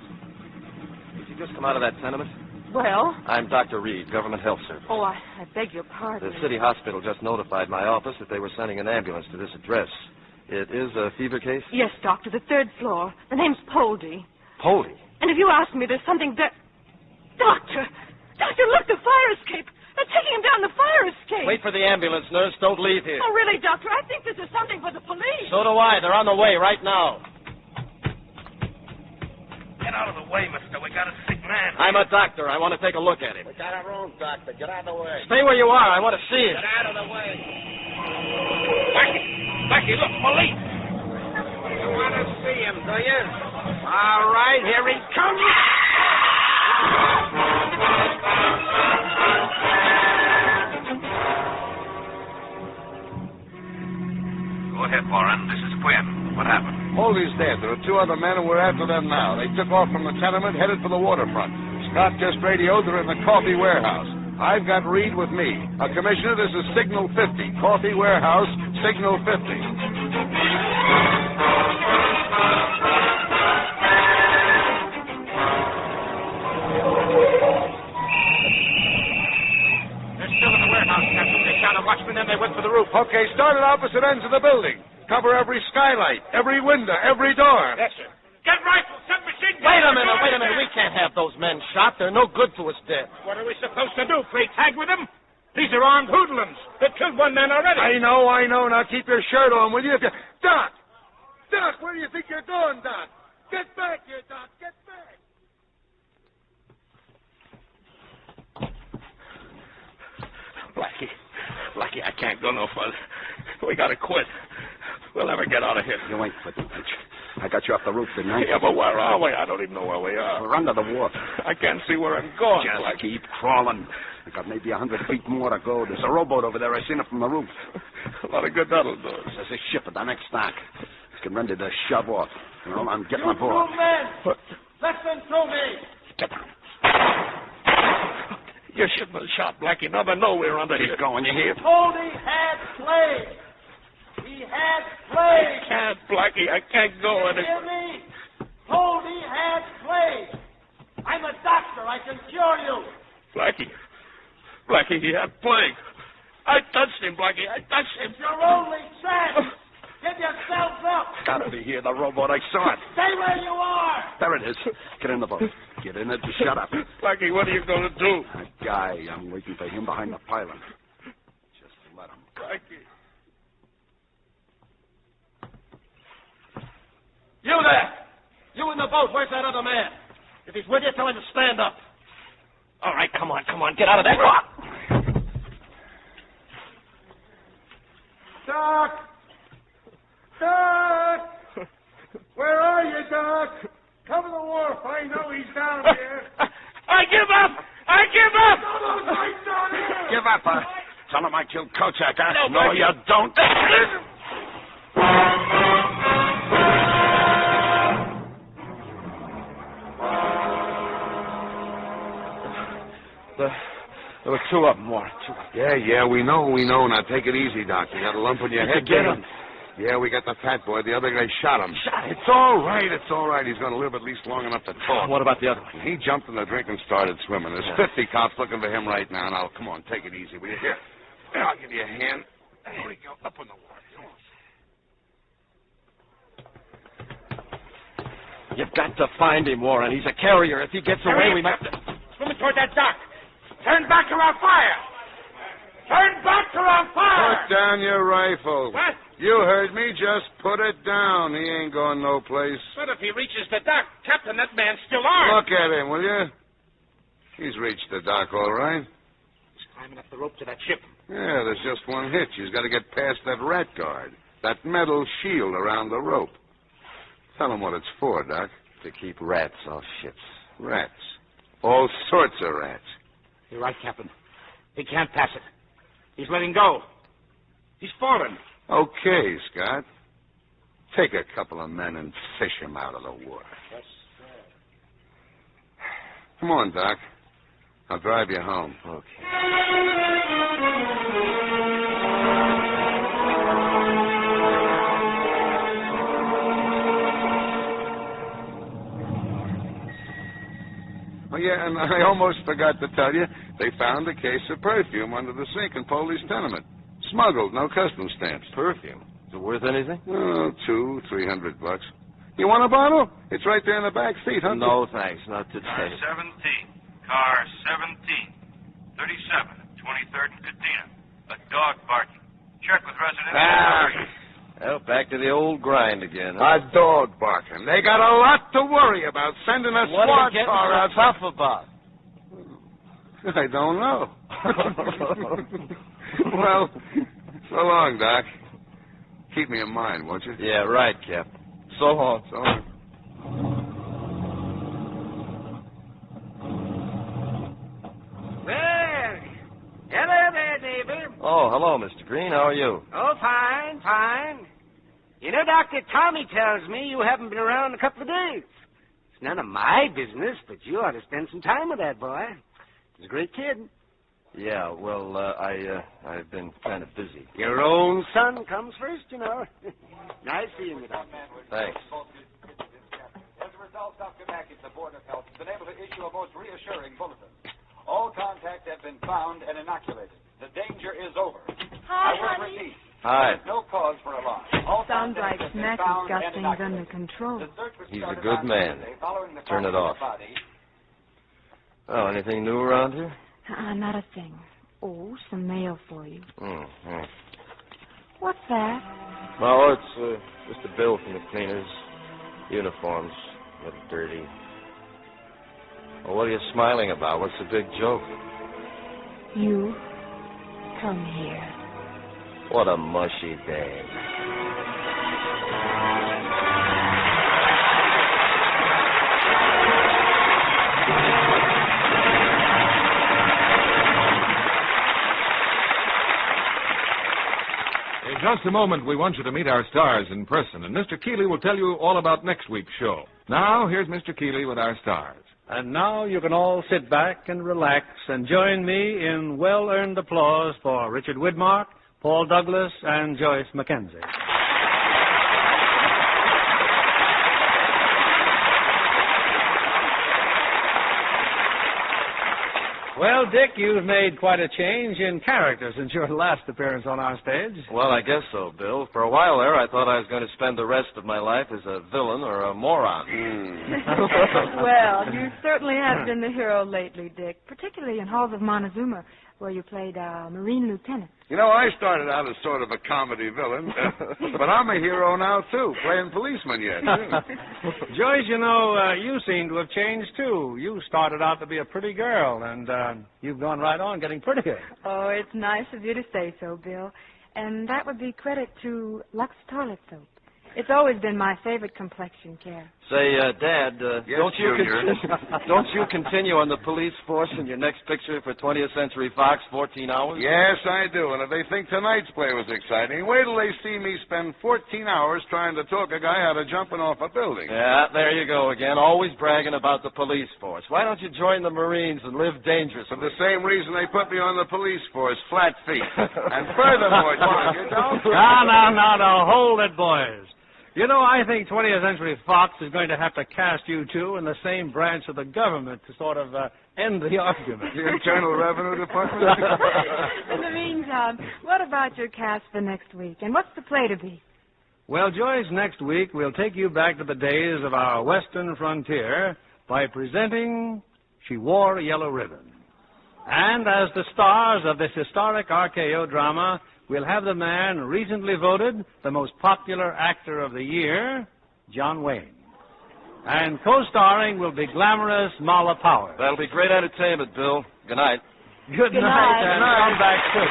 Did you just come out of that tenement? Well? I'm Dr. Reed, Government Health Service. Oh, I beg your pardon. The city hospital just notified my office that they were sending an ambulance to this address. It is a fever case? Yes, Doctor, the 3rd floor. The name's Poldy. Poldy? And if you ask me, there's something that... Doctor, look, the fire escape. They're taking him down the fire escape. Wait for the ambulance, nurse. Don't leave here. Oh, really, Doctor? I think this is something for the police. So do I. They're on the way right now. Get out of the way, mister. We got a sick man. I'm a doctor. I want to take a look at him. We got our own doctor. Get out of the way. Stay where you are. I want to see him. Get out of the way. Blackie, look, police. You want to see him, do you? All right, here he comes. Go ahead, Warren. This is Quinn. What happened? Poldy's dead. There are 2 other men, and we're after them now. They took off from the tenement, headed for the waterfront. Scott just radioed they're in the coffee warehouse. I've got Reed with me. Commissioner, this is Signal 50. Coffee warehouse, Signal 50. Okay, start at opposite ends of the building. Cover every skylight, every window, every door. Yes, sir. Get rifles, set machine guns. Wait a minute. We can't have those men shot. They're no good to us dead. What are we supposed to do? Play tag with them? These are armed hoodlums. They killed one man already. I know. Now keep your shirt on, will you? Doc! Doc, where do you think you're going, Doc? Get back here, Doc. Get back. Blackie, I can't go no further. We gotta quit. We'll never get out of here. You ain't quitting, bitch. I got you off the roof, didn't I? Yeah, but where are we? I don't even know where we are. We're under the wharf. I can't see where I'm going. Just Blackie. keep crawling. I got maybe 100 feet more to go. There's a rowboat over there. I seen it from the roof. A lot of good that'll do. There's a ship at the next dock. It's getting ready to shove off. Well, I'm getting aboard. You men! Listen to me! Get down. You shouldn't have shot Blackie. Now they know we're under here. Keep going, you hear? Told he had slaves. He had slaves. I can't, Blackie. I can't go. You hear me? Told he had slaves. I'm a doctor. I can cure you. Blackie, he had plague. I touched him, Blackie. I touched him. It's your only chance. Give yourselves up. Gotta be here, the rowboat. I saw it. Stay where you are. There it is. Get in the boat. Get in it and shut up. Blackie, what are you going to do? That guy, I'm waiting for him behind the pylon. Just let him. Blackie. You there! You in the boat. Where's that other man? If he's with you, tell him to stand up. All right, come on. Get out of there. Doc! Doc! Where are you, Doc? Cover the wharf. I know he's down here. I give up! No, lights on here! Give up, huh? Tell him I killed Kochak, huh? No, you don't. There were two of them, Warren. Two of them. Yeah, we know. Now take it easy, Doc. You got a lump on your head. Get him. Yeah, we got the fat boy. The other guy shot him. Shot him? It's all right. He's going to live at least long enough to talk. What about the other one? He jumped in the drink and started swimming. There's 50 cops looking for him right now. Now, come on, take it easy, will you? Here, I'll give you a hand. There we go. Up on the water. Come on. You've got to find him, Warren. He's a carrier. If he gets away, we might... Swimming toward that dock. Turn back or I'll fire. Turn back or I'll fire. Put down your rifle. What? You heard me. Just put it down. He ain't going no place. But if he reaches the dock, Captain, that man's still armed. Look at him, will you? He's reached the dock, all right. He's climbing up the rope to that ship. Yeah, there's just one hitch. He's got to get past that rat guard, that metal shield around the rope. Tell him what it's for, Doc. To keep rats off ships. Rats. All sorts of rats. You're right, Captain. He can't pass it. He's letting go. He's fallen. Okay, Scott. Take a couple of men and fish him out of the water. Yes, sir. Come on, Doc. I'll drive you home. Okay. Oh, yeah, and I almost forgot to tell you, they found a case of perfume under the sink in Polly's tenement. Smuggled, no customs stamps. Perfume? Is it worth anything? Oh, $200-300. You want a bottle? It's right there in the back seat, huh? No, thanks. Not today. Car 17. Car 17. 37. 23rd and Katina. A dog barking. Check with residents. Well, back to the old grind again. Huh? A dog barking. They got a lot to worry about sending a what squad are you car out. getting so tough about? I don't know. Well, so long, Doc. Keep me in mind, won't you? Yeah, right, Cap. So long. So long. Well, hello there, neighbor. Oh, hello, Mr. Green. How are you? Oh, fine, fine. You know, Dr. Tommy tells me you haven't been around in a couple of days. It's none of my business, but you ought to spend some time with that boy. He's a great kid. Yeah, well, I've been kind of busy. Your own son comes first, you know. Nice seeing you, Doctor. Thanks. As a result, Dr. Mackey, the Board of Health, has been able to issue a most reassuring bulletin. All contacts have been found and inoculated. The danger is over. Hi, I will honey. repeat. Hi. There's no cause for alarm. All Sounds like contacts have been Mackey's found got and things inoculated. under control. The search was He's a started good on man. Thursday following the Turn it finding of off. the body. Oh, anything new around here? Not a thing. Oh, some mail for you. Mm-hmm. What's that? No, it's just a bill from the cleaners. Uniforms. A little dirty. Well, what are you smiling about? What's the big joke? You come here. What a mushy day. In just a moment, we want you to meet our stars in person, and Mr. Keeley will tell you all about next week's show. Now, here's Mr. Keeley with our stars. And now you can all sit back and relax and join me in well-earned applause for Richard Widmark, Paul Douglas, and Joyce Mackenzie. Well, Dick, you've made quite a change in character since your last appearance on our stage. Well, I guess so, Bill. For a while there, I thought I was going to spend the rest of my life as a villain or a moron. Well, you certainly have been the hero lately, Dick, particularly in Halls of Montezuma, where you played Marine Lieutenant. You know, I started out as sort of a comedy villain, but I'm a hero now, too, playing policeman yet. Joyce, you know, you seem to have changed, too. You started out to be a pretty girl, and you've gone right on getting prettier. Oh, it's nice of you to say so, Bill. And that would be credit to Lux Toilet Soap. It's always been my favorite complexion care. Say, Dad, Yes, don't you continue on the police force in your next picture for 20th Century Fox, 14 hours? Yes, I do. And if they think tonight's play was exciting, wait till they see me spend 14 hours trying to talk a guy out of jumping off a building. Yeah, there you go again, always bragging about the police force. Why don't you join the Marines and live dangerously? For the same reason they put me on the police force, flat feet. And furthermore, George, you don't... No, hold it, boys. You know, I think 20th Century Fox is going to have to cast you two in the same branch of the government to sort of end the argument. The Internal Revenue Department? In the meantime, what about your cast for next week? And what's the play to be? Well, Joyce, next week we'll take you back to the days of our western frontier by presenting She Wore a Yellow Ribbon. And as the stars of this historic RKO drama, we'll have the man recently voted the most popular actor of the year, John Wayne. And co-starring will be glamorous Mala Power. That'll be great entertainment, Bill. Good night. Good night, and come back soon.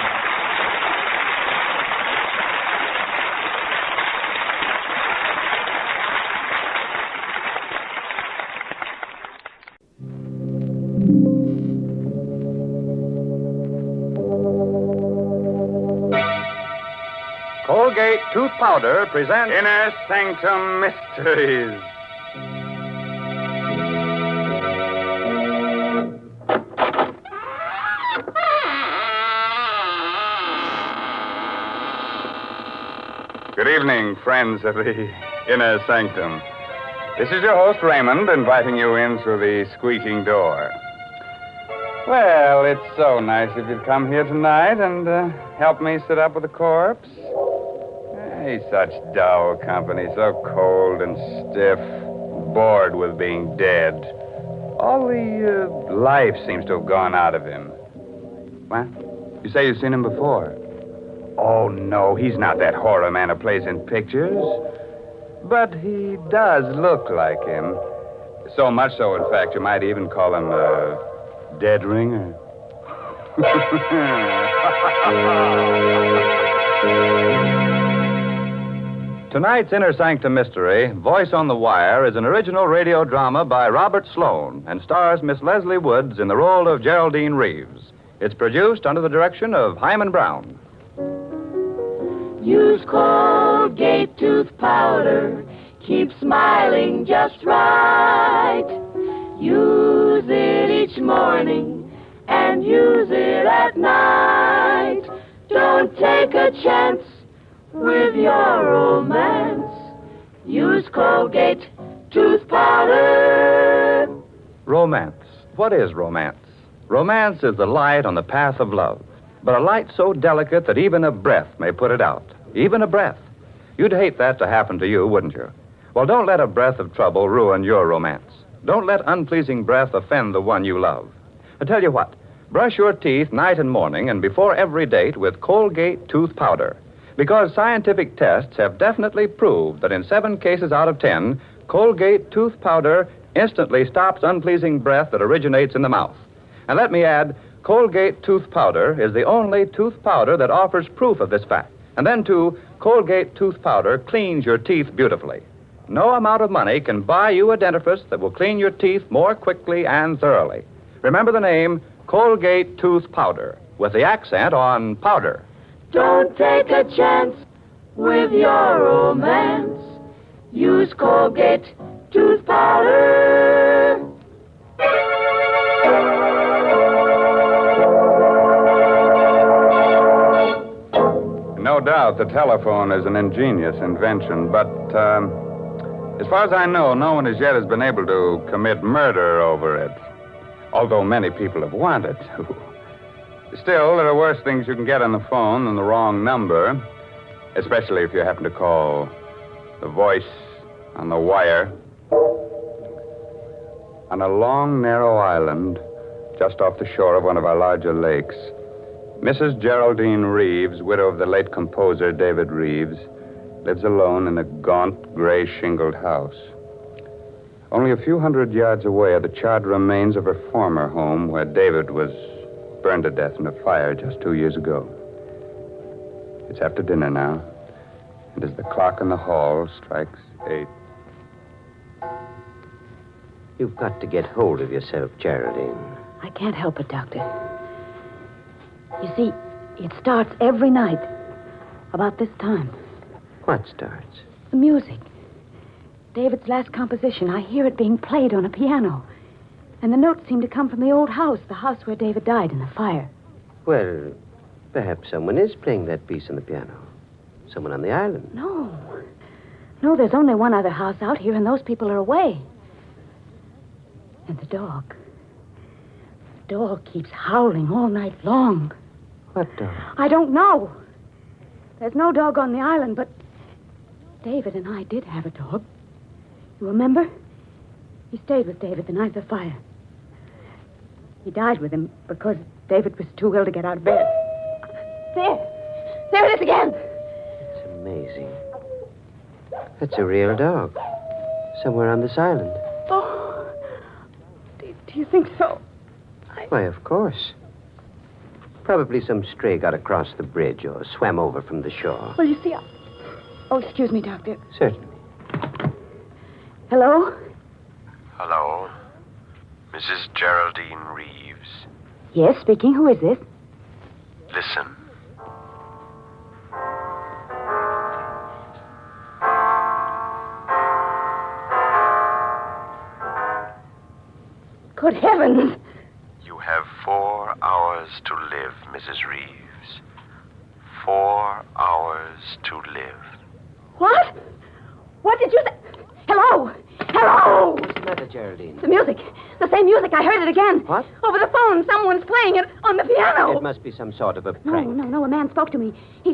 Colgate Tooth Powder presents Inner Sanctum Mysteries. Good evening, friends of the Inner Sanctum. This is your host, Raymond, inviting you in through the squeaking door. Well, it's so nice of you to come here tonight and help me sit up with the corpse. Hey, such dull company, so cold and stiff, bored with being dead. All the life seems to have gone out of him. What? You say you've seen him before? Oh, no, he's not that horror man who plays in pictures. But he does look like him. So much so, in fact, you might even call him a dead ringer. Tonight's Inner Sanctum Mystery, Voice on the Wire, is an original radio drama by Robert Sloan and stars Miss Leslie Woods in the role of Geraldine Reeves. It's produced under the direction of Hyman Brown. Use Colgate Tooth Powder. Keep smiling just right. Use it each morning and use it at night. Don't take a chance with your romance. Use Colgate tooth powder. Romance. What is romance? Romance is the light on the path of love, but a light so delicate that even a breath may put it out. Even a breath. You'd hate that to happen to you, wouldn't you? Well, don't let a breath of trouble ruin your romance. Don't let unpleasing breath offend the one you love. I tell you what, brush your teeth night and morning and before every date with Colgate tooth powder. Because scientific tests have definitely proved that in 7 cases out of 10, Colgate tooth powder instantly stops unpleasing breath that originates in the mouth. And let me add, Colgate tooth powder is the only tooth powder that offers proof of this fact. And then, too, Colgate tooth powder cleans your teeth beautifully. No amount of money can buy you a dentifrice that will clean your teeth more quickly and thoroughly. Remember the name Colgate tooth powder, with the accent on powder. Don't take a chance with your romance. Use Colgate tooth powder. No doubt the telephone is an ingenious invention, but as far as I know, no one as yet has been able to commit murder over it, although many people have wanted to. Still, there are worse things you can get on the phone than the wrong number, especially if you happen to call the voice on the wire. On a long, narrow island just off the shore of one of our larger lakes, Mrs. Geraldine Reeves, widow of the late composer David Reeves, lives alone in a gaunt, gray-shingled house. Only a few hundred yards away are the charred remains of her former home, where David was burned to death in a fire just 2 years ago. It's after dinner now, and as the clock in the hall strikes 8... You've got to get hold of yourself, Geraldine. I can't help it, Doctor. You see, it starts every night, about this time. What starts? The music. David's last composition. I hear it being played on a piano. And the notes seem to come from the old house, the house where David died in the fire. Well, perhaps someone is playing that piece on the piano. Someone on the island. No. No, there's only one other house out here, and those people are away. And the dog. The dog keeps howling all night long. What dog? I don't know. There's no dog on the island, but David and I did have a dog. You remember? He stayed with David the night of the fire. He died with him because David was too ill to get out of bed. There it is again. It's amazing. That's a real dog. Somewhere on this island. Oh, do you think so? Why, of course. Probably some stray got across the bridge or swam over from the shore. Well, you see, Oh, excuse me, Doctor. Certainly. Hello? Hello? Mrs. Geraldine Reeves. Yes, speaking. Who is this? Listen. Good heavens! You have 4 hours to live, Mrs. Reeves. 4 hours to live. What? What did you say? Hello? Hello? What's the matter, Geraldine? The music. The same music. I heard it again. What? Over the phone. Someone's playing it on the piano. It must be some sort of a prank. No. A man spoke to me. He